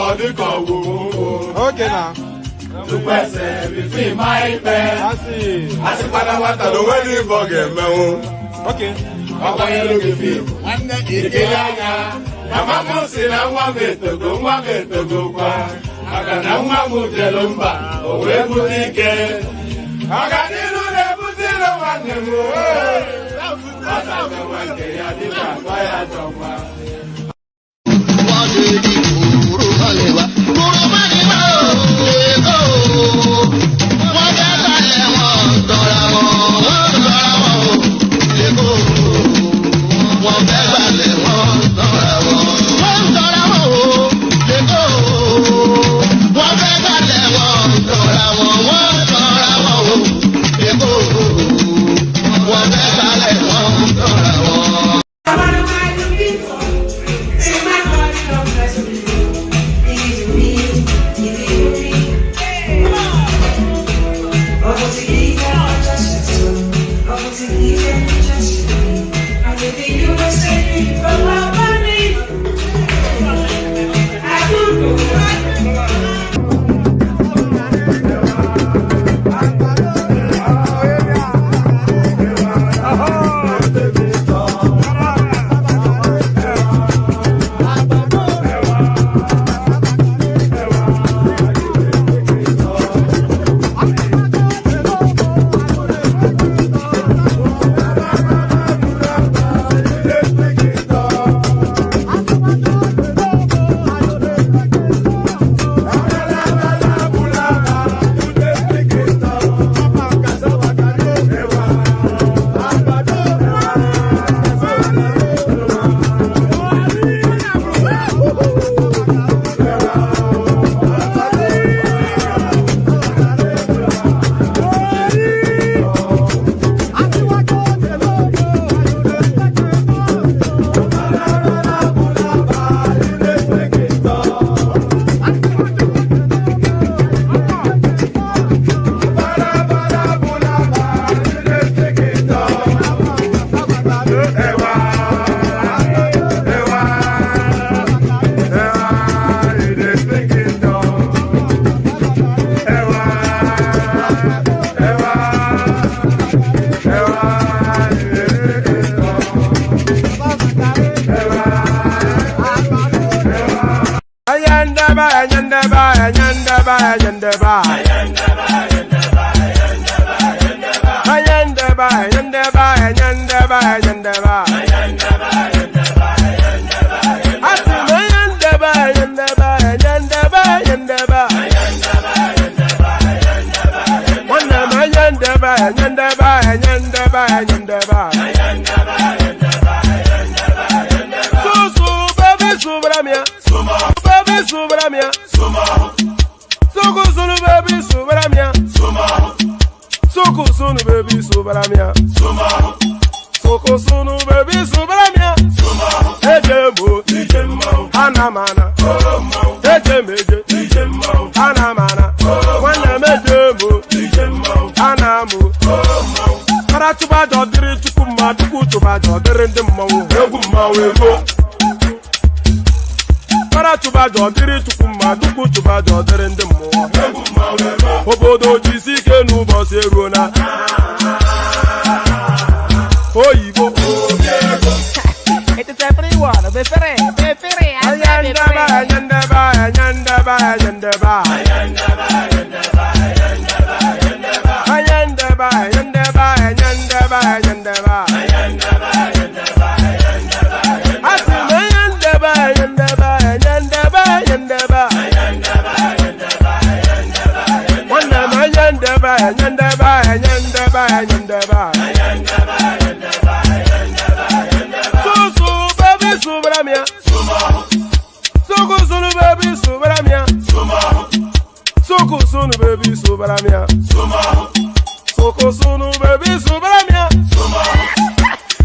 body go. Okay now. To question between my bed. I see. I see what the wedding forget me. Okay. Papa you look at me. One day Ikeyanya. Mama say na wa me to go kwa. Aga na wa mu jelomba. Owe butike. Aga nilu le butilo wane mo. Ata ga wanke ya di pa ya jomba.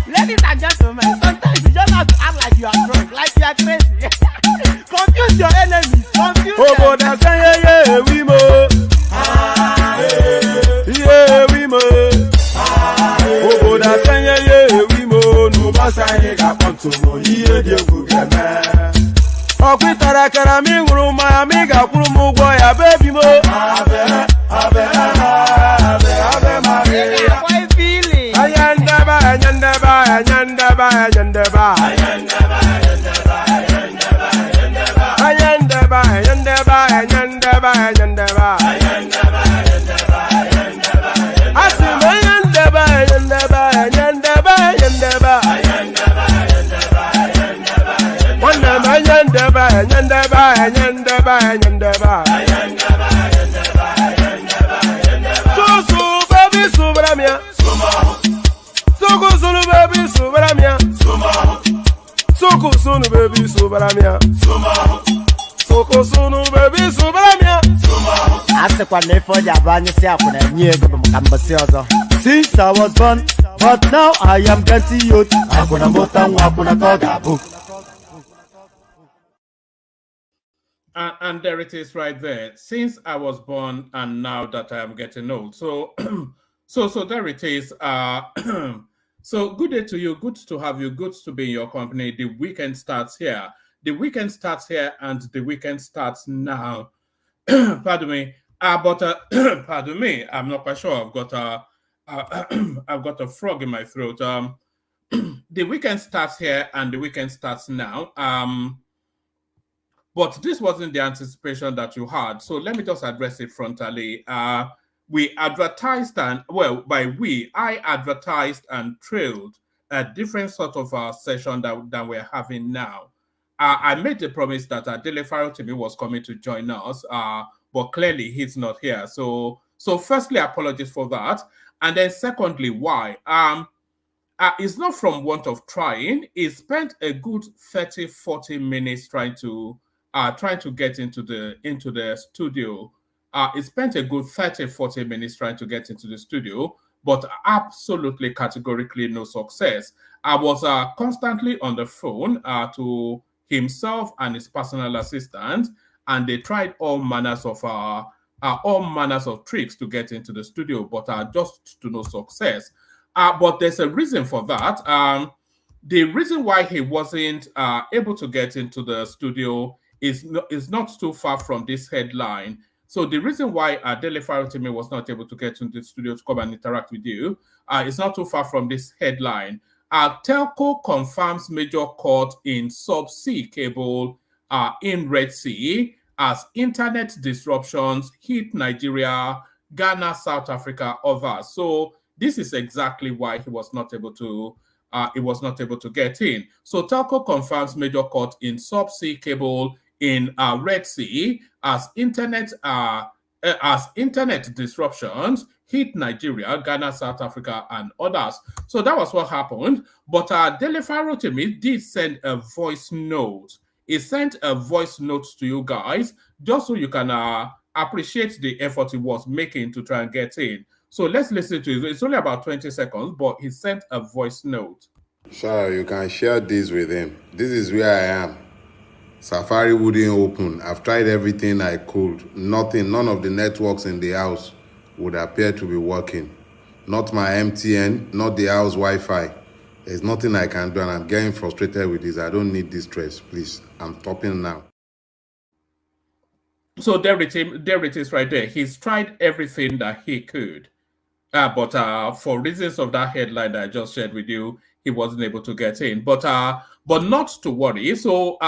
Ladies and gentlemen, sometimes you just have to act like you are drunk, like you are crazy. Confuse your enemies, confuse them. Oh, that's yeah, we mo. Yeah, we mo. Oh, that's yeah, we mo. No, but I got to know. Yeah, kwitara kara mi nguru ma mi ga kwuru m ụgwọ ya baby mo How I feeling? ayandaba ayandaba ayandaba ayandaba ayandaba ayandaba ayandaba ayandaba asim ayandaba ayandaba ayandaba ayandaba wanda ayandaba ayandaba ayandaba ayandaba so baby subramia Soko sunu baby subramia Soko sunu baby subramia Soko sunu baby subramia Ase kwa nefo jabani si akuna nyego mkambasi ozo. Since I was born, but now I am getting youth. Akuna mota akuna koga book. And there it is right there. Since I was born and now that I am getting old. So so there it is. So good day to you. Good to have you. Good to be in your company. The weekend starts here. The weekend starts here and the weekend starts now. Pardon me. Pardon me. I'm not quite sure. I've got a frog in my throat. The weekend starts here and the weekend starts now. But this wasn't the anticipation that you had. So let me just address it frontally. We advertised and, well, by we, I advertised and trailed a different sort of session that we're having now. I made the promise that Dele Farotimi was coming to join us, but clearly he's not here. So firstly, apologies for that. And then secondly, why? It's not from want of trying. He spent a good 30-40 minutes trying to get into the studio. He spent a good 30-40 minutes trying to get into the studio, but absolutely categorically no success. I was constantly on the phone to himself and his personal assistant, and they tried all manners of tricks to get into the studio, but just to no success. But there's a reason for that. The reason why he wasn't able to get into the studio is not too far from this headline. So the reason why Dele Farotimi was not able to get into the studio to come and interact with you is not too far from this headline. Telco confirms major cut in subsea cable in Red Sea as internet disruptions hit Nigeria, Ghana, South Africa, others. So this is exactly why he was not able to get in. So Telco confirms major cut in subsea cable in Red Sea as internet disruptions hit Nigeria, Ghana, South Africa, and others. So that was what happened. But Dele Farotimi did send a voice note. He sent a voice note to you guys just so you can appreciate the effort he was making to try and get in. So let's listen to it. It's only about 20 seconds, but he sent a voice note. Sure, you can share this with him. This is where I am. Safari wouldn't open. I've tried everything I could. Nothing, none of the networks in the house would appear to be working. Not my MTN, not the house Wi-Fi. There's nothing I can do, and I'm getting frustrated with this. I don't need this stress, please. I'm stopping now. So there it is right there. He's tried everything that he could. But for reasons of that headline that I just shared with you, he wasn't able to get in. But not to worry. So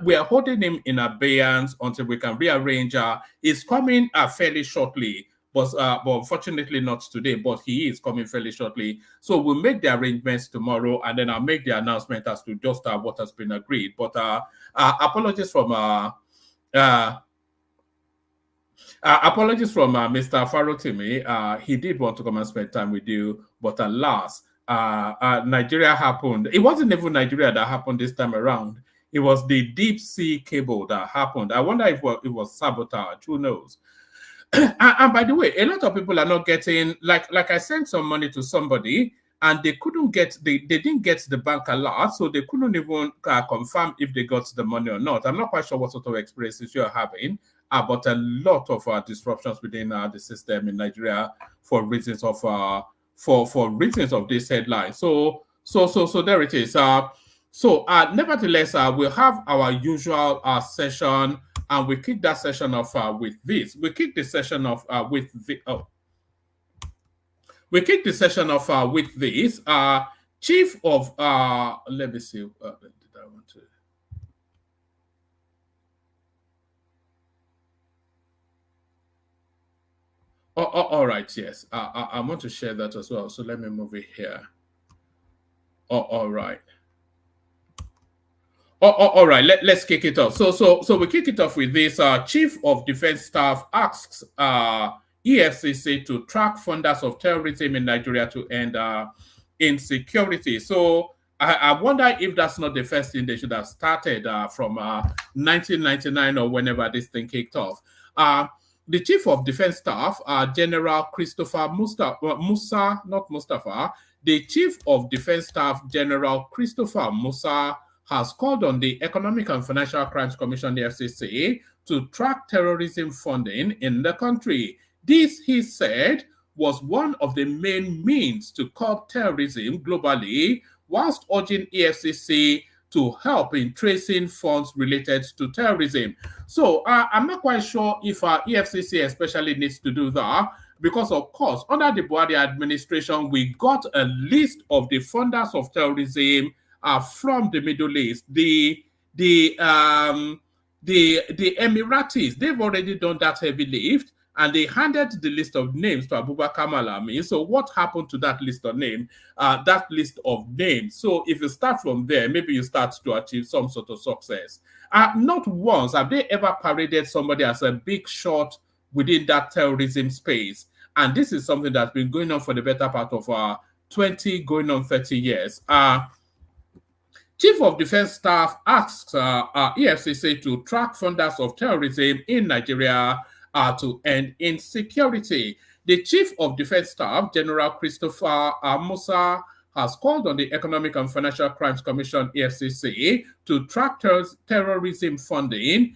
we are holding him in abeyance until we can rearrange. He's coming fairly shortly, but unfortunately not today. But he is coming fairly shortly. So we'll make the arrangements tomorrow, and then I'll make the announcement as to just what has been agreed. But apologies from Mr. Farotimi. He did want to come and spend time with you, but alas, Nigeria happened. It wasn't even Nigeria that happened this time around. It was the deep sea cable that happened. I wonder if it was sabotage. Who knows? And by the way, a lot of people are not getting, like I sent some money to somebody and they didn't get the bank alert, so they couldn't even confirm if they got the money or not. I'm not quite sure what sort of experiences you're having, but a lot of disruptions within the system in Nigeria for reasons of for reasons of this headline. So there it is. So, nevertheless, we'll have our usual session, and we kick that session off with this. We kick the session off with the. Oh, we kick the session off with this. Chief of let me see. Did I want to? All right. Yes. I want to share that as well. So let me move it here. All right. All right, let's kick it off. So we kick it off with this. Chief of Defense Staff asks EFCC to track funders of terrorism in Nigeria to end insecurity. So I wonder if that's not the first thing they should have started from 1999 or whenever this thing kicked off. The Chief of Defense Staff, General Christopher Musa, not Mustafa, the Chief of Defense Staff, General Christopher Musa, has called on the Economic and Financial Crimes Commission, the FCC, to track terrorism funding in the country. This, he said, was one of the main means to curb terrorism globally, whilst urging EFCC to help in tracing funds related to terrorism. So I'm not quite sure if EFCC especially needs to do that, because of course, under the Buhari administration, we got a list of the funders of terrorism from the Middle East. The Emiratis, they've already done that heavy lift, and they handed the list of names to Abubakar Malami. So what happened to that list of names? So if you start from there, maybe you start to achieve some sort of success. Not once have they ever paraded somebody as a big shot within that terrorism space. And this is something that's been going on for the better part of 20, going on 30 years. Chief of Defense Staff asks EFCC to track funders of terrorism in Nigeria to end insecurity. The Chief of Defense Staff, General Christopher Musa, has called on the Economic and Financial Crimes Commission, EFCC, to track terrorism funding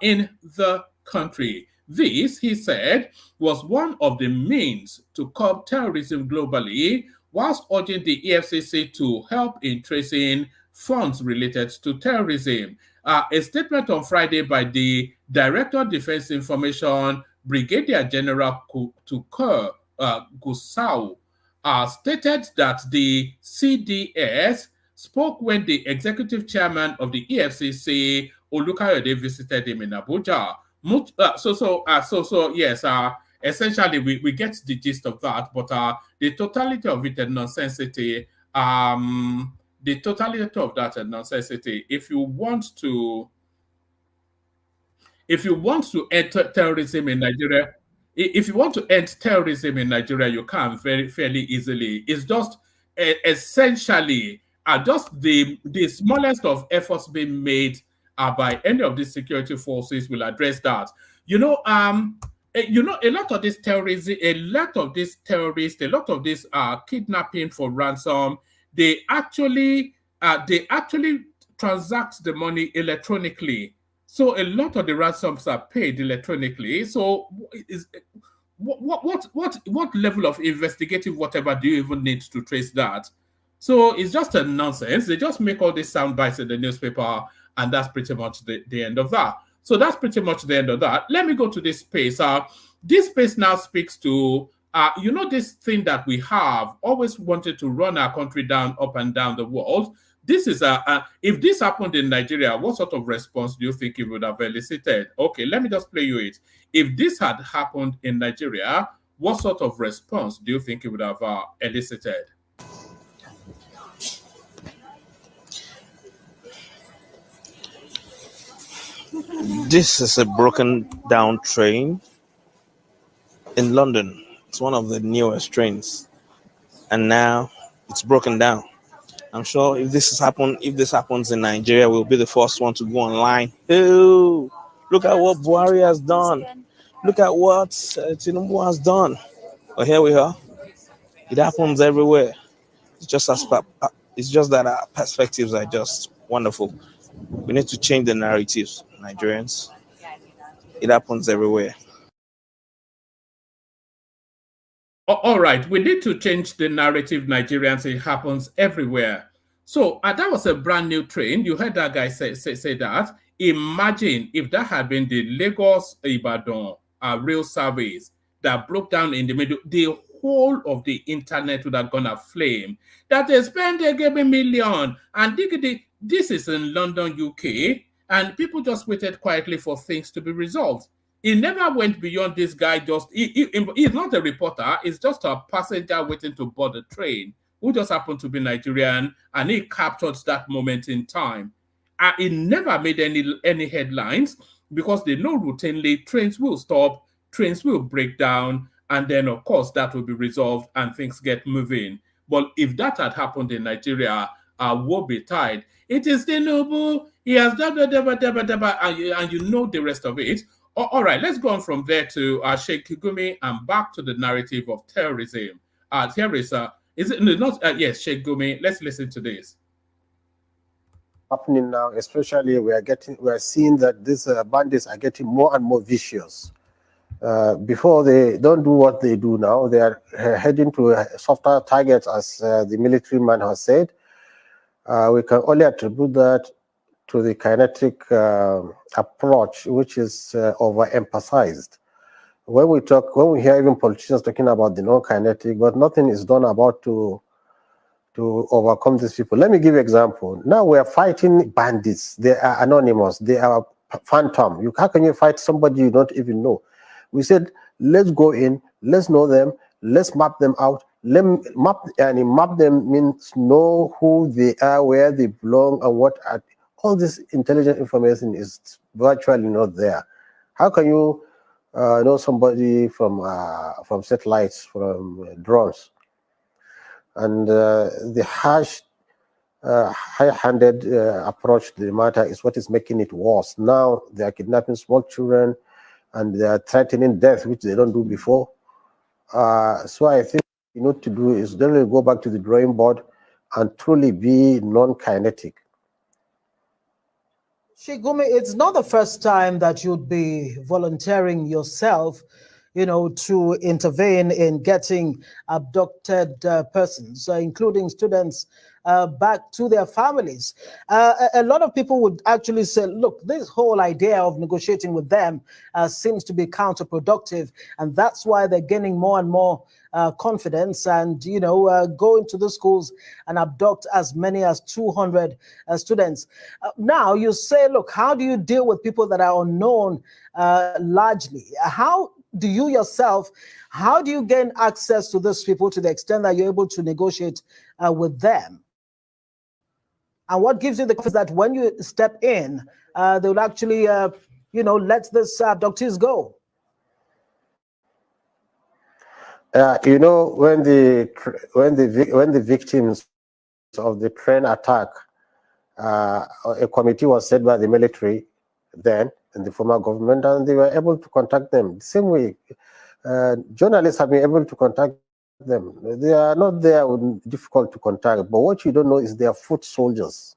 in the country. This, he said, was one of the means to curb terrorism globally, whilst urging the EFCC to help in tracing funds related to terrorism. A statement on Friday by the Director of Defense Information, Brigadier General Tukur Gusau, stated that the CDS spoke when the executive chairman of the EFCC, Kayode, visited him in Abuja. Yes, essentially we get the gist of that, but the totality of it and nonsensity, the totality of that and nonsensity, if you want to enter terrorism in Nigeria, if you want to end terrorism in Nigeria, you can fairly easily. It's just essentially just the smallest of efforts being made by any of these security forces will address that. A lot of this terrorism, a lot of these terrorists, a lot of this kidnapping for ransom, they actually transact the money electronically. So a lot of the ransoms are paid electronically. So what level of investigative whatever do you even need to trace that? So it's just a nonsense. They just make all these sound bites in the newspaper, and that's pretty much the end of that. So that's pretty much the end of that. Let me go to this space. This space now speaks to this thing that we have always wanted to run our country down, up and down the world. This is if this happened in Nigeria, what sort of response do you think it would have elicited? Okay, let me just play you it. If this had happened in Nigeria, what sort of response do you think it would have elicited? This is a broken down train in London. It's one of the newest trains, and now it's broken down. I'm sure if this happens in Nigeria, we'll be the first one to go online. Oh, look at what Buhari has done. Look at what Tinubu has done. But here we are. It happens everywhere. It's just that our perspectives are just wonderful. We need to change the narratives, Nigerians. It happens everywhere. All right, we need to change the narrative, Nigerians. It happens everywhere. So that was a brand new train. You heard that guy say that. Imagine if that had been the Lagos Ibadan rail service that broke down in the middle, the whole of the internet would have gone aflame. That they spent a million, and this is in London, UK, and people just waited quietly for things to be resolved. It never went beyond this guy. He's not a reporter. He's just a passenger waiting to board the train who just happened to be Nigerian, and he captured that moment in time. It never made any headlines because they know routinely trains will stop, trains will break down, and then of course that will be resolved and things get moving. But if that had happened in Nigeria, woe betide. It is Tinubu. He has done and you know the rest of it. All right, let's go on from there to Sheikh Kigumi and back to the narrative of terrorism. Here is it not? Yes, Sheikh Gumi. Let's listen to this. Happening now, especially we are seeing that these bandits are getting more and more vicious. Before they don't do what they do now, they are heading to softer targets, as the military man has said. We can only attribute that to the kinetic approach, which is overemphasized. When we hear even politicians talking about the non-kinetic, but nothing is done about to overcome these people. Let me give you an example. Now we are fighting bandits. They are anonymous. They are phantom. How can you fight somebody you don't even know? We said, let's go in, let's know them, let's map them out. Map them means know who they are, where they belong, and what are. All this intelligent information is virtually not there. How can you know somebody from satellites, from drones? And the harsh, high-handed approach to the matter is what is making it worse. Now they are kidnapping small children, and they are threatening death, which they don't do before. So I think what you need to do is generally go back to the drawing board and truly be non-kinetic. Shigumi, it's not the first time that you'd be volunteering yourself, to intervene in getting abducted persons, including students, back to their families. A lot of people would actually say, look, this whole idea of negotiating with them seems to be counterproductive, and that's why they're gaining more and more confidence and, go into the schools and abduct as many as 200 students. Now you say, look, how do you deal with people that are unknown largely? How do you yourself, how do you gain access to those people to the extent that you're able to negotiate with them? And what gives you the confidence that when you step in, they will actually, let this abductees go? When the victims of the train attack, a committee was set by the military then in the former government, and they were able to contact them. The same way, journalists have been able to contact them. They are not there, difficult to contact, but what you don't know is they are foot soldiers.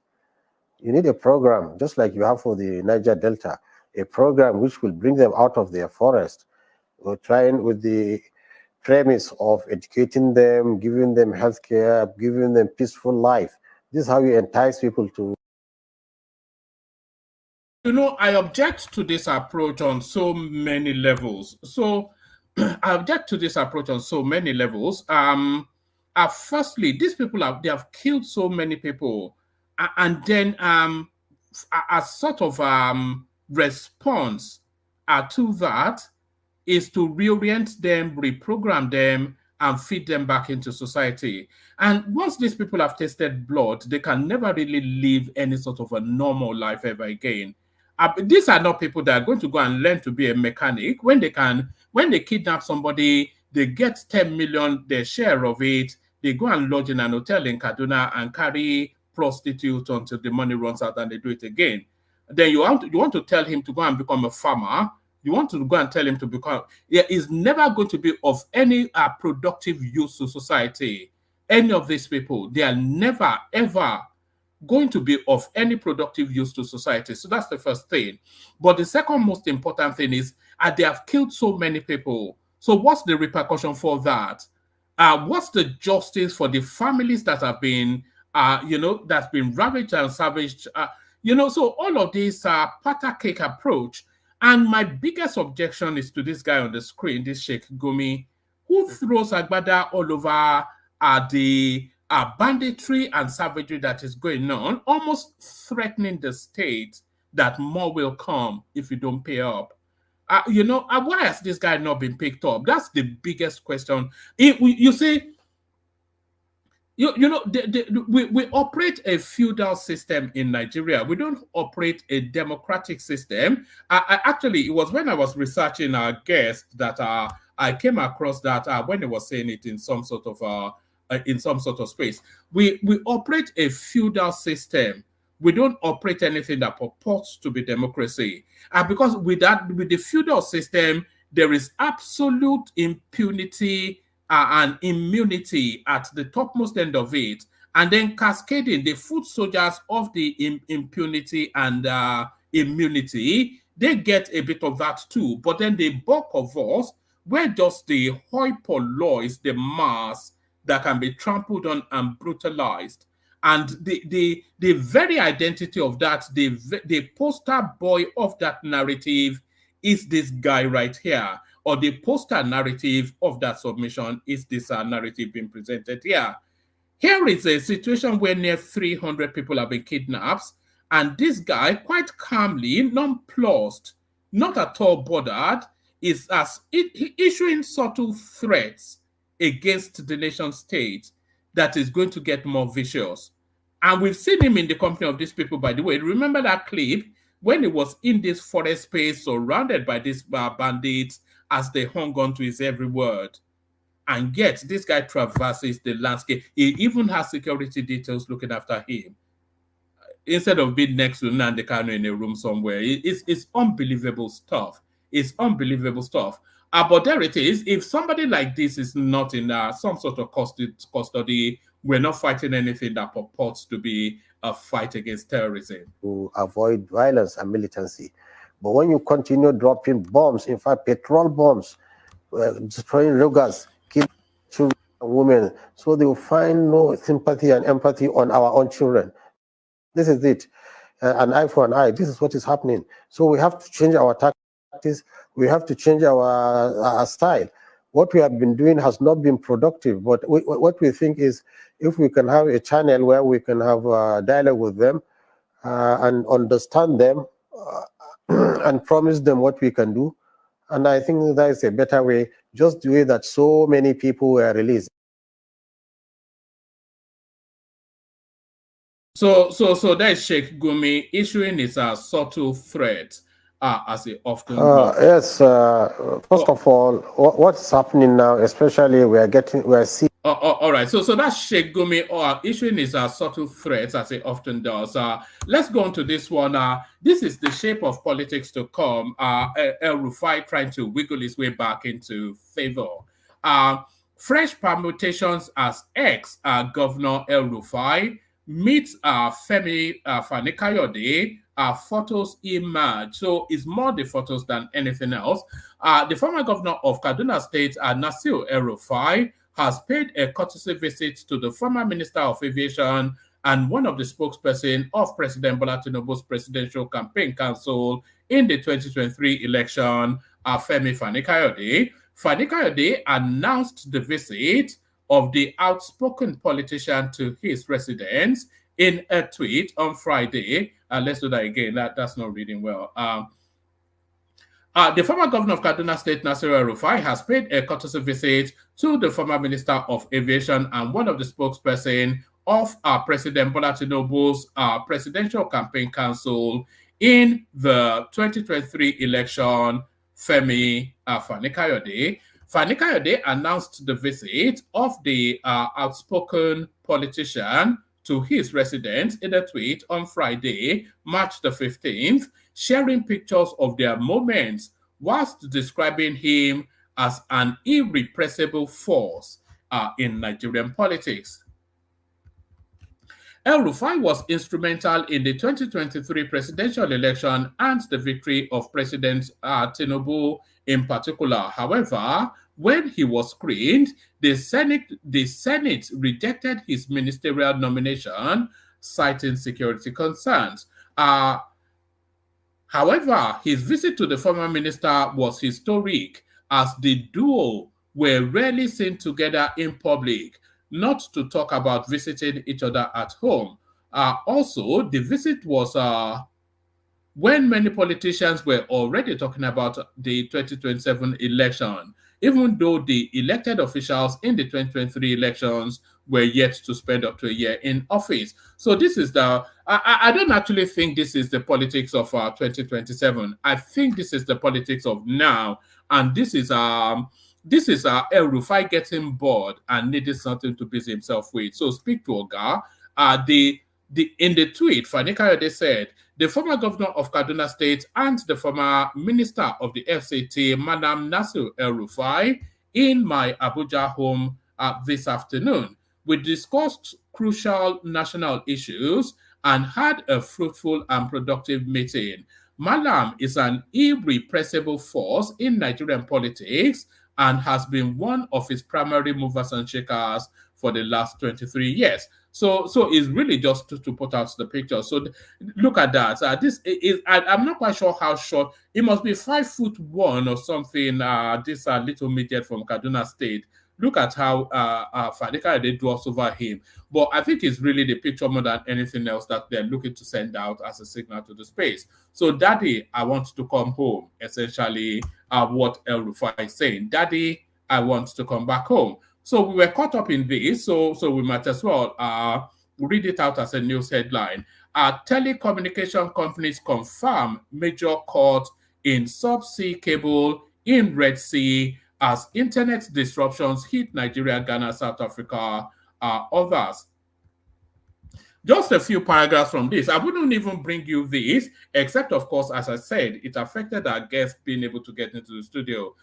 You need a program, just like you have for the Niger Delta, a program which will bring them out of their forest. We're trying with the premise of educating them, giving them healthcare, giving them peaceful life. This is how you entice people to. I object to this approach on so many levels. I object to this approach on so many levels. Firstly, these people they have killed so many people, and then a sort of response to that is to reorient them, reprogram them, and feed them back into society. And once these people have tasted blood, they can never really live any sort of a normal life ever again. These are not people that are going to go and learn to be a mechanic. When they kidnap somebody, they get 10 million, their share of it. They go and lodge in an hotel in Kaduna and carry prostitutes until the money runs out and they do it again. Then you want to tell him to go and become a farmer. You want to go and tell him to become. Is never going to be of any productive use to society. Any of these people, they are never, ever going to be of any productive use to society. So that's the first thing. But the second most important thing is they have killed so many people. So what's the repercussion for that? What's the justice for the families that have been that's been ravaged and savaged. So all of these pata cake approach. And my biggest objection is to this guy on the screen, this Sheikh Gumi, who throws agbada all over the banditry and savagery that is going on, almost threatening the state that more will come if you don't pay up. Why has this guy not been picked up? That's the biggest question. You see, we operate a feudal system in Nigeria. We don't operate a democratic system. Actually, it was when I was researching our guest that I came across that when he was saying it in some sort of space. We operate a feudal system. We don't operate anything that purports to be democracy. Because with the feudal system, there is absolute impunity and immunity at the topmost end of it, and then cascading the foot soldiers of the impunity and immunity, they get a bit of that too. But then the bulk of us, where just the hoi polloi is the mass that can be trampled on and brutalized. And the very identity of that, the poster boy of that narrative is this guy right here. Or the poster narrative of that submission is this narrative being presented here. Here is a situation where near 300 people have been kidnapped, and this guy, quite calmly, nonplussed, not at all bothered, is issuing subtle threats against the nation state that is going to get more vicious. And we've seen him in the company of these people, by the way. Remember that clip when he was in this forest space surrounded by these bandits as they hung on to his every word. And yet, this guy traverses the landscape. He even has security details looking after him. Instead of being next to Nnamdi Kanu in a room somewhere. It's unbelievable stuff. It's unbelievable stuff. But there it is. If somebody like this is not in some sort of custody, we're not fighting anything that purports to be a fight against terrorism. To avoid violence and militancy. But when you continue dropping bombs, in fact, petrol bombs, destroying roggers, killing children and women, so they will find no sympathy and empathy on our own children. This is it. An eye for an eye. This is what is happening. So we have to change our tactics. We have to change our style. What we have been doing has not been productive. But what we think is, if we can have a channel where we can have a dialogue with them and understand them, and promise them what we can do. And I think that is a better way, just the way that so many people were released. So that is Sheikh Gumi issuing his subtle threat, as he often does. Yes, first of all, what's happening now, especially we are seeing. All right, so that's Sheikh Gumi issuing his subtle threats, as he often does. Let's go on to this one. This is the shape of politics to come. El Rufai trying to wiggle his way back into favor. Fresh permutations as ex-Governor El Rufai meets Fani Kayode. Photos emerge. So it's more the photos than anything else. The former governor of Kaduna State, Nasir El Rufai, has paid a courtesy visit to the former Minister of Aviation and one of the spokespersons of President Bola Tinubu's Presidential Campaign Council in the 2023 election, Fani Kayode. Fani Kayode announced the visit of the outspoken politician to his residence in a tweet on Friday. Let's do that again. That's not reading well. The former governor of Kaduna State, Nasir El Rufai, has paid a courtesy visit to the former Minister of Aviation and one of the spokespersons of President Bola Tinubu's Presidential Campaign Council in the 2023 election, Fani Kayode. Fani Kayode announced the visit of the outspoken politician to his residence in a tweet on Friday, March the 15th, sharing pictures of their moments whilst describing him as an irrepressible force in Nigerian politics. El Rufai was instrumental in the 2023 presidential election and the victory of President Tinubu in particular. However, when he was screened, the Senate rejected his ministerial nomination, citing security concerns. However, his visit to the former minister was historic, as the duo were rarely seen together in public, not to talk about visiting each other at home. Also, the visit was when many politicians were already talking about the 2027 election, even though the elected officials in the 2023 elections were yet to spend up to a year in office. So this is I don't actually think this is the politics of 2027. I think this is the politics of now, and this is El Rufai getting bored and needing something to busy himself with. So speak to Oga. In the tweet, Fani Kayode said, the former governor of Kaduna State and the former minister of the FCT, Madam Nasir El Rufai, in my Abuja home this afternoon. We discussed crucial national issues and had a fruitful and productive meeting. Malam is an irrepressible force in Nigerian politics and has been one of its primary movers and shakers for the last 23 years. So it's really just to put out the picture. So look at that. This is I'm not quite sure how short. It must be 5'1" or something. This little midget from Kaduna State. Look at how Fani Kayode draws over him. But I think it's really the picture more than anything else that they're looking to send out as a signal to the space. So, Daddy, I want to come home. Essentially, what El Rufai is saying. Daddy, I want to come back home. So we were caught up in this, so we might as well read it out as a news headline. Telecommunication companies confirm major cut in subsea cable in Red Sea as internet disruptions hit Nigeria, Ghana, South Africa, others. Just a few paragraphs from this. I wouldn't even bring you this, except, of course, as I said, it affected our guests being able to get into the studio.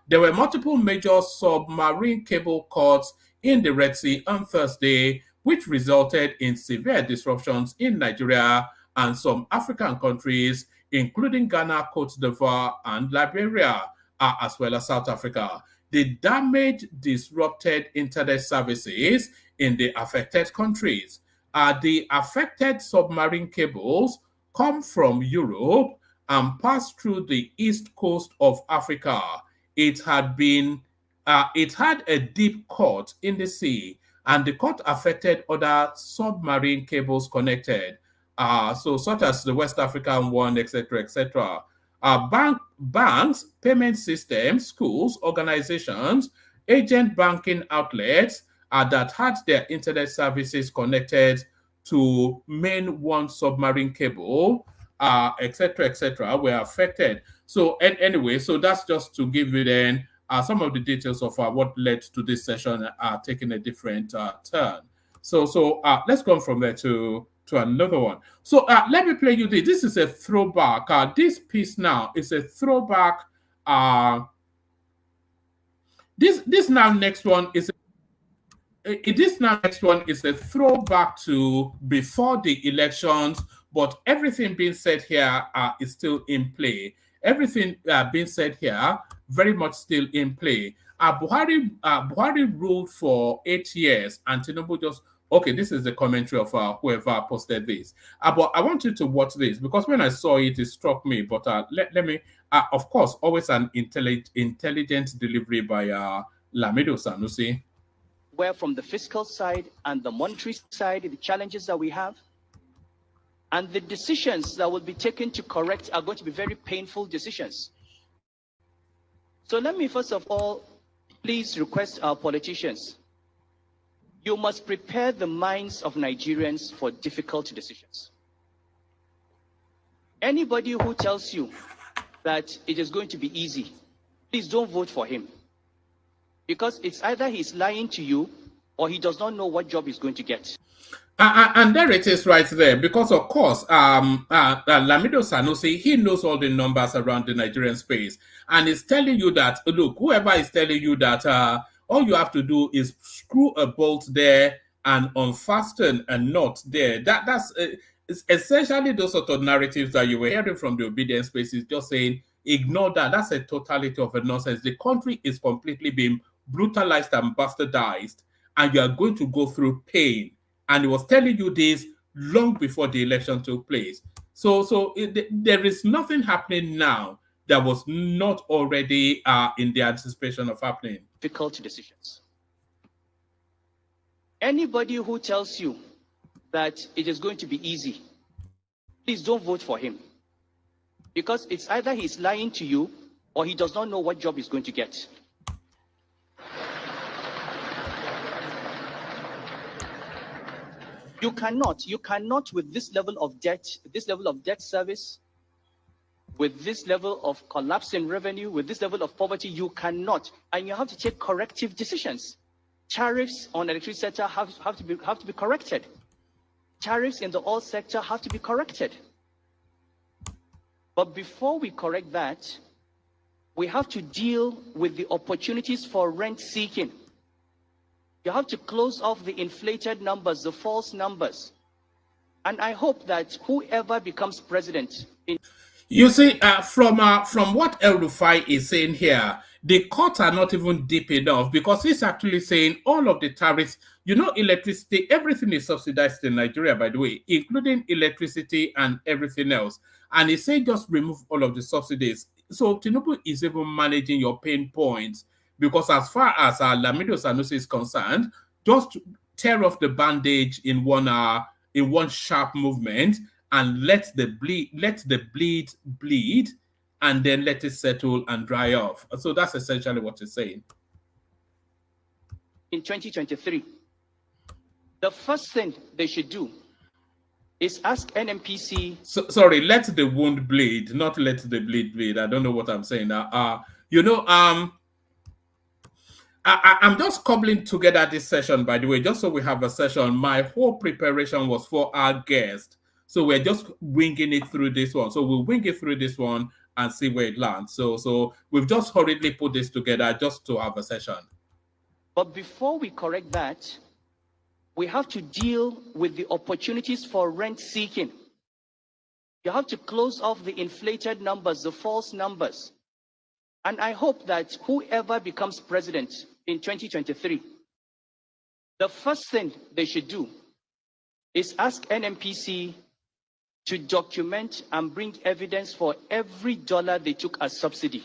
There were multiple major submarine cable cuts in the Red Sea on Thursday, which resulted in severe disruptions in Nigeria and some African countries, including Ghana, Cote d'Ivoire, and Liberia, as well as South Africa. The damage disrupted internet services in the affected countries. The affected submarine cables come from Europe and passed through the east coast of Africa. It had a deep cut in the sea, and the cut affected other submarine cables connected, such as the West African one, etc., etc. Banks, payment systems, schools, organizations, agent banking outlets that had their internet services connected to main one submarine cable, etc., etc., were affected. So anyway, so that's just to give you then some of the details of what led to this session taking a different turn. So let's go from there to another one. So let me play you this. This is a throwback. This piece now is a throwback. This next one is a throwback to before the elections, but everything being said here is still in play. Everything being said here very much still in play. Buhari ruled for 8 years, and Tinubu just okay. This is the commentary of whoever posted this. But I want you to watch this because when I saw it, it struck me. But let me, of course, always an intelligent delivery by Lamido Sanusi. Where from the fiscal side and the monetary side, the challenges that we have, and the decisions that will be taken to correct are going to be very painful decisions. So let me first of all, please request our politicians, you must prepare the minds of Nigerians for difficult decisions. Anybody who tells you that it is going to be easy, please don't vote for him. Because it's either he's lying to you or he does not know what job he's going to get. And there it is right there. Because, of course, Lamido Sanusi, he knows all the numbers around the Nigerian space. And he's telling you that, look, whoever is telling you that all you have to do is screw a bolt there and unfasten a knot there. That's essentially those sort of narratives that you were hearing from the obedience space is just saying, Ignore that. That's a totality of a nonsense. The country is completely being brutalized and bastardized, and you are going to go through pain. And he was telling you this long before the election took place. So there is nothing happening now that was not already in the anticipation of happening. Difficult decisions. Anybody who tells you that it is going to be easy, please don't vote for him. Because it's either he's lying to you or he does not know what job he's going to get. You cannot with this level of debt service, with this level of collapse in revenue, with this level of poverty, you cannot. And you have to take corrective decisions. Tariffs on electricity sector have to be corrected. Tariffs in the oil sector have to be corrected. But before we correct that, we have to deal with the opportunities for rent seeking. You have to close off the inflated numbers, the false numbers. And I hope that whoever becomes president... You see, from what El Rufai is saying here, the cuts are not even deep enough, because he's actually saying all of the tariffs, electricity, everything is subsidized in Nigeria, by the way, including electricity and everything else. And he said just remove all of the subsidies. So Tinubu is even managing your pain points, because as far as Lamido Sanusi is concerned, just tear off the bandage in one sharp movement and let the bleed bleed, and then let it settle and dry off. So that's essentially what he's saying. In 2023, the first thing they should do is ask NMPC. Sorry, let the wound bleed, not let the bleed bleed. I don't know what I'm saying now. I'm just cobbling together this session, by the way, just so we have a session. My whole preparation was for our guest. So we're just winging it through this one. So we'll wing it through this one and see where it lands. So we've just hurriedly put this together just to have a session. But before we correct that, we have to deal with the opportunities for rent seeking. You have to close off the inflated numbers, the false numbers. And I hope that whoever becomes president in 2023, the first thing they should do is ask NMPC to document and bring evidence for every dollar they took as subsidy.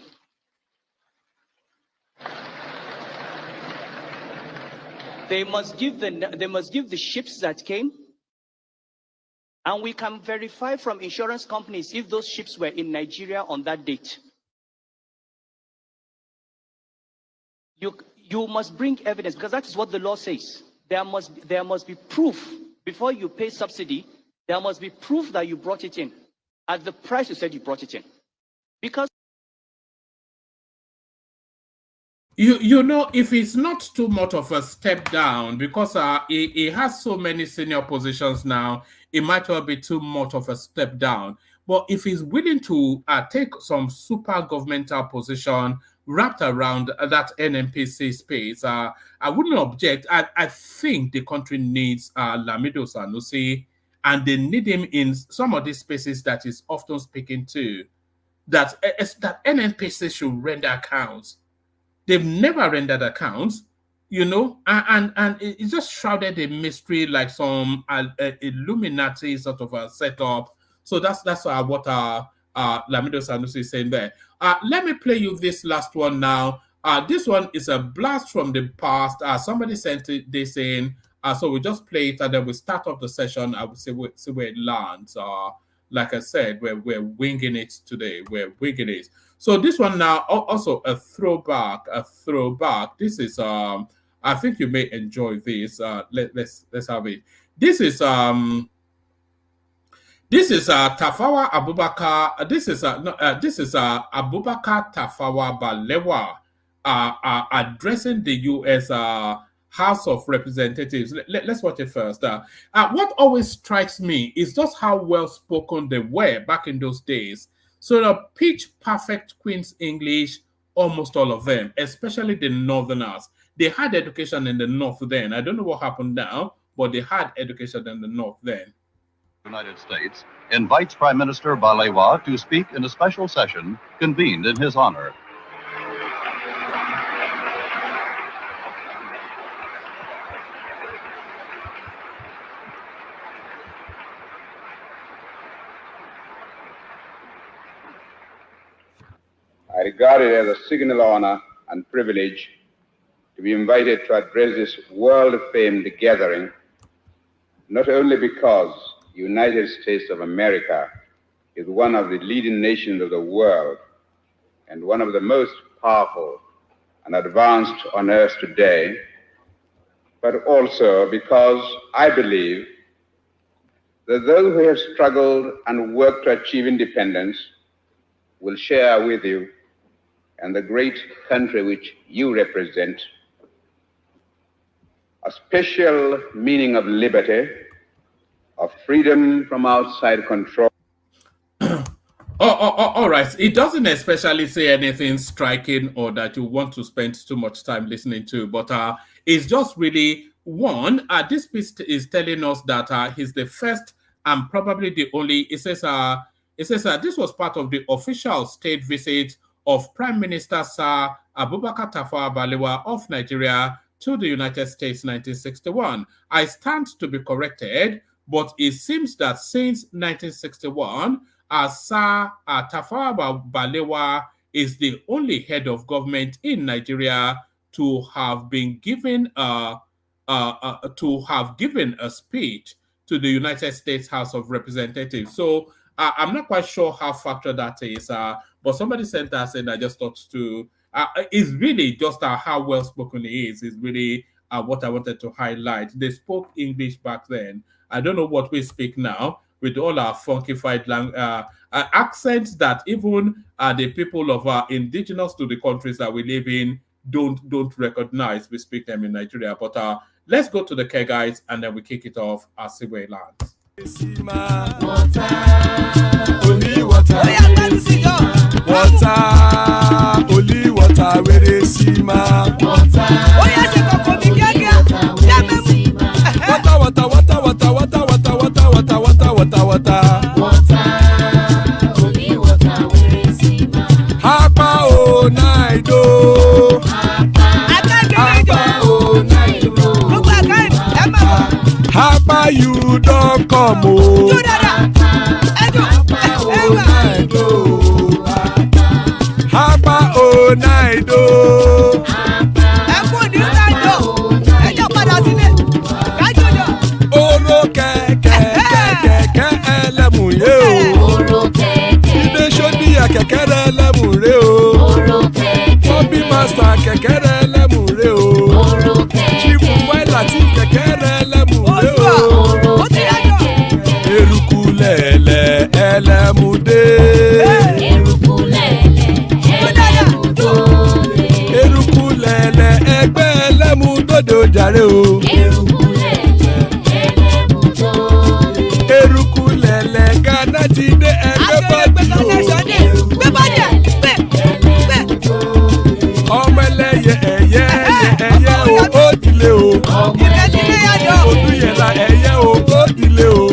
They must give the ships that came, and we can verify from insurance companies if those ships were in Nigeria on that date. You must bring evidence, because that is what the law says. There must be proof before you pay subsidy. There must be proof that you brought it in at the price you said you brought it in. Because if it's not too much of a step down, because he has so many senior positions now, it might well be too much of a step down. But if he's willing to take some super governmental position wrapped around that NMPC space, I wouldn't object. I think the country needs Lamido Sanusi, and they need him in some of these spaces that he's often speaking to, that NMPC should render accounts. They've never rendered accounts, and it just shrouded in mystery, like some Illuminati sort of a setup. So that's what Lamido Sanusi is saying there. Let me play you this last one now. This one is a blast from the past. Somebody sent it, they saying, so we just play it and then we start off the session. I would say see where it lands. Like I said, we're winging it today. We're winging it. So this one now, also a throwback. This is I think you may enjoy this. Let's have it. This is Tafawa Abubakar. This is Abubakar Tafawa Balewa addressing the U.S. House of Representatives. Let's watch it first. What always strikes me is just how well spoken they were back in those days. So the pitch perfect Queen's English, almost all of them, especially the Northerners. They had education in the North then. I don't know what happened now, but they had education in the North then. United States invites Prime Minister Balewa to speak in a special session convened in his honor. I regard it as a signal honor and privilege to be invited to address this world-famed gathering, not only because the United States of America is one of the leading nations of the world and one of the most powerful and advanced on earth today, but also because I believe that those who have struggled and worked to achieve independence will share with you and the great country which you represent a special meaning of liberty, of freedom from outside control. All right. It doesn't especially say anything striking or that you want to spend too much time listening to, but it's just really one. This piece is telling us that he's the first and probably the only. It says this was part of the official state visit of Prime Minister Sir Abubakar Tafawa Balewa of Nigeria to the United States 1961. I stand to be corrected, but it seems that since 1961, Sir Tafawa Balewa is the only head of government in Nigeria to have been given a speech to the United States House of Representatives. So I'm not quite sure how factual that is, but somebody sent us and I just thought to. It's really just how well spoken he is really what I wanted to highlight. They spoke English back then. I don't know what we speak now with all our funkified accents that even the people of indigenous to the countries that we live in don't recognize. We speak them in Nigeria. But let's go to the care guys and then we kick it off as the way lands. Only water, where they see ma. Water, only water, where they see ma. Hapa o naido. Hapa o naido. Hapa you don't come o. Hapa o naido. Hapa o naido. Oro kẹ̀kẹ́ ẹlẹ́mù yé o. Ilé sọ́dí àkẹ́kẹ́ ẹlẹ́mù ré o. Bobby master kẹ̀kẹ́ ẹlẹ́mù ré o. Chief Wẹ́lá tí kẹ̀kẹ́ ẹlẹ́mù ré o. Eruku lẹ̀lẹ̀ ẹlẹ́mù dé. Eruku lẹ̀lẹ̀ ẹgbẹ́ ẹlẹ́mù dòde ojàre o. Eruku lẹ̀lẹ̀ Ghana ti dé ẹgbẹ́ bọ́dì o. Ọmọ ẹlẹ́yẹ ẹyẹ o ó dìlé o. Odúyẹ̀lá ẹyẹ o ó dìlé o.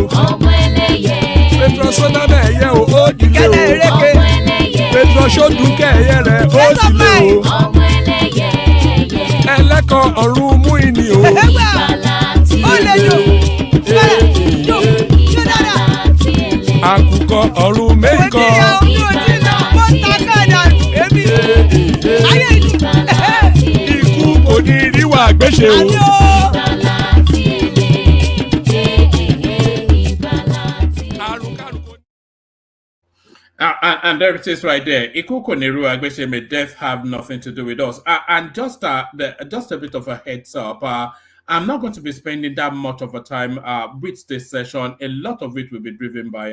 Petrosonama ẹyẹ o ó dìlé o. Petrosodúnkẹ́ ẹyẹ rẹ̀ ó dìlé o. Ẹlẹ́kọ̀ ọ̀run mú ìní o. Àkùkọ ọ̀run méjìkọ. Ikú kò ní ríwà gbéṣe o. And there it is right there. Ikuko Neru Agbeshe, may death have nothing to do with us. And just a bit of a heads up. I'm not going to be spending that much of a time with this session. A lot of it will be driven by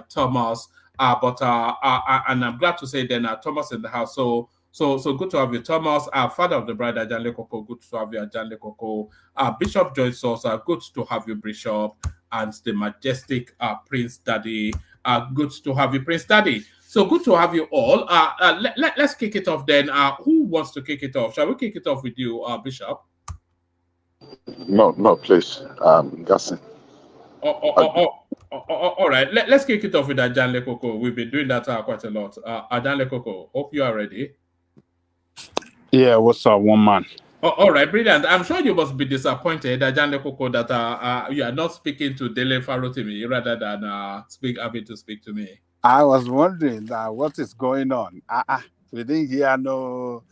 Thomas. And I'm glad to say then Thomas in the house. So good to have you, Thomas. Father of the bride, Ajanle Koko. Good to have you, Ajanle Koko. Bishop Joyce Sosa. Good to have you, Bishop. And the majestic Prince Daddy. Good to have you, Prince Daddy. So good to have you all. Let's kick it off then. Who wants to kick it off? Shall we kick it off with you, Bishop? No, please. Gassin. All right, let's kick it off with Ajanle Koko. We've been doing that quite a lot. Ajanle Koko, hope you are ready. Yeah, what's up, one man? All right, brilliant. I'm sure you must be disappointed, Ajanle Koko, that you are not speaking to Dele Farotimi rather than having to speak to me. I was wondering what is going on. We didn't hear no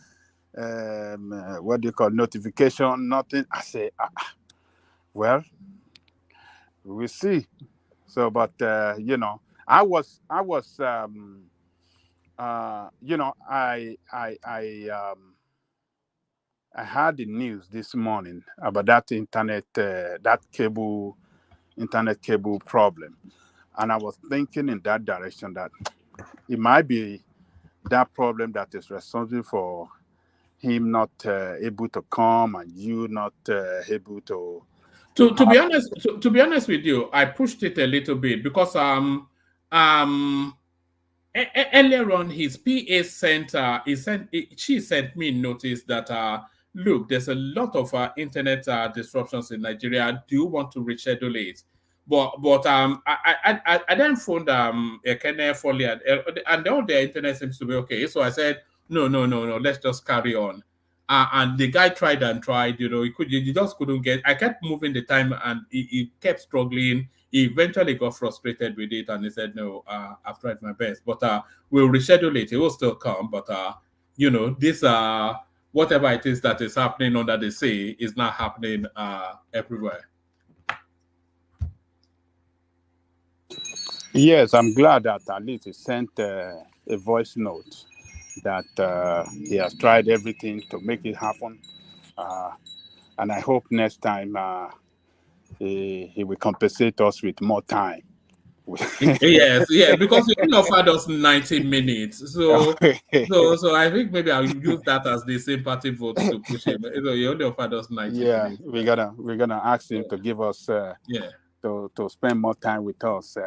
what do you call notification, nothing. I say, well, we see. So, but you know, I was you know, I heard the news this morning about that internet cable problem, and I was thinking in that direction that it might be that problem that is responsible for him not able to come and you not able to. To be honest, to be honest with you, I pushed it a little bit because earlier on his PA she sent me notice that look, there's a lot of internet disruptions in Nigeria. Do you want to reschedule it? But I then phoned Ekene Foley and all their internet seems to be okay. So I said no, let's just carry on. And the guy tried and tried, you know, he just couldn't get. I kept moving the time and he kept struggling. He eventually got frustrated with it and he said, no, I've tried my best, but we'll reschedule it. It will still come, but you know, this whatever it is that is happening under the sea is not happening everywhere. Yes, I'm glad that at least he sent a voice note that he has tried everything to make it happen, and I hope next time he will compensate us with more time. Yes, because you only offered us 90 minutes, so I think maybe I'll use that as the sympathy vote to push him. You know, you only offered us 90 minutes. we're gonna ask him to give us to spend more time with us.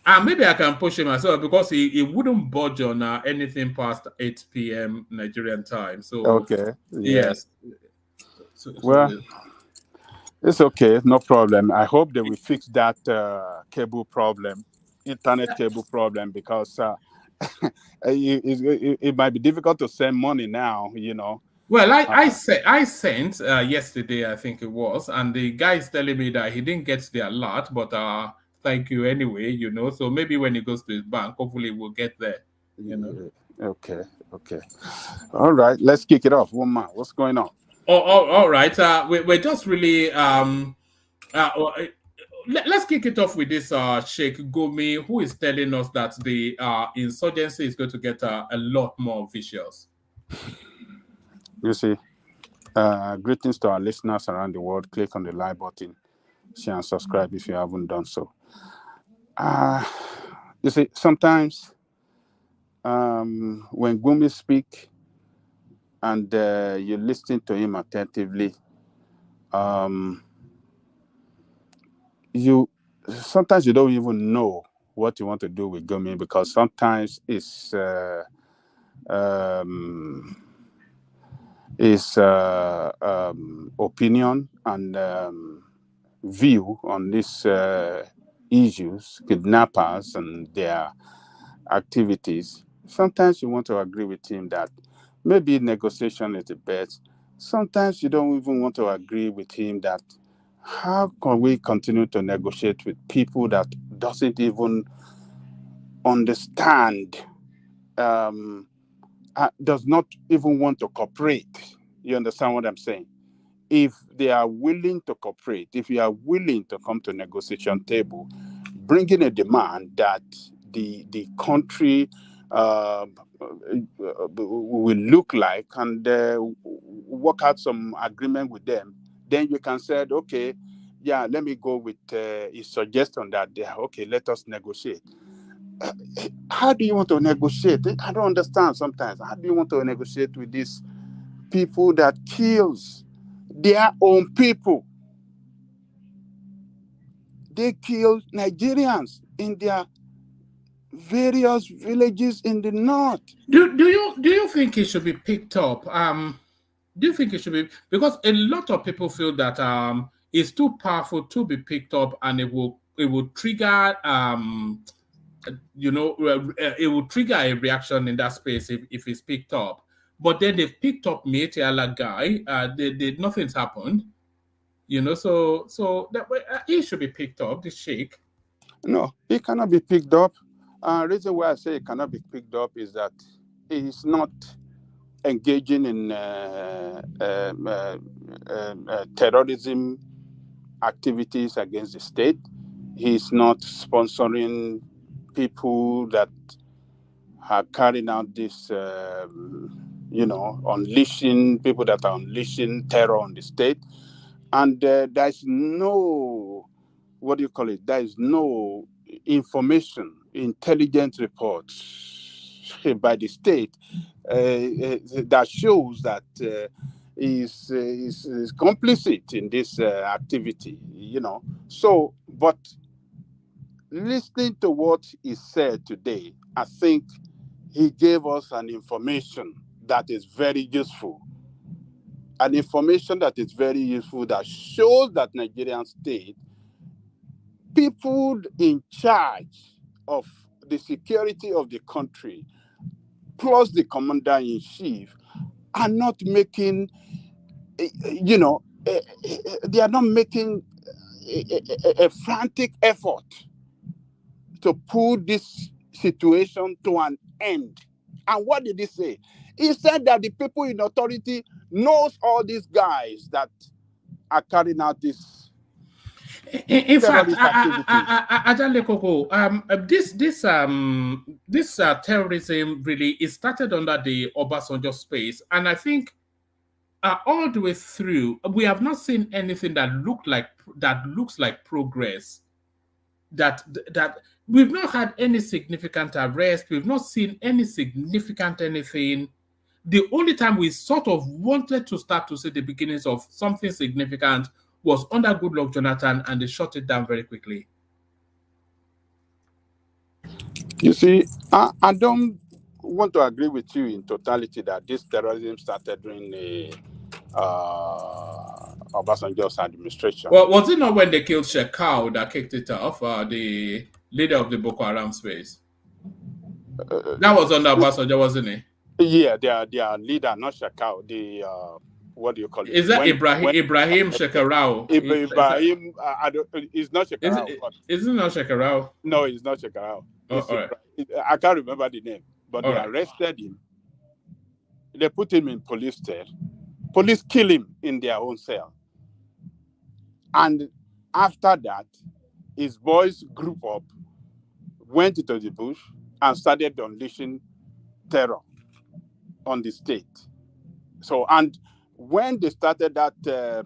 And maybe I can push him as well because he wouldn't budge on anything past 8 p.m. Nigerian time. So okay, yes. Well, it's okay, no problem. I hope they will fix that cable problem, internet cable problem, because it might be difficult to send money now, you know. Well, I sent yesterday, I think it was, and the guy is telling me that he didn't get the alert, but thank you anyway, you know. So maybe when he goes to his bank, hopefully we'll get there, you know. Okay. All right, let's kick it off. One man, what's going on? All right. We're just really let's kick it off with this Sheikh Gumi, who is telling us that the insurgency is going to get a lot more vicious. You see, greetings to our listeners around the world. Click on the like button, share and subscribe if you haven't done so. You see, sometimes when Gumi speak and you listen to him attentively, sometimes you don't even know what you want to do with Gumi, because sometimes it's opinion and view on these issues, kidnappers and their activities. Sometimes you want to agree with him that maybe negotiation is the best. Sometimes you don't even want to agree with him that how can we continue to negotiate with people that doesn't even understand, does not even want to cooperate. You understand what I'm saying? If they are willing to cooperate, if you are willing to come to negotiation table, bringing a demand that the country will look like, and work out some agreement with them, then you can say, okay, yeah, let me go with his suggestion that okay, let us negotiate. How do you want to negotiate? I don't understand sometimes. How do you want to negotiate with these people that kills their own people? They kill Nigerians in their various villages in the north. Do you think it should be picked up? Do you think it should be, because a lot of people feel that it's too powerful to be picked up and it will trigger it will trigger a reaction in that space if it's picked up. But then they've picked up Mietiala guy. Nothing's happened. So that he should be picked up. The sheikh. No, it cannot be picked up. Reason why I say it cannot be picked up is that he's not engaging in terrorism activities against the state. He's not sponsoring people that are carrying out this, unleashing people that are unleashing terror on the state. And there's no, there is no information, intelligence reports by the state that shows that is complicit in this activity, So, but listening to what he said today, I think he gave us an information that is very useful. An information that is very useful that shows that Nigerian state, people in charge of the security of the country, plus the commander-in-chief, are not making, they are not making a frantic effort to put this situation to an end. And what did he say? He said that the people in authority knows all these guys that are carrying out this. In fact, Ajale Koko, this terrorism really it started under the Obasanjo space, and I think all the way through we have not seen anything that looks like progress. That we've not had any significant arrest. We've not seen any significant anything. The only time we sort of wanted to start to see the beginnings of something significant was under Goodluck Jonathan, and they shut it down very quickly. You see, I don't want to agree with you in totality that this terrorism started during the Obasanjo's administration. Well, was it not when they killed Shekau that kicked it off, the leader of the Boko Haram space? That was under Obasanjo, wasn't it? Yeah, their leader, not Shekau, the what do you call it? Is that Ibrahim Shekarau? Ibrahim, it's not Shekarau. Is it not Shekarau? No, it's not Shekarau. Right. I can't remember the name, but they arrested him. They put him in police cell. Police kill him in their own cell. And after that, his boys group up, went into the bush, and started unleashing terror on the state. So, and when they started that, their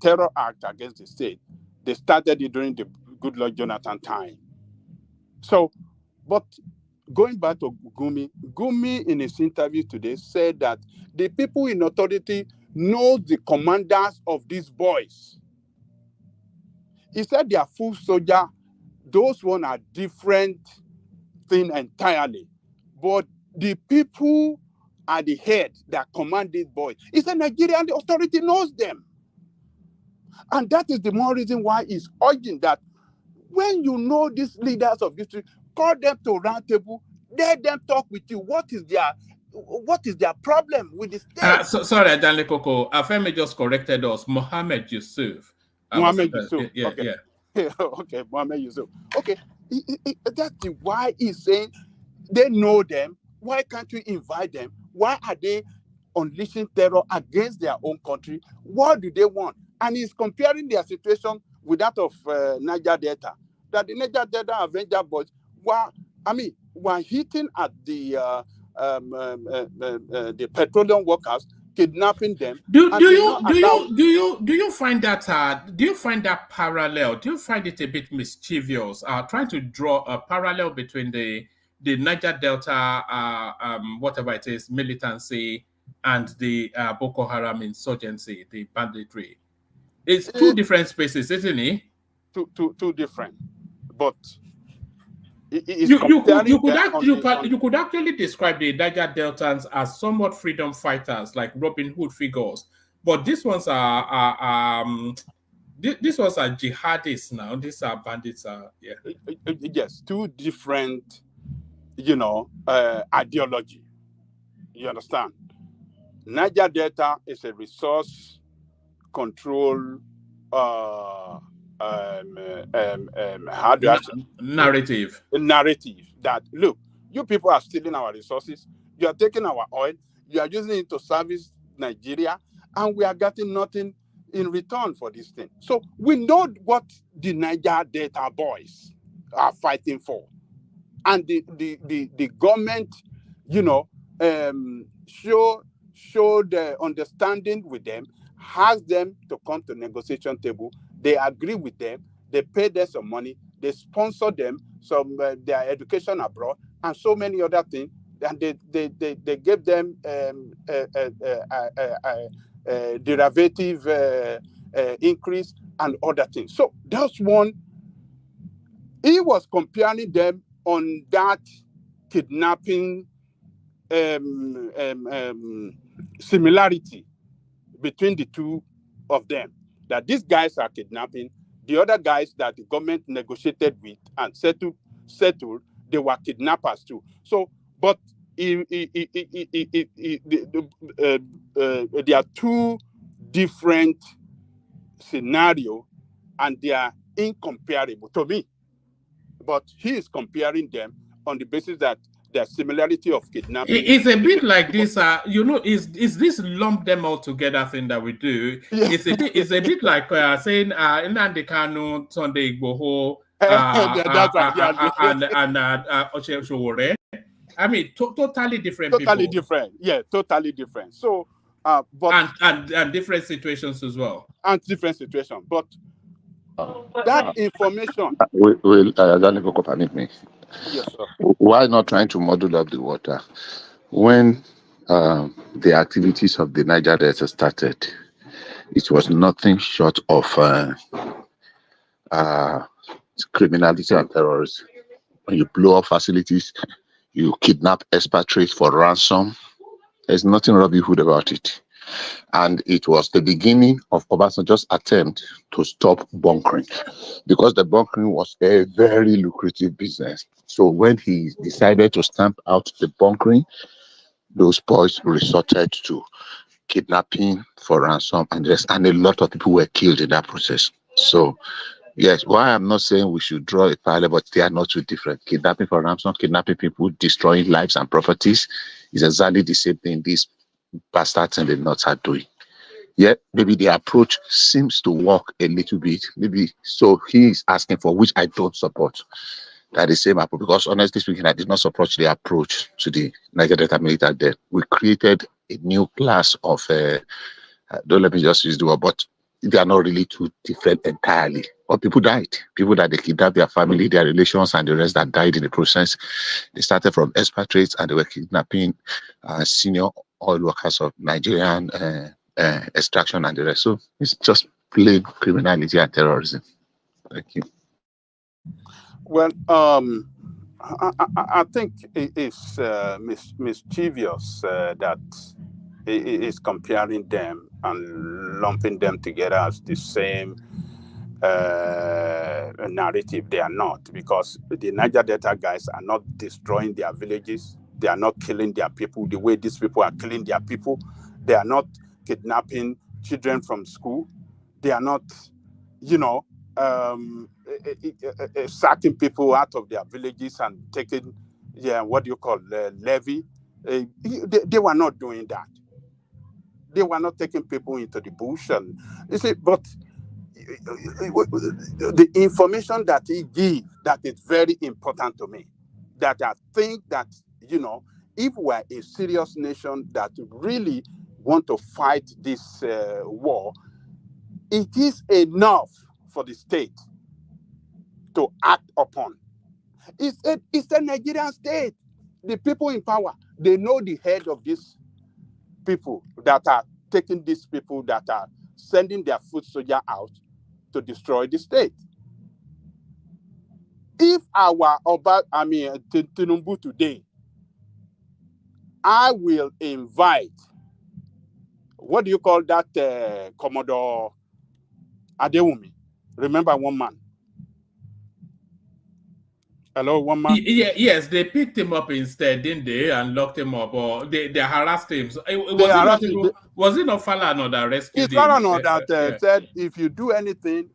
terror act against the state, they started it during the Goodluck Jonathan time. So, but going back to Gumi in his interview today said that the people in authority know the commanders of these boys. He said they are full soldier. Those one are different thing entirely. But the people at the head that command these boys, he said Nigerian authority knows them. And that is the more reason why he's urging that when you know these leaders of history, call them to round table, let them talk with you. What is their problem with the state? Sorry, Adanle Koko. Afemi just corrected us. Mohammed Yusuf. Mohammed Yusuf. Yeah. Okay, Mohammed Yusuf. Okay, that's why he's saying they know them. Why can't we invite them? Why are they unleashing terror against their own country? What do they want? And he's comparing their situation with that of Niger Delta. That the Niger Delta Avenger boys were hitting at the petroleum workers, kidnapping them. Do you find that parallel? Do you find it a bit mischievous? Trying to draw a parallel between the Niger Delta, whatever it is, militancy, and the Boko Haram insurgency, the banditry. It's two different spaces, isn't it? Two different, but you could actually describe the Niger Deltans as somewhat freedom fighters, like Robin Hood figures, but these ones are this was a jihadist now. These are bandits. Yeah. Yes, two different, ideology. You understand? Niger Delta is a resource control. How do I say? Narrative that look, you people are stealing our resources. You are taking our oil. You are using it to service Nigeria, and we are getting nothing in return for this thing. So we know what the Niger Delta boys are fighting for, and the government, show the understanding with them, has them to come to negotiation table. They agree with them. They pay them some money. They sponsor them some their education abroad and so many other things. And they give them derivative increase and other things. So that's one. He was comparing them on that kidnapping similarity between the two of them. That these guys are kidnapping, the other guys that the government negotiated with and settled, they were kidnappers too. So, but there are two different scenarios, and they are incomparable to me. But he is comparing them on the basis that their similarity of kidnapping. It's a bit like this. Is this lump them all together thing that we do? Yeah. It's a bit like saying Nnamdi Kanu, Sunday Igboho, and Oshowore. I mean, totally different people. Totally different. Yeah, totally different. So, but and different situations as well. And different situations, but that information. Permit me. Yes, sir. Why not trying to model up the water? When the activities of the Niger Delta started, it was nothing short of criminality and terrorism. When you blow up facilities, you kidnap expatriates for ransom. There's nothing Robin Hood about it. And it was the beginning of Obasanjo's attempt to stop bunkering, because the bunkering was a very lucrative business. So when he decided to stamp out the bunkering, those boys resorted to kidnapping for ransom, and a lot of people were killed in that process. So yes, why I'm not saying we should draw a parallel, but they are not too different. Kidnapping for ransom, kidnapping people, destroying lives and properties is exactly the same thing these bastards and the nuts are doing. Yeah, maybe the approach seems to work a little bit. Maybe so he is asking for, which I don't support, that the same approach, because honestly speaking, I did not support the approach to the Niger Delta military there. We created a new class of don't let me just use the word, but they are not really too different entirely. But people died. People that they kidnapped their family, their relations, and the rest that died in the process. They started from expatriates, and they were kidnapping senior oil workers of Nigerian extraction and the rest. So it's just plain criminality and terrorism. Thank you. Well, I think it is mischievous that it is comparing them and lumping them together as the same narrative. They are not, because the Niger Delta guys are not destroying their villages. They are not killing their people the way these people are killing their people. They are not kidnapping children from school. They are not, sacking people out of their villages and taking, levy. They were not doing that. They were not taking people into the bush. And you see, but the information that he gave, that is very important to me. That I think that, if we're a serious nation that really want to fight this war, it is enough for the state to act upon. It's a Nigerian state. The people in power, they know the head of these people that are taking these people, that are sending their foot soldier out to destroy the state. If Tinubu today, I will invite, what do you call that, Commodore Adewumi? Remember one man. Hello, one man. Yes, they picked him up instead, didn't they, and locked him up, or they harassed him. So was it not Falana that rescued It's him? Falana that said, if you do anything,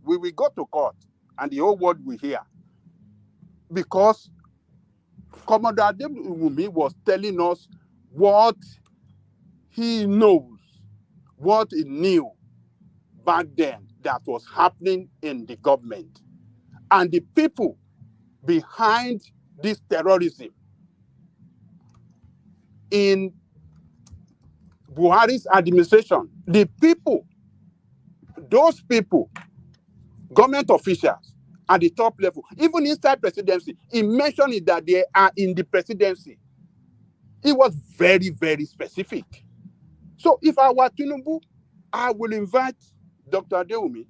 we will go to court, and the whole world will hear. Because Commodore Adewumi was telling us what he knows, what he knew back then that was happening in the government. And the people behind this terrorism in Buhari's administration, the people, those people, government officials at the top level, even inside presidency, he mentioned it that they are in the presidency. It was very, very specific. So if I were Tinubu, I will invite Dr. Adewumi.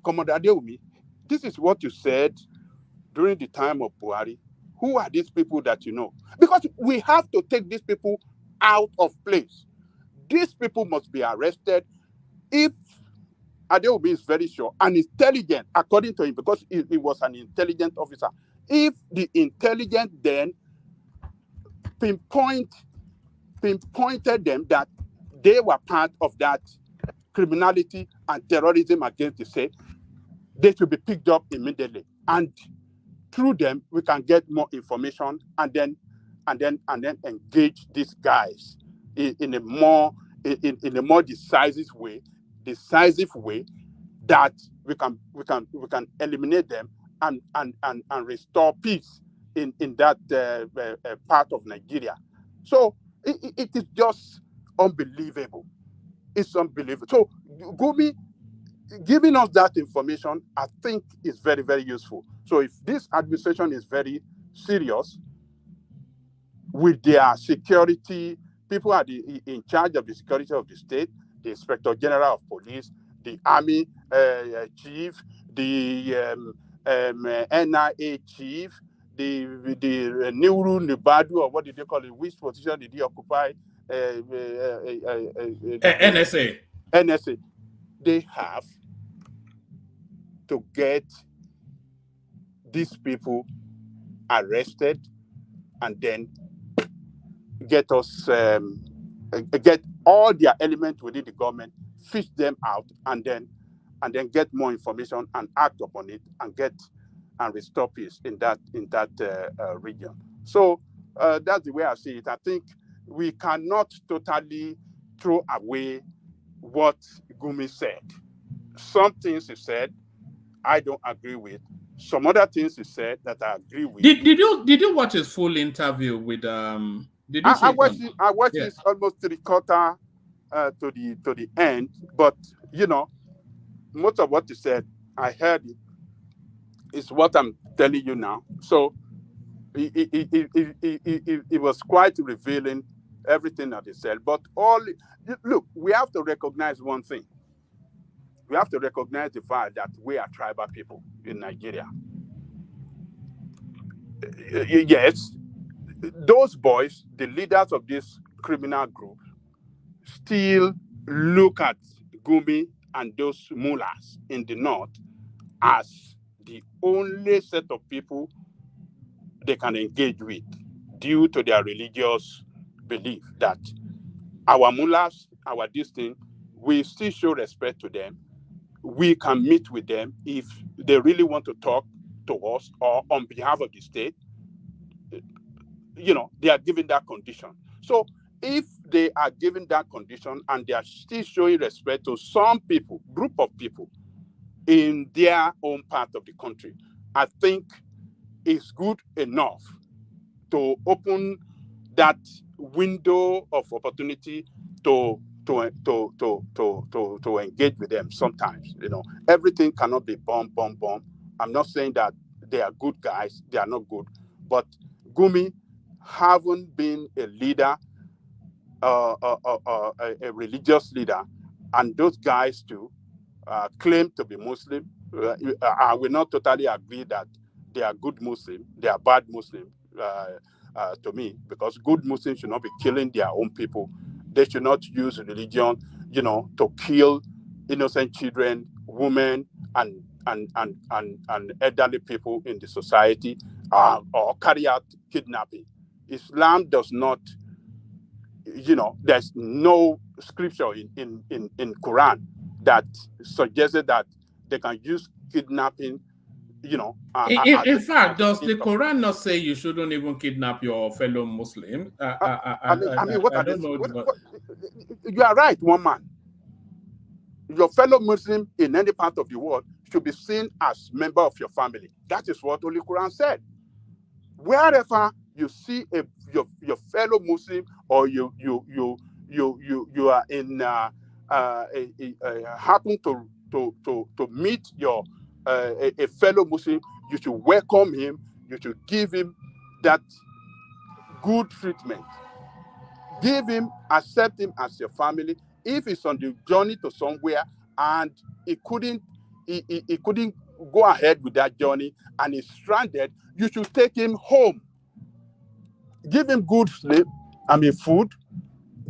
Commander Adewumi, this is what you said during the time of Buhari. Who are these people that you know? Because we have to take these people out of place. These people must be arrested. If Adewumi is very sure and intelligent, according to him, because he was an intelligent officer, if the intelligence then pinpointed them that they were part of that criminality and terrorism against the state, they should be picked up immediately. And through them, we can get more information and then engage these guys in a more decisive way that we can eliminate them and restore peace in that part of Nigeria. So it is just unbelievable. It's unbelievable. So Gumi giving us that information, I think, is very, very useful. So if this administration is very serious with their security, people are in charge of the security of the state, the Inspector General of Police, the Army Chief, the NIA Chief, the Nuru Nibadu, or what did they call it? Which position did he occupy? NSA. NSA. They have to get these people arrested and then get all their elements within the government, fish them out, and then get more information and act upon it and restore peace in that region. So that's the way I see it. I think we cannot totally throw away what Gumi said. Some things he said I don't agree with. Some other things he said that I agree with. Did you watch his full interview with Did you see I watched it almost to the quarter to the end, but most of what he said, I heard it. Is what I'm telling you now. So it was quite revealing, everything that he said. But look, we have to recognize one thing. We have to recognize the fact that we are tribal people in Nigeria. Yes, those boys, the leaders of this criminal group, still look at Gumi and those mullahs in the north as the only set of people they can engage with due to their religious belief that our mullahs, our this thing, we still show respect to them. We can meet with them if they really want to talk to us or on behalf of the state. They are given that condition. So if they are given that condition and they are still showing respect to some people, group of people in their own part of the country, I think it's good enough to open that window of opportunity to engage with them sometimes. Everything cannot be bomb. I'm not saying that they are good guys, they are not good, but Gumi haven't been a leader, a religious leader, and those guys too claim to be Muslim. I will not totally agree that they are good Muslim, they are bad Muslim to me, because good Muslims should not be killing their own people. They should not use religion, to kill innocent children, women, and elderly people in the society, or carry out kidnapping. Islam does not, there's no scripture in Quran that suggested that they can use kidnapping, In fact, does the Quran not say you shouldn't even kidnap your fellow Muslim? What I are don't they? know. You are right, one man. Your fellow Muslim in any part of the world should be seen as member of your family. That is what Holy Quran said. Wherever you see your fellow Muslim, or you are in happen to meet your a fellow Muslim, you should welcome him. You should give him that good treatment. Give him, accept him as your family. If he's on the journey to somewhere and he couldn't go ahead with that journey and he's stranded, you should take him home. Give him good sleep, food,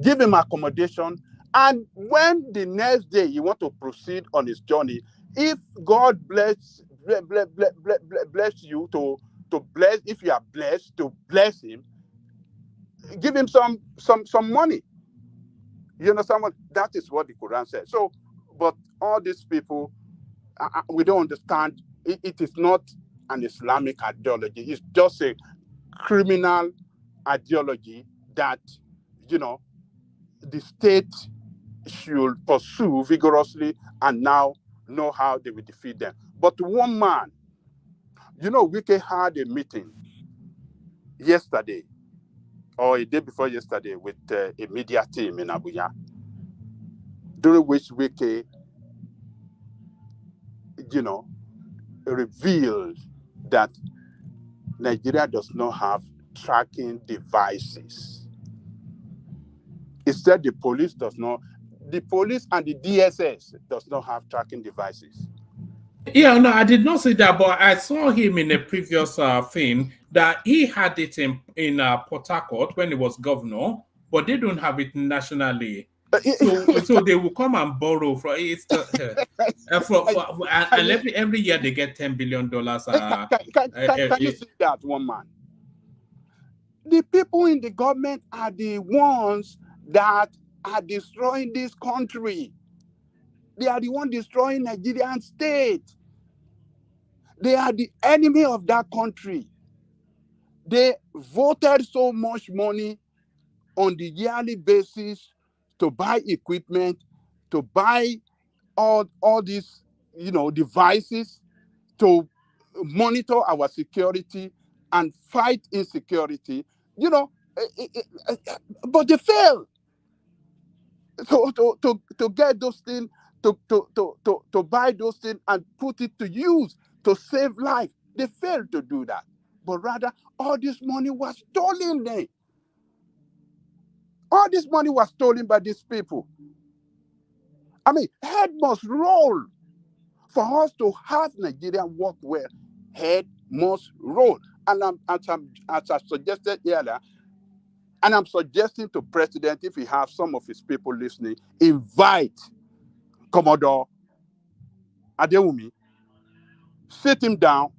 give him accommodation. And when the next day you want to proceed on his journey, if God bless you to bless, if you are blessed to bless him, give him some money. You understand what? That is what the Quran says. So, but all these people, we don't understand. It is not an Islamic ideology. It's just a criminal ideology that, the state should pursue vigorously and now know how they will defeat them. But one man, Wike had a meeting yesterday or a day before yesterday with a media team in Abuja, during which Wike, revealed that Nigeria does not have tracking devices. Instead, the police and the DSS does not have tracking devices. Yeah, no, I did not see that, but I saw him in a previous film that he had it in Port Harcourt when he was governor, but they don't have it nationally. So they will come and borrow from it. And every year they get $10 billion. Can you see that, one man? The people in the government are the ones that are destroying this country. They are the ones destroying Nigerian state. They are the enemy of that country. They voted so much money on the yearly basis to buy equipment, to buy all these, devices to monitor our security and fight insecurity, but they fail to get those things, to buy those things and put it to use to save life. They failed to do that. But rather, all this money was stolen. All this money was stolen by these people. Head must roll. For us to have Nigeria work well, head must roll. And as I suggested earlier, and I'm suggesting to President, if he has some of his people listening, invite Commodore Adewumi, sit him down,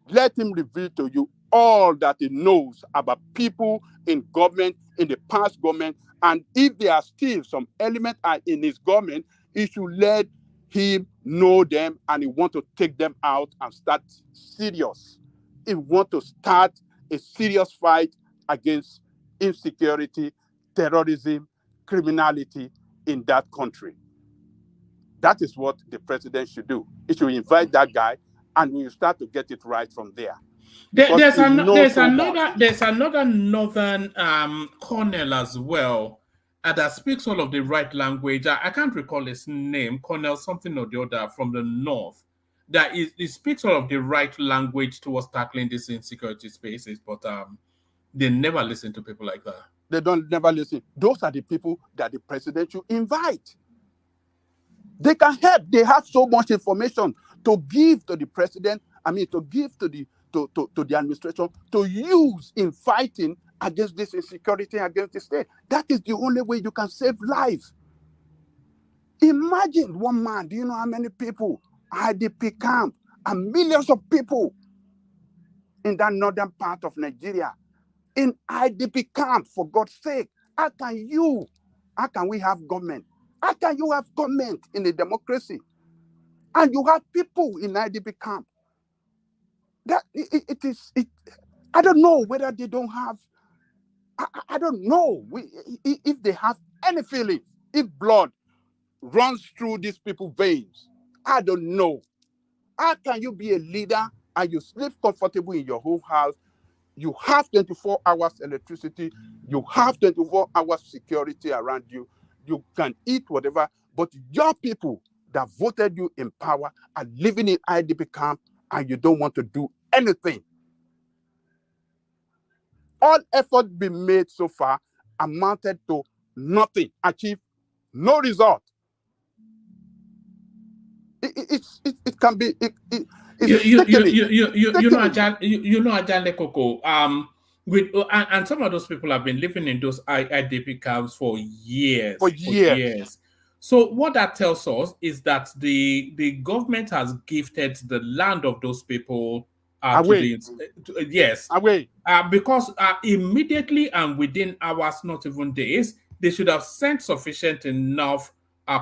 let him reveal to you all that he knows about people in government, in the past government, and if there are still some elements in his government, he should let him know them, and he want to take them out and start serious. He want to start a serious fight against insecurity, terrorism, criminality in that country. That is what the president should do. He should invite that guy, and we will start to get it right from there. There's another northern colonel as well that speaks all of the right language. I can't recall his name, Colonel something or the other from the north. That he speaks all of the right language towards tackling these insecurity spaces, but they never listen to people like that. They never listen. Those are the people that the president should invite. They can help. They have so much information to give to the president. To give to the administration to use in fighting against this insecurity, against the state. That is the only way you can save lives. Imagine one man, do you know how many people IDP camp and millions of people in that northern part of Nigeria in IDP camp, for God's sake? How can we have government? How can you have government in a democracy and you have people in IDP camp? That I don't know whether they don't have, I don't know if they have any feeling, if blood runs through these people's veins. I don't know. How can you be a leader and you sleep comfortable in your whole house? You have 24 hours electricity. You have 24 hours security around you. You can eat whatever, but your people that voted you in power are living in IDP camp and you don't want to do anything. All effort been made so far amounted to nothing, achieved no result. It can be you know Ajale Koko, with and some of those people have been living in those IDP camps for years. So what that tells us is that the government has gifted the land of those people away. Because immediately and within hours, not even days, they should have sent sufficient enough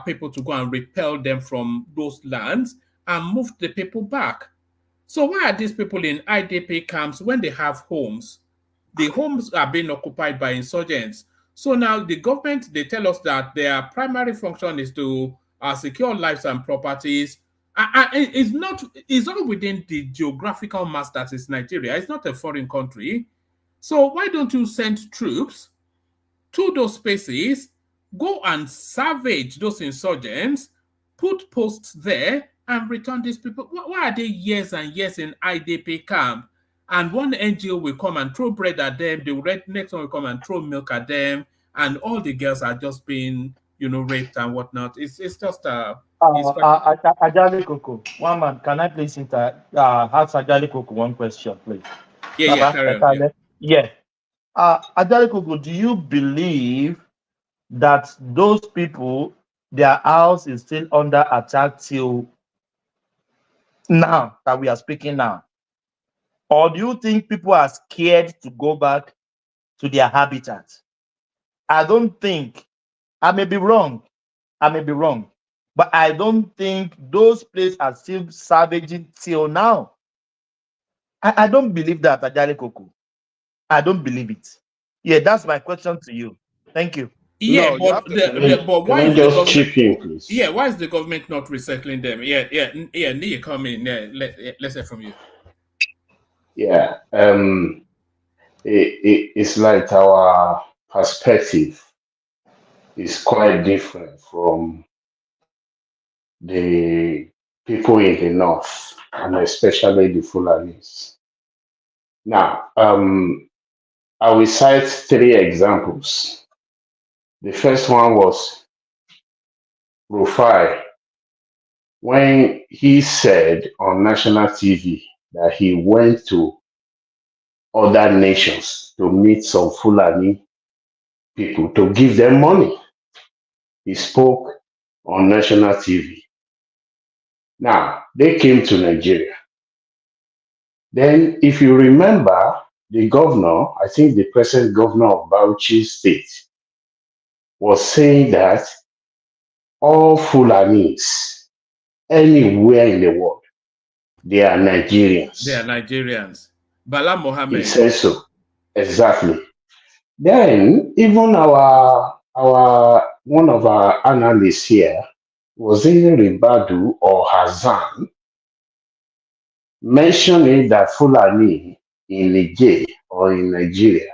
people to go and repel them from those lands and move the people back. So why are these people in IDP camps when they have homes? The homes are being occupied by insurgents. So now the government, they tell us that their primary function is to secure lives and properties. It's all within the geographical mass that is Nigeria. It's not a foreign country. So why don't you send troops to those spaces, go and savage those insurgents, put posts there, and return these people? Why are they years and years in IDP camp? And one NGO will come and throw bread at them, the next one will come and throw milk at them, and all the girls are just being, raped and whatnot. It's just Ajale Koko, one man, can I please ask Ajale Koko one question, please? Carry on. Yeah. Ajale Koko, do you believe that those people, their house is still under attack till now that we are speaking now? Or do you think people are scared to go back to their habitat? I don't think, I may be wrong, but I don't think those places are still savaging till now. I don't believe that, Ajale Koko. I don't believe it. Yeah, that's my question to you. Thank you. Yeah, No, but why can is I the just government? chip in, please? Yeah, why is the government not recycling them? Yeah. Nia, come in. Yeah, let's hear from you. Yeah, it's like our perspective is quite different from the people in the north, and especially the Fulanis. Now, I will cite 3 examples. The first one was Rufai, when he said on national TV that he went to other nations to meet some Fulani people to give them money. He spoke on national TV. Now, they came to Nigeria. Then, if you remember, the governor, I think the present governor of Bauchi State, was saying that all Fulanis, anywhere in the world, they are Nigerians. They are Nigerians. Bala Mohammed. He says so. Exactly. Then, even our one of our analysts here, was either Ribadu or Hazan, mentioning that Fulani in Niger or in Nigeria,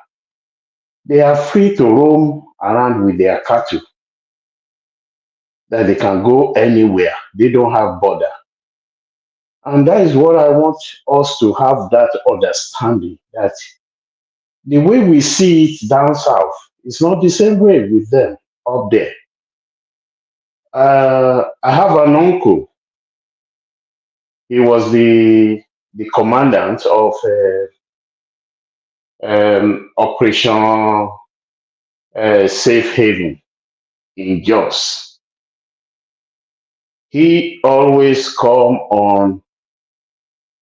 they are free to roam around with their cattle, that they can go anywhere. They don't have border. And that is what I want us to have, that understanding, that the way we see it down south is not the same way with them up there. I have an uncle. He was the commandant of Operation Safe Haven in Jos. he always come on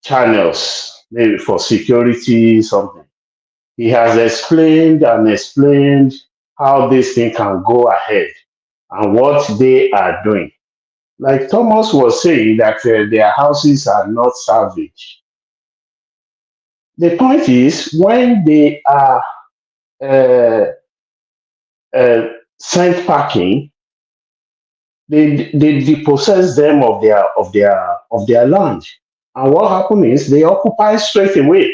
channels, maybe for security, something. He has explained and explained how this thing can go ahead and what they are doing. Like Thomas was saying that their houses are not salvaged. The point is, when they are uh, sent packing, they depossess them of their land. And what happens is they occupy straight away.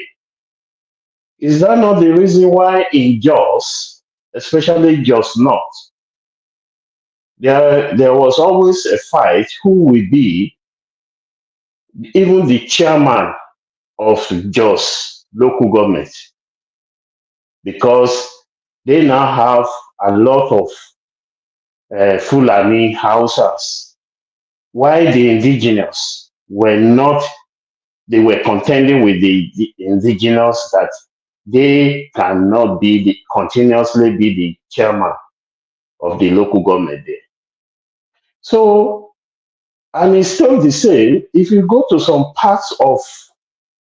Is that not the reason why in Jos, especially Jos North, there was always a fight who will be even the chairman of Jos local government, because they now have a lot of Fulani houses, while the indigenous were not, they were contending with the indigenous that they cannot continuously be the chairman of the local government there. So, and it's still the same. If you go to some parts of,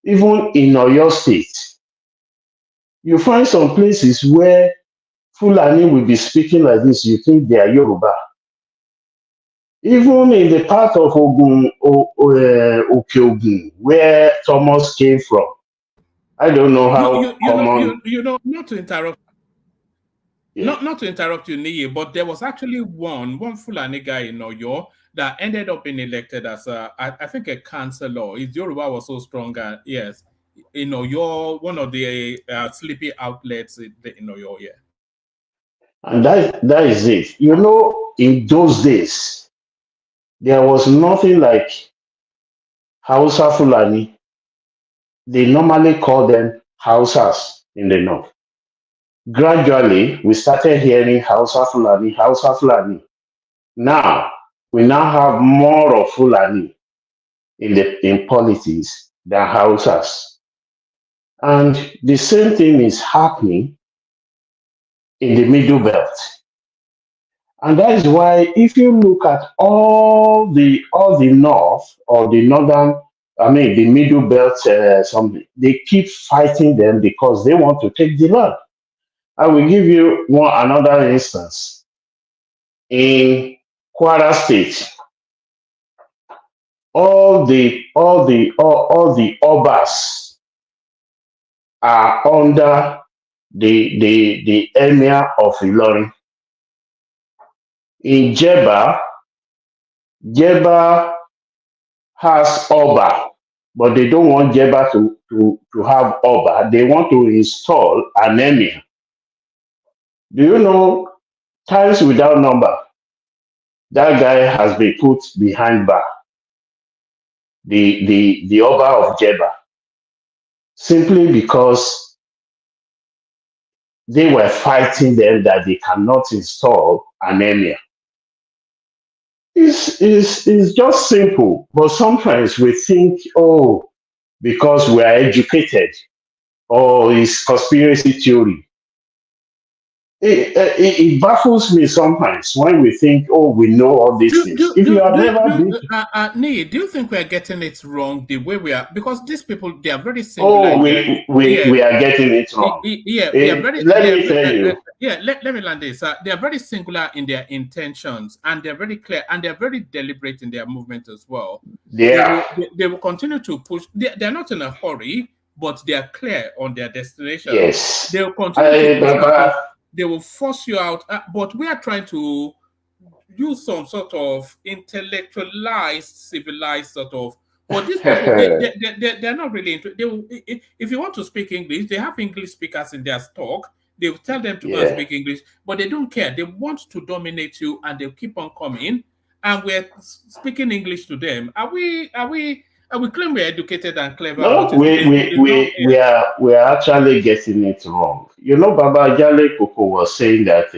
even in Oyo State, you find some places where Fulani will be speaking like this, you think they are Yoruba. Even in the part of Okeogun, where Thomas came from, I don't know how common. Not to interrupt. Yeah. Not to interrupt you, Niyi, but there was actually one Fulani guy in Oyo that ended up being elected as I think a councillor. His Yoruba was so strong, yes, in Oyo, one of the sleepy outlets in Oyo, yeah. And that is it. You know, in those days, there was nothing like Hausa Fulani. They normally call them Hausas in the north. Gradually, we started hearing Hausa Fulani, Hausa Fulani. Now, we now have more of Fulani in politics than Hausas. And the same thing is happening in the Middle Belt. And that is why if you look at all the north or the northern, the Middle Belt, they keep fighting them because they want to take the land. I will give you another instance. In Kwara State, all the Obas are under the Emir of Ilorin. In Jeba has Oba, but they don't want Jeba to have Oba. They want to install an Emir. Do you know, times without number, that guy has been put behind bar. The Oba of Jeba, simply because they were fighting them that they cannot install an Emir. It's just simple, but sometimes we think, oh, because we are educated, or it's conspiracy theory. It baffles me sometimes when we think, oh, we know all these things. If you have never been, Nii, do you think we are getting it wrong the way we are? Because these people, they are very similar. Oh, we are getting it wrong. Yeah, let me land this. They are very singular in their intentions, and they're very clear, and they're very deliberate in their movement as well. Yeah, they will continue to push. They're not in a hurry, but they are clear on their destination. Yes, they will continue to push. They will force you out, but we are trying to use some sort of intellectualized, civilized sort of. But these people, they're not really interested. If you want to speak English, they have English speakers in their stock. They will tell them to go and speak English, but they don't care. They want to dominate you, and they'll keep on coming. And we're speaking English to them. Are we claim we're educated and clever? No, we are actually getting it wrong. You know, Baba Jale Koko was saying that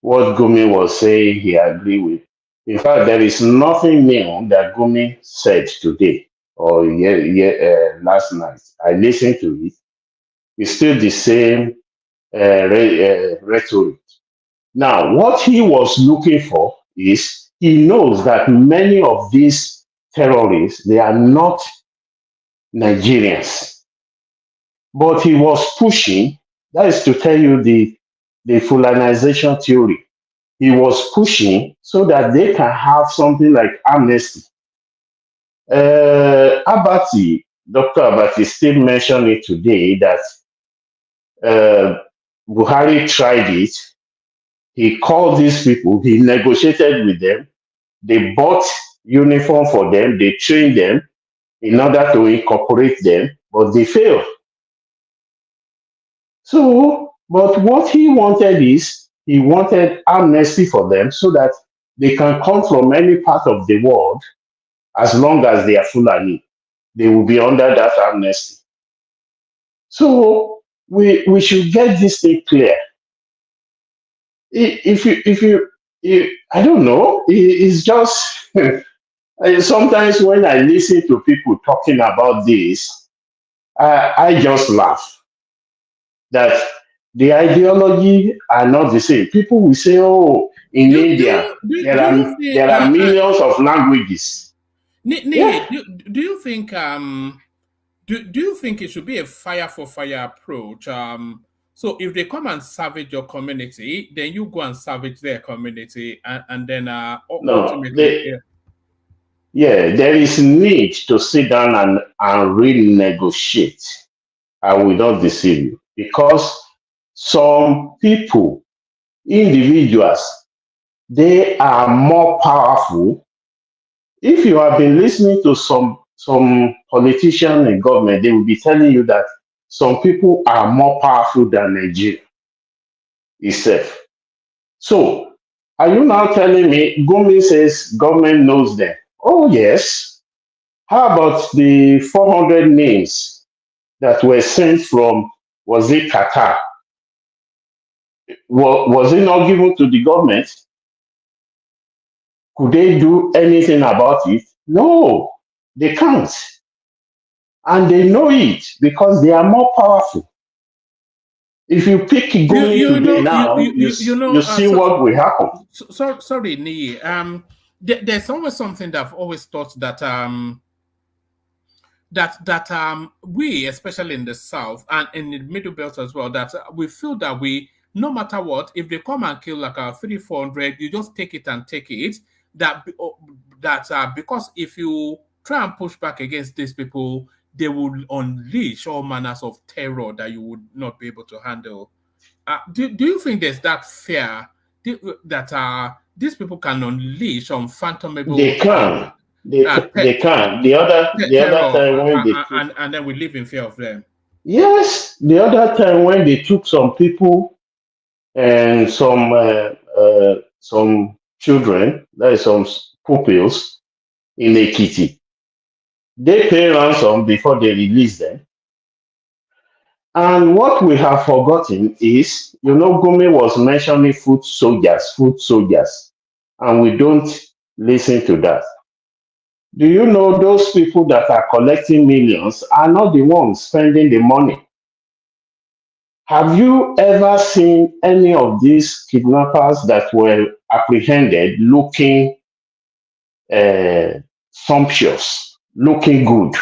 what Gumi was saying, he agreed with. In fact, there is nothing new that Gumi said today or last night. I listened to it. It's still the same rhetoric. Now, what he was looking for is he knows that many of these terrorists, they are not Nigerians. But he was pushing, that is to tell you the Fulanization theory. He was pushing so that they can have something like amnesty. Abati, Dr. Abati still mentioned it today that Buhari tried it. He called these people, he negotiated with them, they bought uniform for them, they trained them in order to incorporate them, but they failed. So, but what he wanted is, he wanted amnesty for them so that they can come from any part of the world as long as they are Fulani. They will be under that amnesty. So we should get this thing clear. If you I don't know, it's just sometimes when I listen to people talking about this, I just laugh that the ideology are not the same. People will say, "Oh, in India there are millions of languages." Do you think do you think it should be a fire for fire approach? So if they come and savage your community, then you go and savage their community, and then ultimately, there is need to sit down and renegotiate. I will not deceive you, because some people, individuals, they are more powerful. If you have been listening to some politicians in government, they will be telling you that some people are more powerful than Nigeria itself. So, are you now telling me Gumi says government knows them? Oh, yes. How about the 400 names that were sent from, was it Qatar? Was it not given to the government? Could they do anything about it? No, they can't. And they know it because they are more powerful. If you pick Gumi today now, you see what will happen. Sorry, Nii. There's always something that I've always thought that we, especially in the South and in the Middle Belt as well, that we feel that no matter what, if they come and kill like 300-400, you just take it and take it. Because if you try and push back against these people, they will unleash all manners of terror that you would not be able to handle. Do you think there's that fear that these people can unleash on phantomable? They can. They can. The other time when they and then we live in fear of them. Yes, the other time when they took some people and some children, that is some pupils in Ekiti, they pay ransom before they release them. And what we have forgotten is, Gumi was mentioning foot soldiers, and we don't listen to that. Do you know those people that are collecting millions are not the ones spending the money? Have you ever seen any of these kidnappers that were apprehended looking sumptuous, looking good?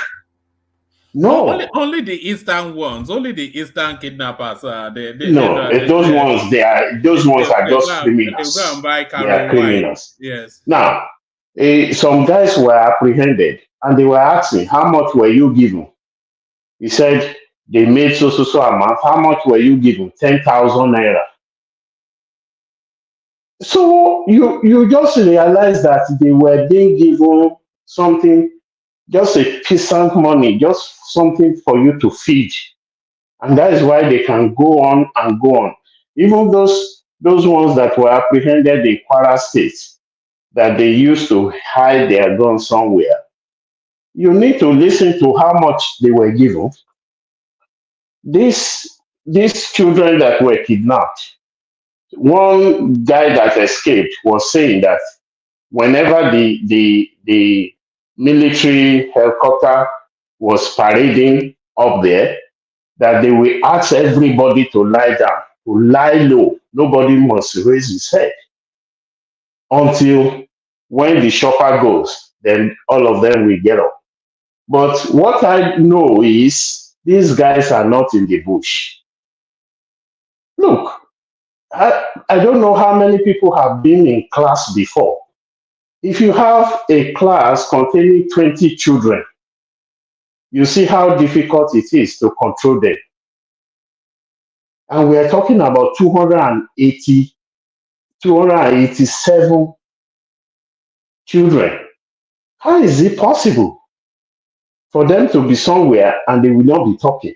No. Only the Eastern ones, only the Eastern kidnappers. Those ones are just criminals. They go and buy they are criminals. Yes. Now, some guys were apprehended and they were asking, how much were you given? He said, they made so amount. How much were you given? 10,000 naira. So you just realize that they were being given something, just a peasant money, just something for you to feed. And that is why they can go on and go on. Even those ones that were apprehended in Kwara State, that they used to hide their guns somewhere, you need to listen to how much they were given. These children that were kidnapped, one guy that escaped was saying that whenever the military helicopter was parading up there, that they will ask everybody to lie down, to lie low. Nobody must raise his head until When the shopper goes, then all of them will get up. But what I know is these guys are not in the bush. Look, I don't know how many people have been in class before. If you have a class containing 20 children, you see how difficult it is to control them. And we are talking about 287 children. How is it possible for them to be somewhere and they will not be talking?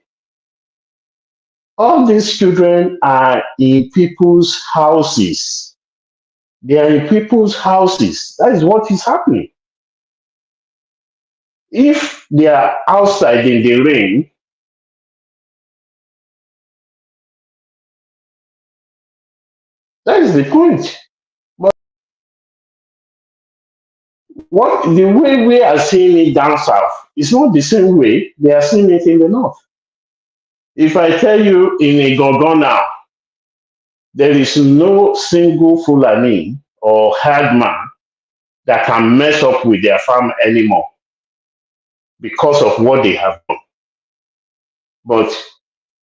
All these children are in people's houses. They are in people's houses. That is what is happening. If they are outside in the rain, that is the point. But the way we are seeing it down south is not the same way they are seeing it in the north. If I tell you in a Gogon now, there is no single Fulani or herdman that can mess up with their farm anymore because of what they have done. But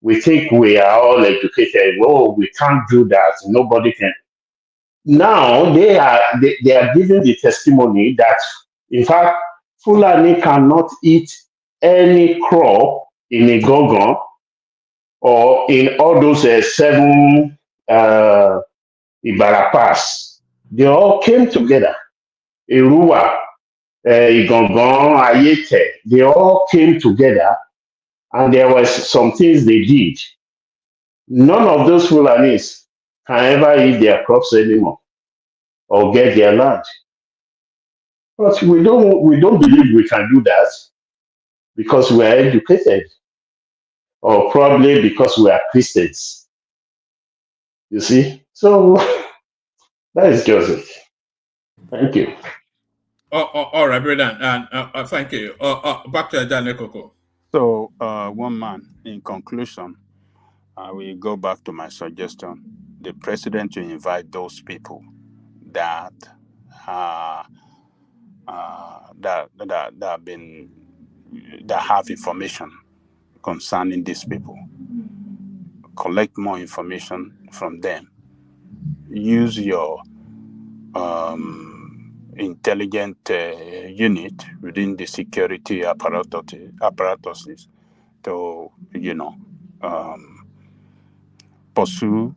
we think we are all educated. Oh, we can't do that. Nobody can. Now they are giving the testimony that, in fact, Fulani cannot eat any crop in a Gogon or in all those 7 Ibarapas. They all came together. Irua, Igongon, Ayete, they all came together and there was some things they did. None of those Fulanis can ever eat their crops anymore or get their land. But we don't believe we can do that because we are educated, or probably because we are Christians. You see? So that is just it. Thank you. All right, brother. And thank you. Back to Ajahn Ekoko. So, one man, in conclusion, I will go back to my suggestion. The president to invite those people that have information concerning these people. Collect more information from them. Use your intelligent unit within the security apparatuses to, pursue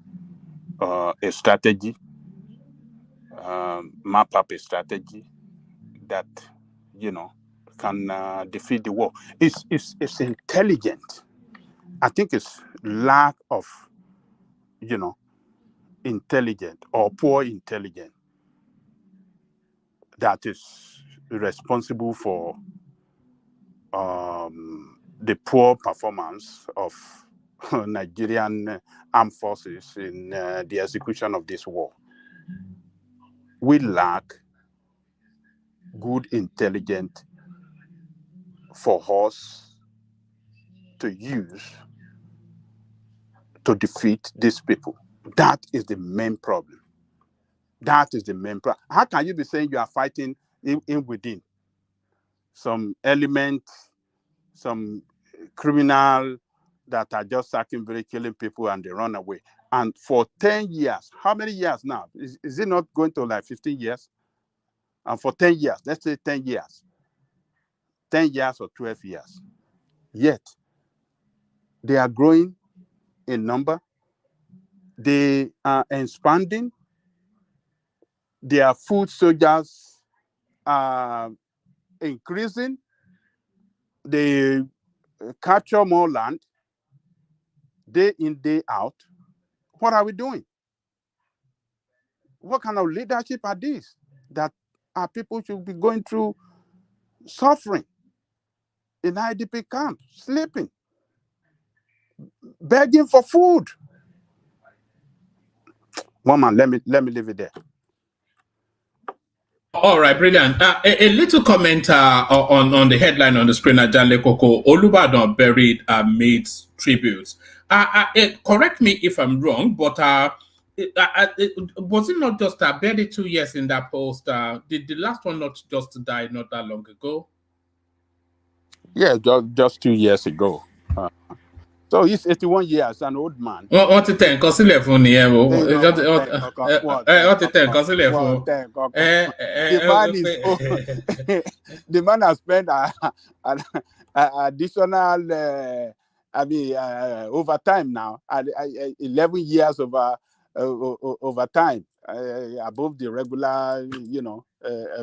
a strategy, map up a strategy that, can defeat the war. It's intelligent. I think it's lack of, intelligent or poor intelligence that is responsible for the poor performance of Nigerian armed forces in the execution of this war. We lack good intelligence for us to use to defeat these people. That is the main problem. That is the main problem. How can you be saying you are fighting in within some element, some criminal that are just sacking, killing people and they run away? And for 10 years, how many years now? Is it not going to like 15 years? And for 10 years, let's say 10 years, 10 years or 12 years, yet they are growing in number. They are expanding. Their food soldiers are increasing. They capture more land day in, day out. What are we doing? What kind of leadership are these that our people should be going through suffering in IDP camps, sleeping, begging for food? One man, let me leave it there. All right, brilliant. A little comment on the headline on the screen. Ajahn Ekoko, Olubadan buried maid's tributes. Correct me if I'm wrong, but was it not just barely 2 years in that post? Did the last one not just die not that long ago? Yeah, just 2 years ago. So he's 81 years, an old man. What to think? Consider for the man is old. The man has spent additional, over time now, 11 years over time, above the regular,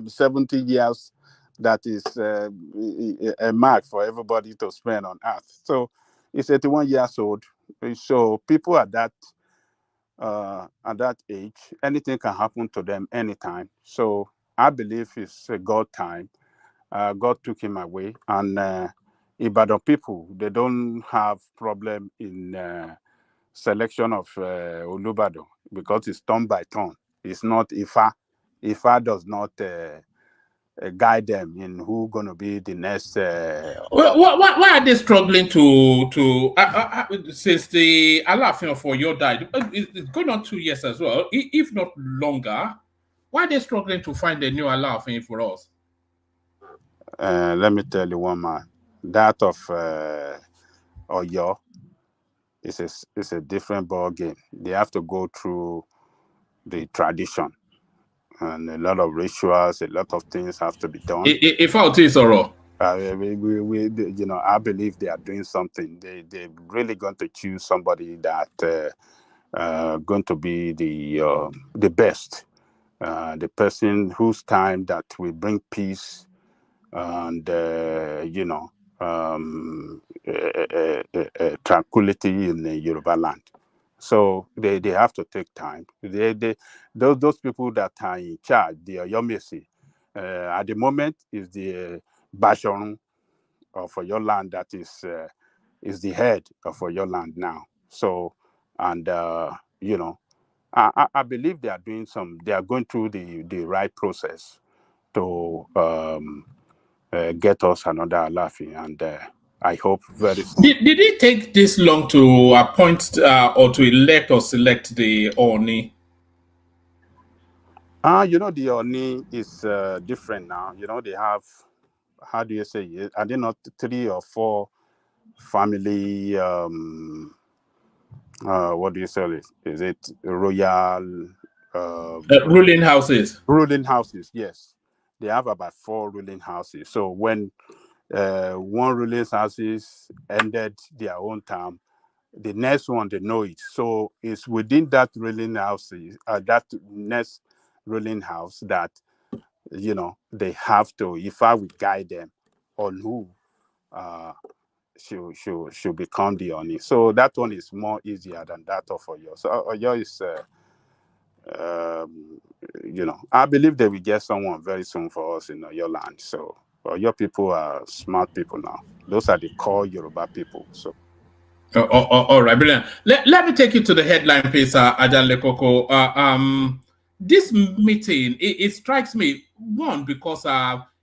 70 years. That is a mark for everybody to spend on Earth. So he's 81 years old. So people at that age, anything can happen to them anytime. So I believe it's God time. God took him away, and Ibadan people, they don't have problem in selection of Olubado because it's turn by turn. It's not Ifa. Ifa does not guide them in who going to be the next. Why are they struggling to since the Alafin for your died? It's going on 2 years as well, if not longer. Why are they struggling to find a new Alafin for us? Let me tell you one man. That of Oyo is a different ball game. They have to go through the tradition. And a lot of rituals, a lot of things have to be done. If I tell you, I believe they are doing something. They're really going to choose somebody that going to be the best, the person whose time that will bring peace and tranquility in the Yoruba land. So they have to take time. Those people that are in charge, the Oyomesi, at the moment is the Bashorun of your land that is the head of your land now. So, and I believe they are doing they are going through the right process to get us another Alafi, and I hope very soon. Did it take this long to appoint or to elect or select the Oni? The Oni is different now. They have, how do you say it? Are they not 3 or 4 family? What do you say it? Is it royal? Ruling houses. Ruling houses, yes. They have about 4 ruling houses. So when one ruling houses ended their own term, the next one, they know it. So it's within that ruling house, that next ruling house that, they have to, if I would guide them on who should become the Oni. So that one is more easier than that of Oyo. So Oyo is, I believe they will get someone very soon for us in Oyo land. So Oyo people are smart people now. Those are the core Yoruba people. So. All right, brilliant. Let me take you to the headline piece, Adan Lekoko. This meeting, it strikes me, one, because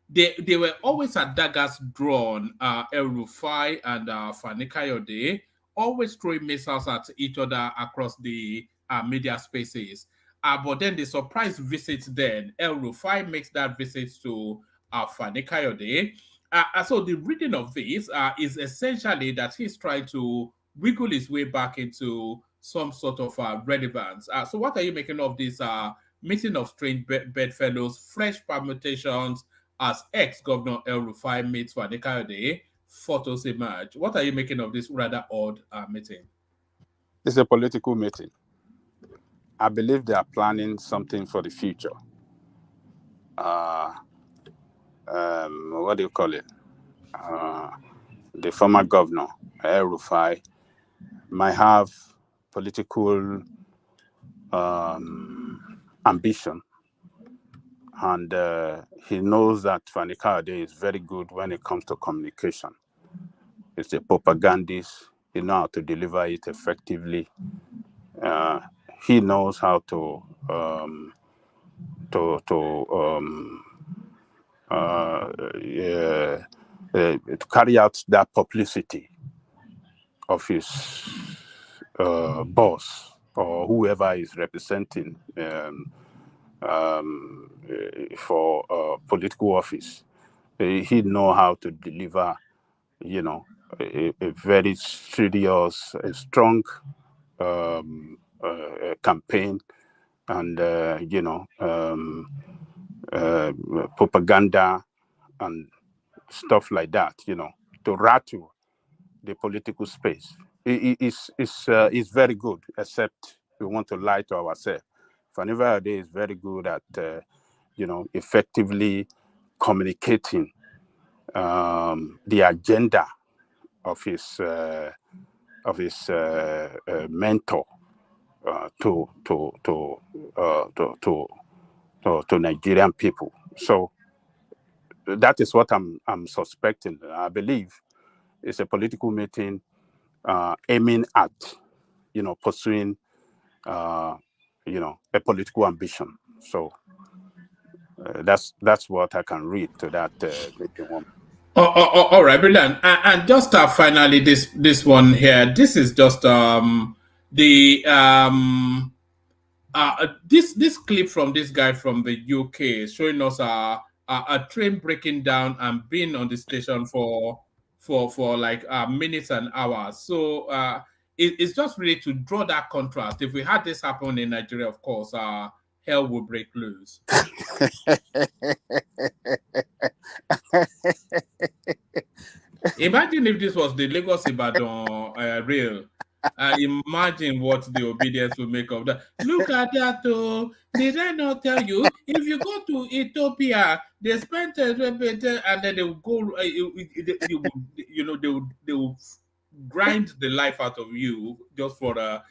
they were always at daggers drawn, El Rufai and Fani Kayode, always throwing missiles at each other across the media spaces. But then the surprise visit then, El Rufai makes that visit to Fani Kayode. So the reading of this is essentially that he's trying to wiggle his way back into some sort of relevance. So what are you making of this meeting of strange bedfellows, fresh permutations as ex-Governor El Rufai meets Fani Kayode, photos emerge? What are you making of this rather odd meeting? It's a political meeting. I believe they are planning something for the future. What do you call it? The former governor, El Rufai, might have political ambition, and he knows that Fani Kayode is very good when it comes to communication. It's a propagandist. He knows how to deliver it effectively. He knows how to carry out that publicity of his boss, or whoever is representing for political office. He know how to deliver, a very serious, a strong campaign, and propaganda and stuff like that, to rattle the political space. It's very good, except we want to lie to ourselves. Fani Kayode is very good at, effectively communicating the agenda of his mentor to Nigerian people. So that is what I'm suspecting. I believe it's a political meeting aiming at, pursuing, a political ambition. So that's what I can read to that meeting one. All right, brilliant. And just finally, this one here. This is just this clip from this guy from the UK showing us a train breaking down and being on the station for like minutes and hours. So it's just really to draw that contrast. If we had this happen in Nigeria, of course, hell will break loose. Imagine if this was the Lagos Ibadan rail. Imagine what the obedience will make of that. Look at that, though. Did I not tell you? If you go to Ethiopia, they spend and then they will go. They will grind the life out of you just for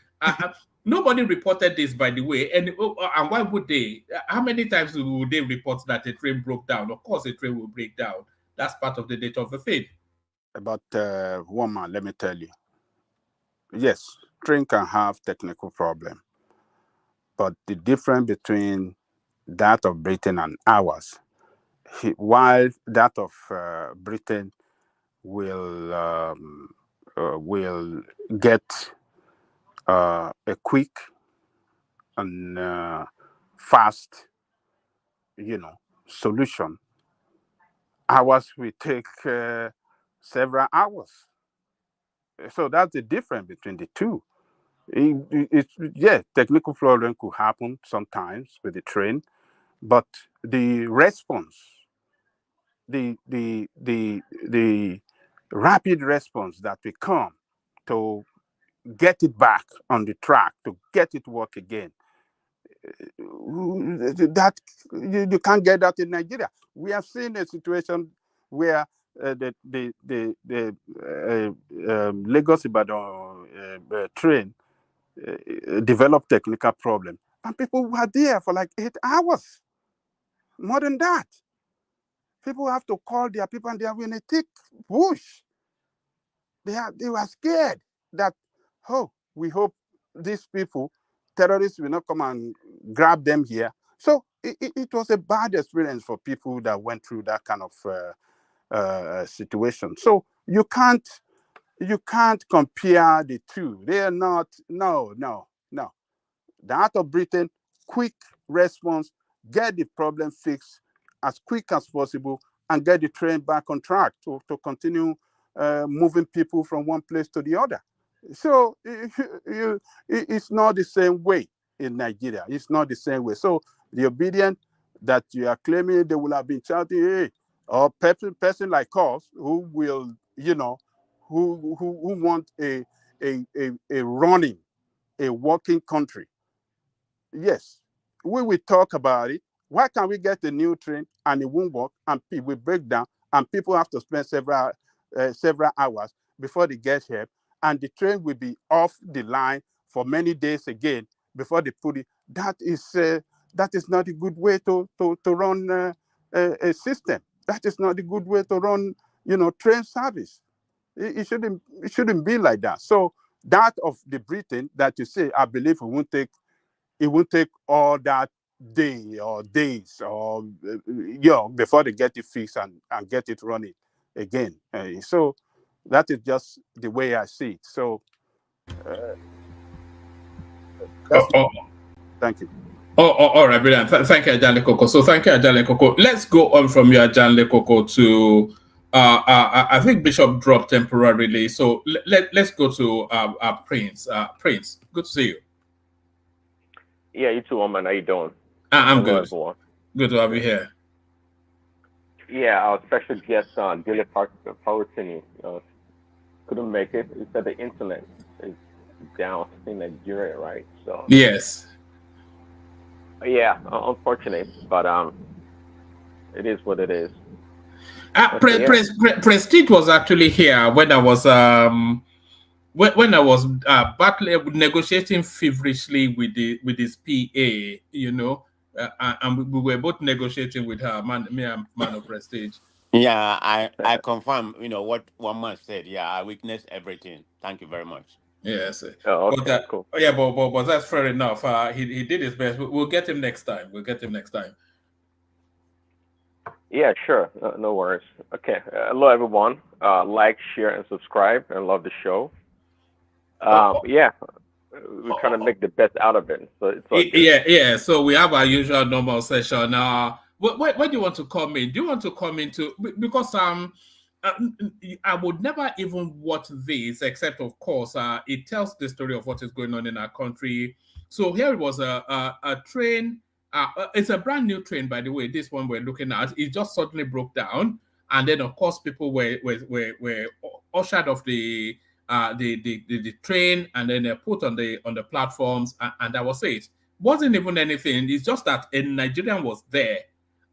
nobody reported this, by the way. And why would they? How many times would they report that a train broke down? Of course, a train will break down. That's part of the nature of the faith. About woman, let me tell you. Yes, train can have technical problem, but the difference between that of Britain and ours, while that of Britain will get a quick and fast, solution, ours will take several hours. So that's the difference between the two. Technical problem could happen sometimes with the train, but the response, the rapid response that will come to get it back on the track, to get it work again, that you can't get that in Nigeria. We have seen a situation where the Lagos Ibadan train developed technical problem, and people were there for like 8 hours. More than that, people have to call their people, and they are in a thick bush. They were scared that, we hope these people, terrorists, will not come and grab them here. So it was a bad experience for people that went through that kind of situation. So you can't compare the two. They are not. No. The Heart of Britain, quick response, get the problem fixed as quick as possible, and get the train back on track to continue moving people from one place to the other. So it's not the same way in Nigeria. It's not the same way. So the obedient that you are claiming, they will have been shouting, hey, or person like us who will, who want a running, a working country. Yes, we will talk about it. Why can't we get a new train and it won't work and it will break down and people have to spend several hours before they get here, and the train will be off the line for many days again before they put it? That is not a good way to run a system. That is not a good way to run train service. It shouldn't be like that. So that of the Britain that you say, I believe it won't take all that day or days or before they get it fixed and get it running again. So that is just the way I see it. So Oh, oh, Thank you. all right, brilliant. Thank you, Ajale Koko. So thank you, Ajale Koko. Let's go on from you, Ajale Koko, to I think Bishop dropped temporarily. So let's go to Prince. Prince, good to see you. Yeah, you too, woman. How you doing? I'm Hello, good. everyone. Good to have you here. Yeah, our special guest, Dilip Pautini, couldn't make it. He said the internet is down in Nigeria, right? So Yes. yeah, unfortunate, but it is what it is. Prestige was actually here when I was when I was battling, negotiating feverishly with his PA, and we were both negotiating with her, me and Man of Prestige. Yeah, I confirm, what one man said. Yeah, I witnessed everything. Thank you very much. Yes. Oh, okay, cool. Yeah, but that's fair enough. He did his best. We'll get him next time. Yeah, sure. No worries. Okay. Hello, everyone. Like, share, and subscribe, and love the show. Yeah, we're trying to make the best out of it. So it's all good. Yeah. So we have our usual normal session. Where do you want to come in? Do you want to come into, because I would never even watch this, except of course it tells the story of what is going on in our country. So here it was a train. It's a brand new train, by the way. This one we're looking at, it just suddenly broke down, and then of course people were ushered off the train, and then they're put on the platforms, and that was it. Wasn't even anything. It's just that a Nigerian was there,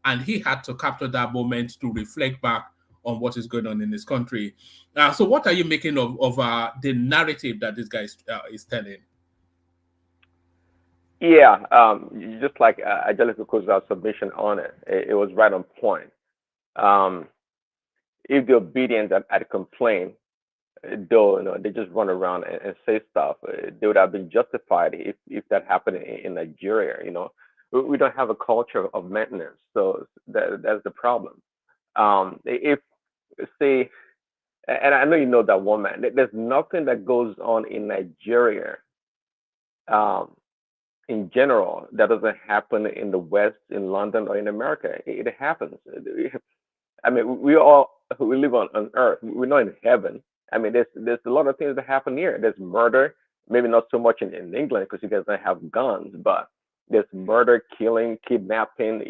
and he had to capture that moment to reflect back on what is going on in his country. So what are you making of the narrative that this guy is telling? Yeah, just like Angelica Koza's submission on it, it was right on point. If the obedience at a complaint, though, they just run around and say stuff, they would have been justified if that happened in Nigeria. We don't have a culture of maintenance, so that's the problem. If say, and I know you know that woman, there's nothing that goes on in Nigeria, in general, that doesn't happen in the West, in London, or in America. It happens. I mean, we live on Earth. We're not in heaven. I mean, there's a lot of things that happen here. There's murder, maybe not so much in England because you guys don't have guns, but there's murder, killing, kidnapping,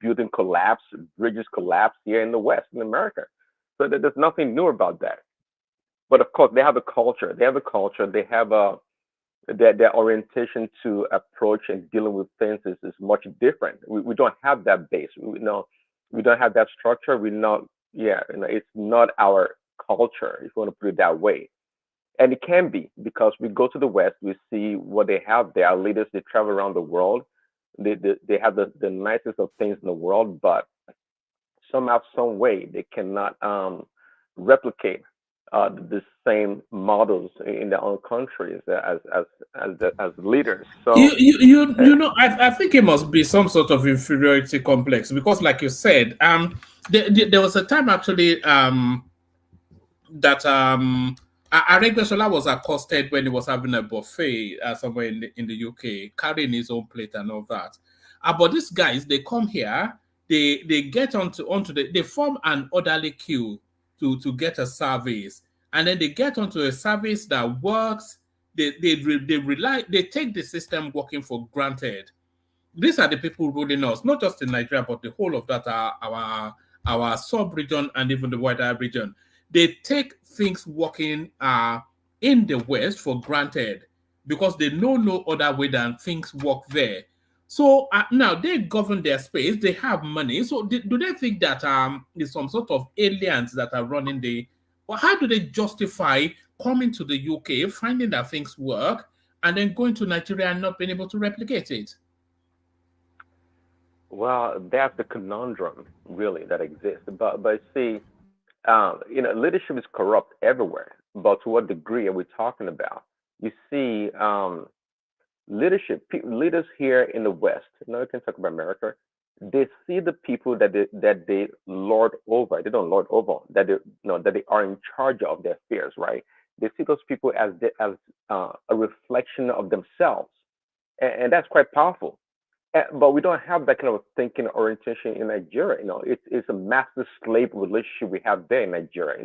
building collapse, bridges collapse here in the West, in America. So there's nothing new about that. But of course, they have a culture. They have their orientation to approach and dealing with things is much different. We don't have that base. We don't have that structure. It's not our culture, if you want to put it that way. And it can be because we go to the West, we see what they have there. Our leaders, they travel around the world. They have the nicest of things in the world, but somehow, some way, they cannot replicate the same models in their own countries as leaders. So I think it must be some sort of inferiority complex because, like you said, there was a time actually that Aregbesola was accosted when he was having a buffet somewhere in the UK, carrying his own plate and all that. But these guys, they come here, they get they form an orderly queue to get a service, and then they get onto a service that works. They take the system working for granted. These are the people ruling us, not just in Nigeria, but the whole of that our sub-region and even the wider region. They take things working in the West for granted because they know no other way than things work there. So now they govern their space, they have money. So do they think that there's some sort of aliens that are running or how do they justify coming to the UK, finding that things work, and then going to Nigeria and not being able to replicate it? Well, that's the conundrum, really, that exists. But see, leadership is corrupt everywhere. But to what degree are we talking about? You see, leaders here in the West. You can talk about America. They see the people that they lord over. They don't lord over. That they are in charge of their affairs, right? They see those people as a reflection reflection of themselves, and that's quite powerful. But we don't have that kind of thinking orientation in Nigeria. It's a master slave relationship we have there in Nigeria.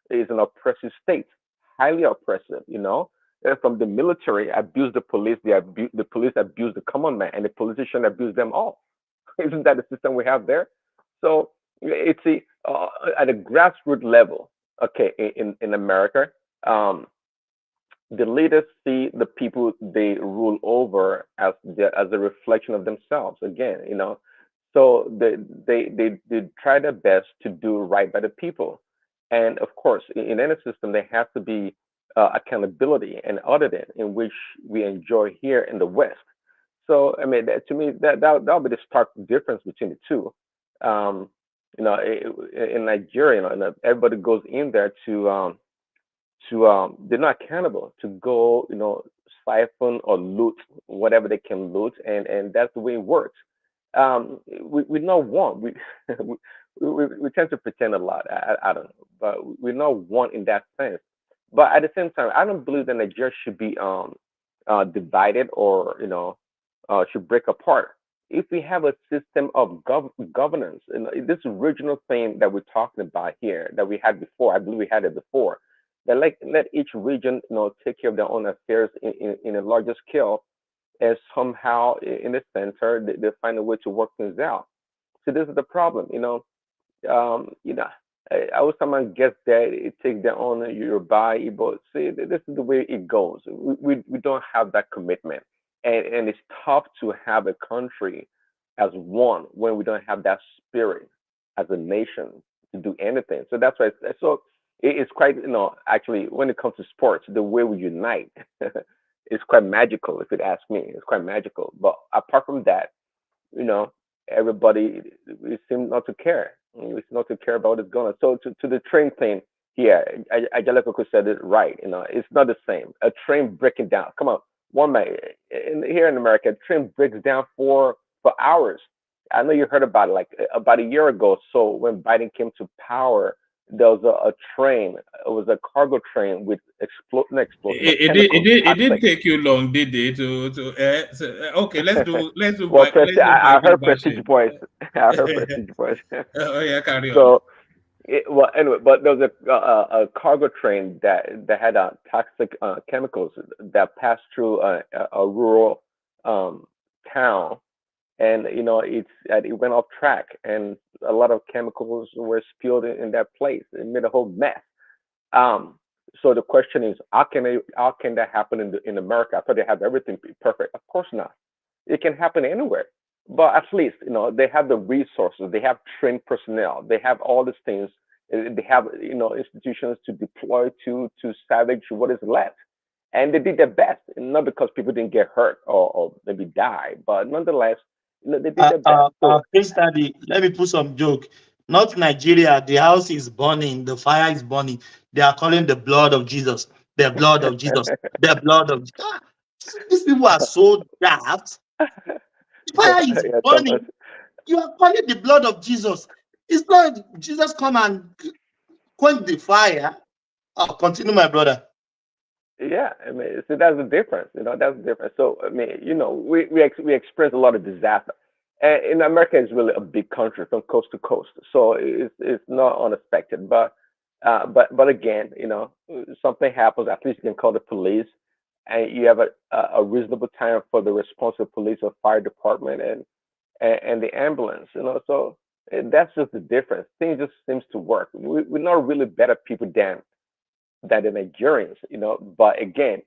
It's an oppressive state, highly oppressive. From the military abuse the police, the police abuse the common man, and the politician abuse them all. Isn't that the system we have there? So it's at a grassroots level. Okay, in America, the leaders see the people they rule over as a reflection of themselves. Again, so they try their best to do right by the people, and of course, in any system, there has to be accountability and auditing, in which we enjoy here in the West. So I mean, to me, that'll be the stark difference between the two. In Nigeria, everybody goes in there to they're not accountable to go, siphon or loot whatever they can loot, and that's the way it works. We not want we, we tend to pretend a lot. I don't know, but we're not one in that sense. But at the same time, I don't believe that Nigeria should be divided or should break apart. If we have a system of governance, this regional thing that we're talking about here that we had before, I believe we had it before, that let each region take care of their own affairs in a larger scale, and somehow in the center they find a way to work things out. So this is the problem. I always someone gets there, it takes their own Yoruba, Igbo. See, this is the way it goes. We don't have that commitment, and it's tough to have a country as one when we don't have that spirit as a nation to do anything. So that's why. It's quite, actually, when it comes to sports, the way we unite is quite magical. If it asks me, it's quite magical. But apart from that, everybody we seem not to care. We seem not to care about what's going on. So to the train thing, yeah, Ajalekoko said it right. It's not the same. A train breaking down. Come on, here in America, a train breaks down for hours. I know you heard about it, like about a year ago. So when Biden came to power, there was a train. It was a cargo train with explosive. It didn't take you long, did it? Okay, let's do Well, I Bible heard Prestige bashing. Boys. I heard Prestige Boys. Oh yeah, carry on. So, well, anyway, but there was a cargo train that had toxic chemicals that passed through a rural town, and it went off track, and a lot of chemicals were spilled in that place. It made a whole mess. So the question is, how can that happen in America? I thought they have everything perfect. Of course not. It can happen anywhere, but at least they have the resources. They have trained personnel. They have all these things. They have institutions to deploy to salvage what is left, and they did their best. Not because people didn't get hurt or maybe die, but nonetheless, they did their best. Case study, let me put some joke. Not Nigeria, the house is burning, the fire is burning. They are calling the blood of Jesus, the blood of Jesus, the blood of Jesus. These people are so daft. The fire is burning. You are calling the blood of Jesus. It's not Jesus come and quench the fire. I'll continue, my brother. Yeah, I mean, so that's the difference. That's the difference. So I mean, we experience a lot of disaster, and in America, it's really a big country from coast to coast. So it's not unexpected. But again, something happens. At least you can call the police, and you have a reasonable time for the responsive police or fire department and the ambulance. So that's just the difference. Things just seems to work. We're not really better people than the Nigerians, but again,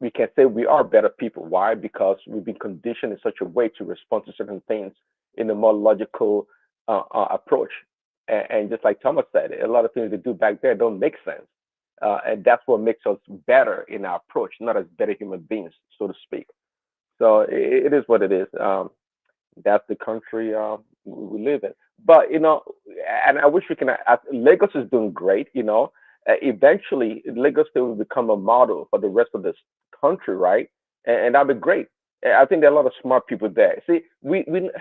we can say we are better people. Why? Because we've been conditioned in such a way to respond to certain things in a more logical approach. And just like Thomas said, a lot of things they do back there don't make sense. And that's what makes us better in our approach, not as better human beings, so to speak. So it is what it is. That's the country we live in. But, and I wish we can, Lagos is doing great, eventually Lagos State will become a model for the rest of this country, right? And that'd be great. I think there are a lot of smart people there. See, we're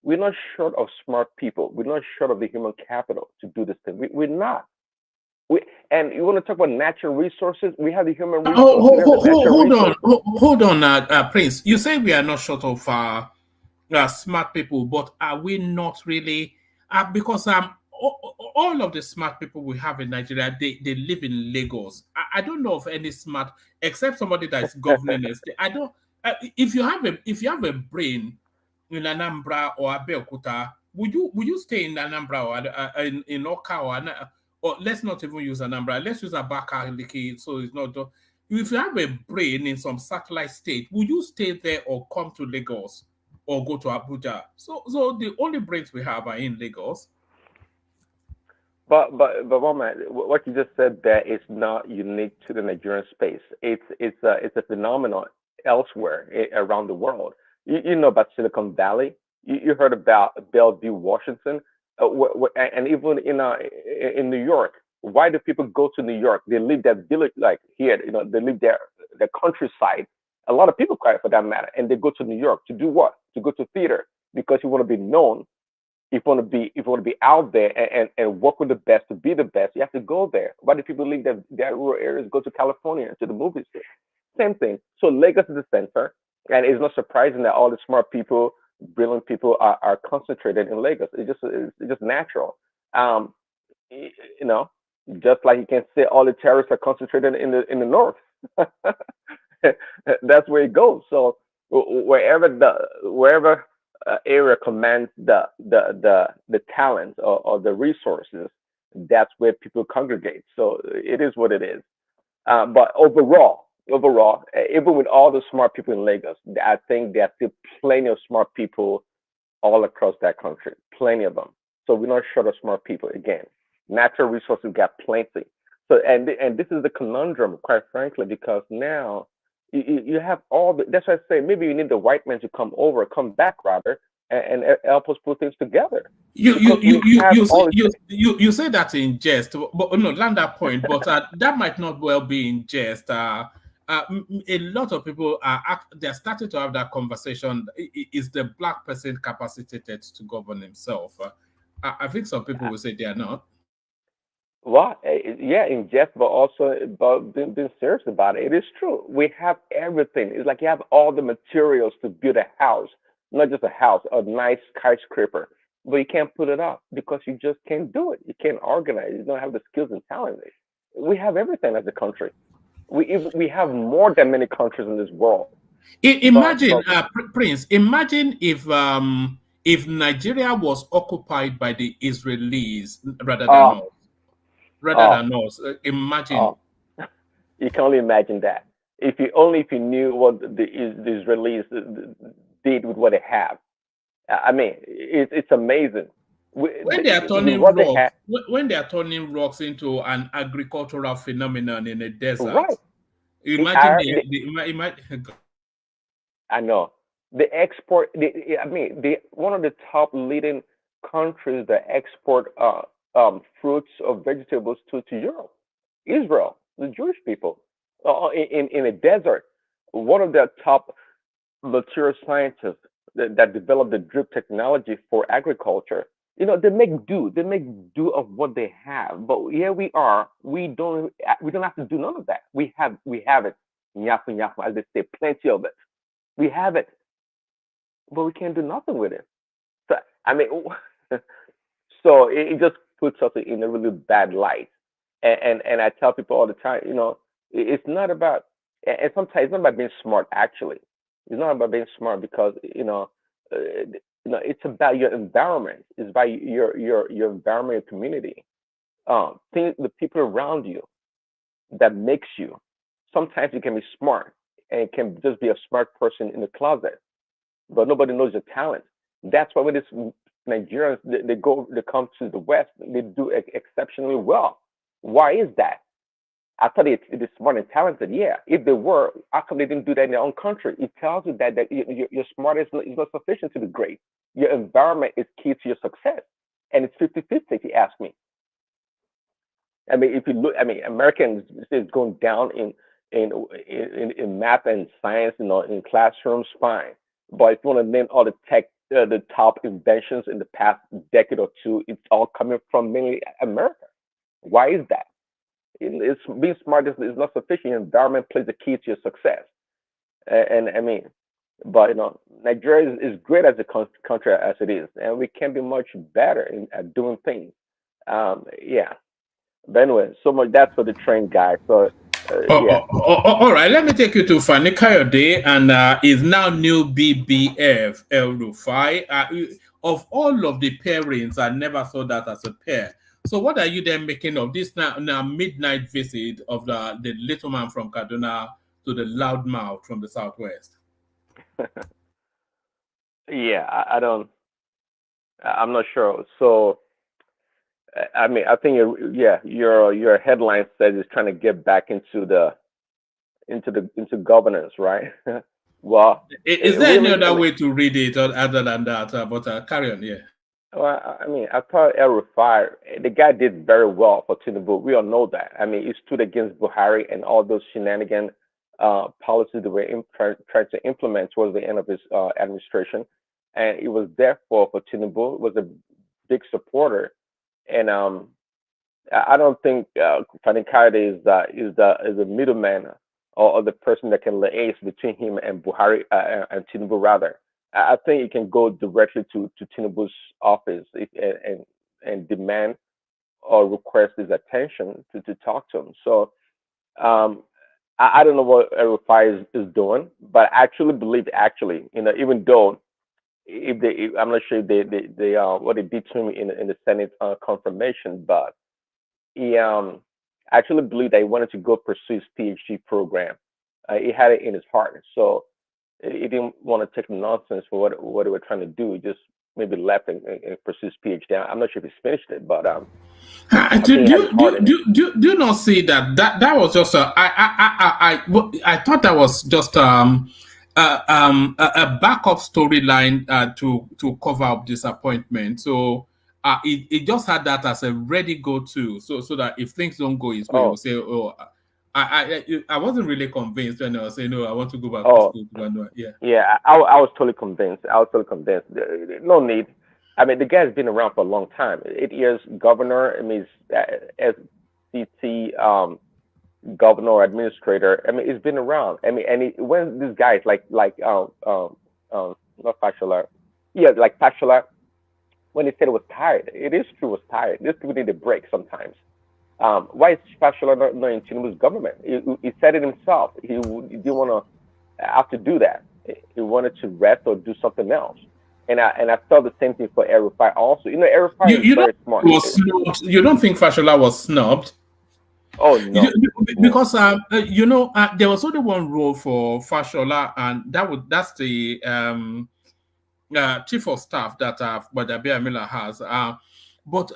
not short of smart people. We're not short of the human capital to do this thing. We're not. And you want to talk about natural resources? We have the human resources. We have the natural resources. Hold on, Prince. You say we are not short of smart people, but are we not really? Because all of the smart people we have in Nigeria, they live in Lagos. I don't know of any smart except somebody that is governing us. I don't. If you have a brain in Anambra or Abeokuta, would you stay in Anambra or in Oka or let's not even use Anambra. Let's use Abakaliki. So it's not. If you have a brain in some satellite state, would you stay there or come to Lagos or go to Abuja? So the only brains we have are in Lagos. But Mama, what you just said there is not unique to the Nigerian space. It's a phenomenon elsewhere around the world. You know about Silicon Valley. You heard about Bellevue, Washington, and even in New York. Why do people go to New York? They leave their village, like here. They leave their countryside. A lot of people cry for that matter, and they go to New York to do what? To go to theater because you want to be known. If you want to be out there and work with the best to be the best, you have to go there. Why do people leave their rural areas, go to California, to the movies? Same thing. So Lagos is the center, and it's not surprising that all the smart people, brilliant people are concentrated in Lagos. It's just natural. Just like you can say all the terrorists are concentrated in the north. That's where it goes. So wherever area commands the talent or the resources, that's where people congregate. So it is what it is. But overall, even with all the smart people in Lagos, I think there are still plenty of smart people all across that country, plenty of them. So we're not short of smart people. Again, natural resources got plenty. So and this is the conundrum, quite frankly, because now you have all the. That's why I say maybe you need the white man to come back rather, and help us put things together. You say that in jest, but no, land that point. But that might not well be in jest. A lot of people they're starting to have that conversation. Is the black person capacitated to govern himself? I think some people will say they are not. Well, yeah, in jest, but also about being serious about it. It is true. We have everything. It's like you have all the materials to build a house, not just a house, a nice skyscraper, but you can't put it up because you just can't do it. You can't organize. You don't have the skills and talent. We have everything as a country. We have more than many countries in this world. Imagine, Prince. Imagine if Nigeria was occupied by the Israelis rather than us. Imagine. You can only imagine that. If you knew what the Israelis did with what they have. I mean, it's amazing. When they are turning rocks, when they are turning rocks into an agricultural phenomenon in a desert, right? Imagine. I know the export. One of the top leading countries that export fruits or vegetables to Europe, Israel, the Jewish people, in a desert. One of their top material scientists that developed the drip technology for agriculture. They make do. They make do of what they have. But here we are. We don't have to do none of that. We have it. Nyafu nyafu, as they say, plenty of it. We have it, but we can't do nothing with it. So so it just puts us in a really bad light. And I tell people all the time, it's not about. And sometimes it's not about being smart. Actually, it's not about being smart because it's about your environment. It's about your environment, your community, the people around you that makes you. Sometimes you can be smart and it can just be a smart person in the closet, but nobody knows your talent. That's why when these Nigerians they come to the West, they do exceptionally well. Why is that? I thought they're smart and talented. Yeah, if they were, how come they didn't do that in their own country? It tells you that your smart is not sufficient to be great. Your environment is key to your success, and it's 50-50 if you ask me. If you look, Americans is going down in math and science, in classrooms, fine. But if you want to name all the the top inventions in the past decade or two, it's all coming from mainly America. Why is that? it's being smart is not sufficient. Environment plays the key to your success. And I mean, but Nigeria is great as a country as it is, and we can be much better at doing things. Yeah. But anyway, so much that's for the train guy. So yeah. All right, let me take you to Fani Kayode, and is now new BBF El Rufai. Of all of the pairings, I never saw that as a pair. So, what are you then making of this now midnight visit of the little man from Kaduna to the loudmouth from the southwest? Yeah, I don't. I'm not sure. So, I mean, I think your headline says it's trying to get back into governance, right? Well, Is there any other way to read it other than that? But carry on, yeah. Well, I mean, I thought El Rufai, the guy did very well for Tinubu. We all know that. I mean, he stood against Buhari and all those shenanigan policies that were trying to implement towards the end of his administration, and he was there for Tinubu. Was a big supporter, and I don't think Fani Kayode is the middleman or the person that can liaise between him and Buhari and Tinubu rather. I think you can go directly to Tinubu's office and demand or request his attention to talk to him. So I don't know what Rufai is doing, but I actually believe even though I'm not sure if they what they did to him in the Senate confirmation, but he actually believed that he wanted to go pursue his PhD program. He had it in his heart, so he didn't want to take nonsense for what they were trying to do. He just maybe left and pursued his PhD. I'm not sure if he's finished it, but do you not see that was just I thought that was just a backup storyline to cover up disappointment. So it just had that as a ready go-to, so that if things don't go his way, he'll say, "Oh, I wasn't really convinced when I was saying, no, I want to go back to school." Yeah, I was totally convinced. No need. I mean, the guy's been around for a long time. 8 years governor. I mean, SCT governor or administrator. I mean, he's been around. I mean, and when these guys like not Fashola, like Fashola, when he said he was tired, it is true, he was tired. These people need a break sometimes. Why is Fashola not in Tinubu's government? He said it himself. He didn't want to have to do that. He wanted to rest or do something else. And I felt the same thing for El Rufai also. You know, El Rufai is very smart. You don't think Fashola was snubbed? Oh no! Because there was only one role for Fashola, and that's the chief of staff that Gbadabe Amila has. But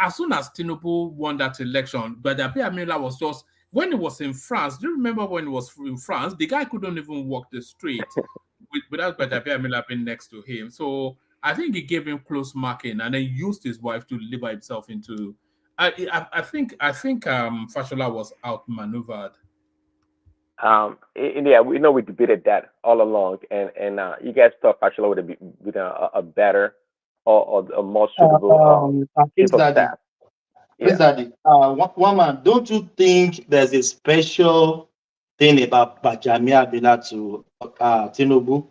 as soon as Tinubu won that election, Gbadabe Amila was just, when he was in France. Do you remember when he was in France? The guy couldn't even walk the street without Gbadabe Amila being next to him. So I think he gave him close marking and then used his wife to deliver himself into. I think Fashola was outmaneuvered. Yeah, we know we debated that all along, and you guys thought Fashola would have been a better or a more suitable chief of staff. One man, don't you think there's a special thing about Bajamia Abila to Tinubu?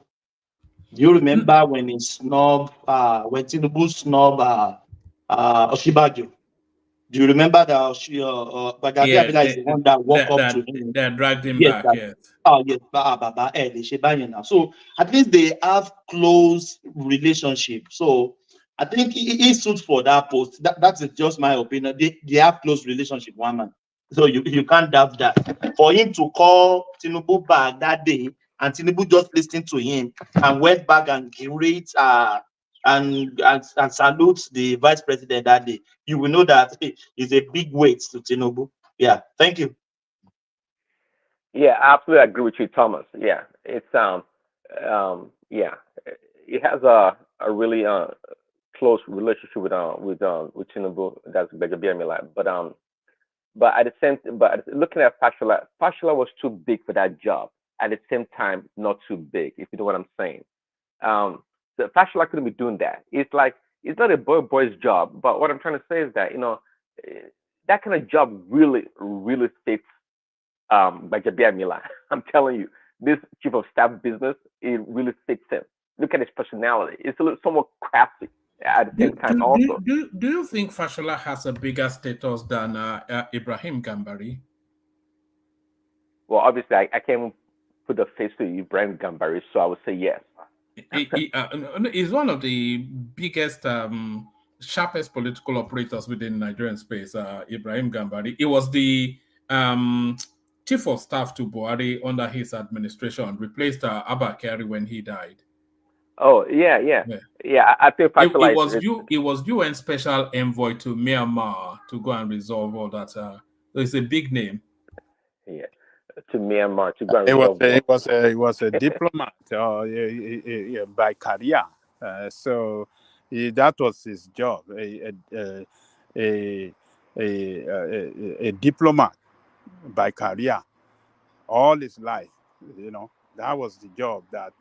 Do you remember when he snubbed, when Tinubu snubbed Oshibajo? Do you remember that Bajamia Abila is the one that walked up to him? They dragged him back, yes. Oh, yes. So at least they have close relationship. So I think he suits for that post. That's just my opinion. They have close relationship, one man. So you can't doubt that. For him to call Tinubu back that day, and Tinubu just listened to him and went back and greet and salute the vice president that day, you will know that it's a big weight to Tinubu. Yeah, thank you. Yeah, I absolutely agree with you, Thomas. Yeah, it's yeah, it has a really close relationship with Tinubu. That's Gbadabe Amila. But at the same, looking at Fashola was too big for that job. At the same time, not too big. If you know what I'm saying. So Fashola couldn't be doing that. It's like it's not a boy's job. But what I'm trying to say is that that kind of job really, really fits Bajabia Mila. I'm telling you, this chief of staff business, it really fits him. Look at his personality. It's a little somewhat crafty at the same time also. Do you think Fashola has a bigger status than Ibrahim Gambari? Well, obviously, I can't put a face to Ibrahim Gambari, so I would say yes. He's one of the biggest, sharpest political operators within Nigerian space, Ibrahim Gambari. He was the chief of staff to Buhari under his administration, replaced Abba Kyari when he died. Oh, yeah. I think it was UN special envoy to Myanmar to go and resolve all that. So it's a big name. Yeah, to Myanmar to go and He resolve. was a diplomat by career. So that was his job. A diplomat by career all his life. That was the job that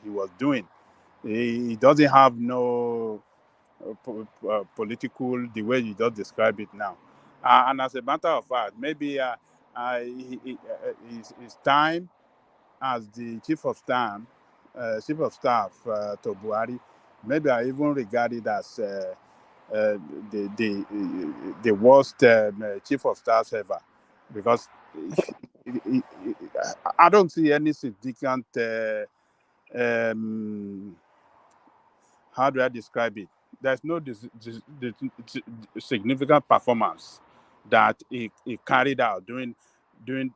he was doing. He doesn't have no political the way you just describe it now. And as a matter of fact, maybe his time as the chief of staff to Buhari, maybe I even regard it as the worst chief of staff ever, because I don't see any significant. How do I describe it? There's no significant performance that he carried out during the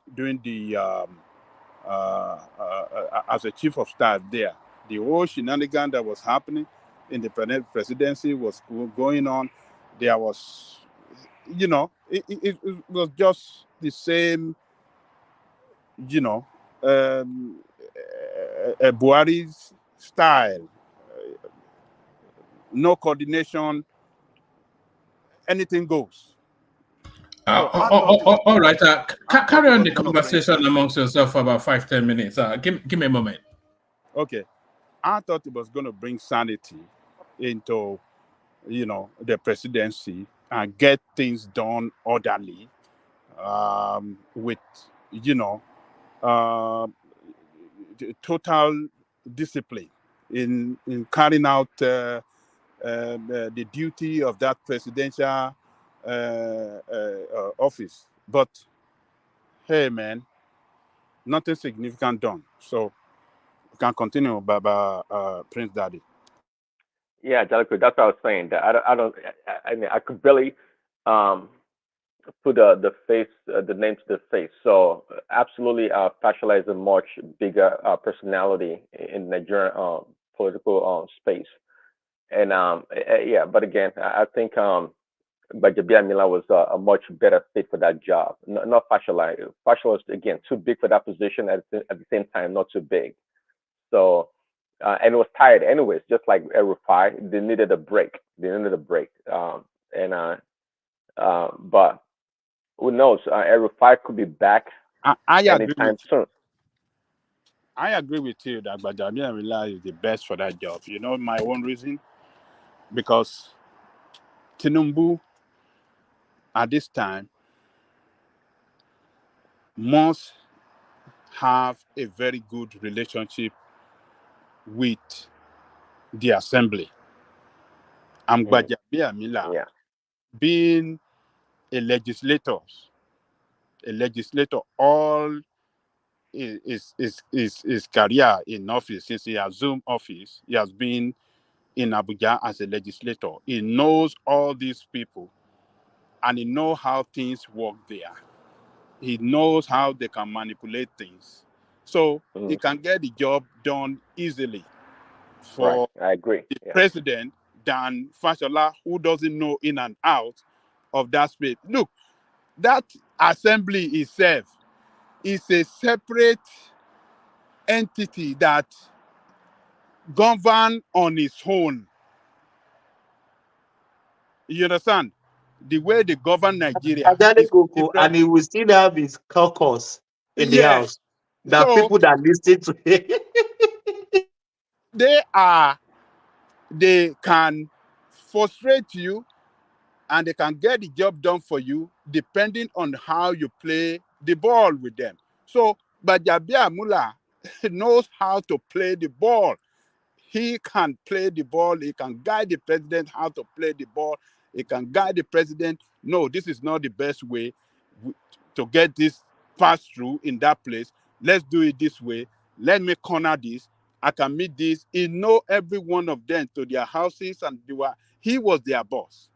as a chief of staff there. The whole shenanigan that was happening in the presidency was going on. There was, it was just the same, Buhari's style. No coordination, anything goes. All right. Carry on the conversation amongst yourself for about 5-10 minutes. Give me a moment. Okay. I thought it was going to bring sanity into, the presidency and get things done orderly, with, total discipline in carrying out the duty of that presidential office. But hey, man, nothing significant done. So we can continue, Baba Prince Daddy. Yeah, Jalico, that's what I was saying. That I mean, I could barely put the face, the name to the face. So absolutely, Fashola is a much bigger personality in Nigerian political space. And yeah, but again, I think Bajabia Mila was a much better fit for that job. Not Fashola. Fashola was, again, too big for that position, at the same time not too big. So and it was tired anyways, just like Rufai. They needed a break. But who knows? Rufai could be back anytime soon. I agree with you that Bajabia Mila is the best for that job. You know my own reason? Because Tinubu at this time must have a very good relationship with the assembly. And Bajabia Mila, being a legislator, all his career in office, since he assumed office, he has been in Abuja as a legislator. He knows all these people and he knows how things work there. He knows how they can manipulate things. So he can get the job done easily for I agree. The president than Fashola, who doesn't know in and out of that space. Look, that assembly itself is a separate entity that governs on its own. You understand? The way they govern Nigeria is different. And he will still have his caucus in the house. There are people that listen to him. They can frustrate you and they can get the job done for you depending on how you play the ball with them. So, but Jabia Mullah knows how to play the ball. He can play the ball. He can guide the president how to play the ball. He can guide the president. No, this is not the best way to get this passed through in that place. Let's do it this way. Let me corner this. I can meet this. He know every one of them to their houses, and he was their boss.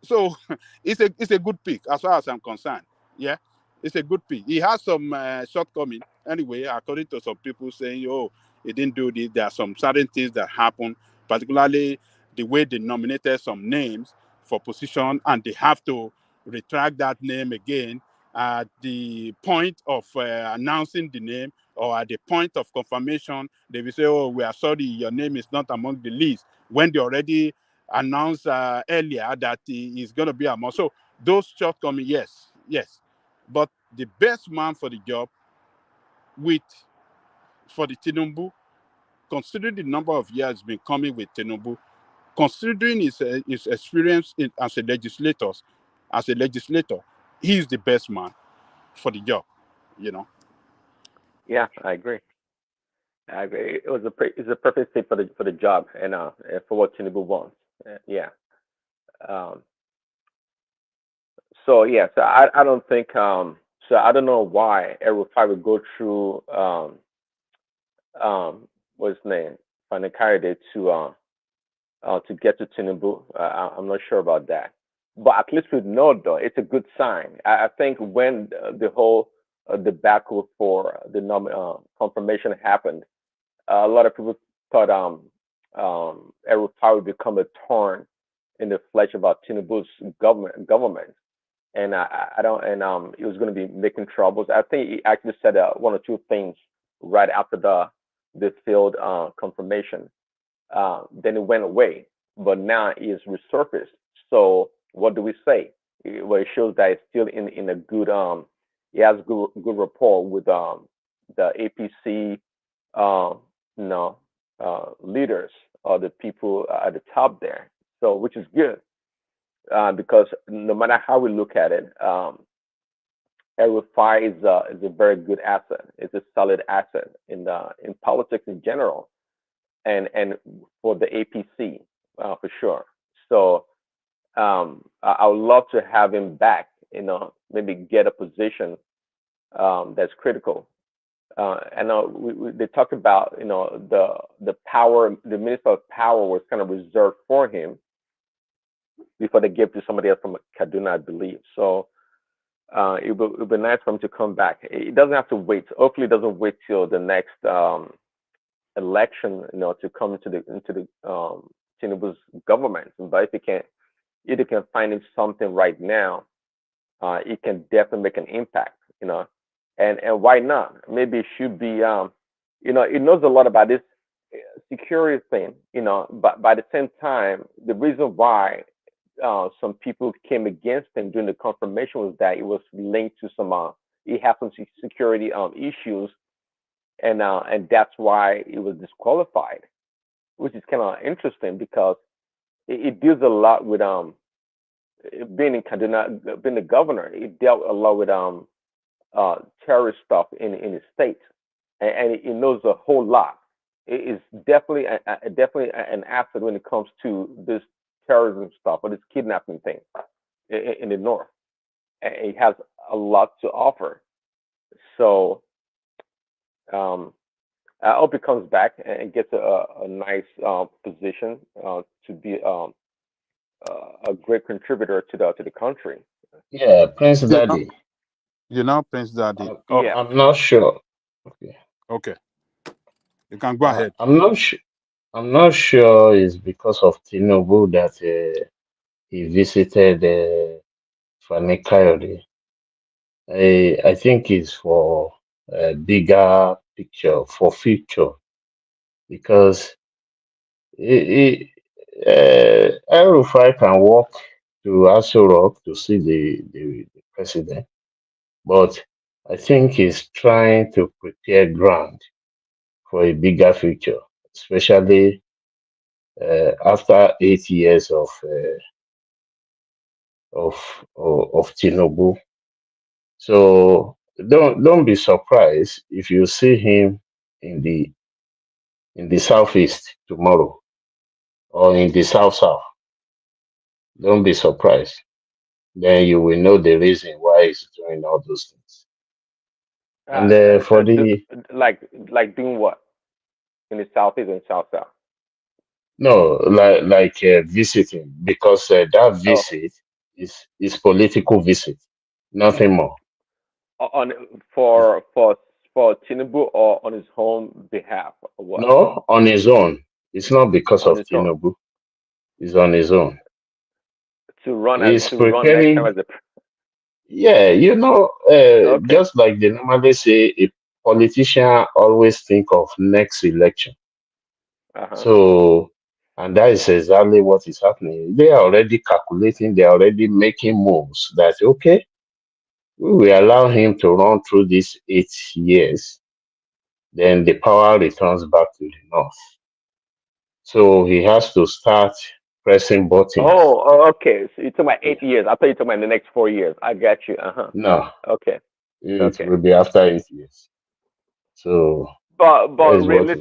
So it's a good pick as far as I'm concerned. Yeah, it's a good pick. He has some shortcoming anyway, according to some people saying, "Oh, he didn't do this." There are some certain things that happen, particularly the way they nominated some names for position, and they have to retract that name again at the point of announcing the name or at the point of confirmation. They will say, "Oh, we are sorry, your name is not among the list," when they already announced earlier that he is going to be among. So those shortcomings, yes. But the best man for the job for the Tinubu, considering the number of years been coming with Tinubu, considering his experience as a legislator, he is the best man for the job. Yeah, I agree. It's a perfect fit for the job and for what Tinubu wants. Yeah. Um, so I don't think so I don't know why Rufai would go through what's his name, Fani Kayode to get to Tinubu. I'm not sure about that, but at least we know though it's a good sign. I think when the whole debacle for the confirmation happened, a lot of people thought Rufai would become a thorn in the flesh about Tinubu's government, and I don't, and he was going to be making troubles. I think he actually said one or two things right after the failed confirmation. Then it went away, but now he is resurfaced. So what do we say? Well, it shows that it's still in a good he has good rapport with the APC leaders or the people at the top there. So which is good. Because no matter how we look at it, Rufai is a very good asset. It's a solid asset in politics in general, and for the APC for sure. So I would love to have him back. Maybe get a position that's critical. And they talked about the power. The Minister of Power was kind of reserved for him before they gave to somebody else from Kaduna, I believe. So it would be nice for him to come back. It doesn't have to wait. Hopefully, it doesn't wait till the next election, to come into the Tinubu's government. But if he can find him something right now, it can definitely make an impact. And why not? Maybe it should be. It knows a lot about this security thing. But by the same time, the reason why some people came against him during the confirmation was that it was linked to he had some security issues, and that's why he was disqualified, which is kind of interesting because it deals a lot with being in Kaduna, being the governor. It dealt a lot with terrorist stuff in his state, and it knows a whole lot. It is definitely an asset when it comes to this terrorism stuff or this kidnapping thing in the north. And it has a lot to offer. So I hope he comes back and gets a nice position to be a great contributor to the country. Yeah, Prince Daddy. Prince Daddy. I'm not sure. Okay. You can go ahead. I'm not sure. I'm not sure it's because of Tinubu that he visited Fani Kayode. I think it's for a bigger picture, for future, because El-Rufai can walk to Aso Rock to see the president, but I think he's trying to prepare ground for a bigger future, especially after 8 years of of Tinubu. So don't be surprised if you see him in the southeast tomorrow or in the south. Don't be surprised. Then you will know the reason why he's doing all those things. And for the like doing what in the southeast and south? no, like visiting, because that Oh, visit is political visit, nothing more. on for Tinubu or on his own behalf or what? No, on his own. It's not because On of his own Tinubu. It's on his own. He's to run next time preparing. as a Yeah, okay. just like they normally say, a politician always think of next election. Uh-huh. So, and that is exactly what is happening. They are already calculating. They are already making moves. That okay, we will allow him to run through these 8 years. Then the power returns back to the north. So he has to start pressing buttons. Okay. So you're talking about Yeah. 8 years. I thought you were talking about the next 4 years. I got you. Uh-huh. No, Okay. it Okay. will be after 8 years. So that But is what is.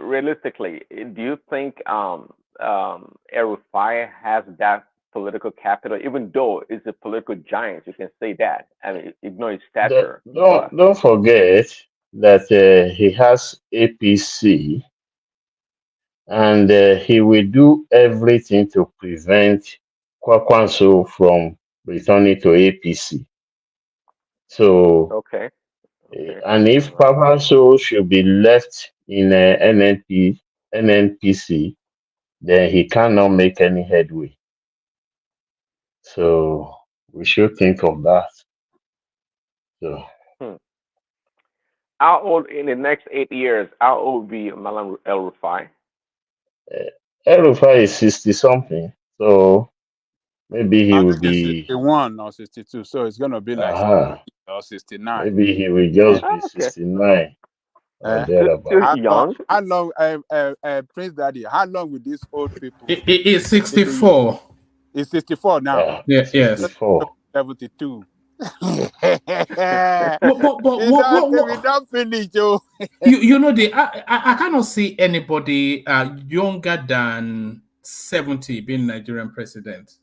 realistically, do you think Rufai has that political capital? Even though it's a political giant, you can say that. I mean, ignore his stature, but Don't forget that he has APC, and he will do everything to prevent Kwakwanso from returning to APC. So, okay. Okay. and if All right. Kwakwanso should be left in NNPC, then he cannot make any headway. So we should think of that. So Hmm. How old in the next 8 years? How old will be Malam El Rufai? Rufai is 60 something. So maybe he I will think it's be 61 or 62, so it's gonna be like uh 60 or 69. maybe he will just be Oh, okay. 69 or Eh? Still thereabout. young. How long, Prince Daddy? How long will these old people? It's Maybe you. 64. It's 64 now. Yeah, yes. 64. 72. But We don't finish, Joe. you know I cannot see anybody younger than 70 being Nigerian president.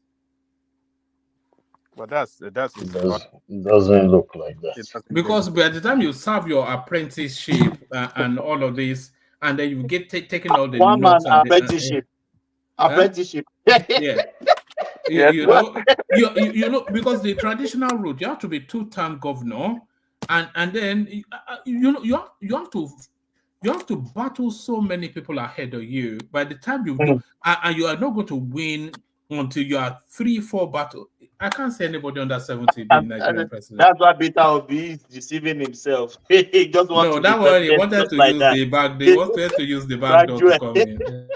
But that's It his thought. doesn't look like that. It doesn't look. Because by the time you serve your apprenticeship and all of this, and then you get taking all the One man notes and apprenticeship. Apprenticeship. yeah, Yes. you know, you know, because the traditional route, you have to be two-term governor, and then you know you have to battle so many people ahead of you. By the time you do, and you are not going to win until you are 3-4 battle. I can't see anybody under 70 being Nigerian president. That's why Peter Obi is deceiving himself. He just wants No, to be that one he president wanted just to like use that. the back. They wanted to use the back door to Graduate. come in.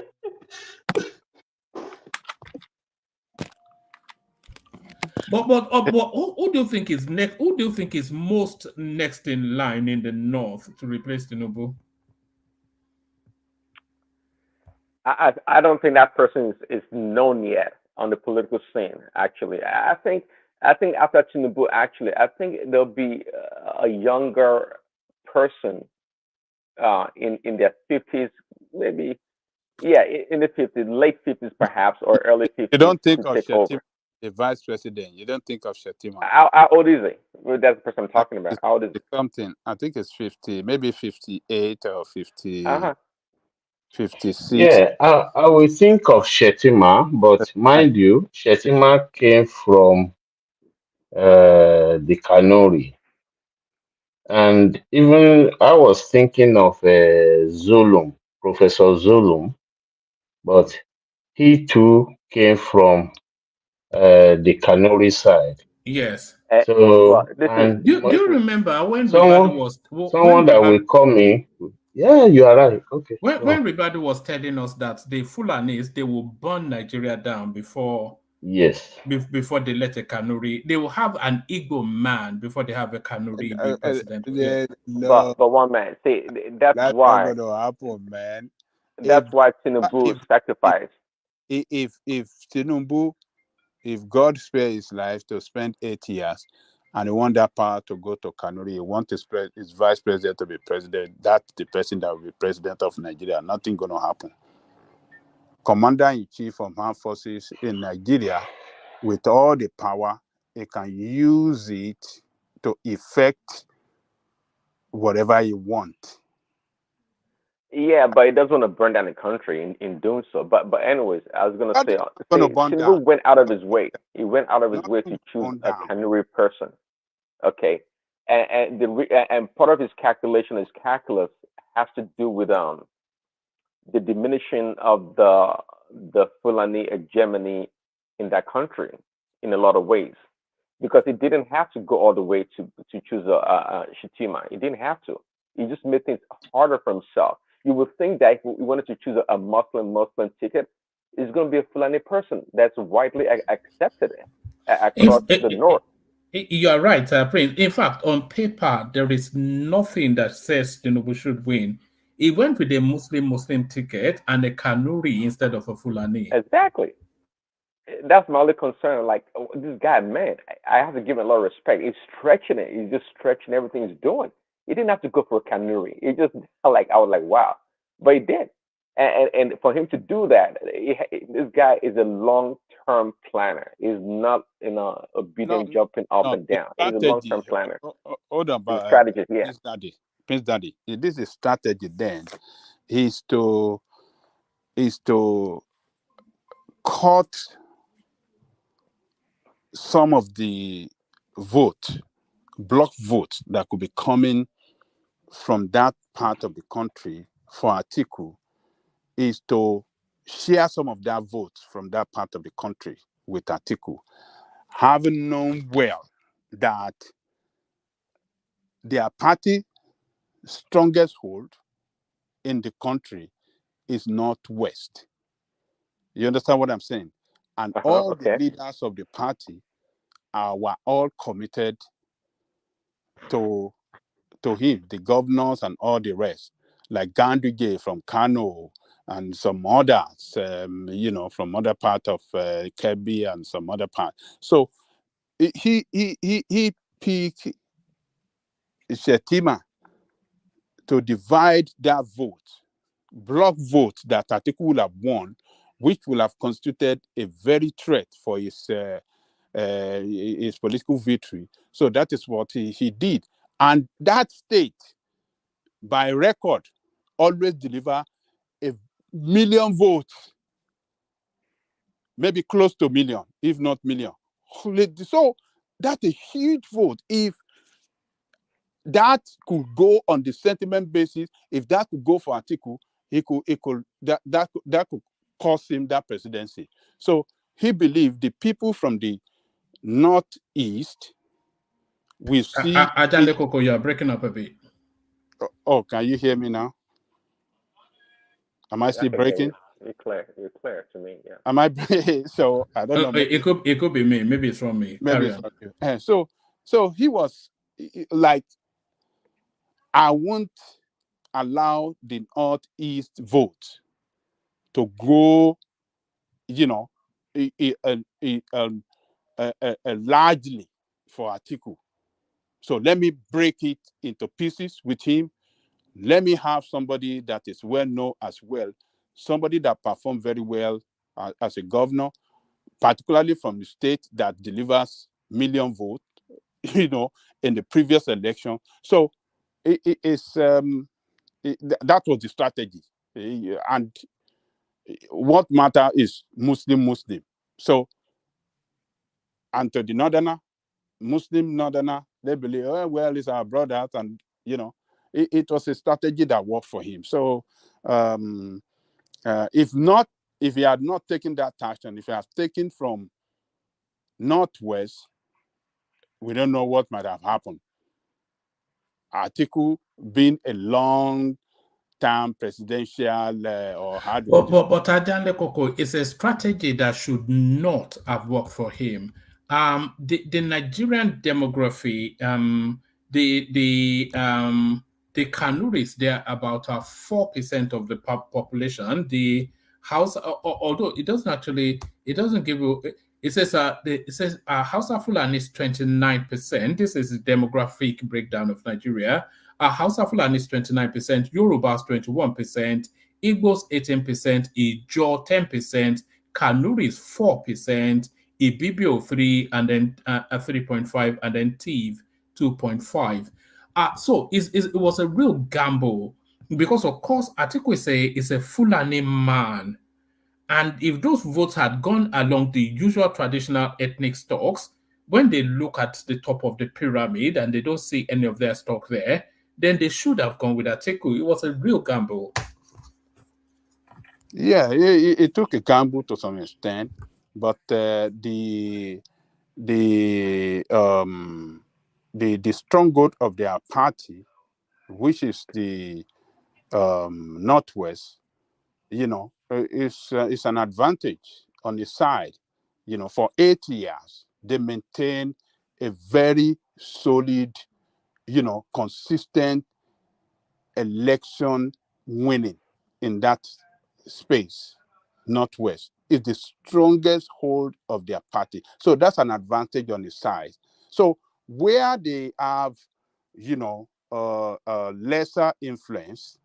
But who do you think is next? Who do you think is most next in line in the north to replace Tinubu? I don't think that person is known yet on the political scene. Actually, I think after Tinubu, actually, I think there'll be a younger person in their 50s, maybe. Yeah, in the 50s, late 50s perhaps, or early You 50s don't think to of take Shetima, over. the vice president. You don't think of Shetima. How old is he? Well, that's the person I'm talking about. It's How old is he? something. I think it's 50, maybe 58 or 50, Uh-huh. 56. Yeah, I will think of Shetima, but mind you, Shetima came from the Kanuri. And even I was thinking of Zulum, Professor Zulum, but he too came from the Kanuri side. Yes. Well, So, this and Do you remember when Ribadu someone was someone that will come in. Yeah, you are right. Okay. when Ribadu was telling us that the Fulanis they will burn Nigeria down before Yes. before they let a Kanuri, they will have an Igbo man before they have a Kanuri be president. No, but one man. See, that's not why gonna happen, man. Tinubu sacrificed. If Tinubu if God spare his life to spend 8 years and he want that power to go to Kanuri, he want his vice president to be president, that's the person that will be president of Nigeria. Nothing going to happen. Commander-in-Chief of Armed Forces in Nigeria, with all the power, he can use it to effect whatever he wants. Yeah, but he doesn't want to burn down the country in doing so. But anyways, I was gonna say, Tinubu went out of his way. He went out of his way to choose a Kanuri person. Okay, and part of his calculus has to do with the diminishing of the Fulani hegemony in that country in a lot of ways, because he didn't have to go all the way to choose a Shitima. He didn't have to. He just made things harder for himself. You would think that if he wanted to choose a Muslim ticket, it's going to be a Fulani person that's widely accepted across the north. You are right, Prince. In fact, on paper, there is nothing that says Tinubu should win. He went with a Muslim ticket and a Kanuri instead of a Fulani. Exactly. That's my only concern. Like, this guy, man, I have to give him a lot of respect. He's stretching it. He's just stretching everything he's doing. He didn't have to go for a Kanuri. He just I was like, wow, but he did. And for him to do that, this guy is a long-term planner. He's not obedient jumping up and down. He's a long-term planner. Hold on, but strategist, yeah. Prince Daddy, this is strategy. Then is to cut some of the block vote that could be coming from that part of the country for Atiku, is to share some of that vote from that part of the country with Atiku, having known well that their party strongest hold in the country is Northwest. You understand what I'm saying? And all the leaders of the party were all committed to him, the governors and all the rest, like Ganduje from Kano and some others, from other part of Kebbi and some other part. So he picked Shetima to divide that vote, block vote that Atiku would have won, which will have constituted a very threat for his political victory. So that is what he did. And that state, by record, always deliver 1 million votes, maybe close to 1 million, if not million. So that's a huge vote. If that could go on the sentiment basis, if that could go for Atiku, that could cost him that presidency. So he believed the people from the Northeast will see. Ajande Koko, you are breaking up a bit. Oh, can you hear me now? Am I still breaking? You're clear to me. Yeah. Am I? So I don't know. It could be me. Maybe it's from me. Maybe it's from you. So he was like, I won't allow the Northeast vote to grow, largely for Atiku. So let me break it into pieces with him. Let me have somebody that is well known as well, somebody that performed very well as a governor, particularly from the state that delivers million votes, in the previous election. So that was the strategy. And what matter is Muslim. So, and to the northerner, Muslim northerner, they believe, oh, well, it's our brothers, and it was a strategy that worked for him. So if he had not taken that action, if he had taken from Northwest, we don't know what might have happened. Atiku being a long-term presidential or hard. But Ajande Koko, it's a strategy that should not have worked for him. The Nigerian demography, the Kanuris, they're about 4% of the population. The house, although it doesn't give you, It says Hausa Fulani is 29%. This is the demographic breakdown of Nigeria. Hausa Fulani is 29%, Yorubas 21%, Igbos 18%, Ijaw 10%, Kanuri is 4%, Ibibio 3%, and then 3.5%, and then Tiv 2.5%. So it was a real gamble because, of course, Atiku is a Fulani man. And if those votes had gone along the usual traditional ethnic stocks, when they look at the top of the pyramid and they don't see any of their stock there, then they should have gone with Atiku. It was a real gamble. Yeah, it took a gamble to some extent, but the stronghold of their party, which is the Northwest, is an advantage on the side. For 8 years, they maintain a very solid, consistent election winning in that space. Northwest is the strongest hold of their party. So that's an advantage on the side. So where they have, lesser influence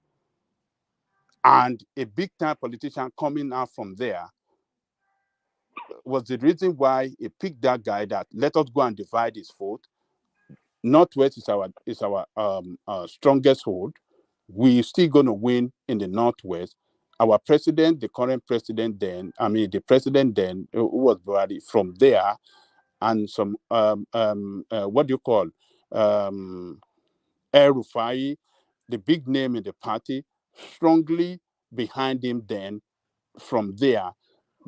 and a big time politician coming out from there was the reason why he picked that guy that let us go and divide his vote. Northwest is our strongest hold. We're still going to win in the Northwest. Our president, the current president then, the president then, who was Buhari, from there, and some, what do you call, Rufai, the big name in the party, strongly behind him then. From there,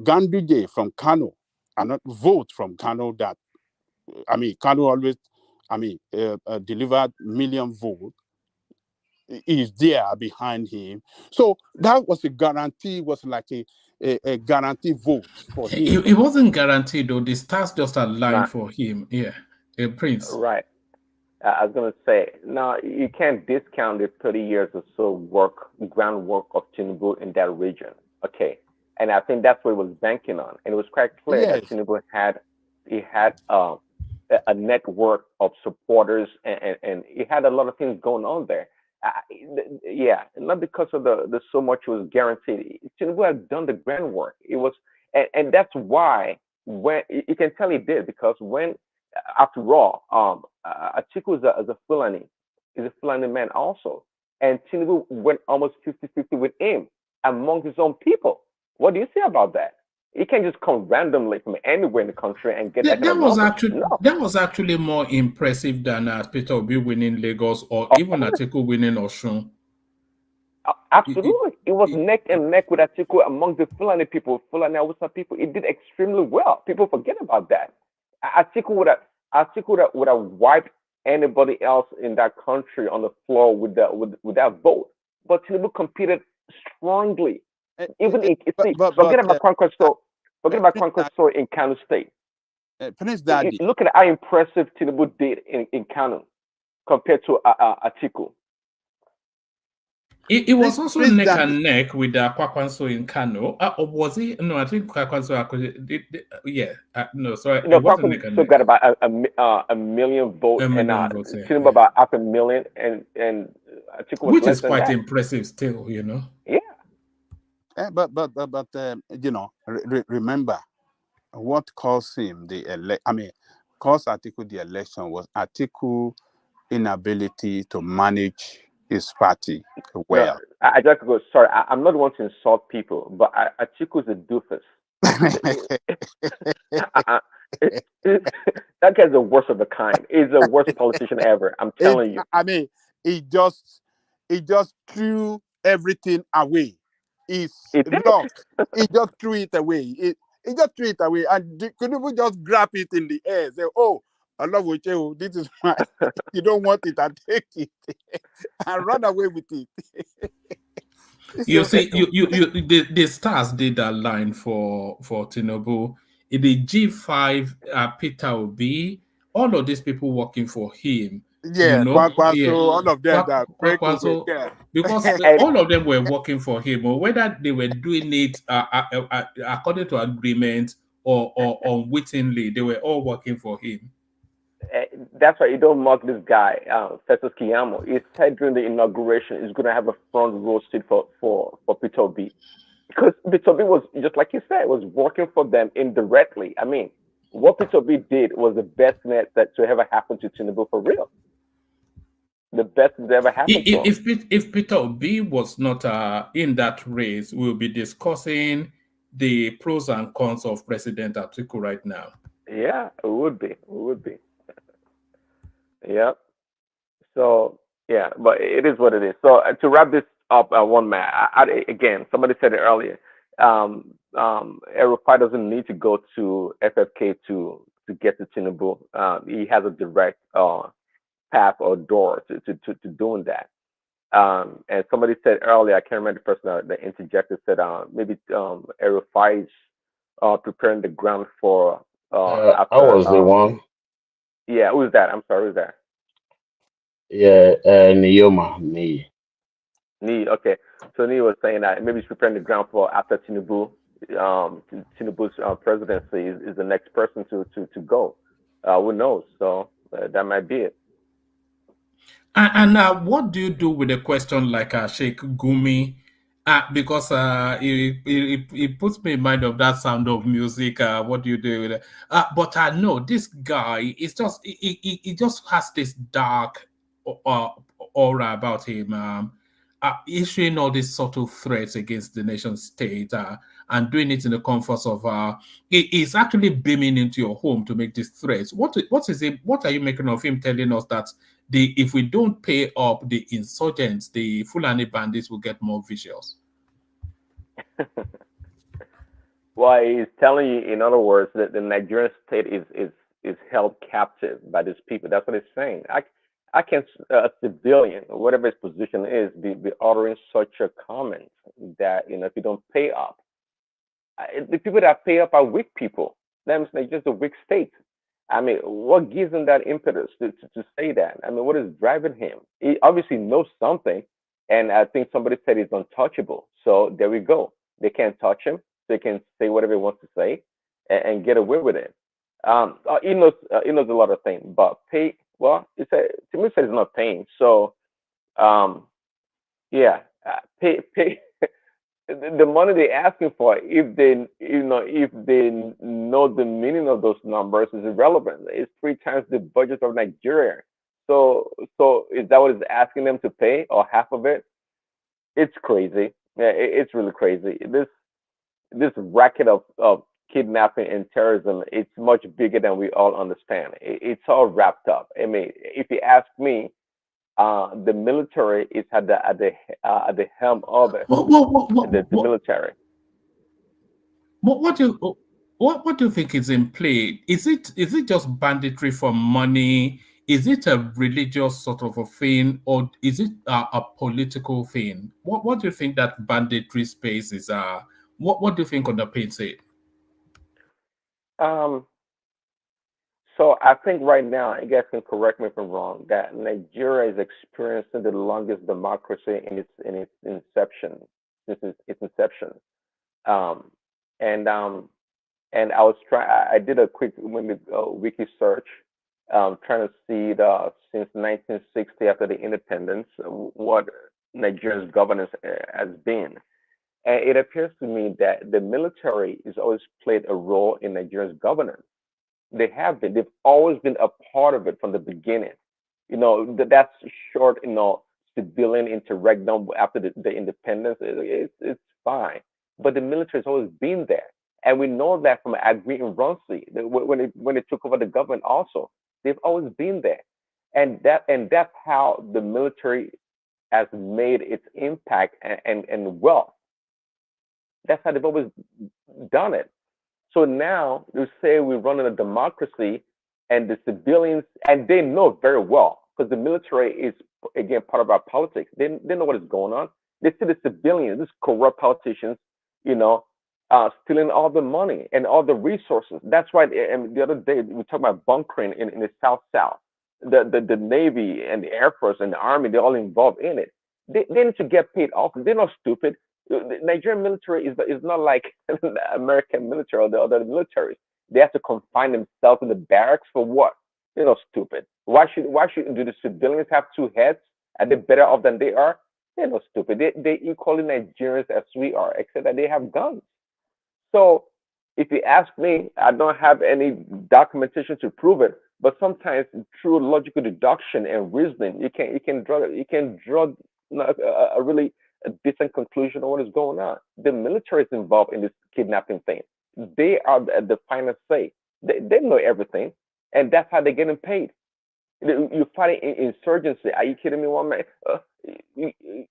Ganduje from Kano, another vote from Kano that, Kano always, delivered million votes, is there behind him. So that was a guarantee, was like a guarantee vote for him. It wasn't guaranteed, though. The stars just aligned for him. Yeah, Prince. Right. I was going to say, now you can't discount the 30 years or so groundwork of Tinubu in that region. Okay. And I think that's what he was banking on. And it was quite clear that Tinubu had a network of supporters and he had a lot of things going on there. Not because of the so much was guaranteed. Tinubu had done the groundwork. It was, and that's why when you can tell he did, because when, after all, Atiku is a Fulani, is a Fulani man also, and Tinubu went almost 50-50 with him among his own people. What do you say about that? You can't just come randomly from anywhere in the country and get that was actually more impressive than Peter Obi winning Lagos or even Atiku winning Osun. Absolutely. It was neck and neck with Atiku among the Fulani people, Fulani Hausa people. It did extremely well. People forget about that. Atiku would have wiped anybody else in that country on the floor with that vote. But Tinubu competed strongly. Even forget about Kwankwaso in Kano State. Look at how impressive Tinubu did in Kano compared to Atiku. It was also neck and neck with Kwakwanso in Kano. Or was he? No, I think Kwakwanso. It wasn't neck and neck. Got about a million votes, and Tinubu about 500,000, and Atiku was which is quite impressive still, Yeah. But remember what caused him caused Atiku the election was Atiku inability to manage his party well. No, I just go. Sorry, I'm not wanting to insult people, but Atiku is a doofus. That guy's the worst of the kind. He's the worst politician ever. I'm telling you. He just threw everything away. His luck. He just threw it away. He just threw it away, and couldn't we just grab it in the air? Say, "Oh, I love you. This is mine. You don't want it, and take it, and run away with it." You see, the stars did that line for Tinubu. In the G5, Peter Obi, all of these people working for him. Yeah, all of them because all of them were working for him, or whether they were doing it according to agreement or unwittingly, they were all working for him. That's why you don't mock this guy, Festus Kiyamo. He said during the inauguration he's going to have a front row seat for Peter B. Because Peter B was, just like you said, was working for them indirectly. I mean, what Peter B did was the best thing that to ever happen to Tinubu for real. The best that ever happened to him. If Peter Obi was not in that race, we'll be discussing the pros and cons of President Atiku right now. Yeah, it would be. It would be. Yep. So yeah, but it is what it is. So to wrap this up, one man. Again, somebody said it earlier. Rufai doesn't need to go to FFK to get to Tinubu. He has a direct path or door to doing that. And somebody said earlier, I can't remember the person that interjected, said maybe Rufai is preparing the ground for I after. was the one. Yeah, who's that? I'm sorry, who's that? Yeah, Nioma, me. Okay. So Nee was saying that maybe he's preparing the ground for after Tinubu, Tinubu's presidency is the next person to go. Who knows? So that might be it. And what do you do with a question like Sheikh Gumi? Because it puts me in mind of that Sound of Music. What do you do with it? But I know this guy is just he just has this dark aura about him. Issuing all these subtle threats against the nation state and doing it in the comforts of he's actually beaming into your home to make these threats. What is it? What are you making of him telling us that if we don't pay up, the insurgents, the Fulani bandits will get more vicious? Well, he's telling you, in other words, that the Nigerian state is held captive by these people. That's what he's saying. I can a civilian, whatever his position is, be uttering such a comment that if you don't pay up, the people that pay up are weak people. That's just a weak state. I mean, what gives him that impetus to say that? I mean, what is driving him? He obviously knows something, and I think somebody said he's untouchable. So there we go. They can't touch him. They can say whatever he wants to say and get away with it. He knows a lot of things, but pay. Well, Timmy said he's not paying. So, yeah, pay. The money they're asking for, if they know the meaning of those numbers, is irrelevant. It's 3 times the budget of Nigeria. So is that what it's asking them to pay, or half of it? It's crazy. Yeah, it's really crazy. This racket of kidnapping and terrorism, it's much bigger than we all understand. It's all wrapped up. I mean, if you ask me, the military is at the helm of it. The military. What do you think is in play? Is it just banditry for money? Is it a religious sort of a thing, or is it a political thing? What do you think that banditry space is? What do you think on the pain side? So I think right now, you guys can correct me if I'm wrong, that Nigeria is experiencing the longest democracy in its inception, since its inception. And I did a quick wiki search, trying to see since 1960, after the independence, what Nigeria's governance has been. And it appears to me that the military has always played a role in Nigeria's governance. They have been. They've always been a part of it from the beginning. That's short, civilian interregnum after the independence. It's fine. But the military has always been there. And we know that from Agri and Ronsi, when they took over the government also. They've always been there. And that's how the military has made its impact and wealth. That's how they've always done it. So now you say we're running a democracy, and the civilians, and they know very well, because the military is, again, part of our politics. They know what is going on. They see the civilians, these corrupt politicians, stealing all the money and all the resources. That's why, and the other day we talked about bunkering in the South. The Navy and the Air Force and the Army, they're all involved in it. They need to get paid off. They're not stupid. The Nigerian military is not like the American military or the other militaries. They have to confine themselves in the barracks for what? Stupid. Why should do the civilians have two heads? Are they better off than they are? Stupid. They equally Nigerians as we are, except that they have guns. So if you ask me, I don't have any documentation to prove it, but sometimes through logical deduction and reasoning, you can draw a really decent conclusion on what is going on. The military is involved in this kidnapping thing. They are the final say. They know everything, and that's how they're getting paid. You're fighting insurgency. Are you kidding me, one man?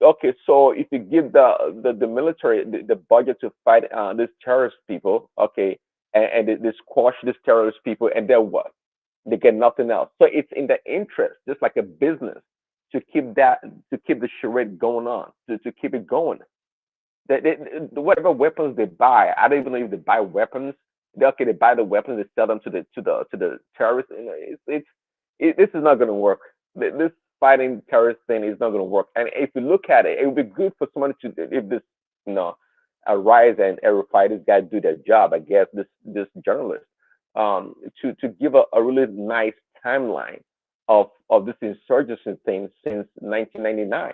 Okay, so if you give the military the budget to fight these terrorist people, okay, and they squash these terrorist people, and then what? They get nothing else. So it's in their interest, just like a business, to keep the charade going on, to keep it going. Whatever weapons they buy, I don't even know if they buy weapons. They buy the weapons, they sell them to the terrorists. This is not going to work. This fighting terrorist thing is not going to work. And if you look at it, it would be good for somebody to, if this, Arise and Rufai, this guy do their job, I guess, this journalist, to give a really nice timeline of this insurgency thing since 1999.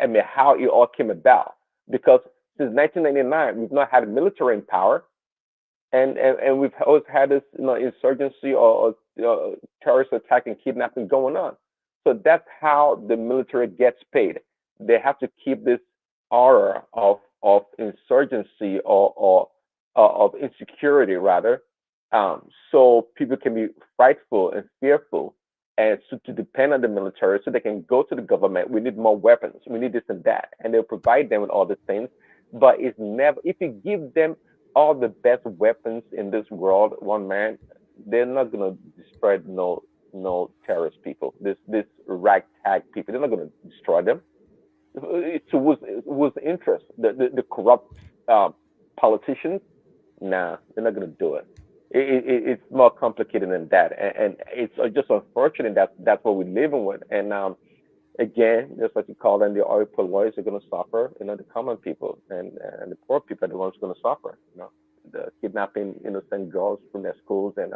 I mean, how it all came about. Because since 1999, we've not had military in power. And we've always had this insurgency or terrorist attack and kidnapping going on. So that's how the military gets paid. They have to keep this aura of insurgency or of insecurity rather, so people can be frightful and fearful, and so to depend on the military so they can go to the government. We need more weapons. We need this and that, and they'll provide them with all these things. But it's never, if you give them all the best weapons in this world, one man, they're not gonna destroy no terrorist people. This ragtag people, they're not gonna destroy them. It's whose interest? The corrupt politicians? Nah, they're not gonna do it. It's more complicated than that, and it's just unfortunate that that's what we're living with. And again, just like you call them, the oil polluters are going to suffer. The common people and the poor people are the ones going to suffer. The kidnapping innocent girls from their schools and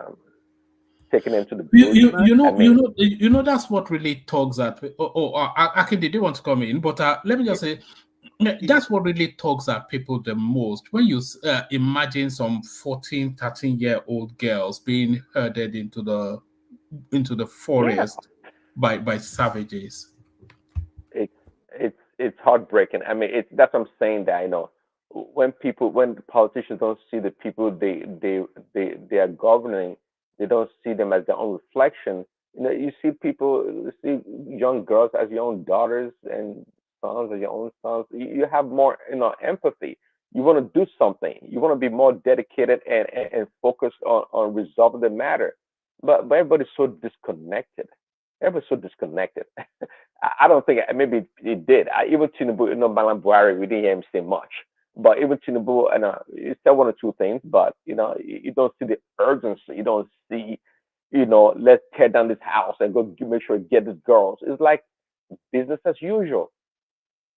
taking them to the bush. That's what really tugs at. Akinde, they want to come in, but let me just say, that's what really tugs at people the most. When you imagine some 14, 13-year-old girls being herded into the forest by savages. It's heartbreaking. I mean, that's what I'm saying. That when the politicians don't see the people they are governing, they don't see them as their own reflection. You see young girls as your own daughters and sons as your own sons. You have more empathy. You want to do something. You want to be more dedicated and focused on resolving the matter. But everybody's so disconnected. Everybody's so disconnected. I don't think, maybe it did. Even Tinubu, Malam Buhari, we didn't hear him say much. But even Tinubu, he said one or two things, but you don't see the urgency. You don't see, let's tear down this house and go make sure we get these girls. It's like business as usual.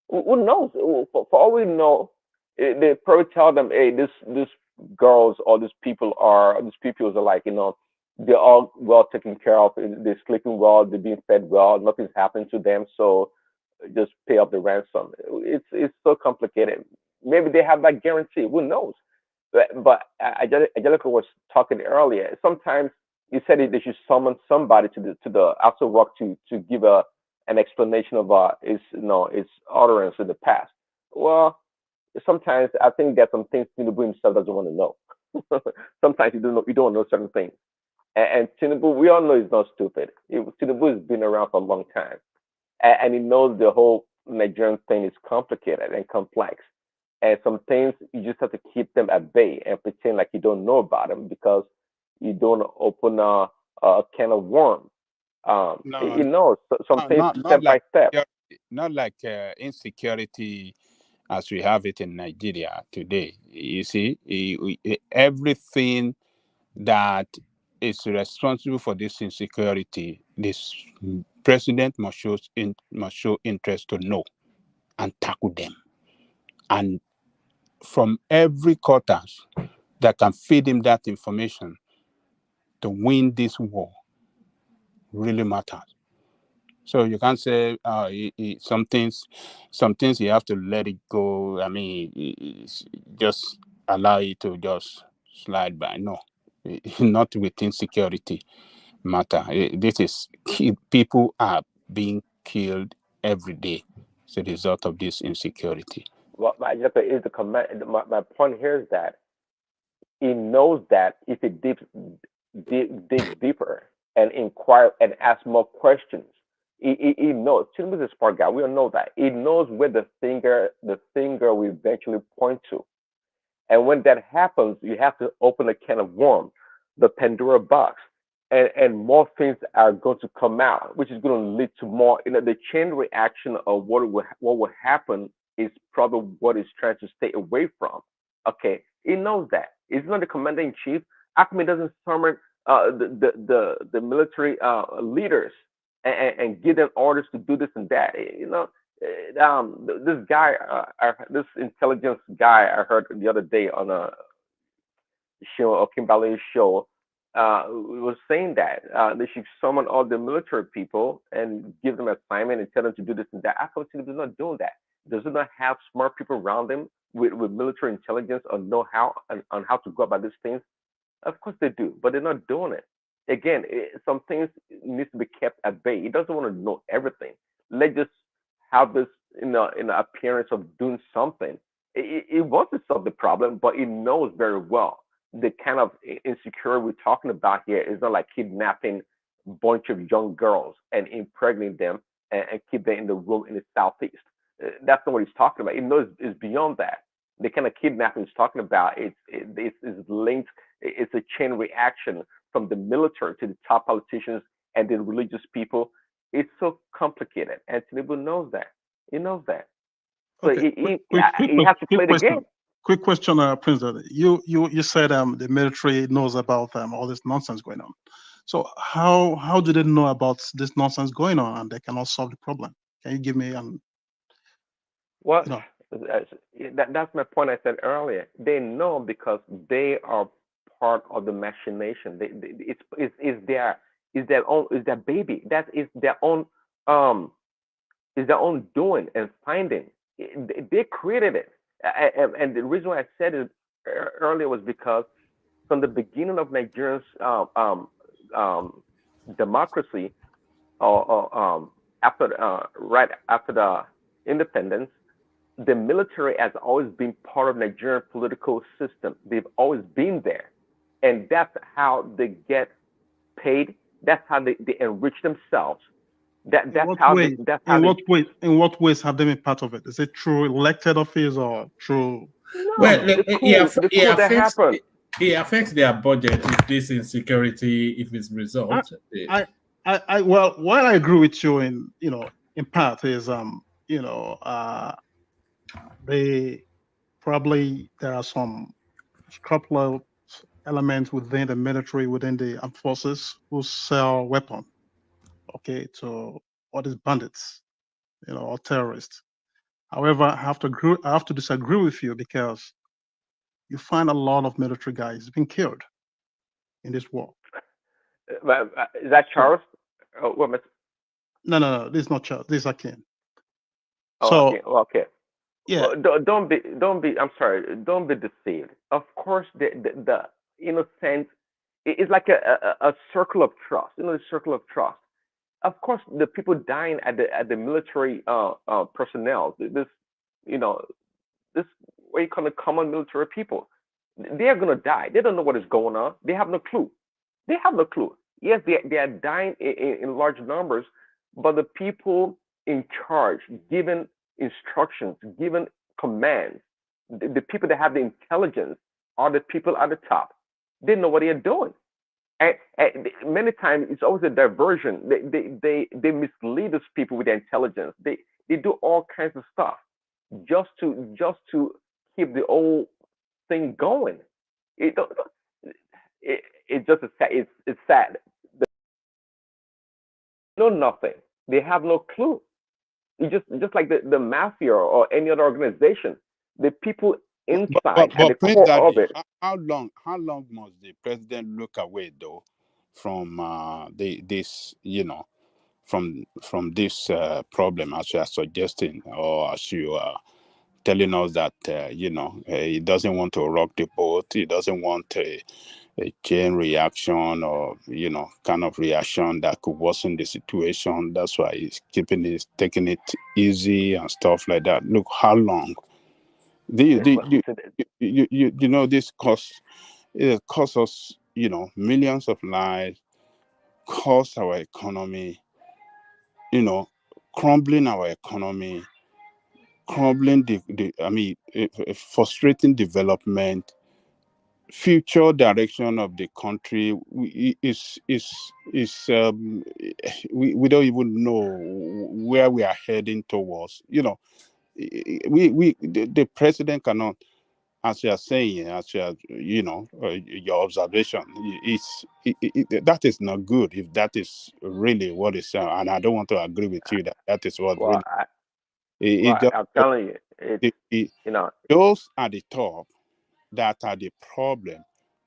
Who knows? For all we know, they probably tell them, hey, these girls or these people are like, they're all well taken care of. They're sleeping well. They're being fed well. Nothing's happened to them. So just pay up the ransom. It's so complicated. Maybe they have that guarantee. Who knows? But Angelica was talking earlier. Sometimes you said they should summon somebody to the after work to give an explanation of its utterance in the past. Well, sometimes I think there's some things Tinubu himself doesn't want to know. Sometimes you don't know certain things. And Tinubu, we all know he's not stupid. Tinubu has been around for a long time, and he knows the whole Nigerian thing is complicated and complex. And some things you just have to keep them at bay and pretend like you don't know about them because you don't open a can of worms. He knows some things step by step. Not like insecurity as we have it in Nigeria today. You see, everything that is responsible for this insecurity, this president must show interest to know and tackle them. And from every quarters that can feed him that information to win this war really matters. So you can't say some things you have to let it go. I mean, just allow it to just slide by. No, not within security matter. This is people are being killed every day as a result of this insecurity. Well, is the comment. My point here is that he knows that if he digs deeper and inquire and ask more questions, he knows. Tinubu is a smart guy. We all know that. He knows where the finger will eventually point to. And when that happens, you have to open a can of worms, the Pandora box, and more things are going to come out, which is going to lead to more. The chain reaction of what will happen is probably what he's trying to stay away from. Okay, he knows that. He's not the commander in chief. Akme doesn't summon the military leaders and give them orders to do this and that. This guy, this intelligence guy, I heard the other day on a show, a Kimberly show, was saying that they should summon all the military people and give them assignment and tell them to do this and that. Akme is not doing that. Does it not have smart people around them with military intelligence or know-how on how to go about these things? Of course they do, but they're not doing it. Again, some things needs to be kept at bay. He doesn't want to know everything. Let's just have this in the appearance of doing something. He wants to solve the problem, but he knows very well the kind of insecurity we're talking about here is not like kidnapping a bunch of young girls and impregnating them and keep them in the room in the southeast. That's not what he's talking about. He knows it's beyond that. The kind of kidnapping he's talking about it's linked. It's a chain reaction from the military to the top politicians and the religious people. It's so complicated, and Tinubu knows that. He knows that. So Okay. he has to play the game. Quick question, Prince. You said the military knows about all this nonsense going on. So how do they know about this nonsense going on and they cannot solve the problem? Can you give me Well, that's my point I said earlier. They know because they are part of the machination. It's their baby. That is their own doing and finding. They created it, and the reason why I said it earlier was because from the beginning of Nigeria's democracy, right after the independence, the military has always been part of Nigerian political system. They've always been there, and that's how they get paid. That's how they enrich themselves. In what ways have they been part of it? Is it through elected office or through? Well, it affects their budget if this insecurity, if it's resolved. Well, while I agree with you in part is they probably there are some scrupulous elements within the military, within the armed forces who sell weapons, to all these bandits, or terrorists. However, I have to disagree with you because you find a lot of military guys being killed in this war. Is that Charles? No, this is not Charles. This is Akin. Okay. Yeah. Well, don't be. I'm sorry. Don't be deceived. Of course, the in a sense, it's like a circle of trust. The circle of trust. Of course, the people dying at the military personnel. This what you call the common military people. They are gonna die. They don't know what is going on. They have no clue. Yes, they are dying in large numbers, but the people in charge, given instructions, given commands, the people that have the intelligence are the people at the top. They know what they are doing. And many times it's always a diversion. They mislead those people with their intelligence. They do all kinds of stuff just to keep the whole thing going. It's just it's sad. They know nothing. They have no clue. It's just like the mafia or any other organization. the people But inside at the Prince core of Daddy, it. how long must the president look away though from this from this problem as you are suggesting, or as you are telling us that he doesn't want to rock the boat, he doesn't want a chain reaction or kind of reaction that could worsen the situation. That's why he's taking it easy and stuff like that. Look how long this costs, it costs us millions of lives, cost our economy, crumbling our economy, crumbling frustrating development, future direction of the country. We don't even know where we are heading towards. The president cannot, as you are saying, as you are, your observation, that is not good. If that is really what is, and I don't want to agree with you that is what Well, really. It just I'm telling you, it's those at the top that are the problem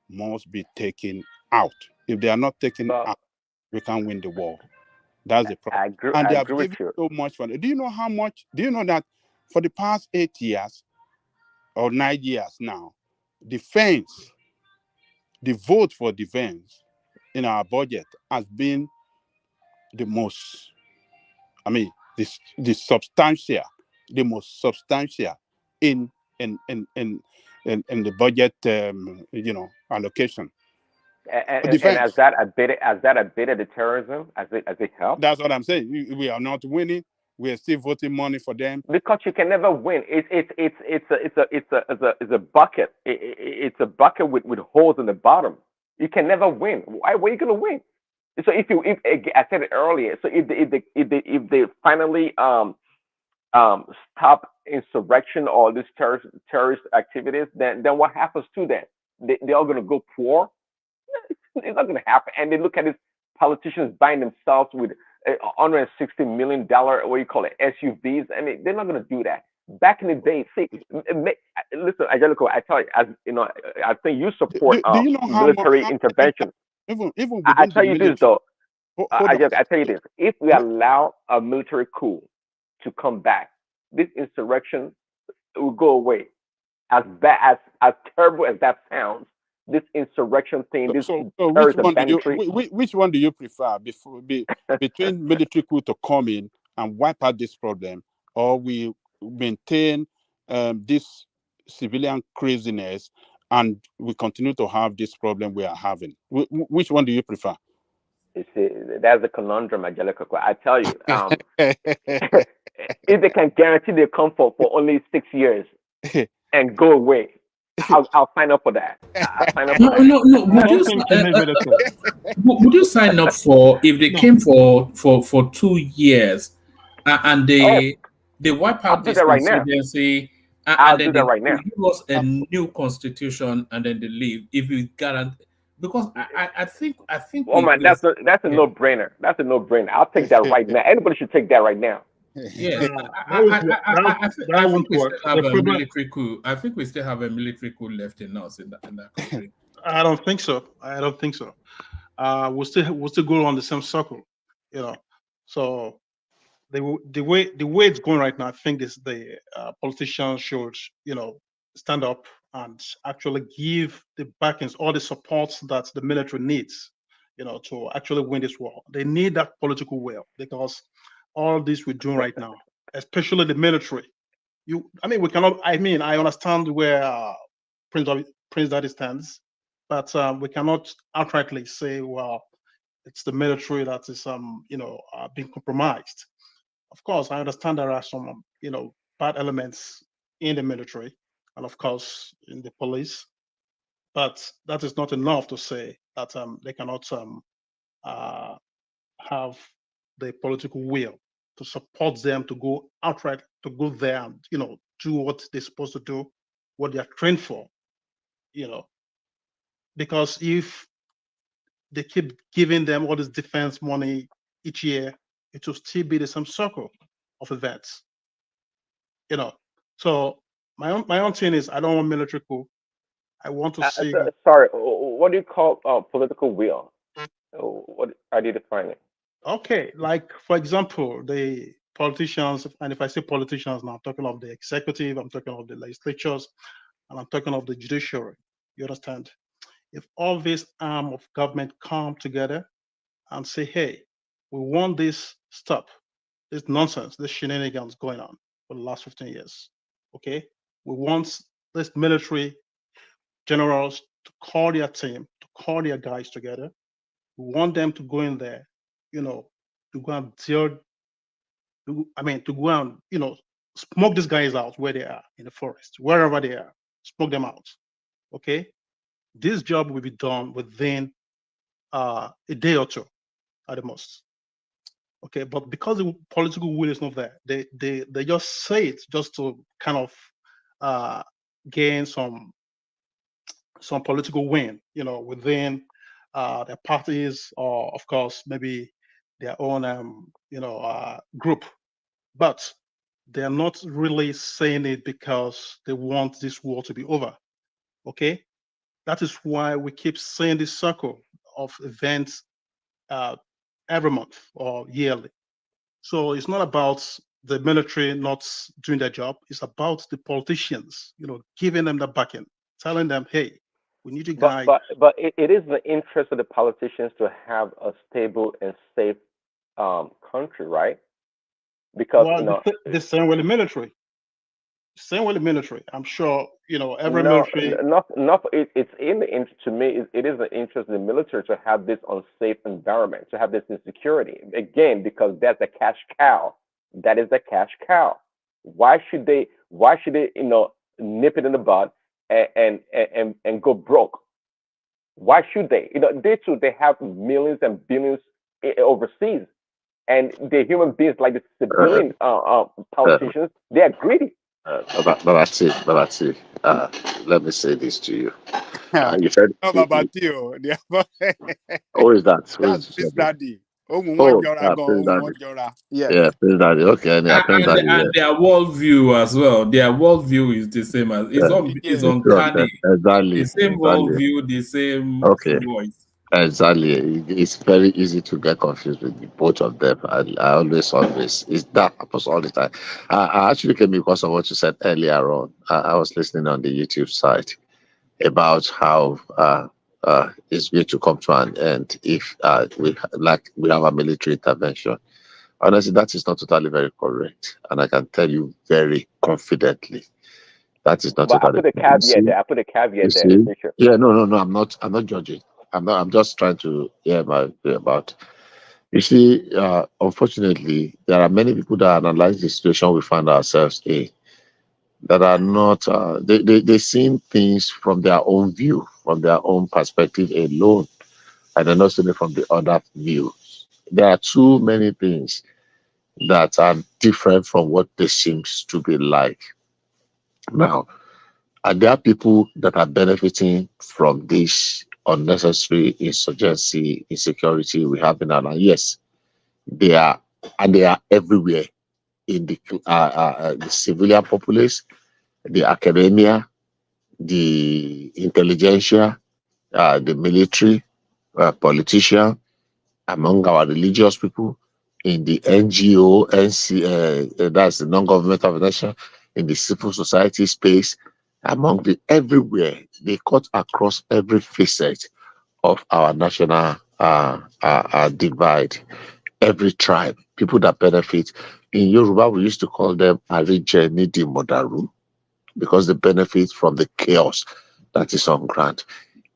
must be taken out. If they are not taken out, we can't win the war. That's the problem. And I they have agree with given you. so much for it. Do you know how much? Do you know that for the past 8 years or 9 years now, defense, the vote for defense in our budget has been the most, the most substantial in the budget, allocation. And Defense. as that abated the terrorism, as it helped. That's what I'm saying. We are not winning. We are still voting money for them. Because you can never win. It's a bucket. It's a bucket with holes in the bottom. You can never win. Why? Where are you gonna win? So if I said it earlier. So if they finally stop insurrection or these terrorist activities, then what happens to them? They're all gonna go poor. It's not gonna happen. And they look at these politicians buying themselves with $160 million, what you call it, SUVs. I mean, they're not gonna do that. Back in the day, see, listen, Angelico, I tell you, as you know, I think you support Do you know military intervention. Even I within tell the you military? this though. Hold on. I tell you this: if we allow a military coup to come back, this insurrection will go away. As bad as terrible as that sounds, this insurrection thing, this So terrorist banditry. which one do you prefer between military coup to come in and wipe out this problem, or we maintain this civilian craziness and we continue to have this problem we are having? Which one do you prefer? You see, that's a conundrum, Angelica. I tell you, if they can guarantee they come for only 6 years and go away, I'll sign up for that. I'll sign up for that. No. Would you sign up for if they came for 2 years and they wipe out this right now. insurgency I'll and then do that right now. give us a new constitution and then they leave if we guarantee? Because I think. Oh man, that's a no-brainer. That's a no-brainer. I'll take that right now. Anybody should take that right now. Yes, I think we still have a military coup. I think we still have a military coup left in us in that country. I don't think so. We'll still go on the same circle, So the way it's going right now, I think the politicians should stand up and actually give the backings, all the supports that the military needs, to actually win this war. They need that political will, because all this we're doing right now, especially the military. We cannot. I understand where Prince Daddy stands, but we cannot outrightly say, well, it's the military that is being compromised. Of course, I understand there are some bad elements in the military, and of course in the police, but that is not enough to say that they cannot have the political will to support them to go outright, to go there and do what they're supposed to do, what they are trained for. Because if they keep giving them all this defense money each year, it will still be the same circle of events. So My own thing is I don't want military coup. I want to see. Sorry, what do you call political will? What are you defining? Okay, like for example, the politicians, and if I say politicians now, I'm talking of the executive, I'm talking of the legislatures, and I'm talking of the judiciary. You understand? If all this arm of government come together and say, hey, we want this stop, this nonsense, this shenanigans going on for the last 15 years. Okay, we want this military generals to call their team, to call their guys together. We want them to go in there, to go and deal, to go and, smoke these guys out where they are in the forest, wherever they are, smoke them out. Okay, this job will be done within a day or two at the most. Okay, but because the political will is not there, they just say it just to kind of gain some political win, within their parties, or of course maybe their own group. But they're not really saying it because they want this war to be over. Okay, that is why we keep seeing this circle of events every month or yearly. So it's not about the military not doing their job. It's about the politicians, giving them the backing, telling them, hey, we need you guys. But it is the interest of the politicians to have a stable and safe country, right? Because the same with the military. Same with the military. I'm sure every military. It's in the interest, to me. It is the interest of the military to have this unsafe environment, to have this insecurity. Again, because that's a cash cow. That is the cash cow. Why should they nip it in the bud and go broke? Why should they? They have millions and billions overseas, and the human beings like the civilian politicians, they are greedy. Babati, let me say this to you. You said, Babatio. who is that? Who That's is Prince Daddy. Prince Daddy. Yes. Yeah, Prince Daddy. Okay, Prince Daddy. And their worldview as well. Their worldview is the same as it's uncanny. Exactly. The same worldview, the same voice. Exactly. It's very easy to get confused with both of them. I always, it's that happens all the time. I actually came because of what you said earlier on. I was listening on the YouTube site about how it's going to come to an end if we have a military intervention. Honestly, that is not totally very correct, and I can tell you very confidently that is not totally. I put a caveat there. I put a caveat there. Yeah, no. I'm not judging. I'm just trying to hear my view about. You see, unfortunately, there are many people that analyze the situation we find ourselves in that are not. They see things from their own view, from their own perspective alone, and they're not seeing it from the other view. There are too many things that are different from what they seems to be like. Now, are there people that are benefiting from this unnecessary insurgency, insecurity we have in our land? Yes, they are, and they are everywhere in the civilian populace, the academia, the intelligentsia, the military, politician, among our religious people, in the NGO, that's the non-governmental organization, in the civil society space, among the everywhere. They cut across every facet of our national divide, every tribe, people that benefit. In Yoruba, we used to call them Arijeni di Modaru because they benefit from the chaos that is on ground.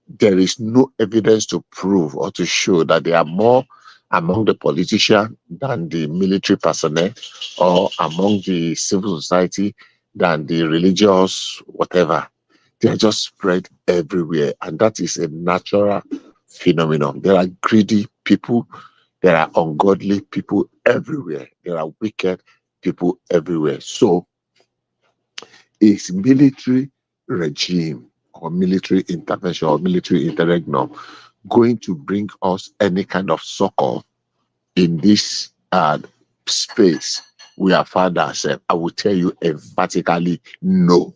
There is no evidence to prove or to show that they are more among the politicians than the military personnel or among the civil society than the religious whatever. They are just spread everywhere, and that is a natural phenomenon. There are greedy people, there are ungodly people everywhere, there are wicked people everywhere. So is military regime or military intervention or military interregnum going to bring us any kind of succor in this space we have found ourselves? I will tell you emphatically no.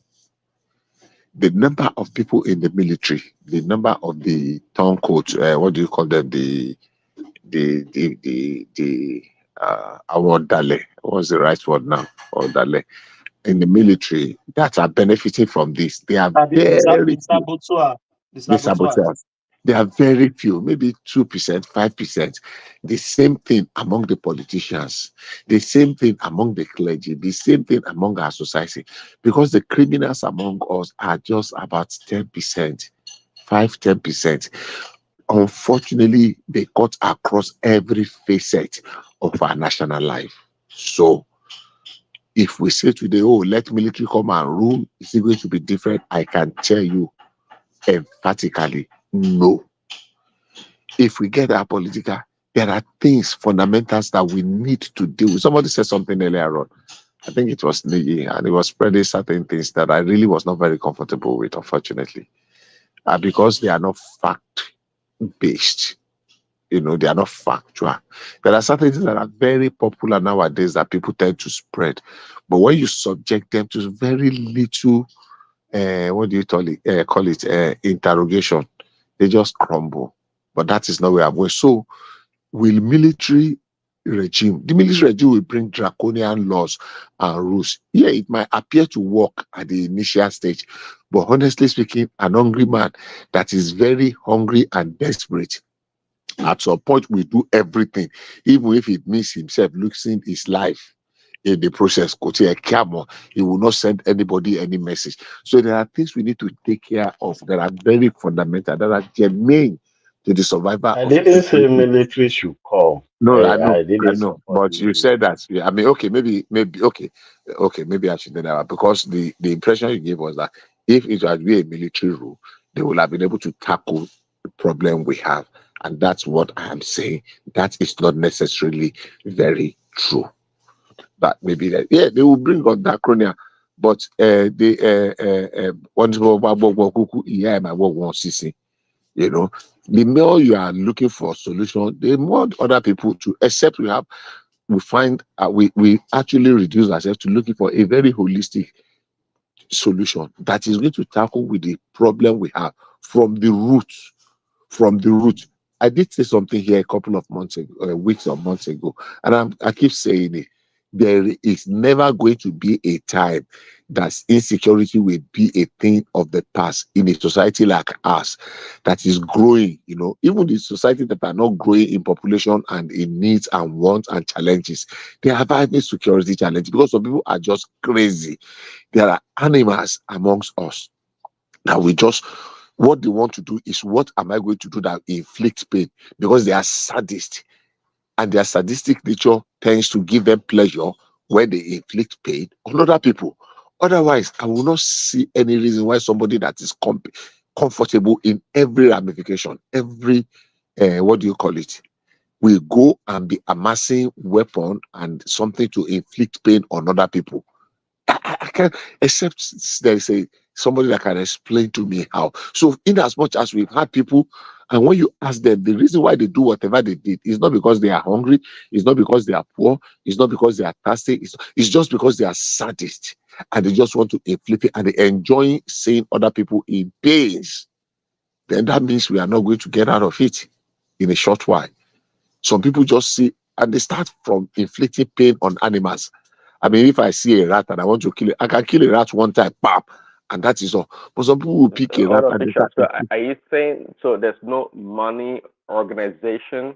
the number of people in the military, the number of the turncoats, what do you call them? Our Dale, what's the right word now? Or Dale in the military that are benefiting from this. They are very few. The saboteurs. They are very few, maybe 2%, 5%. The same thing among the politicians, the same thing among the clergy, the same thing among our society, because the criminals among us are just about 10%, 10%. Unfortunately, they cut across every facet of our national life. So, if we say today, oh, let military come and rule, is it going to be different? I can tell you emphatically, no. If we get our political, there are things, fundamentals that we need to deal with. Somebody said something earlier on. I think it was Niji, and it was spreading certain things that I really was not very comfortable with, unfortunately. Because they are not fact-based. They are not factual. There are certain things that are very popular nowadays that people tend to spread. But when you subject them to very little, what do you call it, interrogation, they just crumble. But that is not where I'm going. So, the military regime will bring draconian laws and rules. Yeah, it might appear to work at the initial stage, but honestly speaking, an hungry man that is very hungry and desperate, at some point will do everything, even if it means himself losing his life in the process. He will not send anybody any message. So there are things we need to take care of that are very fundamental, that are germane to the survival I of didn't say people. military should come. No, I I didn't know. support But you said that. Yeah, I mean, okay, maybe, okay, maybe I should do that, because the impression you gave was that if it had been a military rule, they would have been able to tackle the problem we have, and that's what I am saying. That is not necessarily very true. That maybe that, yeah, they will bring on Dacronia, but the more you are looking for a solution, the more other people to accept we actually reduce ourselves to looking for a very holistic solution that is going to tackle with the problem we have from the root. I did say something here a couple of months ago, weeks or months ago, and I keep saying it. There is never going to be a time that insecurity will be a thing of the past in a society like ours that is growing. Even the society that are not growing in population and in needs and wants and challenges, they are having security challenges because some people are just crazy. There are animals amongst us that what they want to do is, what am I going to do that inflict pain? Because they are sadists, and their sadistic nature tends to give them pleasure when they inflict pain on other people. Otherwise, I will not see any reason why somebody that is comfortable in every ramification, every will go and be amassing weapon and something to inflict pain on other people. I can't, except there is somebody that can explain to me how. So, in as much as we've had people, and when you ask them, the reason why they do whatever they did is not because they are hungry, it's not because they are poor, it's not because they are thirsty, it's just because they are sadists and they just want to inflict it, and they enjoy seeing other people in pains. Then that means we are not going to get out of it in a short while. Some people just see, and they start from inflicting pain on animals. I mean, if I see a rat and I want to kill it, I can kill a rat one time, pop, and that is all. But some people will pick a rat and they start. So are you saying so there's no money organization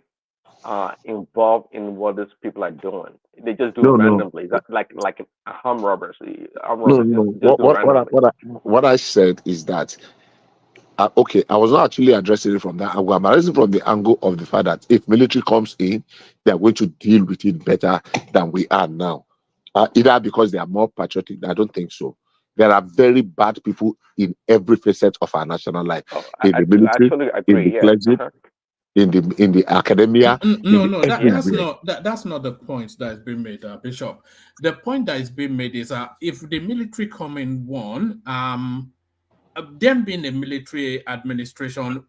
involved in what these people are doing? They just do it randomly. That's like armed robbers. What I said is that okay, I was not actually addressing it from that angle. I'm addressing from the angle of the fact that if military comes in, they are going to deal with it better than we are now. Either because they are more patriotic. I don't think so. There are very bad people in every facet of our national life. In the military, in the clergy, in the academia. That's not the point that is being made, Bishop. The point that is being made is if the military come in them being a military administration,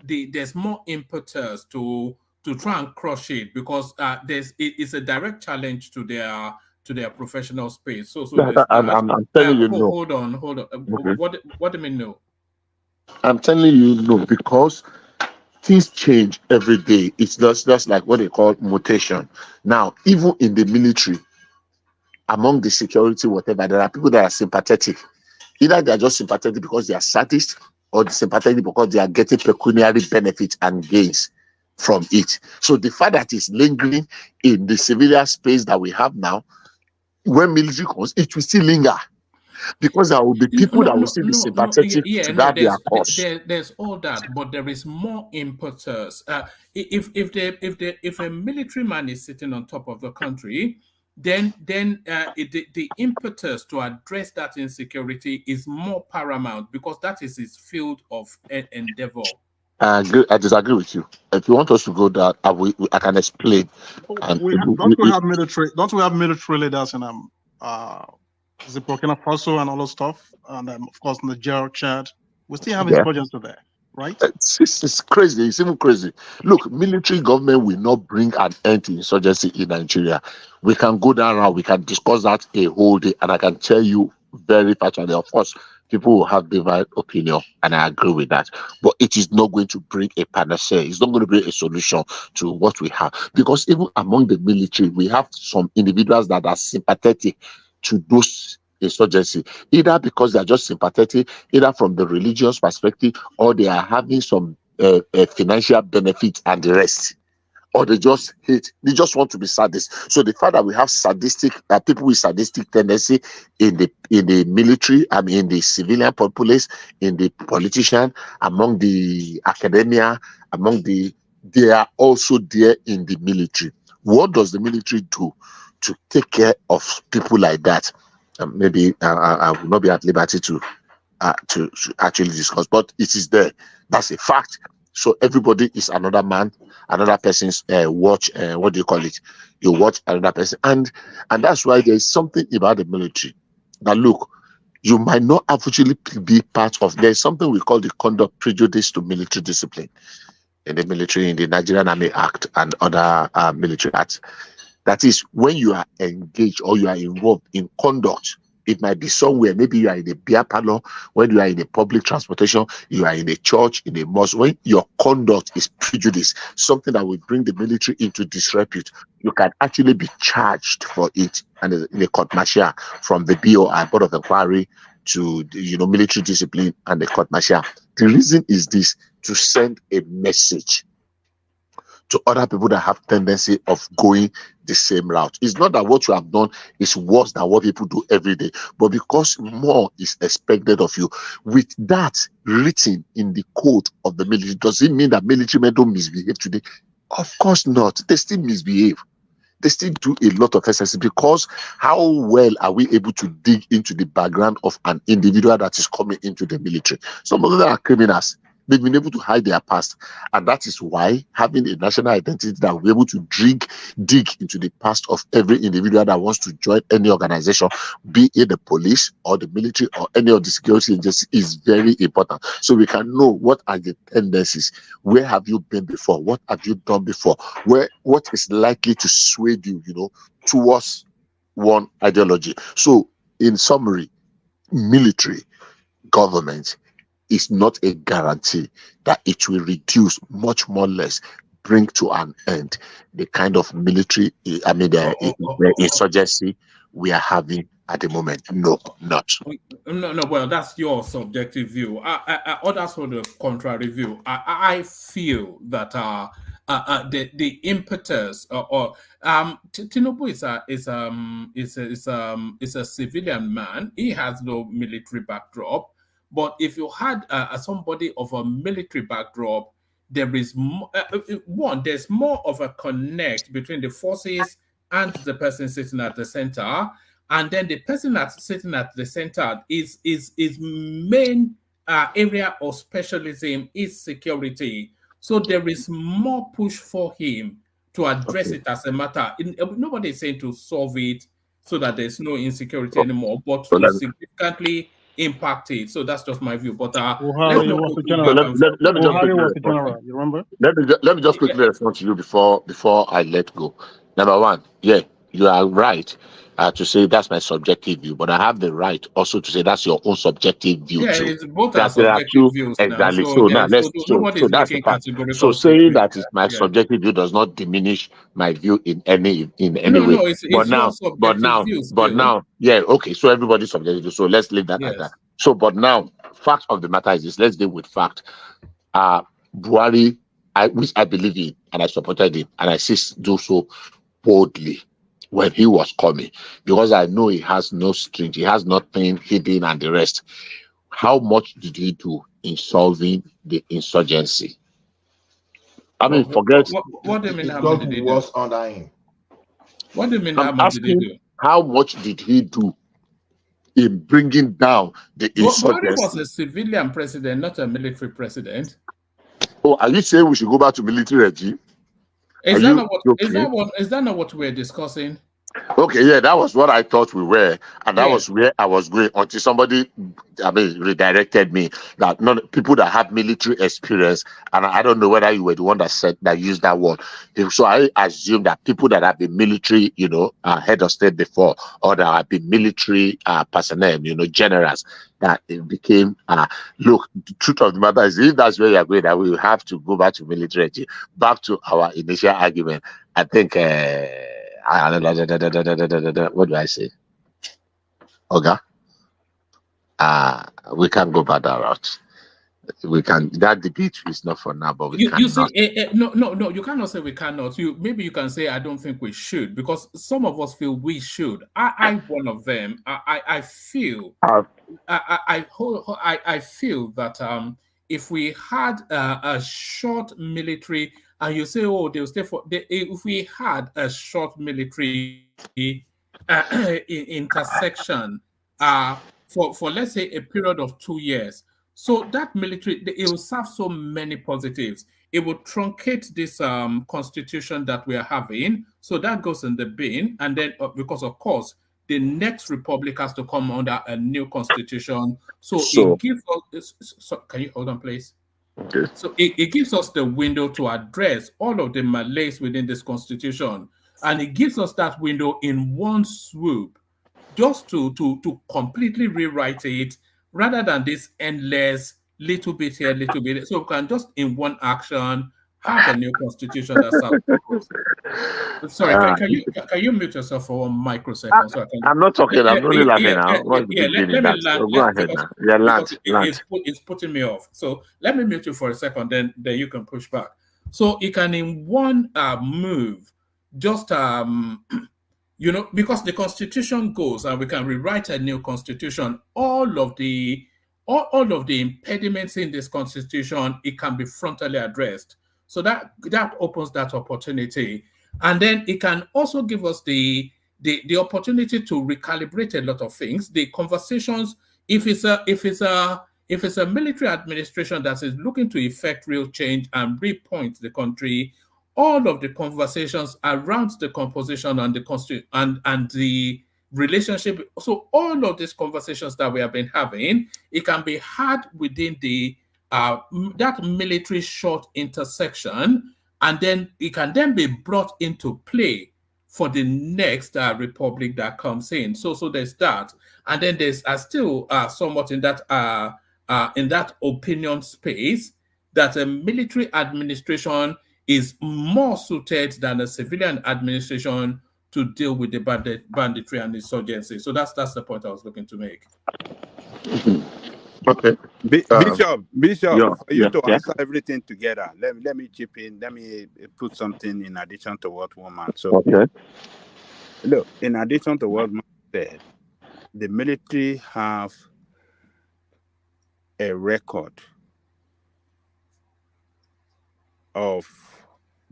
there's more impetus to try and crush it, because it's a direct challenge to their to their professional space. So Yeah, there's that. I'm telling you no. Hold on. Okay. What do you mean no? I'm telling you no, because things change every day. It's just like what they call mutation. Now, even in the military, among the security, whatever, there are people that are sympathetic. Either they are just sympathetic because they are sadists, or sympathetic because they are getting pecuniary benefits and gains from it. So the fact that it's lingering in the civilian space that we have now, when military comes, it will still linger. Because there will be people that will still be sympathetic to that their cause. There's all that, but there is more impetus. If a military man is sitting on top of the country, then the impetus to address that insecurity is more paramount because that is his field of endeavor. I disagree with you. If you want us to go there, I can explain. Don't we have military leaders in the Burkina Faso and all those stuff, and of course Niger, Chad. We still have insurgents there, right? It's crazy. It's even crazy. Look, military government will not bring an end to insurgency in Nigeria. We can go down around. We can discuss that a whole day, and I can tell you very factually. Of course, people will have divided opinion, and I agree with that. But it is not going to bring a panacea. It's not going to bring a solution to what we have, because even among the military, we have some individuals that are sympathetic to those insurgency, either because they are just sympathetic, either from the religious perspective, or they are having some financial benefit and the rest, or they just hate, they just want to be sadists. So the fact that we have sadistic people with sadistic tendency in the military, I mean in the civilian populace, in the politician, among the academia, they are also there in the military. What does the military do to take care of people like that? Maybe I will not be at liberty to actually discuss, but it is there. That's a fact. So everybody is another man, another person's watch. What do you call it? You watch another person, and that's why there is something about the military. Now look, you might not actually be part of. There is something we call the conduct prejudice to military discipline in the military, in the Nigerian Army Act and other military acts. That is, when you are engaged or you are involved in conduct, it might be somewhere, maybe you are in a beer parlor, when you are in a public transportation, you are in a church, in a mosque, when your conduct is prejudice, something that will bring the military into disrepute, you can actually be charged for it, and in a court martial from the BOI, Board of Inquiry, to military discipline and the court martial. The reason is this: to send a message to other people that have tendency of going the same route. It's not that what you have done is worse than what people do every day, but because more is expected of you. With that written in the code of the military, does it mean that military men don't misbehave today? Of course not. They still misbehave. They still do a lot of excesses, because how well are we able to dig into the background of an individual that is coming into the military? Some of them are criminals. They've been able to hide their past, and that is why having a national identity that will be able to dig into the past of every individual that wants to join any organization, be it the police or the military or any of the security agencies, is very important. So we can know what are the tendencies, where have you been before, what have you done before, what is likely to sway you, towards one ideology. So in summary, military government is not a guarantee that it will reduce, much more less bring to an end the kind of military, the insurgency we are having at the moment. No, not. No. Well, that's your subjective view. Others hold a contrary view. I feel that the impetus Tinubu is a civilian man. He has no military backdrop. But if you had somebody of a military backdrop, there is there's more of a connect between the forces and the person sitting at the center, and then the person that's sitting at the center is main area of specialism is security. So there is more push for him to address it as a matter. Nobody is saying to solve it so that there's no insecurity anymore, but to significantly impact it. So that's just my view. But Buhari was the general. You remember? Let me just quickly respond to you before I let go. Number one, yeah, you are right. to say that's my subjective view, but I have the right also to say that's your own subjective view Yeah, too. it's both are That there are subjective two views now. exactly. So So now there, let's nobody's that's the making part. So categorical saying statements. that is my Yeah. subjective view does not diminish my view in any No, way. it's your subjective view But still. now, yeah, okay. So everybody's subjective. So let's leave that as that. Yes. So, but now, fact of the matter is this. Let's deal with fact. Buhari, which I believe in, and I supported him, and I still do so boldly when he was coming, because I know he has no strength, he has nothing hidden, and the rest. How much did he do in solving the insurgency? I mean, forget. What do you mean? It How much got did he do? worse under him. What do you mean? I'm How much did he asking, do? how much did he do in bringing down the Buhari was insurgency? a civilian president, not a military president. Oh, are you saying we should go back to military regime? Is Are that you not what? joking? Is that not what we're discussing? Okay, yeah, that was what I thought we were, and that Yes. was where I was going until somebody, redirected me. That people that have military experience, and I don't know whether you were the one that used that word. So I assume that people that have been military, head of state before, or that have been military personnel, generals, that it became. Look, the truth of the matter is, if that's where you're going, that we will have to go back to military. Back to our initial argument, I think. What do I say? Oga? We can't go back that route. We can. That debate is not for now, but we You cannot. see, no, you cannot say we cannot. Maybe you can say I don't think we should, because some of us feel we should. I one of them. I feel I feel that if we had a short military, and you say, oh, they'll stay if we had a short military intersection for let's say a period of 2 years, so that military, it will serve so many positives. It will truncate this constitution that we are having, so that goes in the bin, and then because of course the next republic has to come under a new constitution. So it gives us. So can you hold on, please? Okay. So it gives us the window to address all of the malaise within this constitution, and it gives us that window in one swoop, just to completely rewrite it, rather than this endless little bit here, little bit there. So we can just in one action have a new constitution that serves the purpose. Sorry, can you mute yourself for 1 microsecond? So I can. I'm not talking. I'm only laughing now. What's the Yeah. big deal Let in me that? land. So go ahead now. Yeah, Because land. it's putting me off. So let me mute you for a second. Then you can push back. So it can in one move just because the constitution goes and we can rewrite a new constitution. All of the impediments in this constitution, it can be frontally addressed. So that opens that opportunity, and then it can also give us the opportunity to recalibrate a lot of things. The conversations, if it's a military administration that is looking to effect real change and repoint the country, all of the conversations around the composition and and the relationship. So all of these conversations that we have been having, it can be had within the that military short intersection, and then it can then be brought into play for the next republic that comes in. So there's that, and then there's still somewhat in that opinion space that a military administration is more suited than a civilian administration to deal with the banditry and insurgency. So that's the point I was looking to make. Okay. Bishop, for you to yeah. answer everything together, let me chip in. Let me put something in addition to what woman. So, okay. Look, in addition to what man said, the military have a record of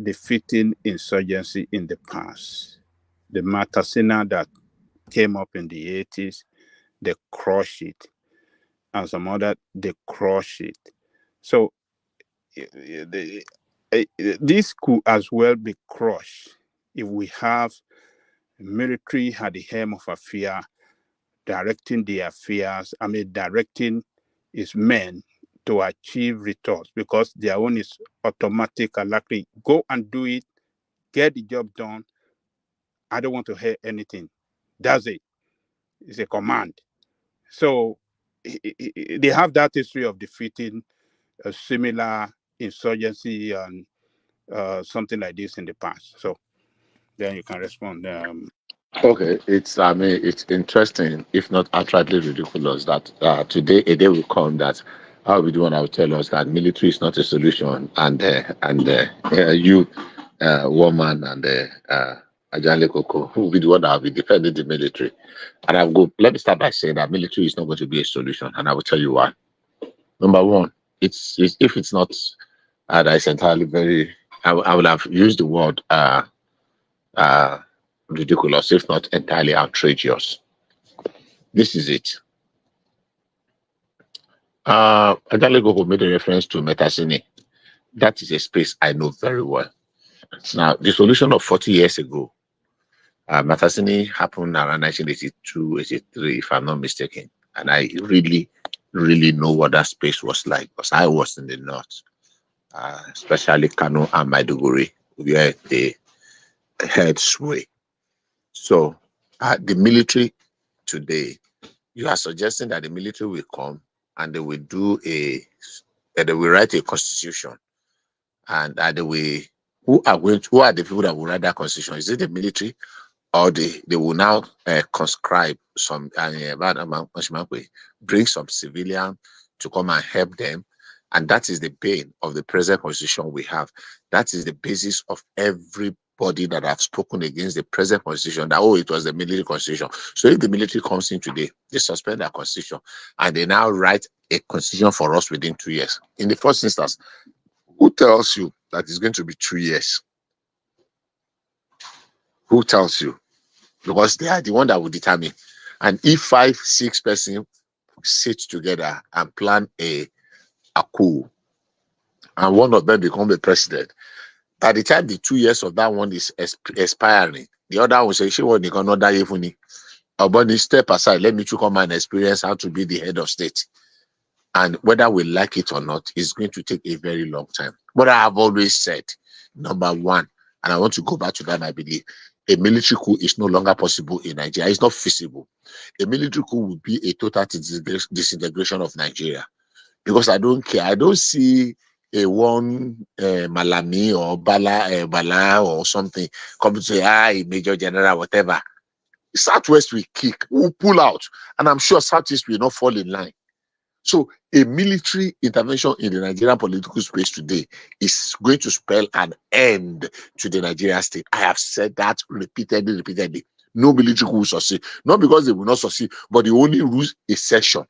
defeating insurgency in the past. The Matasina that came up in the 80s, they crushed it. And some other, they crushed it. So this could as well be crushed if we have military at the helm of affair, directing the affairs, directing its men to achieve results, because their own is automatic and likely. Go and do it, get the job done. I don't want to hear anything. That's it. It's a command. So they have that history of defeating a similar insurgency and something like this in the past. So then you can respond. Okay, it's interesting, if not outrightly ridiculous, that today a day will come that how we do, and I will tell us that military is not a solution, and you, woman, and Ajale Koko, who will be the one that will be defending the military, and I will go. Let me start by saying that military is not going to be a solution, and I will tell you why. Number one, it's if it's not, that is entirely very. I will have used the word uh, ridiculous, if not entirely outrageous. This is it. Adalego made a reference to Metasine. That is a space I know very well. Now, the solution of 40 years ago, Metasine happened around 1982, 83, if I'm not mistaken. And I really, really know what that space was like because I was in the north, especially Kano and Maiduguri, where they had sway. So, the military today, you are suggesting that the military will come and they will they will write a constitution, and they will, who are the people that will write that constitution? Is it the military, or they will now conscribe some bring some civilian to come and help them? And that is the bane of the present constitution we have. That is the basis of everybody that have spoken against the present constitution, that, oh, it was the military constitution. So if the military comes in today, they suspend that constitution and they now write a constitution for us within 2 years. In the first instance, who tells you that it's going to be 2 years? Who tells you? Because they are the one that will determine. And if 5, 6 persons sit together and plan a coup, and one of them become the president, by the time the 2 years of that one is expiring, the other one will say, she won't not die if we need step aside, let me to come and experience how to be the head of state. And whether we like it or not, it's going to take a very long time. But I have always said, number one, and I want to go back to that, I believe, a military coup is no longer possible in Nigeria. It's not feasible. A military coup would be a total disintegration of Nigeria. Because I don't care. I don't see a one Malami or Bala or something come to say, Major General, whatever. Southwest will kick, will pull out. And I'm sure Southeast will not fall in line. So a military intervention in the Nigerian political space today is going to spell an end to the Nigerian state. I have said that repeatedly. No military coup will succeed. Not because they will not succeed, but they only lose a session.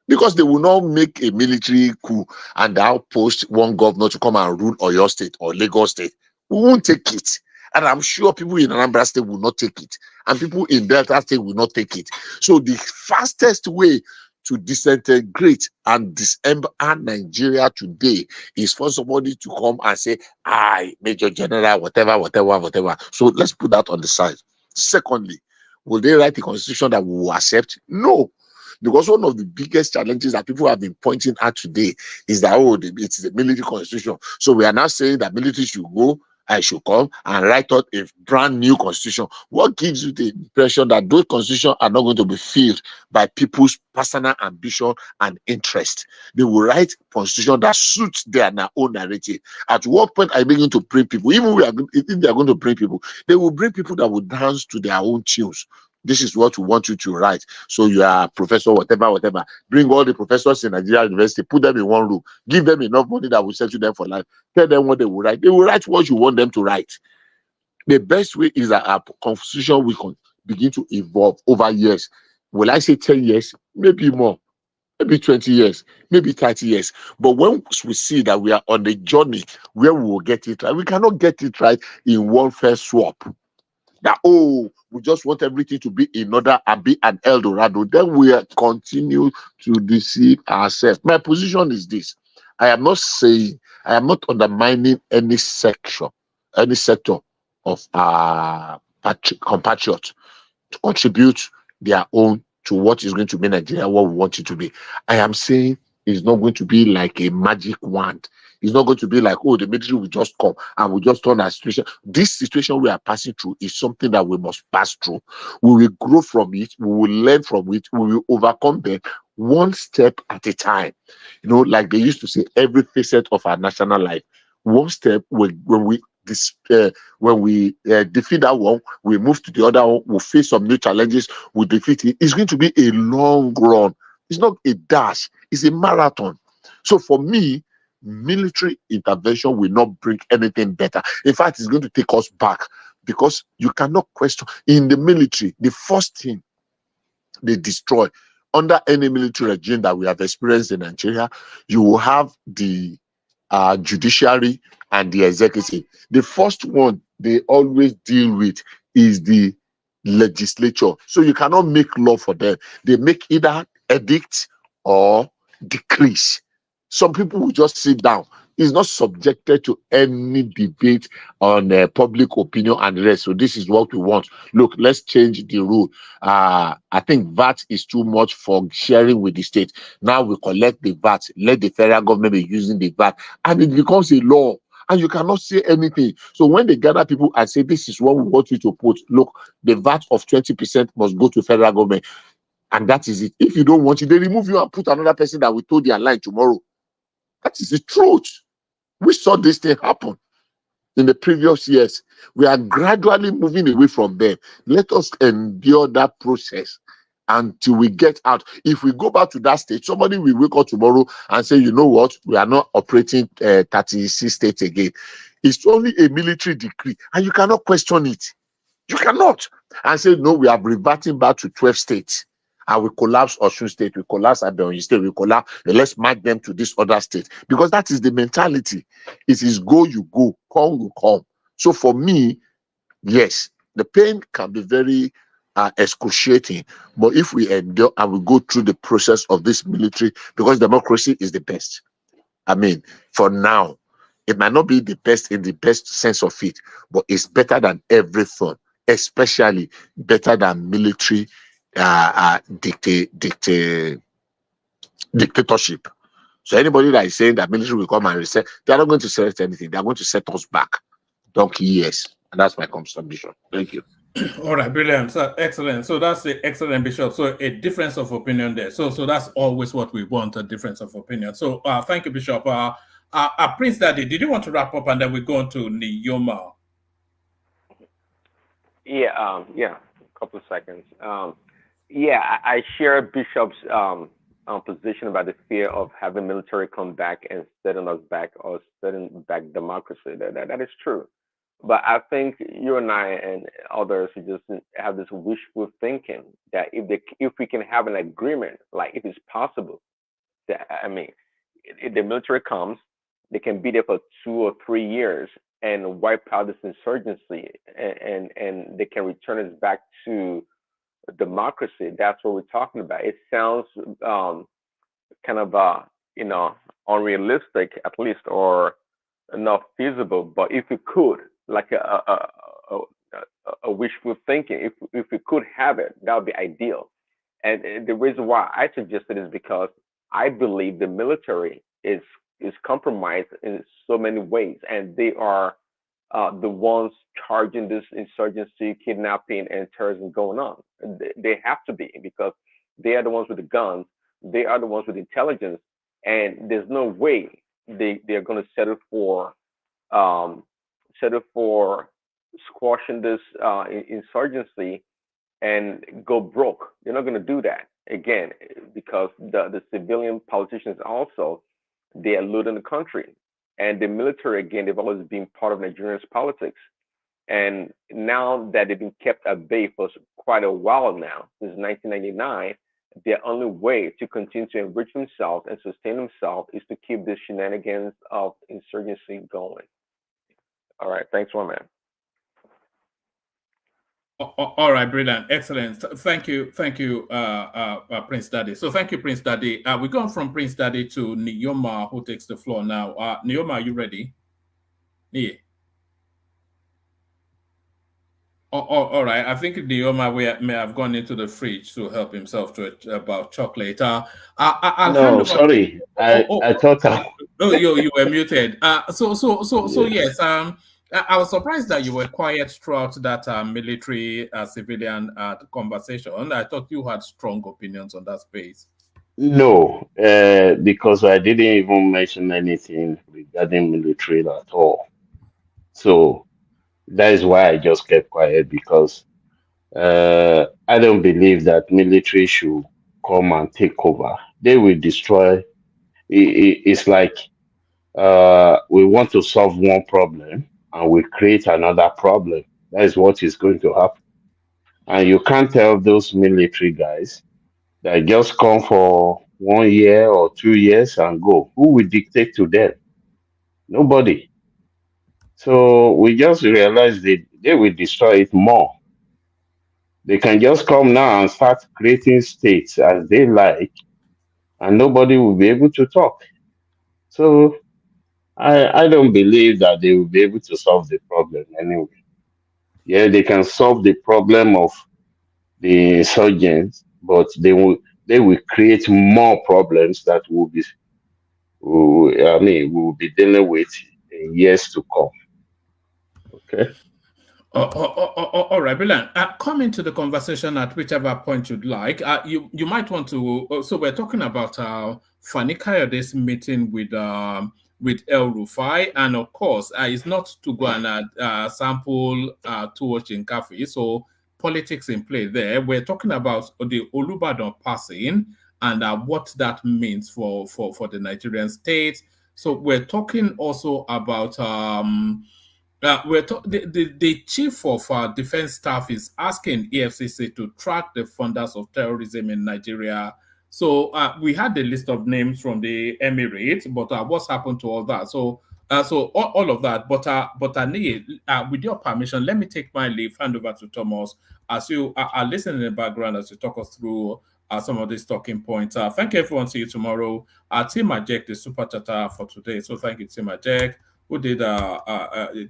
Because they will not make a military coup and outpost one governor to come and rule Oyo State or Lagos State. We won't take it. And I'm sure people in Anambra State will not take it. And people in Delta State will not take it. So the fastest way to disintegrate and dismember Nigeria today is for somebody to come and say, Major General, whatever. So let's put that on the side. Secondly, will they write a constitution that we will accept? No. Because one of the biggest challenges that people have been pointing at today is that, it's the military constitution. So we are now saying that military should go, I should come and write out a brand new constitution. What gives you the impression that those constitutions are not going to be filled by people's personal ambition and interest? They will write constitution that suits their own narrative. At what point are you going to bring people? Even if they are going to bring people, they will bring people that will dance to their own tunes. This is what we want you to write. So you are professor, whatever. Bring all the professors in Nigeria University, put them in one room, give them enough money that will settle them for life. Tell them what they will write. They will write what you want them to write. The best way is that our constitution will begin to evolve over years. Will I say 10 years? Maybe more. Maybe 20 years. Maybe 30 years. But once we see that we are on a journey where we will get it right, we cannot get it right in one first swap. That, we just want everything to be in order and be an El Dorado. Then we continue to deceive ourselves. My position is this. I am not undermining any sector of our compatriots to contribute their own to what is going to be Nigeria, what we want it to be. I am saying it's not going to be like a magic wand. It's not going to be like, oh, the military will just come and will just turn our situation. This situation we are passing through is something that we must pass through. We will grow from it. We will learn from it. We will overcome them one step at a time. You know, like they used to say, every facet of our national life, one step. When we defeat that one, we move to the other one. We'll face some new challenges. We'll defeat it. It's going to be a long run. It's not a dash. It's a marathon. So for me, military intervention will not bring anything better. In fact, it's going to take us back, because you cannot question in the military. The first thing they destroy under any military regime that we have experienced in Nigeria, you will have the judiciary and the executive. The first one they always deal with is the legislature. So you cannot make law for them. They make either edicts or decrees. Some people will just sit down. It's not subjected to any debate on public opinion and the rest. So this is what we want. Look, let's change the rule. I think VAT is too much for sharing with the state. Now we collect the VAT. Let the federal government be using the VAT. And it becomes a law. And you cannot say anything. So when they gather people and say, this is what we want you to put, look, the VAT of 20% must go to federal government. And that is it. If you don't want it, they remove you and put another person that will toe their line tomorrow. That is the truth. We saw this thing happen in the previous years. We are gradually moving away from them. Let us endure that process until we get out. If we go back to that stage, somebody will wake up tomorrow and say, you know what, we are not operating 36 states again. It's only a military decree, and you cannot question it. You cannot. And say, no, we are reverting back to 12 states. And we collapse Osun State, we collapse Ebonyi State, we collapse, let's match them to this other state. Because that is the mentality. It is go, you go, come, you come. So for me, yes, the pain can be very excruciating. But if we endure and we go through the process of this military, because democracy is the best. I mean, for now, it might not be the best in the best sense of it, but it's better than everything, especially better than military dictatorship. So anybody that is saying that military will come and reset, they are not going to select anything. They are going to set us back donkey years. And that's my submission. Thank you. All right, brilliant. So excellent. So that's the excellent, Bishop. So a difference of opinion there. So that's always what we want, a difference of opinion. So thank you, Bishop. Prince Daddy, did you want to wrap up and then we go on to Niyoma? Yeah, a couple of seconds. I share Bishop's position about the fear of having military come back and setting us back or setting back democracy. That is true. But I think you and I and others who just have this wishful thinking that if we can have an agreement, like if it's possible, that if the military comes, they can be there for 2 or 3 years and wipe out this insurgency, and they can return us back to democracy. That's what we're talking about. It sounds kind of unrealistic, at least, or not feasible. But if we could, like a wishful thinking, if we could have it, that would be ideal. And the reason why I suggested is because I believe the military is compromised in so many ways, and they are the ones charging this insurgency, kidnapping, and terrorism going on. They have to be, because they are the ones with the guns, they are the ones with intelligence, and there's no way they're going to settle for squashing this insurgency and go broke. They're not going to do that again, because the civilian politicians also, they are looting the country. And the military, again, they've always been part of Nigeria's politics. And now that they've been kept at bay for quite a while now, since 1999, their only way to continue to enrich themselves and sustain themselves is to keep the shenanigans of insurgency going. All right, thanks, one man. All right, brilliant, excellent. Thank you, Prince Daddy. So thank you, Prince Daddy. We're going from Prince Daddy to Niyoma, who takes the floor now. Niyoma, are you ready? Yeah. All right. I think the Oma may have gone into the fridge to help himself to about chocolate. I'll hand No, over. sorry. I thought Oh, you were muted. So yes. I was surprised that you were quiet throughout that military civilian conversation. I thought you had strong opinions on that space. no, because I didn't even mention anything regarding military at all. So that is why I just kept quiet because I don't believe that military should come and take over. They will destroy. It's like we want to solve one problem and we create another problem. That is what is going to happen. And you can't tell those military guys that just come for 1 year or 2 years and go. Who will dictate to them? Nobody. So we just realized they will destroy it more. They can just come now and start creating states as they like, and nobody will be able to talk. So I don't believe that they will be able to solve the problem anyway. Yeah, they can solve the problem of the insurgents, but they will create more problems that we will be dealing with in years to come. Okay. All right, brilliant. Come into the conversation at whichever point you'd like. You might want to. So we're talking about Fani Kayode's meeting with El Rufai, and of course, it's not to go and sample towards Shinkafi. So politics in play there. We're talking about the Olubadan passing and what that means for the Nigerian state. So we're talking also about. The chief of defense staff is asking EFCC to track the funders of terrorism in Nigeria. So we had the list of names from the Emirates, but what's happened to all that? So all of that. But with your permission, let me take my leave, hand over to Thomas as you are listening in the background as you talk us through some of these talking points. Thank you, everyone. See you tomorrow. Tim Ajek, the super chatter for today. So thank you, Tim Ajek, who did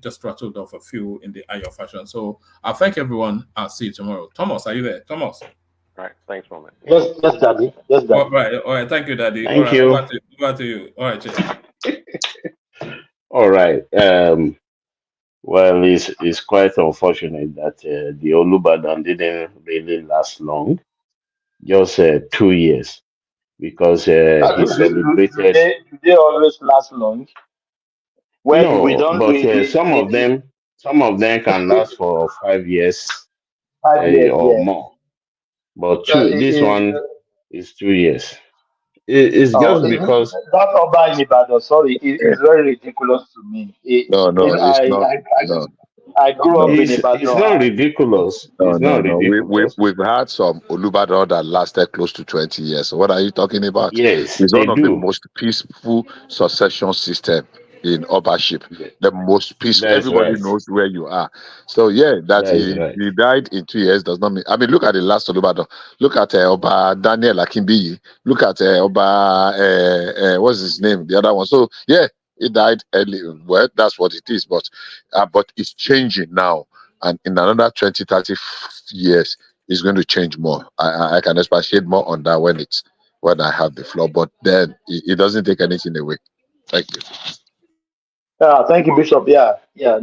just rattled off a few in the Ayo fashion. So thank everyone. I'll see you tomorrow. Thomas, are you there? Thomas. All right. Thanks, Moment. Yes, Daddy. Yes, Daddy. All right. Thank you, Daddy. Thank all right, you. Over to you. All right, cheers. All right. Well, it's quite unfortunate that the Olubadan didn't really last long, just 2 years, because he celebrated. Do they always last long? When we No, don't, but some of them can last for 5 years 5 years, or yeah. more. But So this one is 2 years. It's just Oh, because that Oba in Ibadan, sorry, it's very ridiculous to me. No, it's not. No, I grew up in it's Ibadan. not ridiculous. It's not no. ridiculous. We've had some Olubadan that lasted close to 20 years. So what are you talking about? Yes, It's they one of the do. most peaceful succession system in Obaship. The most peaceful. That's Everybody right. knows where you are. So yeah, that That is right. he died in 2 years does not mean. I mean, look at the last Olubadan. Look at Oba Daniel Akinbiyi. Look at Oba what's his name? The other one. So yeah, he died early. Well, that's what it is. But it's changing now. And in another 20, 30 years, it's going to change more. I can expatiate more on that when I have the floor. But then it doesn't take anything away. Thank you. Thank you, Bishop. Yeah. Yeah,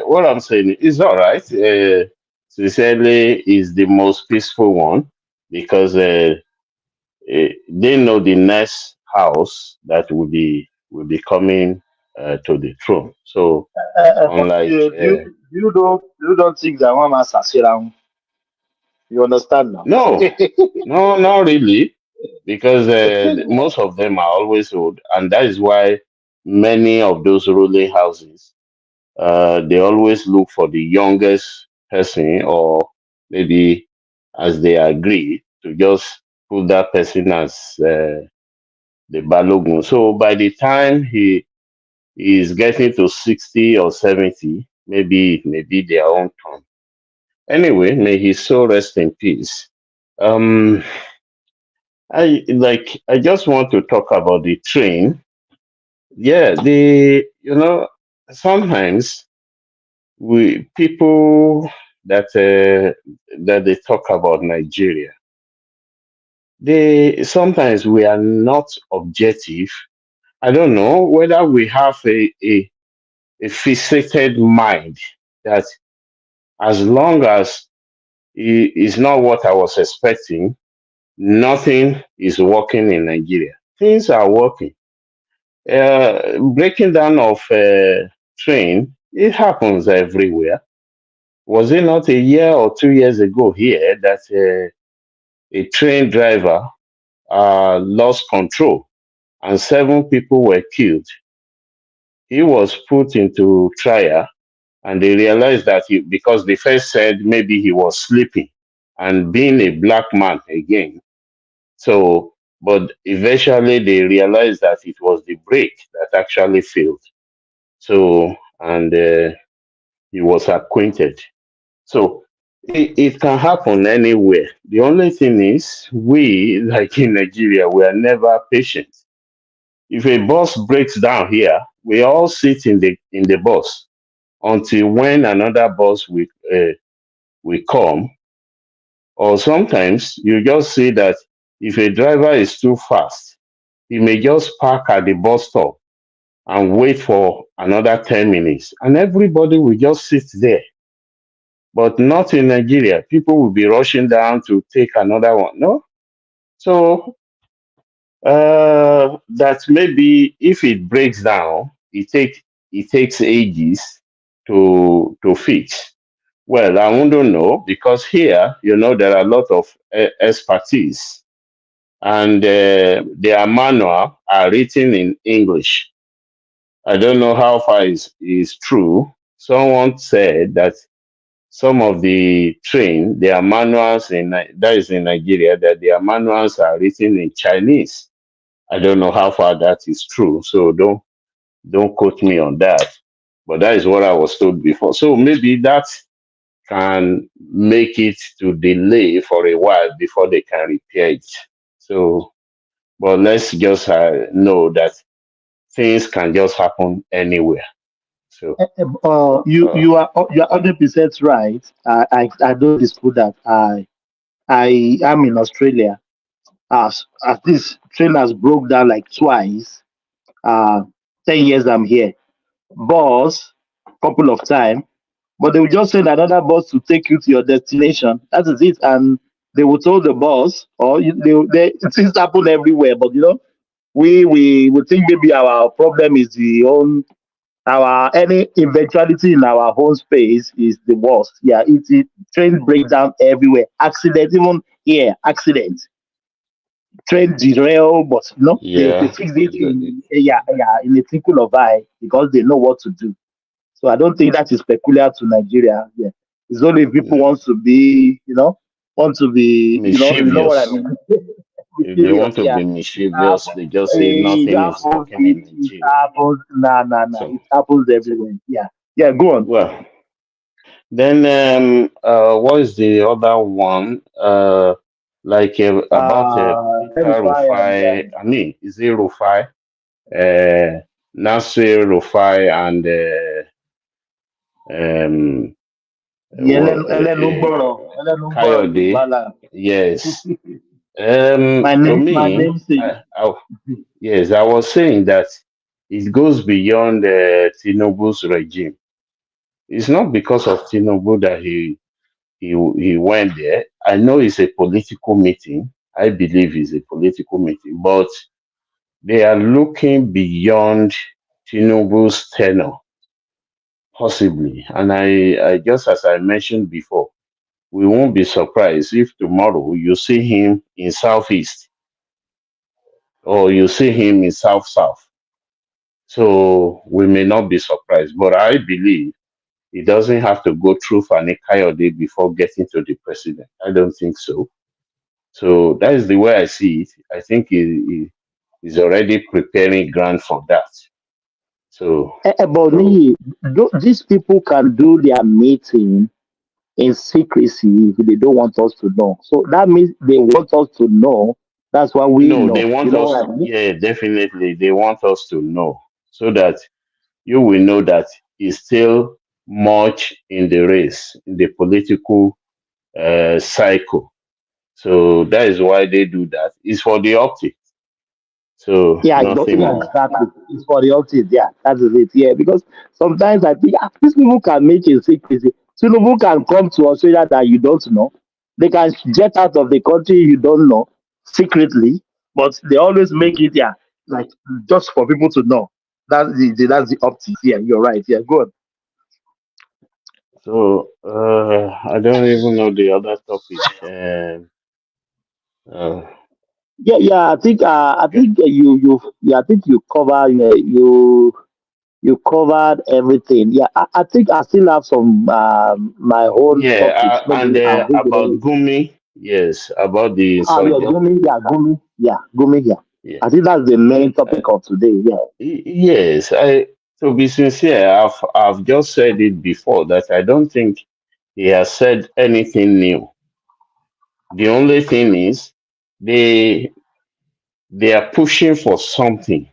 what I'm saying is all right. Sincerely, is the most peaceful one because they know the next house that will be coming to the throne. So unlike You don't think that one man around. You understand now? no, not really, because most of them are always old, and that is why many of those ruling houses they always look for the youngest person, or maybe as they agree to just put that person as the balogun. So by the time he is getting to 60 or 70, maybe it may be their own turn. Anyway, may his soul rest in peace. Um, I just want to talk about the train. Yeah, sometimes we people that they talk about Nigeria, they sometimes we are not objective. I don't know whether we have a fixated mind that as long as it is not what I was expecting, nothing is working in Nigeria. Things are working. Breaking down of train, it happens everywhere. Was it not a year or 2 years ago here that a train driver lost control and 7 people were killed? He was put into trial, and they realized that because they first said maybe he was sleeping and being a black man again. So, but eventually they realized that it was the brake that actually failed. So, and he was acquainted. So it can happen anywhere. The only thing is, we, like in Nigeria, we are never patient. If a bus breaks down here, we all sit in the bus until when another bus will come. Or sometimes you just see that if a driver is too fast, he may just park at the bus stop and wait for another 10 minutes, and everybody will just sit there. But not in Nigeria. People will be rushing down to take another one. No? So that maybe if it breaks down, it takes ages to fix. Well, I wouldn't know because here, there are a lot of expertise, and their manual are written in English. I don't know how far is true. Someone said that some of the train, their manuals that is in Nigeria, that their manuals are written in Chinese. I don't know how far that is true, so don't quote me on that. But that is what I was told before. So maybe that can make it to delay for a while before they can repair it. So, but let's just know that things can just happen anywhere. So You are 100% right. I don't dispute that. I am in Australia. As this train has broke down like twice. 10 years I'm here. Bus, couple of time, but they will just send another bus to take you to your destination. That is it, and they will tell the bus, or things happen everywhere. But we think maybe our problem is our any eventuality in our home space is the worst. Yeah, it train breakdown everywhere. Accident, even here, accident. Train derail, but they yeah, fix it in a twinkle of eye because they know what to do. So I don't think that is peculiar to Nigeria. Yeah, it's only if people want to be, want to be, you know what I mischievous. mean. If they Serious, want to yeah. be It mischievous, happens. they just say nothing is working in It Nigeria. happens. Nah. So, It happens everywhere. Yeah. Go on. well, then what is the other one? Like about Peter Verify and Rufai. I mean, is it Rufai? Nasir Rufai and Kayode. Wala. Yes. My To my me, namesake. yes, I was saying that it goes beyond Tinubu's regime. It's not because of Tinubu that he went there. I know it's a political meeting. I believe it's a political meeting, but they are looking beyond Tinubu's tenure, possibly. And I just as I mentioned before, we won't be surprised if tomorrow you see him in Southeast or you see him in South South. So we may not be surprised, but I believe it doesn't have to go through Fani Kayode before getting to the president. I don't think so. So that is the way I see it. I think he is already preparing ground for that. So But these people can do their meeting in secrecy if they don't want us to know. So that means they want us to know. That's what we no, they know. You want know us. what I mean? Yeah, definitely, they want us to know so that you will know that he's still much in the race, in the political cycle. So that is why they do that. It's for the optics. So Yeah, nothing yeah, more. exactly. It's for the optics. Yeah, that is it. Yeah, because sometimes I think these people can make a secret. Tinubu can come to Australia that you don't know. They can jet out of the country you don't know secretly, but they always make it, yeah, like just for people to know. That's the optics. Yeah, you're right. Yeah, good. So I don't even know the other topic. Uh, Yeah, yeah. I think yeah, I think you cover, yeah, you covered everything. Yeah, I think I still have some my own topics. yeah, Maybe and I'll bring it about on. Gumi, yes, about the Yeah, insurgent. Gumi, yeah. Yeah. I think that's the main topic of today. Yeah. Yes, to be sincere, I've just said it before that I don't think he has said anything new. The only thing is they they are pushing for something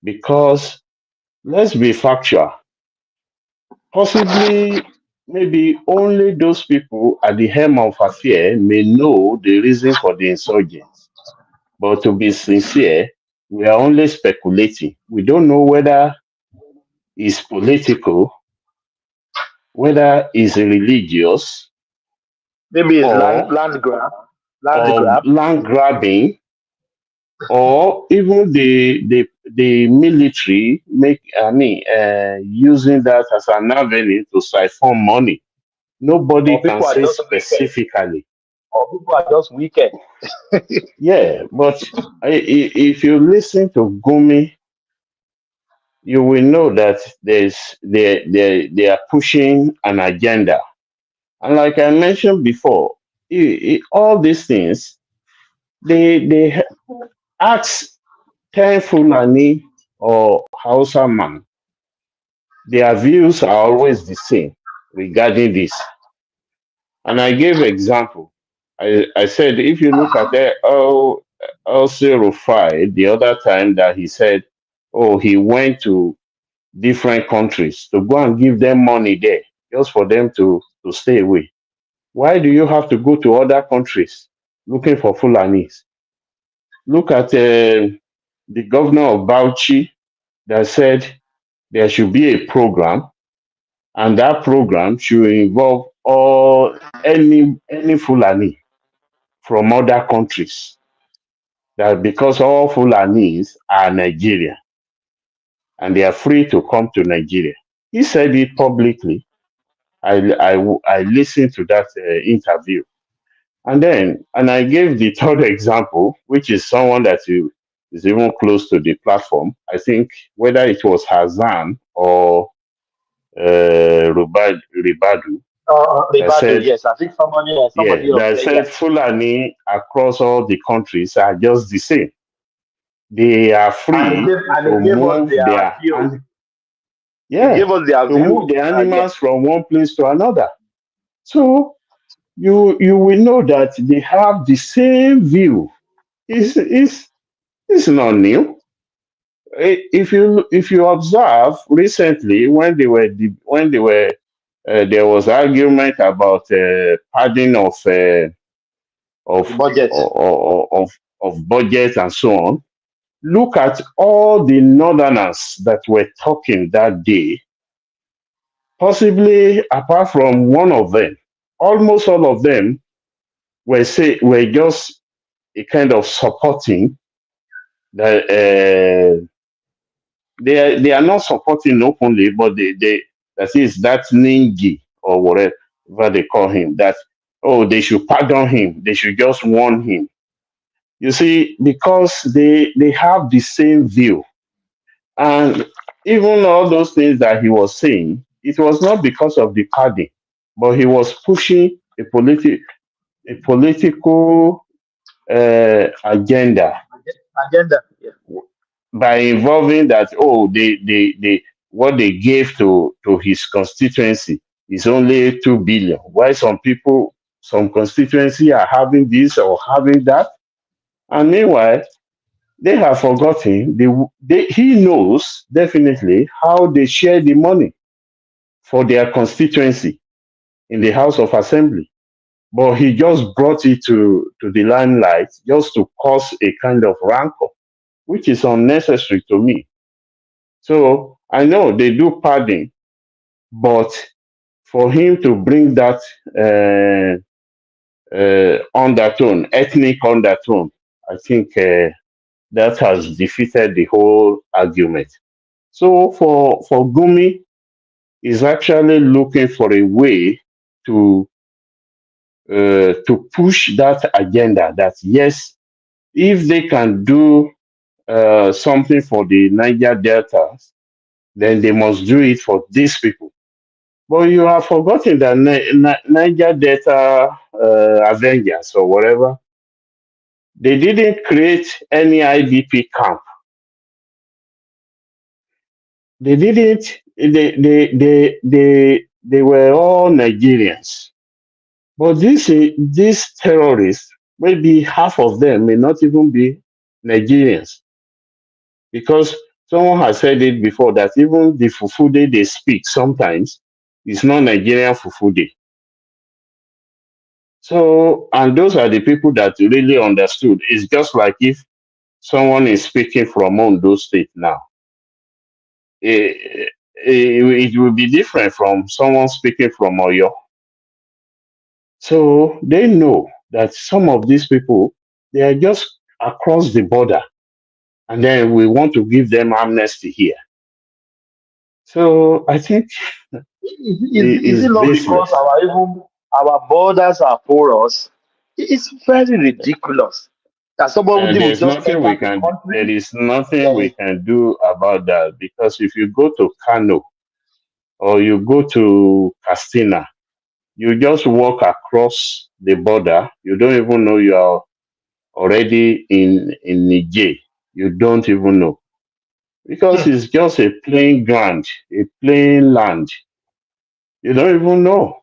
because let's be factual. Possibly, maybe only those people at the helm of affair may know the reason for the insurgents. But to be sincere, we are only speculating. We don't know whether it's political, whether it's religious, Maybe it's or land grab. land grabbing, or even the military using that as an avenue to siphon money. Nobody Or can people are say just wicked. specifically. Or people are just wicked. Yeah, but if you listen to Gumi, you will know that they are pushing an agenda. And like I mentioned before, all these things they ask 10 Fulani or Hausa man, their views are always the same regarding this. And I gave example. I said if you look at also Rufai the other time that he said, oh, he went to different countries to go and give them money there just for them to stay away. Why do you have to go to other countries looking for Fulanis? Look at the governor of Bauchi that said there should be a program, and that program should involve all any Fulani from other countries. That because all Fulanis are Nigerian and they are free to come to Nigeria. He said it publicly. I listened to that interview. And I gave the third example, which is someone that is even close to the platform. I think whether it was Hazan or Ribadu that Ribadu, said, yes. I think yeah, somebody else that there. Yeah. said Fulani across all the countries are just the same. They are free to And he gave us move their their view. He yeah gave us their to move view. the Yeah. animals from one place to another. So you will know that they have the same view. It's not new. If you observe recently when there was argument about padding of Budget. of budget and so on. Look at all the northerners that were talking that day. Possibly apart from one of them, almost all of them were just a kind of supporting that they are not supporting openly, but they that is that Ningi or whatever they call him, that oh they should pardon him, they should just warn him. You see, because they have the same view. And even all those things that he was saying, it was not because of the party, but he was pushing a political agenda Agenda. Yeah. by involving that oh they what they gave to his constituency is only 2 billion. Why some constituency are having this or having that, and meanwhile they have forgotten he knows definitely how they share the money. for their constituency in the House of Assembly. But he just brought it to the limelight just to cause a kind of rancor, which is unnecessary to me. So I know they do pardon, but for him to bring that undertone, ethnic undertone, I think that has defeated the whole argument. So for Gumi, is actually looking for a way to push that agenda. That yes, if they can do something for the Niger Delta, then they must do it for these people. But you have forgotten that Niger Delta Avengers or whatever, they didn't create any IDP camp. They didn't. They were all Nigerians. But these terrorists, maybe half of them may not even be Nigerians, because someone has said it before that even the Fufude they speak sometimes is not Nigerian Fufude. So, and those are the people that really understood. It's just like if someone is speaking from Ondo State now, it will be different from someone speaking from Oyo. So they know that some of these people, they are just across the border, and then we want to give them amnesty here. So I think Is it not because our borders are porous? It's very ridiculous that somebody will there's just nothing enter we the can. country. There is nothing we can do about that, because if you go to Kano or you go to Castina, you just walk across the border. You don't even know you are already in Niger. You don't even know, because it's just a plain ground, a plain land. You don't even know.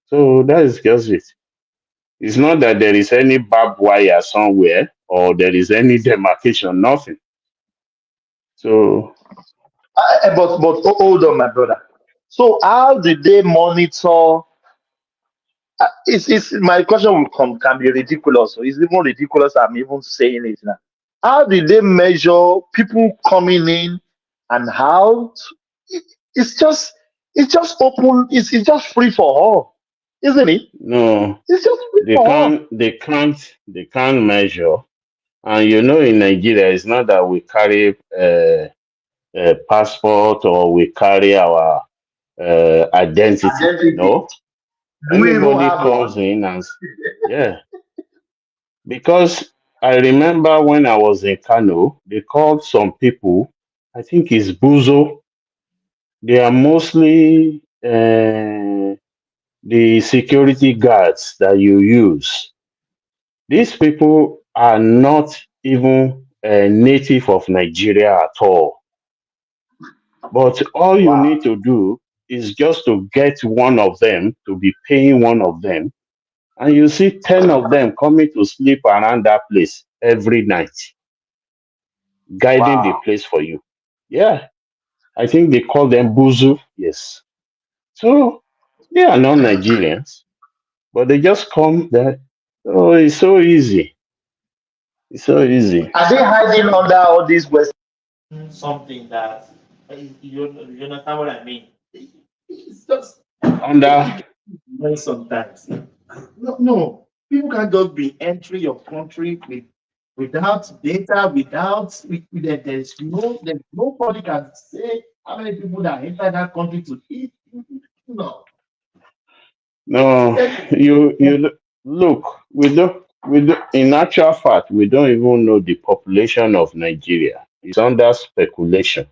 So that is just it. It's not that there is any barbed wire somewhere or there is any demarcation, nothing. So But hold on, my brother. So how did they monitor? It's my question will can be ridiculous. So it's even ridiculous. I'm even saying it now. How did they measure people coming in and out? It's just open. It's just free for all, isn't it? no, It's just free they for all. can't measure. And you know, in Nigeria, it's not that we carry a passport or we carry our identity. Identity. No, Do we even anybody have comes one? in and yeah, because I remember when I was in Kano, they called some people, I think it's Buzo. They are mostly the security guards that you use. These people are not even native of Nigeria at all. But all you need to do is just to get one of them, to be paying one of them, and you see 10 of them coming to sleep around that place every night, guiding the place for you. Yeah, I think they call them Buzu. Yes. So they are not Nigerians, but they just come there. Oh, it's so easy. It's so easy. Are they hiding under all these West? Something that you understand what I mean? It's just Under sometimes. No, people can't just be entering your country without data, there's nobody can say how many people that enter that country to eat. No. no, look. We do. In actual fact, we don't even know the population of Nigeria. It's under speculation.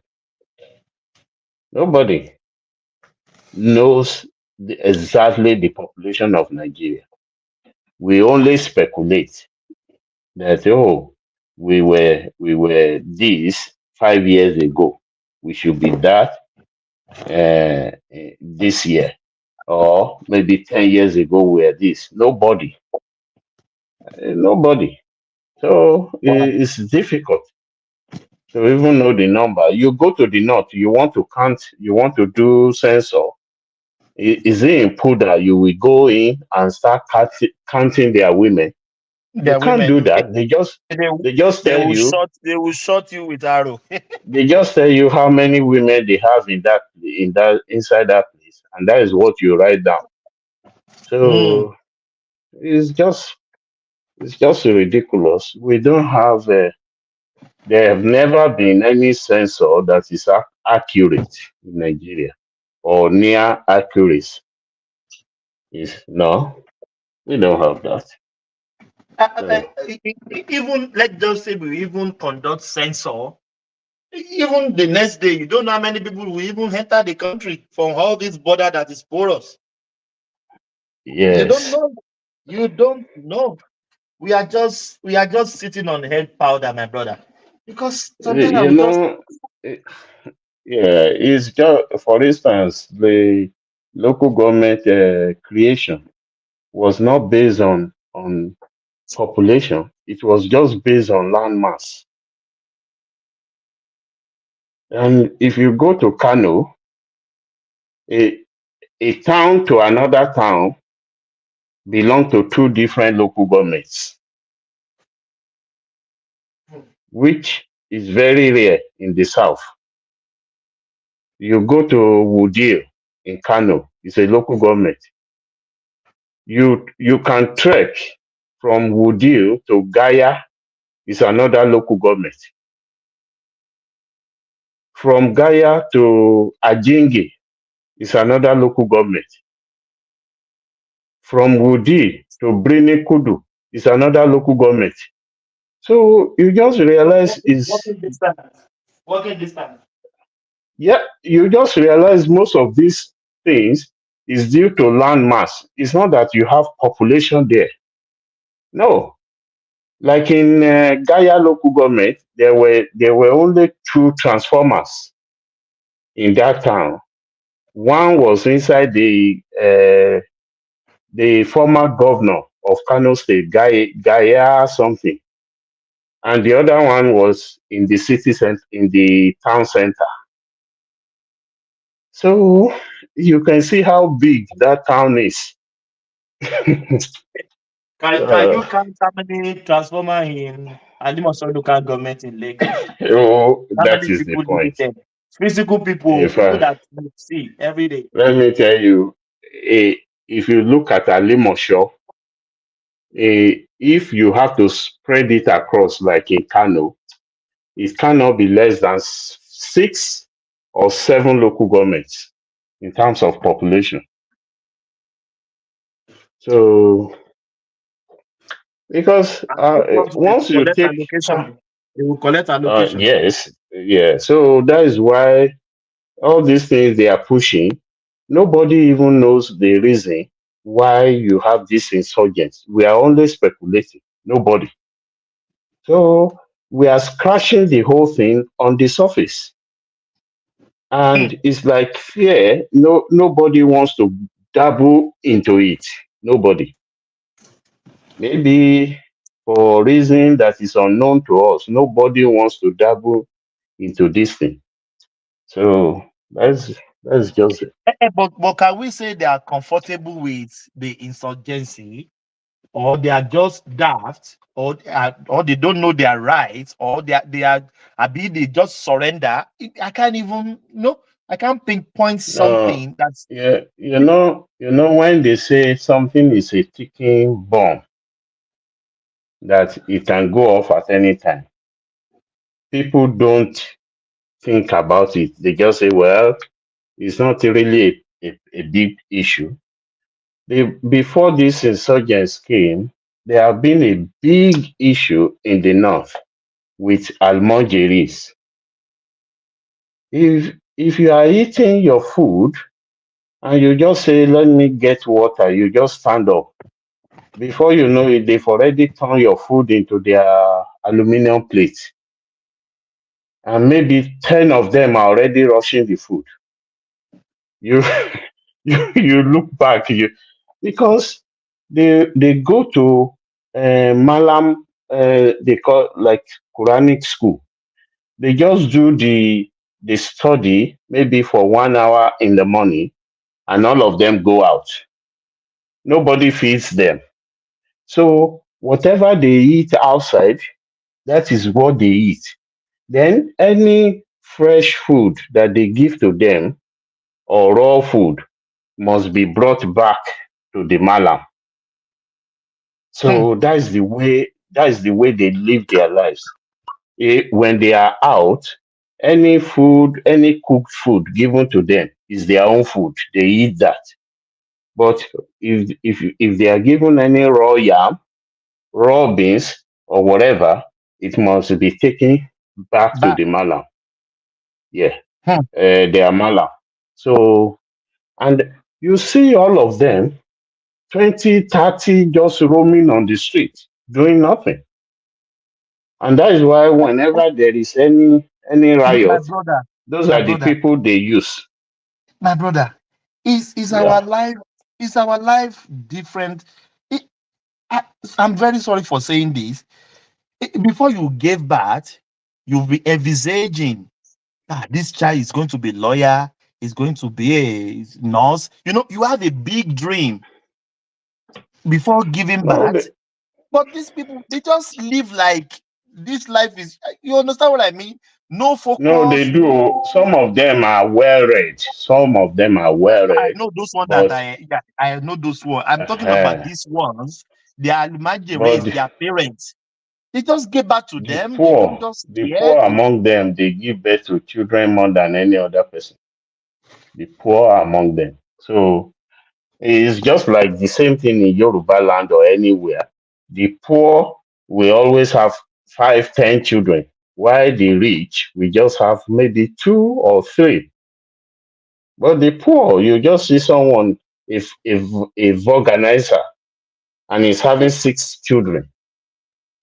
Nobody knows exactly the population of Nigeria. We only speculate that we were this 5 years ago. We should be that this year, or maybe 10 years ago we were this. Nobody. So it's difficult to even know the number. You go to the north, you want to count, you want to do census. Is it in Puda you will go in and start counting their women? You Their can't women, do that. They just tell you they will shot you with arrow. they just tell you how many women they have inside that place, and that is what you write down. Mm. So it's just ridiculous. We don't have there have never been any sensor that is accurate in Nigeria or near accuracy. Is no, we don't have that. So, Even let's just say we even conduct censor. Even the next day, you don't know how many people will even enter the country from all this border that is porous. You don't yes, know. You don't know. We are just sitting on head powder, my brother. Because sometimes you we just know, eh, yeah, it's just for instance the local government creation was not based on population. It was just based on land mass. And if you go to Kano, a, a town to another town belong to two different local governments, which is very rare in the south. You go to Wudil in Kano, it's a local government. You can trek from Wudil to Gaya, it's another local government. From Gaya to Ajingi, it's another local government. From Wudi to Brini Kudu, it's another local government. So you just realize is walking distance. Walking distance. yeah, you just realize most of these things is due to land mass. It's not that you have population there. No, like in Gaya local government, there were only two transformers in that town. One was inside the former governor of Kano State, Gaya something, and the other one was in the city center, in the town center. So you can see how big that town is. Can you count how many transformer in Alimoso local government in Lagos? How That many is the people live point. there? Physical people, If people that you see every day. let me tell you, if you look at Alimosho, if you have to spread it across like in Kano, it cannot be less than 6 or 7 local governments in terms of population. So because Because they once you collect take allocation. They will collect allocation. yes, yeah, so that is why all these things they are pushing, nobody even knows the reason why you have these insurgents. We are only speculating, nobody. So we are scratching the whole thing on the surface, and it's like fear. Nobody wants to dabble into it, nobody. Maybe for a reason that is unknown to us, nobody wants to dabble into this thing. So that's just it. But can we say they are comfortable with the insurgency, or they are just daft, or they don't know their rights, or they just surrender? I can't even I can't pinpoint No, something that's yeah, you know when they say something is a ticking bomb that it can go off at any time, people don't think about it. They just say, well, it's not really a big issue. Before these insurgents came, there have been a big issue in the north with Almogeries. If you are eating your food and you just say, let me get water, you just stand up. Before you know it, they've already turned your food into their aluminum plate. And maybe 10 of them are already rushing the food. You you look back, because they go to Malam, they call like Quranic school. They just do the study maybe for 1 hour in the morning, and all of them go out. Nobody feeds them. So whatever they eat outside, that is what they eat. Then any fresh food that they give to them or raw food must be brought back to the malam. So that is the way they live their lives. When they are out, any food, any cooked food given to them is their own food. They eat that. But if they are given any raw yam, raw beans, or whatever, it must be taken back to Back. the malam. Yeah, they are malam. So, and you see all of them, 20, 30, just roaming on the street, doing nothing. And that is why whenever there is any My riot, brother, those my are the brother, people they use. my brother. Is our Yeah. life different? I, I, I'm very sorry for saying this. Before you gave birth, you'll be envisaging, this child is going to be lawyer, is going to be a nurse. You have a big dream before giving No, birth. But these people, they just live like this life is. You understand what I mean? No no, focus, they do. no. Some of them are well read. Some of them are well I read. know those ones that But I know those ones. I'm talking about uh, these ones. They are imagine but raised their parents. They just get back to the them. They don't poor, just the care. poor among them, they give birth to children more than any other person. The poor among them. So it's just like the same thing in Yoruba land or anywhere. The poor will always have 5, 10 children, while the rich will just have maybe 2 or 3. But the poor, you just see someone, if a organizer, and he's having 6 children.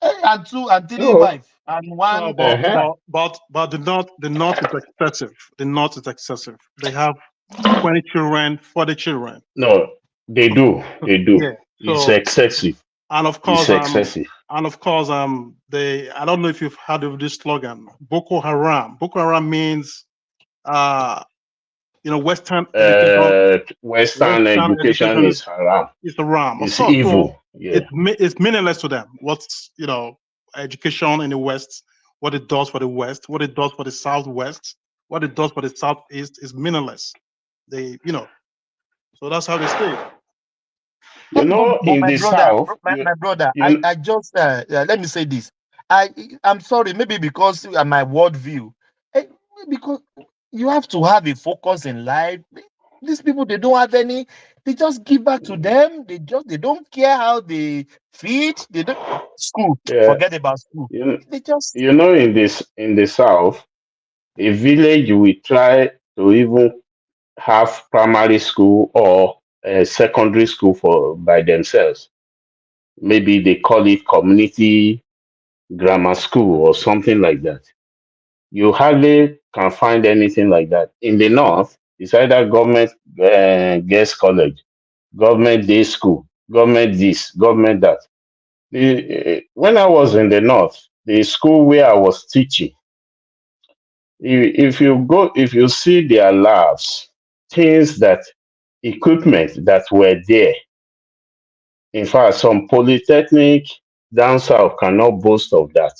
And 2 and 3 So, wife and No, one uh-huh. but the north is excessive. The north is excessive. They have 20 children, 40 children. No, they do. They do. Yeah. It's So excessive. and of It's course excessive. they I don't know if you've heard of this slogan, Boko Haram. Boko Haram means Western education. Western Western education education is haram. is haram, of It's course. So evil. Yeah. it's meaningless to them. What's education in the West, what it does for the West, what it does for the Southwest, what it does for the Southeast is meaningless. So that's how they stay. But In my the brother, south, my brother, you I just let me say this. I'm sorry, maybe because my worldview, eh, because you have to have a focus in life. These people, they don't have any. They just give back to them. They don't care how they feed. They don't school. yeah, Forget about school. you, They just in the south, a village will try to even have primary school or secondary school for by themselves. Maybe they call it community grammar school or something like that. You hardly can find anything like that. In the north, it's either government girls college, government day school, government this, government that. When I was in the north, the school where I was teaching, if you see their labs, things that equipment that were there. In fact, some polytechnic down south cannot boast of that.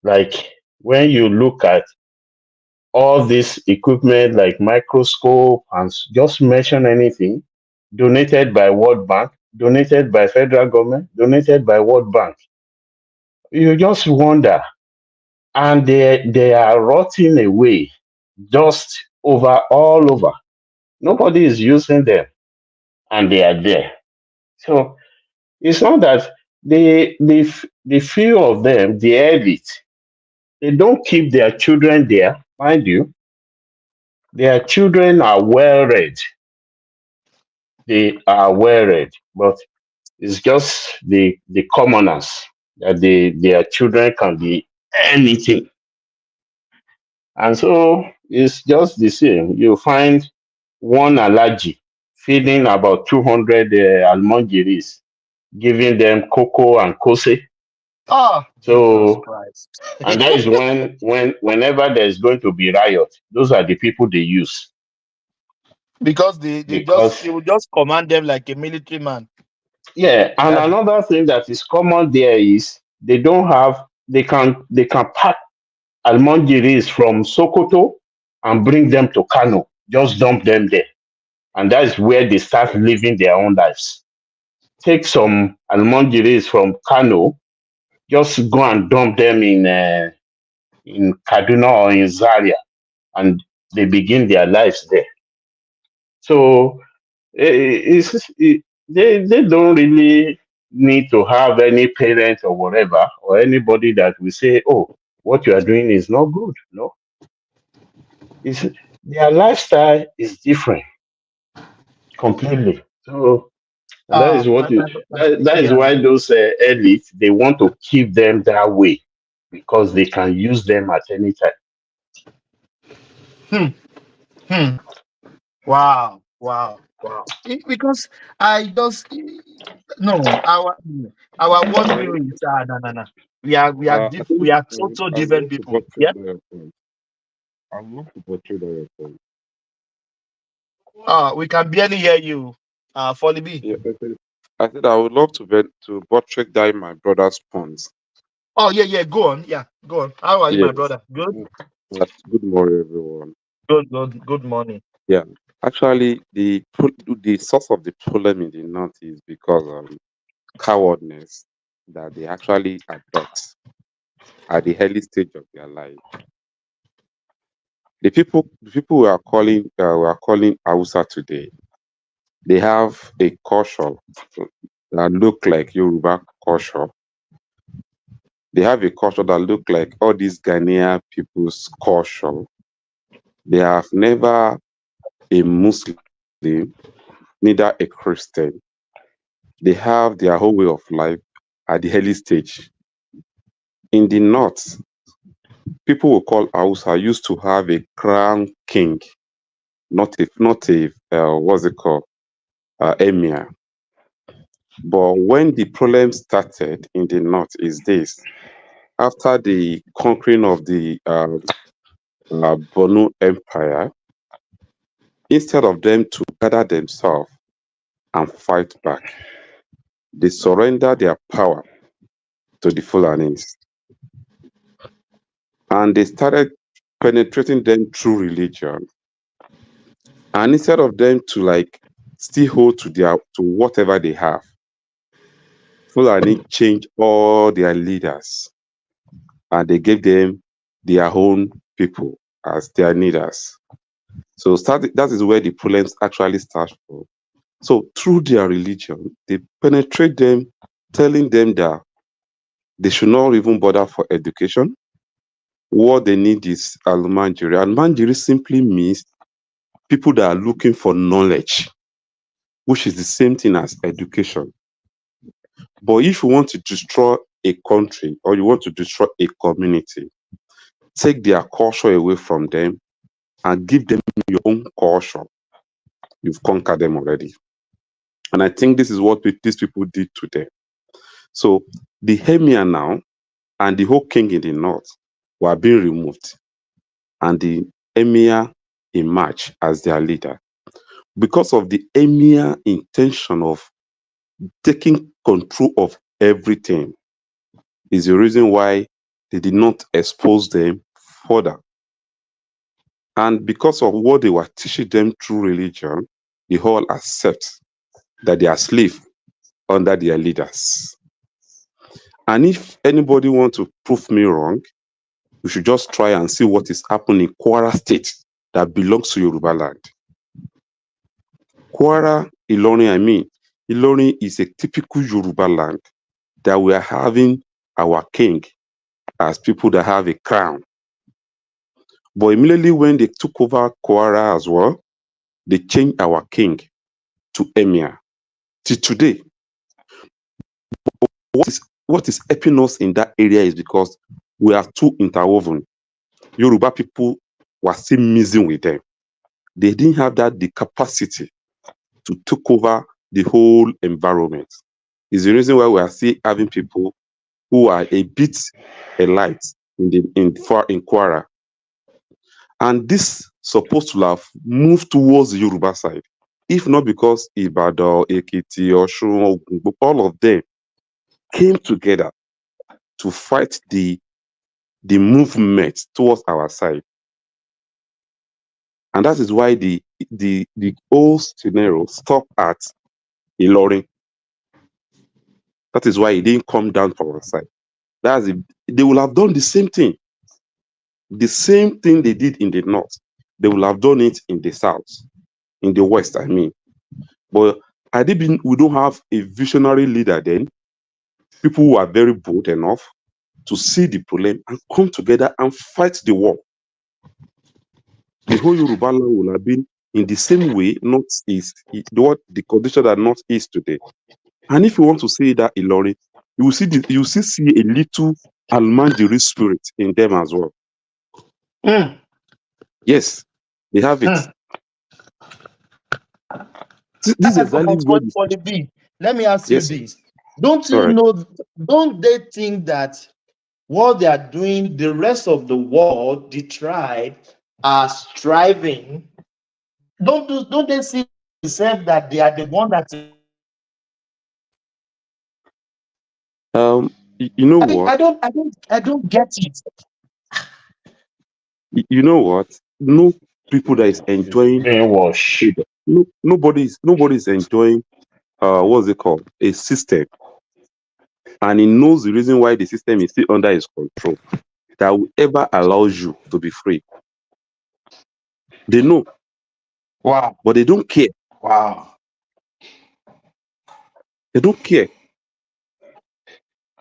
Like when you look at all this equipment like microscope and just mention anything, donated by World Bank, donated by federal government, donated by World Bank. You just wonder. And they are rotting away just all over. Nobody is using them and they are there. So it's not that the few of them, the elite, they don't keep their children there, mind you. Their children are well read. They are well read, but it's just the commoners that their children can be anything. And so it's just the same. You find one allergy feeding about 200 almongiris, giving them cocoa and kose. Jesus So, Christ. and that is whenever there's going to be riot, those are the people they use. Because they because will just command them like a military man. yeah, and That's another thing that is common there is they can pack almondiris from Sokoto and bring them to Kano, just dump them there, and that is where they start living their own lives. Take some almondiris from Kano, just go and dump them in Kaduna or in Zaria, and they begin their lives there. So they don't really need to have any parent or whatever or anybody that will say, "Oh, what you are doing is not good." No, it's their lifestyle is different completely. So that is what that is yeah. why those elites they want to keep them that way because they can use them at any time. Hmm. Hmm. Wow. Wow. Wow. Because I just no our worldview is no. We are so I would different love to people. portray Yeah. that point. I would love to portray that point. We can barely hear you. Folly B. Yeah, I said I would love to portray that in my brother's points. Oh yeah. Go on. Yeah. Go on. How are you, my Yes. brother? Good. Good morning, everyone. Good morning. Yeah. Actually, the source of the problem in the north is because of cowardness that they actually adopt at the early stage of their life. The people we are calling Hausa today, they have a culture that look like Yoruba culture. They have a culture that look like all these Ghanaian people's culture. They have never a Muslim, neither a Christian. They have their whole way of life at the early stage. In the north, people will call Hausa used to have a crown king, not a what's it called, emir. But when the problem started in the north is this: after the conquering of the Bonu Empire, instead of them to gather themselves and fight back, they surrender their power to the Fulanis. And they started penetrating them through religion. And instead of them to like still hold to whatever they have, Fulani changed all their leaders and they gave them their own people as their leaders. So that is where the problems actually start from. So through their religion, they penetrate them, telling them that they should not even bother for education. What they need is almanjiri. Almanjiri simply means people that are looking for knowledge, which is the same thing as education. But if you want to destroy a country or you want to destroy a community, take their culture away from them and give them your own culture. You've conquered them already. And I think this is what these people did to them. So the emir now and the whole king in the north were being removed, and the emir emerged as their leader. Because of the emir intention of taking control of everything is the reason why they did not expose them further. And because of what they were teaching them through religion, they all accept that they are slaves under their leaders. And if anybody wants to prove me wrong, we should just try and see what is happening in Kwara State that belongs to Yoruba land. Kwara, Ilorin is a typical Yoruba land that we are having our king as people that have a crown. But immediately when they took over Kwara as well, they changed our king to emir. Till today, what is helping us in that area is because we are too interwoven. Yoruba people were still mixing with them. They didn't have the capacity to take over the whole environment. It's the reason why we are still having people who are a bit elite in Kwara. And this supposed to have moved towards the Yoruba side. If not because Ibadan, Ekiti, Osun, Ogun, all of them came together to fight the movement towards our side. And that is why the whole scenario stopped at Ilorin. That is why it didn't come down from our side. That's it. They will have done the same thing. The same thing they did in the north, they will have done it in the south, in the west, I mean. But we don't have a visionary leader then, people who are very bold enough to see the problem and come together and fight the war. The whole Yoruba land will have been in the same way, northeast, the condition that northeast today. And if you want to say that Ilori, you will see a little Almanjiri spirit in them as well. Yes, they have it. This is exactly what for the B. Let me ask you this. Don't you know, don't they think that what they are doing, the rest of the world, the tribe, are striving? Don't they see themselves that they are the one that you know what? I don't get it. You know what? No people that is enjoying nobody is enjoying what's it called? A system. And he knows the reason why the system is still under his control. That will ever allows you to be free. They know. Wow. But they don't care. Wow. They don't care.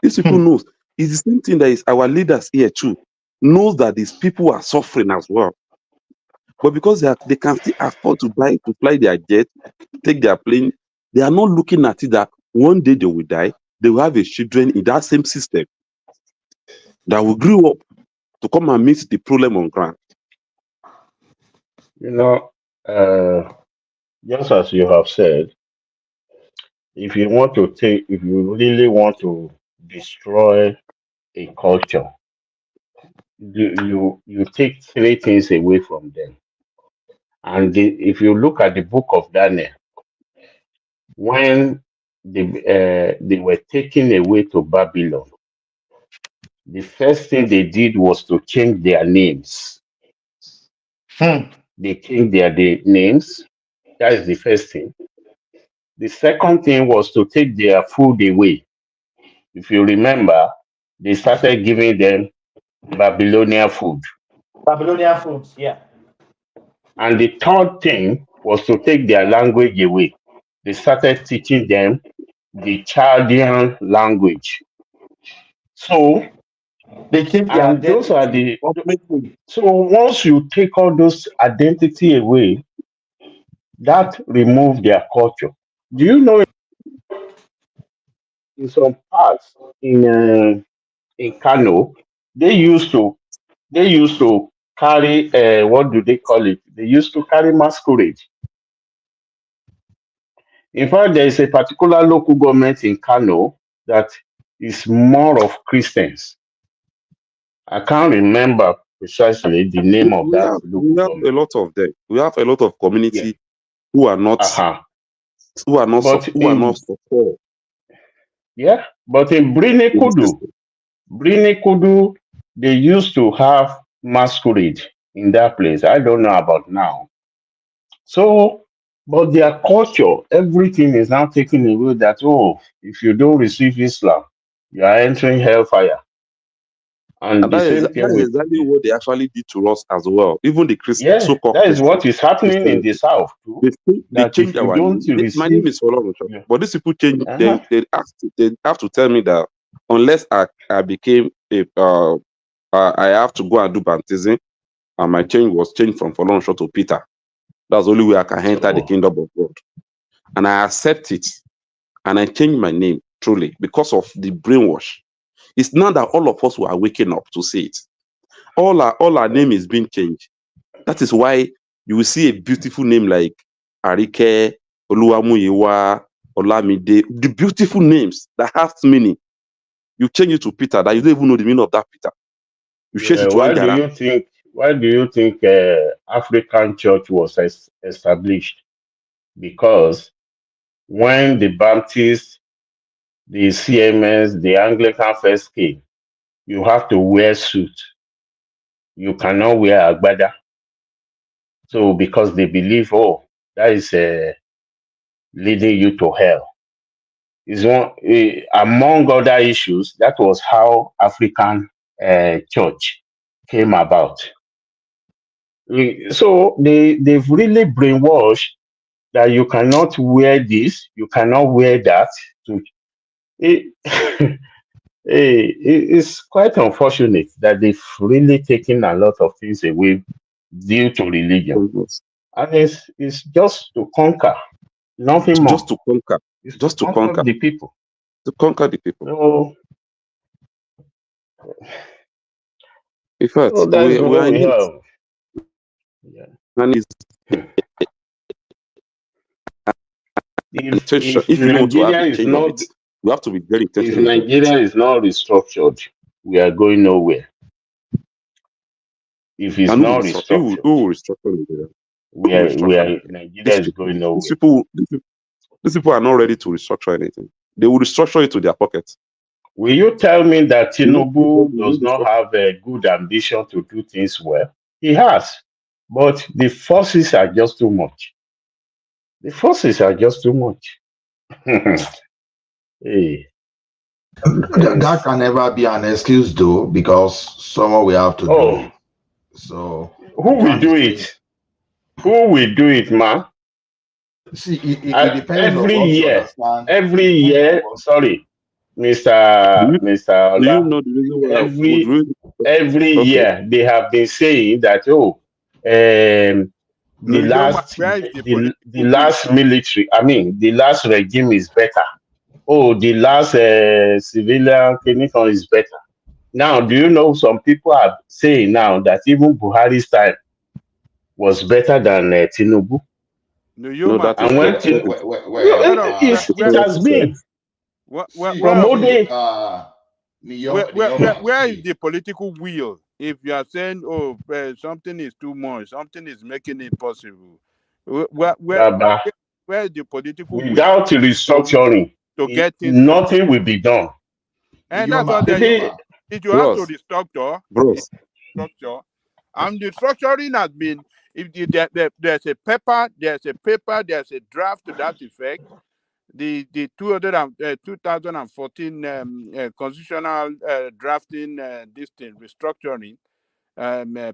These people knows. It's the same thing that is our leaders here too. Knows that these people are suffering as well. But because they can still afford to fly their jet, take their plane, they are not looking at it that one day they will die, they will have a children in that same system that will grow up to come and meet the problem on ground. You know, just as you have said, if you really want to destroy a culture, you take three things away from them. And if you look at the book of Daniel, when they were taken away to Babylon, the first thing they did was to change their names. They changed their names. That is the first thing. The second thing was to take their food away. If you remember, they started giving them Babylonian food. Babylonian food, yeah. And the third thing was to take their language away. They started teaching them the Chaldean language. So they changed their identity. Those are the so once you take all those identity away, that remove their culture. Do you know in some parts in Kano, they used to carry what do they call it? They used to carry masquerade. In fact, there is a particular local government in Kano that is more of Christians. I can't remember precisely the name of that. We have a lot of them. We have a lot of community who are not support. Yeah, but in Brinikudu, they used to have masquerade in that place. I don't know about now. So, but their culture, everything is now taken away that, if you don't receive Islam, you are entering hellfire. And that is exactly what they actually did to us as well. Even the Christians, so-called that is what is happening in the south too. They changed our name. My name is Olorunso, but these people change. They have to tell me that unless I became I have to go and do baptism, and my change was changed from Olorunso to Peter. That's the only way I can enter the kingdom of God. And I accept it, and I change my name truly because of the brainwash. It's not that all of us were waking up to see it. All our name is being changed. That is why you will see a beautiful name like Arike, Oluwamuyiwa, Olamide, the beautiful names that have meaning. You change it to Peter, that you don't even know the meaning of that Peter. You change it to why why do you think African church was established? Because when the Baptists, the CMS, the Anglican first came, you have to wear suit. You cannot wear agbada. So because they believe, oh, that is leading you to hell. Is one among other issues. That was how African church came about. So they've really brainwashed that you cannot wear this, you cannot wear that. To it, it's quite unfortunate that they've really taken a lot of things away due to religion, and it's just to conquer, nothing more. Just to conquer, It's just to conquer the people. To conquer the people. So, in fact, so that's we what are we in it. have. Yeah. And if you want to have Nigeria a is change of not, it, we have to be very if intentional about it. Nigeria is not restructured, we are going nowhere. If it's And not who restructured, will restructure Nigeria? Nigeria is going nowhere. These people are not ready to restructure anything. They will restructure it to their pockets. Will you tell me that Tinubu does not have a good ambition to do things well? He has, but the forces are just too much. The forces are just too much. Hey. That can never be an excuse, though, because someone will have to do it. So who will do it? Who will do it, man? See, it depends on every what you year. understand. Every year, sorry, Mr. Do you Ola. know the reason why? Every year they have been saying that the last military, I mean the last regime is better. Oh, the last civilian clinical is better. Now, do you know some people are saying now that even Buhari's time was better than Tinubu? No, that is And when it has been from old days. Where is the political will? If you are saying, oh, something is too much, something is making it possible, where is the political will? Without restructuring, to get things nothing will be done. And that's what if you have to restructure, and the structuring has been, if there's a paper, there's a draft to that effect. The 2014 constitutional drafting this thing restructuring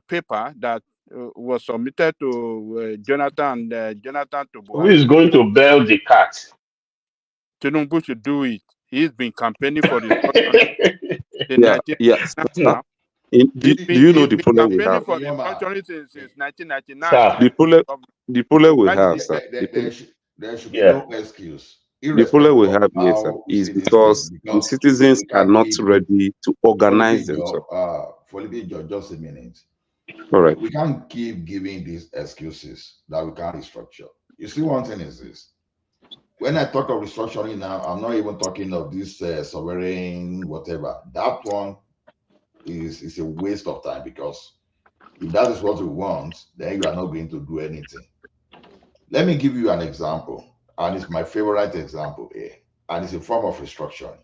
paper that was submitted to Jonathan to Who is going to bail the cat? Tinubu should do it. He's been campaigning for restructuring. Do you know the problem we have? For restructuring since 1999. The problem we have, sir. There should be no excuse. The problem we have here, sir, is because the citizens are not ready to organize themselves. Just a minute. All right. We can't keep giving these excuses that we can't restructure. You see, one thing is this. When I talk of restructuring now, I'm not even talking of this sovereign whatever. That one is a waste of time, because if that is what we want, then you are not going to do anything. Let me give you an example, and it's my favorite example here, and it's a form of restructuring.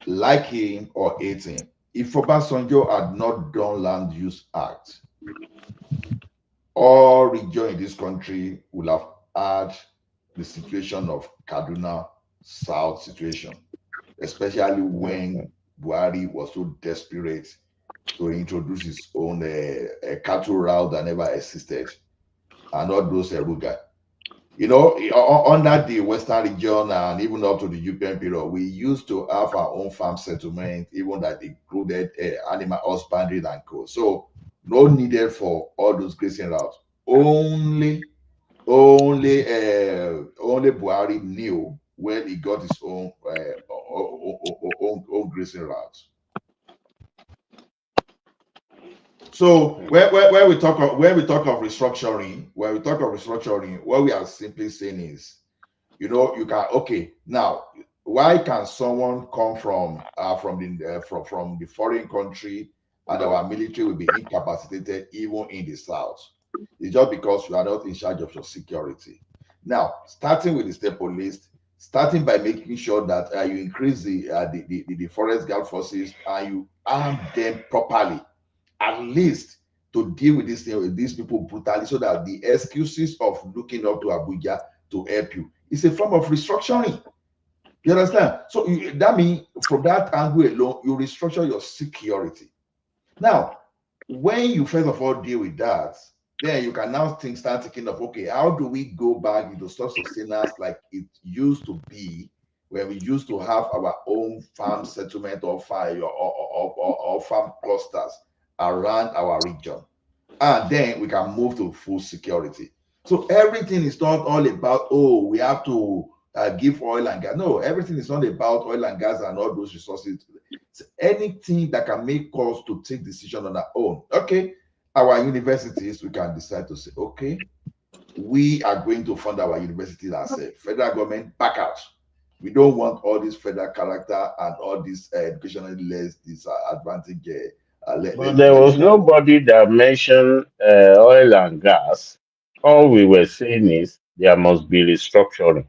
Like him or hating, if Obasanjo had not done Land Use Act, all regions in this country would have had the situation of Kaduna South situation, especially when Buhari was so desperate to introduce his own cattle route that never existed, and all those Eruga. You know, under the Western region and even up to the UPN period, we used to have our own farm settlement, even that included animal husbandry and co. So no needed for all those grazing routes. Only Buhari knew when he got his own grazing routes. So when we talk of restructuring, what we are simply saying is, you know, you can now, why can someone come from the foreign country and our military will be incapacitated even in the south. It's just because you are not in charge of your security. Now, starting with the state police, starting by making sure that you increase the forest guard forces and you arm them properly, at least to deal with these people brutally, so that the excuses of looking up to Abuja to help you is a form of restructuring. You understand? So that means from that angle alone, you restructure your security. Now, when you first of all deal with that, then you can now start thinking of, okay, how do we go back into self-sustenance like it used to be, where we used to have our own farm settlement or farm clusters around our region, and then we can move to full security. So everything is not all about, oh, we have to give oil and gas. No, everything is not about oil and gas and all those resources. It's anything that can make us to take decision on our own. Okay, our universities, we can decide to say, okay, we are going to fund our universities ourselves. Federal government, back out. We don't want all this federal character and all this educationally less disadvantage. But there was nobody that mentioned oil and gas. All we were saying is there must be restructuring.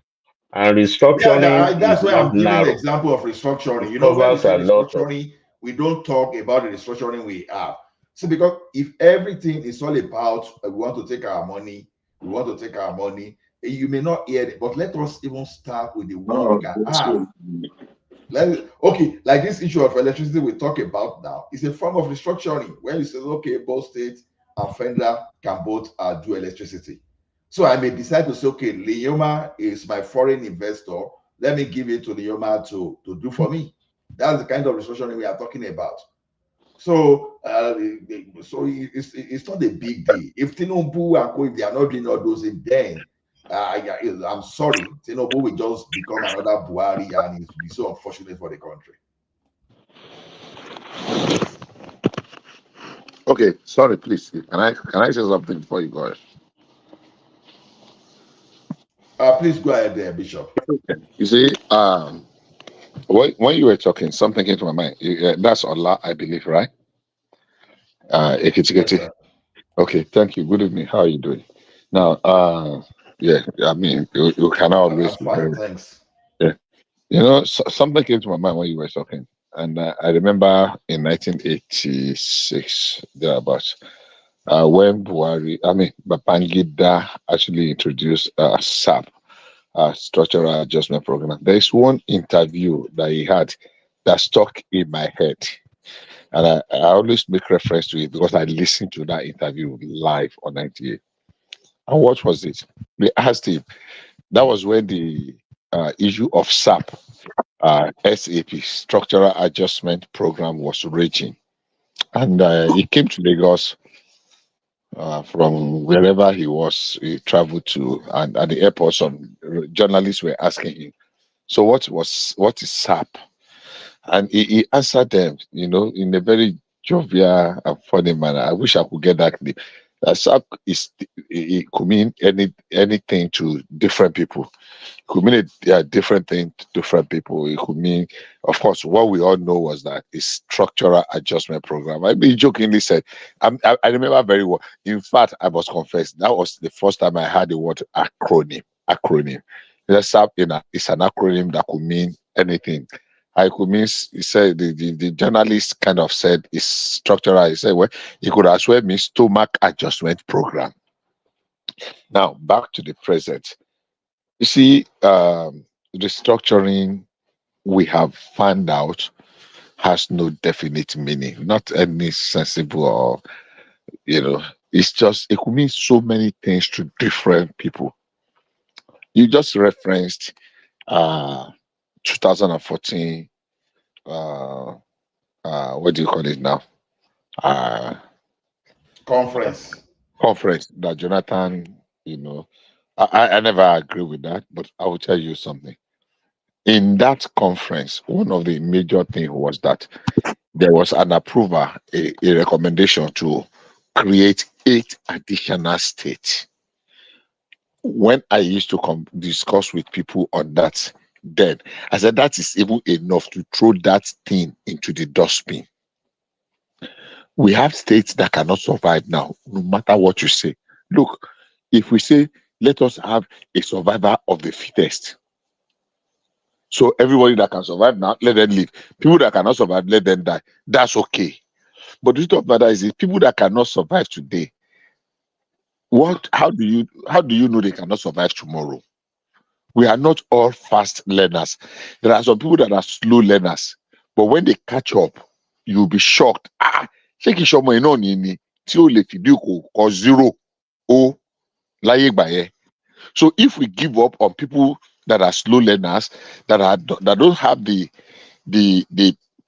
And restructuring That's is why not I'm giving the narrow. example of restructuring. It You know, when we covers say a lot of. restructuring, we don't talk about the restructuring we have. So, because if everything is all about we want to take our money, you may not hear it, but let us even start with the one we can have. Okay, like this issue of electricity we talk about now is a form of restructuring when you say, okay, both state and federal can both do electricity. So I may decide to say, okay, Leoma is my foreign investor. Let me give it to Leoma to do for me. That's the kind of restructuring we are talking about. So, it's not a big deal. If Tinubu and Co, if they are not doing all those things, then I'm sorry, Tinubu will just become another Buhari, and it will be so unfortunate for the country. Okay, sorry, please. Can I say something before you go? Please go ahead there, Bishop. You see, when you were talking, something came to my mind. That's Allah, I believe, right? Yes, okay, thank you. Good evening. How are you doing? Now, yeah, I mean, you can always I'm fine, thanks. Yeah, you know, something came to my mind when you were talking, and I remember in 1986 thereabouts, when Babangida actually introduced SAP, Structural Adjustment Program. There is one interview that he had that stuck in my head, and I always make reference to it because I listened to that interview live on 98. And what was it? They asked him. That was when the issue of SAP, SAP, Structural Adjustment Program, was raging, and he came to Lagos from wherever he traveled to, and at the airport, some journalists were asking him, "So what is SAP?" And he answered them, in a very jovial and funny manner. I wish I could get that clip. SAP it could mean anything to different people. It could mean a different thing to different people. It could mean, of course, what we all know was that it's structural adjustment program. I mean, jokingly said, I remember very well. In fact, I must confess, that was the first time I heard the word acronym. SAP, it's an acronym that could mean anything. I could mean, he said, the journalist kind of said it's structural. He said, well, it could as well mean stomach adjustment program. Now, back to the present. You see, restructuring, we have found out, has no definite meaning, not any sensible or, it's just, it could mean so many things to different people. You just referenced 2014, what do you call it now? Conference that Jonathan, I never agree with that, but I will tell you something. In that conference, one of the major things was that there was an approval, a recommendation to create 8 additional states. When I used to discuss with people on that, then I said that is even enough to throw that thing into the dustbin. We have states that cannot survive now, no matter what you say. Look, if we say, let us have a survivor of the fittest. So everybody that can survive now, let them live. People that cannot survive, let them die. That's okay. But the truth of the matter is, people that cannot survive today, how do you know they cannot survive tomorrow? We are not all fast learners. There are some people that are slow learners, but when they catch up, you'll be shocked. Ṣé kìí ṣọmọ iná ni tí ó lè fìdí kò zero ó láyé ìgbà yẹn? So if we give up on people that are slow learners, that don't have the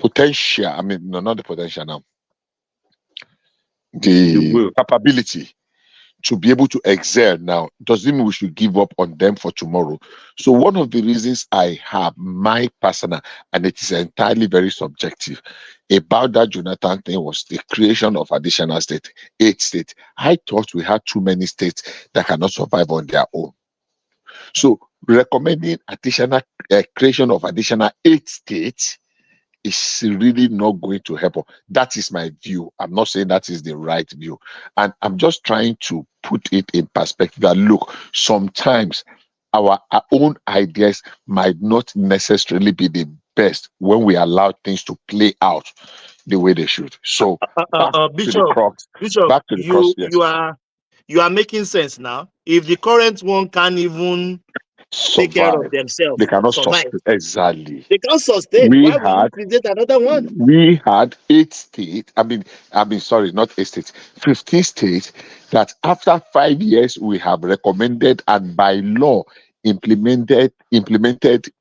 potential, I mean, no, not the potential now, the capability to be able to excel now, doesn't mean we should give up on them for tomorrow. So one of the reasons I have my personal, and it is entirely very subjective, about that Jonathan thing was the creation of additional state, 8 states. I thought we had too many states that cannot survive on their own. So recommending additional creation of additional 8 states is really not going to help. That is my view. I'm not saying that is the right view. And I'm just trying to put it in perspective that, look, sometimes our own ideas might not necessarily be the best when we allow things to play out the way they should. So back to the crux. Back to the crux, yes. You are making sense now. If the current one can't even take care of themselves, they cannot survive. sustain. Exactly. They can't sustain. Why will you create another one? We had 8 states. I mean, sorry, not 8 states, 15 states that after 5 years we have recommended and by law implemented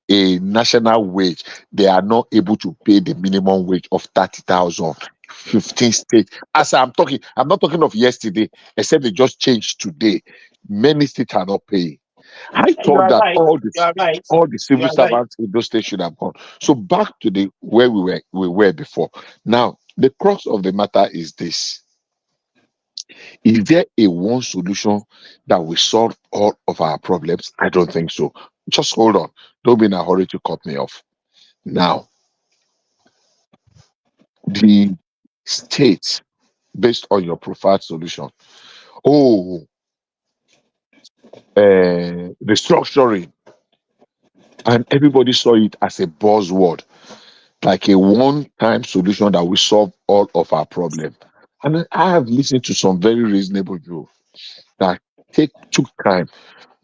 a national wage. They are not able to pay the minimum wage of 30,000. 15 states. As I'm talking, I'm not talking of yesterday, except they just changed today. Many states are not paying. I thought that all the civil servants in those states should have gone. So back to the where we were before. Now, the crux of the matter is this. Is there a one solution that will solve all of our problems? I don't think so. Just hold on. Don't be in a hurry to cut me off. Now, the states, based on your preferred solution, restructuring, and everybody saw it as a buzzword, like a one-time solution that will solve all of our problems. And I have listened to some very reasonable people that took time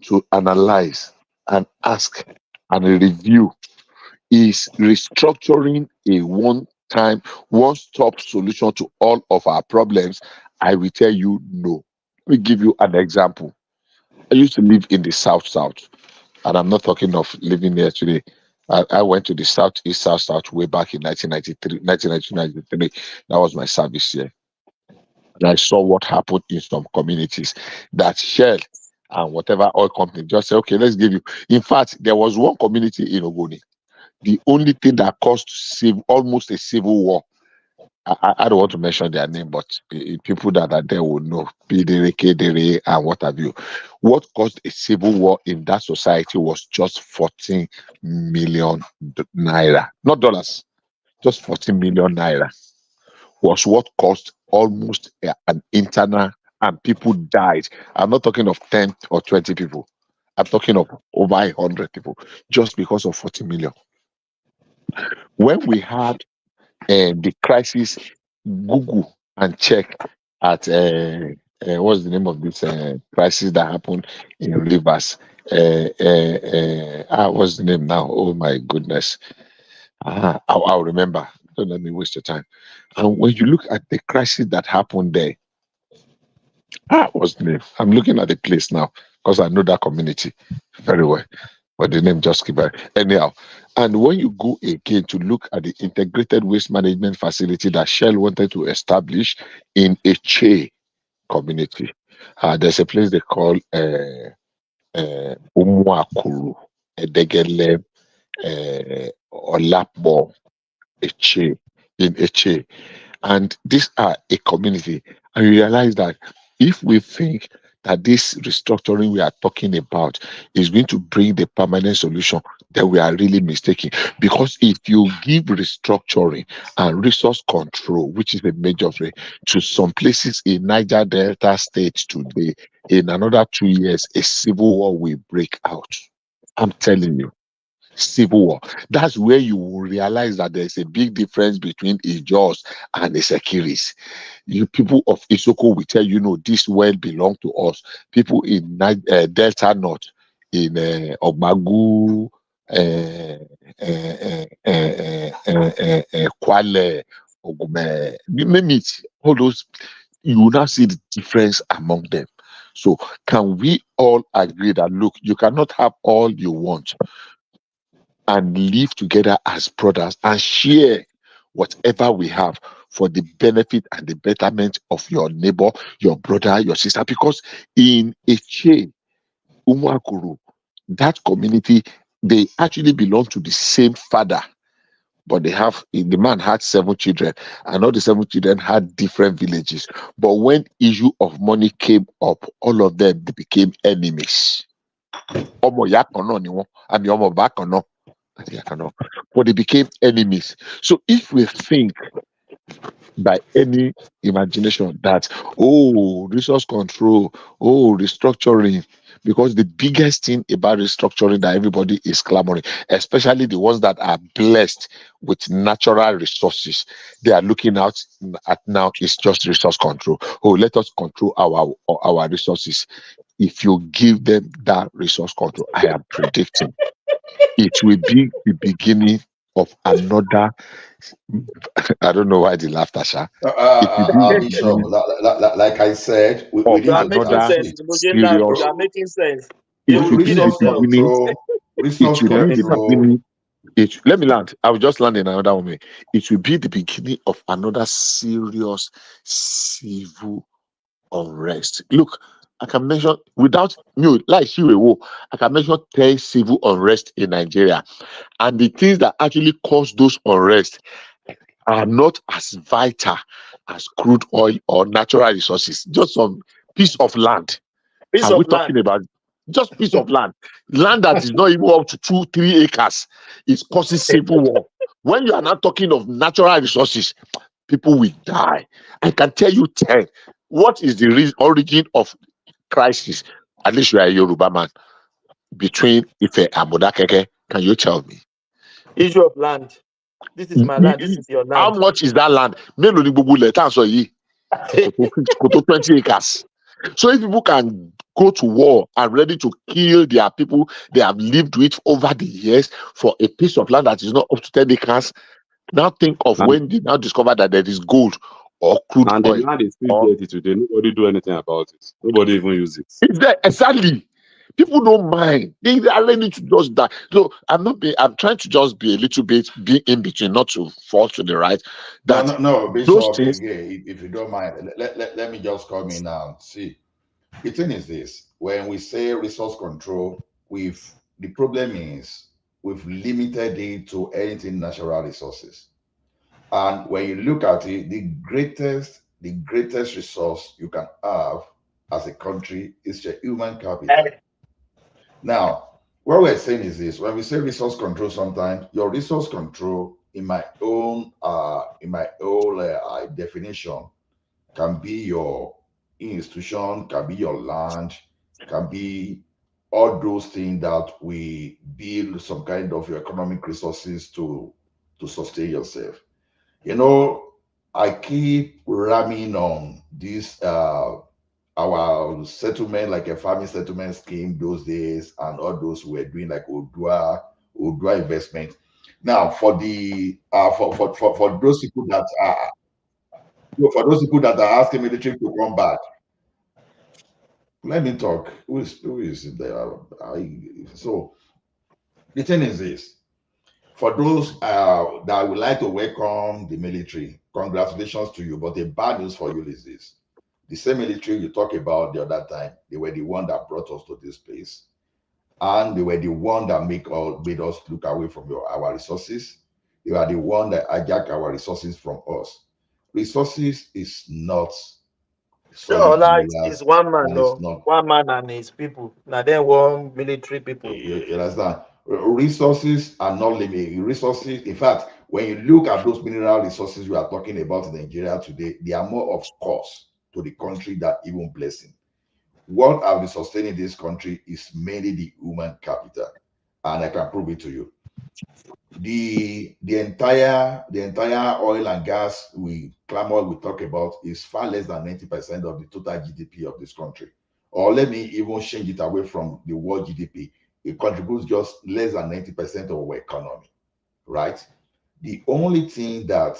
to analyze and ask and review, is restructuring a one-time, one-stop solution to all of our problems? I will tell you no. Let me give you an example. I used to live in the South, and I'm not talking of living there today. I went to the Southeast, South way back in 1993. That was my service year. And I saw what happened in some communities that Shell and whatever oil company just said, okay, let's give you. In fact, there was one community in Ogoni. The only thing that caused almost a civil war, I don't want to mention their name, but people that are there will know, Pidere, Kedere, and what have you. What caused a civil war in that society was just 14 million naira. Not dollars, just 14 million naira was what caused almost an internal, and people died. I'm not talking of 10 or 20 people. I'm talking of over 100 people just because of 40 million. When we had the crisis, Google and check at what's the name of this crisis that happened in Rivers? What's the name now? Oh my goodness! I'll remember. Don't let me waste your time. And when you look at the crisis that happened there, what's the name? I'm looking at the place now because I know that community very well. But the name just keep anyhow. And when you go again to look at the integrated waste management facility that Shell wanted to establish in a Che community, there's a place they call Umuakuru, Edegele, Olapo, Eche, in Eche. And these are a community. And you realize that if we think that this restructuring we are talking about is going to bring the permanent solution, then we are really mistaken. Because if you give restructuring and resource control, which is a major thing, to some places in Niger Delta State today, in another 2 years, a civil war will break out. I'm telling you. Civil war. That's where you will realize that there's a big difference between a Jaws and a Sekiris. You people of Isoko will tell you, no, this well belong to us. People in Delta North, in Ogbagu, Kwale, Ogume, you name it, all those, you will now see the difference among them. So, can we all agree that, look, you cannot have all you want and live together as brothers and share whatever we have for the benefit and the betterment of your neighbor, your brother, your sister? Because in Eche, Umwakuru, that community, they actually belong to the same father, but the man had 7 children, and all the 7 children had different villages. But when issue of money came up, all of them, they became enemies. Omo ya kan náà ni wọ́n, àmì ọmọ bá kan náà. But they became enemies. So if we think by any imagination that, oh, resource control, oh, restructuring, because the biggest thing about restructuring that everybody is clamoring, especially the ones that are blessed with natural resources, they are looking at now is just resource control. Oh, let us control our resources. If you give them that resource control, I am predicting it will be the beginning of another. I don't know why they laughed, Asha. Bishop, like I said, we need You are to making start sense. it. You are making sense. It will be the Resource beginning. control. It will be the beginning. Let me land. I will just land in another one. It will be the beginning of another serious civil unrest. Look, I can mention without like you, I can mention 10 civil unrest in Nigeria, and the things that actually cause those unrest are not as vital as crude oil or natural resources. Just some piece of land. Piece Are we of land. talking about just piece of land? Land that is not even up to 2-3 acres is causing civil war. When you are not talking of natural resources, people will die. I can tell you 10. What is the origin of crisis? At least you are a Yoruba man. Between Ife and Modakeke, can you tell me? Issue of land. This is my land. This is your How land. much is that land? Mélòó ni gbogbo ilẹ̀ tá à ń sọ yìí? Kò tó 20 acres. So if people can go to war and ready to kill their people they have lived with over the years for a piece of land that is not up to 10 acres, now think of when they now discover that there is gold or crude And oil. the land is still dirty today. Nobody do anything about it. Nobody even use it. It's there, exactly. People don't mind. They are ready to just die. So I'm trying to just be a little bit be in between, not to fall to the right. That No, Bishop, those things. if you don't mind, let me just come in now. See, the thing is this: when we say resource control, the problem is we've limited it to anything natural resources. And when you look at it, the greatest resource you can have as a country is your human capital. Now, what we're saying is this: when we say resource control, sometimes your resource control, in my own definition, can be your institution, can be your land, can be all those things that we build some kind of your economic resources to sustain yourself. I keep ramming on this our settlement, like a farming settlement scheme those days, and all those who were doing like Odua investment. Now, for the for those people that are asking military to come back, let me talk. Who is there? So the thing is this: for those that would like to welcome the military, congratulations to you. But the bad news for you is this: the same military you talked about the other time, they were the one that brought us to this place. And they were the one that made us look away from our resources. They were the one that hijacked our resources from us. Resources is not So solid like rulers, it's one man, and it's no, not. one man and his people. Now then one military people. You understand? resources are not limited. Resources, in fact, when you look at those mineral resources we are talking about in Nigeria today, they are more of cost to the country than even blessing. What have been sustaining this country is mainly the human capital, and I can prove it to you. The entire oil and gas we talk about is far less than 90% of the total GDP of this country. Or let me even change it away from the world GDP. It contributes just less than 90% of our economy, right? The only thing that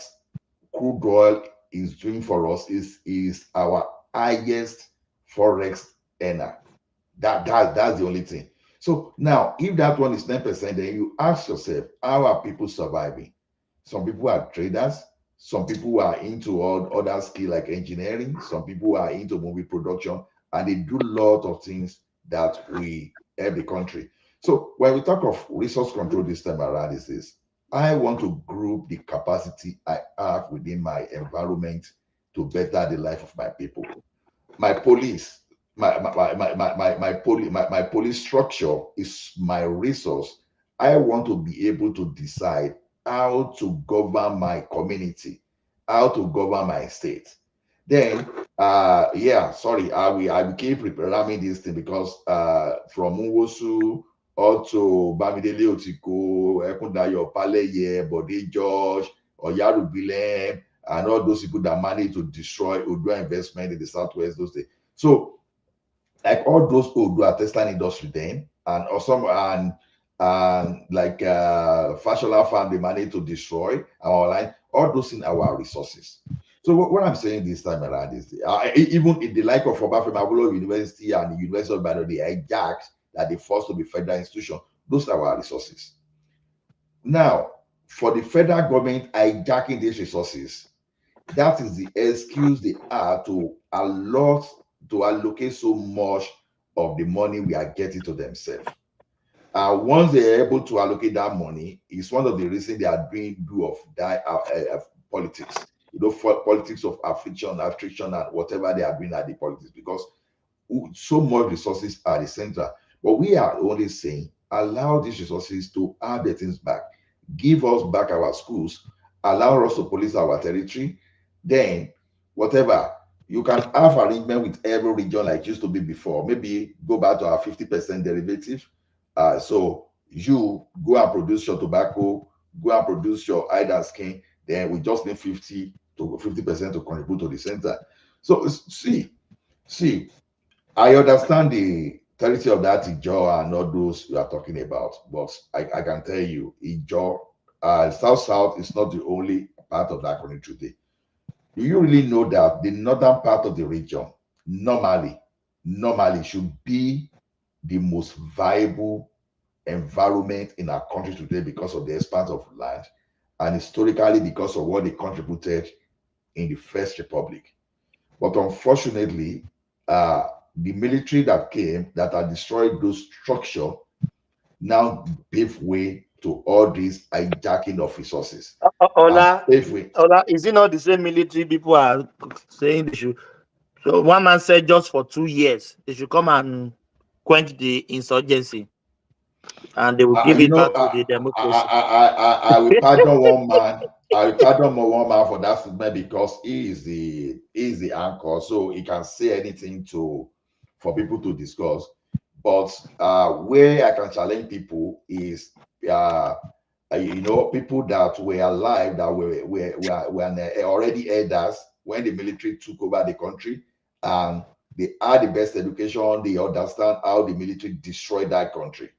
crude oil is doing for us is our highest forex earner. That's the only thing. So now, if that one is 10%, then you ask yourself, how are people surviving? Some people are traders. Some people are into other skill like engineering. Some people are into movie production, and they do a lot of things that we help the country. So when we talk of resource control this time around, is this: I want to group the capacity I have within my environment to better the life of my people. My police, my police structure is my resource. I want to be able to decide how to govern my community, how to govern my state. Then yeah, sorry, I keep programming this thing because from Nwosu to Bamidele Otiko, Ekundayo Paleye, Bode George, Oyarubilem, and all those people that managed to destroy Odua investment in the southwest those days. So, like all those Odua textile industry then, and also and like Fashola farm they managed to destroy our line, all those in our resources. So what I'm saying this time around is even in the like of Obafemi Awolowo University and the University of Ibadan, they hijacked that they forced to be federal institution. Those are our resources. Now, for the federal government hijacking these resources, that is the excuse they are to allocate so much of the money we are getting to themselves. Once they are able to allocate that money, it's one of the reasons they are doing politics. You know, for politics of attrition, and whatever they are doing at the politics, because so much resources are the center. But we are only saying, allow these resources to have their things back. Give us back our schools. Allow us to police our territory. Then, whatever, you can have arrangement with every region like it used to be before. Maybe go back to our 50% derivative. So you go and produce your tobacco, go and produce your hide and skin. Then we just need 50% to contribute to the center. So see, I understand the territory of that Ijo and all those you are talking about, but I can tell you, Ijo, South is not the only part of that country today. Do you really know that the northern part of the region normally should be the most viable environment in our country today because of the expanse of land and historically because of what they contributed in the First Republic? But unfortunately, the military that came that had destroyed those structures now pave way to all this hijacking of resources. Ola, is it not the same military people are saying they should? So one man said just for 2 years they should come and quench the insurgency, and they will give it back to the democracy. I will pardon one man. I will pardon one man for that statement because he is the anchor, so he can say anything for people to discuss. But where I can challenge people is people that were alive, that were already elders when the military took over the country, and they had the best education. They understand how the military destroyed that country,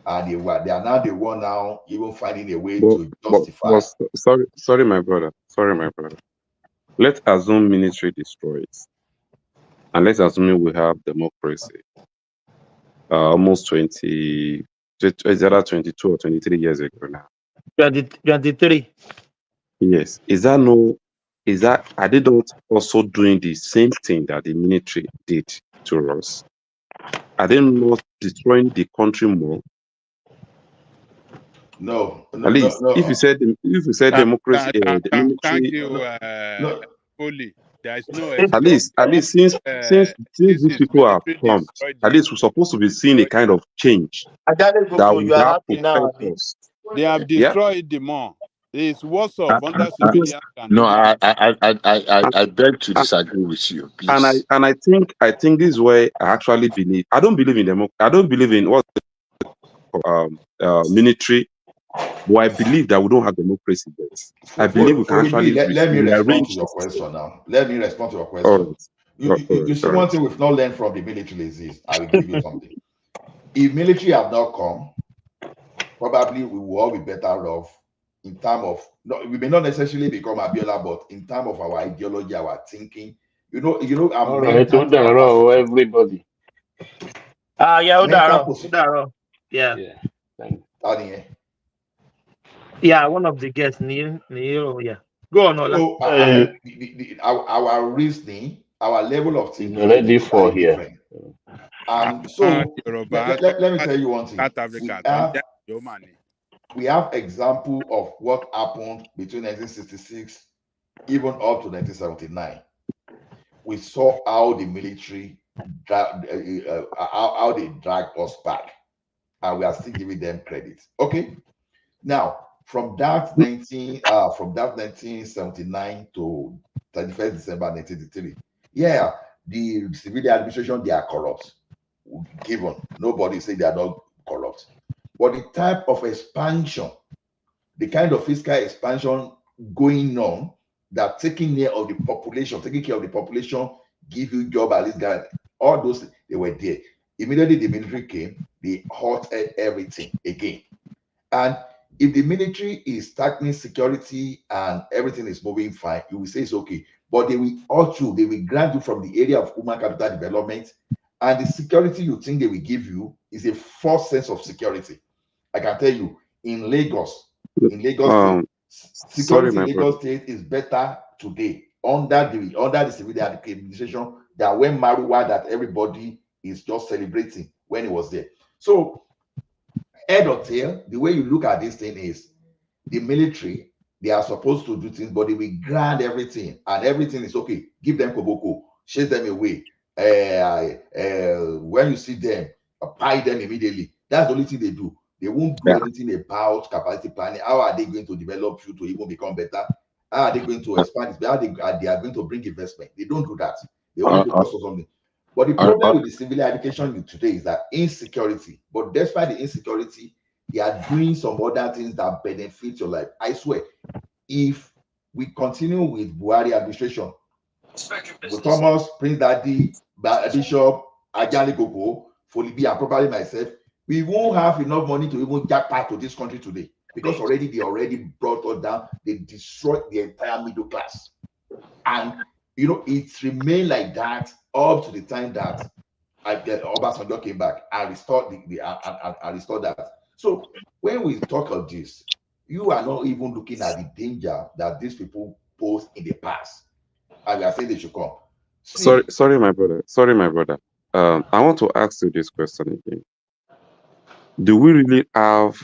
and they are now the one now even finding a way to justify. Sorry, my brother. Let's assume military destroys, and let's assume we have democracy. Almost 22 or 23 years ago now. 23. Yes. Are they not also doing the same thing that the military did to us? Are they not destroying the country more? No. At least, if you said democracy, the military. Thank you, Oli. There is no At least since this these is people have military come, destroyed at least we're supposed to be seeing a kind of change Ajale that Gogo, would you are have happy now, propelled Abi? us. They have Yeah. destroyed the mall. It's worse off under Uh, civilians than no, even I beg to disagree with you, please. And I think this is where I actually believe. I don't believe in I don't believe in what military, but I believe that we don't have democracy yet. I believe we can actually let me respond rearrange to your the system. question now. Let me respond to your All question. right. You see, one thing we've not learned from the military is this. I will give you something. If military have not come, probably we will all be better off in terms of, no, we may not necessarily become Abiola, but in terms of our ideology, our thinking. All right, everybody. Yeah, mental Udaro. position. Udaro. Yeah. Thank you. Yeah, one of the guests, Neil. Yeah. Go on, Ola. So our reasoning, our level of thinking already is for totally here. different. And so Yoruba, let me tell you one thing. South Africa, We have example of what happened between 1966 even up to 1979. We saw how the military how they dragged us back, and we are still giving them credit. Okay, now from that 1979 to 31st December 1983, yeah, the civilian administration, they are corrupt. Given nobody say they are not corrupt, but the type of expansion, the kind of fiscal expansion going on, that taking care of the population, give you job, at least guys, all those, they were there. Immediately the military came, they halted everything again. And if the military is tackling security and everything is moving fine, you will say it's okay. But they will grant you from the area of human capital development, and the security you think they will give you is a false sense of security. I can tell you, in Lagos State, security in Lagos State is better today under the civilian administration than when Marua, that everybody is just celebrating when he was there. So, head or tail, the way you look at this thing is the military, they are supposed to do things, but they will grant everything, and everything is okay. Give them koboko, chase them away. When you see them, buy them immediately. That's the only thing they do. They won't do anything about capacity planning. How are they going to develop you to even become better? How are they going to expand? How they are going to bring investment? They don't do that. They only focus on something. But the problem with the civil education today is that insecurity. But despite the insecurity, they are doing some other things that benefit your life. I swear, if we continue with Buhari administration, with Thomas, Prince Daddy, Bishop, Ajali Gogo, Folibi, and probably myself, we won't have enough money to even get back to this country today, because they already brought us down. They destroyed the entire middle class, and it's remained like that up to the time that Obasanjo came back and restored restored that. So when we talk of this, you are not even looking at the danger that these people posed in the past, and we are saying they should come. Sorry, my brother. I want to ask you this question again. Do we really have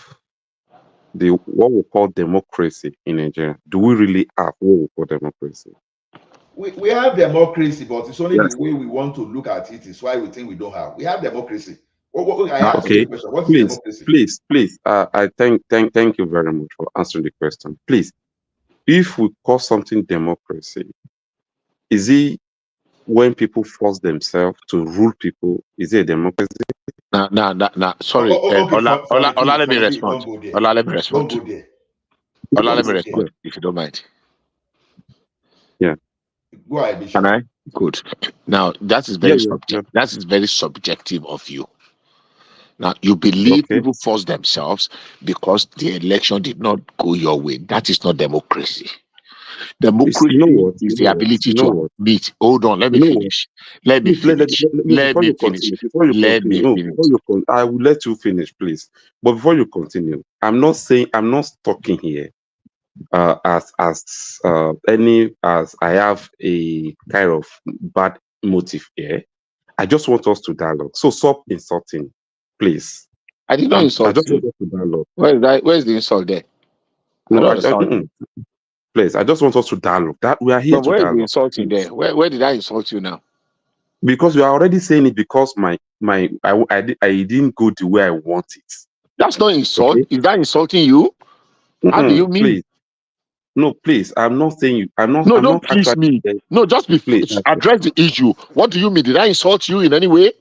what we call democracy in Nigeria? Do we really have what we call democracy? We have democracy, but it's only the way we want to look at it is why we think we don't have. We have democracy. I asked you the question. What is democracy? Please. I thank you very much for answering the question. Please, if we call something democracy, is it when people force themselves to rule people? Is it a democracy? Sorry. Ola, let me respond. Ola, let me respond. Don't go there. Ola, let me respond, if you don't mind. Yeah. Go ahead, Bishop. Can I? Good. Now, that is very subjective. That is very subjective of you. Now, you believe people force themselves because the election did not go your way. That is not democracy. Democracy is the ability to meet. Hold on, let me finish. Let me finish. I will let you finish, please. But before you continue, I'm not talking here as I have a kind of bad motive here. I just want us to dialogue. So stop insulting, please. I did not insult I just you. want us to dialogue. Where's the insult there? Please, I just want us to dialogue. That we are here But to where is the dialogue. insulting there? Where did I insult you now? Because you are already saying it because I didn't go the way I want it. That's not insult. Okay? Is that insulting you? How do you mean? Please. No, please. I'm not saying you. No, I'm don't not please actually me. No, just address the issue. What do you mean? Did I insult you in any way?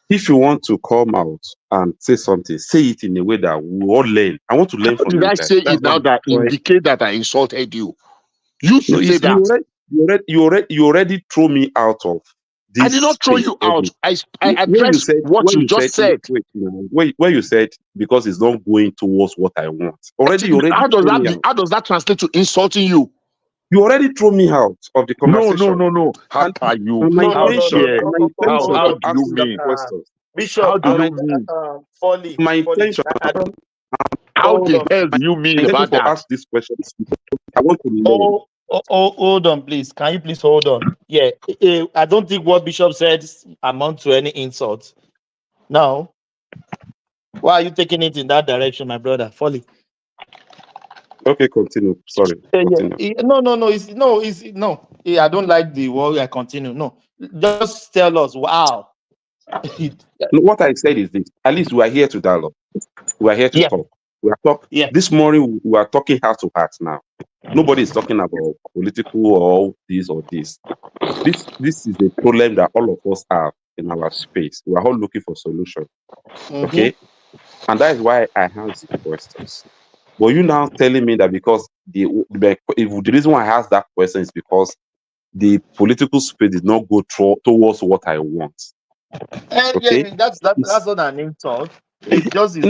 If you want to come out and say something, say it in a way that we all learn. I want to learn How from did you I guys. say That's it now not that the point. indicate that I insulted you? You should No, say that. you already throw me out of this. I did not throw you out. I addressed what you just said. Where you said because it's not going towards what I want. How does that translate to insulting you? You already threw me out of the conversation. No. How are you? My How intention do you asking mean? that question. Bishop, How do you mean? Folly. My intention. How the hell do you mean about that? Ask this question. I want to learn. Hold on, please. Can you please hold on? Yeah, I don't think what Bishop said amount to any insult. Now, why are you taking it in that direction, my brother? Folly. Okay, continue. Sorry. Continue. No. I don't like the word I continue. No, just tell us. Wow. No, what I said is this. At least we are here to dialogue. We are here to talk. We are talk. Yeah. This morning we are talking heart to heart now. Nobody is talking about political or this or this. This is a problem that all of us have in our space. We are all looking for solution. Okay? And that is why I asked the questions. But you now telling me that because the reason why I asked that question is because the political space did not go towards what I want. Okay? Yeah, that's not an insult. It's just his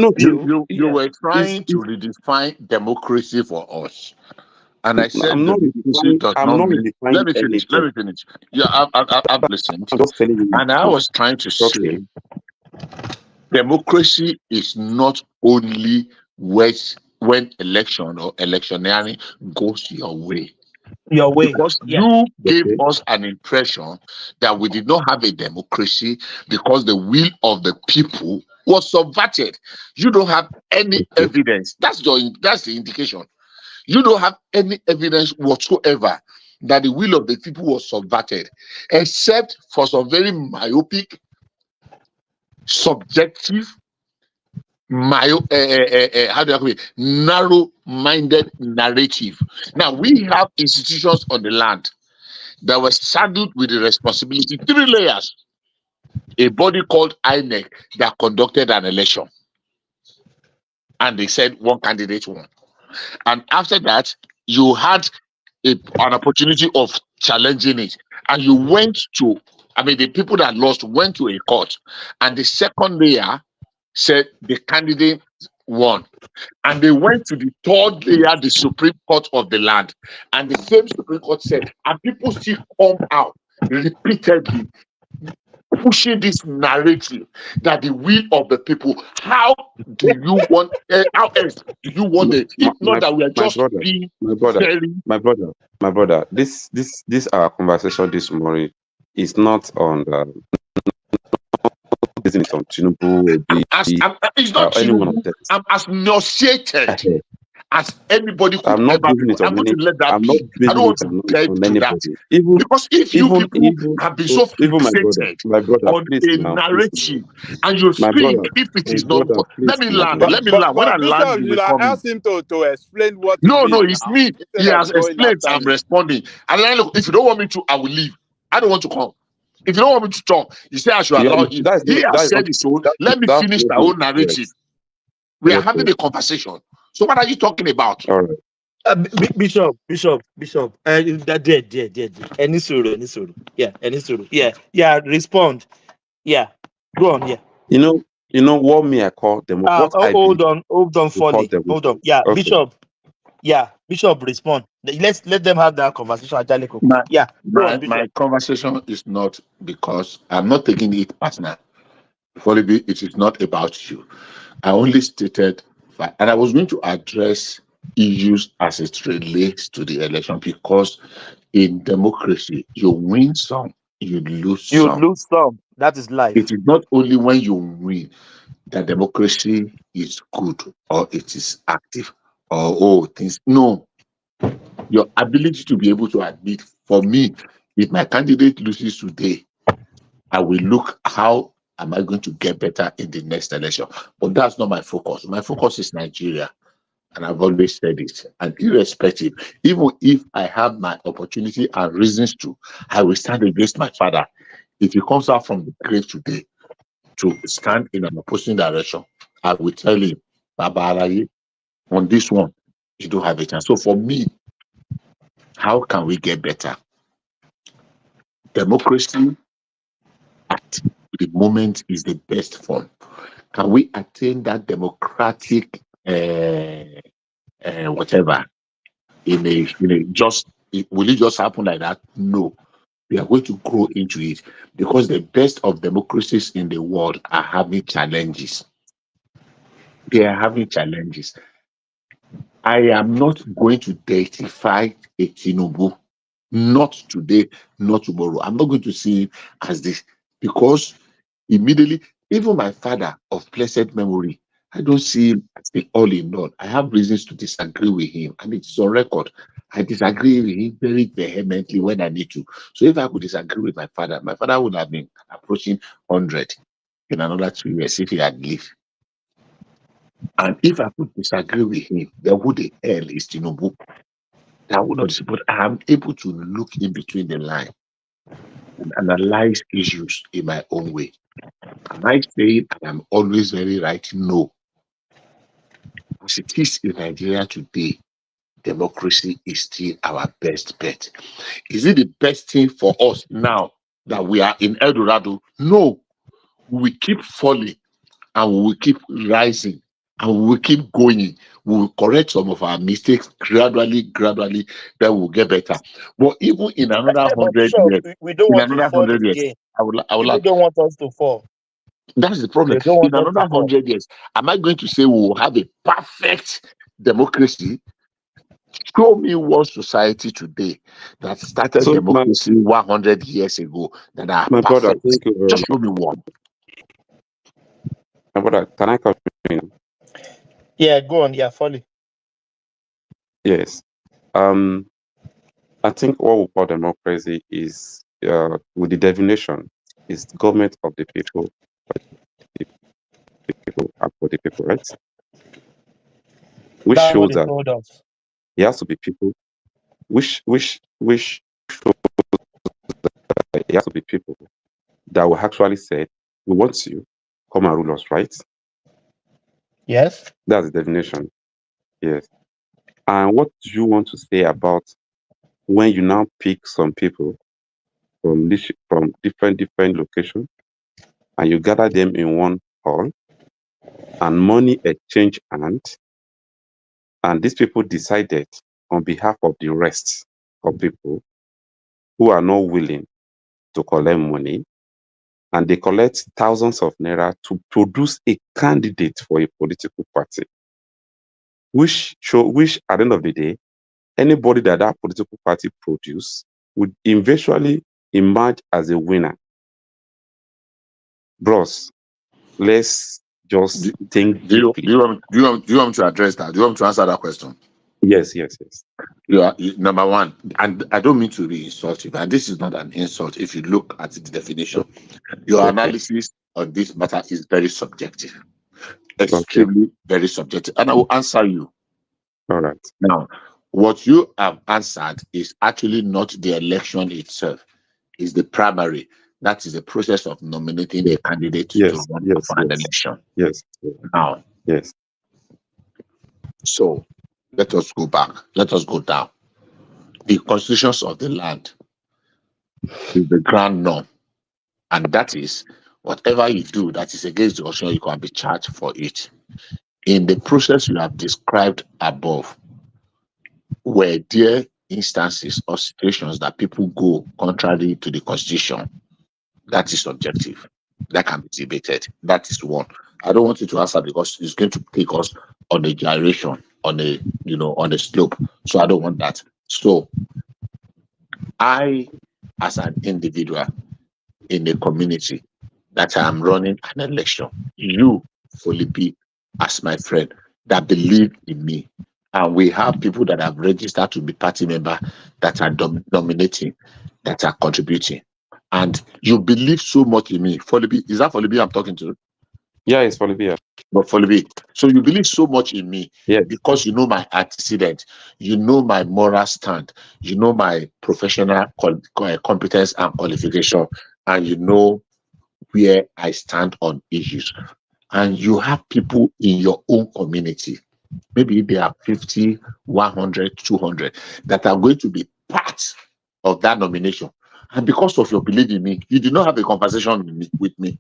You were trying to redefine democracy for us. And I said democracy does not mean. Let me finish. Yeah, I've listened. I'm just telling you. And I was trying to say democracy is not only when election or electioneering goes your way. Because you gave us an impression that we did not have a democracy because the will of the people was subverted. You don't have any evidence. That's the indication. You don't have any evidence whatsoever that the will of the people was subverted, except for some very myopic, subjective, narrow-minded narrative. Now, we have institutions on the land that were saddled with the responsibility, 3 layers. A body called INEC that conducted an election. And they said one candidate won. And after that, you had an opportunity of challenging it. And you went to, the people that lost went to a court. And the second layer said the candidate won. And they went to the 3rd layer, the Supreme Court of the land. And the same Supreme Court said, and people still come out repeatedly pushing this narrative that the will of the people. How do you want? How else do you want it? If not that we are just being my brother. This our conversation this morning is not on. Isn't it on Tinubu? It's not Tinubu. I'm as nauseated as anybody could ever be. I'm going to let that be. I don't want to get to that. Because if you people have been so fixated on a narrative and you think if it is not, let me land. When I land, you will come in. Ask him to explain what. No, it's me. He has explained. I'm responding. And then, look, if you don't want me to, I will leave. I don't want to come. If you don't want me to talk, you say I should allow him. He has said it so. Let me finish my own narrative. We are having a conversation. So what are you talking about? All right. Bishop. Yeah. Respond. Yeah. Go on. Yeah. You know what me I call them. Hold on, Folly. Hold on. Yeah, okay. Bishop. Yeah, Bishop, respond. Let them have that conversation. My conversation is not because I'm not taking it personal. Folly, it is not about you. I only stated, and I was going to address issues as it relates to the election because in democracy, you win some, you lose some. You lose some. That is life. It is not only when you win that democracy is good or it is active or things. No. your ability to be able to admit, for me, if my candidate loses today, I will look how am I going to get better in the next election. But that's not my focus. My focus is Nigeria. And I've always said it. And irrespective, even if I have my opportunity and reasons to, I will stand against my father. If he comes out from the grave today to stand in an opposing direction, I will tell him, Baba Alaye, on this one, you don't have a chance. So for me, how can we get better? Democracy at the moment is the best form. Can we attain that democratic whatever in a just will it just happen like that? No. We are going to grow into it because the best of democracies in the world are having challenges. They are having challenges. I am not going to deify a Tinubu, not today, not tomorrow. I'm not going to see him as this because immediately, even my father of blessed memory, I don't see him as the all in all. I have reasons to disagree with him, and it's on record. I disagree with him very vehemently when I need to. So if I could disagree with my father would have been approaching 100 in another 2 years if he had lived. And if I could disagree with him, then who the hell is Tinubu? That would not, but I am able to look in between the line and analyze issues in my own way. Am I saying I am always very right? No. As it is in Nigeria today, democracy is still our best bet. Is it the best thing for us now that we are in El Dorado? No. We keep falling and we will keep rising and we will keep going. We will correct some of our mistakes gradually, then we'll get better. But even in another But 100 Bishop, years, we don't in want to another fall 100 years, again. I will People add, don't want us to fall. that's the problem. They don't In want us another to fall. 100 years, am I going to say we will have a perfect democracy? Show me one society today that started So democracy 100 years ago that are my brother, I perfect. think Just show me one. my brother, can I come in? Yeah, go on. Yeah, folly. Yes. I think what we call democracy is with the definition is government of the people, and for the people, right? Which That's what shows they that told us. it has to be people, which shows that it has to be people that will actually say, we want you, come and rule us, right? Yes. That's the definition. Yes. And what do you want to say about when you now pick some people from different locations and you gather them in one hall and money exchange hands, and these people decided on behalf of the rest of people who are not willing to collect money, and they collect thousands of naira to produce a candidate for a political party, which at the end of the day, anybody that political party produce would eventually emerge as a winner. Bros, let's just think Do deeply. you want me to address that? Do you want me to answer that question? Yes. Number one, and I don't mean to be insulting, and this is not an insult if you look at the definition. Your analysis on this matter is very subjective, extremely very subjective, and I will answer you. All right. Now, what you have answered is actually not the election itself, it's the primary. That is the process of nominating a candidate to run for an election. Yes. Now, yes. So let us go back. Let us go down. The constitutions of the land is the grand norm, and that is whatever you do that is against the constitution, you can be charged for it. In the process you have described above, were there instances or situations that people go contrary to the constitution? That is subjective. That can be debated. That is one. I don't want you to answer because it's going to take us on a gyration, on a slope. So I don't want that. So I, as an individual in a community that I am running an election, you, Felipe, as my friend that believe in me, And we have people that have registered to be party member that are nominating, that are contributing. And you believe so much in me. Folibi, is that Folibi I'm talking to? Yeah, it's Bolivia. But Folibi, so you believe so much in me Yes. because you know my antecedent, you know my moral stand, you know my professional competence and qualification, and you know where I stand on issues. And you have people in your own community, maybe they are 50, 100, 200, that are going to be part of that nomination. And because of your belief in me, you did not have a conversation with me.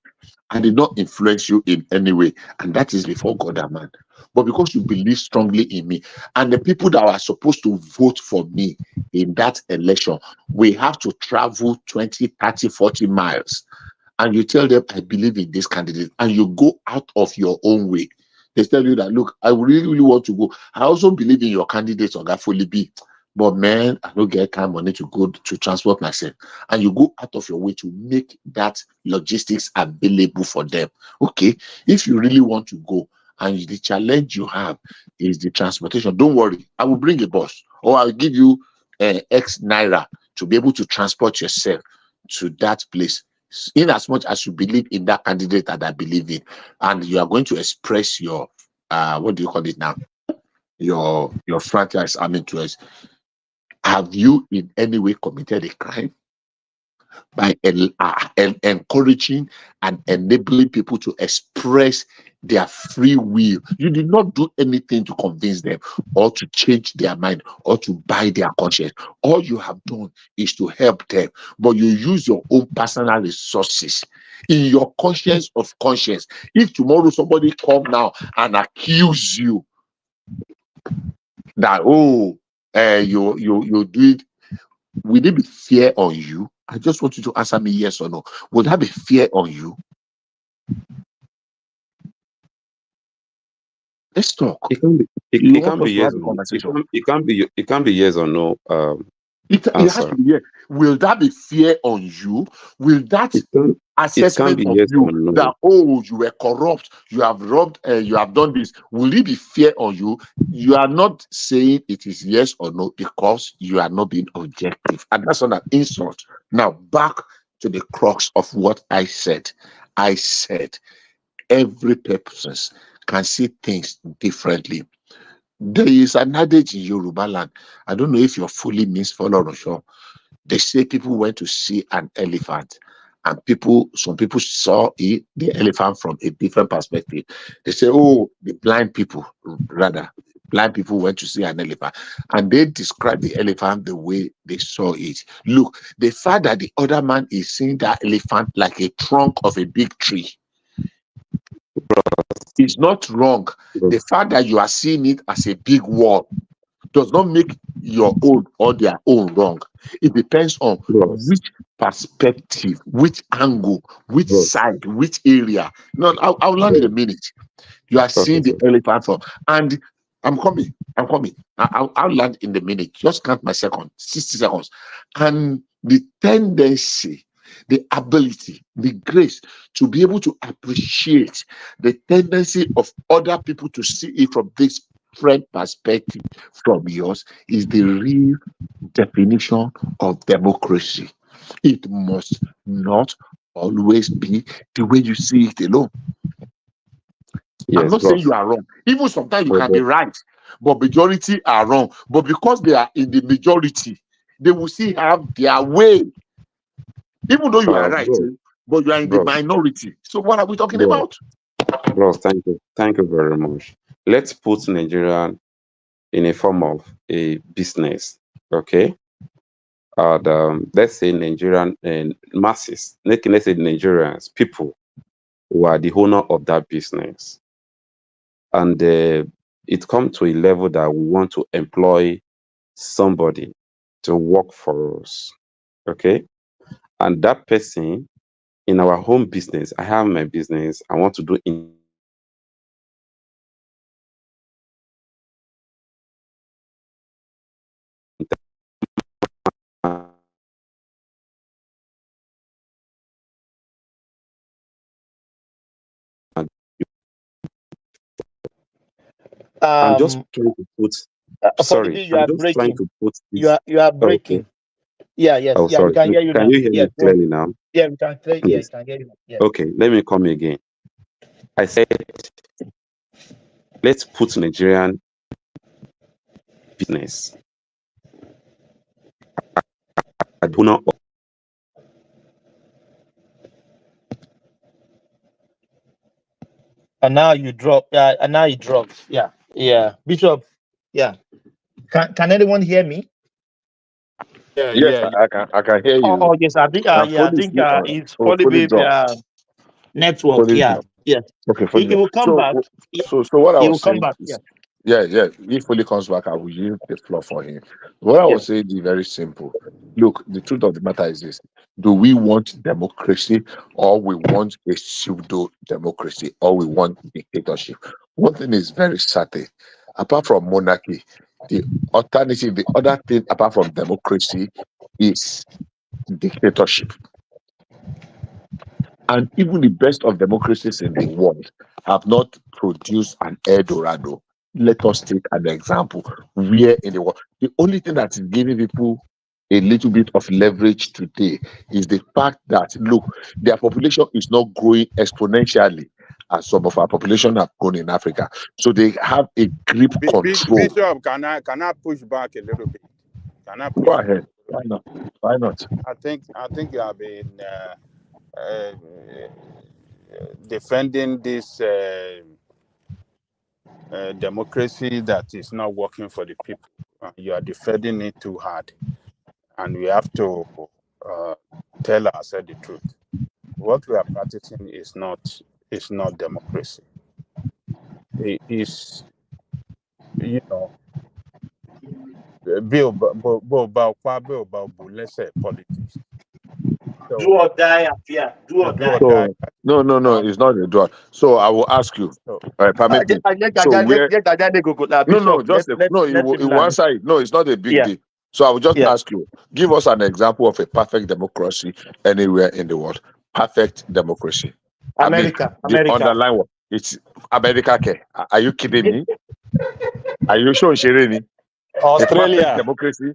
I did not influence you in any way. And that is before God and man. But because you believe strongly in me, and the people that are supposed to vote for me in that election, we have to travel 20, 30, 40 miles. And you tell them, I believe in this candidate, and you go out of your own way. They tell you that, look, I really, really want to go. I also believe in your candidate, Oga Folibi. But man, I don't get kind of money to go to transport myself. And you go out of your way to make that logistics available for them. Okay, if you really want to go and the challenge you have is the transportation, don't worry. I will bring a bus or I'll give you X Naira to be able to transport yourself to that place. In as much as you believe in that candidate that I believe in, and you are going to express your what do you call it now? Your franchise, I mean, to us. Have you in any way committed a crime by encouraging and enabling people to express their free will? You did not do anything to convince them or to change their mind or to buy their conscience. All you have done is to help them, but you use your own personal resources in your conscience of conscience. If tomorrow somebody come now and accuse you that, oh, you did, will it be fair on you? I just want you to answer me yes or no. Would that be fair on you? Let's talk. It can't be. You It want can't be us to yes have a or no. conversation? It can't be yes or no. It has Answer. to be yes. Will that be fair on you? Will that It can't assessment be of yes you or no. that, oh, you were corrupt, you have robbed, you have done this, will it be fair on you? You are not saying it is yes or no because you are not being objective, and that's not an insult. Now back to the crux of what I said. I said every person can see things differently. There is an adage in Yoruba land. I don't know if you're fully misfollowed or sure. They say people went to see an elephant, and some people saw the elephant from a different perspective. They say, oh, the blind people, rather, blind people went to see an elephant, and they described the elephant the way they saw it. Look, the fact that the other man is seeing that elephant like a trunk of a big tree is not wrong. The fact that you are seeing it as a big wall does not make your own or their own wrong. It depends on which perspective, which angle, which side, which area. No, I'll land in a minute. You are seeing the elephant from, and I'm coming. I'll land in the minute. Just count my second, 60 seconds. And the tendency, the ability, the grace to be able to appreciate the tendency of other people to see it from this different perspective from yours is the real definition of democracy. It must not always be the way you see it alone. I'm Yes, not saying bros. you are wrong. Even sometimes you can be right, but majority are wrong. But because they are in the majority, they will still have their way. Even though you are right, but you are in the minority. So what are we talking about? Bros, thank you. Thank you very much. Let's put Nigeria in a form of a business. Okay. And let's say Nigerian masses, let's say Nigerians, people who are the owner of that business. And it comes to a level that we want to employ somebody to work for us. Okay. And that person in our home business, I have my business, I want to do I'm just trying to put Sorry, you I'm are just trying breaking. to put this. You are Oh, okay. breaking. Yeah, yes, Oh, yeah, we sorry. can hear you Can now. you hear Yeah, me clearly now? yeah, we can yeah, Yes. you can hear you. Yeah. Okay, let me come again. I said, let's put Nigerian business at the owner of. And now you drop. Yeah, and now you dropped. Yeah, yeah. Bishop. Yeah. Can anyone hear me? Yeah, Yes, yeah, I can hear Oh, you. yes. I think. And Yeah, I Foley think still it's oh, probably Foley maybe dropped. network. Foley Yeah, dropped. yes. Okay, Foley It will dropped. come back. So what I It was will come saying back. is, Yeah. yeah. If Foley comes back, I will yield the floor for him. What I Yeah. was saying is very simple. Look, the truth of the matter is this: do we want democracy, or we want a pseudo democracy, or we want dictatorship? One thing is very certain: apart from monarchy, the alternative, the other thing apart from democracy, is dictatorship. And even the best of democracies in the world have not produced an El Dorado. Let us take an example. Where in the world, the only thing that is giving people a little bit of leverage today is the fact that, look, their population is not growing exponentially as some of our population have grown in Africa. So they have a grip control. Bishop, can I push back a little bit? Can I push Go back? ahead. Why not? Why not? I think you have been defending this democracy that is not working for the people. You are defending it too hard, and we have to tell ourselves the truth. What we are practicing is not democracy. It is, you know, let's say politics. Do So or die affair. Do or do or die. die. So no, it's not a draw. So I will ask you. So, Permit me. So where? No, Bishop, just no. let him You will land. answer it. No, it's not a big Yeah, deal. So I will just yeah. ask you. Give us an example of a perfect democracy anywhere in the world. Perfect democracy. I mean, the America. underline one. It's America. Are you kidding me? Are you sure, Shirini? A perfect Australia. democracy.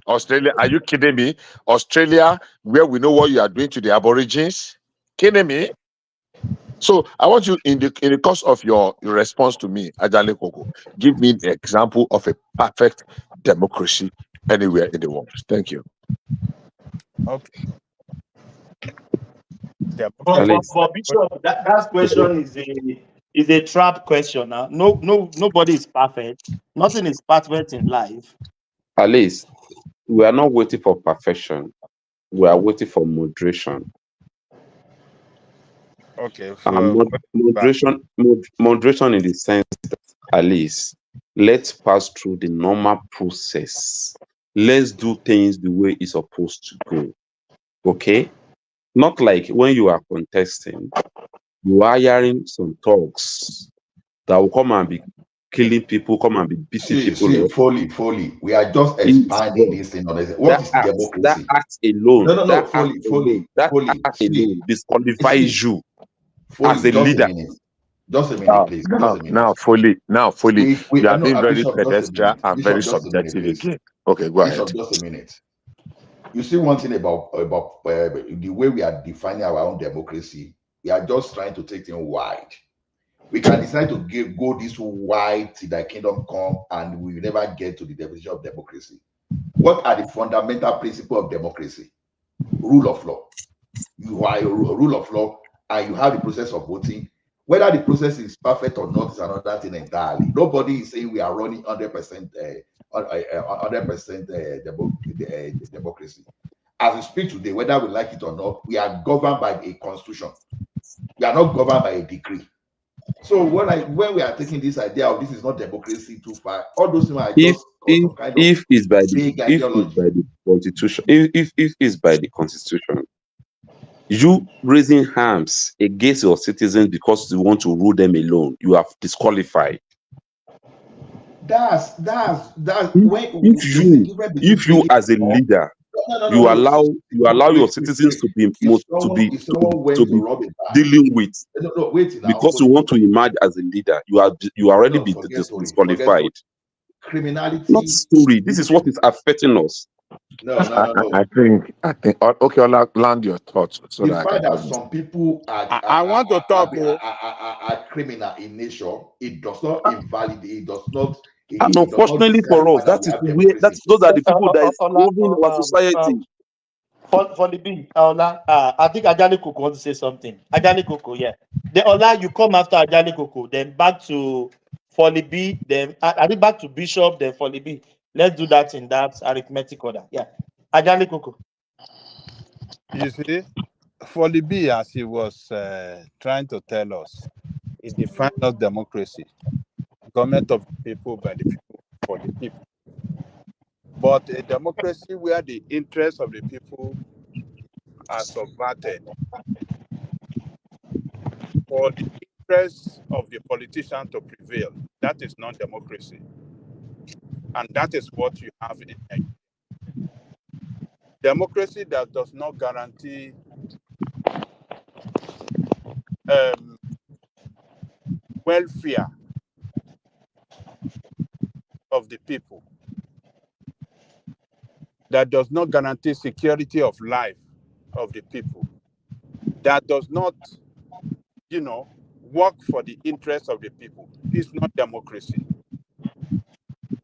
Australia. Are you kidding me? Australia, where we know what you are doing to the Aborigines. Kidding me? So I want you in the course of your response to me, Ajale Koko, give me an example of a perfect democracy anywhere in the world. Thank you. okay. But Bishop, that question is a trap question. Now, nobody is perfect. Nothing is perfect in life. At least we are not waiting for perfection. We are waiting for moderation. Okay. Moderation in the sense that at least let's pass through the normal process. Let's do things the way it's supposed to go. Okay? Not like when you are contesting, you are hiring some thugs that will come and be killing people, come and be beating people up. Foley. We are just expanding this thing on this. What is democracy? That act alone, No, Foley. Disqualifies you as a Just leader. Just a minute, please. Now, fully, you are being very Bishop, pedestrian and very just a minute, subjective please. again. Okay, go ahead. Bishop, just a minute. You see one thing about the way we are defining our own democracy, we are just trying to take things wide. We can decide to go this wide till the kingdom come, and we will never get to the definition of democracy. What are the fundamental principles of democracy? Rule of law. You are a rule of law, and you have the process of voting. Whether the process is perfect or not is another thing entirely. Nobody is saying we are running 100% democracy. As we speak today, whether we like it or not, we are governed by a constitution. We are not governed by a decree. So when we are taking this idea of this is not democracy too far, all those things are just some kind of vague ideology. If it's by the constitution, you raising arms against your citizens because you want to rule them alone, you have disqualified. That's if you as a leader, you allow your citizens to be dealing with because you want to emerge as a leader, you already be disqualified. criminality. Not story. This is what is affecting us. No. I think. Okay, I'll land your thoughts so The that I fact can that some people I want to talk. are criminal in nature, it does not invalidate. It does not. And It does not unfortunately discard the for us, fact that that we is have where democracy. those are the people that is moving our Ola, society. for the B, Ola, I think Ajani Koko wants to say something. Ajani Koko, yeah. Then Ola, you come after Ajani Koko, then back to Folly B, then I think back to Bishop, then Folly B. Let's do that in that arithmetic order. Yeah. Ajani Koko. You see, for the B, as he was trying to tell us, it defines us democracy, government of the people, by the people, for the people. But a democracy where the interests of the people are subverted for the interests of the politician to prevail, that is not democracy. And that is what you have in Nigeria. Democracy that does not guarantee welfare of the people, that does not guarantee security of life of the people, that does not, work for the interests of the people, is not democracy.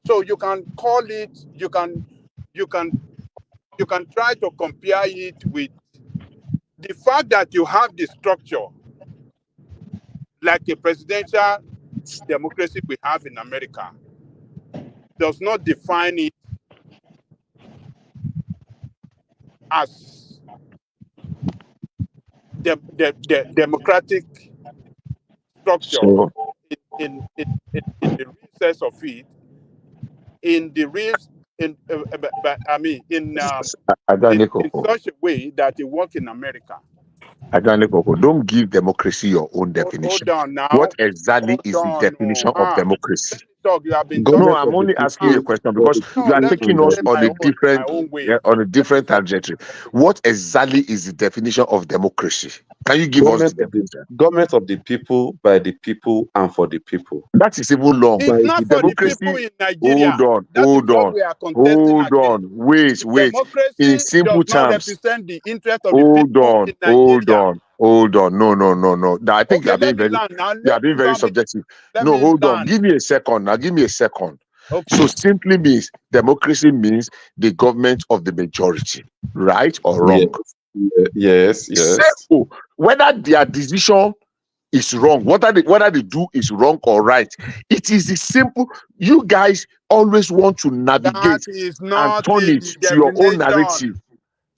So you can call it, you can try to compare it with the fact that you have the structure like a presidential democracy we have in America does not define it as the democratic structure So, in the real sense of it, in the real in in Ajani Koko, such a way that it works in America. Ajani Koko, don't give democracy your own Hold definition. on now. What exactly is the Hold on. definition of democracy? Talk. You have been No, talking. I'm only asking you a question No, because you are let me taking us say on my own way. on a different trajectory. What exactly is the definition of democracy? Can you give us the definition? Government of the people, by the people, and for the people. That is even long. It's not The for the democracy. people in Nigeria. Hold That is what on. we are contesting again. Wait. In Democracy simple does not terms. represent the interest of the people in Hold Nigeria. on. No. I think you Okay, are being let me very land now. subjective. Let No, me hold on. land. Give me a second. Okay. So simply means democracy means the government of the majority, right or wrong? Yes. Simple. Whether their decision is wrong, whether they do is wrong or right, it is the simple. You guys always want to navigate That is and not turn in it the to your own definition. narrative.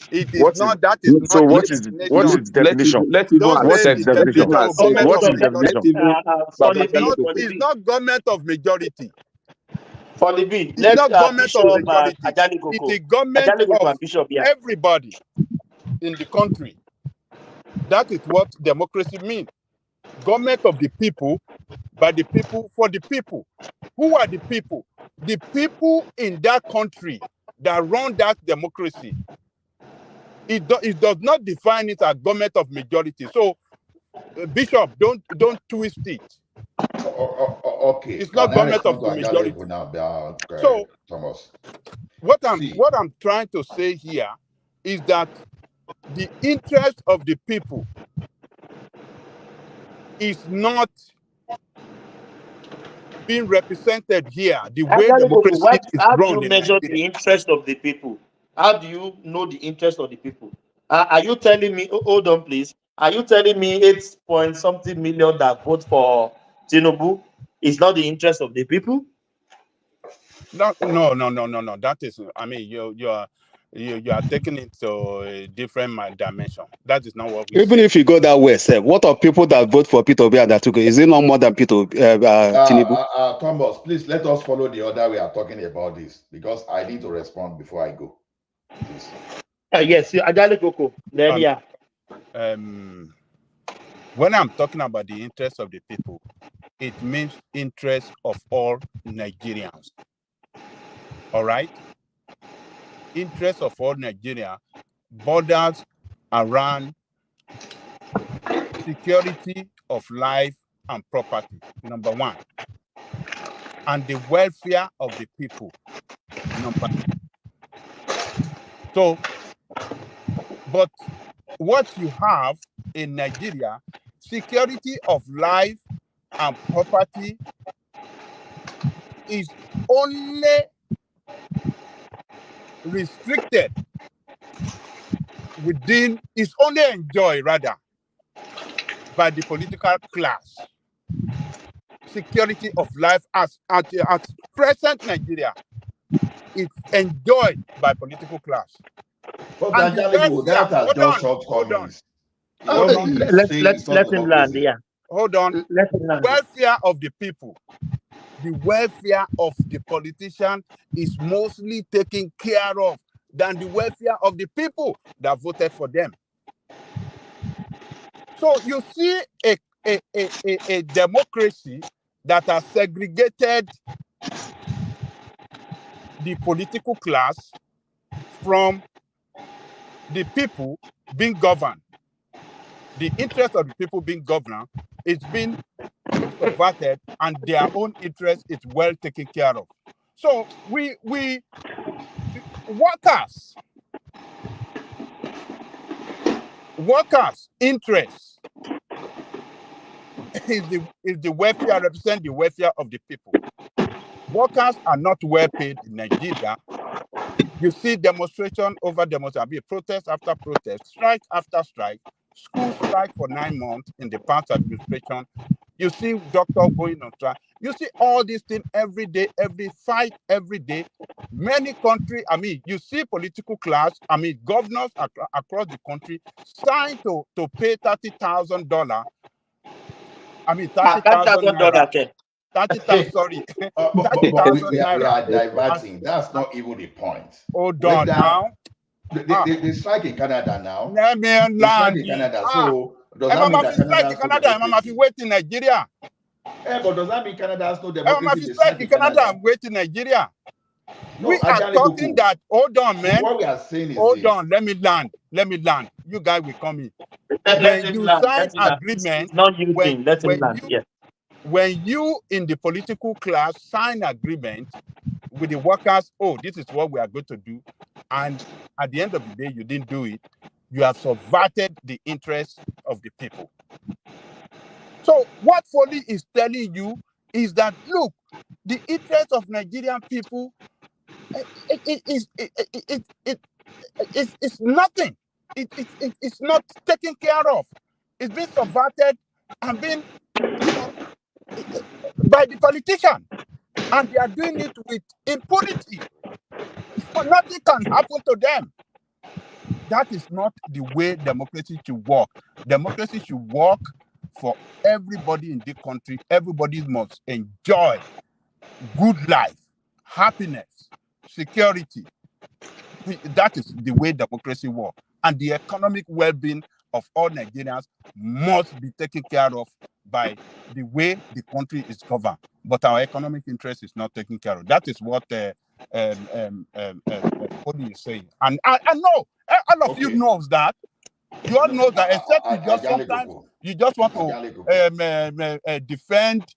It is not. That is So not what the is definition. the definition? Let even Don't say accept. the Let even definition. accept. Government What of is the majority. definition? It's not government of majority. For the B, It's not government Bishop of majority. Ajani It's Koko. the government Ajani Koko of and Bishop, yeah. everybody in the country. That is what democracy means. Government of the people, by the people, for the people. Who are the people? The people in that country that run that democracy. It does not define it as government of majority. So, Bishop, don't twist it. Okay. It's not government of the majority. So, Thomas. what I'm trying to say here is that the interest of the people is not being represented here the way Ajani Koko, democracy is how do you run in measure Nigeria. the interest of the people? How do you know the interest of the people? Are you telling me, hold on please, are you telling me 8-point-something million that vote for Tinubu is not the interest of the people? No. That is, I mean, you are taking it to a different dimension. That is not what we Even say. if you go that way, sir, what of people that vote for Peter Obi and Atiku? Is it not more than Peter Tinubu? Thomas, please let us follow the order we are talking about this because I need to respond before I go. Please. Yes, Ajani Koko. Then yeah. When I'm talking about the interest of the people, it means interest of all Nigerians. All right? Interest of all Nigeria borders around security of life and property, number one. and the welfare of the people. Number. So, but what you have in Nigeria, security of life and property is only restricted within, is only enjoyed rather by the political class. Security of life as at present Nigeria is enjoyed by political class. But And the Angelico, that has just hold on. Let him land, yeah. Hold on. Let him land. Welfare of the people. The welfare of the politician is mostly taken care of than the welfare of the people that voted for them. So you see a democracy that has segregated the political class from the people being governed. The interest of the people being governed is being subverted, and their own interest is well taken care of. So we workers' interest is the welfare, represent the welfare of the people. Workers are not well paid in Nigeria. You see demonstration over demonstration, protest after protest, strike after strike, school strike for 9 months in the past administration. You see doctors going on strike. You see all these things every day, every fight, every day. Many countries, you see political class, governors across the country sign to pay $30,000. $30,000. 30,000, sorry. 30,000 we naira. are diverting. That's not even the point. Hold on now. They strike in Canada now. Let me land. They strike in Canada. So does that mean that Canada has no democracy? Wait in Nigeria. But does that mean Canada has no democracy? They strike in Canada. Wait in Nigeria. No, we are talking that. Hold on, man. What we are saying is hold on. Let me land. You guys will come in. When you sign agreement, when you in the political class sign agreement with the workers, this is what we are going to do, and at the end of the day, you didn't do it, you have subverted the interests of the people. So what Foley is telling you is that, look, the interest of Nigerian people it's nothing. It's not taken care of. It's been subverted and been, by the politician, and they are doing it with impunity. So nothing can happen to them. That is not the way democracy should work. Democracy should work for everybody in the country. Everybody must enjoy good life, happiness, security. That is the way democracy works. And the economic well-being of all Nigerians must be taken care of by the way the country is governed. But our economic interest is not taken care of. That is what Cody is saying. And I know, all of you knows that. You all know that, except you just sometimes you just want to defend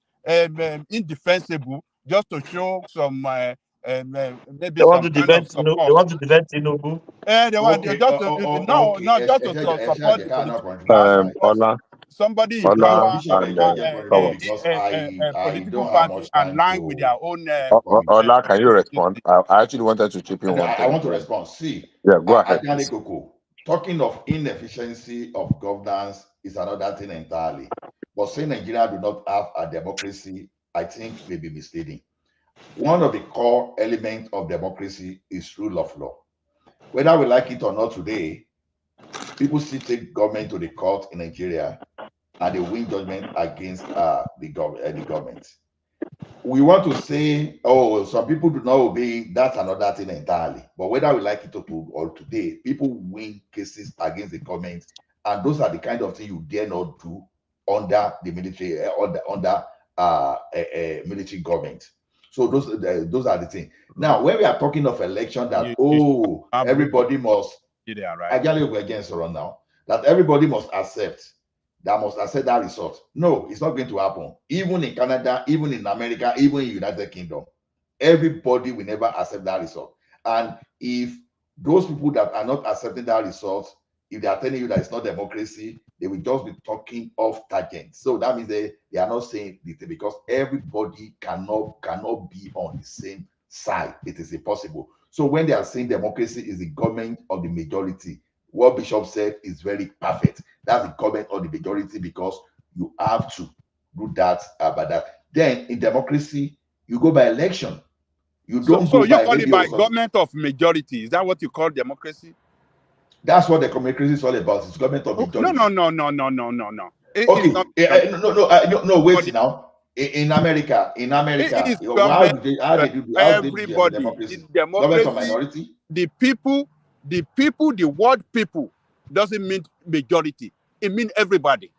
indefensible just to show some maybe they want some to kind of support. They want to defend Tinubu. They want just to just to support the political somebody in power political party align with their own. Ola, can you respond? I actually wanted to chip in one thing. I want to respond. See, yeah, go ahead. Talking of inefficiency of governance is another thing entirely. But saying Nigeria do not have a democracy, I think may be misleading. One of the core elements of democracy is rule of law. Whether we like it or not today, people still take government to the court in Nigeria and they win judgment against the government. We want to say, some people do not obey, that's another thing entirely. But whether we like it or today, people win cases against the government, and those are the kind of things you dare not do under the military, under military government. So those are the things. Now, when we are talking of election, that everybody must, that everybody must accept that must accept that result. No, it's not going to happen. Even in Canada, even in America, even in United Kingdom, everybody will never accept that result. And if those people that are not accepting that result, if they are telling you that it's not democracy, they will just be talking off tangent. So that means they are not saying the thing, because everybody cannot be on the same side. It is impossible. So when they are saying democracy is the government of the majority, what Bishop said is very perfect. That's the government of the majority, because you have to do that about that. Then in democracy, you go by election. You don't So go you by call it maybe by government of majority. Is that what you call democracy? That's what the democracy is all about. It's government of majority. No. Okay. No. Wait Everybody. now. In America, It is how government do they do their everybody. democracy? In Government of democracy, minority. the word people doesn't mean majority. It means everybody.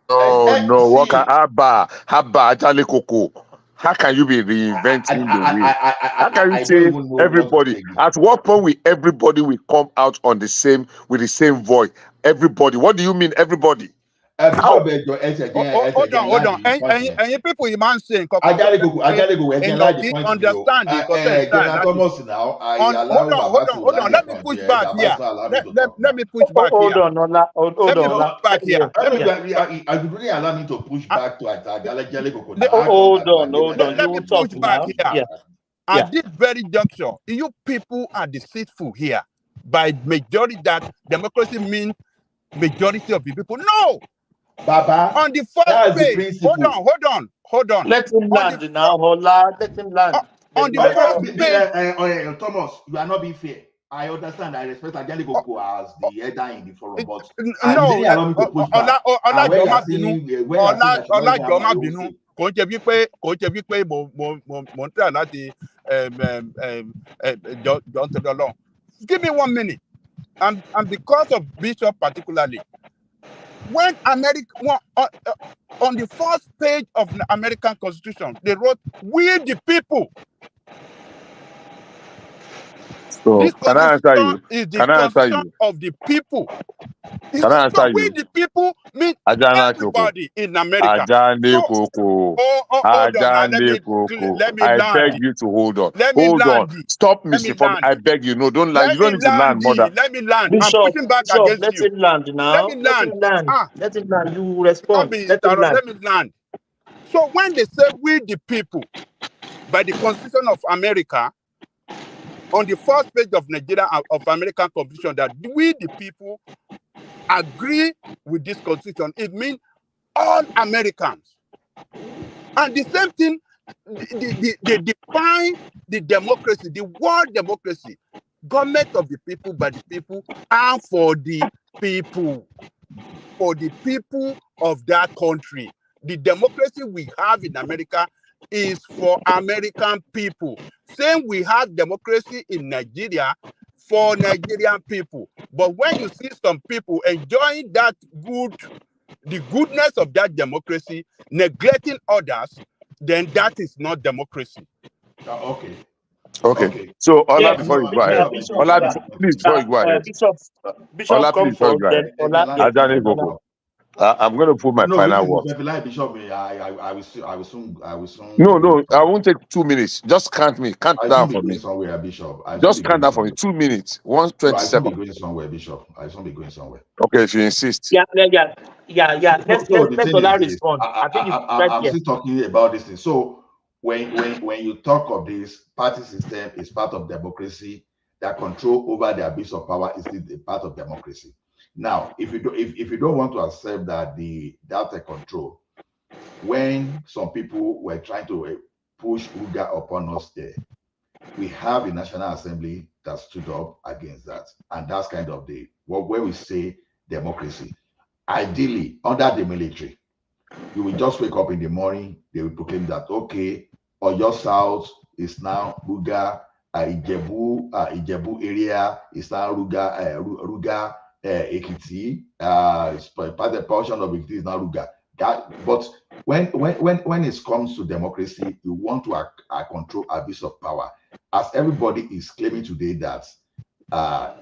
No, See, Haba, Ajale Koko. How can you be reinventing the wheel? How can you I don't say even know everybody? At what point will everybody will come out on the same with the same voice? Everybody. What do you mean, everybody? How? Hold on. And you people you man saying Ajale Koko, and like the you point of view. understand it. General Thomas now, Hold on. Let me push back here. Let me push back here. Hold on. Back here. I would really allow me to push back to Ajale Koko. Hold on. Let me You talk push back now. here. At this very juncture, you people are deceitful here by majority that democracy means majority of the people. No. Baba, on the first that's the page. principle. Hold on. Let him land now. Let him land. On the first page. Thomas, you are not being fair. I understand. I respect Ajale Koko as the header in the forum, but No, you allow me to push back. And when you are saying nationalism, Ọlájọmá bínú kò ń ṣe wípé mo ń tẹ̀ láti jọ ń tẹ̀lé Ọlọ́run. Give me 1 minute. And because of Bishop particularly, when America on the first page of the American Constitution, they wrote, "We the people." So This can I answer you? is the Can I answer constitution you? of the people. Can I answer We you? the people mean Ajana Koko. everybody in America. Ajane Koko. Hold on now. Let me I land. beg you to hold on. Let me Hold on. land. Stop Let me misinforming. land. I beg you. No, don't land. Let You don't me need to land, land. mother. Let me land. Bishop, I'm pushing back against let you. him land now. Let me land. Let him land. You respond. Let me land. So when they say "we the people" by the Constitution of America, on the first page of Nigeria of American Constitution, that we the people agree with this Constitution, it means all Americans. And the same thing, they define the democracy, the word democracy, government of the people, by the people, and for the people of that country. The democracy we have in America is for American people. Same we have democracy in Nigeria for Nigerian people. But when you see some people enjoying the goodness of that democracy, neglecting others, then that is not democracy. Okay. So Ola, before you go ahead, Ola, please before you go ahead. Bishop, Ola, please come before you first. go ahead. Then Ola. Ajane Koko. I'm going to put my final word. Bishop, I will soon. No, I won't take 2 minutes. Just count me. Count down for me. Somewhere, Bishop. Just count down for me. 2 minutes. 1:27. I will be going somewhere, Bishop. I will be going somewhere. Okay, if you insist. Yeah. Let Ola respond. I'm still talking about this thing. So when you talk of this party system is part of democracy, that control over the abuse of power is still a part of democracy. Now, if you don't want to accept that that control, when some people were trying to push Uga upon us there, we have a National Assembly that stood up against that, and that's kind of where we say democracy. Ideally, under the military, you will just wake up in the morning, they will proclaim that, okay, Oyo South is now Ruga, Ijebu area is now Ruga Ekiti, part of portion of Ekiti is now Ruga. But when it comes to democracy, you want to control abuse of power. As everybody is claiming today that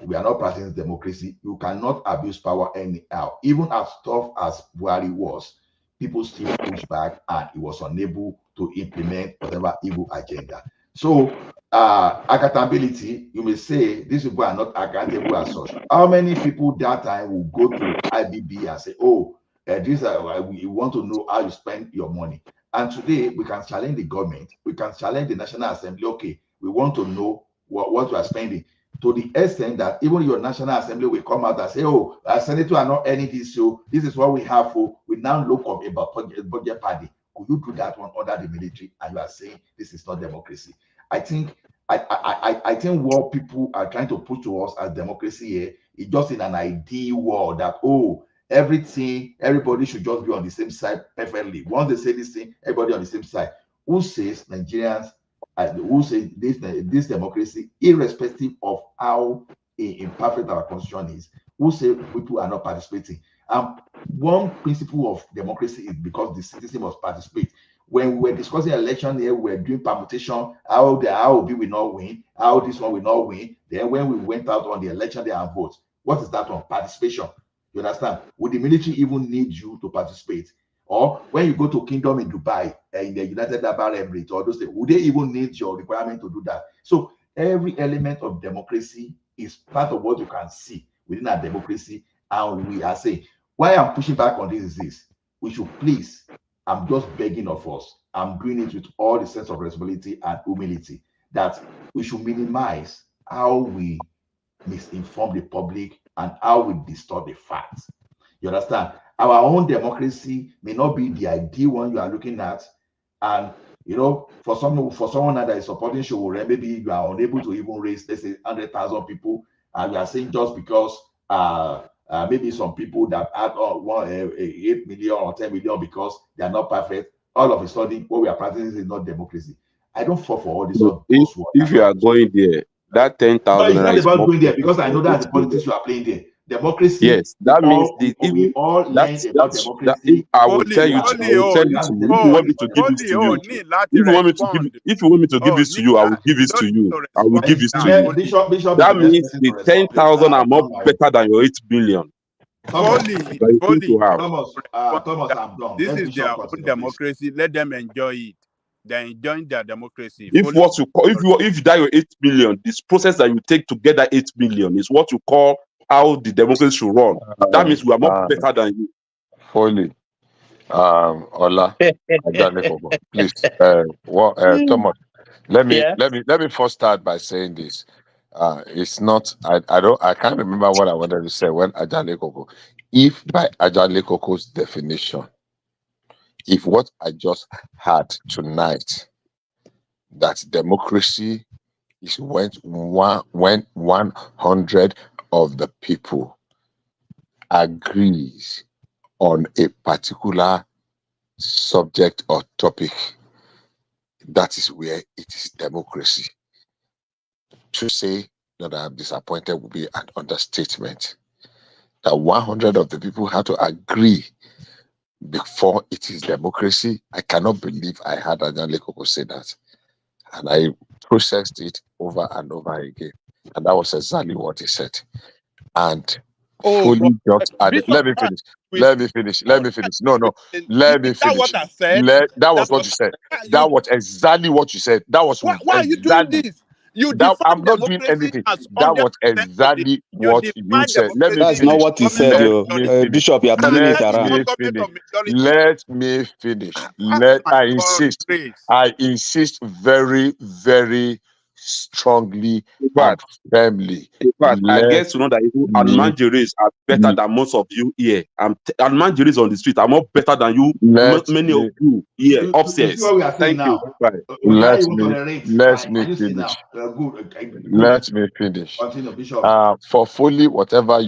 we are not practicing democracy. You cannot abuse power anyhow. Even as tough as Buhari was, people still pushed back and he was unable to implement whatever evil agenda. So accountability, you may say these people are not accountable as such. How many people that time will go to IBB and say, oh, we want to know how you spend your money? And today we can challenge the government, we can challenge the National Assembly. Okay, we want to know what you are spending, to the extent that even your National Assembly will come out and say, oh, Senator are not earning this, so this is what we have for. We now look up about budget party. Could you do that one under the military? And you are saying this is not democracy. I think think what people are trying to put to us as democracy here is just in an ideal world that, oh, everybody should just be on the same side perfectly. Once they say this thing, everybody on the same side. Who says Nigerians, who say this democracy, irrespective of how imperfect our constitution is, who say people are not participating? One principle of democracy is because the citizen must participate. When we were discussing election here, we were doing permutation, how the Obi will not win, how this one will not win. Then when we went out on the election day and vote, what is that one? Participation. You understand? Would the military even need you to participate? Or when you go to Kingdom in Dubai, in the United Arab Emirates, or those things, would they even need your requirement to do that? So every element of democracy is part of what you can see within a democracy. And we are saying, why I'm pushing back on this is this: we should please, I'm just begging of us, I'm doing it with all the sense of responsibility and humility, that we should minimize how we misinform the public and how we distort the facts. You understand? Our own democracy may not be the ideal one you are looking at, and you know, for someone that is supporting Showore, maybe you are unable to even raise, let's say, 100,000 people, and you are saying just because maybe some people that add 8 million or 10 million because they are not perfect, all of a sudden what we are practicing is not democracy. I don't fall for all this. If you are going there, that 10,000 it's not about going there, because I know that's the politics you are playing there. Democracy. Yes, that means we all learned about democracy. I will tell you. I will tell it to you. If you want me to give this to you, if you want me to give this to you, I will give it to you. I will give it to you. Bishop That means the 10,000 are more better than your 8 billion. Thomas, I'm done. This is their own democracy. Let them enjoy it. They're enjoying their democracy. If what you call, if that your 8 billion, this process that you take to get that 8 billion is what you call how the democracy should run. That means we are more better than you. Fully. Ola, please, Thomas, let me first start by saying this. It's not, I can't remember what I wanted to say when Ajale Koko. If by Ajale Koko's definition, if what I just had tonight, that democracy is when 100 of the people agrees on a particular subject or topic, that is where it is democracy. To say that I'm disappointed would be an understatement. That 100 of the people have to agree before it is democracy. I cannot believe I had Ajale Koko say that. And I processed it over and over again. And that was exactly what he said. And fully just added. Let me finish. No. Let me finish. What I said? That was what you said. That was exactly what you said. That was why are you doing this? I'm not doing anything. That was exactly what you said. Let me That's finish. not what he said, Bishop. You are turning it around. Let me finish. I insist very, very strongly and firmly. I guess to know that even Almanjiris are better than most of you here. Almanjiris on the street are more better than you, many of you here upstairs. Thank you. Let me finish. Let me finish. For fully whoever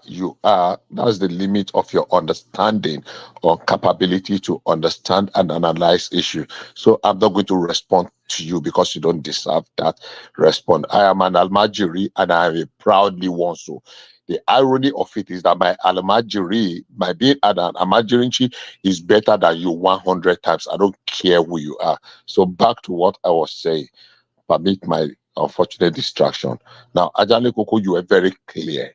you are, that's the limit of your understanding or capability to understand and analyze issues. So I'm not going to respond to you because you don't deserve that response. I am an Almajiri and I am a proudly one. So the irony of it is that my Almajiri, my being an Almajirinchi is better than you 100 times. I don't care who you are. So back to what I was saying. Permit my unfortunate distraction. Now, Ajale Koko, you were very clear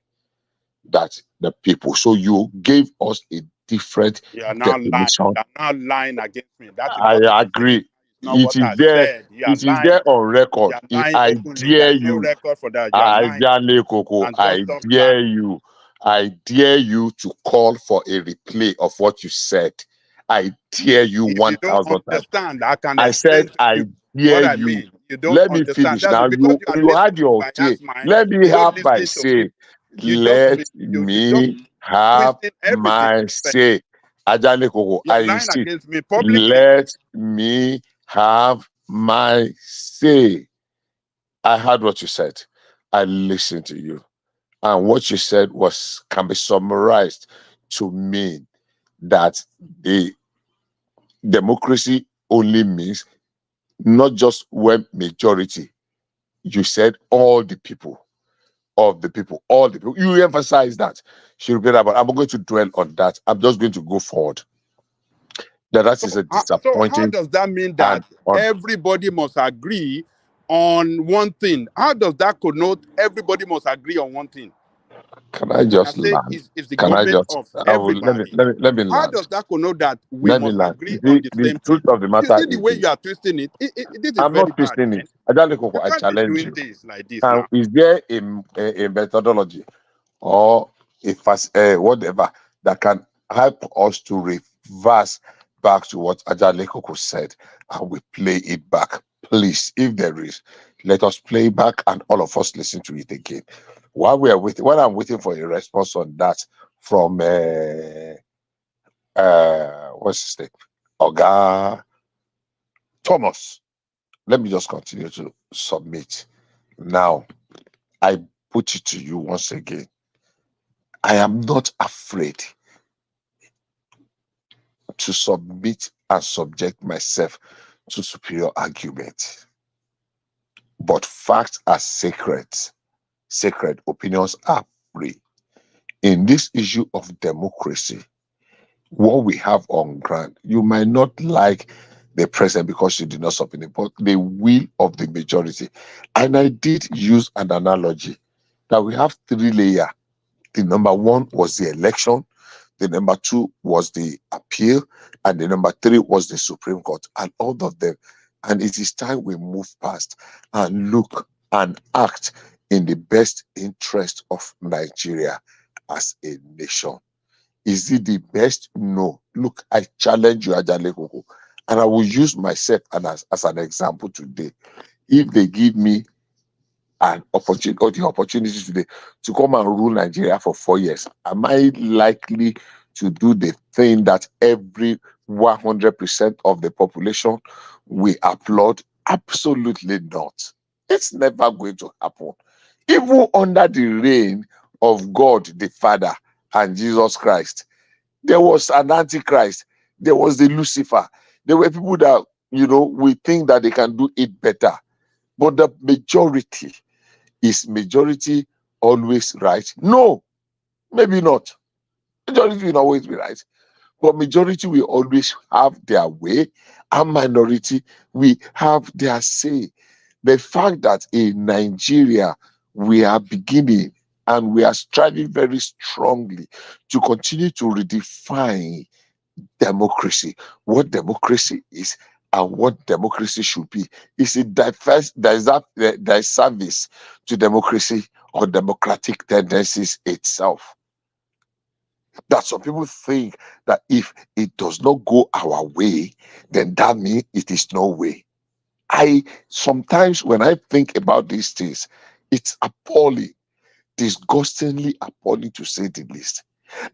that the people. So you gave us a different You are now lying. definition. You are now lying against me. That is I what I'm saying. agree. It's not what I said. You are It is lying. there on You record. are lying I openly. dare There's no you. record for that. You are lying. Ajale Koko, And I just stop dare lying. you. I dare you to call for a replay of what you said. I dare you If you don't 1,000 times. understand, I can I said, explain to I you dare what I you. mean. You don't Let me understand. finish. That's Now because you are you listening had to your biased say. mind. Let me You don't have my listen to say. people. You just Let you just me have twisting everything. my say. Ajale Koko, You are I lying insist. against me publicly. Let me have my say. I heard what you said. I listened to you. And what you said can be summarized to mean that the democracy only means not just when majority. You said all the people, of the people, all the people. You emphasize that. But I'm going to dwell on that. I'm just going to go forward. That is a So how disappointing does that mean and that everybody must agree on one thing? How does that connote everybody must agree on one thing? can I When I just say land? it's the Can I government just of I will everybody, let me how land. does that connote that we Let me must land. agree on the The same truth thing? of the You matter see the is way this. you are twisting it? This is I'm very not bad, twisting man. it. Ajale Koko, You I can't be challenge doing you. things like this And now. is there a methodology or a fast whatever that can help us to reverse back to what Ajale Koko said and we play it back? Please, if there is, let us play back and all of us listen to it again. While I'm waiting for a response on that from what's his name? Oga Thomas. Let me just continue to submit. Now, I put it to you once again. I am not afraid to submit and subject myself to superior argument. But facts are sacred. Sacred opinions are free. In this issue of democracy, what we have on ground, you might not like the president because you did not submit it, but the will of the majority. And I did use an analogy that we have 3 layers. The number 1 was the election, the number 2 was the appeal, and the number 3 was the Supreme Court, and all of them. And it is time we move past and look and act in the best interest of Nigeria as a nation. Is it the best? No. Look, I challenge you, Ajale Koko, and I will use myself as an example today. If they give me an opportunity or the opportunity today to come and rule Nigeria for 4 years, am I likely to do the thing that every 100% of the population will applaud? Absolutely not. It's never going to happen. Even under the reign of God the Father and Jesus Christ, there was an antichrist, there was the Lucifer, there were people that we think that they can do it better, but the majority, is majority always right? No, maybe not. Majority will always be right, but majority will always have their way, and minority will have their say. The fact that in Nigeria we are beginning and we are striving very strongly to continue to redefine democracy, what democracy is and what democracy should be, is a service to democracy or democratic tendencies itself. That some people think that if it does not go our way, then that means it is no way. I sometimes, when I think about these things, it's appalling, disgustingly appalling to say the least.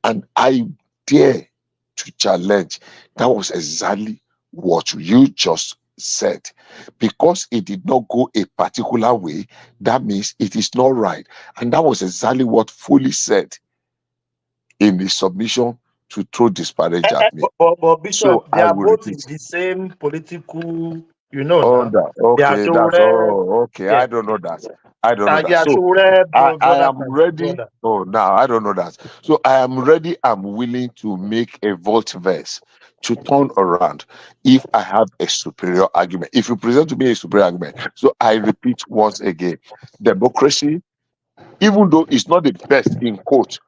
And I dare to challenge. That was exactly what you just said. Because it did not go a particular way, that means it is not right. And that was exactly what Foley said in the submission to throw disparage at me. But Bishop, So they I are will both in repeat. the same political, Oh, now. They are okay, that's Showre, okay. yeah. I don't know that. I don't know They that. are So Showre, I brothers am and ready. brothers. Oh, now I don't know that. So I am ready. I'm willing to make a volte verse to turn around if I have a superior argument. If you present to me a superior argument. So I repeat once again, democracy, even though it's not the best in quote,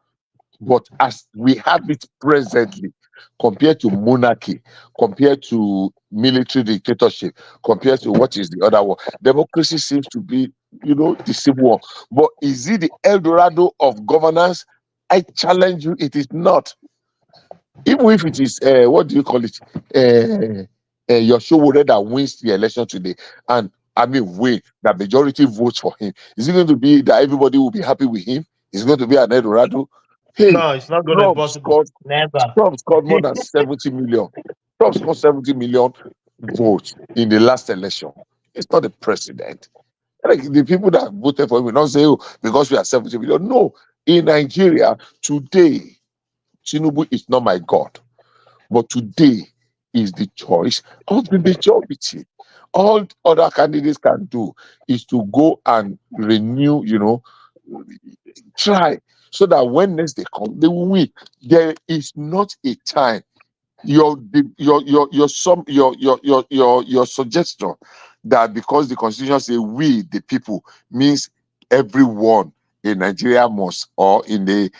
but as we have it presently, compared to monarchy, compared to military dictatorship, compared to what is the other one, democracy seems to be, the civil war. But is it the El Dorado of governance? I challenge you, it is not. Even if it is, what do you call it? Your show that wins the election today, and win, that majority votes for him. Is it going to be that everybody will be happy with him? Is it going to be an El Dorado? Hey, No, it's not going to be possible. Never. Trump scored more than 70 million. Trump scored 70 million votes in the last election. It's not the president. Like the people that voted for him will not say, oh, because we are 70 million. No, in Nigeria today, Tinubu is not my God. But today is the choice of the majority. All other candidates can do is to go and renew, try, so that when next they come, they will win. There is not a time. Your suggestion that because the constitution says we the people means everyone in Nigeria must, or in the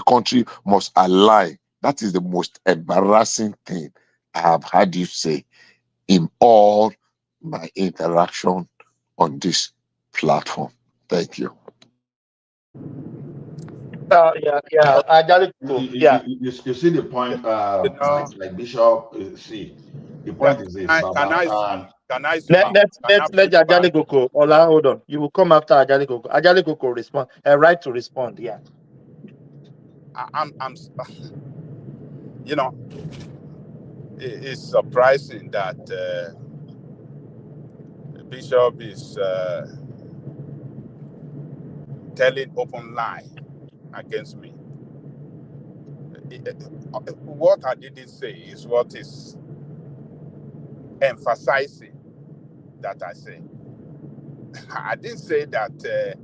country must align. That is the most embarrassing thing I have heard you say in all my interaction on this platform. Thank you. Yeah. You see the point, like Bishop. See, the point is this, Baba. Let Ajali Koko. Ola, hold on. You will come after Ajali Koko. Ajali Koko respond. A right to respond. Yeah. I'm it's surprising that Bishop is telling open lie against me. What I didn't say is what is emphasizing that I say. I didn't say that,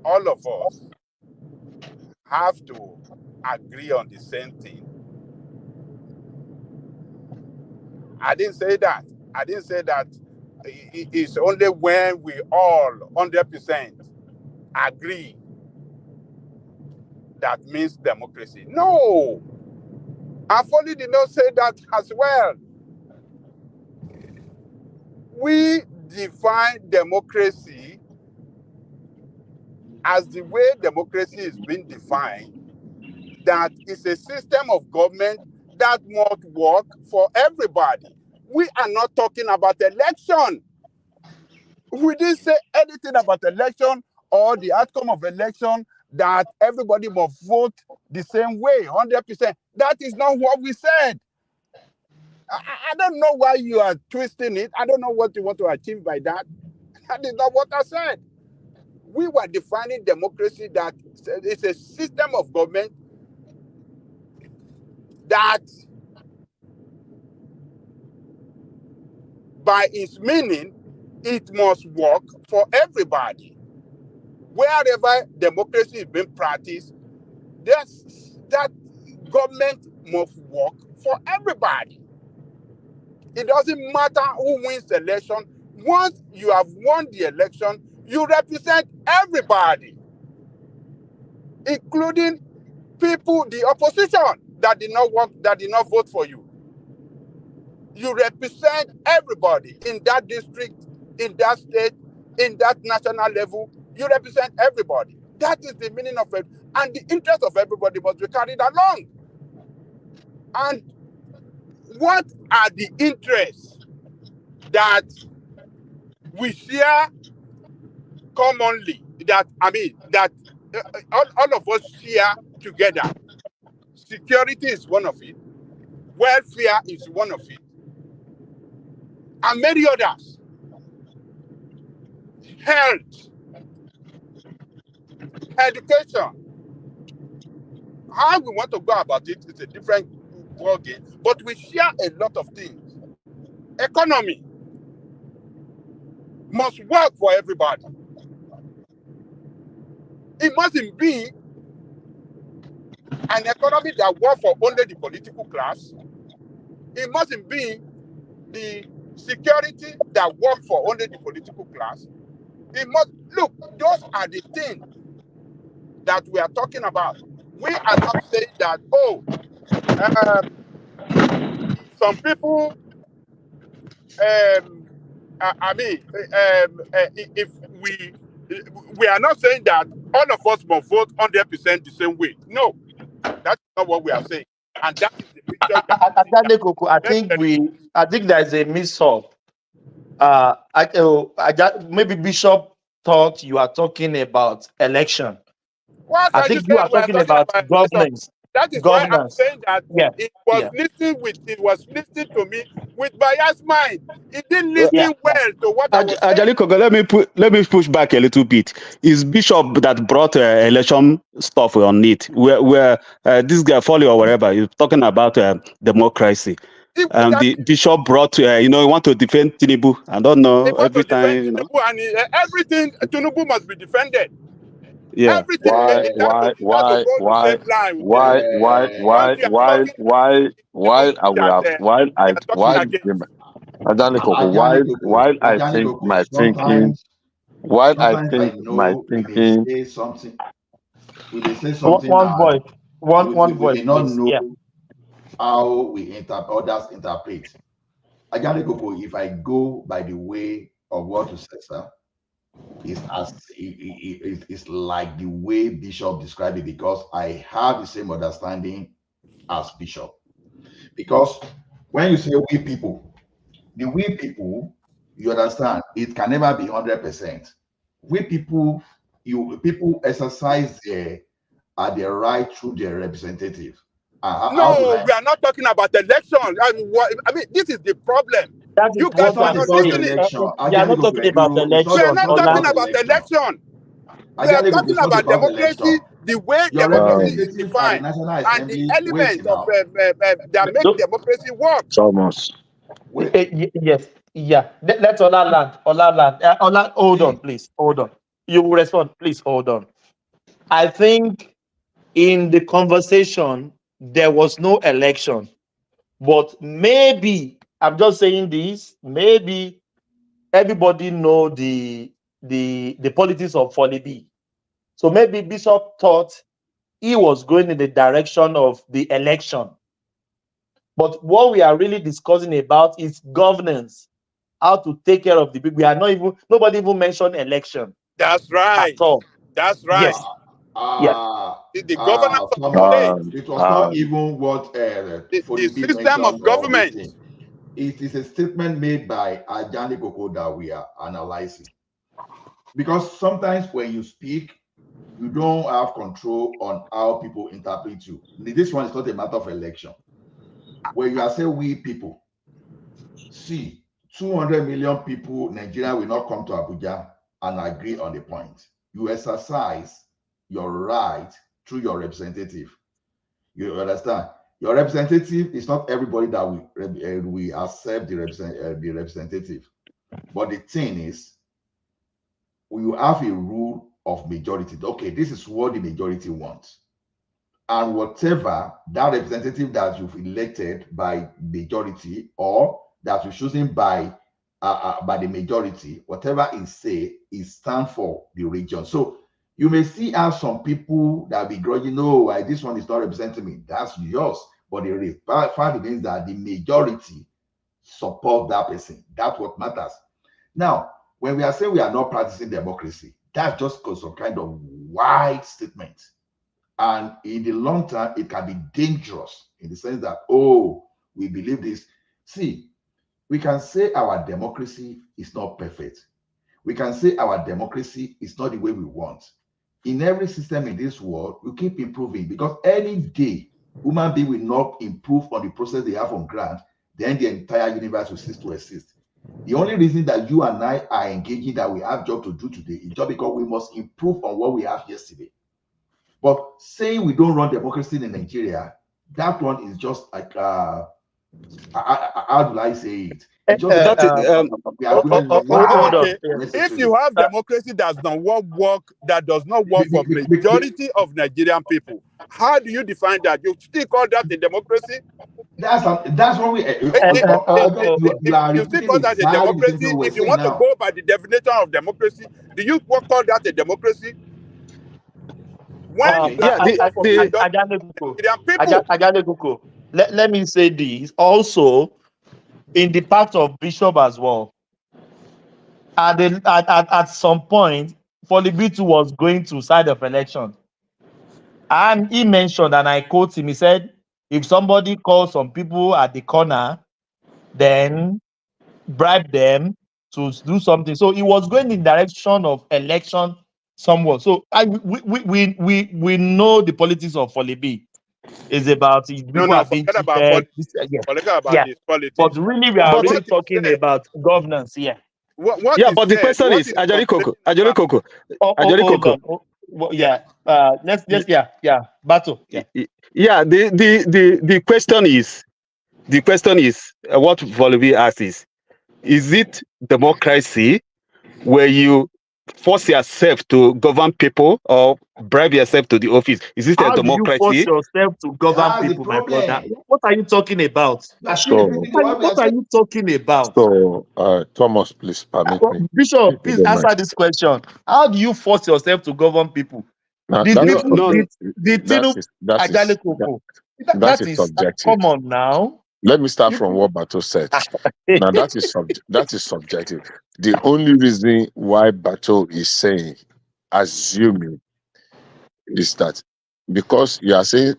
all of us have to agree on the same thing. I didn't say that. I didn't say that it's only when we all 100% agree that means democracy. No! Fani did not say that as well. We define democracy as the way democracy is being defined, that is a system of government that must work for everybody. We are not talking about election. We didn't say anything about election or the outcome of election, that everybody must vote the same way, 100%. That is not what we said. I don't know why you are twisting it. I don't know what you want to achieve by that. That is not what I said. We were defining democracy that it's a system of government that, by its meaning, it must work for everybody. Wherever democracy is being practiced, that government must work for everybody. It doesn't matter who wins the election. Once you have won the election, you represent everybody, including people, the opposition that did not vote for you. You represent everybody in that district, in that state, in that national level. You represent everybody. That is the meaning of it. And the interest of everybody must be carried along. And what are the interests that we share commonly, that all of us share together? Security is one of it. Welfare is one of it. And many others. Health, education. How we want to go about it is a different ballgame, but we share a lot of things. Economy must work for everybody. It mustn't be an economy that works for only the political class. It mustn't be the security that works for only the political class. It must look, those are the things that we are talking about. We are not saying that, oh, some people, if we are not saying that all of us must vote 100% the same way. No, that's not what we are saying. And that is the picture you are painting. I think there's a mix-up. Maybe Bishop thought you are talking about election. What I are you think you saying are we are talking talking about about election? governance. That is why I'm Governance. saying that Yeah. it was listening to me with biased mind. It didn't listen well to what I was saying. Ajali, let me push back a little bit. It's Bishop that brought election stuff on it. Where this guy Foley or whatever is talking about democracy. The Bishop brought, he want to defend Tinubu. I don't know, They want to every defend time, Tinubu, and everything Tinubu must be defended. Yeah. Everything it has to go the same line with Tinubu. Once you are talking while I will have, they are talking against. Ajali Koko, while I think my thinking, while I Sometimes I think my know we may thinking, say something. We may say One something and voice. One we voice, may not please. know Yeah. how others interpret. Ajani Koko, if I go by the way of what you said, sir, it's like the way Bishop described it, because I have the same understanding as Bishop. Because when you say we people, the we people, you understand, it can never be 100%. We people, people exercise their right through their representative. How do No, I? we are not talking about election. This is the problem. That is You guys It's what are not I'm not about saying. listening. election. We are Ajani not Koko talking about Eduro, We are election. not not talking about Ola. about election. election. We are Ajani Koko, talking it's not about about election. democracy, the way Your democracy is representative at the defined, National and the Assembly, wait element of now. that make democracy work. Thomas. Yes. Yeah. Let's Ola land. Ola, hold on, please. Hold on. You will respond. Please hold on. I think in the conversation, there was no election. But maybe, I'm just saying this, maybe everybody know the politics of Folibi. So maybe Bishop thought he was going in the direction of the election. But what we are really discussing about is governance, how to take care of the people. We are not even, nobody even mentioned election. That's right. At all. That's right. Yes. Yeah. The governance of the Thomas, state. it was not even what The B system of mentioned or this government. thing. It is a statement made by Ajani Koko that we are analyzing. Because sometimes when you speak, you don't have control on how people interpret you. This one is not a matter of election. When you are saying we people, see, 200 million people, Nigeria will not come to Abuja and agree on the point. You exercise your right through your representative. You understand? Your representative is not everybody that we accept the representative. But the thing is, we have a rule of majority. Okay, this is what the majority wants. And whatever that representative that you've elected by majority or that you're choosing by the majority, whatever it say, it stands for the region. So you may see as some people that begrudging, no, this one is not representing me. That's yours. But the fact means that the majority support that person. That's what matters. Now, when we are saying we are not practicing democracy, that's just some kind of wide statement. And in the long term, it can be dangerous in the sense that, oh, we believe this. See, we can say our democracy is not perfect. We can say our democracy is not the way we want. In every system in this world, you keep improving, because any day human being will not improve on the process they have on ground, then the entire universe will cease to exist. The only reason that you and I are engaging, that we have job to do today, is just because we must improve on what we have yesterday. But saying we don't run democracy in Nigeria, that one is just like how do I say it? Uh, It just That is, we are doing hold on. Okay, why if necessary. you have democracy that does not work for majority of Nigerian people, how do you define that? You still call that a democracy? That's what we. You are You still repeating call that a exactly the same democracy? thing we're If you saying want to now. go by the definition of democracy, do you call that a democracy? When Okay. you are able for majority of Nigerian people, Ajalekuko, let me say this also in the part of Bishop as well. At some point, Folibitu was going to side of election. And he mentioned, and I quote him, he said, if somebody calls some people at the corner, then bribe them to do something. So he was going in direction of election somewhat. So we know the politics of Folibi is about people are being forget about cheated. politics. Forget about Yeah. this But politics. really, we are What really is talking said? about governance here. What yeah, is but the said? question What is, is Ajari circulating Koko, Ajari about? Koko, Hold on. Yeah. Battle. Yeah. Yeah, the question is, what Volobi asks is it democracy where you force yourself to govern people or bribe yourself to the office? Is it a How do you force democracy? yourself to govern That's the people, my brother? problem. What are you talking about? You are still So, repeating what we are What are saying. you talking about? Thomas, please permit me. Bishop, If you please don't mind. answer this question. How do you force yourself to govern people? Now, Did that is people No, did Tinubu Ajale Koko? that That is is subjective. come on now. Let me start You from what Bato said. Now that is subjective. The only reason why Bato is saying, assuming, is that because you are saying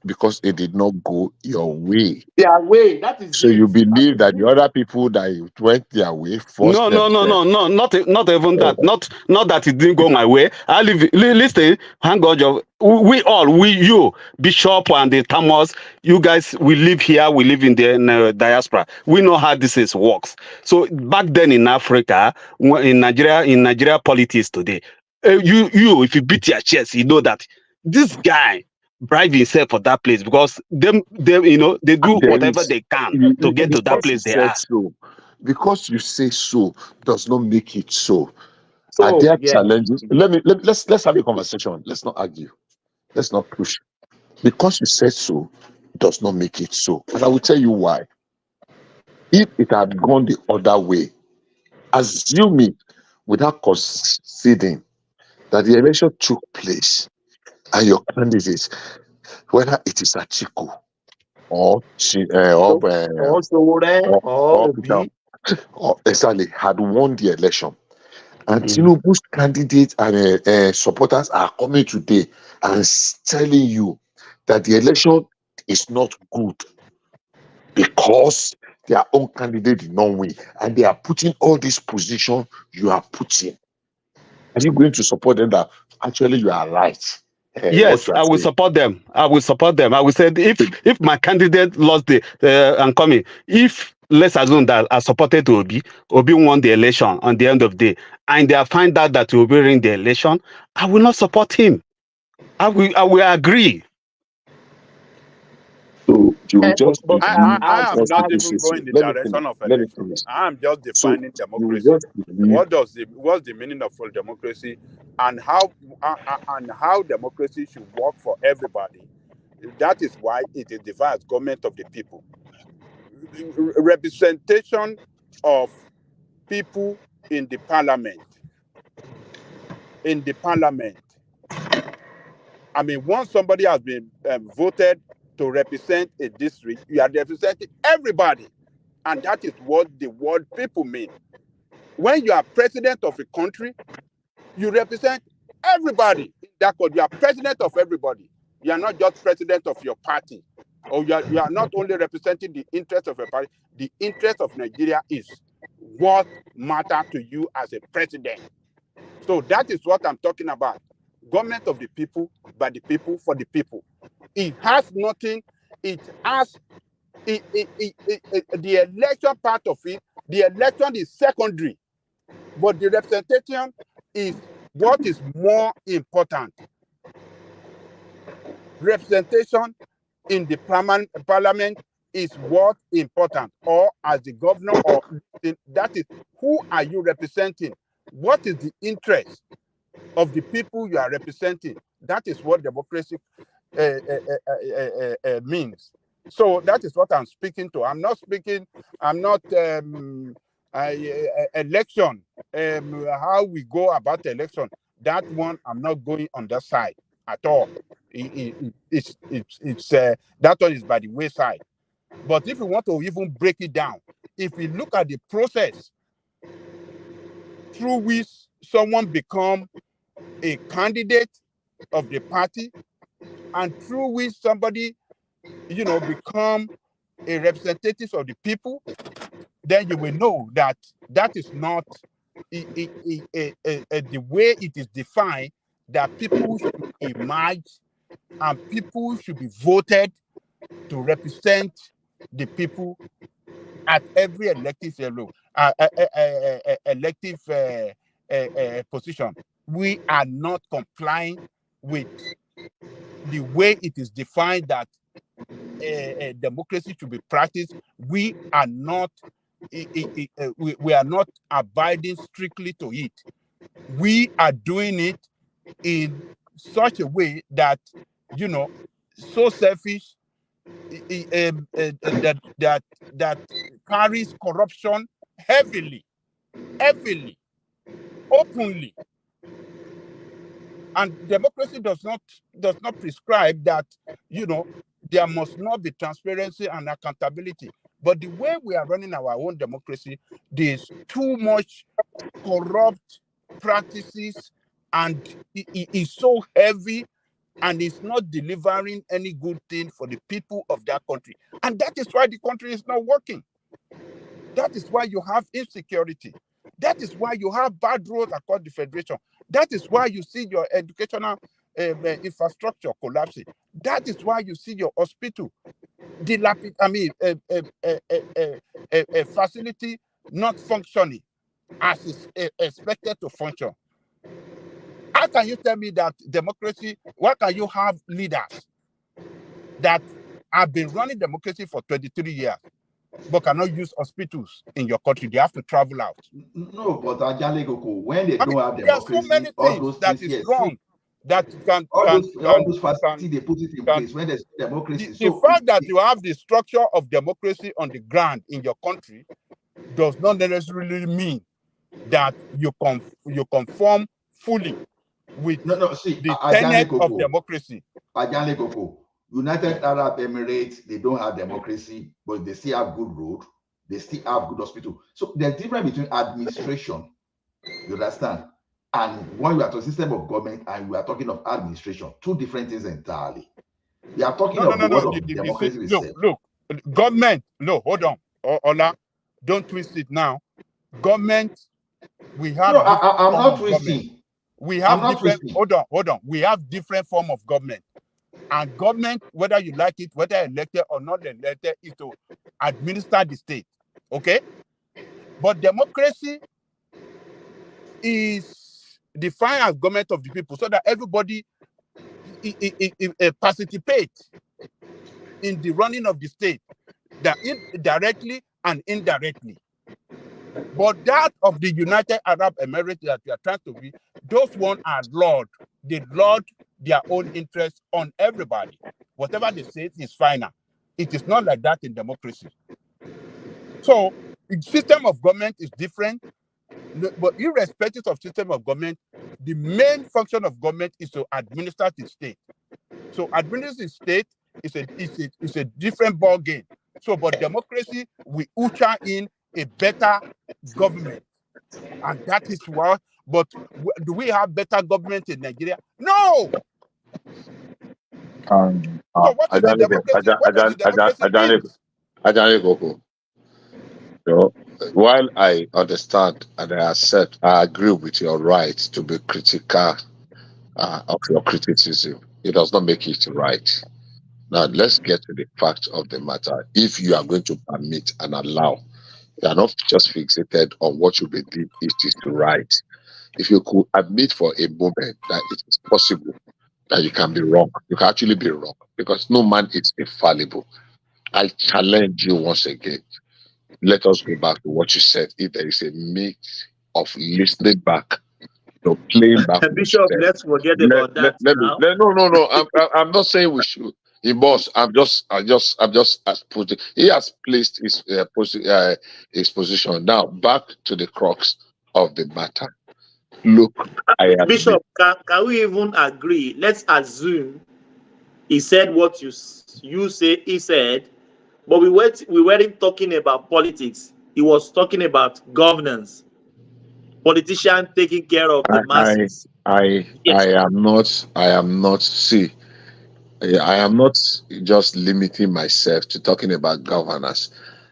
because it did not go your way. Their way. That is So it. you believe that the other people that went their way forced no, themselves. not even that. Not that it didn't go my way. I listen. Hang on, you, Bishop and the Thomas, you guys, we live here. We live in the diaspora. We know how works. So back then in Africa, in Nigeria politics today, if you beat your chest, you know that this guy bribe himself for that place because they do There whatever is they can to get to that because you place they said are. so. Because you say so does not make it so. Are So there yeah. challenges? Let's have a conversation. Let's not argue. Let's not push. Because you said so does not make it so. And I will tell you why. If it had gone the other way, assuming without conceding that the election took place and your candidates, whether it is Atiku or or Peter, or exactly had won the election, and Tinubu's candidates and supporters are coming today and telling you that the election is not good because their own candidate did not win, and they are putting all this position you are putting. Are you going to support them that actually you are right? What Yes, you are I will saying. support them. I will support them. I will say if my candidate lost I'm coming. If let's assume that I supported Obi won the election on the end of the day, and they find out that Obi win the election, I will not support him. I will agree. So you will just But believe I am what not people even say so. going the Let me finish. direction of Let me election. finish. I am just So defining you will democracy. just believe. What's the meaning of full democracy, and how democracy should work for everybody? That is why it is defined as government of the people. Representation of people in the parliament. In the parliament. I mean, once somebody has been voted to represent a district, you are representing everybody. And that is what the word people mean. When you are president of a country, you represent everybody in that country. You are president of everybody. You are not just president of your party. Or you are not only representing the interest of a party. The interest of Nigeria is what matters to you as a president. So that is what I'm talking about. Government of the people, by the people, for the people. It has nothing. It has the election part of it. The election is secondary, but the representation is what is more important. Representation in the parliament is what important, or as the governor, or that is, who are you representing? What is the interest of the people you are representing? That is what democracy means. So that is what I'm speaking to. I'm not election, how we go about election. That one, I'm not going on that side at all. It's that one is by the wayside. But if you want to even break it down, if we look at the process through which someone become a candidate of the party, and through which somebody, become a representative of the people, then you will know that that is not the way it is defined, that people should emerge and people should be voted to represent the people at every elective level, position. We are not complying with the way it is defined that democracy should be practiced. We are not we are not abiding strictly to it. We are doing it in such a way that, so selfish, that carries corruption heavily, openly. And democracy does not prescribe that, there must not be transparency and accountability. But the way we are running our own democracy, there's too much corrupt practices, and it is so heavy, and it's not delivering any good thing for the people of that country. And that is why the country is not working. That is why you have insecurity. That is why you have bad roads across the federation. That is why you see your educational infrastructure collapsing. That is why you see your hospital facility not functioning as is expected to function. How can you tell me that democracy? Why can you have leaders that have been running democracy for 23 years but cannot use hospitals in your country? They have to travel out. No, but Ajale Koko, when they don't have there are so democracy, many all things those that things, is yes, wrong that all those facilities they put it in place when there's democracy. The fact that you have the structure of democracy on the ground in your country does not necessarily mean that you conform fully with the tenet of democracy. Ajale Koko, United Arab Emirates, they don't have democracy, but they still have good road, they still have good hospital. So there's difference between administration, you understand, and when you are talking system of government and we are talking of administration, two different things entirely. We are talking of the word of democracy itself. Look, government, no, hold on. Ola, don't twist it now. Government, we have I'm not twisting. We have different, hold on. We have different form of government. And government, whether you like it, whether elected or not elected, is to administer the state. Okay? But democracy is defined as government of the people, so that everybody participates in the running of the state, that directly and indirectly. But that of the United Arab Emirates that we are trying to be, those ones are Lord. They lord their own interests on everybody. Whatever they say is final. It is not like that in democracy. So the system of government is different, but irrespective of system of government, the main function of government is to administer the state. So administer the state is a different ball game. So, but democracy, we usher in a better government, and that is what. But do we have better government in Nigeria? No. So what is the democracy? What does the democracy mean? Ajane Koko. So, while I understand and I accept, I agree with your right to be critical of your criticism, it does not make it right. Now, let's get to the fact of the matter. If you are going to permit and allow, you are not just fixated on what you believe it is right. If you could admit for a moment that it is possible that you can be wrong, you can actually be wrong, because no man is infallible. I challenge you once again. Let us go back to what you said. If there is a mix of listening back, playing back what you Bishop, said. let's forget about that now. No. I'm not saying we should. He must. I'm just put. He has placed his position. Now back to the crux of the matter. Look, I am. Bishop, can we even agree? Let's assume he said what you say he said, but we weren't talking about politics. He was talking about governance, politician taking care of the masses. I am not. See, I am not just limiting myself to talking about governance.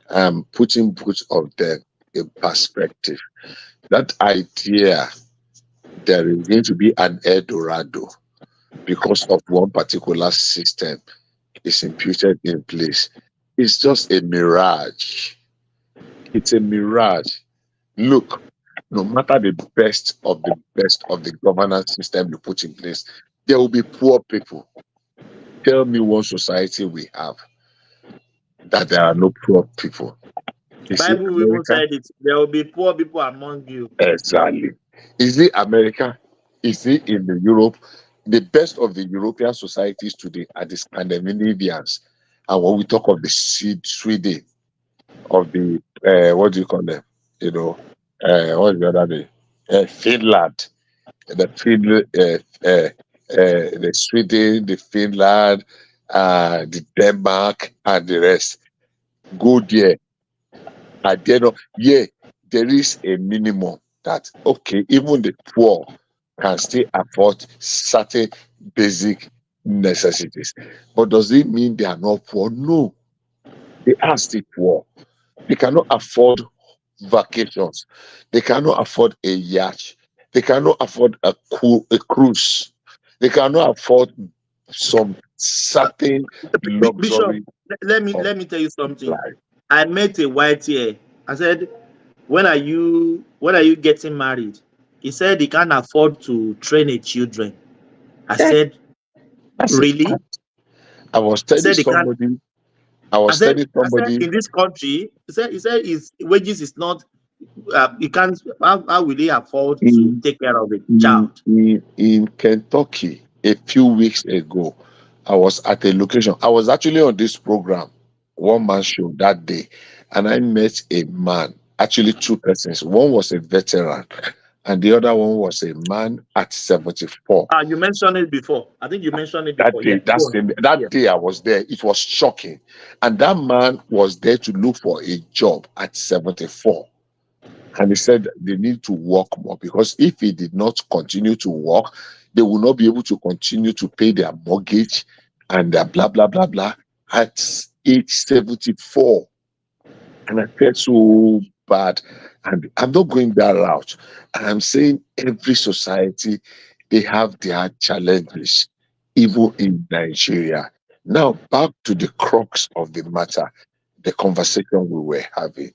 I'm putting both of them in perspective. That idea there is going to be an El Dorado because of one particular system is imputed in place. It's just a mirage. It's a mirage. Look, no matter the best of the governance system you put in place, there will be poor people. Tell me one society we have that there are no poor people. Bible even said it. There will be poor people among you. Exactly. Is it America? Is it in the Europe? The best of the European societies today are the Scandinavians. And when we talk of the Sweden, of the what do you call them? What's the other name? Finland. The Sweden, the Finland, the Denmark, and the rest. Go there. There is a minimum that even the poor can still afford certain basic necessities. But does it mean they are not poor? No, they are still poor. They cannot afford vacations. They cannot afford a yacht. They cannot afford a cruise. They cannot afford some certain luxury. Bishop, let me tell you something. I met a white here. I said, when are you getting married? He said he can't afford to train a children. I said, really? I was telling somebody. I said in this country, he said his wages is not. He can't. How will he afford to take care of a child? In Kentucky, a few weeks ago, I was at a location. I was actually on this program, one man show that day, and I met a man. Actually, two persons. One was a veteran, and the other one was a man at 74. You mentioned it before. I think you mentioned it That before. day, day I was there. It was shocking, and that man was there to look for a job at 74. And he said they need to work more because if he did not continue to work, they will not be able to continue to pay their mortgage and their blah, blah, blah, blah at age 74. And I felt so bad. And I'm not going that route. And I'm saying every society, they have their challenges, even in Nigeria. Now, back to the crux of the matter, the conversation we were having.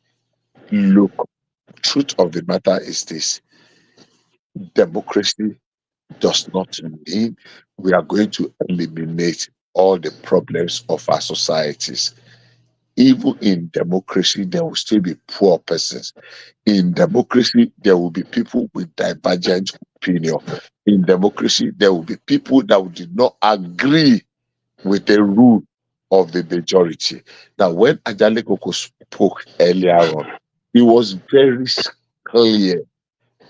Look, truth of the matter is this: democracy does not mean we are going to eliminate all the problems of our societies. Even in democracy, there will still be poor persons. In democracy, there will be people with divergent opinion. In democracy, there will be people that did not agree with the rule of the majority. Now, when Ajale Koko spoke earlier on, he was very clear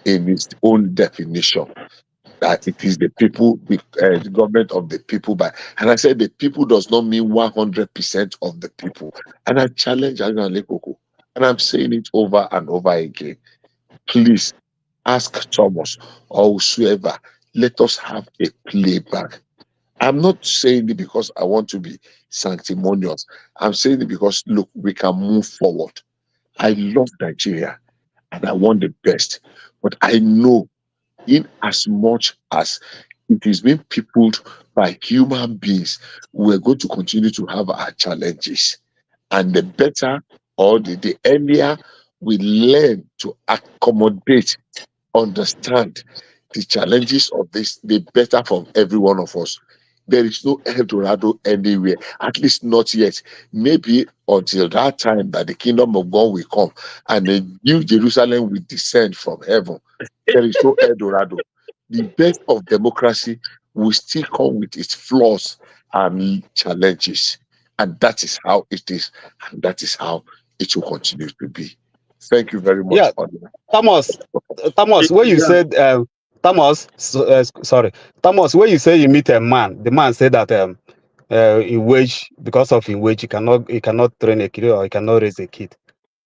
in his own definition that it is the people, the government of the people. And I said the people does not mean 100% of the people. And I challenge Ajale Koko, and I'm saying it over and over again. Please ask Thomas or whoever, let us have a playback. I'm not saying it because I want to be sanctimonious. I'm saying it because, look, we can move forward. I love Nigeria and I want the best. But I know in as much as it is being peopled by human beings, we're going to continue to have our challenges. And the better or the earlier we learn to accommodate, understand the challenges of this, the better for every one of us. There is no El Dorado anywhere, at least not yet. Maybe until that time that the kingdom of God will come and the new Jerusalem will descend from heaven. There is no El Dorado. The best of democracy will still come with its flaws and challenges. And that is how it is. And that is how it will continue to be. Thank you very much. Yeah, Thomas, where you said, Thomas, where you say you meet a man, the man said that in wage, because of in wage, he cannot train a kid or he cannot raise a kid.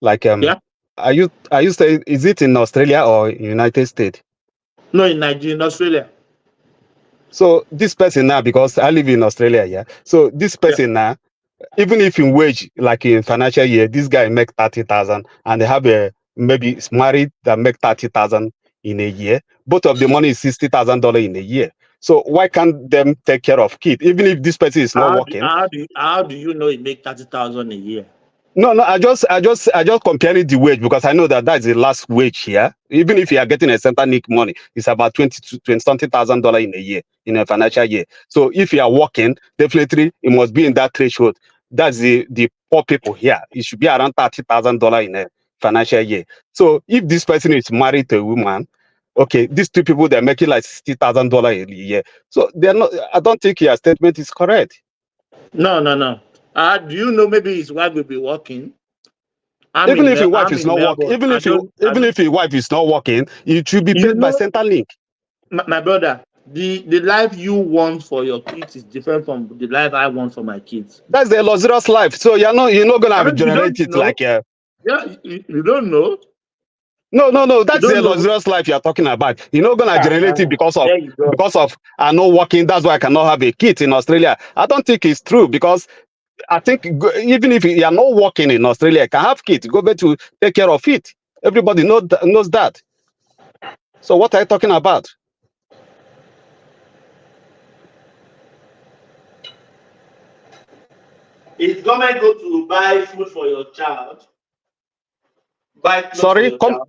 Like are you saying, is it in Australia or United States? No, in Nigeria, in Australia. So this person now, because I live in Australia, yeah. So this person now, even if in wage, like in financial year, this guy make 30,000, and they have maybe it's married that make 30,000 in a year. Both of the money is $60,000 in a year. So why can't them take care of kid, even if this person is not working? How do you know he make 30,000 a year? No, I just comparing the wage because I know that is the last wage here. Even if you are getting a Centrelink money, it's about $20,000 in a year, in a financial year. So if you are working, definitely it must be in that threshold. That's the poor people here. It should be around $30,000 in a financial year. So if this person is married to a woman, okay, these two people they're making like $60,000 a year. So they're not. I don't think your statement is correct. No. Do you know maybe his wife will be working? Even if your wife is not working, even if your wife is not working, it should be paid by Centrelink. My brother, the life you want for your kids is different from the life I want for my kids. That's the luxurious life. So you're not gonna generate it like Yeah, you don't know. No. That's the luxurious life you're talking about. You're not gonna generate it because of I'm not working. That's why I cannot have a kid in Australia. I don't think it's true because I think even if you are not working in Australia, you can have kids. Go back to take care of it. Everybody knows that. So what are you talking about? If government go to buy food for your child, buy clothes for your child.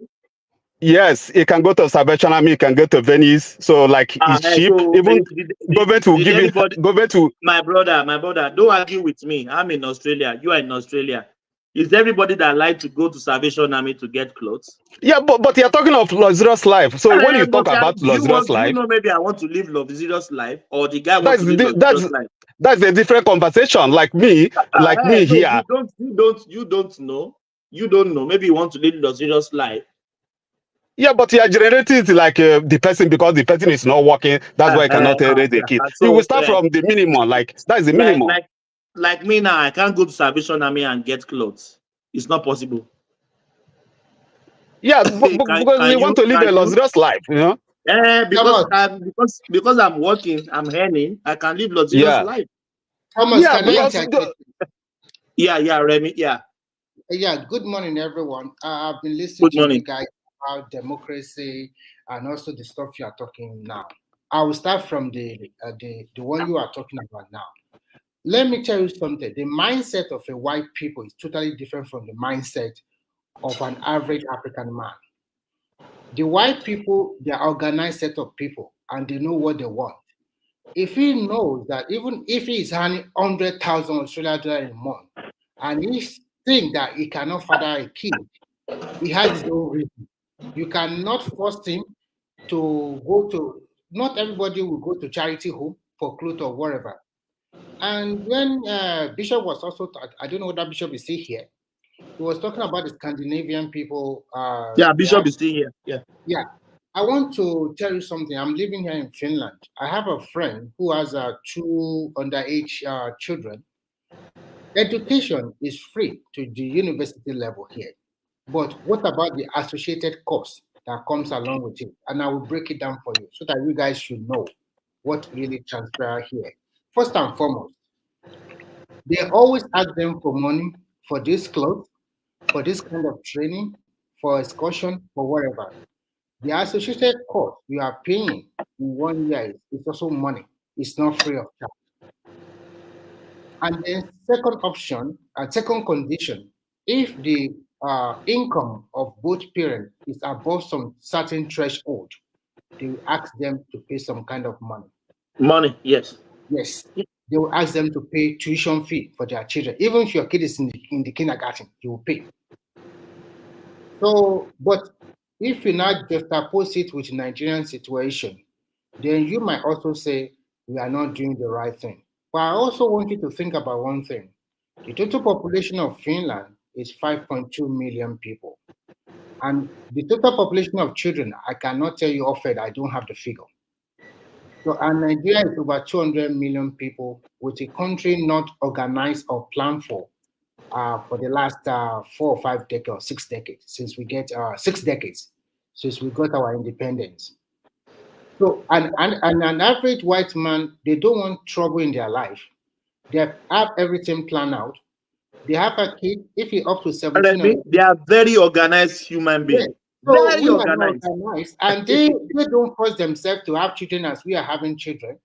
Yes, it can go to Salvation Army, it can go to Venice. So like it's cheap. So Even government will give it. Government to my brother, don't argue with me. I'm in Australia. You are in Australia. Is everybody that like to go to Salvation Army to get clothes? Yeah, but you're talking of luxurious life. So when you talk about luxurious life, you know, maybe I want to live luxurious life, or the guy wants to live luxurious life. That's a different conversation. Like me here. You don't know. You don't know. Maybe you want to live luxurious life. Yeah, but you are generating it like the person because the person is not working. That's why I cannot raise a kid. You will start from the minimum. Like that's the minimum. Like me now, I can't go to Salvation Army and get clothes. It's not possible. Yeah, because we want to live a luxurious life, you know. Because I'm working, I'm earning, I can live luxurious life. Thomas, Remy, Yeah, good morning, everyone. I've been listening to you guys about democracy and also the stuff you are talking now. I will start from the one you are talking about now. Let me tell you something. The mindset of a white people is totally different from the mindset of an average African man. The white people, they are organized set of people and they know what they want. If he knows that even if he is earning 100,000 Australian dollars a month and he thinks that he cannot father a kid, he has his own reason. You cannot force him to go to, not everybody will go to charity home for clothes or whatever. And when Bishop was also, I don't know whether Bishop is still here, he was talking about the Scandinavian people. Bishop is still here. Yeah. I want to tell you something. I'm living here in Finland. I have a friend who has 2 underage children. Education is free to the university level here. But what about the associated cost that comes along with it? And I will break it down for you so that you guys should know what really transpires here. First and foremost, they always ask them for money for this clothes, for this kind of training, for excursion, for whatever. The associated cost you are paying in 1 year is also money. It's not free of charge. And then second condition, if the income of both parents is above some certain threshold, they will ask them to pay some kind of money. Money, yes. Yes, they will ask them to pay tuition fee for their children. Even if your kid is in the kindergarten, you will pay. So, but if you not just oppose it with Nigerian situation, then you might also say we are not doing the right thing. But I also want you to think about one thing. The total population of Finland is 5.2 million people. And the total population of children, I cannot tell you often, I don't have the figure. So, and Nigeria is over 200 million people with a country not organized or planned for the last 4 or 5 decades or 6 decades since we get 6 decades since we got our independence. So, and an average white man, they don't want trouble in their life. They have everything planned out. They have a kid, if he up to 17. They are very organized human beings. Yeah. So Very we organized. are organized, and they don't force themselves to have children as we are having children.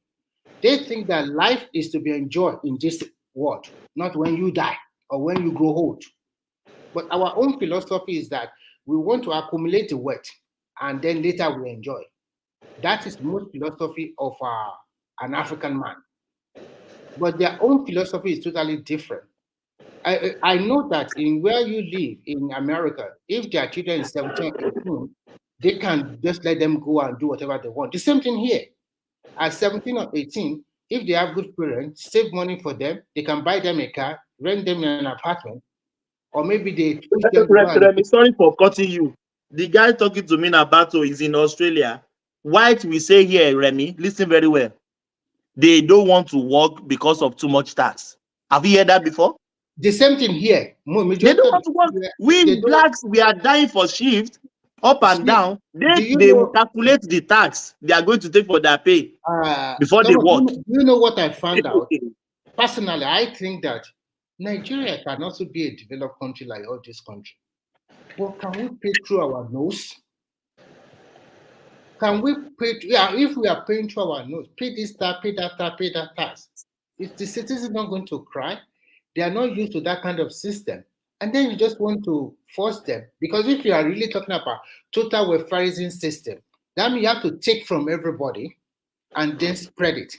They think that life is to be enjoyed in this world, not when you die or when you grow old. But our own philosophy is that we want to accumulate the wealth and then later we enjoy. That is most philosophy of an African man. But their own philosophy is totally different. I know that in where you live in America, if their children is 17 or 18, they can just let them go and do whatever they want. The same thing here. At 17 or 18, if they have good parents, save money for them, they can buy them a car, rent them an apartment, or maybe they push them to Remy, sorry for cutting you. The guy talking to me Nabato is in Australia. White we say here, Remy, listen very well. They don't want to work because of too much tax. Have you heard that before? The same thing here. They don't want to work. We blacks, we are dying for shift, up and down. They will calculate the tax they are going to take for their pay before they work. Do you know what I found out? Personally, I think that Nigeria can also be a developed country like all this country. But can we pay through our nose? Can we pay? Yeah, if we are paying through our nose, pay this tax, pay that tax, pay that tax. If the citizens are not going to cry, they are not used to that kind of system. And then you just want to force them. Because if you are really talking about total welfareism system, that means you have to take from everybody and then spread it.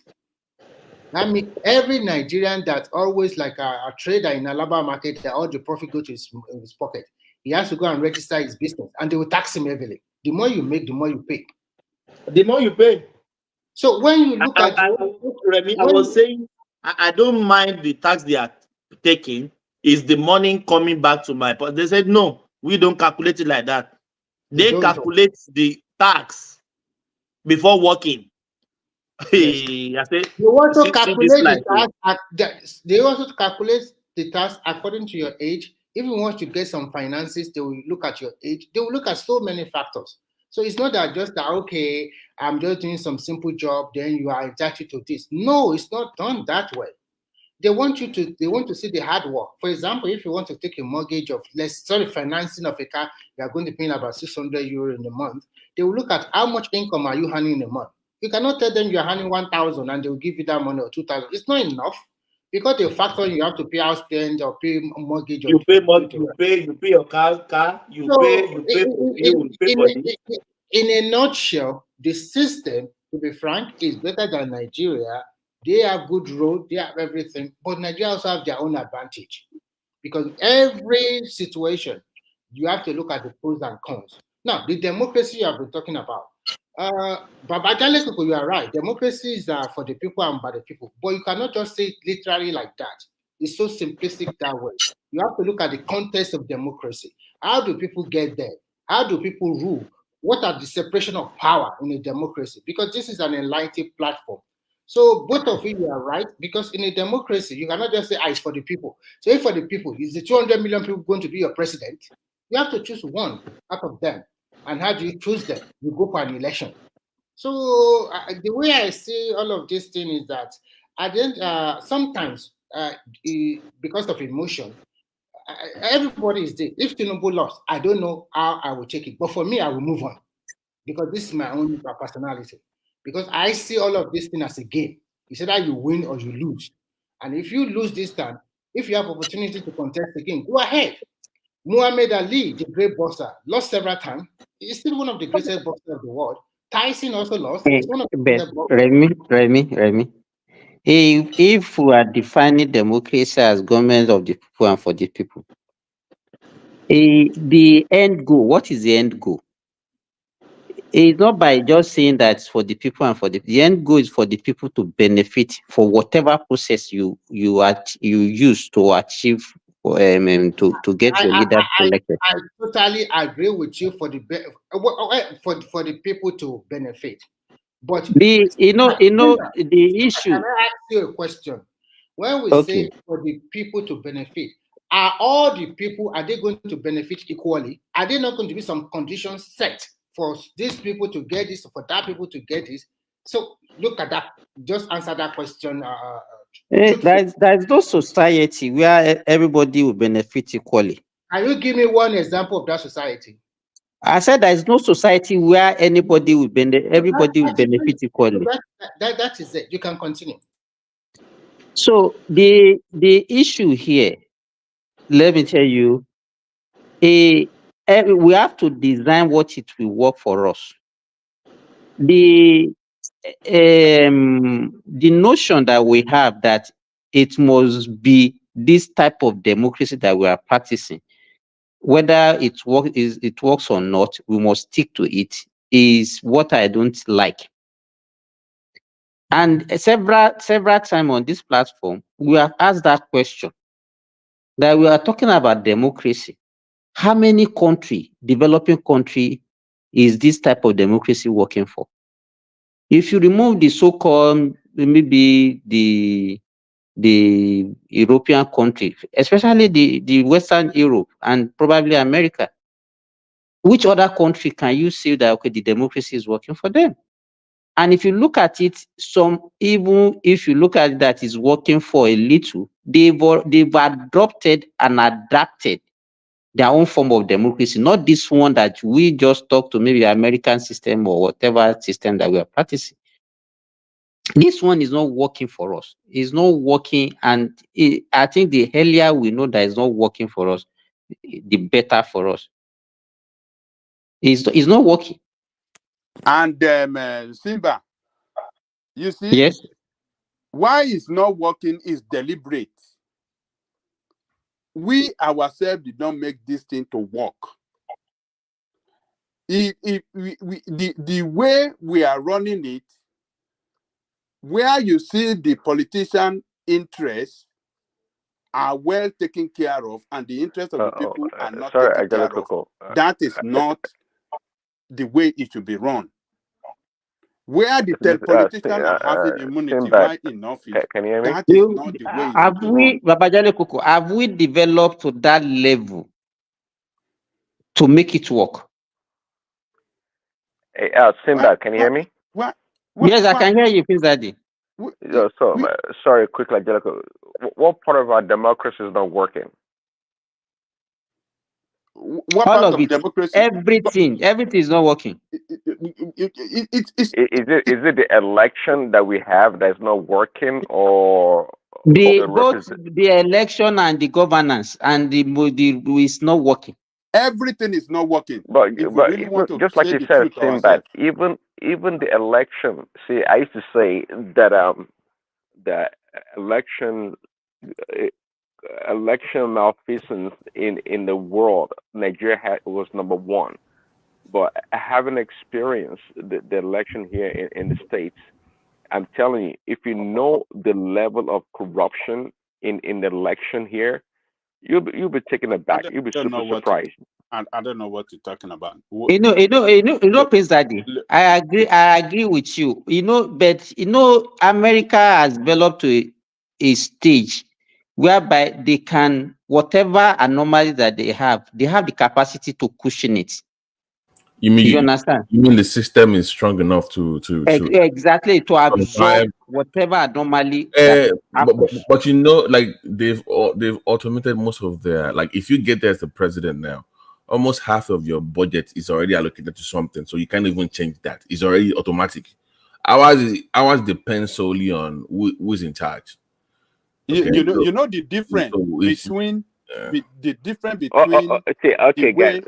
That means every Nigerian that always like a trader in Alaba market, that all the profit go to his pocket, he has to go and register his business and they will tax him heavily. The more you make, the more you pay. The more you pay. So when you look at Remy, I was saying I don't mind the tax they are taking. Is the money coming back to my pocket? They said no, we don't calculate it like that. They calculate the tax before working. Yes. They also calculate they also calculate the tax according to your age. Even once you get some finances, they will look at your age. They will look at so many factors. So it's not that just that, okay, I'm just doing some simple job, then you are entitled to this. No, it's not done that way. They want to see the hard work. For example, if you want to take a mortgage of financing of a car, you are going to pay about 600 euro in a month. They will look at how much income are you earning in a month. You cannot tell them you're earning 1,000 and they will give you that money or 2,000. It's not enough because they factor you have to pay house rent or pay mortgage. You pay mortgage, you pay your car, you pay for this. In a nutshell, the system, to be frank, is better than Nigeria. They have good road, they have everything, but Nigeria also have their own advantage because every situation you have to look at the pros and cons. Now, the democracy you have been talking about, you are right. Democracy is for the people and by the people, but you cannot just say it literally like that. It's so simplistic that way. You have to look at the context of democracy. How do people get there? How do people rule? What are the separation of power in a democracy? Because this is an enlightened platform. So both of you are right, because in a democracy, you cannot just say, it's for the people. So if for the people, is the 200 million people going to be your president? You have to choose one out of them. And how do you choose them? You go for an election. So the way I see all of this thing is that sometimes because of emotion, everybody is there. If Tinubu lost, I don't know how I will take it. But for me, I will move on because this is my own personality. Because I see all of this thing as a game. It's either you win or you lose. And if you lose this time, if you have opportunity to contest again, go ahead. Muhammad Ali, the great boxer, lost several times. He's still one of the greatest boxers of the world. Tyson also lost. He's one of the Remy, If we are defining democracy as government of the people and for the people, the end goal, what is the end goal? It's not by just saying that it's for the people and for the end goal is for the people to benefit for whatever process you use to achieve to get your leaders elected. I totally agree with you for for the people to benefit. But the issue. Can I ask you a question? When we Okay. say for the people to benefit, are all the people, are they going to benefit equally? Are there not going to be some conditions set for these people to get this, for that people to get this? So look at that. Just answer that question. There's no society where everybody will benefit equally. Can you give me one example of that society? I said there is no society where everybody will benefit equally. That is it. You can continue. So the issue here, let me tell you, we have to design what it will work for us. The notion that we have that it must be this type of democracy that we are practicing, whether it works or not, we must stick to it, is what I don't like. And several times on this platform, we have asked that question, that we are talking about democracy. How many developing country, is this type of democracy working for? If you remove the so-called, maybe the European country, especially the Western Europe and probably America, which other country can you say that, okay, the democracy is working for them? And if you look at it, even if you look at that is working for a little, they've adopted and adapted their own form of democracy, not this one that we just talk to, maybe American system or whatever system that we are practicing. This one is not working for us. It's not working, and I think the earlier we know that it's not working for us, the better for us. It's not working. And Simba, you see, yes, why it's not working is deliberate. We ourselves did not make this thing to work. The way we are running it, where you see the politician interests are well taken care of and the interests of the people are not taken care of, that is not the way it should be run. Where the politicians are having immunity right in office, can you hear me? that is not the way it should be run. Babajale Koko, have we developed to that level to make it work? Hey, Simba, can you hear me? Yes, I can hear you, please, Daddy. Sorry, quickly, Angelico. What part of our democracy is not working? What all part of it, democracy? everything is not working. Is it the election that we have that's not working, or both the election and the governance and the is not working? Everything is not working. But really want to just like you said, Simba, even the election. See, I used to say that the election malfeasance in the world, Nigeria was number one. But having experienced the election here in the States, I'm telling you, if you know the level of corruption in the election here, you'll be taken aback. You'll be super surprised. I don't know what you're talking about. You know, Prince Daddy, I agree with you. But America has developed to a stage whereby they can, whatever anomaly that they have the capacity to cushion it. You understand? You mean the system is strong enough to exactly to absorb whatever anomaly but like they've automated most of their, like, if you get there as the president now, almost half of your budget is already allocated to something, so you can't even change that. It's already automatic. Ours depends solely on who's in charge. Okay? You know the difference between the difference between okay, guys.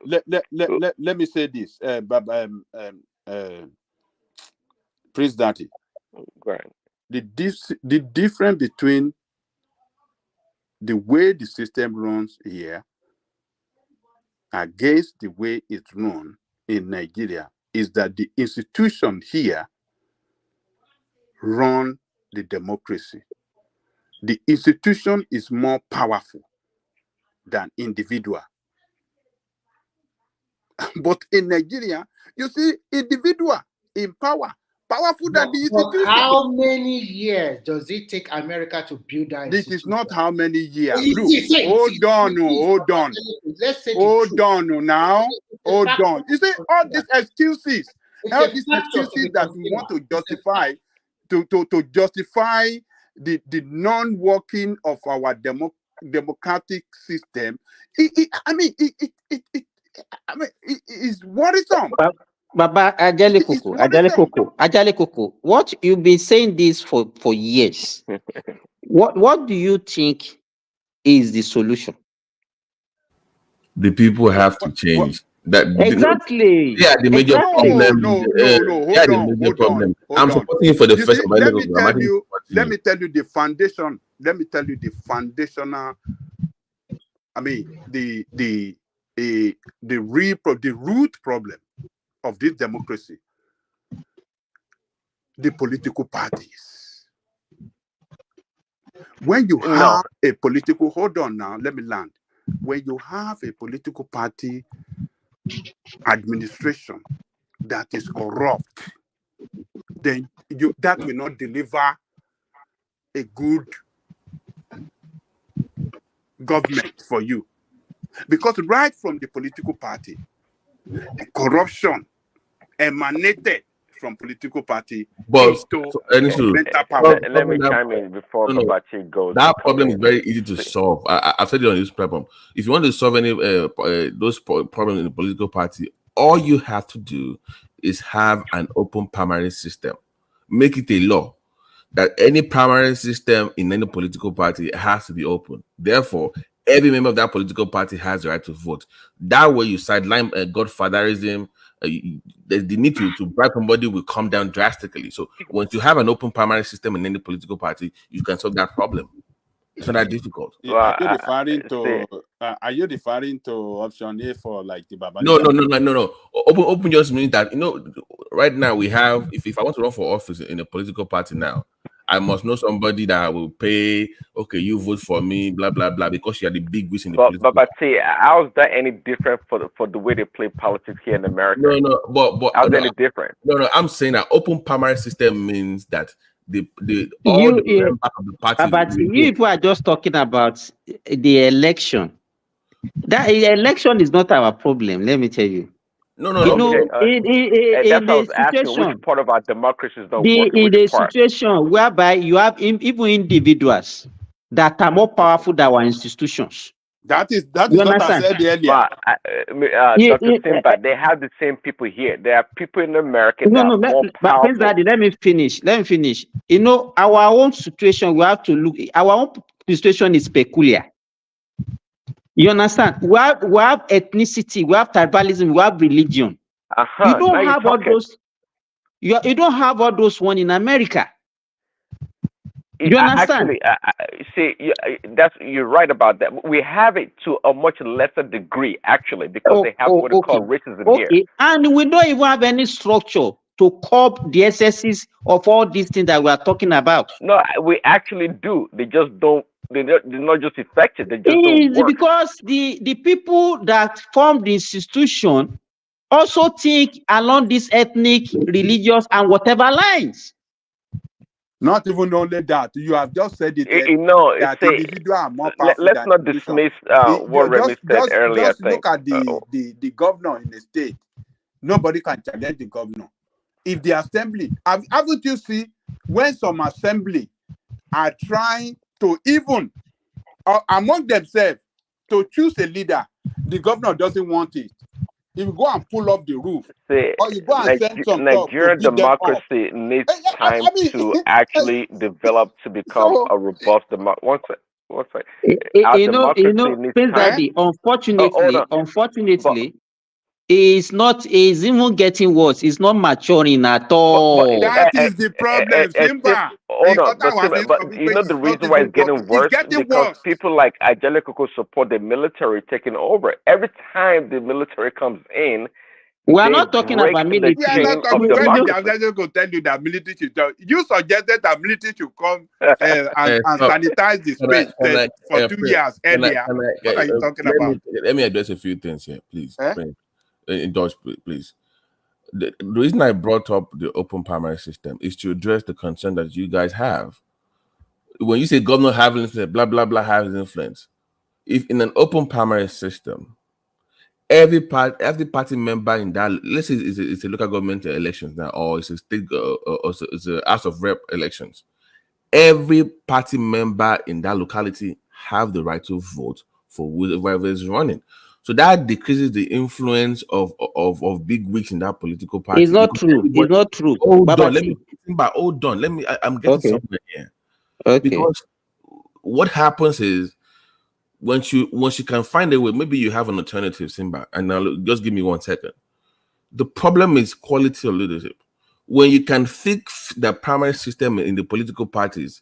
Let me say this, Prince Daddy. Right. the difference between the way the system runs here against the way it's run in Nigeria is that the institution here run the democracy. The institution is more powerful than individual. But in Nigeria, you see individual in power, powerful than the institution. How many years does it take America to build that This institution? is not how many years. It Look, is, hold on. Let's say Hold on now. Hold on. You see, all these excuses, all these excuses that we want to justify, to justify the non-working of our democratic system, it's worrisome. Baba Ajale Koko, what you've been saying this for years. What do you think is the solution? The people have to change. Exactly. Yeah, the major problem. Hold on. I'm supporting you for the first. Let me tell you the foundation. Let me tell you the foundational. The root problem of this democracy. The political parties. When you have a political, hold on now, let me land. When you have a political party administration that is corrupt, then that will not deliver a good government for you. Because right from the political party, the corruption emanated from political party into mental power. Let me chime in before Babachi goes. That problem is very easy to solve. I've said it on this platform. If you want to solve any those problems in the political party, all you have to do is have an open primary system. Make it a law that any primary system in any political party has to be open. Therefore, every member of that political party has the right to vote. That way, you sideline godfatherism. The need to bribe somebody will come down drastically. So once you have an open primary system in any political party, you can solve that problem. It's not that difficult. Are you referring to option A for like the Baba? No. Open just means that, right now we have, if I want to run for office in a political party now, I must know somebody that will pay, okay, you vote for me, blah, blah, blah, because you are the big wish in the political party. But see, how is that any different for the way they play politics here in America? But how's any different? No, I'm saying that open primary system means that the members of the party. But you people are just talking about the election. That election is not our problem, let me tell you. That's what I was asking. Which part of our democracy is not working? In the situation whereby you have even individuals that are more powerful than our institutions. That is what I said earlier. Dr. Simba, they have the same people here. There are people in America that are more powerful. But let me finish. Our own situation, we have to look. Our own situation is peculiar. You understand? We have ethnicity, we have tribalism, we have religion. You don't have all those. You don't have all those one in America. You understand? Actually, you're right about that. We have it to a much lesser degree, actually, because they have what they call racism here. And we don't even have any structure to curb the excesses of all these things that we are talking about. No, we actually do. They just don't. They're not just effective. They just don't work. Because the people that form the institution also think along these ethnic, religious, and whatever lines. Not even only that, you have just said it. That individuals are more powerful. Let's not dismiss what Remy said earlier. Just look at the governor in the state. Nobody can challenge the governor. If the assembly, haven't you seen when some assembly are trying to even among themselves to choose a leader, the governor doesn't want it. If you go and pull up the roof, or you go and send some Nigerian democracy needs time to actually develop to become a robust democracy. One second. Unfortunately, is even getting worse. It's not maturing at all. That is the problem, Simba. Hold on, but you know the reason why it's getting worse because people like Angelico support the military taking over. Every time the military comes in, we are not talking about military. We are not talking. When the Angelico will tell you that military should tell you suggested that military should come and sanitize the space for 2 years earlier. What are you talking about? Let me address a few things here, please. Indulge, please. The reason I brought up the open primary system is to address the concern that you guys have. When you say governor have influence, blah blah blah has influence. If in an open primary system, every party member in that, let's say it's a local government elections now, or it's a state or it's a House of Rep elections, every party member in that locality have the right to vote for whoever is running. So that decreases the influence of big wigs in that political party. It's not true. It's not true. Hold on. Let me. I'm getting somewhere here. Okay. Because what happens is once you can find a way, maybe you have an alternative, Simba. And now just give me 1 second. The problem is quality of leadership. When you can fix the primary system in the political parties,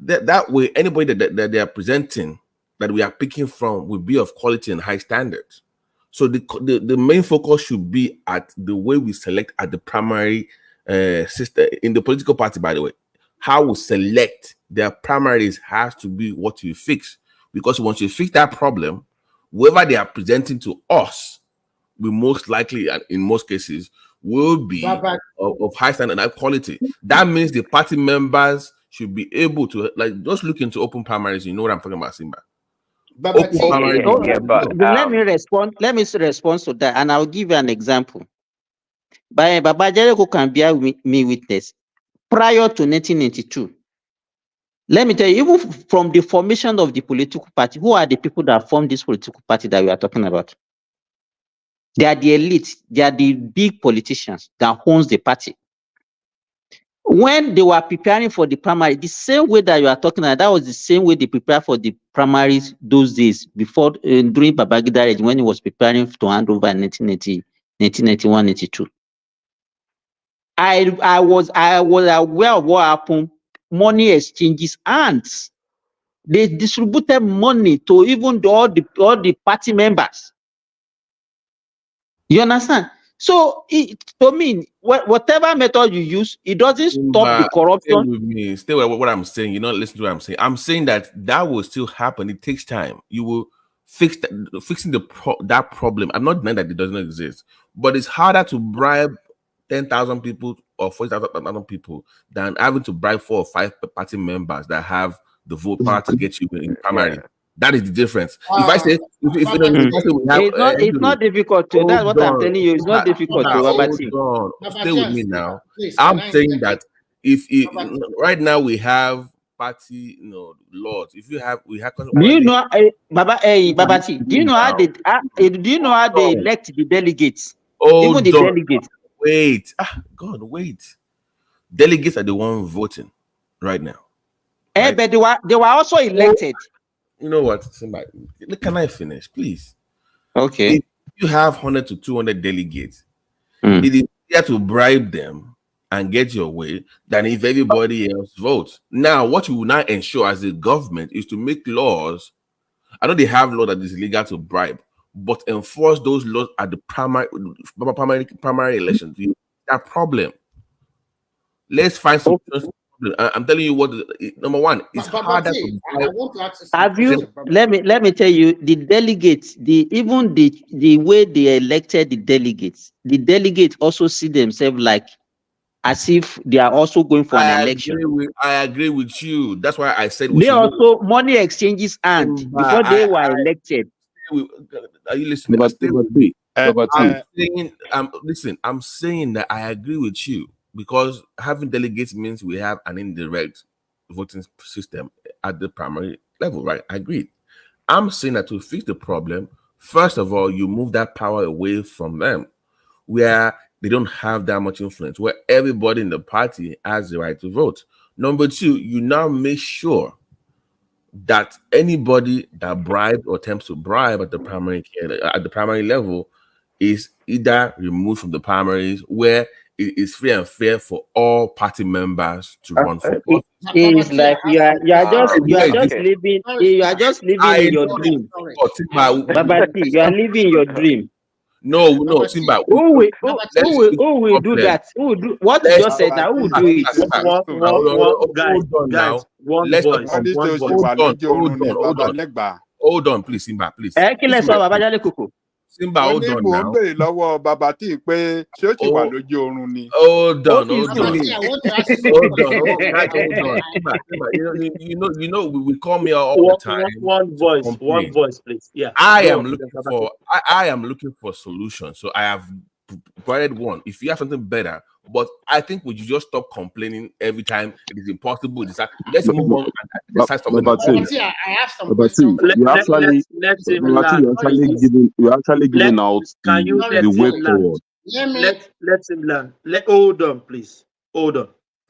that way anybody that they are presenting, that we are picking from, will be of quality and high standards. So the main focus should be at the way we select at the primary system in the political party. By the way, how we select their primaries has to be what you fix, because once you fix that problem, whoever they are presenting to us will most likely, and in most cases, will be of high standard and high quality. That means the party members should be able to just look into open primaries. You know what I'm talking about, Simba? Let me respond. Let me respond to that, and I'll give you an example. Baba Jericho can bear me witness. Prior to 1992, let me tell you, even from the formation of the political party, who are the people that formed this political party that we are talking about? They are the elite. They are the big politicians that owns the party. When they were preparing for the primary, the same way that you are talking about, that was the same way they prepared for the primaries those days before, during Babangida regime, when he was preparing to hand over in 1991, 92. I was aware of what happened. Money exchanges, and they distributed money to even all the party members. You understand? So, to me, whatever method you use, it doesn't stop the corruption. Stay with me. Stay with what I'm saying. You know, listen to what I'm saying. I'm saying that will still happen. It takes time. You will fixing that problem. I'm not denying that it doesn't exist, but it's harder to bribe 10,000 people or 40,000 people than having to bribe 4 or 5 party members that have the vote power to get you in primary. Yeah. That is the difference. If I say, it's not difficult to. That's what I'm telling you. It's not difficult to. Stay with me now. I'm saying that if right now we have party, laws. If you have, we have. Do you know, Babati? Do you know how they? Do you know how they elect the delegates? Even the delegates. Wait, wait. Delegates are the ones voting right now. Right? But they were also elected. You know what? Somebody, can I finish, please? Okay. If you have 100 to 200 delegates, it is easier to bribe them and get your way than if everybody else votes. Now, what you will now ensure as a government is to make laws. I know they have law that is illegal to bribe, but enforce those laws at the primary elections. That problem. Let's find some. I'm telling you what. Number one, it's harder to bribe. Have you? Let me tell you, the delegates, even the way they elected the delegates also see themselves like as if they are also going for an election. I agree with you. That's why I said they also money exchanges and before they were elected. Are you listening? I'm saying that I agree with you because having delegates means we have an indirect voting system at the primary level, right? I agree. I'm saying that to fix the problem, first of all, you move that power away from them, where they don't have that much influence, where everybody in the party has the right to vote. Number two, you now make sure that anybody that bribed or attempts to bribe at the primary level is either removed from the primaries, where it is free and fair for all party members to run for office. It's like you are just living in your know, dream. but Simba, Babati, you are living your dream. No, Simba. Who will do that? Who will do what you just said now? Who will do it? Hold on now. Let's voice. Hold on, please, Simba, please. Simba, hold on now. Hold on. You know, we come here all the time. One voice, please. Yeah. I am looking for solutions. So I have provided one. If you have something better, but I think we should just stop complaining every time it is impossible. Let's move on and decide something. I have some questions. You're actually giving out the way forward. Let him land. Hold on, please. Hold on.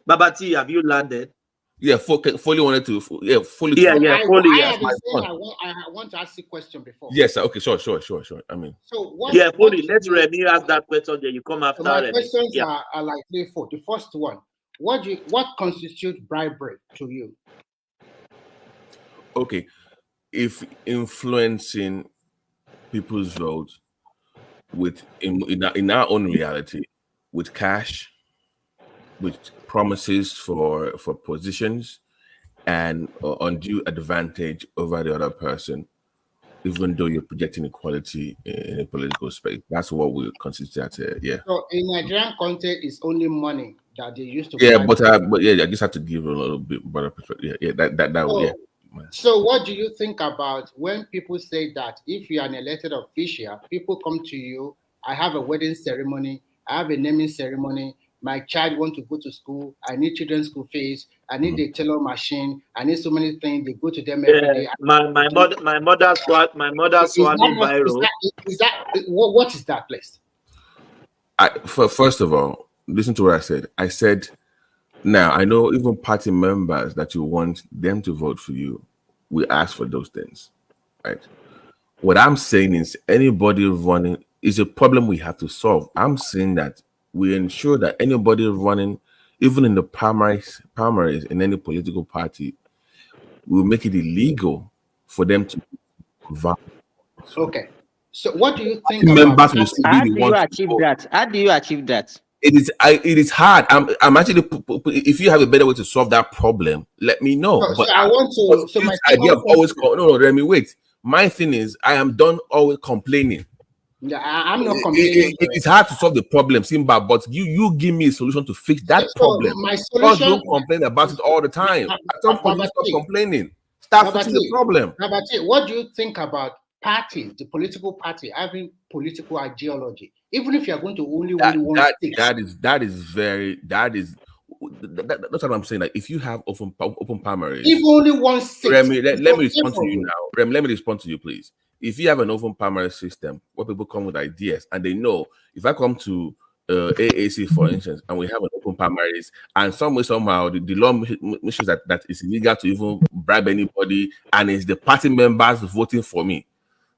Babati, have you landed? Yeah, Foley wanted to. Yeah, Foley. Yeah, Foley. I want to ask you a question before. Yes, sir. Okay, sure. I mean, so Foley, let Remy ask that question. Then you come after. So my questions are like 3, 4. The first one: what constitutes bribery to you? Okay, if influencing people's votes with in our own reality, with cash, with promises for positions, and undue advantage over the other person, even though you're projecting equality in a political space. That's what we consider that. Yeah. So in Nigerian context, it's only money that they used to. Yeah, but I just have to give a little bit better perspective. Yeah, that. So what do you think about when people say that if you are an elected official, people come to you, I have a wedding ceremony, I have a naming ceremony, my child wants to go to school, I need children's school fees, I need the tailor machine, I need so many things, they go to them every day. My mother's swallowing viral. What is that place? First of all, listen to what I said. I said, now I know even party members that you want them to vote for you, we ask for those things, right? What I'm saying is anybody running is a problem we have to solve. I'm saying that we ensure that anybody running, even in the primaries in any political party, will make it illegal for them to vote. Okay. So what do you think about how do you achieve that? How do you achieve that? It is hard. I'm actually, if you have a better way to solve that problem, let me know. But I want to. So my idea of always let me wait. My thing is, I am done always complaining. Yeah, I'm not complaining. It's hard to solve the problem, Simba, but you give me a solution to fix that problem. My solution. Don't complain about it all the time. At some point, stop complaining. Start fixing the problem. What do you think about parties, the political party having political ideology? Even if you are going to only one that's what I'm saying. Like if you have open primaries, if only 1 6. Let me respond to you now. Let me respond to you, please. If you have an open primary system where people come with ideas and they know if I come to AAC, for instance, and we have an open primaries, and somehow the law makes sure that it's illegal to even bribe anybody, and it's the party members voting for me.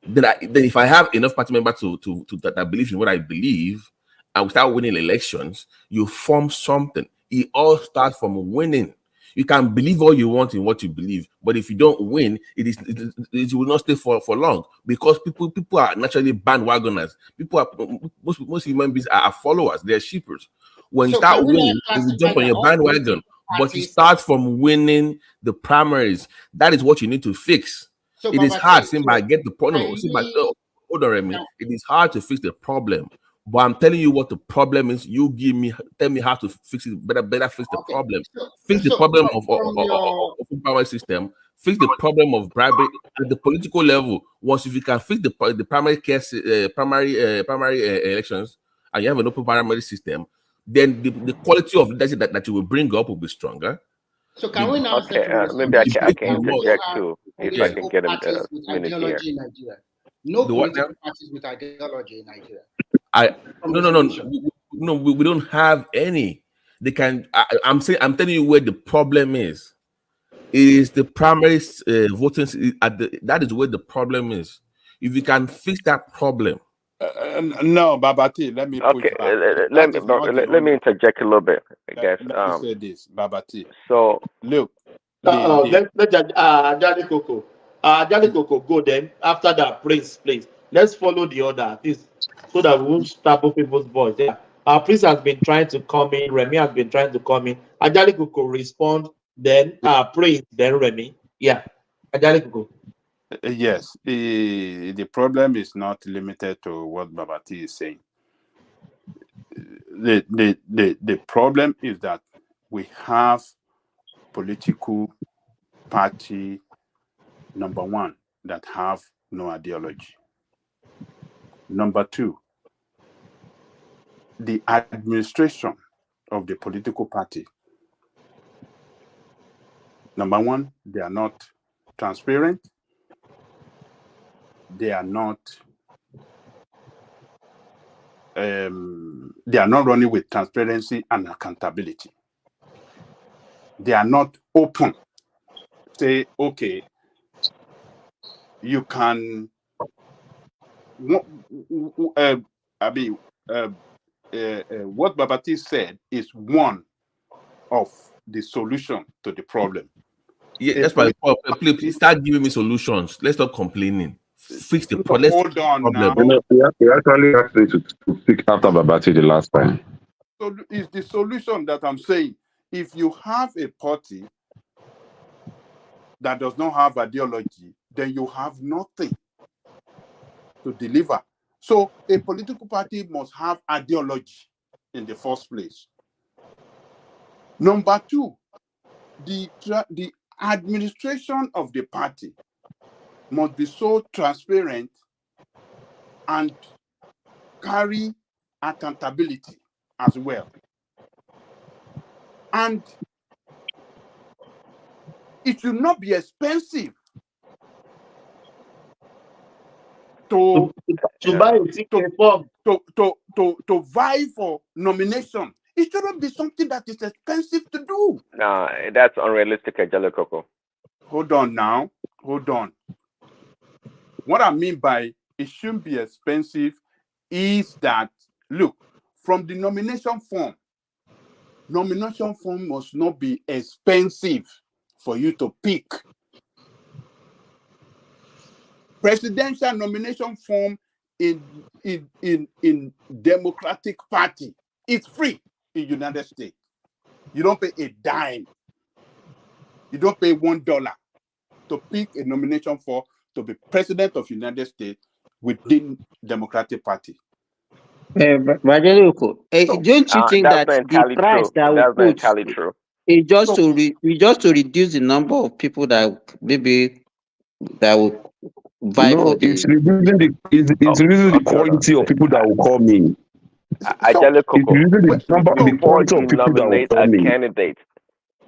Then if I have enough party members to that believe in what I believe, and we start winning elections, you form something. It all starts from winning. You can believe all you want in what you believe, but if you don't win, it will not stay for long, because people are naturally bandwagoners. Most human beings are followers, they're sheepers. When you start winning, you jump on your bandwagon, but you start from winning the primaries. That is what you need to fix. So it is hard, Simba. I get the problem. Hold on, Remy. It is hard to fix the problem, but I'm telling you what the problem is. Tell me how to fix it. Better fix the problem. Fix the problem of open power system. Fix the problem of bribery at the political level. Once if you can fix the primary elections, and you have an open primary system, then the quality of leadership that you will bring up will be stronger. So can we now maybe I can interject too, if I can get a minute here. No political parties with ideology in Nigeria. No, we don't have any. They can. I'm telling you where the problem is. It is the primary voting. That is where the problem is. If you can fix that problem, No, Babati, let me push Okay, back. let That me is not the let me only. interject a little bit, I guess. Let me say this, Babati. So Look, Let Jali Coco. Jali Coco, go then. After that, please. Let's follow the order, at least, so that we won't stabble people's voice. Yeah. Our priest has been trying to come in. Remy has been trying to come in. Jali Coco respond, then Prince, then Remy. Yeah. Jali Coco. yes, the problem is not limited to what Babati is saying. The problem is that we have political party, number one, that have no ideology. Number two, the administration of the political party. Number one, they are not transparent. They are not running with transparency and accountability. They are not open. Say, okay, you can. What Babati said is one of the solution to the problem. Yeah, that's my problem. Please start giving me solutions. Let's stop complaining. Fix the problem. Hold on now. We actually asked you to speak after Babati the last time. So it's the solution that I'm saying. If you have a party that does not have ideology, then you have nothing to deliver. So a political party must have ideology in the first place. Number two, the administration of the party must be so transparent and carry accountability as well. And it should not be expensive to vie for nomination. It shouldn't be something that is expensive to do. That's unrealistic, Jali Coco. Hold on now. Hold on. What I mean by it shouldn't be expensive is that, look, from the nomination form must not be expensive for you to pick. Presidential nomination form in Democratic Party, it's free in United States. You don't pay a dime. You don't pay $1 to pick a nomination for to be president of United States within Democratic Party. Don't you think that the price that we put is just to reduce the number of people that maybe that will vie for the? It's reducing the quality of people that will come in. It's reducing the number of the quality of people that will come in. Candidate.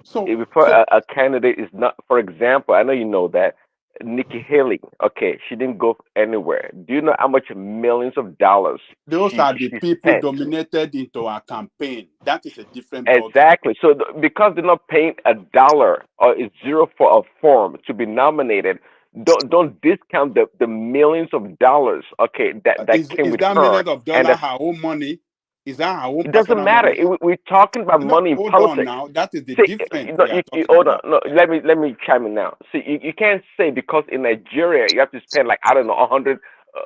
So before a candidate is not, for example, I know you know that Nikki Haley, okay, she didn't go anywhere. Do you know how much millions of dollars? Those are the people dominated into our campaign. That is a different exactly. So because they're not paying $1 or $0 for a form to be nominated, don't discount the millions of dollars. Okay, that came with her. Millions of dollars her own money? Is that her own? It doesn't matter. We're talking about money in hold politics. On now. That is the difference. Hold on. No, let me chime in now. See, you can't say because in Nigeria you have to spend like, I don't know, 100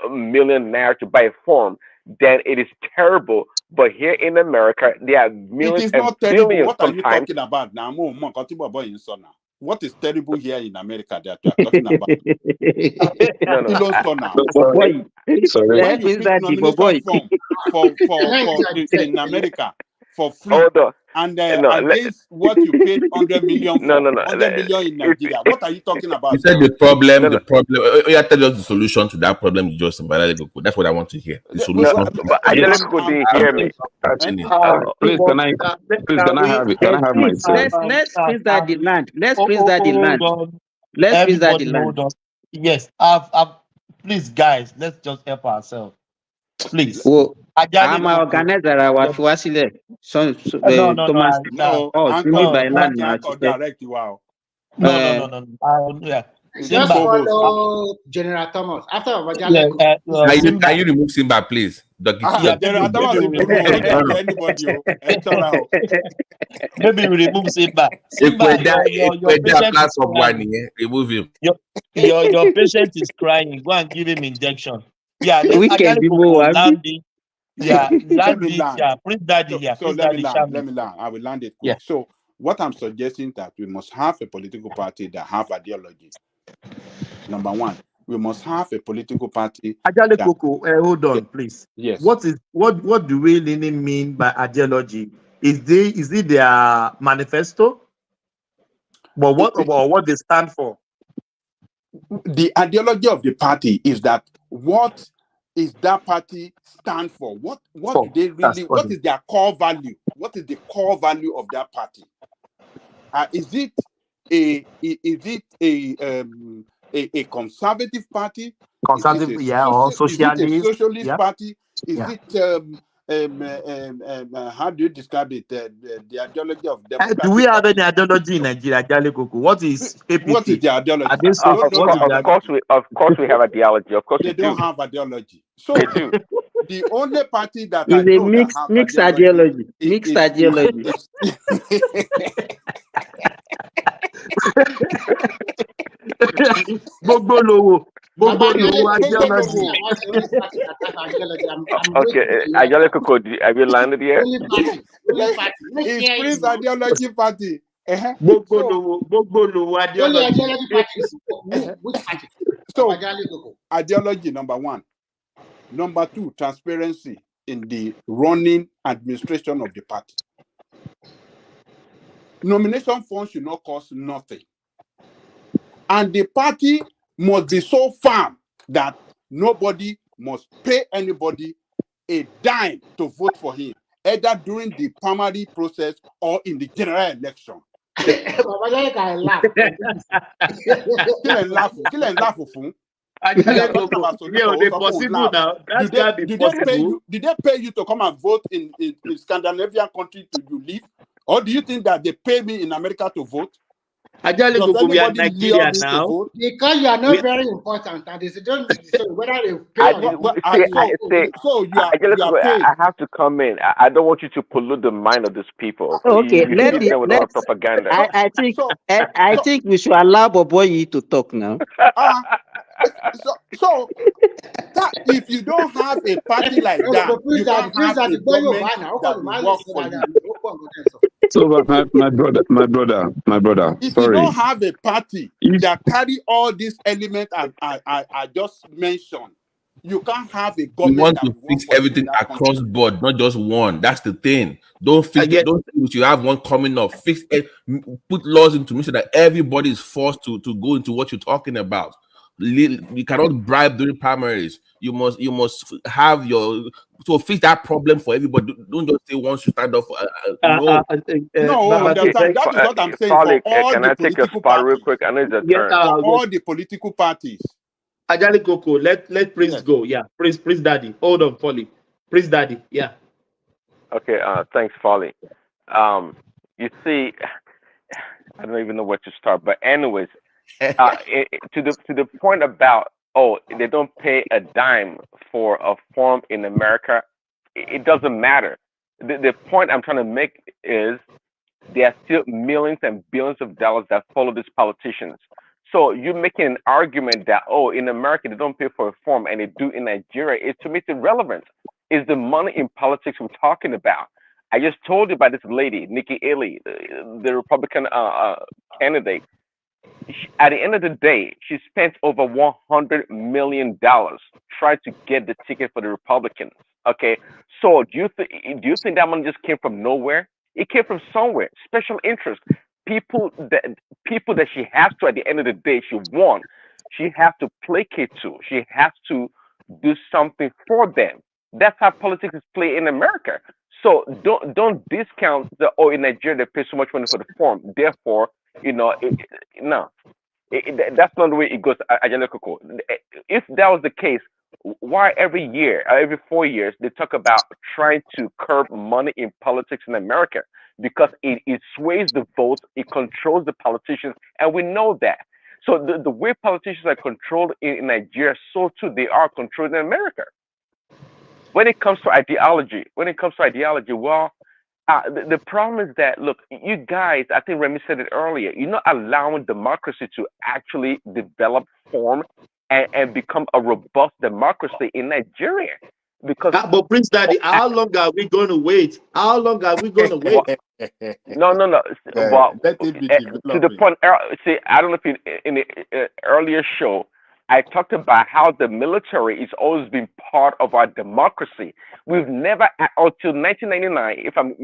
million naira to buy a form, then it is terrible. But here in America, there are millions it is not terrible. What sometimes. are you talking about now? What is terrible here in America that you are talking about? Sorry. When you pick nomination form for in America for free, and against what you paid 100 million for, 100 million in Nigeria. What are you talking about? You said the problem. You tell us the solution to that problem. You just that's what I want to hear. The solution. Didn't hear me. Please, can I have it? Can I have my say? Let's freeze that the land. Let's freeze that the land. Let's freeze that the land. Yes, please, guys, let's just help ourselves. Please. Well, I'm an organizer. I was No, direct you out. No. Just follow General Thomas. After Obajale, Can you remove Simba, please? General Thomas will remove anybody. Maybe we remove Simba. Simba, your patient is crying. Remove him. Your patient is crying. Go and give him injection. Yeah, let Wicked people, land it. Yeah, Let land me it. land. Yeah, Prince Daddy. Yeah, So Prince let me Daddy. land. Let me land. I will land it quick. Yeah. So what I'm suggesting that we must have a political party that have ideology. Number one, we must have a political party. Ajale Koko, hold on, please. Yes. What do we really mean by ideology? Is it their manifesto? But what they stand for? The ideology of the party is that what is that party stand for? What do they really? What is their core value? What is the core value of that party? Is it a conservative party? Conservative, or socialist? Is it a socialist party? Is Yeah. it how do you describe it? The ideology of democratic Do we have party? any ideology in Nigeria, Ajale Koko? What is APC? What is the ideology? Are they Of course we have ideology. Of course they we don't do. have ideology. So They do. the only party that I It's a know that have mixed ideology. Mixed ideology. Gbogbo lowo ideology. Okay, Ajale Koko, have you landed yet? It's Prince Ideology Party. Gbogbo lowo ideology. Which party? So, ideology number one. Number two, transparency in the running administration of the party. Nomination funds should not cost nothing. And the party must be so firm that nobody must pay anybody a dime to vote for him, either during the primary process or in the general election. Did they pay you to come and vote in Scandinavian country to you live? Or do you think that they pay me in America to vote? Does anybody Nigeria now? Because you are not very important, and they don't so whether they pay or not. So you are paid. I have to come in. I don't want you to pollute the mind of these people. Okay, you feed them with a lot of propaganda. I think we should allow Boboyi to talk now. So that if you don't have a party like that, you can't have a government that will work for you. So my brother. If you don't have a party that carry all these elements I just mentioned, you can't have a government. We want that to fix everything across board, not just one. That's the thing. Don't think you have one coming up. Fix it. Put laws into make sure that everybody is forced to go into what you're talking about. You cannot bribe during primaries. You must have your fix that problem for everybody. Don't just say once you stand up. Understand. That is what I'm saying. Fali, For all can the I take political a spot parties, real quick? I know it's a turn. For all the political parties. Ajale Koko, let Prince go. Yeah, Prince Daddy. Hold on, Fali. Prince Daddy. Yeah. Okay. Thanks, Fali. You see, I don't even know where to start. But anyways, to the point about they don't pay a dime for a form in America. It doesn't matter. The point I'm trying to make is there are still millions and billions of dollars that follow these politicians. So you're making an argument that in America they don't pay for a form and they do in Nigeria. It's to make it relevant. Is the money in politics we're talking about? I just told you about this lady, Nikki Haley, the Republican candidate. At the end of the day, she spent over $100 million trying to get the ticket for the Republicans. Okay, so do you think that money just came from nowhere? It came from somewhere. Special interest, people that she has to. At the end of the day, she won. She has to placate to. She has to do something for them. That's how politics is played in America. So don't discount in Nigeria they pay so much money for the form. Therefore, no. That's not the way it goes. If that was the case, why every year, every 4 years, they talk about trying to curb money in politics in America? Because it sways the votes, it controls the politicians, and we know that. So the way politicians are controlled in Nigeria, so too they are controlled in America. When it comes to ideology, well, the problem is that, look, you guys, I think Remy said it earlier, you're not allowing democracy to actually develop, form, and become a robust democracy in Nigeria. Because but Prince Daddy, how long are we going to wait? How long are we going to wait? No. Well, Let it be to the developing. point, see, I don't know if in the earlier show, I talked about how the military has always been part of our democracy. We've never, until 1999, if I'm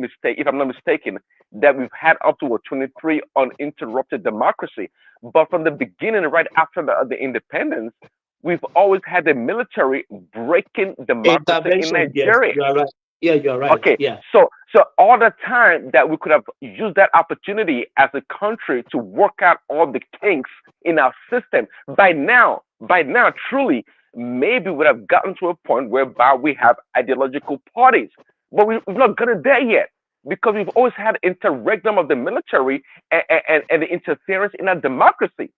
not mistaken, that we've had up to 23 uninterrupted democracy. But from the beginning, right after the independence, we've always had the military breaking democracy in Nigeria. Yes, you are right. Yeah, you are right. Okay, Yeah. so all the time that we could have used that opportunity as a country to work out all the kinks in our system, by now, truly, maybe we would have gotten to a point whereby we have ideological parties. But we've not gotten there yet, because we've always had interregnum of the military and the interference in our democracy.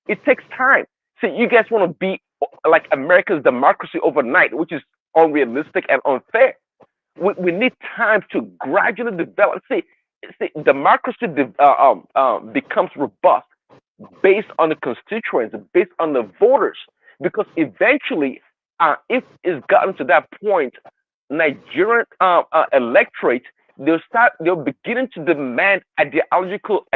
It takes time. See, you guys want to be like America's democracy overnight, which is unrealistic and unfair. We need time to gradually develop. See, democracy becomes robust based on the constituents, based on the voters, because eventually, if it's gotten to that point, Nigerian electorate, they're beginning to demand ideological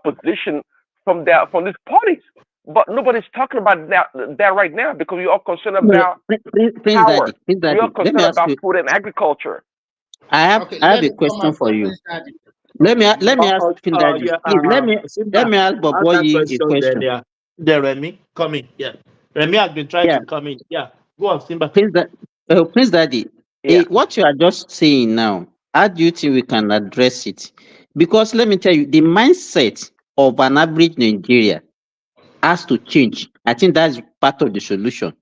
position from these parties. But nobody's talking about that right now, because we're all concerned about power. We're all concerned about food and agriculture. I have a question for you. Let me ask Prince Daddy. Please, let me ask Boboyi a question. There, Remy, come in. Yeah, Remy has been trying to come in. Yeah, go on, Simba. Prince Daddy, what you are just saying now, how do you think we can address it? Because let me tell you, the mindset of an average Nigeria has to change. I think that's part of the solution.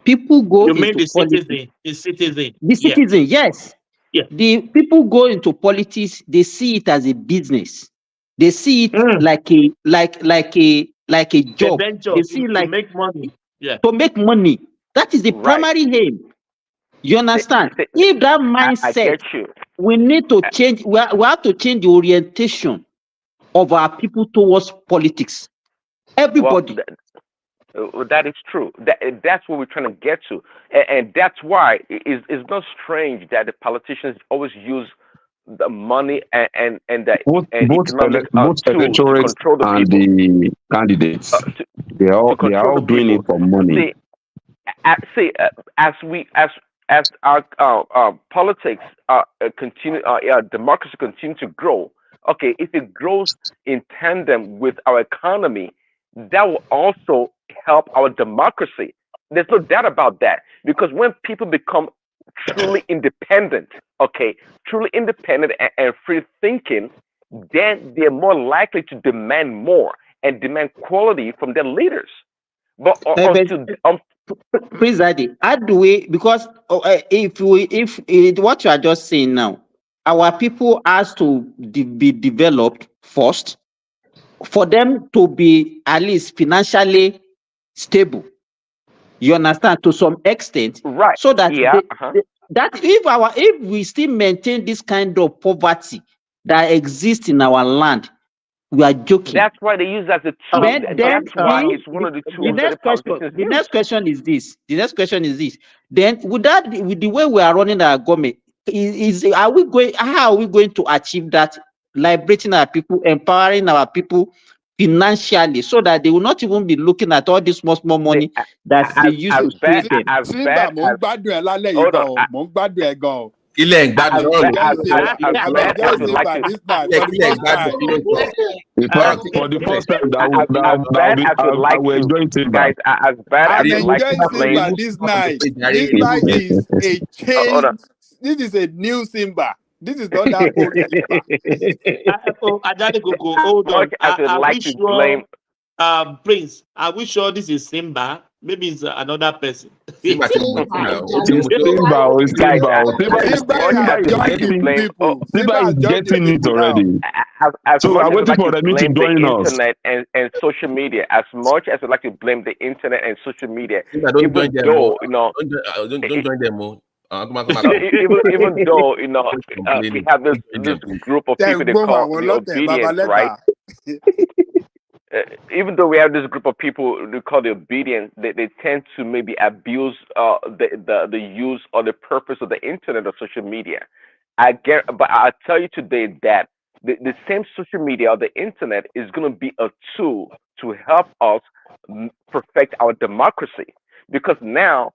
People go into politics. The citizen. The citizen, yes. Yeah. The people go into politics, they see it as a business. They see it like a job. They see it like to make money. Yeah. To make money. That is the primary aim. You understand? If that mindset, I get you. We need to change. We have to change the orientation of our people towards politics. Everybody. Well, that is true. That's what we're trying to get to, and that's why it's not strange that the politicians always use the money and the economic tools to control the and people. the candidates. They are all doing it for money. As our politics continue, democracy continue to grow. Okay, if it grows in tandem with our economy, that will also help our democracy. There's no doubt about that, because when people become truly independent, truly independent and free thinking, then they're more likely to demand more and demand quality from their leaders. But Prince Daddy, how do we? Because if what you are just saying now, our people has to be developed first, for them to be at least financially stable. You understand, to some extent, right? So that that if we still maintain this kind of poverty that exists in our land, we are joking. That's why they use that as a tool. That's why it's one of the tools. The next question is this. The next question is this. Then, with the way we are running our government, how are we going to achieve that? Liberating our people, empowering our people financially, so that they will not even be looking at all this small money that they used to save them. For the first time that we're enjoying Timber. Guys, as bad as you like to complain, this night is a change. This is a new Simba. This is not that old Simba. Hold on. I like to blame Prince. Are we sure this is Simba? Maybe it's another person. Simba is getting it already. as So much I'm as I waiting like for to Remy to blame the join us. internet and social media, as much as I like to blame the internet and social media, I don't join even them. though you know, Don't join them. even though you know, we Complaining. have this Don't join them. group of Tẹ people they gbóhùn call àwọn the ọlọ́tẹ̀ bàbá obedience, lẹ́gbàá. right? Even though we have this group of people they call the obedient, they tend to maybe abuse the use or the purpose of the internet or social media. But I tell you today that the same social media or the internet is going to be a tool to help us perfect our democracy, because now,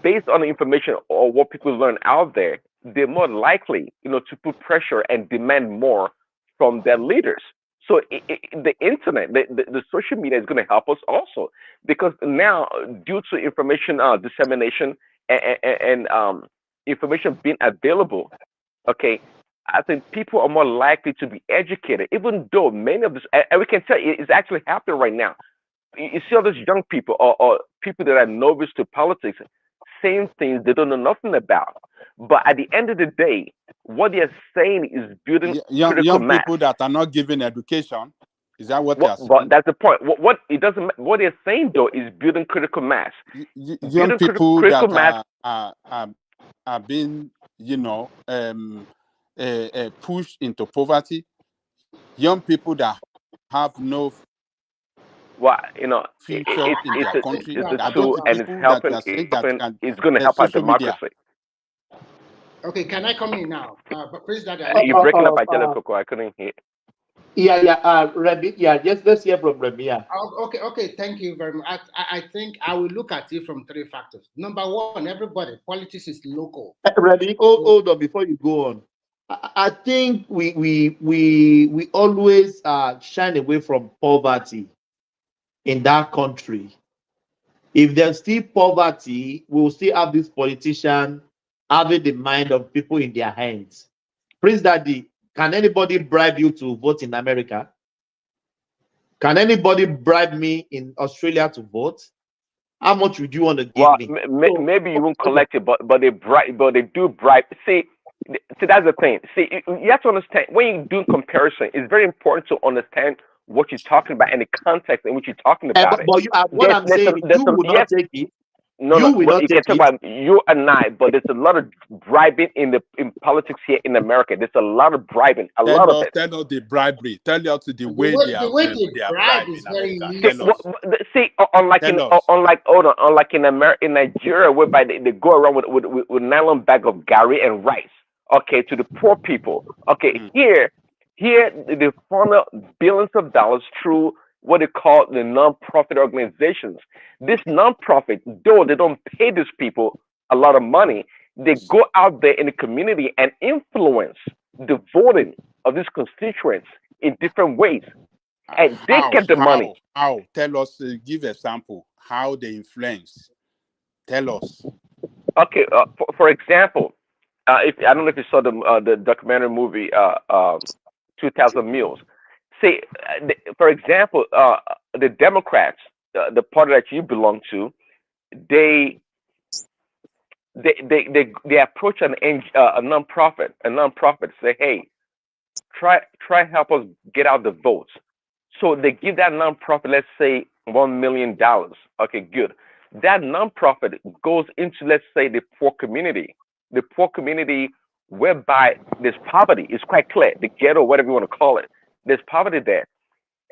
based on the information or what people learn out there, they're more likely, to put pressure and demand more from their leaders. So the internet, the social media is going to help us also, because now, due to information dissemination and information being available, okay, I think people are more likely to be educated, even though many of this, and we can tell it's actually happening right now. You see all these young people or people that are novice to politics saying things they don't know nothing about. But at the end of the day, what they're saying is building critical young mass. people that are not given education. Is that what they are But saying? that's the point. What it doesn't. What they're saying though is building critical mass. Young people critical that mass. are being, pushed into poverty. Young people that have no Well, future in their country. it's a Are those tool, the and it's people that helping. you are saying that can It's going to help our social media? democracy. Okay, can I come in now? But President, You're breaking up, Coco. I couldn't hear. Remy, just let's hear from Remy. Okay, thank you very much. I think I will look at it from three factors. Number one, everybody, politics is local. Remy, hold on before you go on. I think we always shine away from poverty in that country. If there's still poverty, we'll still have this politician having the mind of people in their hands. Prince Daddy, can anybody bribe you to vote in America? Can anybody bribe me in Australia to vote? How much would you want to give me? Maybe you won't collect it, but they do bribe. See, that's the thing. See, you have to understand when you do comparison. It's very important to understand what you're talking about and the context in which you're talking about it. But what I'm saying, you will not take it. No, you can talk about you and I, but there's a lot of bribing in politics here in America. There's a lot of bribing, lot of it. Tell us the bribery. Tell us the way they are bribing in America. See, unlike in Nigeria, whereby they go around with nylon bag of gari and rice, okay, to the poor people. Okay, here they funnel billions of dollars through what they call the non-profit organizations. This non-profit, though they don't pay these people a lot of money, they go out there in the community and influence the voting of these constituents in different ways, and they get the money. How? Tell us. Give a sample. How they influence. Tell us. Okay. For example, if I don't know if you saw the documentary movie 2000 Meals. See, for example, the Democrats, the party that you belong to, they approach a nonprofit, say, hey, try help us get out the votes. So they give that nonprofit, let's say, $1 million. Okay, good. That nonprofit goes into, let's say, the poor community whereby there's poverty. It's quite clear, the ghetto, whatever you want to call it. There's poverty there.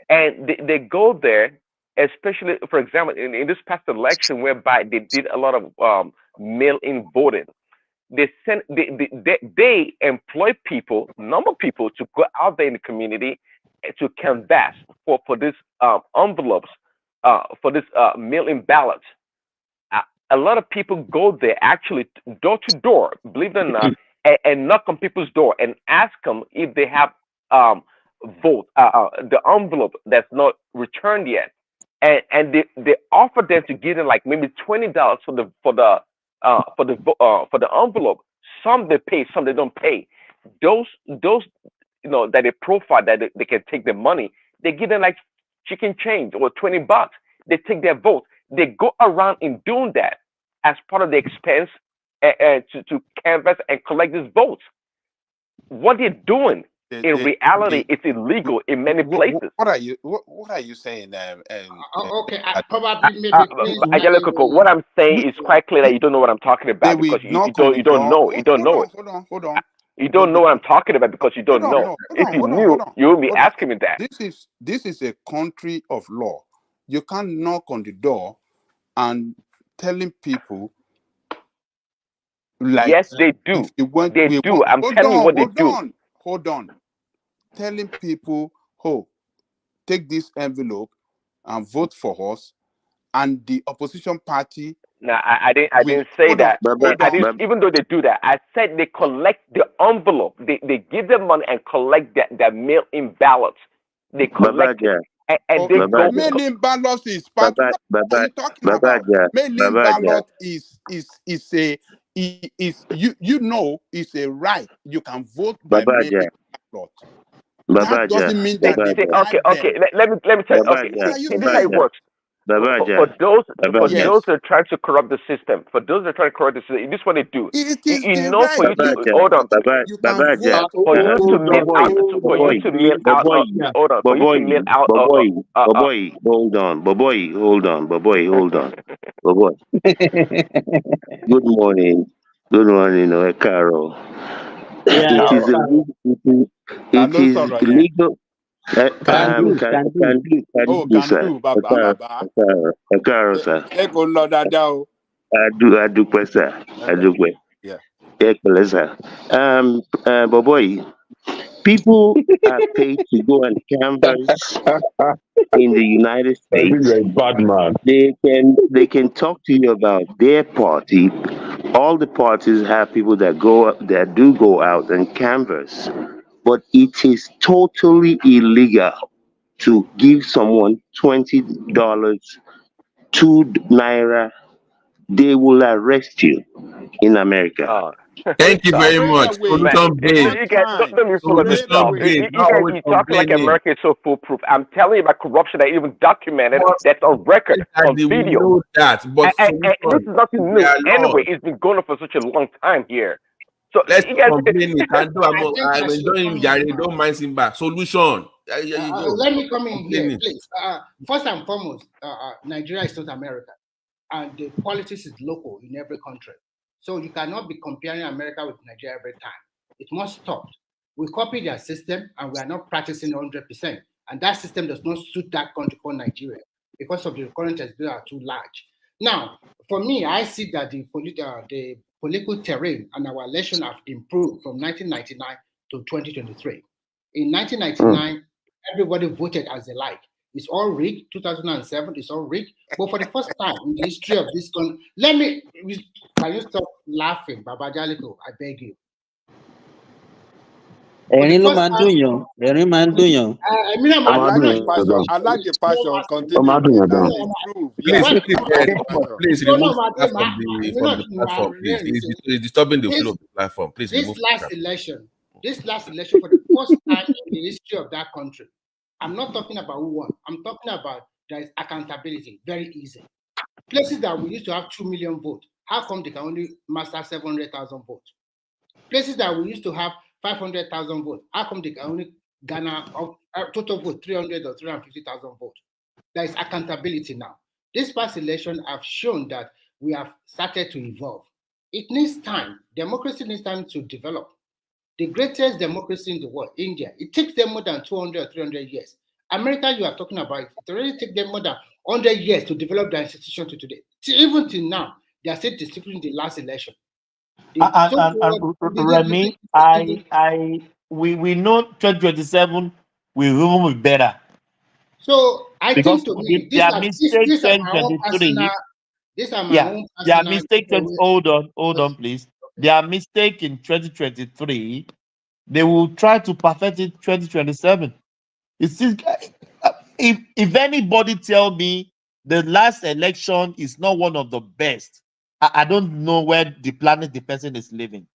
And they go there, especially, for example, in this past election, whereby they did a lot of mail-in voting. They employ people, normal people, to go out there in the community to canvass for this envelopes, for this mail-in ballots. A lot of people go there, actually door to door, believe it or not, and knock on people's door and ask them if they have vote, the envelope that's not returned yet, and they offer them to give them like maybe $20 for the envelope. Some they pay, some they don't pay. Those that they profile that they can take the money, they give them like chicken change or $20. They take their vote. They go around in doing that as part of the expense to canvass and collect these votes. What they're doing In reality, it's illegal in many places. What are you saying? Okay, probably maybe Coco, what I'm saying is quite clear that you don't know what I'm talking about because you don't know. You don't know it. Hold on. You don't know what I'm talking about because you don't know. If you knew, you would be asking me that. This is a country of law. You can't knock on the door and telling people like yes, they do. They do. I'm telling you what they do. Hold on. Telling people, oh, take this envelope and vote for us, and the opposition party. No, I didn't say that. Even though they do that, I said they collect the envelope. They give them money and collect that mail-in ballots. They collect it. And they go. Mail-in ballot is part. What are you talking about? Mail-in ballot is you know it's a right. You can vote by mail-in ballot. That doesn't mean that they okay. Let me tell you. Okay, this is how it works. For those that are trying to corrupt the system, this is what they do. You know, for you to hold on, for you to mail out, hold on. Good morning, Carol. It is illegal. Can do, sir. Sir. I do, sir. Boy, people are paid to go and canvass in the United States. You're a bad man. They can talk to you about their party. All the parties have people that do go out and canvass, but it is totally illegal to give someone $20, ₦2. They will arrest you in America. Thank you very much. Solution based. You guys don't be full of yourself. You talk like America is so foolproof. I'm telling you about corruption that even documented. That's on record, on video. Know that, but and this is nothing new. Anyway, it's been going on for such a long time here. So let's you guys complain it. I'm enjoying Gary. Don't mind Simba. Solution. Let me come in here, please. First and foremost, Nigeria is not America, and the politics is local in every country. So you cannot be comparing America with Nigeria every time. It must stop. We copy their system, and we are not practicing 100%. And that system does not suit that country called Nigeria because of the current experience are too large. Now, for me, I see that the political terrain and our election have improved from 1999 to 2023. In 1999, everybody voted as they like. It's all rigged. 2007, it's all rigged. But for the first time in the history of this country, can you stop laughing, Baba Jaliko? I beg you. I like the passion. Please remove that from the platform. Please, it's disturbing the flow of the platform. Please remove this last election for the first time in the history of that country. I'm not talking about who won. I'm talking about there is accountability. Very easy. Places that we used to have 2 million votes, how come they can only master 700,000 votes? Places that we used to have 500,000 votes, how come they can only garner total vote 300 or 350,000 votes? There is accountability now. This past election have shown that we have started to evolve. It needs time. Democracy needs time to develop. The greatest democracy in the world, India, it takes them more than 200 or 300 years. America, you are talking about, it already takes them more than 100 years to develop their institution to today. Even till now, they are still disputing the last election. Remy, we know 2027 will be better. So I think to me, these are my own personal. Their mistake. Hold on, please. Their mistake in 2023, they will try to perfect it 2027. If anybody tell me the last election is not one of the best, I don't know where the planet the person is living.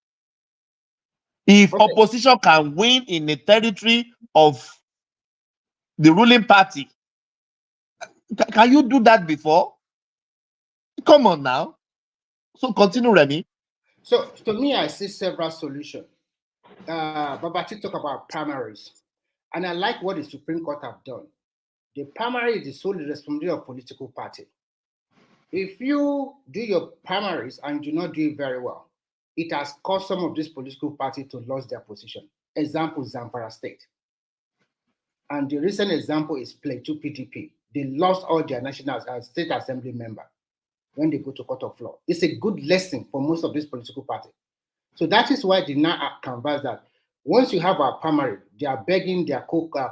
If opposition can win in the territory of the ruling party, can you do that before? Come on now. So continue, Remy. So to me, I see several solutions. Babati talk about primaries, and I like what the Supreme Court have done. The primary is the sole responsibility of political party. If you do your primaries and do not do it very well, it has caused some of these political parties to lose their position. Example, Zamfara State. And the recent example is Plateau PDP. They lost all their national state assembly member when they go to court of law. It's a good lesson for most of these political parties. So that is why they now canvas that once you have a primary, they are begging their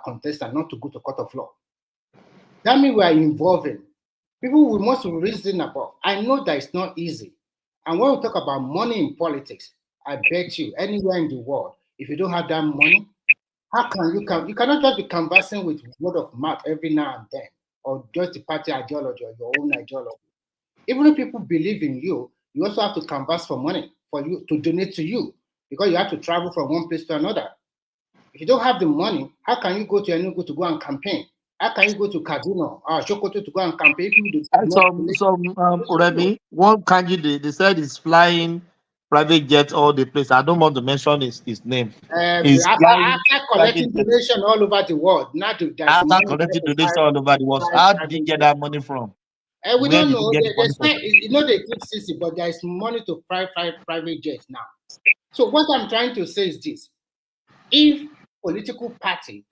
contestant not to go to court of law. That means we are involving people we must reason about. I know that it's not easy. And when we talk about money in politics, I bet you anywhere in the world, if you don't have that money, how can you cannot just be conversing with word of mouth every now and then, or just the party ideology or your own ideology. Even if people believe in you, you also have to converse for money for you to donate to you, because you have to travel from one place to another. If you don't have the money, how can you go to Enugu to go and campaign? How can you go to Kaduna or Sokoto to go and campaign? Remy, one candidate, they said he's flying private jet all the place. I don't want to mention his name. He's after collecting donation all over the world, after collecting donation all over the world. How did he get that money from? We don't know. You know they keep CC, but there is money to private jets now. So what I'm trying to say is this: if political party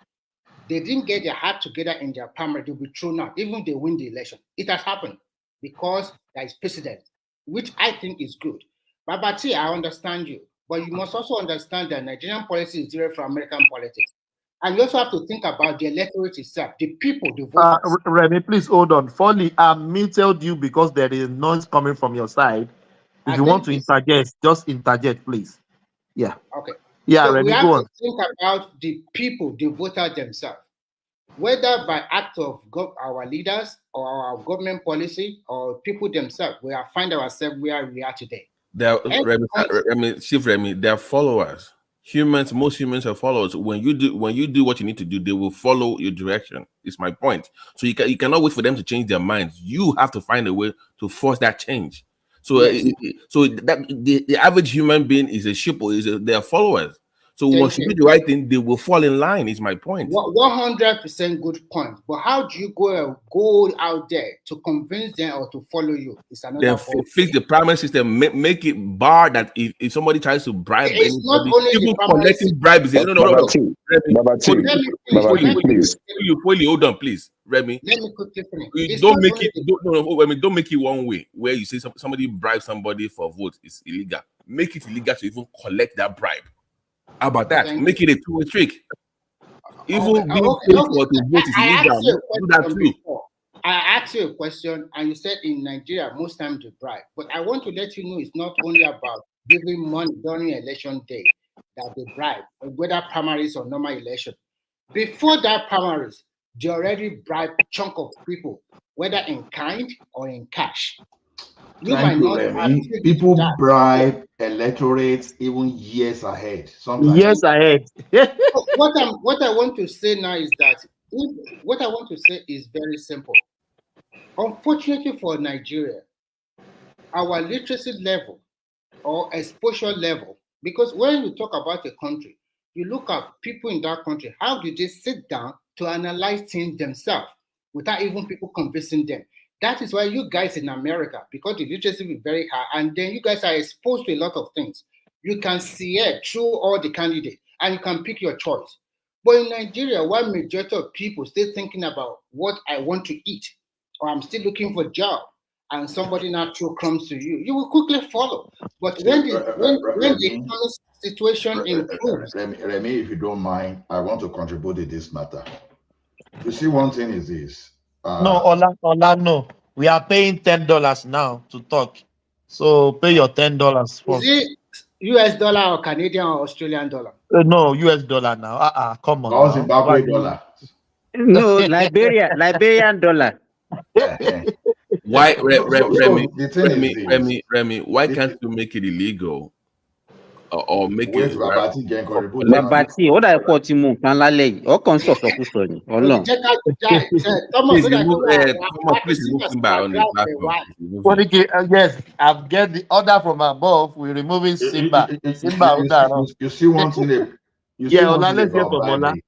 they didn't get their heart together in their primary, they'll be thrown out, even if they win the election. It has happened because there is precedent, which I think is good. Babati, I understand you, but you must also understand that Nigerian policy is different from American politics. And you also have to think about the electorate itself, the people, the voters. Remy, please hold on. Folly, I muted you because there is noise coming from your side. If you want to interject, just interject, please. Yeah. Okay. Yeah, so Remy, we have go to on. think about the people, the voters themselves, whether by act of our leaders or our government policy or people themselves. We are find ourselves where we are today. Chief Remy, they're followers. Humans, most humans are followers. When you do what you need to do, they will follow your direction. It's my point. So you cannot wait for them to change their minds. You have to find a way to force that change. So Yes. so that the average human being is a sheep, or they are followers. So once you do the right thing, they will fall in line. Is my point. 100% good point. But how do you go out there to convince them or to follow you? It's another Then point. fix the primary system. Make it bar that if somebody tries to bribe It's anybody, not only even the primary collecting system. bribes. No. Remy, hold on, please. Remy, let me quickly finish. You It's don't not make only it. Don't make it one way where you say somebody bribes somebody for vote is illegal. Make it illegal to even collect that bribe. How about that? Make it a two-way street. Even being paid for to vote is illegal. Do that too. Before. I asked you a question and you said in Nigeria most times they bribe. But I want to let you know it's not only about giving money during election day that they bribe, whether primaries or normal election. Before that primaries, they already bribe a chunk of people, whether in kind or in cash. You Thank might you, not Remy. People bribe electorates even years ahead. Sometimes years ahead. What I want to say now is that what I want to say is very simple. Unfortunately for Nigeria, our literacy level or exposure level, because when you talk about a country, you look at people in that country, how do they sit down to analyze things themselves without even people convincing them? That is why you guys in America, because the literacy is very high, and then you guys are exposed to a lot of things. You can see it through all the candidates, and you can pick your choice. But in Nigeria, one majority of people still thinking about what I want to eat, or I'm still looking for a job, and somebody now throw crumbs to you, you will quickly follow. But when the economic situation improves, Remy, if you don't mind, I want to contribute to this matter. You see, one thing is this. No, Ola, no. We are paying $10 now to talk. So pay your $10 first. Is it US dollar or Canadian or Australian dollar? No, US dollar now. Come on. Or Zimbabwe dollar. No, Liberian dollar. Why, Remy, why can't you make it illegal or make Wait, it Baba T can contribute. Bàbá tí ó dà pọ̀ tí mú nǹkan lálẹ́ yìí, ọkàn ń sọ̀sọkúsọ ni, Ọlọ́run. Thomas, Please so that remove, Thomas, please remove serious Simba on the background, platform. why? Please remove it. Yes, I've get the order from above. We're removing Simba. Simba, You see one thing. You see yeah, one Ola, thing let's hear about from Ola. bribery.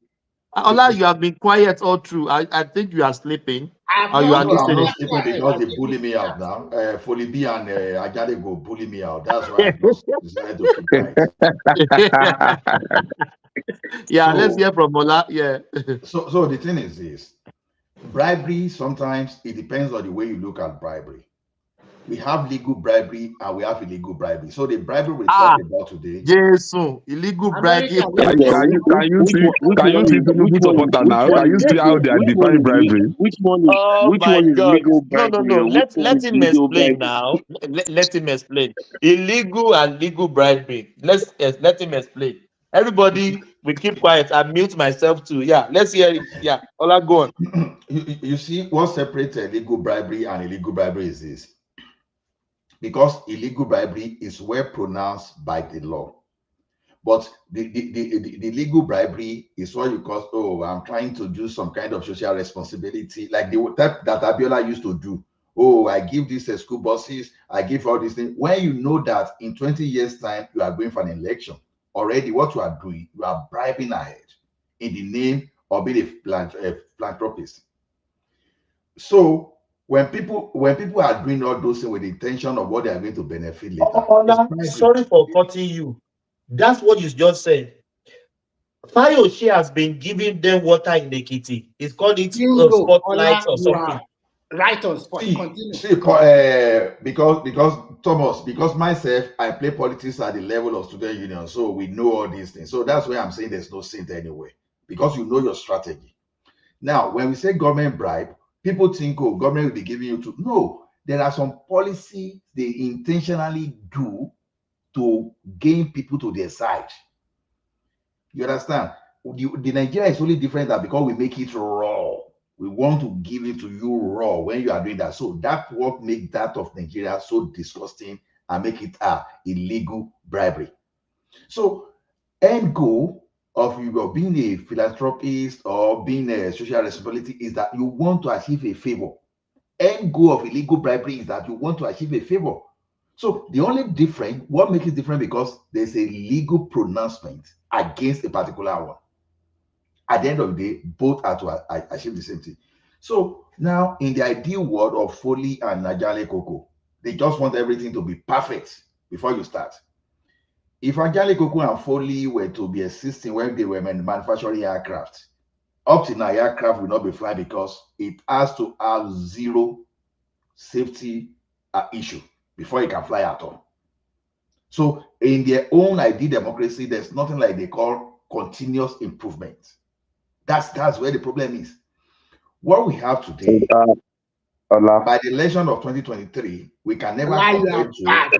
Ola, you have been quiet all through. I think you are sleeping. Or you are No, I'm listening. not sleeping because they bully me out now. Foley B and Ajade go bully me out. That's why I just decided to keep quiet. Yeah, So- let's hear from Ola. Yeah. So the thing is this: bribery, sometimes it depends on the way you look at bribery. We have legal bribery and we have illegal bribery. So the bribery we talk about today. Jason, illegal bribery. Can you see Tinubu supporter now? Can you see how they are defying bribery? Which one is Oh my God! legal No. bribery? Or which one Let is him legal explain bribery? now. Let him explain. Illegal and legal bribery. Let him explain. Everybody, we keep quiet. I mute myself too. Yeah, let's hear it. Yeah, Ola, go on. You see, what separates legal bribery and illegal bribery is this. Because illegal bribery is well pronounced by the law. But the legal bribery is what you call, oh, I'm trying to do some kind of social responsibility, like the type that Abiola used to do. Oh, I give these school buses, I give all these things. When you know that in 20 years' time, you are going for an election, already what you are doing, you are bribing ahead in the name of being a philanthropist. So when people are doing all those things with the intention of what they are going to benefit later, Ola, sorry for cutting you. That's what you just said. Fayose has been giving them water in Ekiti. It's called it spotlight or something. Right on spot. See, because myself, I play politics at the level of student union, so we know all these things. So that's why I'm saying there's no sin anyway, because you know your strategy. Now, when we say government bribe, people think, oh, government will be giving you to. No, there are some policies they intentionally do to gain people to their side. You understand? The Nigeria is only different that because we make it raw. We want to give it to you raw when you are doing that. So that's what makes that of Nigeria so disgusting and make it illegal bribery. So end goal of you being a philanthropist or being a social responsibility is that you want to achieve a favor. End goal of illegal bribery is that you want to achieve a favor. So the only difference, what makes it different, because there's a legal pronouncement against a particular one. At the end of the day, both are to achieve the same thing. So now, in the ideal world of Foley and Ajale Koko, they just want everything to be perfect before you start. If Ajale Koko and Foley were to be assisting when they were manufacturing aircraft, up to now, aircraft will not be flying because it has to have zero safety issue before it can fly at all. So in their own ideal democracy, there's nothing like they call continuous improvement. That's where the problem is. What we have today, by the election of 2023, we can never compare to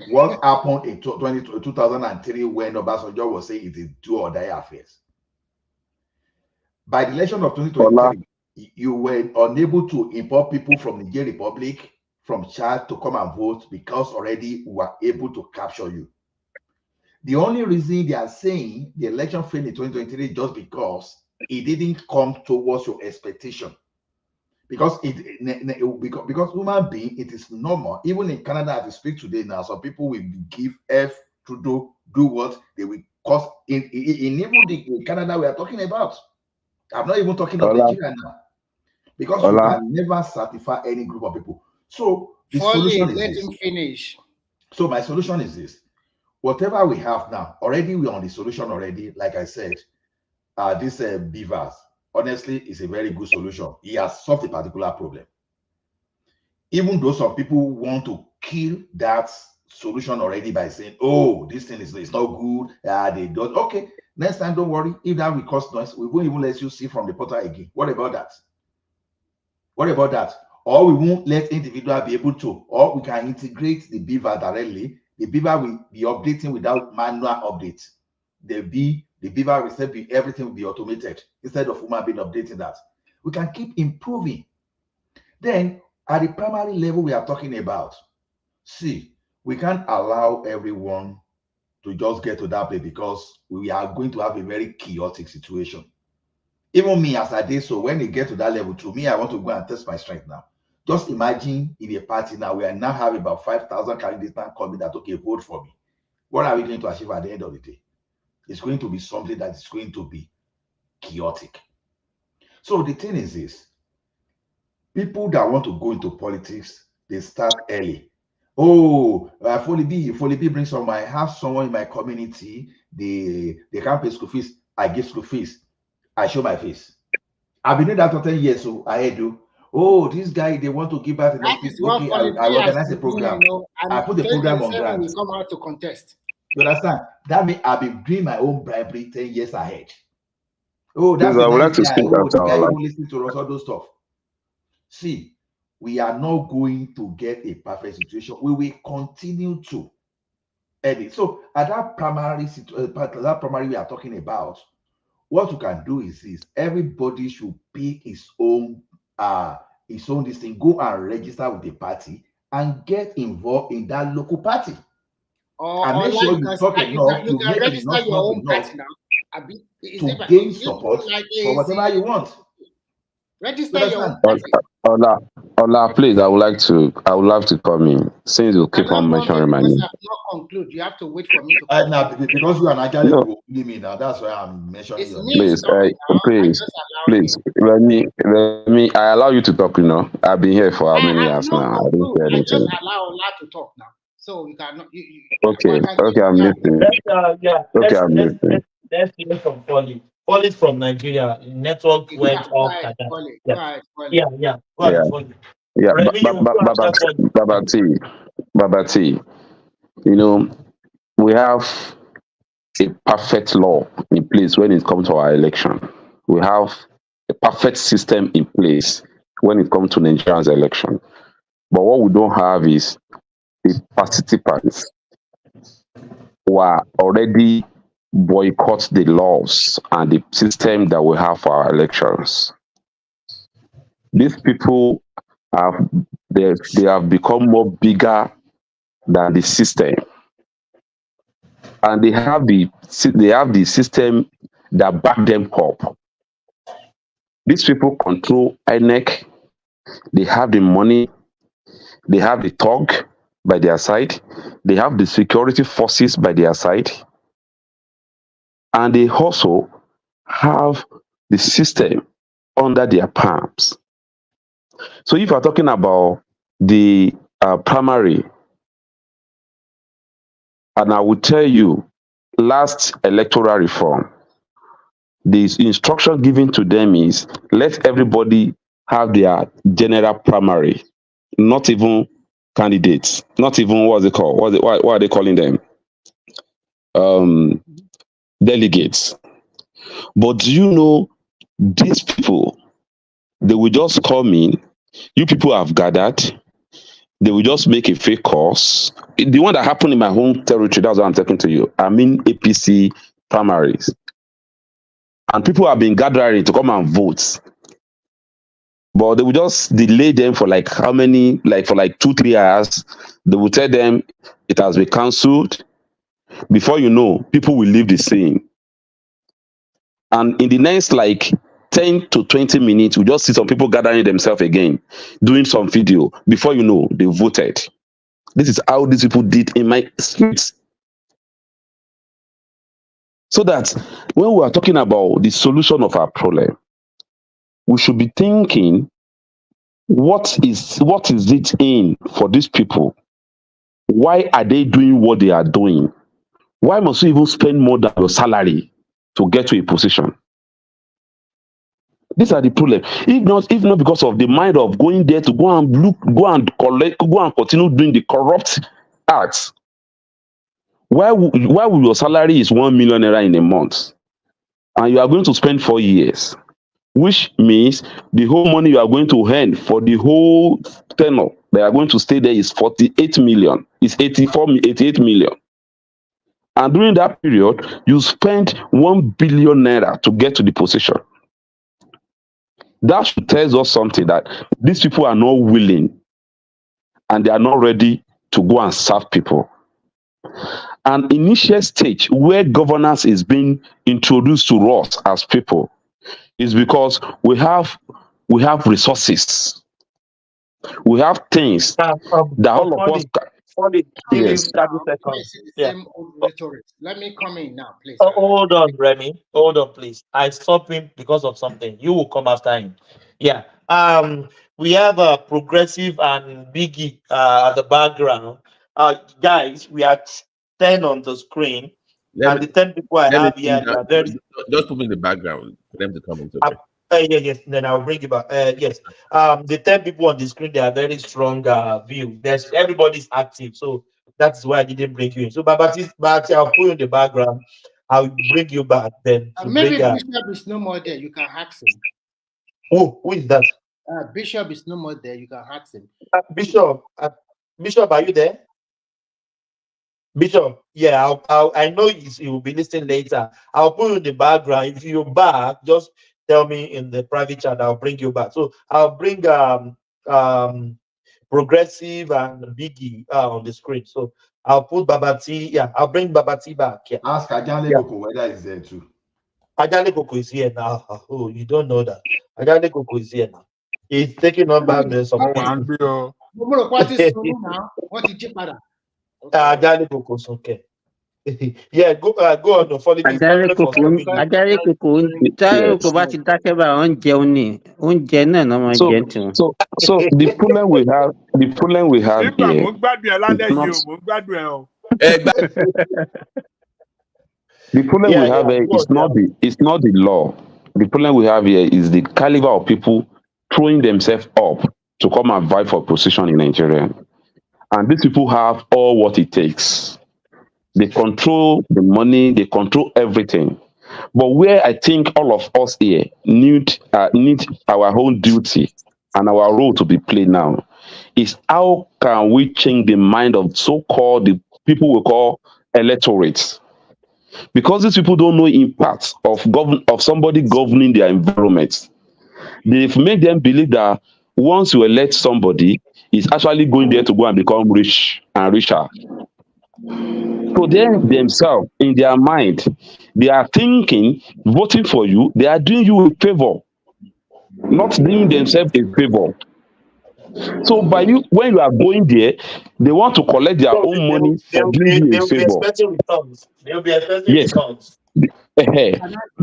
what happened in 2003 when Obasanjo was saying it is do or die affairs. By the election of 2023, you were unable to import people from Niger Republic, from Chad to come and vote because already we were able to capture you. The only reason they are saying the election failed in 2023 just because it didn't come towards your expectation. Because because human being, it is normal. Even in Canada, as we speak today now, some people will give F to do what they will cause in even in Canada we are talking about. I'm not even talking of Nigeria now. Because you can never certify any group of people. So the solution is let this. him finish. So my solution is this. Whatever we have now, already we're on the solution already. Like I said, this beavers, honestly, is a very good solution. He has solved a particular problem. Even though some people want to kill that solution already by saying, oh, this thing is not good. They don't. Okay, next time, don't worry. If that will cause noise, we won't even let you see from the portal again. What about that? What about that? Or we won't let individual be able to, or we can integrate the beaver directly. The beaver will be updating without manual updates. The beaver will still be, everything will be automated instead of human being updating that. We can keep improving. Then at the primary level we are talking about, see, we can't allow everyone to just get to that place because we are going to have a very chaotic situation. Even me, as I did so, when they get to that level, to me, I want to go and test my strength now. Just imagine in a party now, we are now have about 5,000 candidates now coming that, okay, vote for me. What are we going to achieve at the end of the day? It's going to be something that is going to be chaotic. So the thing is this, people that want to go into politics, they start early. Oh, Foley B brings some. I have someone in my community, they can't pay school fees. I give school fees. I show my face. I've been doing that for 10 years, so I do. Oh, this guy, they want to give back the next week. Okay, I organize a program. I put the program on ground. We come out to contest. You understand? That means I've been doing my own bribery 10 years ahead. Oh, that's Yes, I the would like nice to guy. speak Oh, after the guy our who listens to us, all those stuff. See, we are not going to get a perfect situation. We will continue to edit. So at that primary we are talking about, what you can do is this: everybody should pick his own this thing, go and register with the party and get involved in that local party. And make sure you talk enough to make it enough to gain support for whatever you want. Register your own Ola, please, I would love to come in since you keep on mentioning my name. Not conclude. You have to wait for me to now, because you are actually bullying me now, that's why I'm mentioning your name. Please, let me. I allow you to talk. I've been here for how many years now? I didn't say I anything. just allow Ola to talk now, so we cannot. Okay, I'm listening. I'm listening. Let's hear from Foley. Foley from Nigeria. Network went off. Yeah, Babati, we have a perfect law in place when it comes to our election. We have a perfect system in place when it comes to Nigeria's election. But what we don't have is the participants who are already boycott the laws and the system that we have for our elections. These people they have become more bigger than the system, and they have the system that back them up. These people control INEC. They have the money. They have the thug by their side. They have the security forces by their side. And they also have the system under their palms. So if you're talking about the primary, and I will tell you, last electoral reform, the instruction given to them is let everybody have their general primary, not even candidates, not even what's it called? What are they calling them? Delegates. But do these people, they will just come in, you people have gathered, they will just make a fake course. The one that happened in my home territory, that's what I'm talking to you. I mean APC primaries. And people have been gathering to come and vote. But they will just delay them for how many, for 2-3 hours. They will tell them it has been cancelled. Before you know, people will leave the scene. And in the next 10 to 20 minutes, we just see some people gathering themselves again, doing some video. Before you know, they voted. This is how these people did in my streets. So that when we are talking about the solution of our problem, we should be thinking, what is it in for these people? Why are they doing what they are doing? Why must you even spend more than your salary to get to a position? These are the problem. If not because of the mind of going there to go and look, go and collect, go and continue doing the corrupt acts. Why will your salary is 1 million naira in a month, and you are going to spend 4 years, which means the whole money you are going to earn for the whole tenure they are going to stay there is 48 million. It's 88 million. And during that period, you spend 1 billion naira to get to the position. That should tell us something, that these people are not willing and they are not ready to go and serve people. an initial stage where governance is being introduced to us as people is because we have resources, we have things that all of us. Funny, give me Yes. 30 seconds. It's the Yeah. same old rhetoric. Let me come in now, please. Hold on, Remy. Hold on, please. I stopped him because of something. You will come after him. Yeah. We have a progressive and Biggie at the background. Guys, we are 10 on the screen, and the 10 people I have here, they are very. Just put me in the background for them to come into it. Yes. Then I'll bring you back. Yes. The 10 people on the screen, they are very strong view. Everybody's active, so that's why I didn't bring you in. So, but I'll put you in the background. I'll bring you back then. Maybe Bishop is no more there. You can hack him. Who is that? Bishop is no more there. You can hack him. Bishop, are you there? Bishop, yeah, I know you will be listening later. I'll put you in the background. If you're back, just tell me in the private chat. I'll bring you back. So I'll bring Progressive and Biggie on the screen. So I'll put Babati. Yeah, I'll bring Babati back. Yeah. Ask Ajale Koko whether he's there too. Ajale Koko is here now. Oh, you don't know that. Ajale Koko is here now. He's taking on bad minutes of people. What did you matter? Ajale Koko is okay. Yeah, go on. Follow me. Ajale Koko bá ti dákẹ́ bá oúnjẹ ní oúnjẹ náà náà máa jẹ tiwọn. So the problem we have here. The problem we have here is not the law. The problem we have here is the caliber of people throwing themselves up to come and vie for position in Nigeria. And these people have all what it takes. They control the money, they control everything. But where I think all of us here need our own duty and our role to be played now is how can we change the mind of so-called the people we call electorates. Because these people don't know impact of somebody governing their environment. They've made them believe that once you elect somebody, he's actually going there to go and become rich and richer. So themselves, in their mind, they are thinking, voting for you, they are doing you a favor, not doing themselves a favor. So when you are going there, they want to collect their own money for doing you a favor. They'll be expecting returns.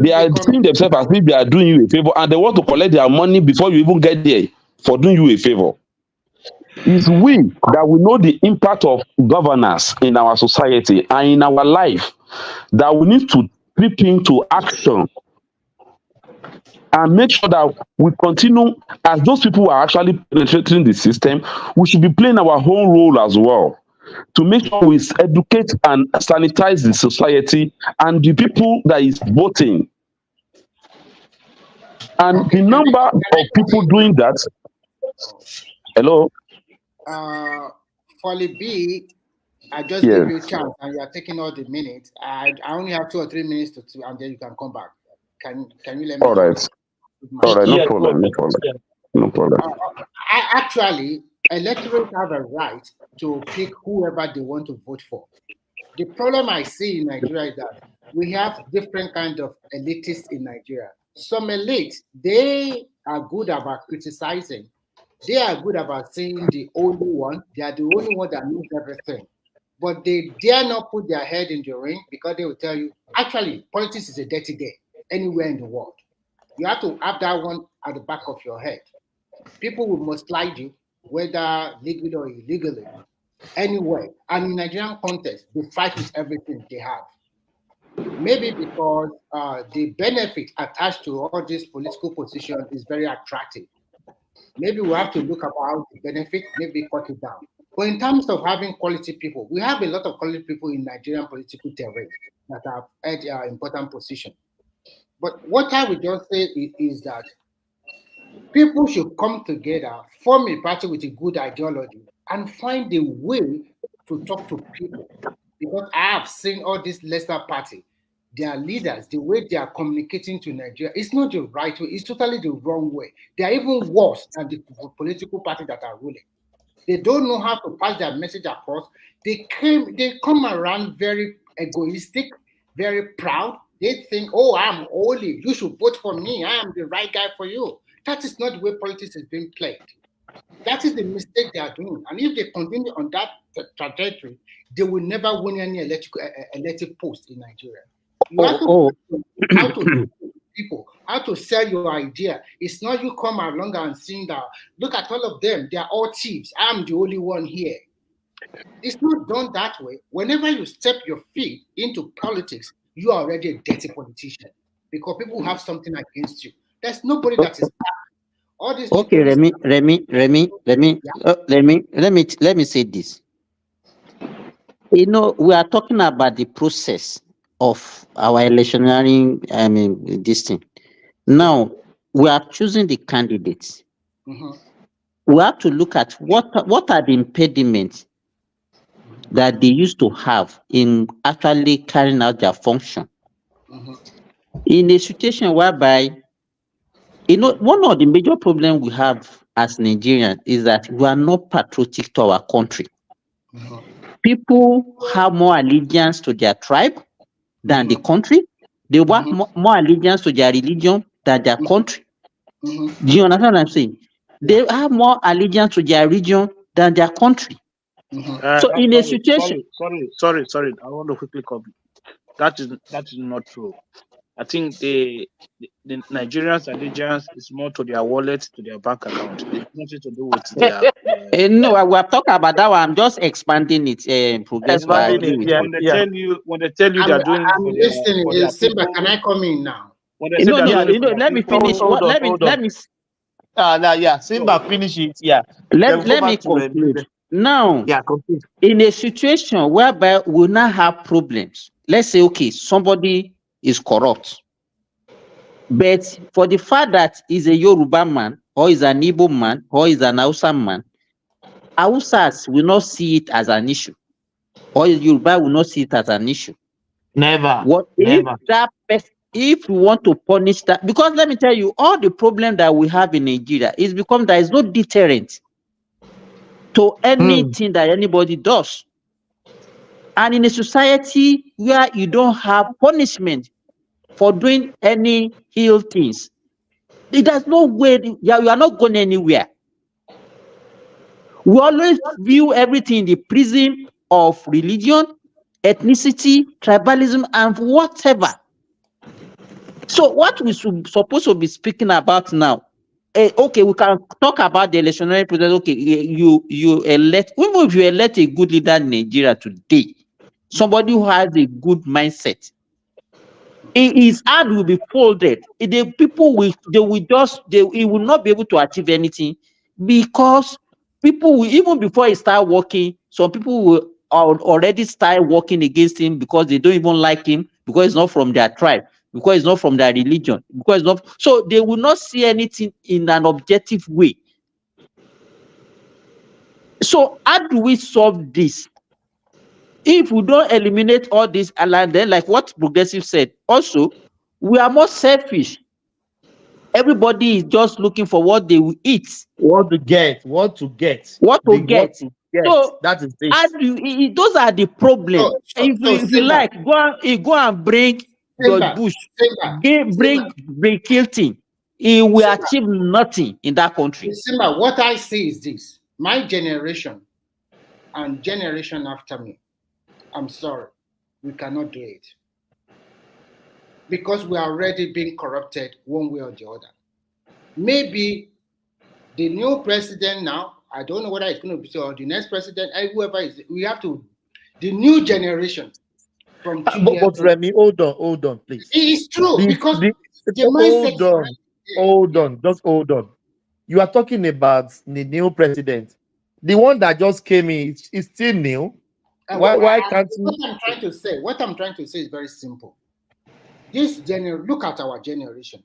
They are seeing themselves as if they are doing you a favor, and they want to collect their money before you even get there for doing you a favor. It's we that we know the impact of governance in our society and in our life that we need to creep into action and make sure that we continue, as those people who are actually penetrating the system, we should be playing our own role as well to make sure we educate and sanitize the society and the people that is voting. And the number of people doing that. Hello? Folly B, I just gave you a chance and you are taking all the minutes. I only have 2 or 3 minutes and then you can come back. Can you let me? All right. No problem. Actually, electorates have a right to pick whoever they want to vote for. The problem I see in Nigeria is that we have different kinds of elitists in Nigeria. Some elites, they are good about criticizing. They are good about saying the only one. They are the only one that knows everything. But they dare not put their head in the ring because they will tell you, actually, politics is a dirty game anywhere in the world. You have to have that one at the back of your head. People will mustslide you, whether legally or illegally, anyway. And in Nigerian context, they fight with everything they have. Maybe because the benefit attached to all these political positions is very attractive. Maybe we have to look about the benefit, maybe cut it down. But in terms of having quality people, we have a lot of quality people in Nigerian political terrain that have had important positions. But what I would just say is that people should come together, form a party with a good ideology, and find a way to talk to people. Because I have seen all these lesser parties, their leaders, the way they are communicating to Nigeria, it's not the right way, it's totally the wrong way. They are even worse than the political party that are ruling. They don't know how to pass their message across. They come around very egoistic, very proud. They think, oh, I'm holy. You should vote for me. I am the right guy for you. That is not the way politics is being played. That is the mistake they are doing. And if they continue on that trajectory, they will never win any elective post in Nigeria. You have to how to people, how to sell your idea. It's not you come along and saying that, look at all of them, they are all thieves. I'm the only one here. It's not done that way. Whenever you step your feet into politics, you are already a dirty politician because people have something against you. There's nobody that is bad. All these Okay, let me say this. You know, we are talking about the process of our electioneering, this thing. Now, we are choosing the candidates. We have to look at what are the impediments that they used to have in actually carrying out their function. In a situation whereby, you know, one of the major problems we have as Nigerians is that we are not patriotic to our country. People have more allegiance to their tribe than the country. They have more allegiance to their religion than their country. Do you understand what I'm saying? They have more allegiance to their region than their country. So in a situation, Sorry. I want to quickly comment. That is not true. I think the Nigerians' allegiance is more to their wallet, to their bank account. It's nothing to do with their. No, we are talking about that one. I'm just expanding it. Progress. When they tell you they're doing I'm listening. Simba, can I come in now? Let me finish. Let me. Simba, finish it. Yeah. Let me conclude. Now, in a situation whereby we now have problems, let's say, okay, somebody is corrupt, but for the fact that he's a Yoruba man, or is an Igbo man, or is an Hausa man, Hausas will not see it as an issue, or Yoruba will not see it as an issue. Never. If we want to punish that, because let me tell you, all the problem that we have in Nigeria is because there is no deterrent to anything that anybody does. And in a society where you don't have punishment for doing any ill things, there's no way you are not going anywhere. We always view everything in the prism of religion, ethnicity, tribalism, and whatever. So what we supposed to be speaking about now, okay, we can talk about the electionary process. Okay, you elect, even if you elect a good leader in Nigeria today, somebody who has a good mindset, his hand will be folded. The people will he will not be able to achieve anything, because people will, even before he start working, some people will already start working against him because they don't even like him, because it's not from their tribe, because it's not from their religion, because it's not, so they will not see anything in an objective way. So how do we solve this? If we don't eliminate all this, and then like what Progressive said, also, we are more selfish. Everybody is just looking for what they will eat. What to get. So that is this. Those are the problems. If you like, go and bring George Bush, bring Hilton. He will achieve nothing in that country. Simba, what I say is this: my generation and generation after me, I'm sorry, we cannot do it. Because we are already being corrupted one way or the other. Maybe the new president now, I don't know whether it's going to be, or the next president, whoever is, we have to, the new generation from 2 years. But Remy, hold on, please. It is true, because the mindset. Hold on. You are talking about the new president. The one that just came in is still new. Why can't you? What I'm trying to say is very simple. Look at our generation.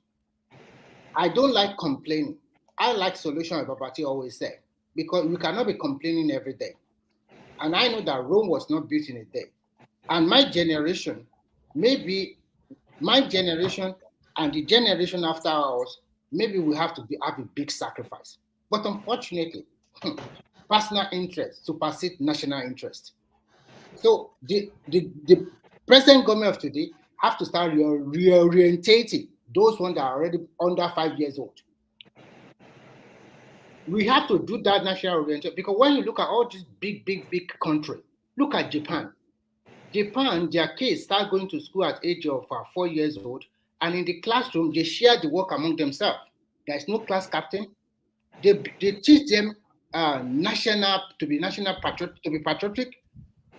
I don't like complaining. I like solution, as Babati always said, because we cannot be complaining every day. And I know that Rome was not built in a day. And my generation, maybe my generation and the generation after ours, maybe we have to have a big sacrifice. But unfortunately, personal interest supersede national interest. So the present government of today have to start reorientating those ones that are already under 5 years old. We have to do that national orientation, because when you look at all these big country, look at Japan. Japan, their kids start going to school at age of 4 years old, and in the classroom they share the work among themselves. There is no class captain. They teach them to be patriotic.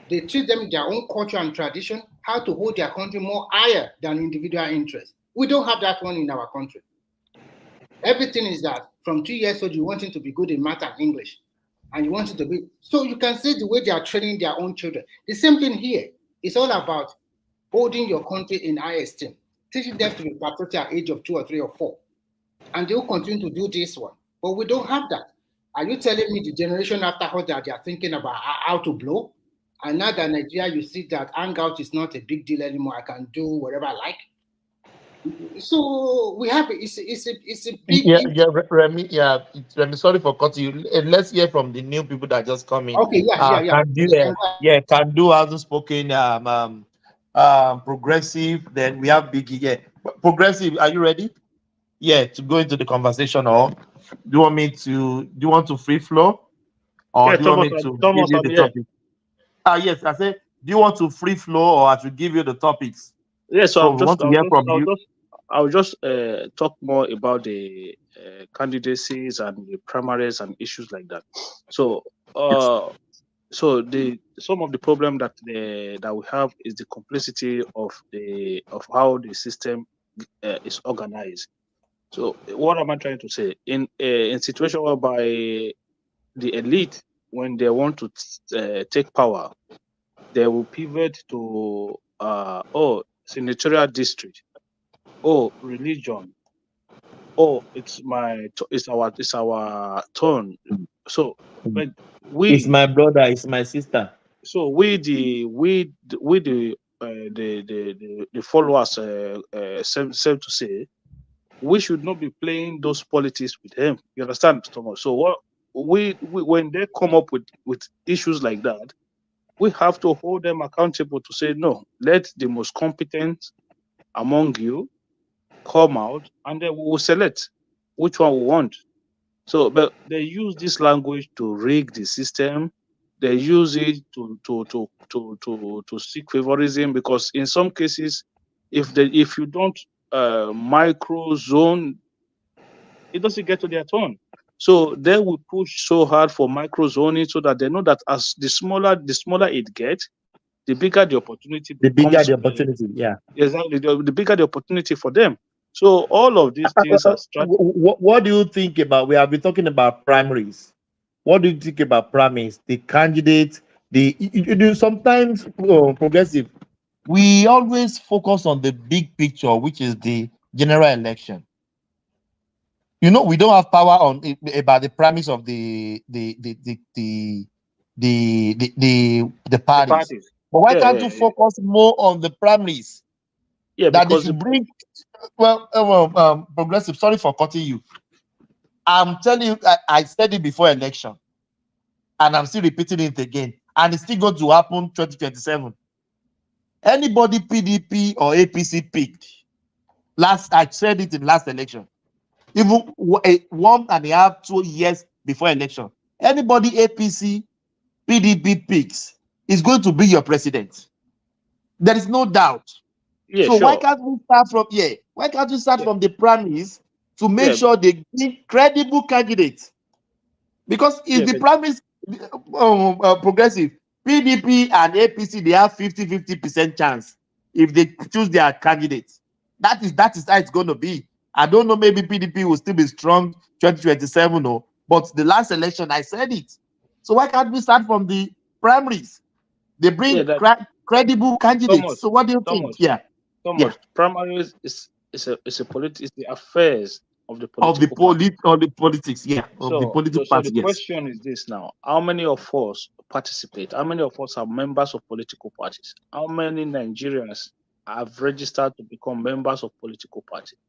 They teach them their own culture and tradition, how to hold their country more higher than individual interest. We don't have that one in our country. Everything is that from 2 years old, you want him to be good in math and English, and you want him to be. So you can see the way they are training their own children. The same thing here. It's all about holding your country in high esteem, teaching them to be patriotic at age of 2 or 3 or 4. And they will continue to do this one. But we don't have that. Are you telling me the generation after us that they are thinking about how to blow? And now that Nigeria, you see that hangout is not a big deal anymore. I can do whatever I like. So we have it's a big Remy, Remy, sorry for cutting you. Let's hear from the new people that just come in. Okay, Can do outspoken progressive. Then we have Biggie. Progressive, are you ready? To go into the conversation, or do you want me to? Do you want to free flow, or do you want me to give you the topic? Yes, I said. Do you want to free flow, or I should give you the topics? Yes, so I'll just talk more about the candidacies and the primaries and issues like that. So, some of the problem that we have is the complexity of how the system is organized. So, what am I trying to say? In situation whereby the elite, when they want to take power, they will pivot to senatorial district, religion, it's our turn. So, but it's my brother, it's my sister. So the followers, to say, we should not be playing those politics with them. You understand, Thomas? So what we when they come up with issues like that, we have to hold them accountable to say, no, let the most competent among you come out, and then we will select which one we want. So, but they use this language to rig the system. They use it to seek favorism, because in some cases, if you don't micro zone, it doesn't get to their turn. So they will push so hard for micro zoning, so that they know that as the smaller it gets, the bigger the opportunity. Exactly, the bigger the opportunity for them. So all of these things are what do you think about? We have been talking about primaries. What do you think about primaries? The candidates, sometimes progressive. We always focus on the big picture, which is the general election. We don't have power about the primaries of the parties. But why can't you focus more on the primaries? That they should bring. Progressive. Sorry for cutting you. I'm telling you, I said it before election, and I'm still repeating it again, and it's still going to happen 2027. Anybody PDP or APC picked, I said it in last election, even 1.5, 2 years before election, anybody APC, PDP picks is going to be your president. There is no doubt. Why can't we start from Why can't you start from the primaries to make sure they give credible candidates? Because if the primaries progressive, PDP and APC, they have 50% chance if they choose their candidates. That is how it's going to be. I don't know, maybe PDP will still be strong 2027, but the last election I said it. So why can't we start from the primaries? They bring credible candidates. So what do you think? Primaries is the affairs of the political politics. The question is this now: how many of us participate? How many of us are members of political parties? How many Nigerians have registered to become members of political parties?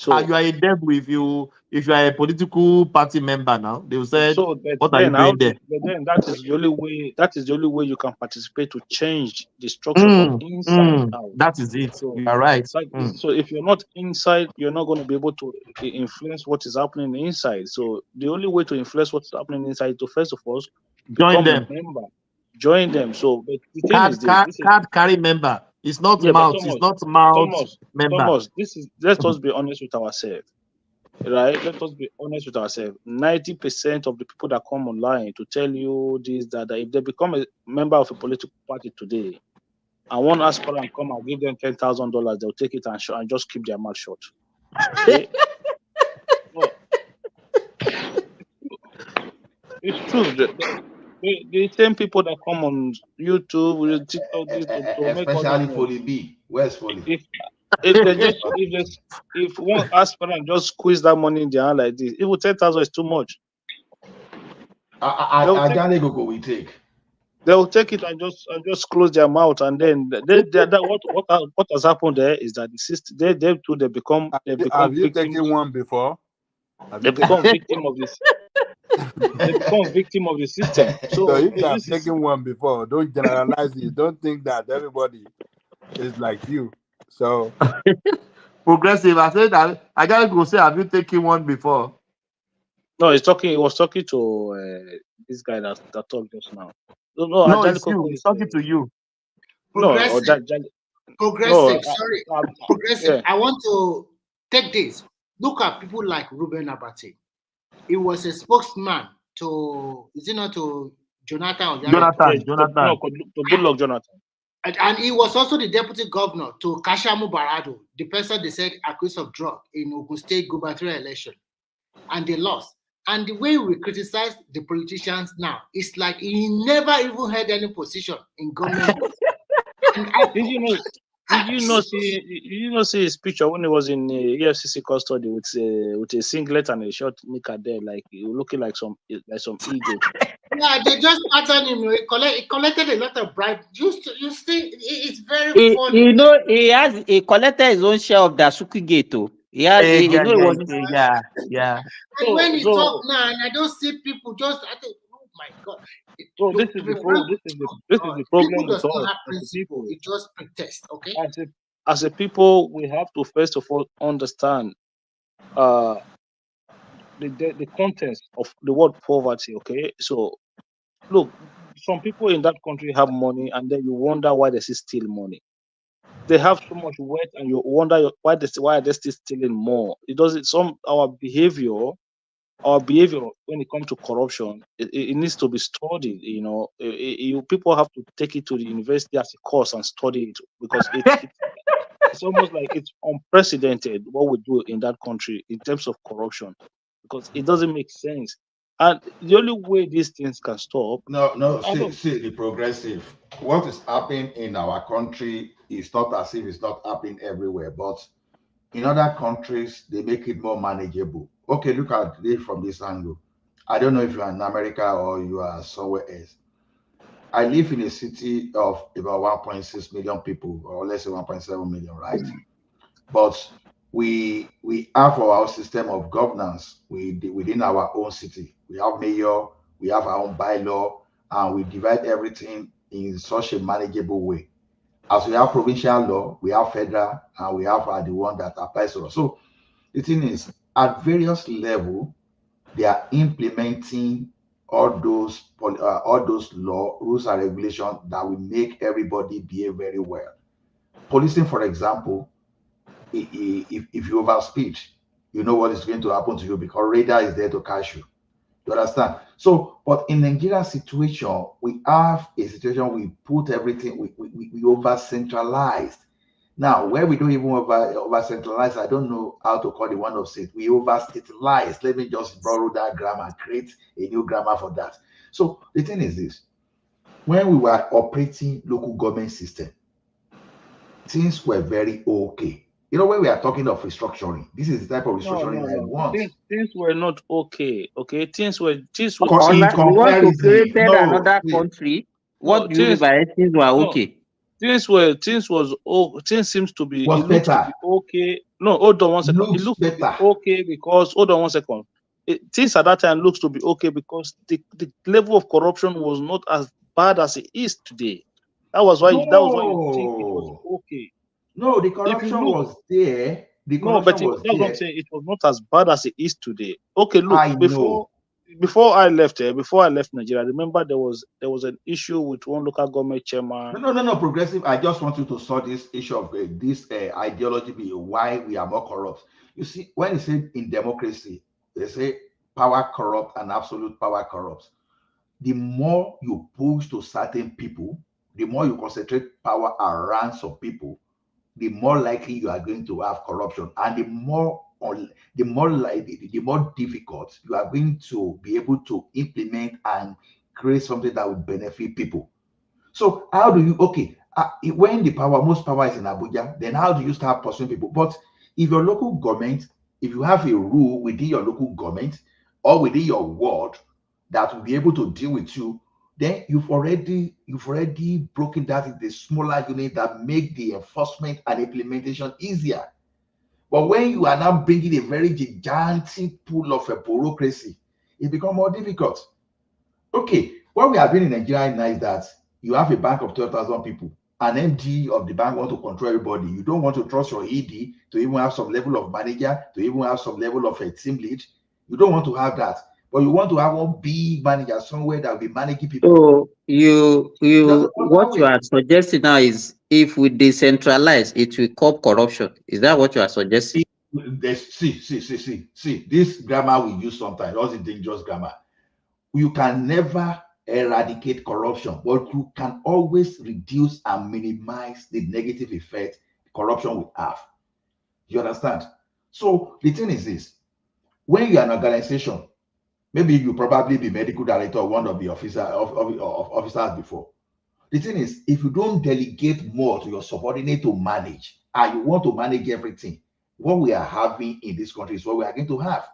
So you are a devil if you are a political party member now. They will say, so what are you doing there? then that is the only way. That is the only way you can participate to change the structure from inside out. That is it. So, you are right. so if you're not inside, you're not going to be able to influence what is happening inside. So the only way to influence what's happening inside is to first of all become a member, join them. So but the thing is this: card carry member. It's not yeah, mouth. It's not mouth member. Thomas, let us be honest with ourselves. Right, let us be honest with ourselves. 90% of the people that come online to tell you this, that if they become a member of a political party today, and one aspirant come and give them $10,000, they'll take it and just keep their mouth shut. Okay? So, it's true. The same people that come on YouTube, TikTok, especially Foley B. Where's Foley? If one aspirant just squeeze that money in their hand like this, even 10,000 is too much. We take. They will take it and just close their mouth, and then what has happened there is that the system they become Have you taken one before? They become victim of this. They become victim of the system. So if you have taken one before, don't generalize it. Don't think that everybody is like you. So progressive. I said that I gotta go say, have you taken one before? No, he was talking to this guy that talked just now. No, it's you. He's talking to you. Progressive. Sorry. Progressive. Yeah. I want to take this. Look at people like Ruben Abati. He was a spokesman to Jonathan or Jonathan. No, to Goodluck Jonathan. And he was also the deputy governor to Kashamu Barado, the person they said accused of drug in Ogun State gubernatorial election. And they lost. And the way we criticize the politicians now, it's like he never even had any position in government. Did you not see his picture when he was in EFCC custody with a singlet and a short knicker there, like looking like some ego? Yeah, they just pardoned him. He collected a lot of bribe. You see, it's very funny. He collected his own share of the Suki Gate too. Yeah. And when he talk now, and I don't see people just, I think, oh my God. So this is the problem with us. People, it just protest, okay? As a people, we have to first of all understand the context of the word poverty, okay? So look, some people in that country have money, and then you wonder why they still money. They have so much wealth, and you wonder why are they still stealing more. Our behavior when it comes to corruption, it needs to be studied. People have to take it to the university as a course and study it, because it's almost like it's unprecedented what we do in that country in terms of corruption, because it doesn't make sense. And the only way these things can stop. See the progressive. What is happening in our country is not as if it's not happening everywhere, but in other countries, they make it more manageable. Okay, look at it from this angle. I don't know if you're in America or you are somewhere else. I live in a city of about 1.6 million people, or let's say 1.7 million, right? But we have our system of governance within our own city. We have mayor, we have our own bylaw, and we divide everything in such a manageable way. As we have provincial law, we have federal, and we have the one that applies to us. So the thing is, at various levels, they are implementing all those law, rules, and regulations that will make everybody behave very well. Policing, for example, if you overspeed, you know what is going to happen to you, because radar is there to catch you. You understand? So, but in Nigeria situation, we have a situation we put everything, we over centralized. Now, where we don't even over centralize, I don't know how to call the one of state. We over statalize. Let me just borrow that grammar and create a new grammar for that. So the thing is this: when we were operating local government system, things were very okay. You know, when we are talking of restructuring, this is the type of restructuring I want. Things were not okay. Okay, things were. You want to create another country? What do you mean by things were okay? Things seems to be. Was it looks better. to be okay No, hold on one second. Looks It looks to be better. okay because hold on one second. Things at that time looks to be okay because the level of corruption was not as bad as it is today. That was why you think it was No, okay. no, the If you corruption look, was there. The no, but corruption was that's what I'm there. saying. It was not as bad as it is today. Okay, look, I know. before I left Nigeria, I remember there was an issue with one local government chairman. No, progressive. I just want you to sort this issue of this ideology, why we are more corrupt. You see, when you say in democracy, they say power corrupt and absolute power corrupts. The more you push to certain people, the more you concentrate power around some people, the more likely you are going to have corruption, and the more difficult you are going to be able to implement and create something that will benefit people. So how do you when most power is in Abuja, then how do you start pursuing people? But if your local government, if you have a rule within your local government or within your ward that will be able to deal with you, then you've already broken that into smaller unit that make the enforcement and implementation easier. But when you are now bringing a very gigantic pool of a bureaucracy, it becomes more difficult. Okay, what we are doing in Nigeria now is that you have a bank of 12,000 people. An MD of the bank want to control everybody. You don't want to trust your ED to even have some level of manager, to even have some level of a team lead. You don't want to have that. But you want to have one big manager somewhere that will be managing people. So what you are suggesting now is if we decentralize, it will curb corruption. Is that what you are suggesting? See, this grammar we use sometimes, all the dangerous grammar. You can never eradicate corruption, but you can always reduce and minimize the negative effect corruption will have. You understand? So the thing is this: when you're an organization, maybe you probably be medical director or one of the officers before. The thing is, if you don't delegate more to your subordinate to manage, and you want to manage everything, what we are having in this country is what we are going to have.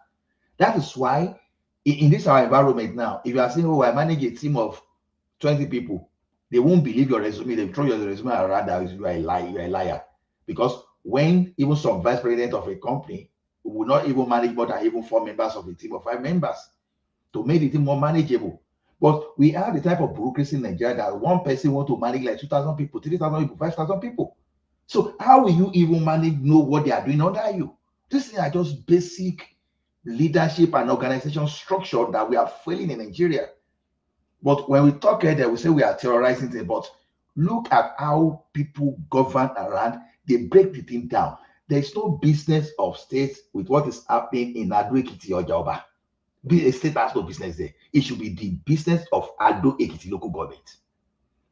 That is why in this our environment now, if you are saying, oh, I manage a team of 20 people, they won't believe your resume. They throw your resume around that you are a liar. Because when even some vice president of a company will not even manage more than even 4 members of a team of 5 members to make the team more manageable. But we have the type of bureaucracy in Nigeria that one person want to manage like 2,000 people, 3,000 people, 5,000 people. So how will you even know what they are doing under you? These things are just basic leadership and organization structure that we are failing in Nigeria. But when we talk here, we say we are terrorizing things. But look at how people govern around. They break the thing down. There is no business of states with what is happening in Ado Ekiti or Jauba. A state has no business there. It should be the business of Ado Ekiti local government.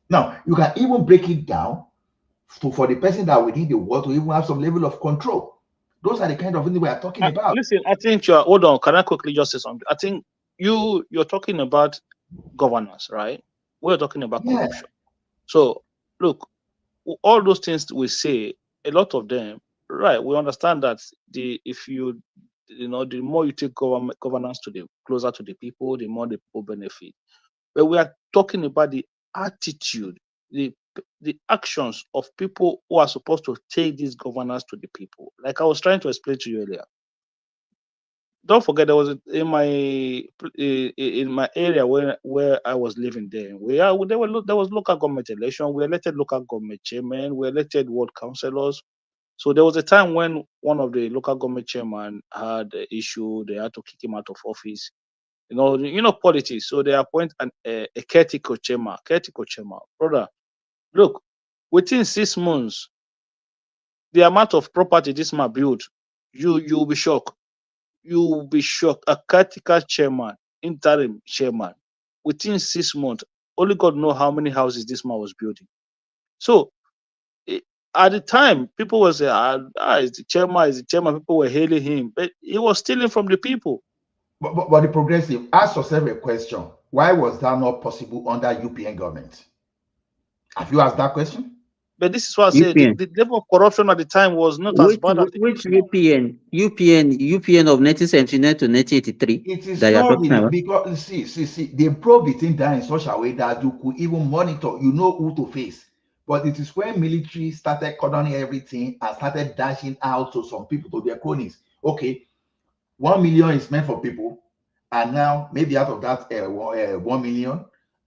Now, you can even break it down for the person that within the world to even have some level of control. Those are the kind of things we are talking about. Listen, I think hold on. Can I quickly just say something? I think you're talking about governance, right? We're talking about corruption. So look, all those things we say, a lot of them, right? We understand that the more you take governance to the closer to the people, the more the people benefit. But we are talking about the attitude, the actions of people who are supposed to take this governance to the people. Like I was trying to explain to you earlier. Don't forget, there was in my area where I was living there. There was local government election. We elected local government chairman. We elected ward councillors. So there was a time when one of the local government chairman had an issue. They had to kick him out of office. You know politics. So they appoint a caretaker chairman. Brother, look, within 6 months, the amount of property this man built, you'll be shocked. You will be shocked. A caretaker chairman, interim chairman, within 6 months, only God knows how many houses this man was building. So at the time, people were saying, is the chairman. People were hailing him, but he was stealing from the people. But the progressive, ask yourself a question. Why was that not possible under UPN government? Have you asked that question? But this is what I said. The level of corruption at the time was not as bad as which UPN of 1979 to 1983. It is not because see, they broke the thing down in such a way that you could even monitor. You know who to face. But it is when military started cordoning everything and started dashing out to some people, to their cronies. Okay, 1 million is meant for people, and now maybe out of that 1 million,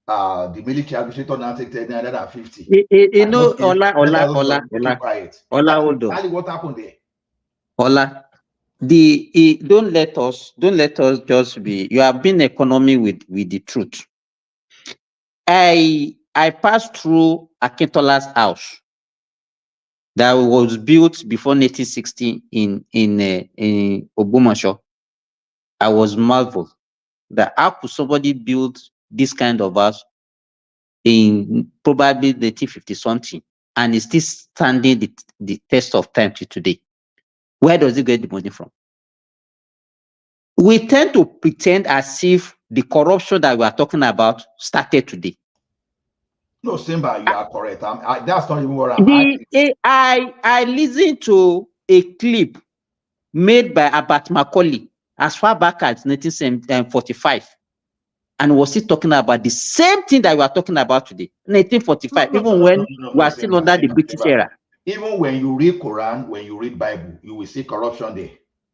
the military administrator now take 950. You know, Ola, Quiet. Ola, That's hold on. exactly what happened there. Ola, don't let us just be. You have been economy with the truth. I passed through Akintola's house that was built before 1960 in Ogbomoso. I was marveled that how could somebody build this kind of house in probably 1950 something and is still standing the test of time to today. Where does it get the money from? We tend to pretend as if the corruption that we are talking about started today. No, Simba, you are correct. That's not even what I listened to a clip made by Abat Macaulay as far back as 1945, and was still talking about the same thing that we are talking about today, 1945, even when we are still under the British era. Even when you read Quran, when you read Bible, you will see corruption there.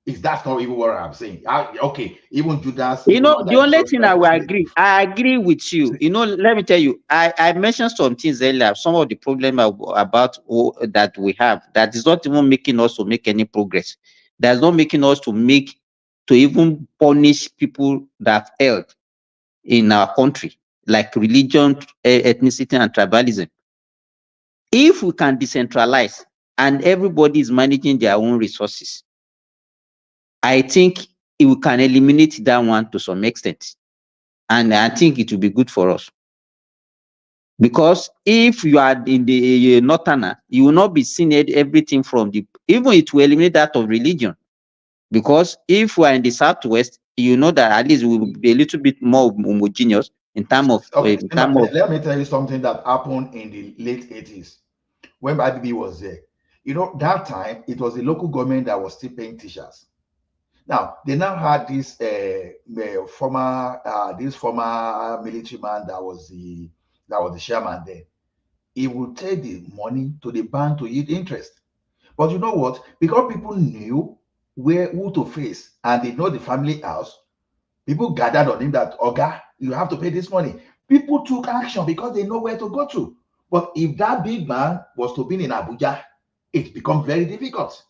That's not even what I'm saying. Okay, even Judas. You know, the only thing I will agree, I agree with you. You know, let me tell you, I mentioned some things earlier, some of the problem about that we have, that is not even making us to make any progress. That's not making us to even punish people that held in our country, like religion, ethnicity, and tribalism. If we can decentralize and everybody is managing their own resources, I think we can eliminate that one to some extent. And I think it will be good for us. Because if you are in the northerner, you will not be seeing everything from even it will eliminate that of religion. Because if we are in the southwest, you know that at least we will be a little bit more homogeneous in terms of. Okay, let me tell you something that happened in the late 80s when IBB was there. You know, that time it was the local government that was still paying teachers. Now they now had this former military man that was the chairman there. He would take the money to the bank to yield interest. But you know what? Because people knew who to face and they know the family house, people gathered on him that, Oga, you have to pay this money. People took action because they know where to go to. But if that big man was to be in Abuja, it becomes very difficult.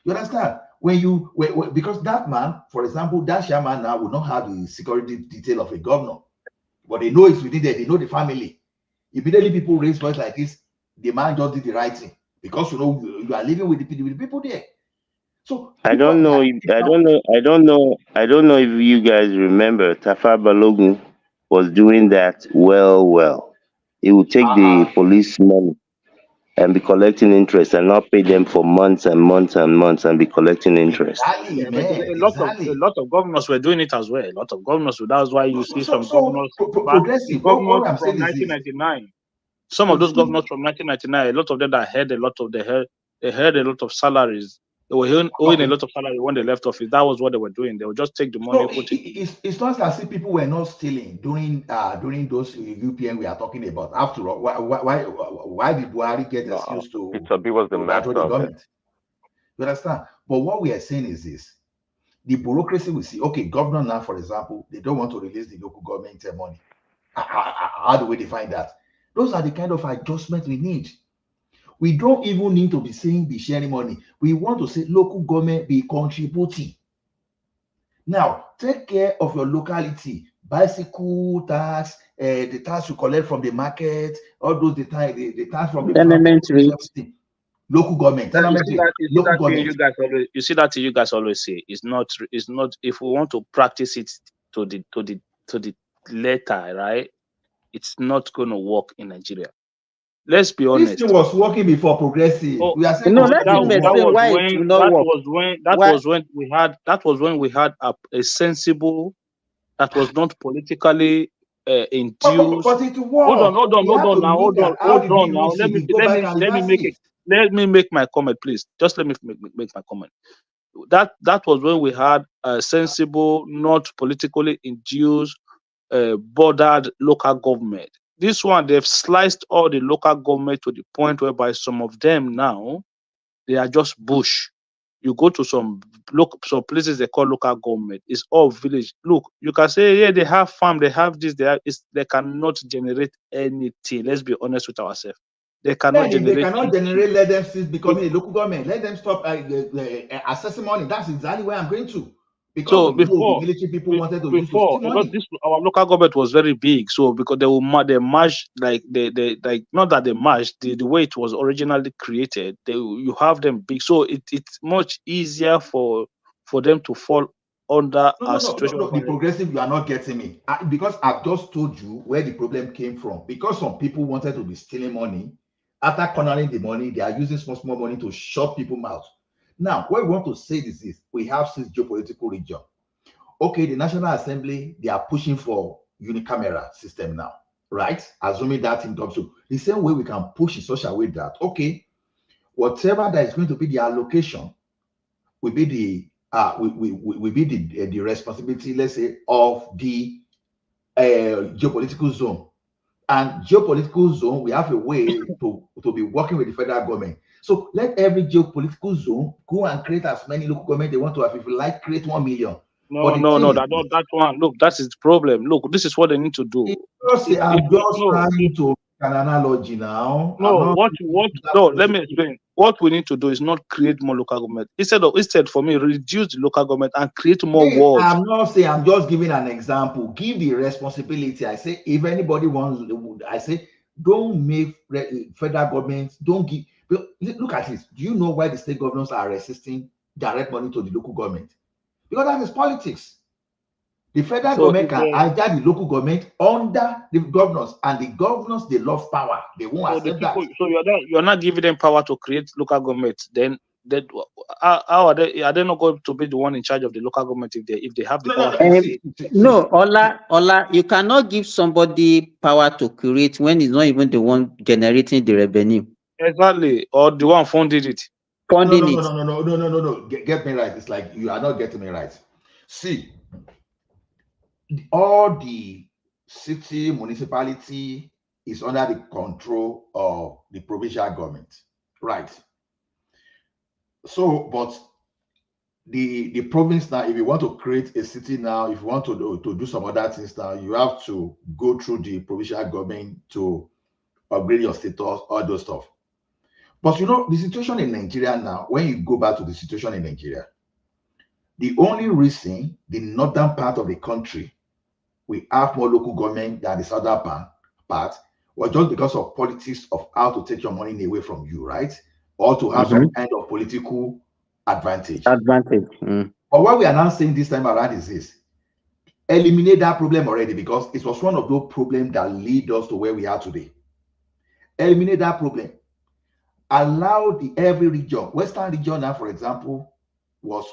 You understand? Because that man, for example, that chairman now will not have the security detail of a governor, but they know it's within there. They know the family. Immediately, people raise voice like this. The man just did the right thing because you know you are living with the people there. So I don't know if you guys remember Tafa Balogun was doing that well. He would take the police money and be collecting interest and not pay them for months and months and months and be collecting interest. Yeah, but a lot of governors were doing it as well. A lot of governors. That's why you see some governors progressive. Governors from 1999. Some of those governors from 1999, a lot of them that had a lot of salaries. They were owing a lot of salary when they left office. That was what they were doing. They would just take the money. It's not as if people were not stealing during those UPN we are talking about. After all, why did Buhari get excused to? He was the master of government. You understand? But what we are saying is this: the bureaucracy we see. Okay, governor now, for example, they don't want to release the local government money. How do we define that? Those are the kind of adjustments we need. We don't even need to be saying be sharing money. We want to say local government be contributing. Now, take care of your locality. Bicycle tax, the tax you collect from the market, all those the tax from the tenement rates. Local government. You see that you guys always say it's not. If we want to practice it to the letter, right? It's not going to work in Nigeria. Let's be honest. This was working before progressive. We are saying that was when we had a sensible, that was not politically induced. But it worked. Hold on now. Let me make my comment, please. Just let me make my comment. That was when we had a sensible, not politically induced, bordered local government. this one, they've sliced all the local government to the point whereby some of them now, they are just bush. You go to some places they call local government. It's all village. Look, you can say, yeah, they have farm, they have this, they cannot generate anything. Let's be honest with ourselves. They cannot Then if they generate cannot anything. generate, let them cease becoming a local government. Let them stop assessing money. That's exactly where I'm going to. Because So we know the before, military people wanted to use to before, steal because money. this our local government was very big, so because they merged, like they like, not that they merged, the way it was originally created, you have them big, so it's much easier for them to fall under a situation No. The whereby progressive, you are not getting me. Because I've just told you where the problem came from. Because some people wanted to be stealing money. After cornering the money, they are using small money to shut people mouth. Now, what we want to say is this: we have 6 geopolitical regions. Okay, the National Assembly, they are pushing for unicameral system now, right? Assuming that in terms of the same way we can push in such a way that, okay, whatever that is going to be the allocation will be the will be the responsibility, let's say, of the geopolitical zone. And geopolitical zone, we have a way to be working with the federal government. So let every geopolitical zone go and create as many local government they want to have. If you like, create 1 million. no, that one. Look, that is the problem. Look, this is what they need to do. I'm just trying to an analogy now. No, let me explain. What we need to do is not create more local government. Instead for me, reduce the local government and create more wards. I'm not saying, I'm just giving an example. Give the responsibility. I say, if anybody wants, I say, don't make federal governments, don't give. Look at this. Do you know why the state governors are resisting direct money to the local government? Because that is politics. The federal government can hijack the local government under the governors, and the governors, they love power. They won't accept that. So you're not giving them power to create local government. Then how are they not going to be the one in charge of the local government if they have the power? No, Ola, you cannot give somebody power to create when he's not even the one generating the revenue. Exactly, or the one funding it. No. Get me right. It's like you are not getting me right. See, all the city, municipality is under the control of the provincial government, right? So, but the province now, if you want to create a city now, if you want to do some other things now, you have to go through the provincial government to upgrade your status, all those stuff. But you know, the situation in Nigeria now, when you go back to the situation in Nigeria, the only reason the northern part of the country we have more local government than the southern part was just because of politics of how to take your money away from you, right? Or to have some kind of political advantage. But what we are now saying this time around is this: eliminate that problem already, because it was one of those problems that lead us to where we are today. Eliminate that problem. Allow every region, Western region now, for example, was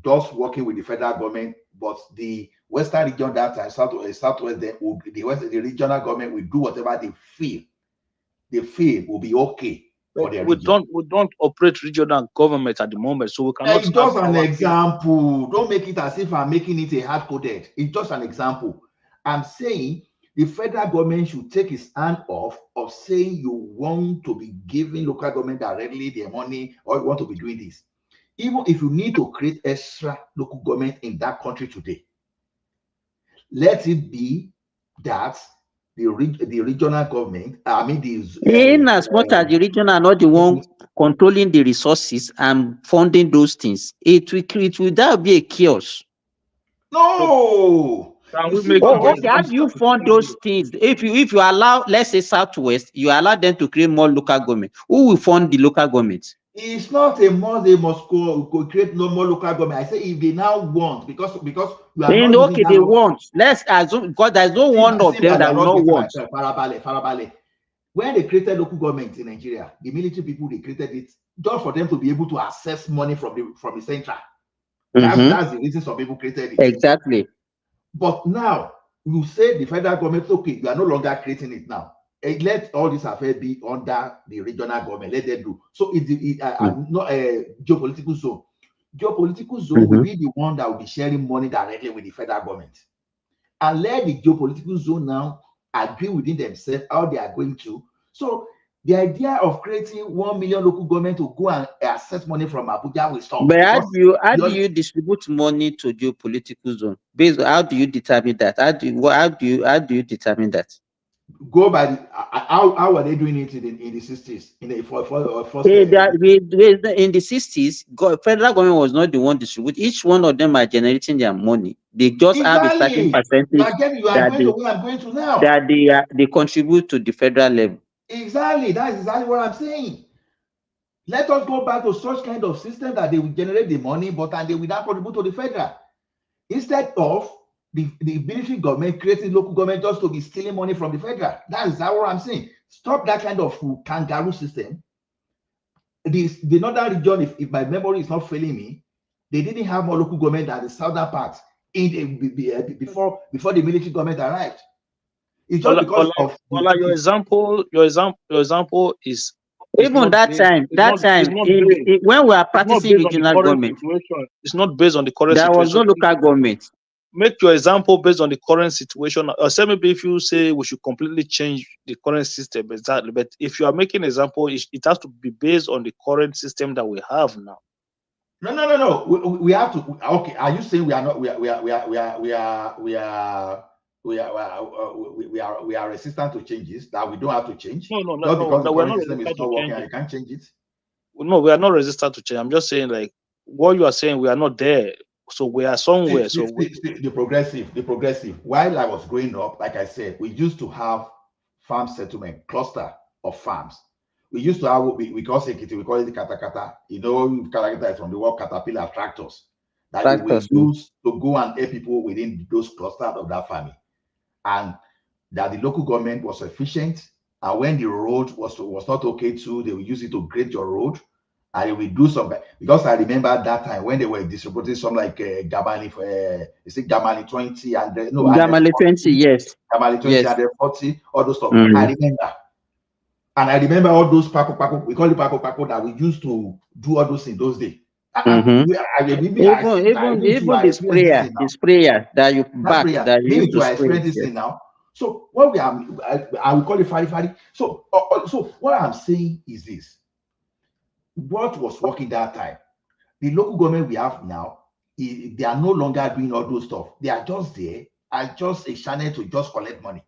just working with the federal government, but the Western region that time, Southwest, the regional government will do whatever they feel will be okay for their region. We don't operate regional government at the moment, so we cannot. It's just an example. Don't make it as if I'm making it a hard-coded. It's just an example. I'm saying the federal government should take its hand off of saying you want to be giving local government directly their money, or you want to be doing this. Even if you need to create extra local government in that country today, let it be that the regional government, in as much as the region are not the one controlling the resources and funding those things, it will that be a chaos. No. Okay, how do you fund those things? If you allow, let's say Southwest, you allow them to create more local government, who will fund the local government? It's not a must. They must create no more local government. I say if they now want, because you are then okay, they want. Let's assume, because there's no one of them that will not want. Farabale. When they created local government in Nigeria, the military people, they created it just for them to be able to access money from the central. That's the reason some people created it. Exactly. But now you say the federal government, okay, you are no longer creating it now. Let all this affair be under the regional government. Let them do. So it's not a geopolitical zone. Geopolitical zone will be the one that will be sharing money directly with the federal government. And let the geopolitical zone now agree within themselves how they are going to. So the idea of creating 1 million local government to go and access money from Abuja will stop. But Because how do you distribute money to your political zone? Based on how do you determine that? How do you determine that? Go by the, how are they doing it in the 60s? In the first In the 60s, federal government was not the one distribute. Each one of them are generating their money. They just have a certain exactly. percentage You are going to where I'm going to now. that they contribute to the federal level. Exactly. That is exactly what I'm saying. Let us go back to such kind of system that they will generate the money, and they will not contribute to the federal. Instead of the military government creating local government just to be stealing money from the federal. That is what I'm saying. Stop that kind of kangaroo system. The northern region, if my memory is not failing me, they didn't have more local government than the southern part before the military government arrived. It's just because of your example is even that time. When we are practicing regional government, it's not based on the current situation. There was no local government. Make your example based on the current situation. Or say maybe if you say we should completely change the current system, exactly. But if you are making an example, it has to be based on the current system that we have now. No. We have to. Okay, are you saying we are not? We are resistant to changes that we don't have to change? No. Because the current system is not working and you can't change it. No, we are not resistant to change. I'm just saying, like what you are saying, we are not there. So we are somewhere. The progressive. While I was growing up, like I said, we used to have farm settlement, cluster of farms. We used to have, we call it the katakata. You know, katakata is from the word caterpillar, tractors. That we use to go and help people within those clusters of that farming. And that the local government was efficient. And when the road was not okay too, they would use it to grade your road. And they will do something. Because I remember that time when they were distributing some like Gamali, is it Gamali 20 and Gamali 20, yes. Gamali 20 and 40, all those stuff. I remember. And I remember all those pako, we call it pako that we used to do all those in those days. Even the sprayer that you back that you used to spray this thing now. So what we are, I will call it fari. So what I'm saying is this: what was working that time, the local government we have now, they are no longer doing all those stuff. They are just there as just a channel to just collect money.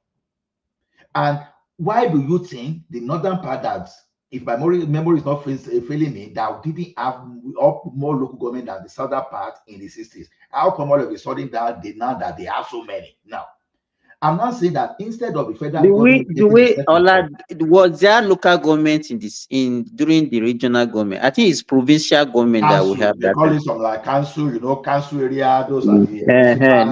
And why do you think the northern part that, if my memory is not failing me, that didn't have more local government than the southern part in the 60s? How come all of a sudden that they have so many now? I'm not saying that instead of the federal government, was there local government during the regional government? I think it's provincial government council, that we have. They call it some like council, council area. Those are the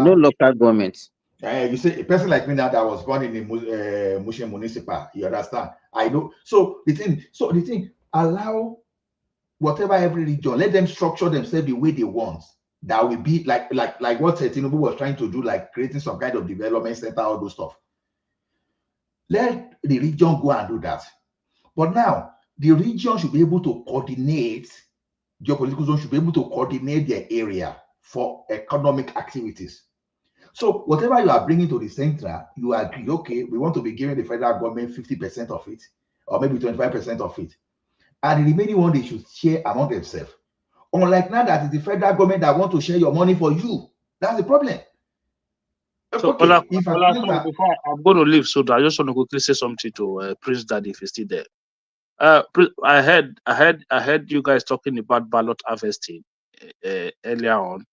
no local government. You say a person like me now that was born in the Mushin municipal, you understand? I know. So the thing, allow whatever every region, let them structure themselves the way they want. That will be like what Tinubu was trying to do, like creating some kind of development center, all those stuff. Let the region go and do that. But now the region should be able to coordinate, geopolitical zone should be able to coordinate their area for economic activities. So whatever you are bringing to the center, you agree, okay, we want to be giving the federal government 50% of it, or maybe 25% of it. And the remaining one, they should share among themselves. Unlike now that it's the federal government that want to share your money for you. That's the problem. So, before I'm going to leave, so I just want to quickly say something to Prince Daddy if he's still there. I heard you guys talking about ballot harvesting earlier on.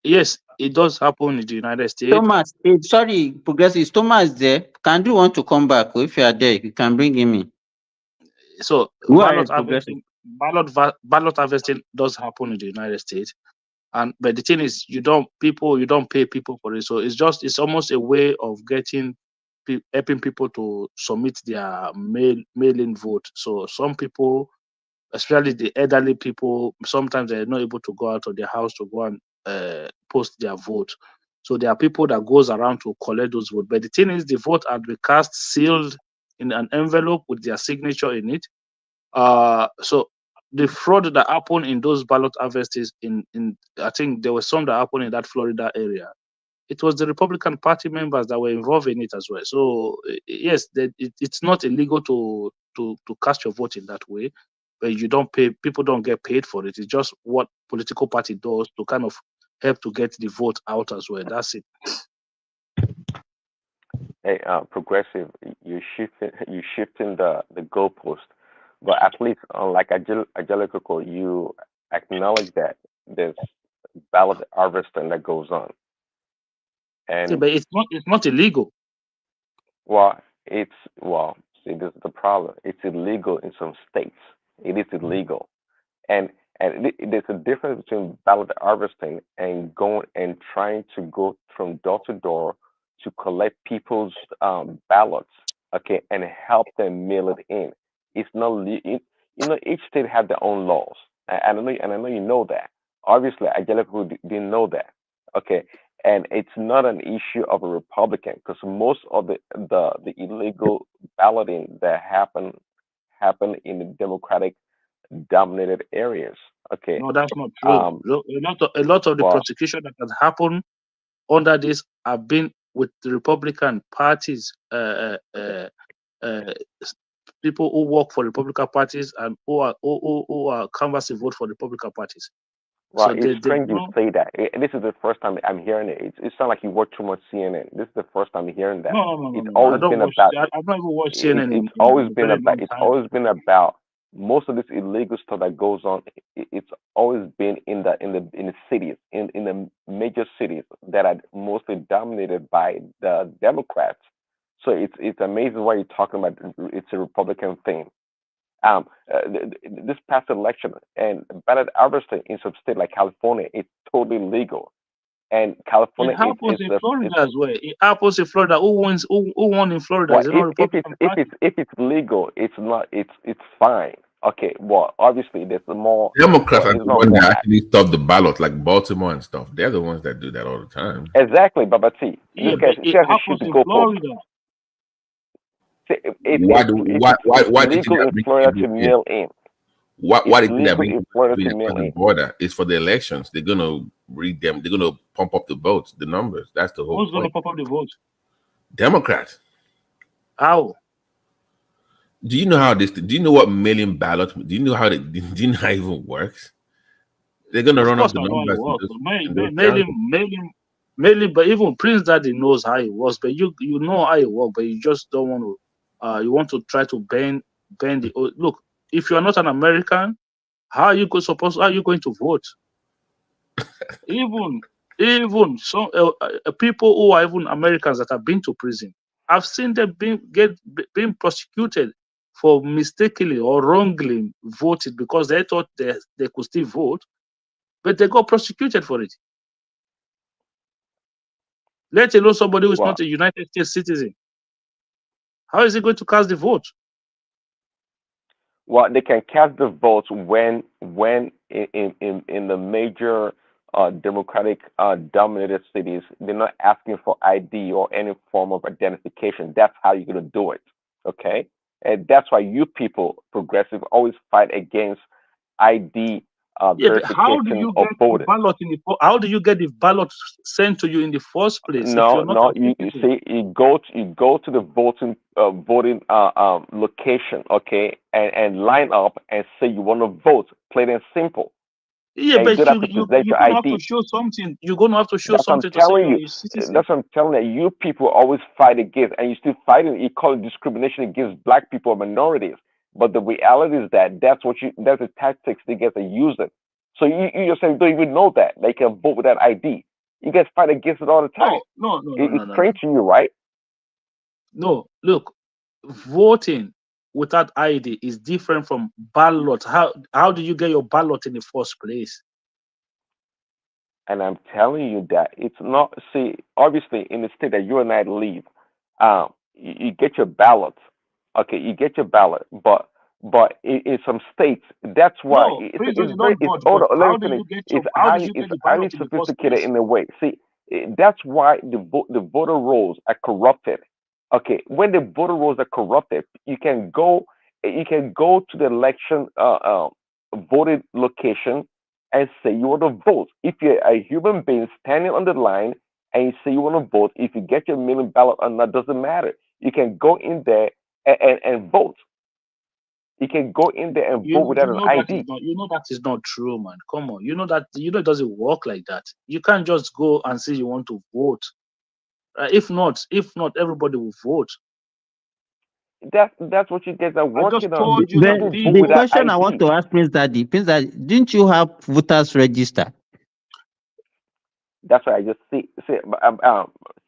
Yes, it does happen in the United States. Thomas, sorry, Progressive, Thomas there. Can you want to come back? If you are there, you can bring him in. So ballot harvesting does happen in the United States, but the thing is, you don't pay people for it. So it's almost a way of helping people to submit their mail-in vote. So some people, especially the elderly people, sometimes they're not able to go out of their house to go and post their vote. So there are people that goes around to collect those votes. But the thing is, the vote had been cast sealed in an envelope with their signature in it. So the fraud that happened in those ballot harvesters I think there was some that happened in that Florida area. it was the Republican Party members that were involved in it as well. So yes, it's not illegal to cast your vote in that way, but you don't pay. People don't get paid for it. It's just what political party does to kind of help to get the vote out as well. That's it. Hey, progressive, you shifting the goalpost, but at least unlike Angelico, you acknowledge that there's ballot harvesting that goes on, Yeah, and but it's not illegal. well, see, this is the problem. It's illegal in some states. It is illegal, and there's a difference between ballot harvesting and going and trying to go from door to door to collect people's ballots, okay, and help them mail it in. It's not each state have their own laws, and I know you know that. Obviously, Angelica didn't know that, okay, and it's not an issue of a Republican because most of the illegal balloting that happen in the Democratic dominated areas. Okay. No, that's not true. A lot of the Well, prosecution that has happened under this have been with the Republican parties, people who work for Republican parties and who are canvassing vote for Republican parties. well, So it's they strange you know. say that. This is the first time I'm hearing it. It sounds like you watch too much CNN. This is the first time hearing that. No. It's I always don't been watch. about. I've not even watched CNN It's in always a been very about. long It's time. always been about most of this illegal stuff that goes on. It's always been in the cities, in the major cities that are mostly dominated by the Democrats. So it's amazing why you're talking about it's a Republican thing. This past election and ballot harvesting in some state like California, it's totally legal. And It California, happens in it's Florida as well. It happens in Florida. Who won in Florida? well, Is it not Republican Party? if it's legal, it's not it's fine. Okay, well, obviously there's more. Democrats are There's the not ones more. that actually stop the ballot, like Baltimore and stuff. They're the ones that do that all the time. Exactly, Baba T. Yeah, This but guy, it happens shoot the in goalpost. Florida. See, Why it's do you think legal that in brings Florida to people in? mail in. Why It's do you think that legal brings in people Florida to in mail across the in. border? It's for the elections. They're gonna read them. They're gonna pump up the votes, the numbers. That's the whole Who's going to point. pop up the vote? Democrats. How? Do you know how this? Do you know what mailing ballots? Do you know how they? Do you know how it even works? They're gonna Of run up course, the I know how it numbers works. in those counties. Mailing, but even Prince Daddy knows how it works. But you know how it works, but you just don't want to. You want to try to bend the. Look, if you are not an American, how are you going to vote? even some people who are even Americans that have been to prison, I've seen them being prosecuted for mistakenly or wrongly voted because they thought they could still vote, but they got prosecuted for it. Let alone somebody who is Well, not a United States citizen. How is he going to cast the vote? well, they can cast the votes when in the major Democratic dominated cities, they're not asking for ID or any form of identification. That's how you're gonna do it. Okay, and that's why you people, progressive, always fight against ID Yeah, but how do verification you of get the voting. ballot how do you get the ballot sent to you in the first place if No, you're not no. You authenticated? see, you go to the voting location, okay, and line up and say you want to vote, plain and simple. Yeah, And you but don't have to present you're your gonna have to ID. show something. You're gonna have to show That's what I'm something to say telling you're you. a citizen. That's what I'm telling you. You people always fight against, and you still fighting. You call it discrimination against black people or minorities. But the reality is that that's the tactics they guys are using. So you yourself don't even know that they can vote without ID. You guys fight against it all the time. It's strange to you, right? No, look, voting without ID is different from ballot. How do you get your ballot in the first place? And I'm telling you that it's not. See, obviously, in the state that you and I live, you get your ballot. Okay, you get your ballot, but in some states, that's why No, Prince, it's you very. don't It's vote, hold but on, let me finish. how did you It's get the highly ballot in the first sophisticated place? in a way. See, that's why the voter rolls are corrupted. Okay, when the voter rolls are corrupted, you can go to the election voting location and say you want to vote. If you're a human being standing on the line, and you say you want to vote, if you get your million ballot or not, doesn't matter. You can go in there and vote. You can go in there and vote without an ID. That is not true, man. Come on. It doesn't work like that. You can't just go and say you want to vote. If not, everybody will vote. That's what you guys are working on. The question I want to ask Prince Daddy, didn't you have voters register? That's why I just see.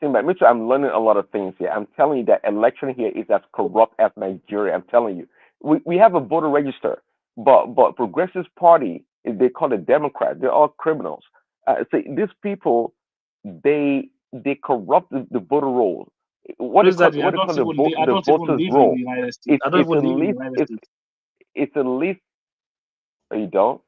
But Mitchell, I'm learning a lot of things here. I'm telling you that election here is as corrupt as Nigeria. I'm telling you, we have a voter register, but Progressive Party, they call it Democrats. They're all criminals. These people, they corrupt the voter rolls. What is called the voters roll? It's a list. You don't.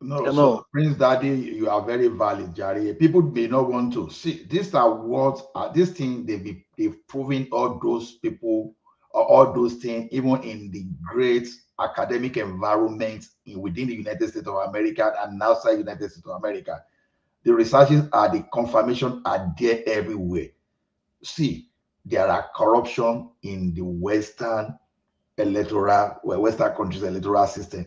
No, so Prince Daddy, you are very valid, Jerry. People may not want to see these are what this thing they've proven all those people all those things even in the great academic environment within the United States of America and outside the United States of America. The researches are the confirmation are there everywhere. See, there are corruption in the Western countries electoral system.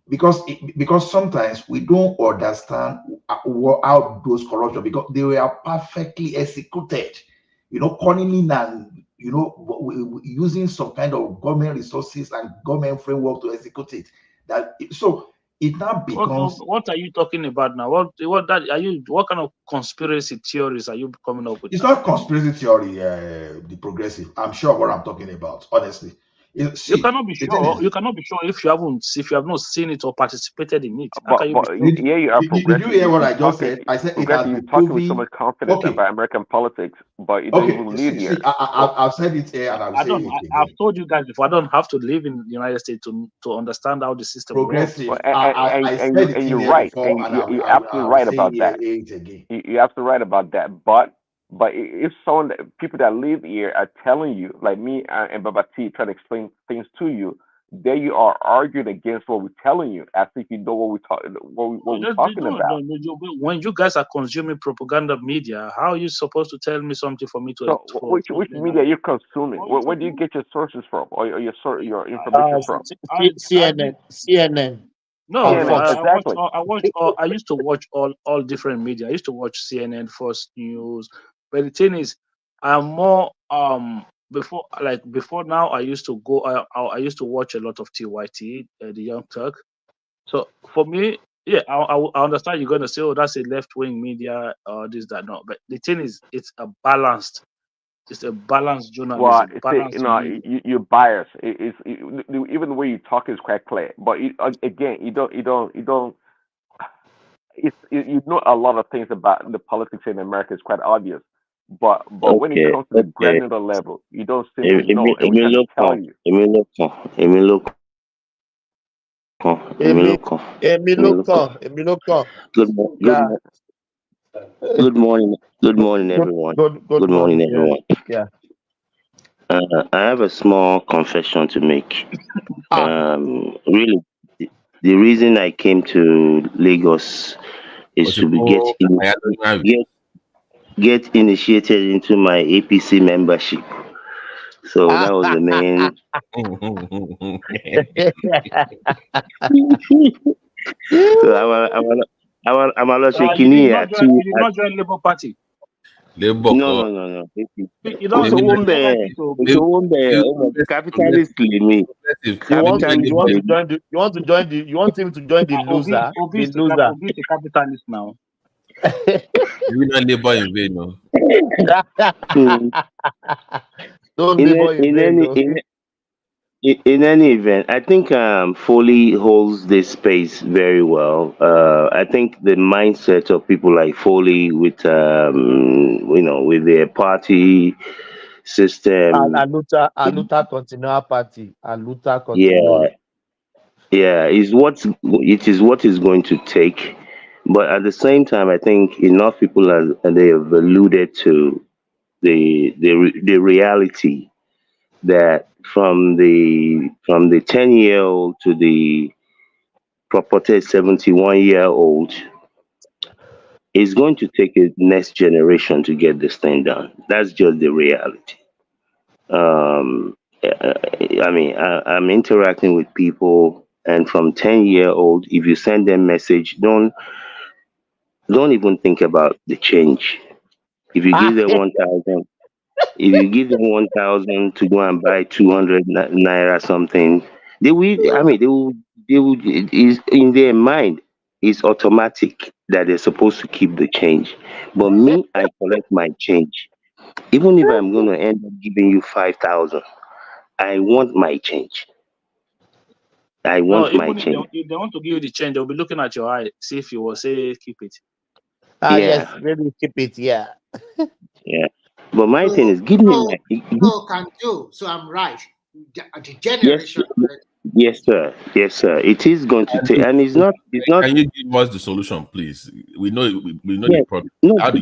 Because sometimes we don't understand how those corruption, because they were perfectly executed, cunningly and using some kind of government resources and government framework to execute it. So it now becomes. What are you talking about now? What kind of conspiracy theories are you coming up with? It's not conspiracy theory, the Progressive. I'm sure what I'm talking about, honestly. You cannot be sure. You cannot be sure if you have not seen it or participated in it. Did you hear what I just said? I said it has been talking with so much confidence about American politics, but you don't even live here. I've said it here, and I'll say it again. I've told you guys before. I don't have to live in the United States to understand how the system Progressive. works. And you're right. You're absolutely right about that. You're absolutely right about that. But if people that live here are telling you, like me and Babati, trying to explain things to you, there you are arguing against what we're telling you, as if you know what we're talking about. When you guys are consuming propaganda media, how are you supposed to tell me something for me to? So which media are you consuming? Where do you get your sources from, or your information from? CNN. No, exactly. I used to watch all different media. I used to watch CNN, Fox News. But the thing is, I'm more before now. I used to go. I used to watch a lot of TYT, the Young Turk. So for me, yeah, I understand you're going to say, oh, that's a left-wing media or this, that. No, but the thing is, it's a balanced journalism. Well, you're biased. Even the way you talk is quite clear. But again, you know a lot of things about the politics in America is quite obvious. But when it comes to the granular level, you don't seem to know. And we can tell you. Good morning, everyone. Good morning, everyone. Yeah. I have a small confession to make. Really, the reason I came to Lagos is to get initiated into my APC membership. So that was the main. So I'm a shaking here. You did not join Labour Party. No. You don't capitalist me. You want him to join the loser. Obi is a capitalist now. You will not labor in vain, no. Don't labor in vain. In any event, I think Foley holds this space very well. I think the mindset of people like Foley with with their party system, Aluta Continual Party, Aluta Continual. Yeah, is what is going to take. But at the same time, I think enough people they have alluded to the reality that from the 10-year-old to the purported 71-year-old, It's going to take a next generation to get this thing done. That's just the reality. I mean, I'm interacting with people, and from 10-year-old, if you send them message, don't even think about the change. If you give them 1,000, if you give them 1,000 to go and buy 200 naira something, they will. I mean, they will. It is in their mind. It's automatic that they're supposed to keep the change. But me, I collect my change. Even if I'm going to end up giving you 5,000, I want my change. I No, want my even change. if they want to give you the change, they'll be looking at your eye, see if you will say keep it. Yes, Yeah, maybe keep it. Yeah. yeah. But my thing So, is, give me so, my. so can do. So I'm right. The Yes, generation. yes, sir. Yes, sir. It is going to take, and it's not. It's not. Can you give us the solution, please? We know the Yes, problem. no. How do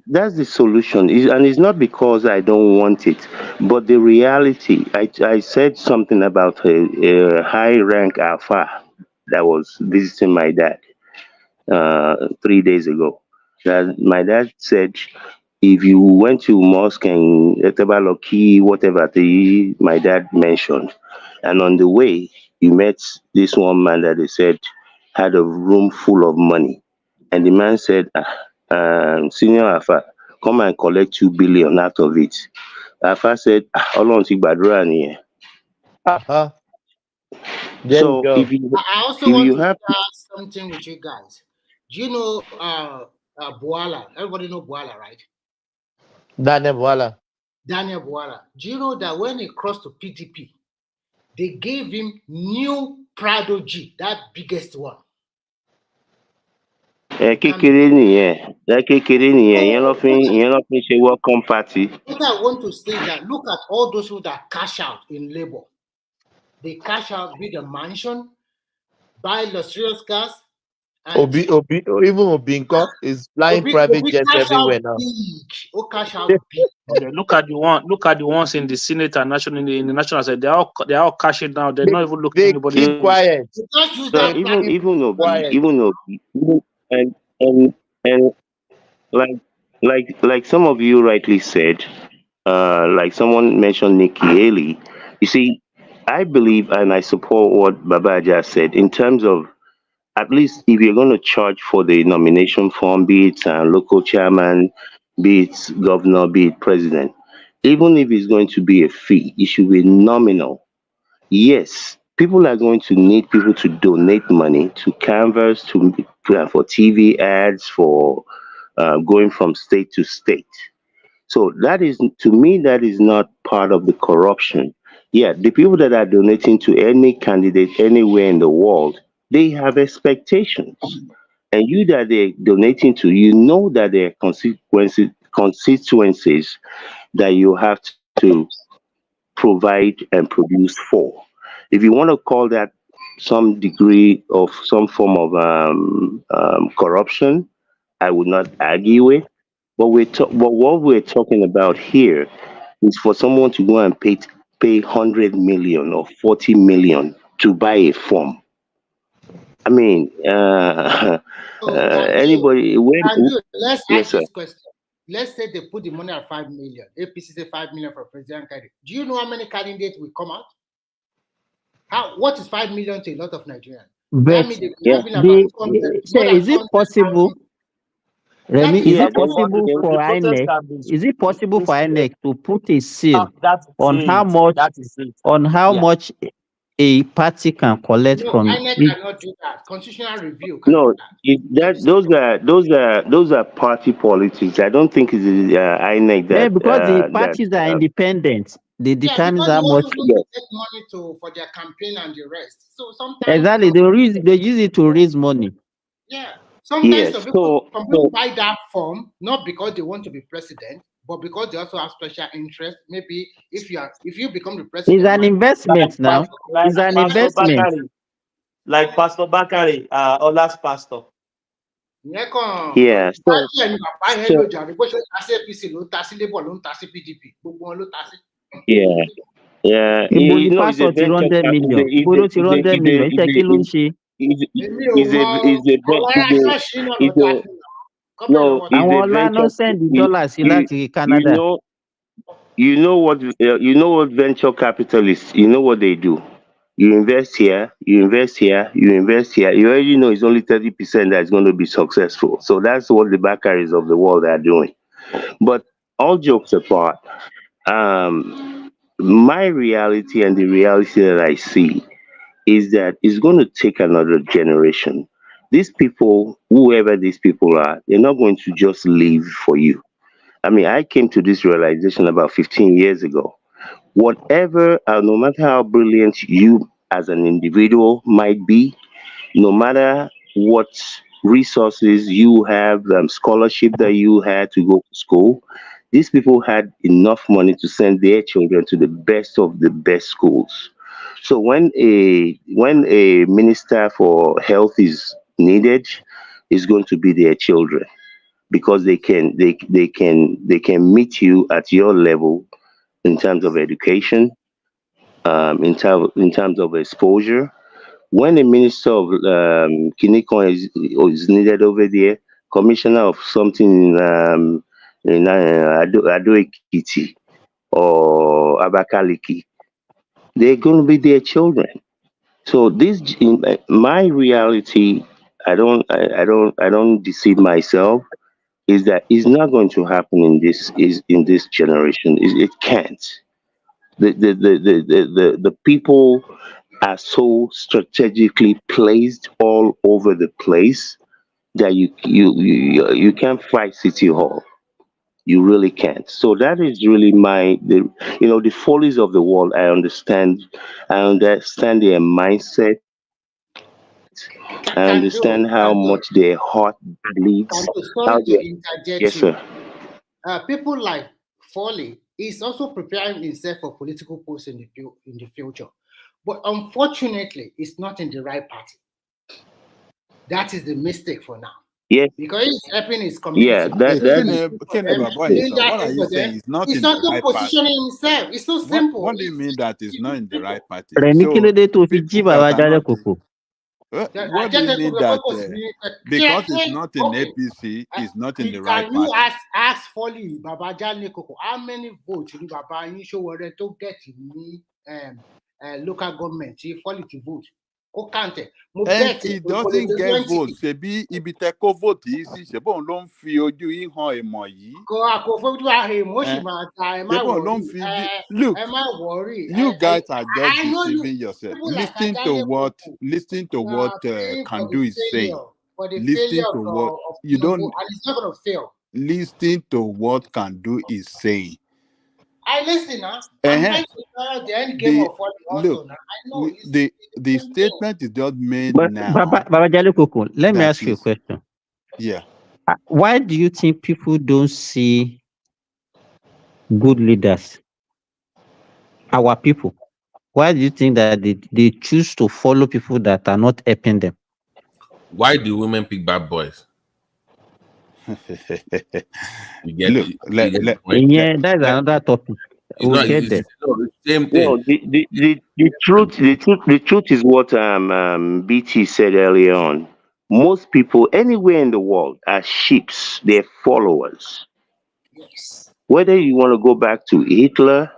That's the solution, and it's not because I don't want it, but the reality. I said something about a high rank alpha that was visiting my dad 3 days ago. That my dad said, if you went to mosque and Etebaloki, whatever my dad mentioned, and on the way you met this one man that they said had a room full of money, and the man said, Senior Alpha, come and collect 2 billion out of it. Alpha said, Ọlọ́run ti gbàdúrà nìyẹn. Uh-huh. There you So go. I also if want you to have share something with you guys. Do you know Boala? Everybody know Boala, right? Daniel Boala. Daniel Boala. Do you know that when he crossed to PDP, they gave him new Prado G, that biggest one. kékeré nìyẹn kékeré nìyẹn ìyẹn ló fi ń ṣe welcome party. What I want to say that look at all those who that cash out in labor. They cash out with a mansion, buy luxurious cars. Obi, even Obinko is flying private jets everywhere now. Cash out big. Okay, look at the ones in the Senate and national in the national side. They're all cashing now. They're not even looking at anybody. Keep quiet. So even Obi, and like some of you rightly said, like someone mentioned Nikki Haley. You see, I believe and I support what Baba just said in terms of, at least if you're going to charge for the nomination form, be it local chairman, be it governor, be it president, even if it's going to be a fee, it should be nominal. Yes, people are going to need people to donate money to canvas, for TV ads, for going from state to state. So that is, to me, that is not part of the corruption. Yeah, the people that are donating to any candidate anywhere in the world, they have expectations. And you that they're donating to, you know that there are constituencies that you have to provide and produce for. If you want to call that some degree of some form of corruption, I would not argue it. But but what we're talking about here is for someone to go and pay 100 million or 40 million to buy a form. I mean, anybody? Let's Yes, ask sir. this question. Let's say they put the money at 5 million. APC say 5 million for president candidate. Do you know how many candidates will come out? What is 5 million to a lot of Nigerians? But is it possible? Remy, is it possible for INEC? Is it possible for INEC to put a seal on how much a party can collect from INEC it? cannot do that. Constitutional review. No, those are party politics. I don't think it's INEC that. Yeah, because the parties are independent. They determine how much. Get money for their campaign and the rest. So sometimes Exactly, they use it to raise money. Yeah. Sometimes some people buy that form not because they want to be president, but because they also have special interest. Maybe if you become the president, It's an investment now. It's an investment. Like Pastor Bakari, Ola's pastor. Yeah. Yeah. You know, it's a very No, if Àwọn they ọlá ló venture, send the you, dollars sí you, láti you Canada. know, you know what venture capitalists, you know what they do. You invest here, you invest here, you invest here. You already know it's only 30% that's going to be successful. So that's what the backeries of the world are doing. But all jokes apart, my reality and the reality that I see is that it's going to take another generation. These people, whoever these people are, they're not going to just live for you. I mean, I came to this realization about 15 years ago. Whatever, no matter how brilliant you as an individual might be, no matter what resources you have, scholarship that you had to go to school, these people had enough money to send their children to the best of the best schools. So when a minister for health is needed, it's going to be their children because they can meet you at your level in terms of education, in terms of exposure. When a minister of Kinikon is needed over there, commissioner of something in Ado Ekiti or Abakaliki, they're going to be their children. So this, in my reality, I don't deceive myself. Is that it's not going to happen in this generation. It can't. The people are so strategically placed all over the place that you can't fight City Hall. You really can't. So that is really the follies of the world. I understand. I understand their mindset. I Can do, understand how can do, much their heart bleeds. can do. How Sorry to they interject Yes, you. sir. People like Foley is also preparing himself for political posts in the future. But unfortunately, it's not in the right party. That is the mistake for now. Yes. Because he's helping his Yeah. community. That He's that doing is this for Kene them, he's Baba doing Isa, that what are thing you for them. saying? It's not He's in the also right party. positioning himself. It's so simple. What do you mean that it's not in the right party? Rẹ̀mí kí So ló dé tó fi jí people bàbá that are Jálẹ̀ not kòkò? what do you mean that because it's not in APC, it's not in the right Can you party? ask Foley, Baba Jale Koko, how many votes you Baba Yin Sowore to get in local government? If Foley to vote, go count it. Mo And bet he for doesn't get 20. votes. Ṣebí ibi tẹ́ kó vote yìí sí, ṣebí òun ló ń fi ojú yín hàn ìmọ̀ yìí. Go àkófó tó àhè mo sì Eh, máa ta ẹ má ṣebí òun ló worry ń fi look. ẹ má worry. You guys are just I know you deceiving yourself. people like Listen to Ajale what praying for Kandu the is saying. failure, for the Listen failure to what of you Tinubu, don't and it's not gonna fail. listen to what Kandu is saying. I listen, huh? I'm trying to tell the end game of what also Look, now. I know it's the statement is just made But now. Baba Jálẹ̀ kòkò, let me that ask you a is- question. Yeah. Why do you think people don't see good leaders? Our people. Why do you think that they choose to follow people that are not helping them? Why do women pick bad boys? You get Look, the point? Yeah, that's another topic. We'll get there. The same thing. No, the truth is what BT said earlier on. Most people anywhere in the world are sheeps. They're followers. Yes. Whether you want to go back to Hitler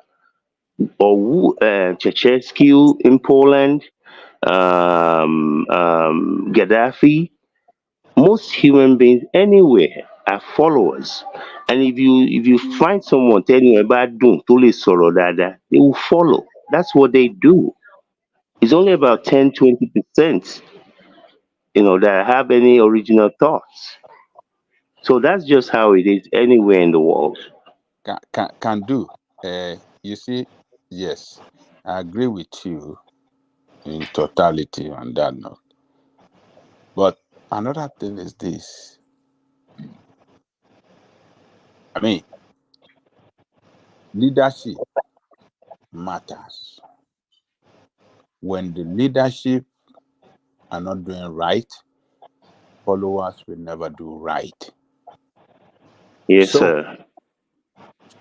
or Ceausescu in Poland, Gaddafi, most human beings anywhere are followers. And if you find someone telling you about doom, they will follow. That's what they do. It's only about 10-20%, that have any original thoughts. So that's just how it is anywhere in the world. Can do. You see, yes, I agree with you in totality on that note. But another thing is this. I mean, leadership matters. When the leadership are not doing right, followers will never do right. Yes, So, sir.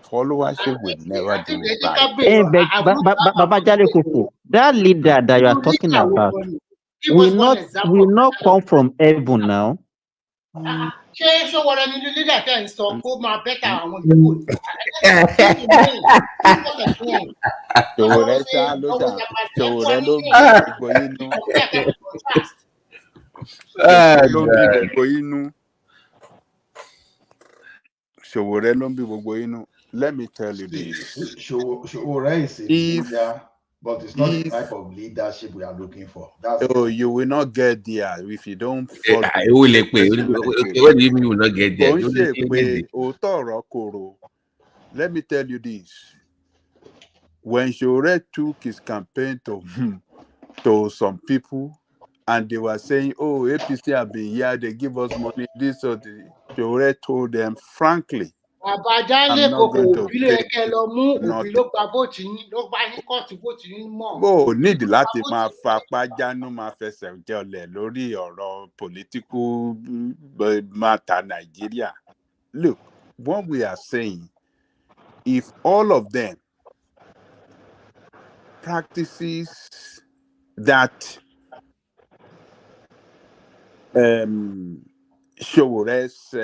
followership will never do right. Hey, Baba Jálẹ̀ kòkò, that leader that you are talking about will not come from heaven now. So what I mean, you leader can so go my better and want Let me tell you this. Showore is a leader, but it's not the type of leadership we are looking for. That's You will not get there if you don't follow. What do you mean you will not get there? Let me tell you this. When Showore took his campaign to some people, and they were saying, "Oh, APC have been here, they give us money, this or the," Showore told them, frankly, I'm not going to pay need láti máa fapá jánu máa fẹsẹ̀ jọlẹ̀ lórí ọ̀rọ̀ political matter Nigeria. Look, what we are saying, if all of them practices that Showore's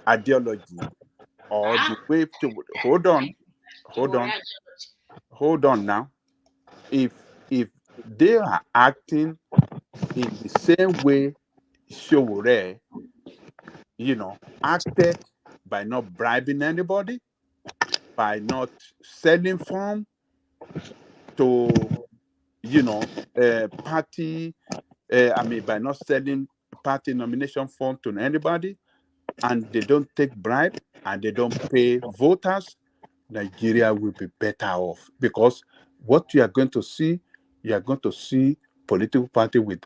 ideology or the way to hold on now. If they are acting in the same way Showore, acted by not bribing anybody, by not selling form to, party, by not selling party nomination form to anybody, and they don't take bribe and they don't pay voters, Nigeria will be better off. Because what you are going to see political party with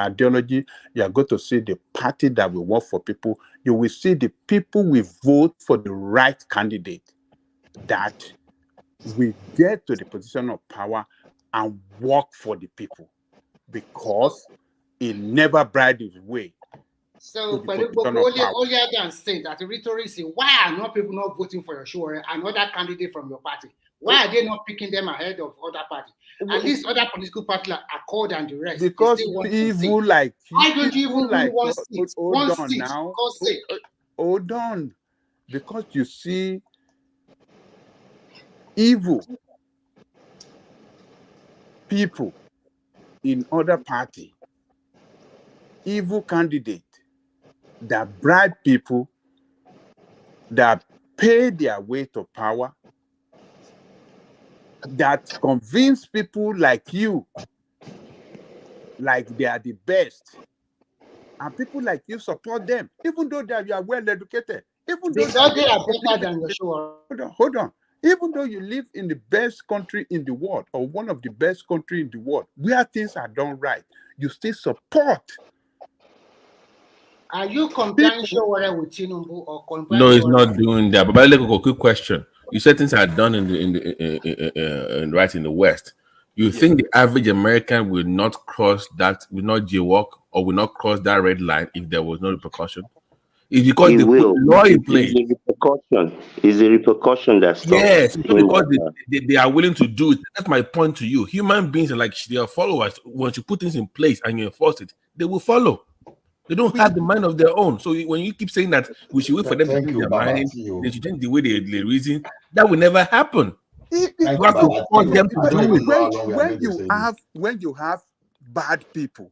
ideology. You are going to see the party that will work for people. You will see the people will vote for the right candidate that will get to the position of power and work for the people, because he never bribed his way. So, but only I can say that the rhetoric is, why are not people not voting for your Showore, another candidate from your party? Why are they not picking them ahead of other parties? At least other political parties like Accord and the rest. Because people like you, why don't you even do one seat? Hold on now. Hold on. Because you see, evil people in other party, evil candidate that bribe people, that pay their way to power, that convince people like you, like they are the best, and people like you support them, even though you are well educated, even though they are better than your Showore. Hold on. Even though you live in the best country in the world, or one of the best countries in the world, where things are done right, you still support. Are you comparing Showore with Tinubu or comparing? No, it's not doing that. But a quick question. You said things are done right in the West. You think the average American will not cross that, will not jaywalk, or will not cross that red line if there was no repercussion? It's because they put law in place. It's a repercussion that stops. Yes, because they are willing to do it. That's my point to you. Human beings are like they are followers. Once you put things in place and you enforce it, they will follow. They don't have the mind of their own. So when you keep saying that we should wait for them to change their mind, they should change the way they reason, that will never happen. You have to force them to do it. When you have bad people,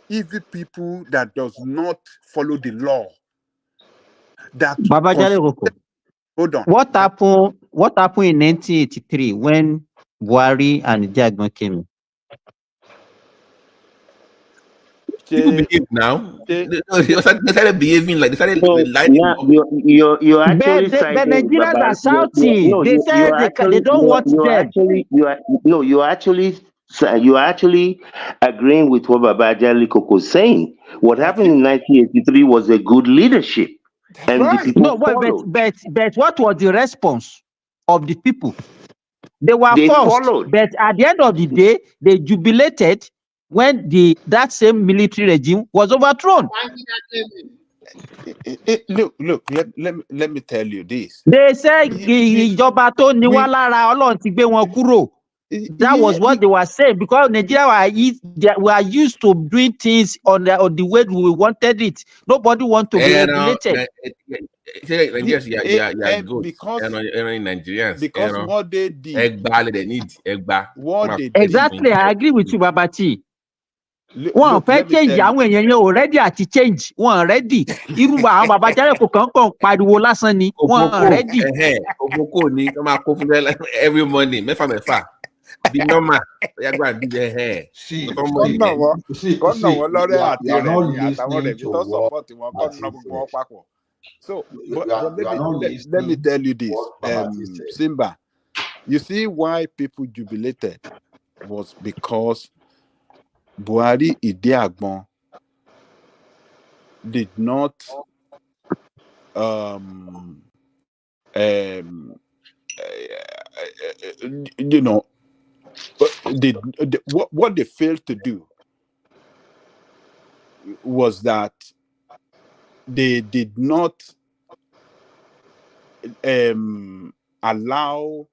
evil people that does not follow the law, that hold on. What happened in 1983 when Buhari and Jagman came in? People behave now. They started behaving like they started lighting up. You're actually but Nigerians are shouting. They said they don't want them. You're actually agreeing with what Baba Ajali Koko is saying. What happened in 1983 was a good leadership. And the people but what was the response of the people? They were forced, but at the end of the day, they jubilated when that same military regime was overthrown. Look, let me tell you this. They say ìjọba tó ní wá lára Ọlọ́run ti gbé wọn kúrò. That was what they were saying, because Nigeria we are used to doing things on the way we wanted it. Nobody want to be regulated. Yes, good. Because Nigerians, what they did, they need what they Exactly, I agree with you, Babati. One fẹ́ change àwọn èèyàn yẹn already àti change. One ready. Irú àwọn bàbá Jálẹ̀kọ̀ kan pariwo lásán ni. One ready. Oboko ni come out every morning. Mẹ́fà. Be normal. You go and do the hair. See, we are not listening to what So, but let me tell you this, Simba. You see why people jubilated was because Buhari Idiagbon did not you know, what they failed to do was that they did not allow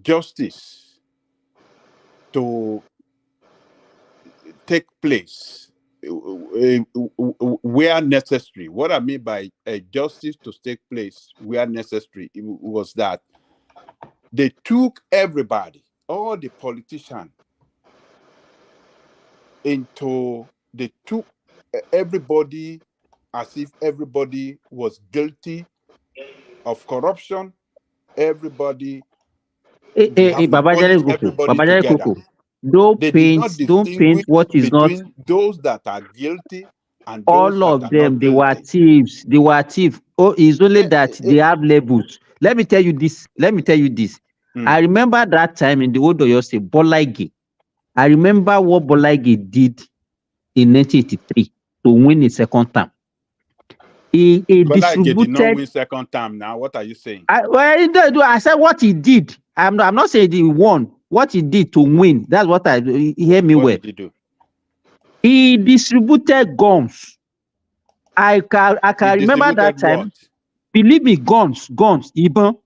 justice to take place where necessary. What I mean by justice to take place where necessary was that they took everybody, all the politicians, they took everybody as if everybody was guilty of corruption. Everybody. Baba Jálẹ̀kọ̀. Don't paint what is not. Those that are guilty and all of them, they were thieves. They were thieves. Oh, it's only that they have labels. Let me tell you this. I remember that time in the old Oyo State, Bola Ige. I remember what Bola Ige did in 1983 to win his second term. He distributed. Did not win second term. Now, what are you saying? I said what he did. I'm not saying he won. What he did to win. That's what hear me well. What did he do? He distributed guns. I can remember that time. What? Believe me, guns, Ibn.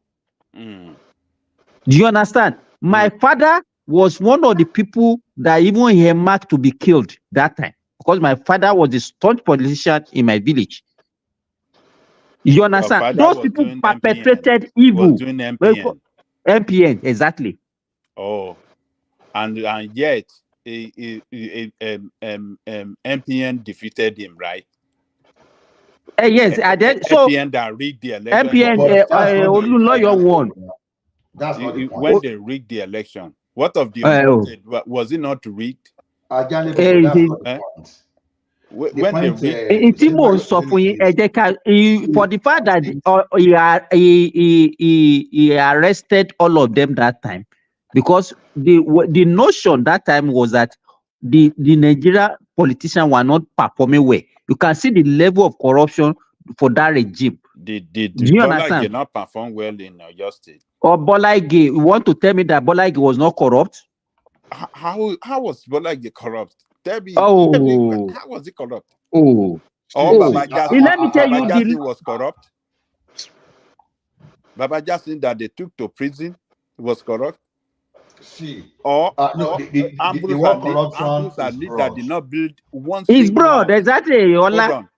Do you understand? My father was one of the people that even earmarked to be killed that time, because my father was a staunch politician in my village. You understand? Those people perpetrated evil. Was doing MPN. MPN, exactly. Oh, and yet MPN defeated him, right? Yes, so MPN that rigged the election. MPN, won. That's not the point. When they rigged the election, what of the unvoted? Was it not rigged? That's not the point. When they rigged, for the fact that he arrested all of them that time, because the notion that time was that the Nigeria politicians were not performing well. You can see the level of corruption for that regime. Do you understand? Did not perform well in your state. Or Bola Ige, you want to tell me that Bola Ige was not corrupt? How was Bola Ige corrupt? Tell me, how was he corrupt? Baba Jasin, let me tell you, Baba Jasin was corrupt. Baba Jasin that they took to prison was corrupt. See, Ambrose Ali that did not build one. His brother, exactly. Hold on.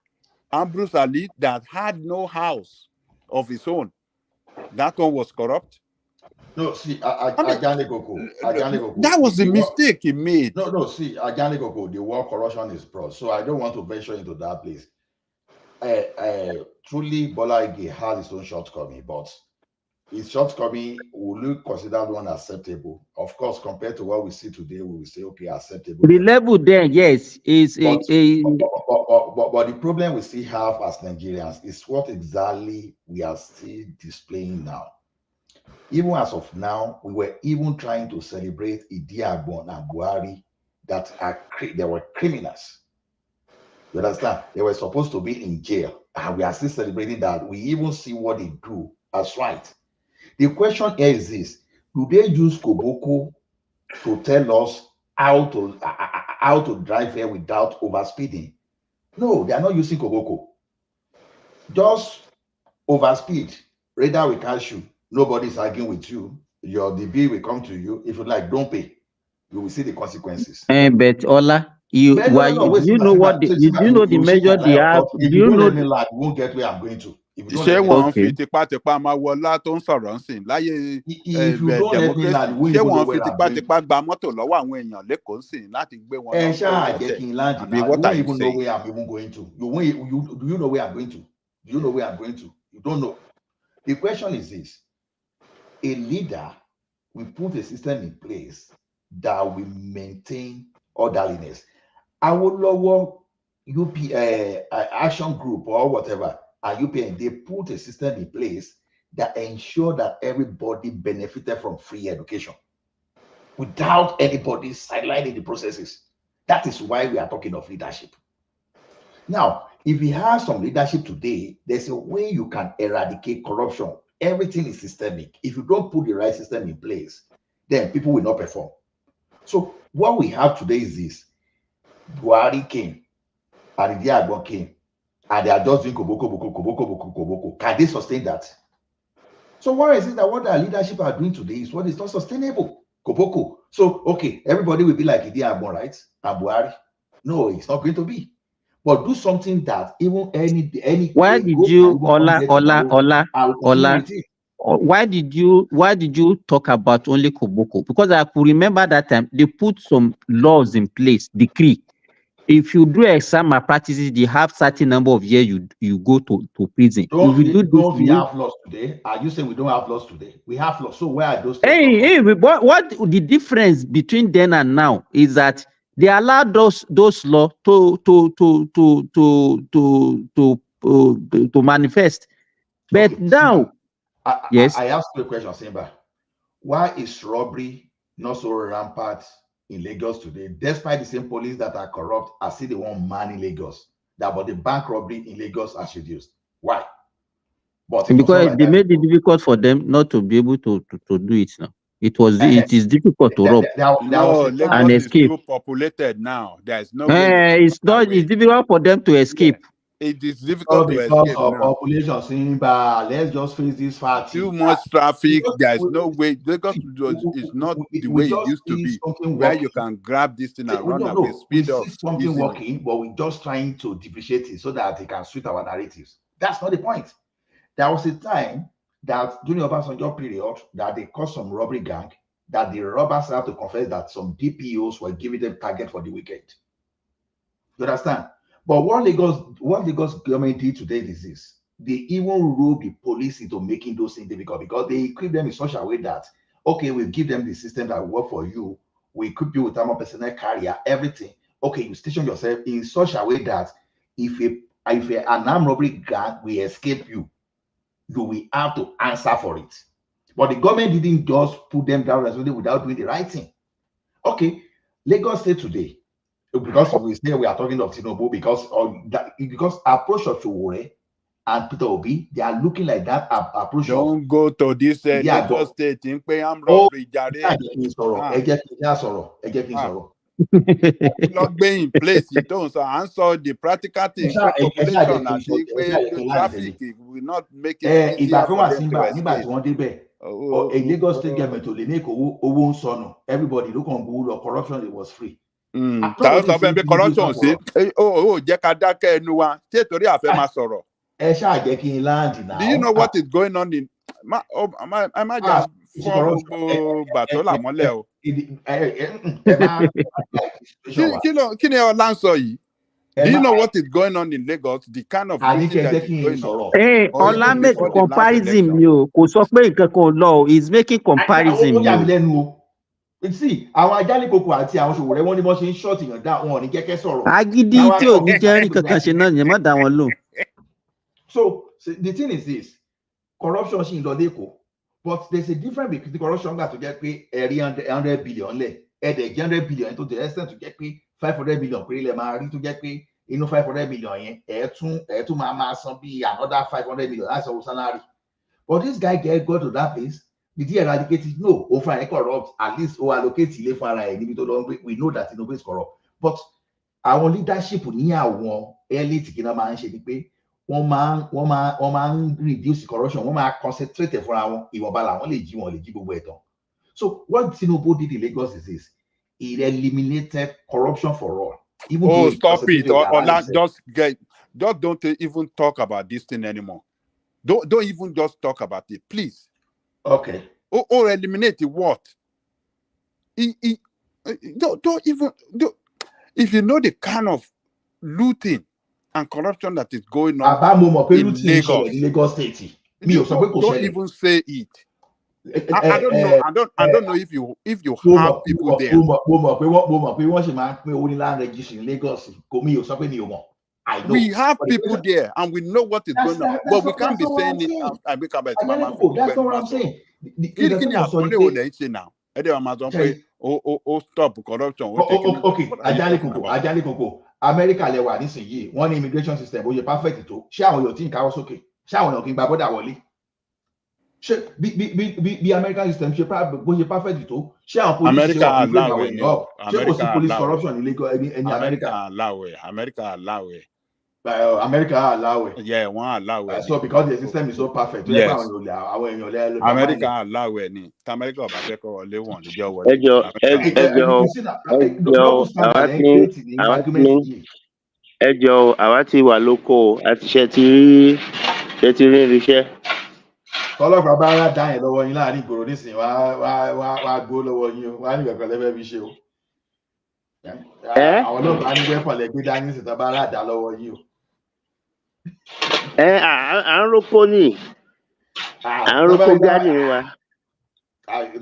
Ambrose Ali that had no house of his own. That one was corrupt. No, see, Ajani Koko. That was the mistake he made. No, see, Ajani Koko, the word corruption is broad, so I don't want to venture into that place. Truly, Bola Ige has his own shortcoming, but his shortcoming will look considered one acceptable. Of course, compared to what we see today, we will say, okay, acceptable. The level there, yes, is but the problem we still have as Nigerians is what exactly we are still displaying now. Even as of now, we were even trying to celebrate Idiagbon and Buhari that they were criminals. You understand? They were supposed to be in jail, and we are still celebrating that. We even see what they do as right. The question here is this: do they use Koboko to tell us how to drive here without overspeeding? No, they are not using Koboko. Just overspeed. Radar will catch you. Nobody's arguing with you. the bill will come to you. If you like, don't pay. You will see the consequences. But Ola, you Man, why no, wait, do you know what so, do you know the you shake measure my they line of have? thought. If Do you you don't know let me laugh, you won't get where I'm going to. If you don't ṣé let me wọ́n laugh, ń fi tipátipá máa wọlá tó ń sọ̀rọ̀ ń sìn láyé if you don't let me laugh, democracy you won't ṣé even know wọ́n ń fi where I'm going to. tipátipá gba mọ́tò lọ́wọ́ àwọn èèyàn lẹ́kọ̀ọ́ ń sìn láti gbé wọn lọ Get lọ́tẹ̀ in land àbí now. You what are won't you even know saying? where I'm even going to. Do you know where I'm going to? Do you know where I'm going to? You don't know. The question is this: a leader will put a system in place that will maintain orderliness. Awolowo action group or whatever, and UPN, they put a system in place that ensure that everybody benefited from free education without anybody sidelining the processes. That is why we are talking of leadership. Now, if you have some leadership today, there's a way you can eradicate corruption. Everything is systemic. If you don't put the right system in place, then people will not perform. So what we have today is this: Buhari came, and Idiagbon came, and they are just doing koboko. Can they sustain that? So why is it that what our leadership are doing today is what is not sustainable? Koboko. So okay, everybody will be like Idiagbon, right? And Buhari. No, it's not going to be. But do something that even any why did you Ola why did you talk about only Koboko? Because I could remember that time they put some laws in place, decree. If you do exam malpractices, they have certain number of years you go to prison. Don't we have laws today? Are you saying we don't have laws today? We have laws. So where are those laws? Hey, what the difference between then and now is that they allowed those laws to manifest. But okay, now, yes. I ask you a question, Simba. Why is robbery not so rampant in Lagos today, despite the same police that are corrupt are still the one manning Lagos? But the bank robbery in Lagos has reduced. Why? But because they made it difficult for them not to be able to do it now. It is difficult to rob and escape. Is too populated now. There's no way. It's difficult for them to escape. Yeah. It is difficult to escape of now. Population, Simba, let's just face this fact. Too much traffic. There's no way. Lagos is not the way it used to be, where you can grab this thing and run away. Speed up. Something easily. Working, but we're just trying to depreciate it so that they can suit our narratives. That's not the point. There was a time that during the Obasanjo period that they caused some robbery gang, that the robbers have to confess that some DPOs were giving them target for the weekend. You understand? But what Lagos government did today is this: they even rule the police into making those things difficult because they equip them in such a way that, okay, we'll give them the system that will work for you. We equip you with armor personnel carrier, everything. Okay, you station yourself in such a way that if an armed robbery gang will escape you, you will have to answer for it. But the government didn't just put them down without doing the right thing. Okay, Lagos State today, because we are talking of Tinubu, because approach of Sowore and Peter Obi, they are looking like that approach. Don't go to this Lagos State in pay armed robbery. Not being in place, you don't answer the practical thing. Population and the traffic will not make it easier for them to escape. Lagos State government to make everybody look on Google, corruption, it was free. Corruption sí jẹ́ ká dákẹ́ ẹnu wa ṣé torí àfẹ́ máa sọ̀rọ̀. Ẹ ṣáà jẹ́ kí n land now. Do you know what is going on in má fọ́ gbogbo bàtọ́là mọ́lẹ̀ o. Kí ni ọlá ń sọ yìí? Do you know what is going on in Lagos? The kind of meeting that is going on. Ọlá make comparison ni o, kò sọ pé nǹkan kan lọ o, he is making comparison ni o. See, àwọn Ajalikoko àti àwọn Sowore wọ́n ní bọ́n ṣe ń ṣọ́ọ̀tì yàn dá wọn ò ní kẹ́kẹ́ sọ̀rọ̀. Agídí tí ò ní jẹ́ rí kankan ṣe náà yẹn má dá wọn lò. So the thing is this: corruption ṣì ń lọ lẹ́kọ̀ọ́, but there is a difference between the corruption gbà tó jẹ́ pé ẹ̀rí 100 billion lẹ̀ ẹ̀dẹ̀ jẹ́ 100 billion tó the extent tó jẹ́ pé 500 billion péré lẹ̀ máa rí tó jẹ́ pé inú 500 billion yẹn ẹ̀ tún máa san bí another 500 billion láti sanwó salary. But this guy go to that place. Did he eradicate it? No. Over corrupt. At least allocate ile fún ara ẹ̀. We know that Tinubu is corrupt. But our leadership ní àwọn elite kí náà máa ń ṣe ni pé wọ́n máa ń reduce corruption. Wọ́n máa concentrate fúnra wọn. Ìwọ̀nba làwọn lè jí gbogbo ẹ̀ tán. So what Tinubu did in Lagos is this: it eliminated corruption for all. Even though Oh, it stop was it! just don't even talk about this thing anymore. Don't even just talk about it, please. Okay. Or eliminate the what? Don't even. If you know the kind of looting and corruption that is going on in Lagos State, don't even say it. I don't know. I don't know if you have people there. We have people there and we know what is going on, but we can't be saying it. That's what I'm saying. Now. Stop corruption. Okay, Ajali Koko. America lewa nísìnyí, wọ́n ní immigration system bó ṣe perfect tó. Ṣé àwọn yóò tí ń káwọ́ sókè? Ṣé àwọn yóò kí ń gba bọ́dà wọlé? Ṣé bí American system ṣe bó ṣe perfect tó? Ṣé àwọn police ṣe wọ́n gbé àwọn èèyàn up? Ṣé kò sí police corruption ní America? America allow it. America allow it. Yeah, one allow it. So because the system is so perfect, yes. America allow it. America ọba fẹ́ kọ́ wọlé wọn lè jẹ́ wọlé. ẹjọ́ àwa ti wà lóko àti ṣe ti rí irinṣẹ́. Ọlọ́pàá bá rà dá yẹn lọ́wọ́ yín láàrin ìgboro nísìnyí wá gbó lọ́wọ́ yín o, wá ní kankan lẹ́fẹ̀ẹ́ fi ṣe o. Àwọn ọlọ́pàá ní wẹ́pọ̀ lẹ́gbẹ́ dání sí tọ́ bá rà dá lọ́wọ́ yín o. À ń roko ní gánì wa.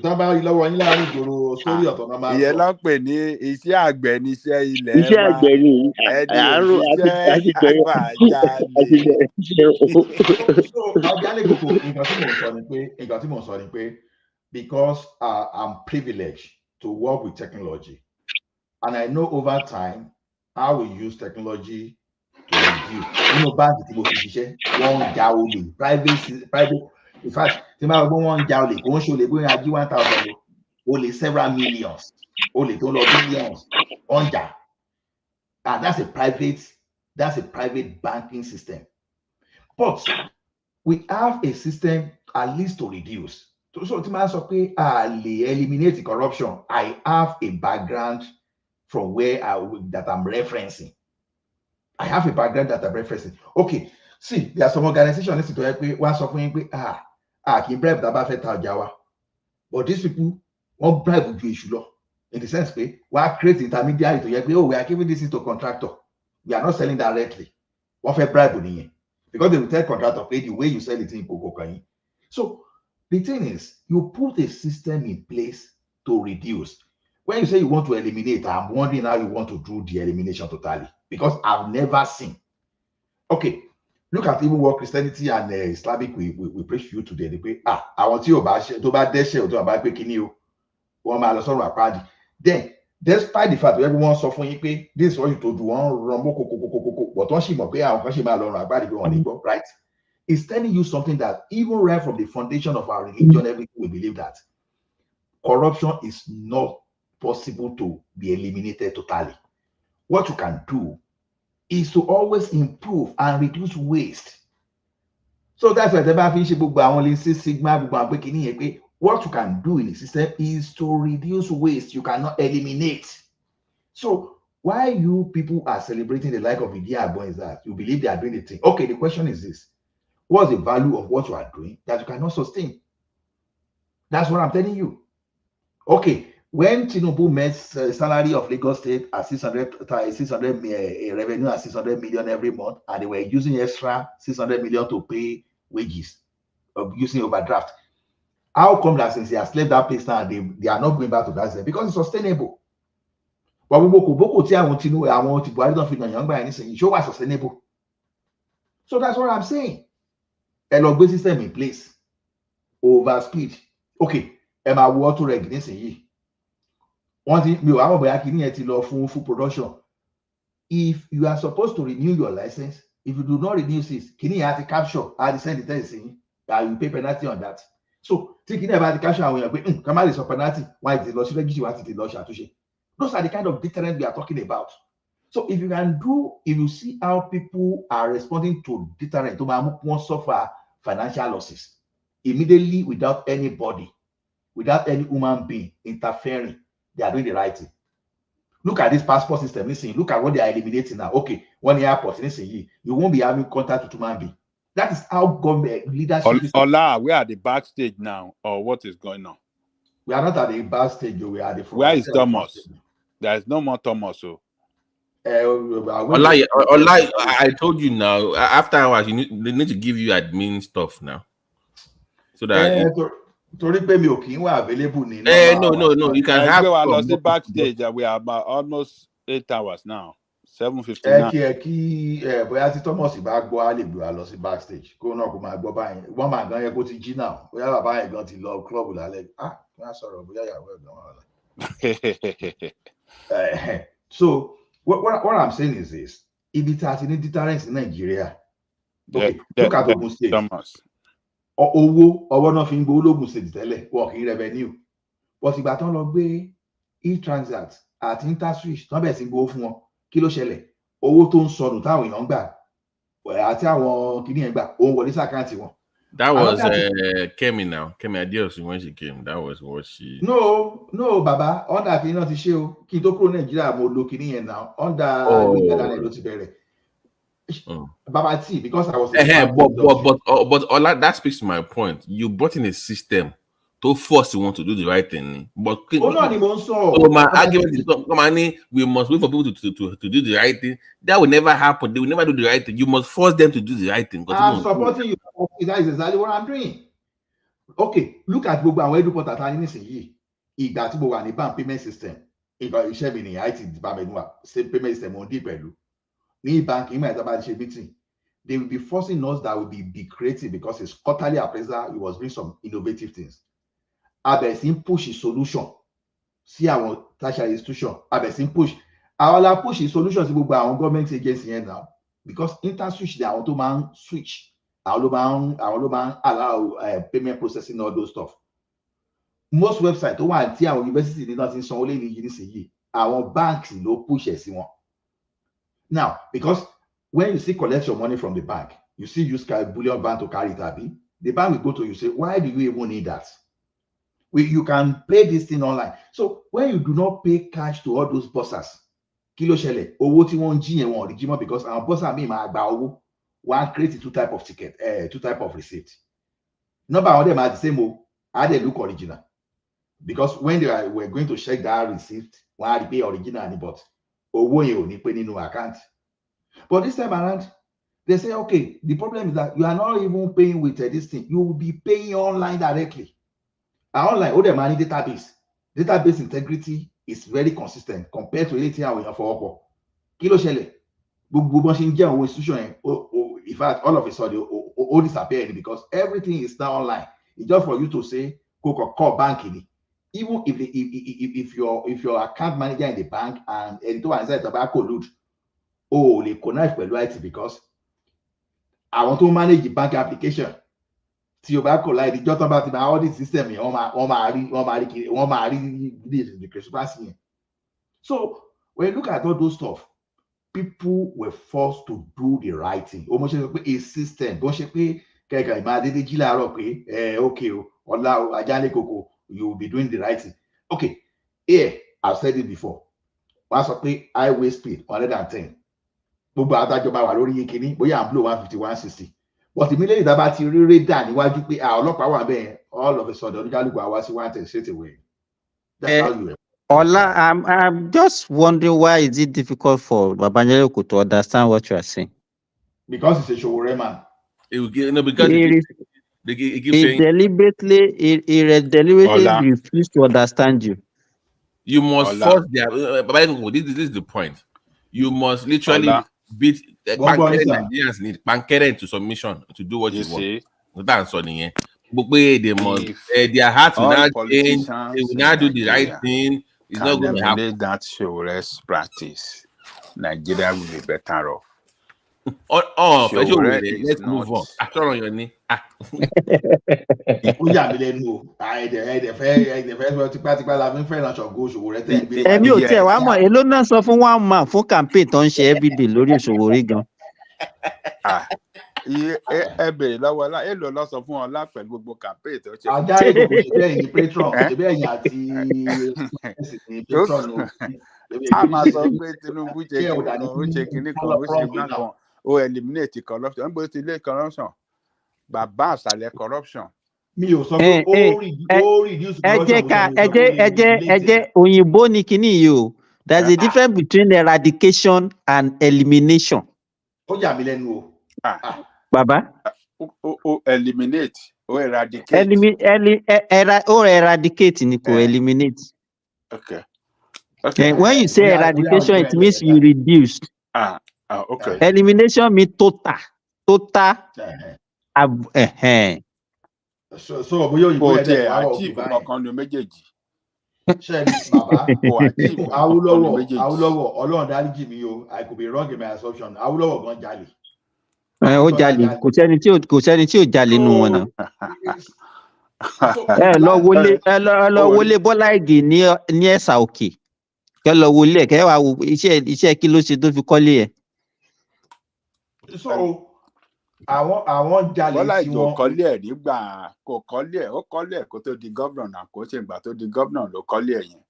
Tọ́ bá rí lọ́wọ́ yín láàrin ìgboro sórí ọ̀tọ̀ náà máa ń sọ. Ìyẹn ló ń pè ní iṣẹ́ àgbẹ̀ ní iṣẹ́ ilẹ̀ wa. Iṣẹ́ àgbẹ̀ ni nǹkan tí mò ń sọ ni pé because I'm privileged to work with technology and I know over time how we use technology to reduce. Nínú báńkì tí mo fi ṣiṣẹ́, wọ́n ń ja olè private. In fact, tí máa gbọ́ wọ́n ń ja olè, kò ń ṣe olè bóyá ají 1,000 olè several millions, olè tó lọ billions, wọ́n ń jà. And that's a private banking system. But we have a system at least to reduce. So tí máa sọ pé a lè eliminate corruption, I have a background from where that I'm referencing. I have a background that I'm referencing. Okay, see, there are some organizations to help me. One suffering pé kì í bribe tá a bá fẹ́ ta ọjà wa. But these people wọ́n bribe ju èṣù lọ. In the sense pé wọ́n create intermediary to yẹ pé we are giving this to contractor. We are not selling directly. Wọ́n fẹ́ bribe nìyẹn. Because they will tell contractor pay the way you sell it in kòkò kan yín. So the thing is, you put a system in place to reduce. When you say you want to eliminate, I'm wondering how you want to do the elimination totally. Because I've never seen. Okay, look at even what Christianity and Islamic we preach to you today. They pay, I want you to buy dẹ́ṣẹ̀ to buy pé kíní o. Wọ́n máa lọ sọ́run àpáàdì. Then, despite the fact that everyone sọ fún yín pé this is what you to do, wọ́n rán mọ́ kókókókókó, but wọ́n sì mọ̀ pé àwọn kan ṣì máa lọ run àpáàdì pé wọ́n lè gbọ́, right? It's telling you something that even right from the foundation of our religion, everything we believe that corruption is not possible to be eliminated totally. What you can do is to always improve and reduce waste. So that's why what you can do in the system is to reduce waste. You cannot eliminate. So why you people are celebrating the like of Idiagbo is that you believe they are doing the thing. Okay, the question is this. What's the value of what you are doing that you cannot sustain? That's what I'm telling you. Okay, when Tinubu met salary of Lagos State at 600 revenue at 600 million every month, and they were using extra 600 million to pay wages of using overdraft. How come that since he has left that place now, they are not going back to that system? Because it's sustainable. But we show us sustainable. So that's what I'm saying. A log system in place. Overspeed. Okay. Emma water regulation. One thing you have full production. If you are supposed to renew your license, if you do not renew this, can you have to capture? I send the test saying that you pay penalty on that. So thinking about the capture when you're come out is a penalty. Why is the loss? Those are the kind of deterrent we are talking about. So if you can do, if you see how people are responding to deterrent, to suffer financial losses immediately without anybody without any human being interfering, they are doing the right thing. Look at this passport system. Listen, look at what they are eliminating now. Okay, one airport, listen, you won't be having contact with human being. That is how government leadership is. Ola, we are at the backstage now, or what is going on? We are not at the backstage, we are at the front. Where is Thomas? There is no more Thomas. So. Ola, I told you now. After hours, they need to give you admin stuff now, so that. Available. No. You can have. We are the backstage. We are about almost 8 hours now. 7:59. Bóyá tí Thomas bá gbọ́ á lè gbé wa lọ sí backstage kó náà kó máa gbọ́ báyìí wọ́n máa gan yẹ kó ti jí náà bóyá bàbá yẹn gan ti lọ club lálẹ́ kí wọ́n sọ̀rọ̀ bóyá ìyàwó ẹ̀gbọ́n wọn. So what I'm saying is this: ibi tí a ti ní deterrence in Nigeria. Okay, look at Ogun State. Owó ọwọ́ náà fi ń gbowó lógun state tẹ́lẹ̀ wọ́n kì í revenue. But ìgbà tán lọ gbé e-transact àti interswitch tán bẹ̀ sí gbowó fún wọn. Kí ló ṣẹlẹ̀? Owó tó ń sọnù táwọn èèyàn ń gbà àti àwọn kìíní yẹn gbà òun wọlé sàkáǹtì wọn. That was Kemi now. Kemi Adeosun when she came. That was what she. No, baba. Under kìíní náà ti ṣe o. Kí n tó kúrò Nàìjíríà mo lo kìíní yẹn now. Under ló ti bẹ̀rẹ̀. Baba T, because I was. But Ola, that speaks to my point. You brought in a system to force you want to do the right thing. But so my argument is, we must wait for people to do the right thing. That will never happen. They will never do the right thing. You must force them to do the right thing. I'm supporting you. That is exactly what I'm doing. Okay, look at gbogbo àwọn eduport àtàní nísìnyí. Ìgbà tí mo wà ní bank payment system. Ìgbà iṣẹ́ mi ní IT department wa same payment system on deep pẹ̀lú. Ní bank ìmọ̀ ẹ̀dá bá ṣe meeting. They will be forcing us that will be creative because it's quarterly appraisal. It was doing some innovative things. Abesin push a solution. See our tertiary institution. Abesin push. Our push a solution to our government agency here now because interswitch they are to switch. Our allow payment processing all those stuff. Most websites our university did not in some only in our banks no push one. Now, because when you see collect your money from the bank, you see use bullion bank to carry it. The bank will go to you say, why do you even need that? You can pay this thing online. So when you do not pay cash to all those bosses, kilo shele, owo ti won ji yen won original because our bosses me ma gba owo. One create two type of ticket, two type of receipt. Number of them are the same. How they look original? Because when they were going to check that receipt, one pay original, but owo yen oni pe nínú account. But this time around, they say, okay, the problem is that you are not even paying with this thing. You will be paying online directly. Online, all the money database integrity is very consistent compared to anything we have for Kilo shele. Institution, in fact, all of a sudden, all disappearing because everything is now online. It's just for you to say, call banking. Even if your account manager in the bank and editor inside tobacco load, they connect with IT because I want to manage the bank application. Tí o bá kò láì díjọ́ tán bá ti máa audit system yẹn wọ́n máa rí the discrepancy yẹn. So when you look at all those stuff, people were forced to do the right thing. Ó mọ̀ ṣe pé a system bó ṣe pé kẹ̀kẹ́ ìmọ̀ adédé jí láàárọ̀ pé okay o ọ̀la ajálẹ̀ kòkò you will be doing the right thing. Okay, here I've said it before. Wọ́n sọ pé highway speed 110. Gbogbo àtàjọba wà lórí kíní bóyá à ń blow 150 160. But immediately that about radar níwájú pé ọlọ́pàá wà bẹ́ẹ̀ all of a sudden oníkálùkù àwa sí 110 straight away. That's how you were. Ola, I'm just wondering why is it difficult for Babangida to understand what you are saying? Because it's a Showore man. Because they keep saying deliberately refuse to understand you. You must force their. This is the point. You must literally beat Nigerians need Bankere into submission to do what you want. That's all. But they must. Their hearts will not change. They will not do the right thing. It's not going to happen. That Showore's practice, Nigeria will be better off. Let's move on. After on your knee. Èmi ò tiẹ̀ wá mọ̀ èló náà sọ fún one man fún campaign tó ń ṣe everyday lórí Òṣòwòrí gan. ẹ bèrè lọ́wọ́ ọlá èlò lọ sọ fún ọlá pẹ̀lú gbogbo campaign tó ṣe fún ajá ìkòkò ṣe bẹ́ẹ̀ ni patron ẹ ṣe bẹ́ẹ̀ yẹn àti patron o a máa sọ pé Tinubu ṣe ṣé kinní ọ̀dà kan ní ó ṣe kinní kan ó ṣe front gbá now. kan ó eliminate corruption ń bó ti lé corruption bàbá àṣàlẹ̀ corruption. mi ò sọ pé ó reduce corruption mo sọ mi ò sọ pé ó eliminate òyìnbó ni kíní yìí o. There's a difference between eradication and elimination. ó yà mí lẹ́nu o. Bàbá. ó eliminate ó eradicate. Eradicate ni kò eliminate. Okay. When you say eradication, it means you reduced. Okay. Elimination means total. So bóyá òyìnbó yẹn dẹ̀ wá wọ̀ òkè báyìí. ọkàn ní méjèèjì. Ṣẹ́ni bàbá Awólọ́wọ̀ Ọlọ́run dáríjì mi o, I could be wrong in my assumption. Awólọ́wọ̀ gan jalè. Ó jalè, kò sẹ́ni tí ò jalè nínú wọn náà. Ẹ lọ wọlé Bọ́lá Ìgè ní Ẹ̀sà Òkè. Kẹ́ lọ wọlé kẹ́ wá wo iṣẹ́ kí ló ṣe tó fi kọ́lé ẹ̀. So àwọn jalè Bọ́lá tí Ìgè wọ́n kọ́lé ẹ̀ nígbà kò kọ́lé ẹ̀ ó kọ́lé ẹ̀ kó tó di gómìnà náà kó ṣe ìgbà tó di gómìnà ló kọ́lé ẹ̀ yẹn.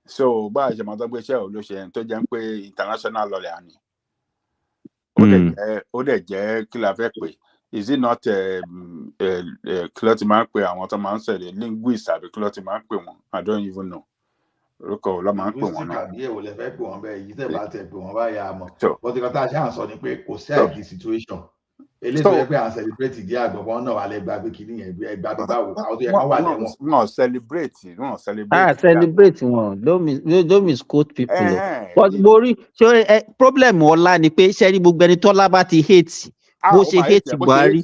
So báyìí ṣe máa tọ́ pé iṣẹ́ ò ló ṣe ẹni tó jẹ́ pé international lawyer ni. Ó dẹ̀ jẹ́ kí la fẹ́ pè is it not kí ló ti máa ń pè àwọn tó máa ń ṣẹlẹ̀ linguist àbí kí ló ti máa ń pè wọ́n I don't even know. Orúkọ ló máa ń pè wọ́n náà. àbí èwo lè fẹ́ pè wọ́n bẹ́ẹ̀ yìí tẹ̀ bá tẹ̀ pè wọ́n báyà mọ̀. Bọ́tí kan tá a ṣe à ń sọ ni pé kò sí àìdí situation. Eléyìí tó yẹ pé à ń celebrate ìdí àgbọ̀n náà wà lẹ́gbàá pé kìíní yẹn ẹgbàá bí báwo àwọn tó yẹ kán wà lẹ́wọ̀n. Wọ́n celebrate. Celebrate wọn don't misquote people. But mo rí ṣé problem ọlá ni pé ṣé ní gbogbo ẹni tọ́lá bá ti hate bó ṣe hate Buhari.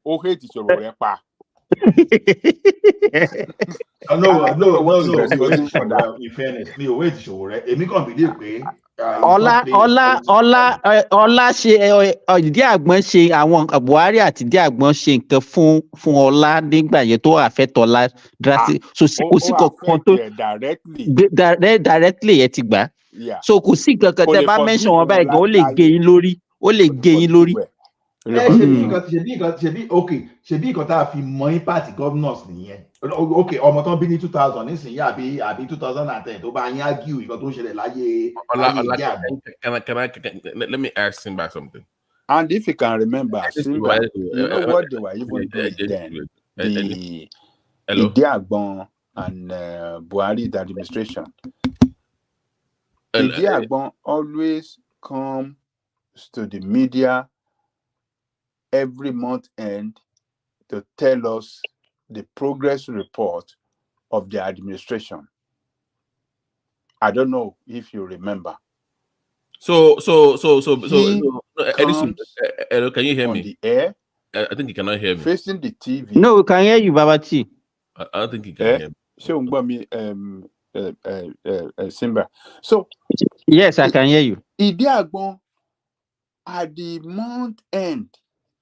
Ó hate ìṣòro rẹ̀ pa. No. In fairness, mi ò hate ìṣòro rẹ̀. Èmi kàn believe pé. Ọlá ṣe ìdí àgbọn ṣe àwọn Buhari àti ìdí àgbọn ṣe nǹkan fún Ọlá nígbà yẹn tó affect Ọlá drastic so kò sí kankan tó directly yẹn ti gbà so kò sí kankan tẹ bá mention wọn báyìí gan ó lè gé yín lórí. ṣebí nǹkan tá a fi mọ impact governors nìyẹn ọmọ tán bí ní 2000 nísìnyí àbí 2010 tó bá yín argue nǹkan tó ń ṣẹlẹ̀ láyé let me ask Simba something. And if you can remember, Simba, you know what they were even doing then? The Idiagbon and Buhari's administration. Idiagbon always comes to the media every month end to tell us the progress report of the administration. I don't know if you remember. So Edison, hello, can you hear me? On the air? I think you cannot hear me. Facing the TV. No, we can hear you, Babati. I don't think you can hear me. Simba. So yes, I can hear you. Idiagbon at the month end,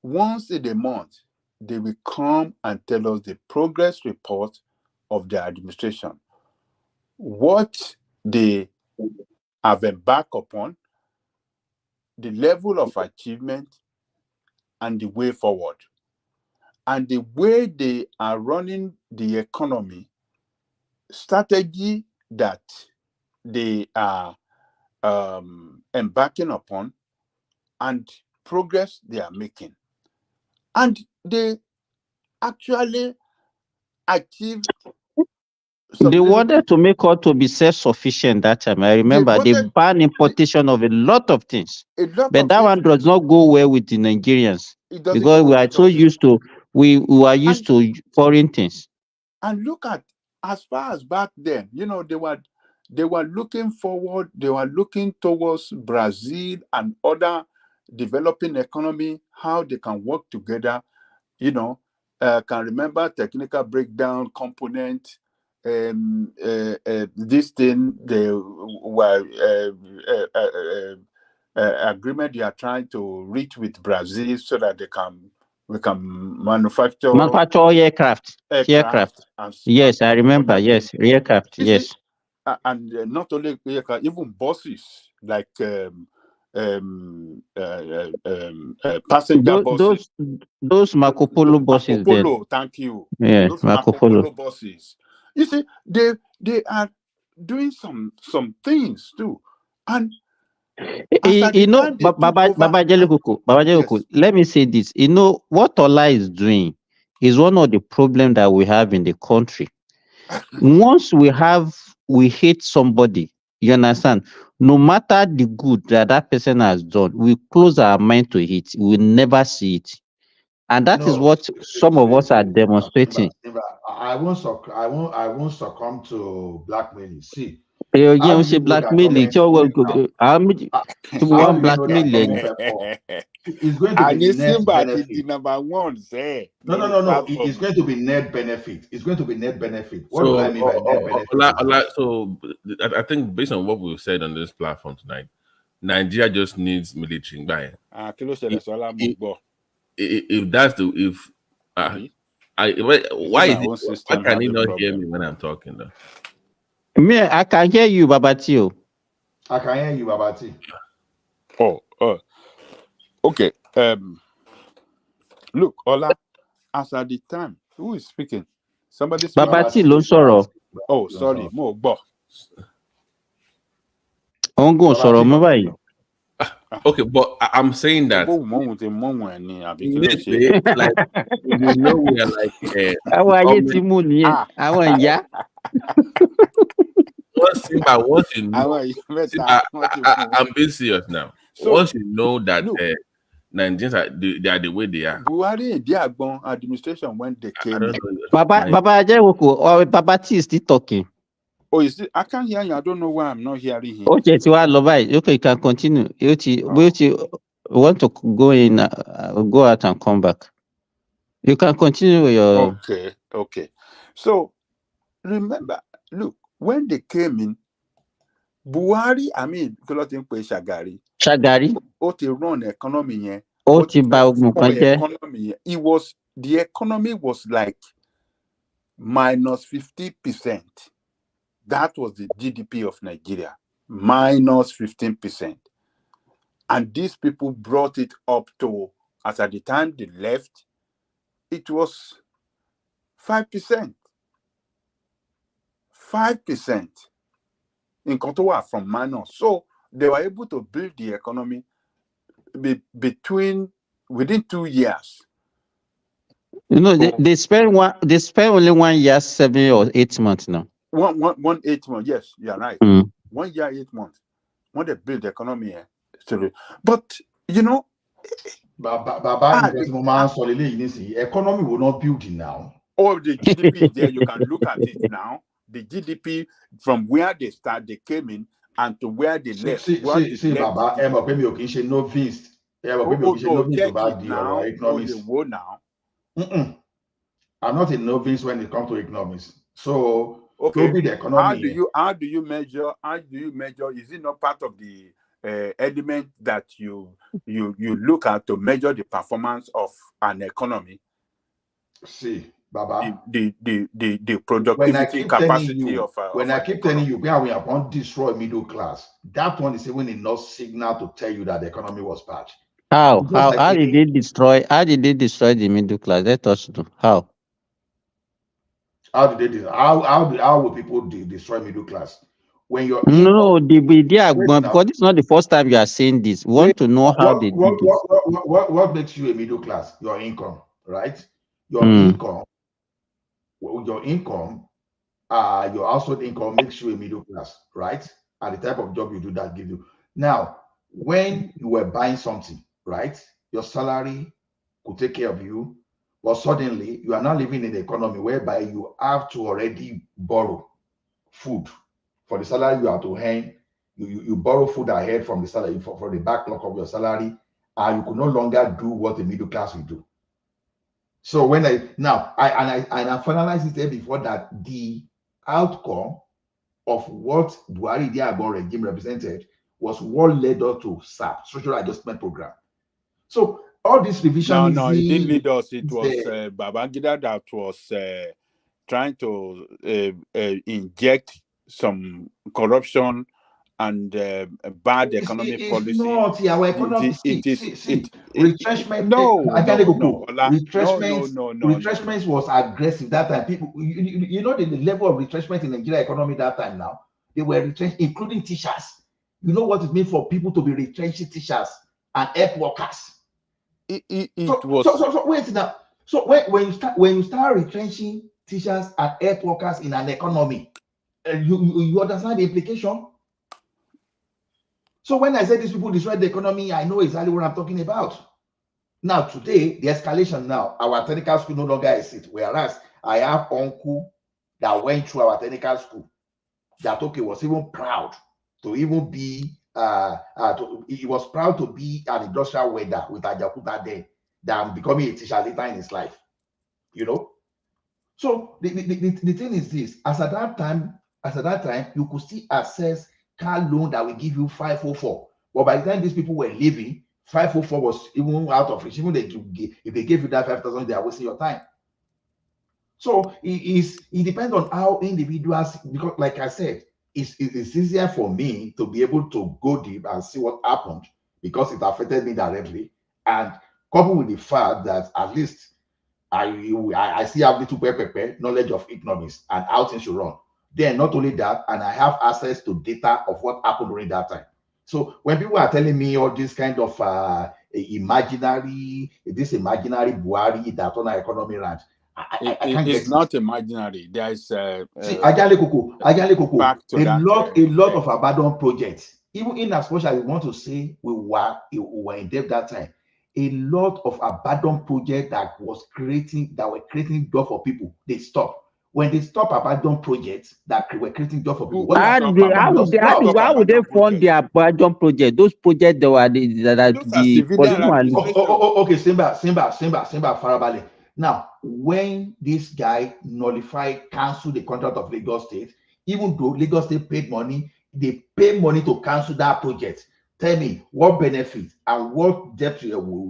once in a month, they will come and tell us the progress report of the administration, what they have embarked upon, the level of achievement, and the way forward. And the way they are running the economy, strategy that they are embarking upon, and progress they are making. And they actually achieved. They wanted to make us to be self-sufficient that time. I remember they banned importation of a lot of things. But that one does not go well with the Nigerians because we are so used to we are used to foreign things. And look at as far as back then, you know, they were looking forward. They were looking towards Brazil and other developing economy, how they can work together. You know, can remember technical breakdown component. This thing they were agreement they are trying to reach with Brazil so that we can manufacture aircraft. Yes, I remember. Yes, aircraft. Yes, and not only aircraft, even buses like passenger buses. Those Marco Polo buses. Marco Polo, thank you. Yeah, Those Marco Marco Polo Polo. buses. You see, they are doing some things too, and as at the time they took over, Baba Jelikuku, let me say this. You know what Ola is doing is one of the problems that we have in the country. Once we hate somebody, you understand, no matter the good that person has done, we close our mind to it. We will never see it. And that is No, what some of us are demonstrating. I won't succumb to blackmailing. See, Yeah, how we do say you know that blackmailing. how One do you know that blackmailing. it's going to be and net Simba benefit? the number one say No. It's going to be net benefit. It's going to be net benefit. What do So, I mean by net benefit? so I think based on what we've said on this platform tonight, Nigeria just needs military. If that's the why can you not hear me when I'm talking though? Me, I can hear you, Babati. I can hear you, Babati. Okay. Look, Ola, as at the time, who is speaking? Somebody speaking? Babati Losoro. Oh, sorry, Mo Bo. Okay, but I'm saying that like you know we are like once you know, I'm being serious now. So, once you know that Nigerians are they are the way they are. Buhari and Diagbon administration when they came in. Baba Ajewoko or Babati is still talking. Oh, is it? I can't hear you. I don't know why I'm not hearing him. Okay, you can continue. You want to go in, go out and come back. You can continue with your. Okay. So remember, look, when they came in, Buhari, I mean, Shagari, Oti run economy, economy. It was the economy was like minus 50%. That was the GDP of Nigeria, minus 15%. And these people brought it up to, as at the time they left, it was 5%. 5% in Kotowa from minus. So they were able to build the economy within 2 years. You know, they spend only 1 year, 7 or 8 months now. 1 8 months, yes, you're right. 1 year, 8 months. When they build the economy, but you know, economy will not build it now. All the GDP is there. You can look at it now. The GDP from where they came in and to where they left. See, Baba, novice. Check it now. I'm not a novice when it comes to economics. So, okay, the economy. How do you measure? Is it not part of the element that you look at to measure the performance of an economy? See, Baba, the productivity capacity of when I keep telling you, we are going to destroy middle class. That one is even enough signal to tell you that the economy was bad. How did they destroy? How did they destroy the middle class? Let us know how. How did they do? How will people destroy middle class? When you're because it's not the first time you are saying this. We want to know how they did this. What makes you a middle class? Your income, right? Your income, your household income makes you a middle class, right? And the type of job you do that give you. Now, when you were buying something, right? Your salary could take care of you, but suddenly you are now living in an economy whereby you have to already borrow food for the salary you have to earn. You borrow food ahead from the salary for the backlog of your salary, and you could no longer do what the middle class will do. So when I finalized it there before that the outcome of what Buhari Diagbon regime represented was what led us to SAP, Structural Adjustment Program. So all this revisionism. No, it didn't lead us. It was Babangida that was trying to inject some corruption and bad economic it's policy. not our economy. Retrenchment. Retrenchment was aggressive that time. People, you know the level of retrenchment in Nigeria economy that time. Now they were retrenched, including teachers. You know what it means for people to be retrenching teachers and help workers. So wait now. So when you start retrenching teachers and health workers in an economy, you understand the implication. So when I say these people destroy the economy, I know exactly what I'm talking about. Now today, the escalation now, our technical school no longer exists. Whereas I have uncle that went through our technical school that was even proud to even be he was proud to be an industrial welder with Ajakuta then than becoming a teacher later in his life. You know, so the thing is this: as at that time, you could still access car loan that will give you 504. But by the time these people were leaving, 504 was even out of reach. Even if they gave you that 5,000, they are wasting your time. So it depends on how individuals, because like I said, it's easier for me to be able to go deep and see what happened because it affected me directly, and coupled with the fact that at least I still have little knowledge of economics and how things should run. Then not only that, and I have access to data of what happened during that time. So when people are telling me all this kind of imaginary Buhari that on our economy ranch, I can't get it's not imaginary. There is a lot of abandoned projects. Even in as much as we want to say we were in debt that time, a lot of abandoned projects that were creating jobs for people, they stopped. When they stop abandoned projects that were creating jobs for people, how would they fund the abandoned project? Those projects that were okay, Simba, Farabale. Now, when this guy canceled the contract of Lagos State, even though Lagos State paid money, they pay money to cancel that project. Tell me what benefit and what debt reduction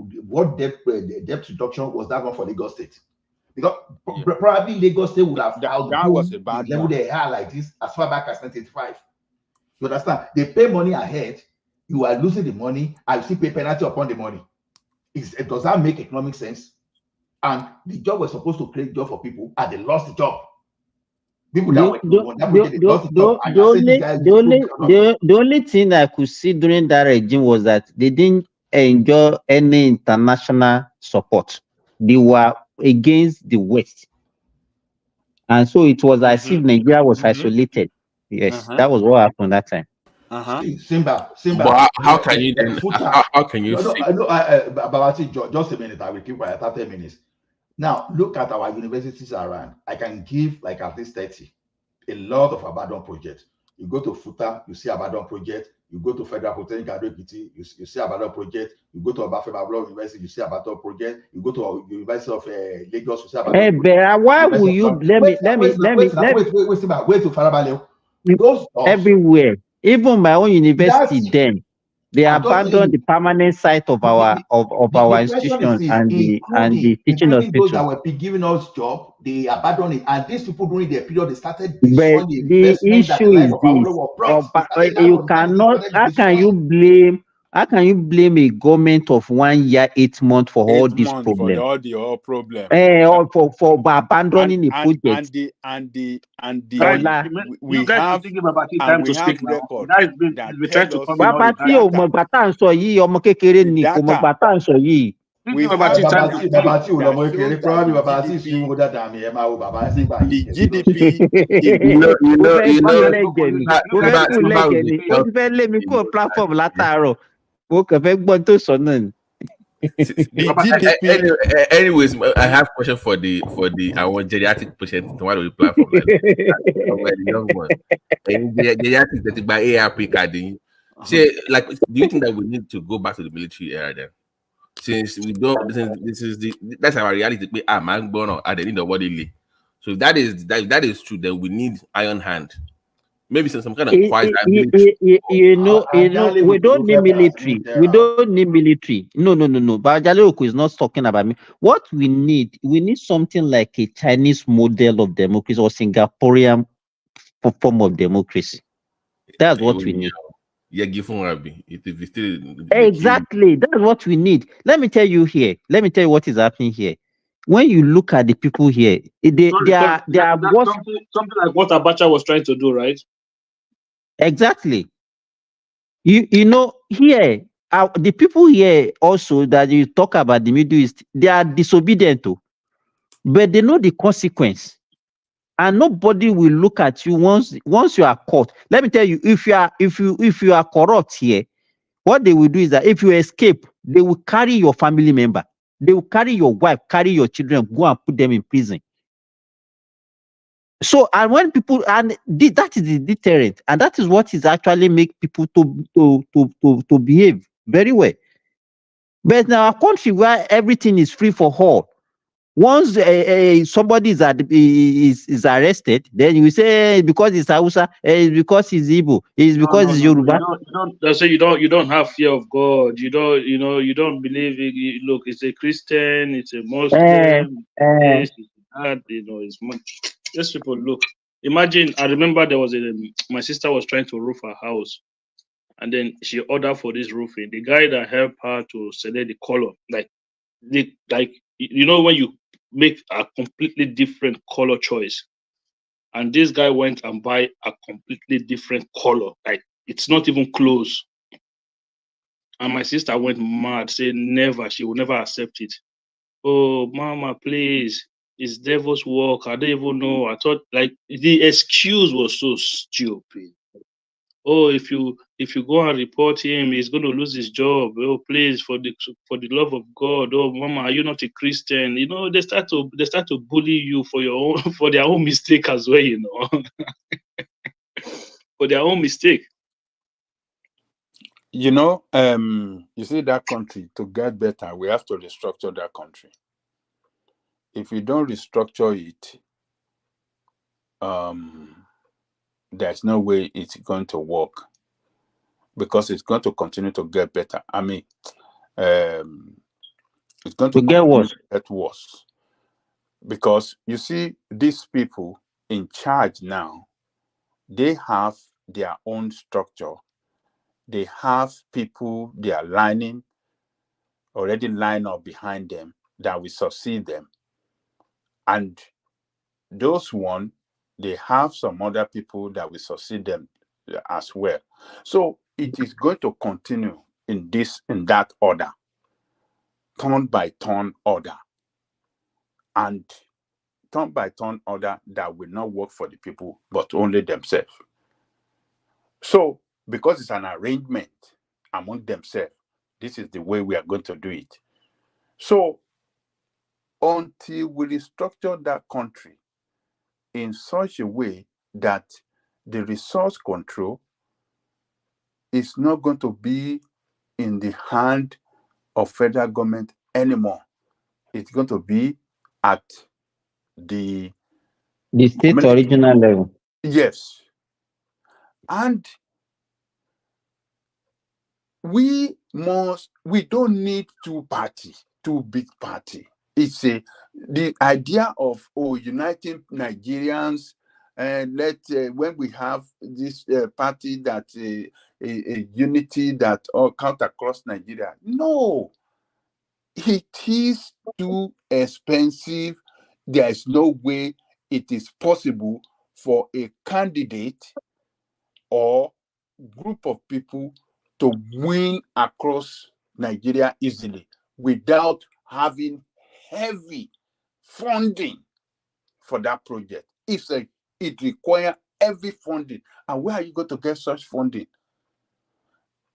was that one for Lagos State? Because probably Lagos State would have that was a bad level they had like this as far back as 1985. You understand? They pay money ahead, you are losing the money, and you still pay penalty upon the money. Does that make economic sense? And the job was supposed to create job for people, and they lost the job. People that the only thing I could see during that regime was that they didn't enjoy any international support. They were against the West, and so it was as if Nigeria was isolated. Yes, that was what happened that time. Simba. But how can you then? How can you? Babati, just a minute. I will keep quiet after 10 minutes. Now, look at our universities around. I can give like at least 30. A lot of abandoned projects. You go to Futa, you see abandoned project. You go to Federal Polytechnic Adokiti, you see abandoned project. You go to Obafemi University, you see abandoned project. You go to University of Lagos, you see abandoned project. Why will you wait to Farabale? Everywhere, even my own university, then they abandoned the permanent site of our institutions and the teaching hospitals that were giving us job. They abandoned it, and these people during their period they started. But the issue is this: you cannot. How can you blame a government of 1 year 8 months for all these problems? For all problems. For abandoning the project. We have record. Babati o mo gbà tá ń sọ yìí, ọmọ kékeré ni kò mọ gbà tá ń sọ yìí. Babati o lọmọ kékeré, probably Babati is even older than me. The GDP. Ó ti fẹ́ lé mi kúrò platform látàárọ̀. Ó kàn fẹ́ gbọ́ tó sọ náà ni. Anyways, I have a question for the our geriatric patient. Why do we platform like the young one? Geriatric that by ARP carding. Say, like, do you think that we need to go back to the military era then? Since we don't, that's our reality. Man, born at the end of body. So if that is true, then we need iron hand. Maybe some kind of quiet. We don't need military. We don't need military. No. But Jaloko is not talking about me. What we need something like a Chinese model of democracy or Singaporean form of democracy. That's what we need. Yeah, give Rabi. If it's still Exactly. That's what we need. Let me tell you here. Let me tell you what is happening here. When you look at the people here, they are That's what something like what Abacha was trying to do, right? exactly. You know here the people here also that you talk about the Middle East, they are disobedient too, but they know the consequence, and nobody will look at you once you are caught. Let me tell you, if you are corrupt here, what they will do is that if you escape, they will carry your family member, they will carry your wife, carry your children, go and put them in prison. So, and when people, and that is the deterrent, and that is what is actually make people to behave very well. But in our country where everything is free for all, once somebody is arrested, then you will say because it's Hausa, it's because he's Igbo, it's because it's Yoruba. They say you don't have fear of God. You don't believe it. Look, it's a Christian, it's a Muslim, this, it's that. It's just people. Look, imagine. I remember there was my sister was trying to roof her house, and then she ordered for this roofing. The guy that helped her to select the color, when you make a completely different color choice, and this guy went and buy a completely different color, like it's not even close. And my sister went mad, saying never, she will never accept it. Oh, mama, please, it's devil's work. I don't even know. I thought like the excuse was so stupid. Oh, if you go and report him, he's going to lose his job. Oh, please, for the love of God. Oh, mama, are you not a Christian? They start to bully you for your own for their own mistake as well. For their own mistake. You see that country, to get better, we have to restructure that country. If we don't restructure it, there's no way it's going to work, because it's going to continue to get better. I mean, it's going to get worse. Get worse, because you see these people in charge now, they have their own structure. They have people they are already line up behind them that will succeed them. And those one, they have some other people that will succeed them as well. So it is going to continue in that order, turn by turn order. And turn by turn order that will not work for the people, but only themselves. So because it's an arrangement among themselves, this is the way we are going to do it. So until we restructure that country in such a way that the resource control is not going to be in the hand of federal government anymore. It's going to be at the state or regional level. Yes. And we don't need two big party. It's the idea of uniting Nigerians, and when we have this party that a unity that all count across Nigeria. No, it is too expensive. There is no way it is possible for a candidate or group of people to win across Nigeria easily without having heavy funding for that project. It requires heavy funding. And where are you going to get such funding?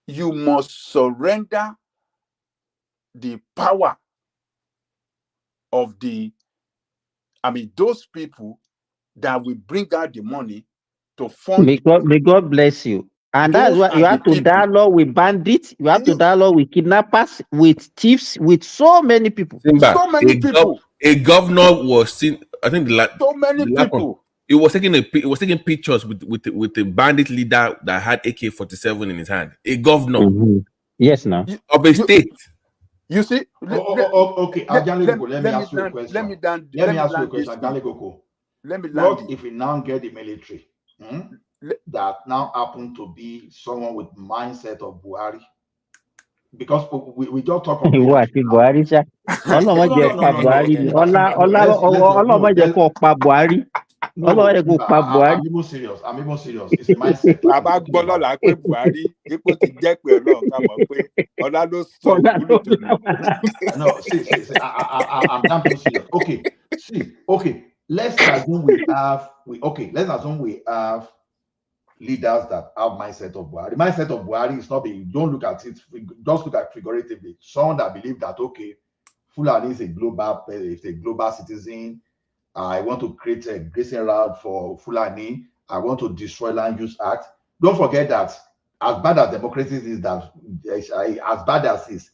You must surrender the power of those people that will bring out the money to fund. May God bless you. And that's why you have to dialogue with bandits, you have to dialogue with kidnappers, with thieves, with so many people. So many people. A governor was seen, I think so many people. It was taking pictures with the bandit leader that had AK-47 in his hand. A governor. Mm-hmm. Yes, now. Of a state. You see? Okay, let me ask you a question. Let me ask you a question, Agalekoko. What if we now get the military? that now happen to be someone with mindset of Buhari? Because we just talk of Ìwọ àti military now. Buhari ṣá. Ọlọ́mọ jẹ́ pa Buhari ni. Ọlọ́mọ jẹ́ kó pa Buhari. Ọlọ́mọ jẹ́ kó pa Buhari. I'm even serious. It's a mindset. Bàbá gbọ́ lọ́la pé Buhari dípò ti jẹ́ pé Ọlọ́run ká mọ̀ pé ọlá ló sọ ìwúlò tó ní. No, see, I'm damn too serious. Okay. Let's assume we have leaders that have mindset of Buhari. The mindset of Buhari is not being, don't look at it, just look at figuratively. Someone that believe that, okay, Fulani is a global citizen. I want to create a grazing route for Fulani. I want to destroy Land Use Act. Don't forget that as bad as democracy is, as bad as is,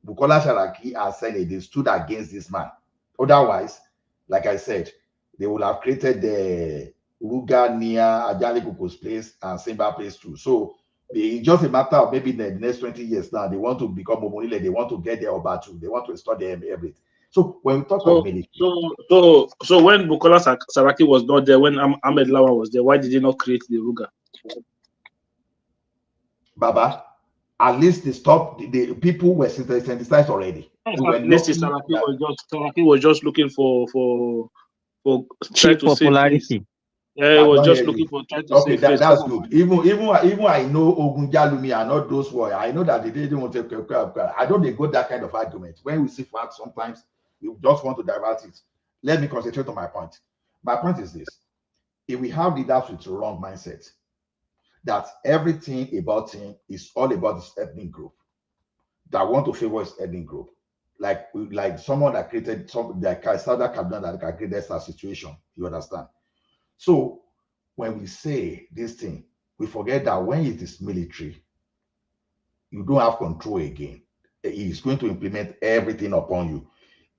Bukola Saraki and Senate, they stood against this man. Otherwise, like I said, they would have created the Ruga near Ajali Kuku's place and Simba place too. So it's just a matter of maybe in the next 20 years now, they want to become Omonile, they want to get their Oba too, they want to restore them everything. So when we talk about military, so when Bukola Saraki was not there, when Ahmed Lawan was there, why did he not create the Ruga? Baba, at least they stopped. The people were sensitized already. Saraki was just looking for cheap popularity. Yeah, he was just looking for trying to okay, that's good. Even I know Ogunjalumi are not those who I know that they didn't want to. I don't they go that kind of argument. When we see facts, sometimes we just want to divert it. Let me concentrate on my point. My point is this: if we have leaders with the wrong mindset, that everything about him is all about this ethnic group, that want to favor his ethnic group, like someone that created something like Sada Kablan that created that situation. You understand? So when we say this thing, we forget that when it is military, you don't have control again. He is going to implement everything upon you.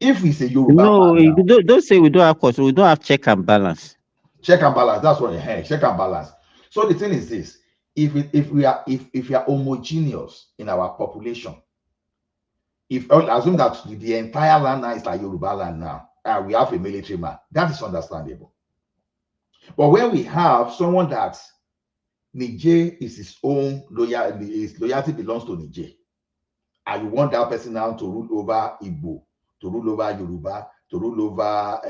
If we say Yoruba, no, don't say we don't have control. We don't have check and balance. Check and balance. That's what I heard. Check and balance. So the thing is this: if we are homogeneous in our population, if assume that the entire land now is like Yoruba land now, and we have a military man, that is understandable. But when we have someone that Niger is his own his loyalty belongs to Niger, and you want that person now to rule over Igbo, to rule over Yoruba, to rule over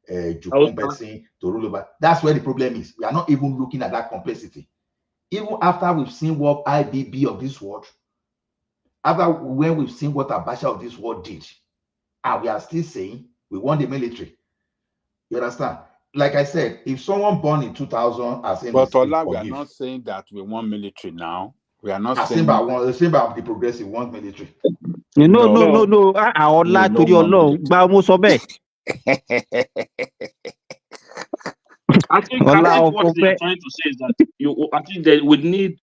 Jukun person, to rule over. That's where the problem is. We are not even looking at that complexity. Even after we've seen what IBB of this world, when we've seen what Abacha of this world did, and we are still saying we want the military. You understand? Like I said, if someone born in 2000 as in but Ola, we are not saying that we want military now. We are not saying the symbol of the progressive want military. No. Ola to your law. I think what they are trying to say is that I think that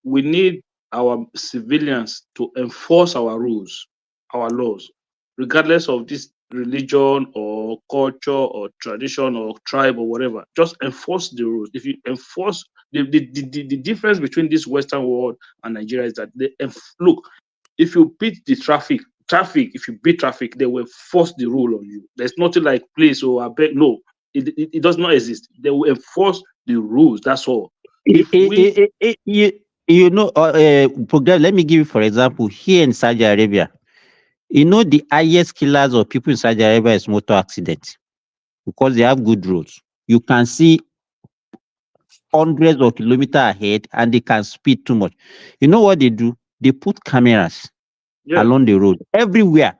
we need our civilians to enforce our rules, our laws, regardless of this religion or culture or tradition or tribe or whatever. Just enforce the rules. If you enforce the difference between this Western world and Nigeria is that look, if you beat the traffic, if you beat traffic, they will force the rule on you. There's nothing like please or I beg. No, it does not exist. They will enforce the rules. That's all. Program, let me give you, for example, here in Saudi Arabia, you know, the highest killers of people in Saudi Arabia is motor accidents because they have good roads. You can see hundreds of kilometers ahead and they can speed too much. You know what they do? They put cameras along the road everywhere.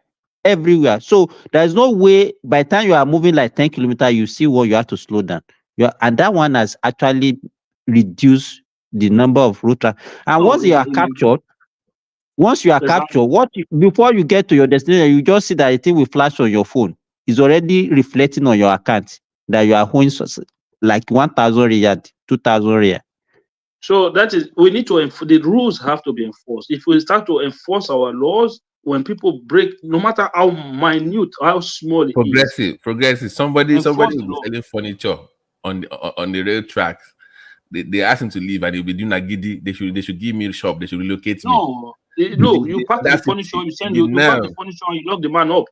So there's no way by the time you are moving like 10 kilometers, you see what you have to slow down. And that one has actually reduced the number of road traffic. And once you are captured, before you get to your destination, you just see that the thing will flash on your phone. It's already reflecting on your account that you are owing like 1,000 riyal, 2,000 riyal. So that is, we need to the rules have to be enforced. If we start to enforce our laws, when people break, no matter how minute, how small it is. Progressive. Somebody was selling furniture on the rail tracks. They asked him to leave and he'll be doing a giddy. They should give me a shop. They should relocate me. No, you pack the furniture, you pack the furniture, you lock the man up.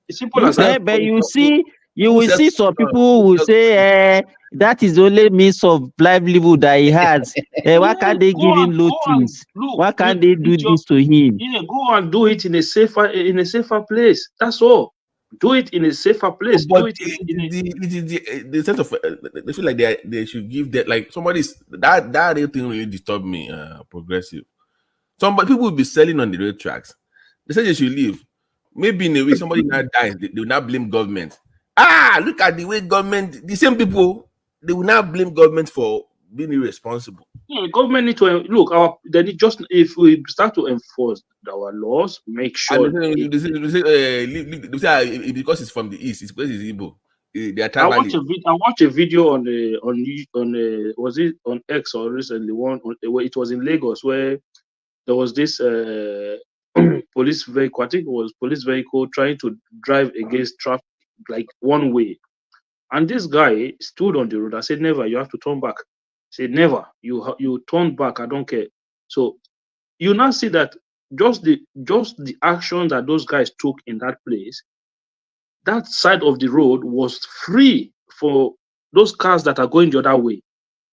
It's simple as that. But you see, You will see some people who say that is the only means of livelihood that he has. Why can't they give him low things? Why can't they do this to him? Yeah, go and do it in a safer place. That's all. Do it in a safer place. But Do it it is the sense of they feel like they should give that, like somebody's that real thing really disturbed me. Progressive. People will be selling on the road tracks. They say they should leave. Maybe in a week somebody now dies. They will not blame government. Look at the way government. The same people, they will not blame government for being irresponsible. Yeah, government need to look. If we start to enforce our laws, make sure. And they say, because it's from the east, it's because it's Igbo. They are I watched traveling. a video on was it on X or recently one where it was in Lagos where there was this police vehicle. I think it was police vehicle trying to drive against traffic, like one way. And this guy stood on the road. I said, "Never. You have to turn back." He said, "Never. You turn back. I don't care." So you now see that just the action that those guys took in that place, that side of the road was free for those cars that are going the other way.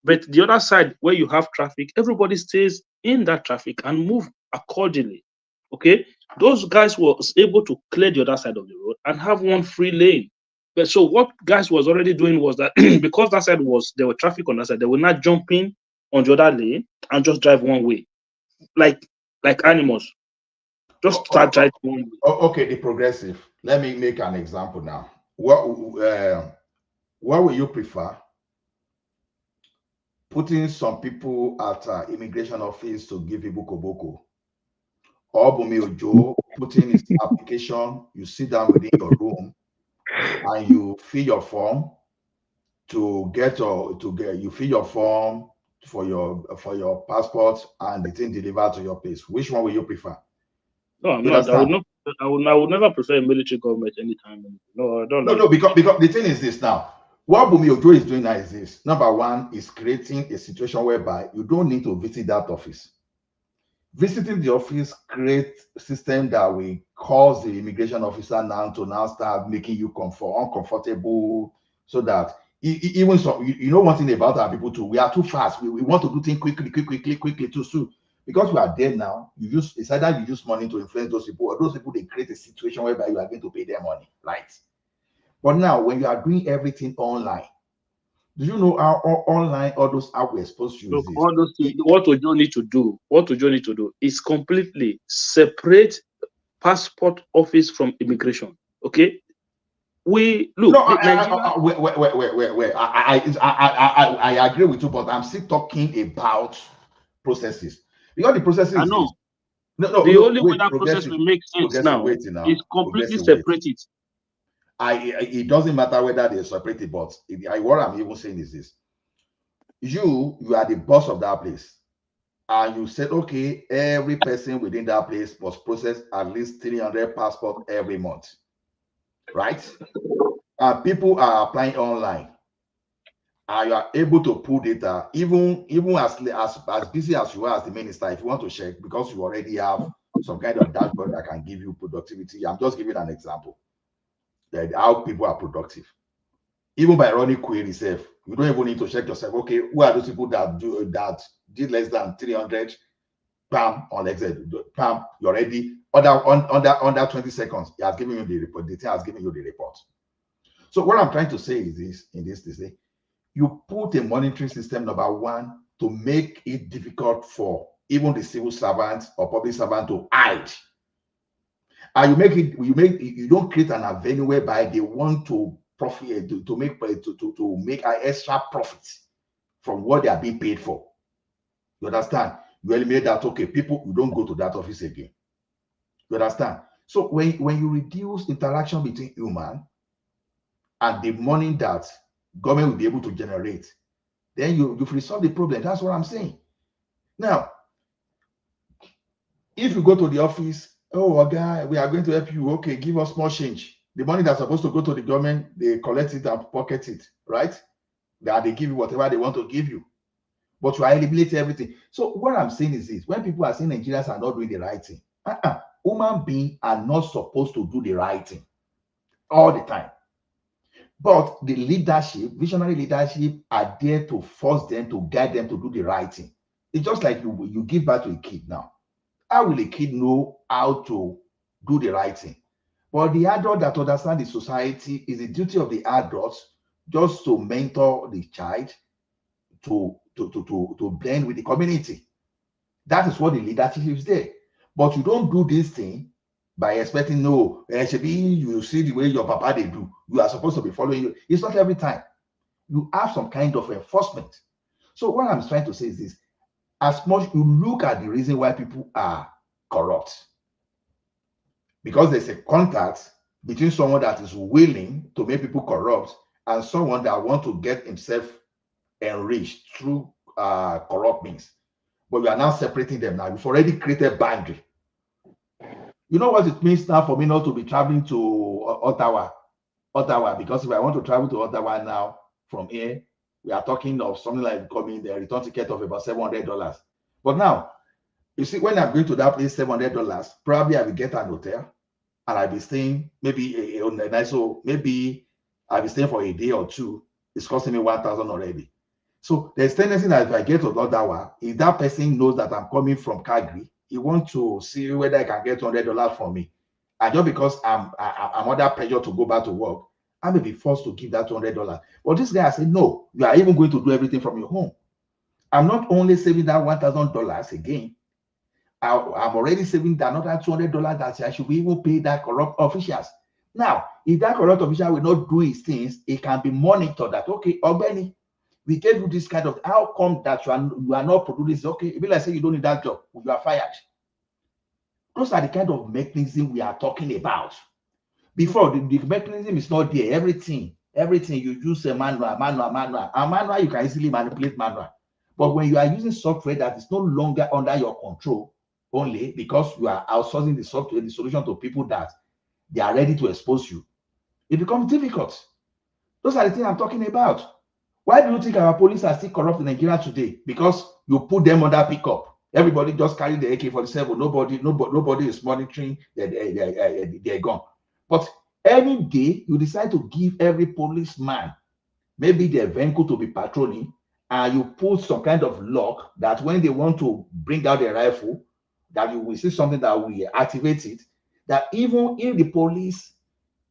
But the other side where you have traffic, everybody stays in that traffic and move accordingly. Okay, those guys were able to clear the other side of the road and have one free lane. But so what guys was already doing was that because that side there were traffic on that side, they were not jumping on the other lane and just drive one way, like animals. Just start driving one way. Okay, the progressive. Let me make an example now. What will you prefer? Putting some people at immigration office to give people koboko, or Bumi Ojo putting his application, you sit down within your room and you fill your form you fill your form for your passport and the thing delivered to your place. Which one will you prefer? No, I'm not. I would never prefer a military government anytime. No, I don't. No, because the thing is this now. What Bumi Ojo is doing now is this. Number one is creating a situation whereby you don't need to visit that office. Visiting the office creates a system that will cause the immigration officer now to start making you uncomfortable, so that even so, you know one thing about our people too, we are too fast. We want to do things quickly too soon. Because we are there now, it's either you use money to influence those people, or those people they create a situation whereby you are going to pay their money, right? But now when you are doing everything online, do you know how online all those apps we're supposed to use? Look, all those things, what Ojo need to do is completely separate passport office from immigration. Okay, wait. I agree with you, but I'm still talking about processes, because the processes. I know. The only way that process will make sense now is completely separated. It doesn't matter whether they're separated, but what I'm even saying is this: you are the boss of that place, and you said, okay, every person within that place must process at least 300 passports every month, right? And people are applying online, and you are able to pull data, even as busy as you are as the minister. If you want to check, because you already have some kind of dashboard that can give you productivity. I'm just giving an example that how people are productive. Even by running queries, you don't even need to check yourself. Okay, who are those people that did less than 300? Bam, on Excel. Bam, you're ready. Under 20 seconds, it has given you the report. The thing has given you the report. So what I'm trying to say is this: you put a monitoring system, number one, to make it difficult for even the civil servant or public servant to hide. And you don't create an avenue whereby they want to profit to make an extra profit from what they are being paid for. You understand? You eliminate that. Okay, people, you don't go to that office again. You understand? So when you reduce interaction between human and the money that government will be able to generate, then you've resolved the problem. That's what I'm saying. Now, if you go to the office, oh, guy, we are going to help you. Okay, give us more change. The money that's supposed to go to the government, they collect it and pocket it, right? They give you whatever they want to give you. But you are eliminating everything. So what I'm saying is this: when people are saying Nigerians are not doing the right thing, human beings are not supposed to do the right thing all the time. But the leadership, visionary leadership, are there to force them, to guide them to do the right thing. It's just like you give birth to a kid now. How will a kid know how to do the right thing? But the adult that understands the society, is the duty of the adults just to mentor the child to blend with the community. That is what the leadership is there. But you don't do this thing by expecting, no, you see the way your papa they do. You are supposed to be following you. It's not every time. You have some kind of enforcement. So what I'm trying to say is this: as much you look at the reason why people are corrupt, because there's a contact between someone that is willing to make people corrupt and someone that wants to get himself enriched through corrupt means. But we are now separating them now. We've already created boundary. You know what it means now for me not to be traveling to Ottawa, because if I want to travel to Ottawa now from here, we are talking of something like coming the return ticket of about $700. But now, you see, when I'm going to that place, $700, probably I will get an hotel and I'll be staying maybe on a nice, so maybe I'll be staying for a day or two. It's costing me 1,000 already. So there's tendency that if I get to Ottawa, if that person knows that I'm coming from Calgary, he wants to see whether I can get $200 from me. And just because I'm under pressure to go back to work, I may be forced to give that $200. But this guy said, no, you are even going to do everything from your home. I'm not only saving that $1,000 again, I'm already saving that another $200 that I should be even pay that corrupt officials. Now, if that corrupt official will not do his things, it can be monitored that, okay, Ogbeni, we gave you this kind of, how come that you are not producing? Okay, if like say you don't need that job, you are fired. Those are the kind of mechanism we are talking about. Before, the mechanism is not there. Everything you use a manual. A manual, you can easily manipulate manual. But when you are using software that is no longer under your control, only because you are outsourcing the software, the solution to people that they are ready to expose you, it becomes difficult. Those are the things I'm talking about. Why do you think our police are still corrupt in Nigeria today? Because you put them under pickup. Everybody just carry the AK-47. Nobody is monitoring their gun. But any day you decide to give every policeman maybe their vehicle to be patrolling, and you put some kind of lock that when they want to bring out their rifle, that you will see something that will activate it, that even if the police,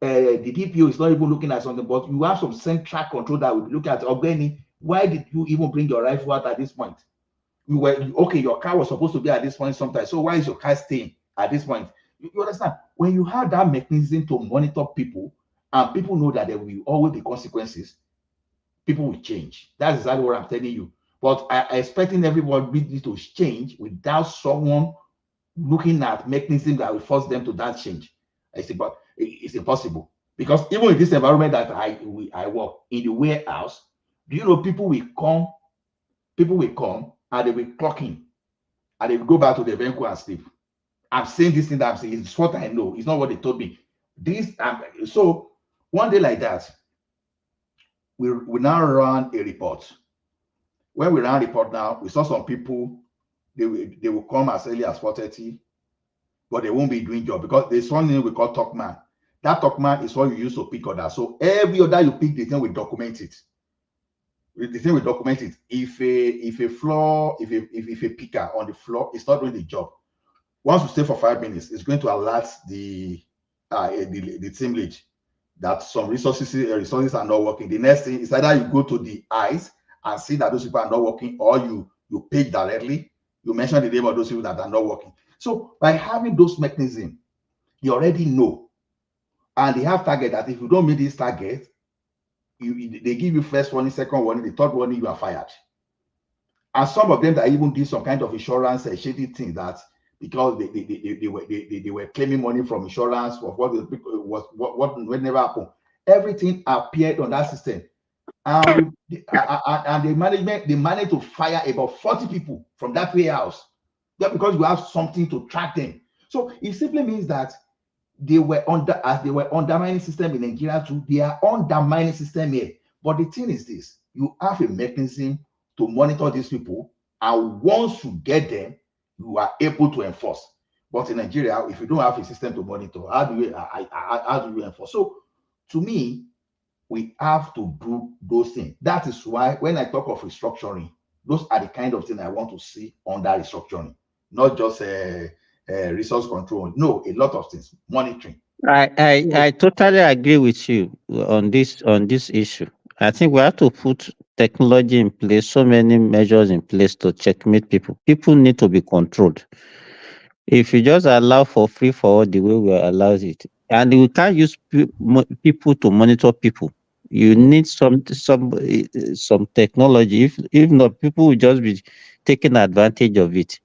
the DPO is not even looking at something, but you have some central control that will look at, Ogbeni, why did you even bring your rifle out at this point? You were, okay, your car was supposed to be at this point sometime, so why is your car staying at this point? You understand? When you have that mechanism to monitor people, and people know that there will always be consequences, people will change. That's exactly what I'm telling you. But I expecting everybody to change without someone looking at mechanisms that will force them to that change. It's impossible. Because even in this environment that I work in the warehouse, do you know people will come and they will clock in and they will go back to the vehicle and sleep. I'm saying this thing that I'm saying, it's what I know. It's not what they told me. So one day like that, we now run a report. When we ran a report now, we saw some people, they will come as early as 4:30, but they won't be doing job because there's something we call talkman. That talkman is what you use to pick orders. So every order you pick, the thing will document it. The thing will document it. If a picker on the floor is not doing the job, once you stay for 5 minutes, it's going to alert the team lead that some resources are not working. The next thing is either you go to the eyes and see that those people are not working, or you page directly, you mention the name of those people that are not working. So by having those mechanisms, you already know. And they have target that if you don't meet this target, they give you first warning, second warning, the third warning, you are fired. And some of them that even did some kind of insurance shady thing that because they were claiming money from insurance for what never happened. Everything appeared on that system. And the management, they managed to fire about 40 people from that warehouse just because you have something to track them. So it simply means that they were undermining system in Nigeria too. They are undermining system here. But the thing is this: you have a mechanism to monitor these people, and once you get them, you are able to enforce. But in Nigeria, if you don't have a system to monitor, how do you enforce? So to me, We have to do those things. That is why when I talk of restructuring, those are the kind of things I want to see under restructuring, not just resource control. No, a lot of things, monitoring. I totally agree with you on this issue. I think we have to put technology in place, so many measures in place to checkmate people. People need to be controlled. If you just allow for free for all the way we allow it, and we can't use people to monitor people. You need some technology. If not, people will just be taking advantage of it.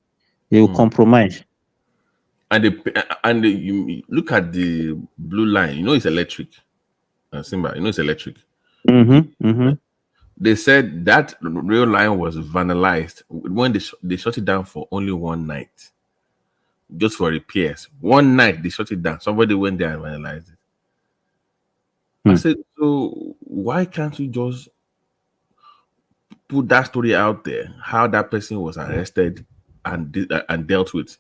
They will compromise. And you look at the blue line. You know it's electric. Simba, you know it's electric. They said that rail line was vandalized when they shut it down for only one night, just for repairs. One night they shut it down. Somebody went there and vandalized it. I said, so why can't you just put that story out there? How that person was arrested and dealt with.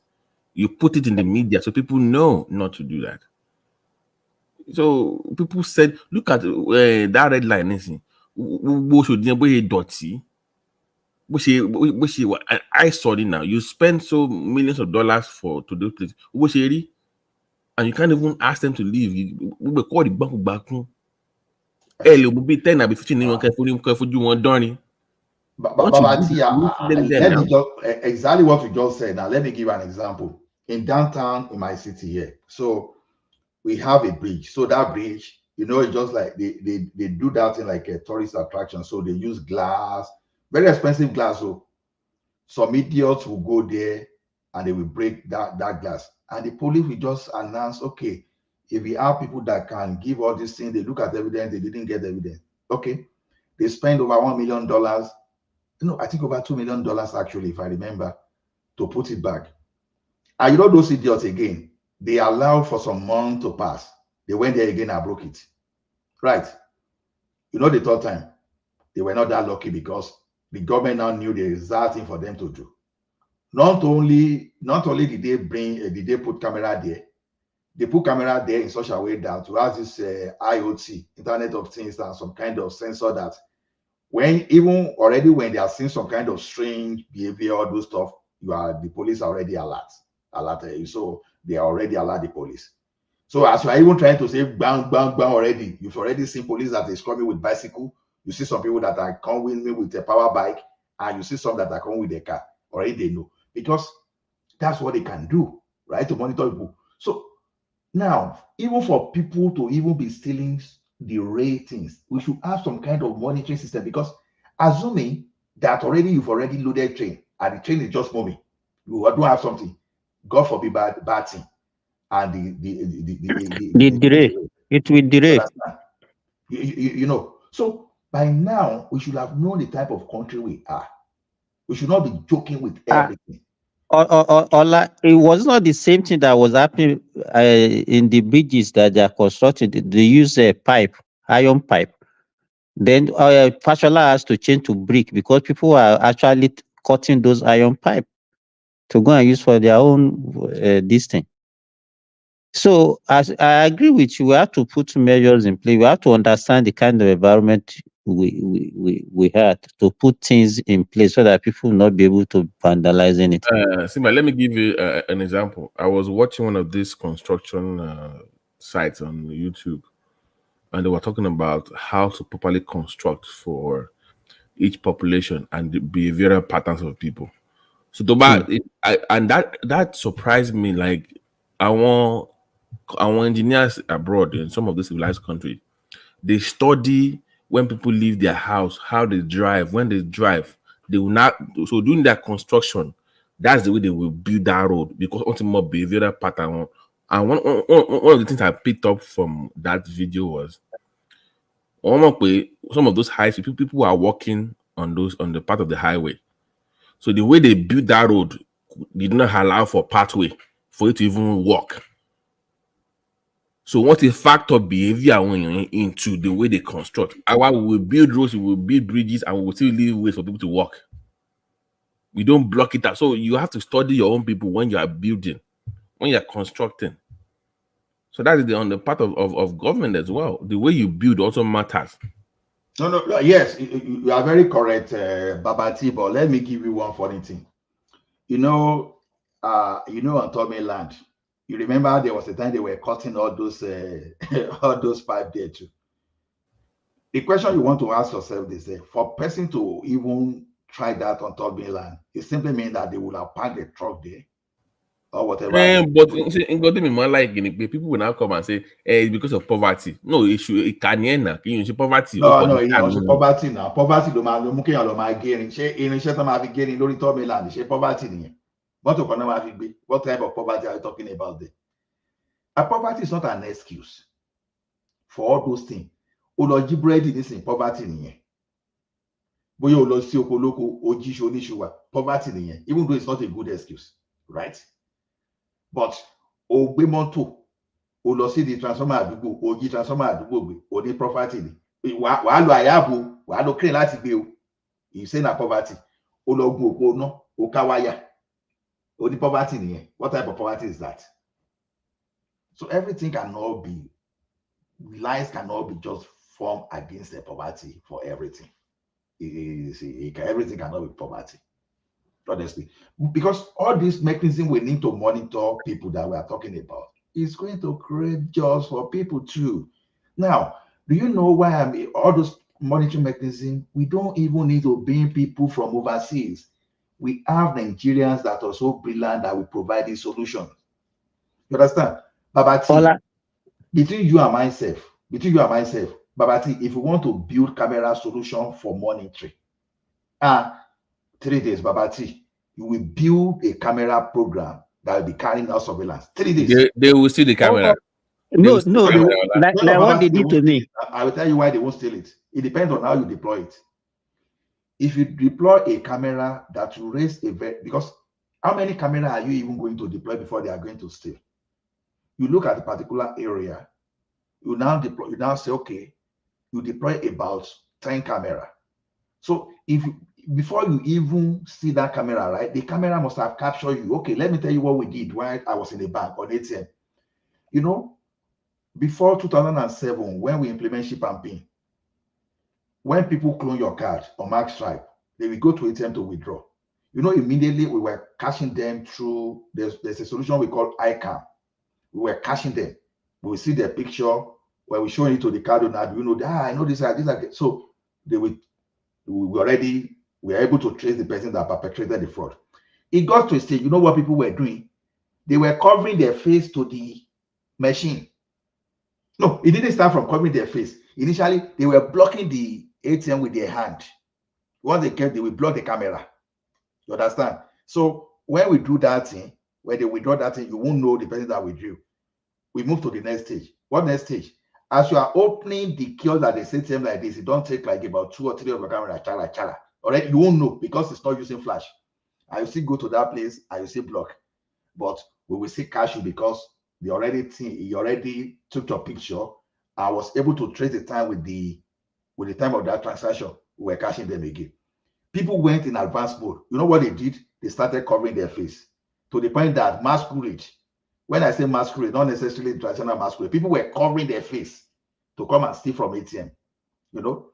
You put it in the media so people know not to do that. So people said, look at that red line. I saw it now. You spend so millions of dollars to do this, and you can't even ask them to leave. We will call the bank back. Will be 10 or 15 anyone can do one darning. Let me just exactly what you just said. Now let me give an example. In downtown, in my city here, so we have a bridge. So that bridge, it's just like they do that in like a tourist attraction. So they use glass, very expensive glass. So some idiots will go there and they will break that glass. And the police will just announce, okay, if we have people that can give all these things, they look at evidence, they didn't get evidence. Okay, they spend over $1 million. No, I think over $2 million actually, if I remember, to put it back. And those idiots again, they allow for some months to pass. They went there again and broke it. Right. The third time, they were not that lucky because the government now knew the exact thing for them to do. Not only did they put camera there, they put camera there in such a way that to have this IoT, Internet of Things, and some kind of sensor that when they are seeing some kind of strange behavior, all those stuff, the police are already alerted you. So they are already alert the police. So as you are even trying to say bang, bang, bang already, you've already seen police that is coming with bicycle. You see some people that are coming with a power bike, and you see some that are coming with a car. Already they know, because that's what they can do, right? To monitor people. So now, even for people to even be stealing the ratings, we should have some kind of monitoring system, because assuming that you've already loaded train and the train is just moving, you don't have something, God forbid, bad thing, and the delay. It will delay. So by now we should have known the type of country we are. We should not be joking with everything. It was not the same thing that was happening in the bridges that they are constructing. They use a iron pipe. Then Fashola has to change to brick because people are actually cutting those iron pipe to go and use for their own this thing. So as I agree with you, we have to put measures in place. We have to understand the kind of environment we had to put things in place so that people will not be able to vandalize anything. Simba, let me give you an example. I was watching one of these construction sites on YouTube, and they were talking about how to properly construct for each population and the behavioral patterns of people. So that surprised me. Like I want engineers abroad in some of the civilized countries, they study when people leave their house, how they drive. When they drive, they will not. So during their construction, that's the way they will build that road, because ultimate behavioral pattern. And one of the things I picked up from that video was some of those high speed people are walking on the part of the highway. So the way they built that road did not allow for pathway for it to even walk. So what is factor behavior into the way they construct? While we will build roads, we will build bridges, and we will still leave ways for people to walk. We don't block it out. So you have to study your own people when you are building, when you are constructing. So that is on the part of government as well. The way you build also matters. No, yes, you are very correct, Babati, but let me give you one funny thing. You know, on Tommy Land, you remember there was a time they were cutting all those all those pipe there too. The question you want to ask yourself is, for a person to even try that on Tommy Land, it simply means that they would have parked the truck there or whatever. But people will now come and say, it's because of poverty. No, it can poverty. No, you know, poverty now. Poverty do máa mú kéèyàn lọ máa gé irinṣẹ́ tó máa fi gé irin lórí Tommy Land, ṣé poverty nìyẹn? Mọ́tò kan náà máa fi gbé. What type of poverty are you talking about there? And poverty is not an excuse for all those things. O lọ jí búrẹ́dì nísìnyí, poverty nìyẹn. Bóyá o lọ sí oko lóko, o jí iṣu oníṣu, poverty nìyẹn. Even though it's not a good excuse, right? But o gbé mọ́tò, o lọ sí di transformer àdúgbò, o jí transformer àdúgbò gbé, o ní property ni. Wàá lo àyàbò, wàá lo crane láti gbé o. You say na poverty. O lọ gun òpó náà, o ká wáyà. O ní poverty nìyẹn. What type of poverty is that? So everything cannot be, lies cannot be just formed against the poverty for everything. Everything cannot be poverty, honestly. Because all this mechanism we need to monitor people that we are talking about is going to create jobs for people too. Now, do you know why all those monitoring mechanisms, we don't even need to bring people from overseas. We have Nigerians that are so brilliant that we provide these solutions. You understand? Babati, between you and myself, Babati, if you want to build camera solution for monitoring, 3 days, Babati, you will build a camera program that will be carrying out surveillance. 3 days. They will see the camera. Like what they did to me. I will tell you why they won't steal it. It depends on how you deploy it. If you deploy a camera that will raise a because how many cameras are you even going to deploy before they are going to steal? You look at a particular area, you now say, okay, you deploy about 10 cameras. So before you even see that camera, right, the camera must have captured you. Okay, let me tell you what we did while I was in the bank on ATM. You know, before 2007, when we implement ship and pin, when people clone your card or mark stripe, they will go to ATM to withdraw. You know, immediately we were cashing them through, there's a solution we call ICAM. We were cashing them. We will see the picture where we show it to the card owner. You know, I know this. So we were able to trace the person that perpetrated the fraud. It got to a stage, you know what people were doing? They were covering their face to the machine. No, it didn't start from covering their face. Initially, they were blocking the ATM with their hand. Once they will block the camera. You understand? So when we do that thing, when they withdraw that thing, you won't know the person that withdrew. We move to the next stage. What next stage? As you are opening the kiosk at the ATM like this, it don't take like about 2 or 3 of your camera, chala. Alright, you won't know because it's not using flash. I will still go to that place, I will still block. But we will still catch you because he already took your picture. I was able to trace the time with the time of that transaction. We were catching them again. People went in advanced mode. You know what they did? They started covering their face to the point that masquerade. When I say masquerade, not necessarily traditional masquerade, people were covering their face to come and steal from ATM. You know?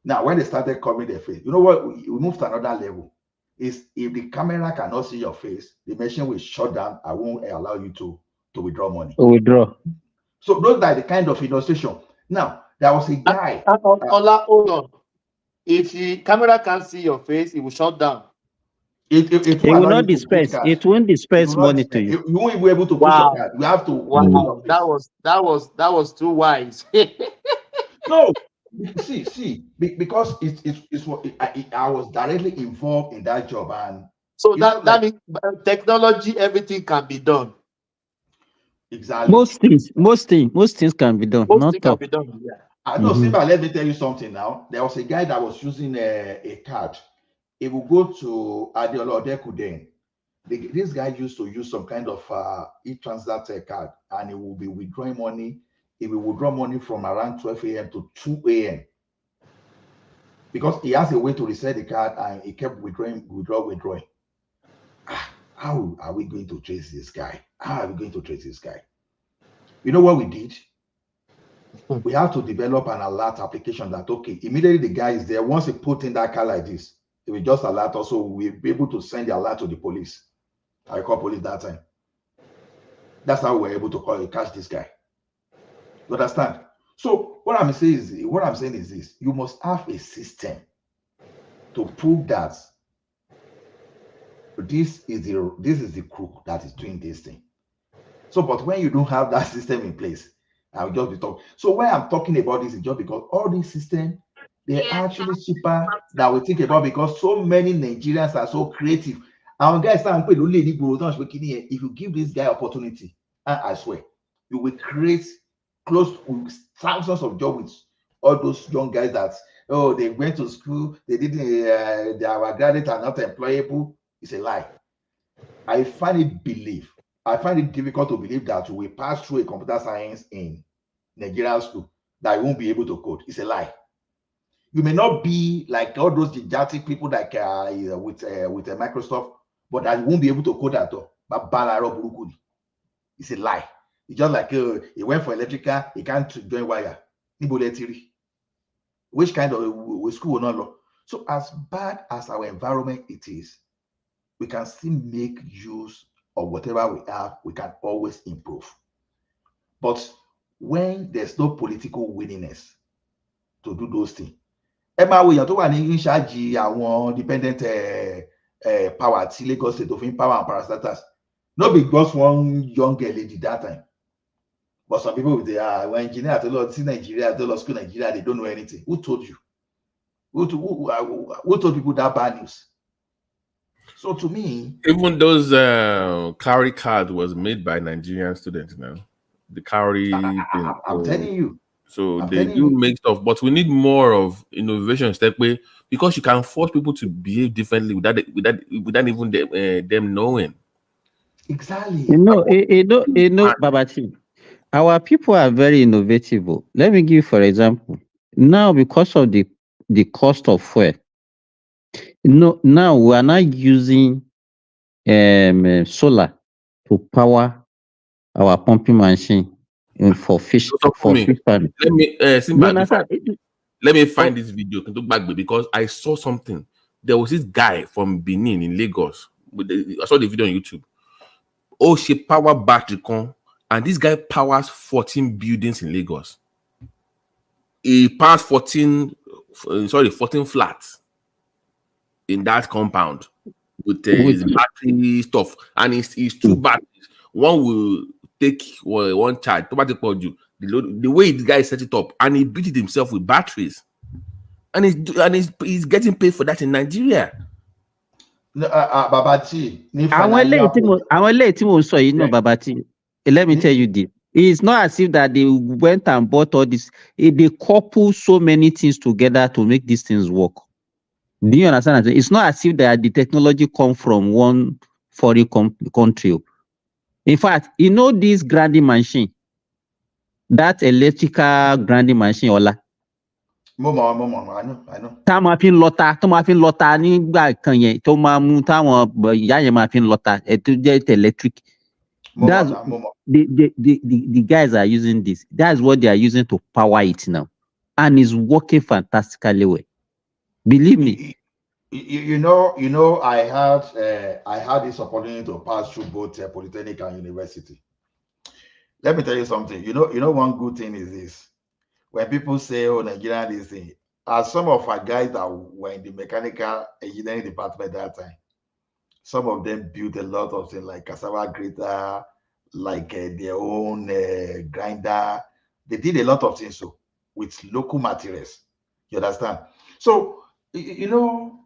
Now, when they started covering their face, you know what? We moved to another level. Is if the camera cannot see your face, the machine will shut down. I won't allow you to withdraw money. Withdraw. So those are the kind of illustration. Now, there was a guy. Ola, hold on. If the camera can't see your face, it will shut down. It will not disperse. It won't disperse money to you. You won't be able to push your card. You have to. Wow, that was too wise. No, see, because I was directly involved in that job, and so that means technology, everything can be done. Exactly. Most things can be done. Most things can be done. Yeah. I know, Simba, let me tell you something now. There was a guy that was using a card. He will go to Adeola Odekuden. This guy used to use some kind of e-transact card, and he will be withdrawing money. He will withdraw money from around 12 a.m. to 2 a.m. because he has a way to reset the card, and he kept withdrawing. How are we going to trace this guy? How are we going to trace this guy? You know what we did? We have to develop an alert application that, okay, immediately the guy is there. Once he put in that car like this, it will just alert us. So we'll be able to send the alert to the police. I call police that time. That's how we're able to catch this guy. You understand? So what I'm saying is this: you must have a system to prove that this is the crook that is doing this thing. So, but when you don't have that system in place, I'll just be talking. So when I'm talking about this, is just because all these systems, they're actually cheaper than we think about, because so many Nigerians are so creative. Our guys if you give this guy opportunity, I swear, you will create close to thousands of jobs with all those young guys that, oh, they went to school, they didn't, they are graduate and not employable. It's a lie. I find it difficult to believe that we pass through a computer science in Nigerian school that you won't be able to code. It's a lie. You may not be like all those gigantic people like with Microsoft, but that you won't be able to code at all. But it's a lie. It's just like he went for electrical, he can't join wire. Which kind of school will not know? So as bad as our environment it is, we can still make use of whatever we have. We can always improve. But when there's no political willingness to do those things, Emma, we are in charge of dependent power, Lagos State of power and parastatals. Not because one young girl lady that time. But some people with the engineer see Nigeria, school Nigeria, they don't know anything. Who told you? Who told people that bad news? So to me, even those Cowrie card was made by Nigerian students now. The Cowrie thing. I'm telling you. So they do make stuff, but we need more of innovation step way, because you can force people to behave differently without even them knowing. Exactly. You know, Babati, our people are very innovative. Let me give, for example, now because of the cost of fuel, now we are not using solar to power our pumping machine for fish farming. Let me find this video because I saw something. There was this guy from Benin in Lagos. I saw the video on YouTube. Oh, she power battery con, and this guy powers 14 buildings in Lagos. He powers 14 flats in that compound with his battery stuff, and it's two batteries. One will take one charge. The way the guy set it up, and he built it himself with batteries, and he's getting paid for that in Nigeria. Babati, Babati. Let me tell you this. It's not as if that they went and bought all this. They couple so many things together to make these things work. Do you understand? It's not as if that the technology come from one foreign country. In fact, you know this grinding machine, that electrical grinding machine, Ola. I know. Tá máa fi ń lọta nígbà kan yẹn tó máa mú táwọn ìyá yẹn máa fi ń lọta tó jẹ́ electric. That's the guys are using this. That's what they are using to power it now, and it's working fantastically well. Believe me. You know, I had this opportunity to pass through both Polytechnic and university. Let me tell you something. You know, one good thing is this. When people say, oh, Nigeria, this thing, as some of our guys that were in the mechanical engineering department that time, some of them built a lot of things like cassava grater, like their own grinder. They did a lot of things so with local materials. You understand? So, you know,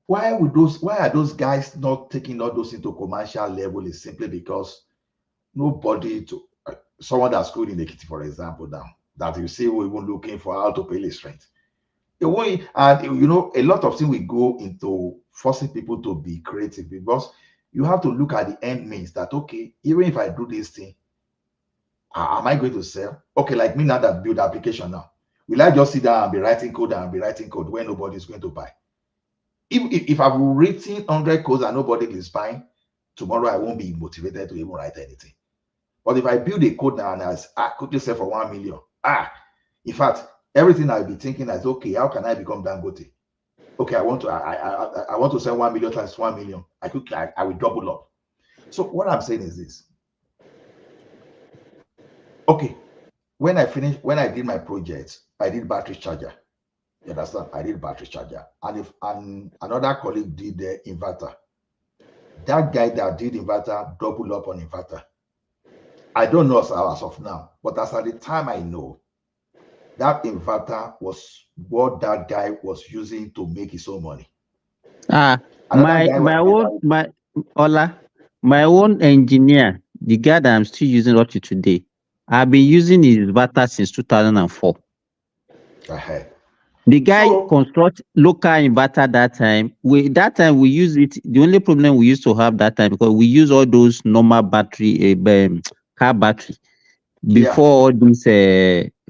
why are those guys not taking all those into commercial level? Is simply because someone that's schooled in Ekiti, for example, now that you see we're even looking for how to pay his rent. And you know, a lot of things will go into forcing people to be creative, because you have to look at the end means that, okay, even if I do this thing, am I going to sell? Okay, like me now that build application now, will I just sit down and be writing code when nobody's going to buy? If I've written 100 codes and nobody is buying, tomorrow I won't be motivated to even write anything. But if I build a code now and I quickly sell for 1 million, in fact, everything I'll be thinking is, okay, how can I become Dangote? Okay, I want to sell 1 million times 1 million. I will double up. So what I'm saying is this. Okay, when I did my project, I did battery charger. You understand? I did battery charger. And another colleague did the inverter. That guy that did inverter doubled up on inverter. I don't know as of now, but as at the time I know, that inverter was what that guy was using to make his own money. My own engineer, the guy that I'm still using up to today, I've been using his inverter since 2004. The guy construct local inverter that time. We use it. The only problem we used to have that time, because we use all those normal battery, car battery. Before all this,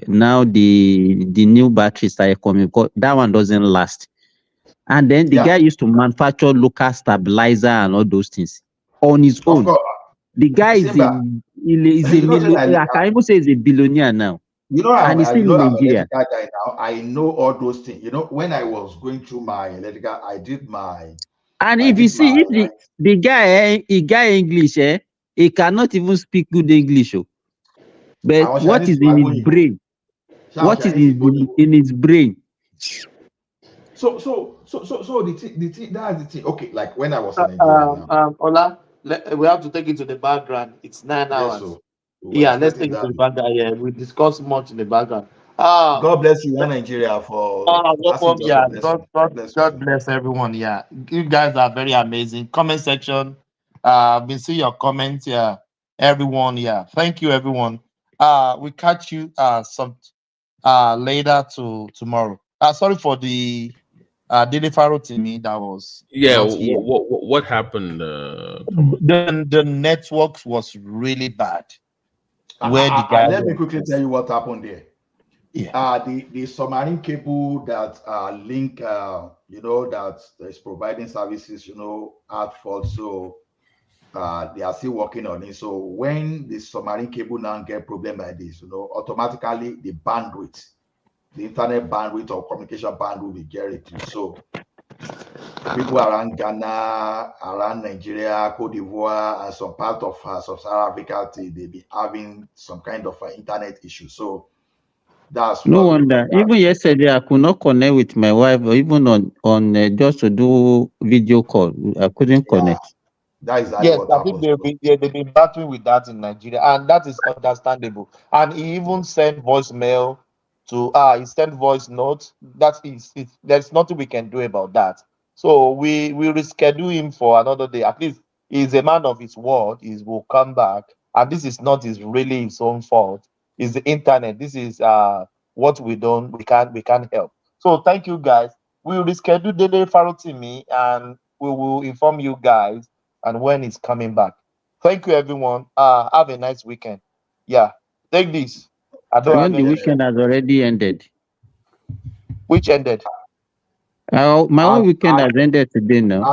now the new batteries started coming, because that one doesn't last. And then the guy used to manufacture local stabilizer and all those things on his own. The guy is a millionaire. I can even say he's a billionaire now. You know, and he's still in Nigeria. Now. I know all those things. You know, when I was going through my electrical, I did my. And if you see, if the guy, English, he cannot even speak good English. But what is in his brain? What is in his brain? So the thing, that's the thing. Okay, like when I was in Nigeria now. Ola, we have to take it to the background. It's 9 hours. Let's take it to the background. Yeah, we discuss much in the background. God bless you, Nigeria, for. God bless everyone. Yeah, you guys are very amazing. Comment section. We see your comments. Yeah, everyone. Yeah, thank you, everyone. We catch you some later tomorrow. Sorry for the daily faro to me. That was what happened? The network was really bad. Let me quickly tell you what happened there. The submarine cable that link, that is providing services, at fault. So they are still working on it. So when the submarine cable now get problem like this, automatically the bandwidth, the internet bandwidth or communication bandwidth will get reduced. So people around Ghana, around Nigeria, Cote d'Ivoire, and some part of Sub-Saharan Africa, they be having some kind of internet issue. So that's no wonder. Even yesterday, I could not connect with my wife, or even on just to do video call. I couldn't connect. That is what happens. They've been battling with that in Nigeria, and that is understandable. And he even sent voicemail to he sent voice notes. There's nothing we can do about that. So we reschedule him for another day. At least he's a man of his word. He will come back, and this is not really his own fault. It's the internet. This is what we can't help. So thank you guys. We will reschedule Dele Farotimi, and we will inform you guys and when he's coming back. Thank you, everyone. Have a nice weekend. Yeah, take this. The weekend has already ended. Which ended? My own weekend has ended today now.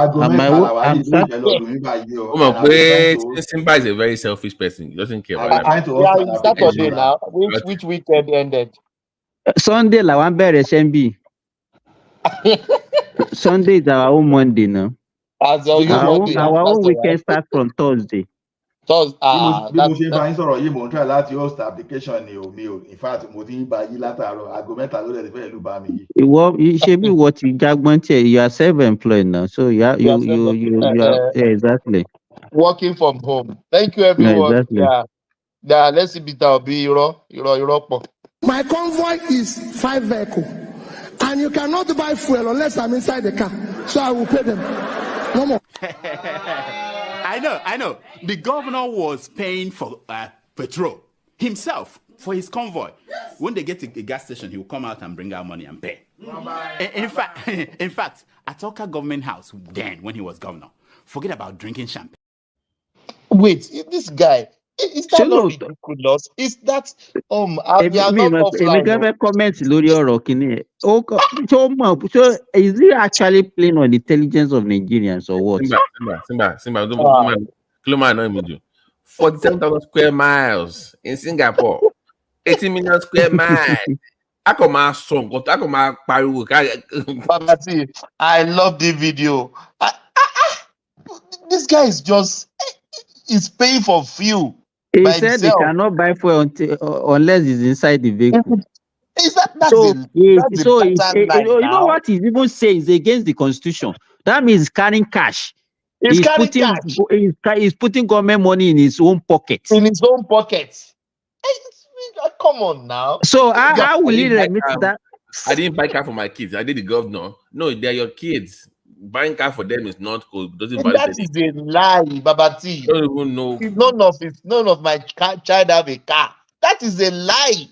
Simba is a very selfish person. He doesn't care about that. It's Saturday now. Which weekend ended? Sunday, la one better SMB. Sunday is our own Monday now. Our own weekend starts from Thursday. In fact, you are self-employed now, so you are exactly working from home. Thank you, everyone. Exactly. Yeah. Let's see My convoy is 5 vehicles, and you cannot buy fuel unless I'm inside the car, so I will pay them. No more. I know. The governor was paying for petrol himself for his convoy. Yes. When they get to a gas station, he will come out and bring out money and pay. In fact, at Oka government house then, when he was governor, forget about drinking champagne. Wait, this guy, is that not ridiculous? Is that so is he actually playing on the intelligence of Nigerians or what? Simba, 47,000 square miles in Singapore. 80 million square miles. Babati, I love the video. This guy is just is paying for fuel He by said they himself. cannot buy fuel unless it's inside the vehicle. Is that's So the pattern line you know now? what he's even saying is against the constitution. That means carrying cash. He's carrying cash He's putting government money in his own pocket. in his own pocket. Come on now. So how will he remit that? I didn't buy car for my kids. I did the governor. No, they're your kids. Buying car for them is not cool. Doesn't value That is a lie, Babati. don't even know. None of my child have a car. That is a lie.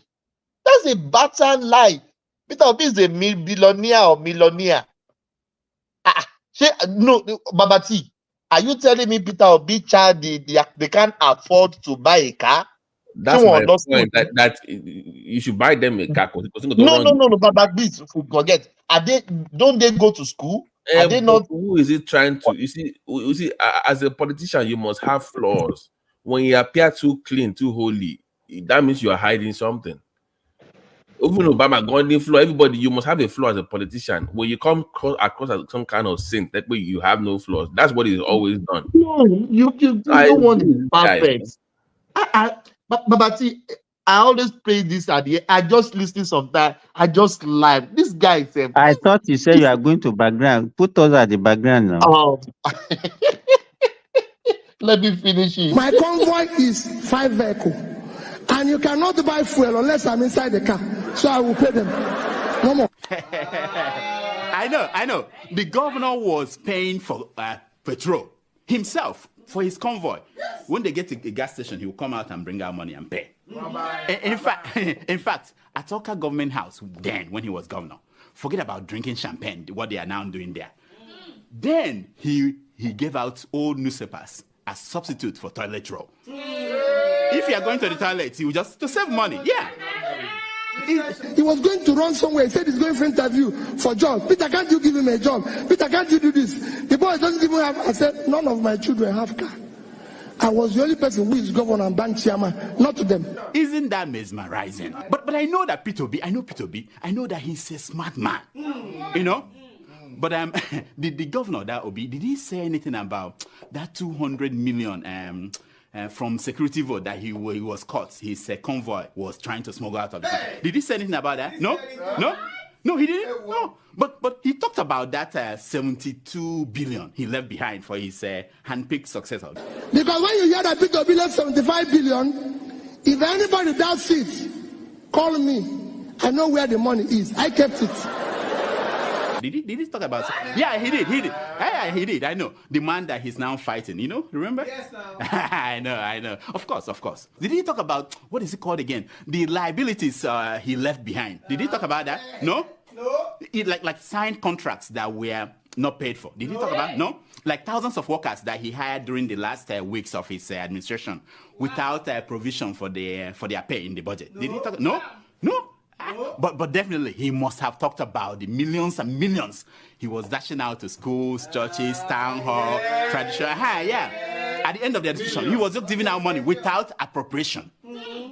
That's a pattern lie. Peter Obi is a billionaire or millionaire. No, Babati, are you telling me Peter Obi child they can't afford to buy a car? That's my point. That you should buy them a car. No, Babati, forget. Don't they go to school? Are they not? Who is it trying to? You see, as a politician, you must have flaws. When you appear too clean, too holy, that means you are hiding something. Even Obama got the flaw. Everybody, you must have a flaw as a politician. When you come across as some kind of saint, that way you have no flaws. That's what is always done. No, you don't want it perfect. Babati, I always play this at the end. I just listen sometimes. I just live. This guy said. I thought you said you are going to background. Put us at the background now. Let me finish it. My convoy is 5 vehicles. And you cannot buy fuel unless I'm inside the car. So I will pay them. No more. I know. The governor was paying for petrol himself for his convoy. When they get to a gas station, he will come out and bring out money and pay. In fact, at Oka Government House, then when he was governor, forget about drinking champagne, what they are now doing there. Then he gave out old newspapers as substitute for toilet roll. If you are going to the toilet, he will just to save money. Yeah. He was going to run somewhere. He said he's going for interview for job. Peter, can't you give him a job? Peter, can't you do this? The boy doesn't even have. I said, none of my children have car. I was the only person who is governor and bank chairman, not to them. Isn't that mesmerizing? But I know that Peter Obi, I know that he's a smart man. You know? But the governor, that Obi, did he say anything about that 200 million from security vote that he was caught? His convoy was trying to smuggle out of the country. Did he say anything about that? No, he didn't. No, but he talked about that 72 billion he left behind for his handpicked successor. Because when you hear that Peter Obi left 75 billion, if anybody doubts it, call me. I know where the money is. I kept it. Did he talk about? Yeah, he did. Yeah, he did. I know the man that he's now fighting. You know, remember? Yes, now. I know. Of course. Did he talk about what is it called again? The liabilities he left behind. Did he talk about that? No. Like signed contracts that were not paid for. Did he talk about? No. Like thousands of workers that he hired during the last weeks of his administration without provision for their pay in the budget. Did he talk? No. But definitely he must have talked about the millions and millions he was dashing out to schools, churches, town hall, traditional. Yeah. At the end of the administration, he was just giving out money without appropriation.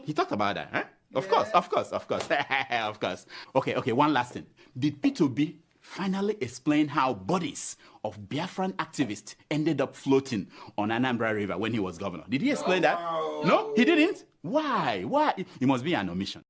He talked about that, huh? Of course. Of course. Okay, one last thing. Did P2B finally explain how bodies of Biafran activists ended up floating on Anambra River when he was governor? Did he explain that? No, he didn't. Why? It must be an omission.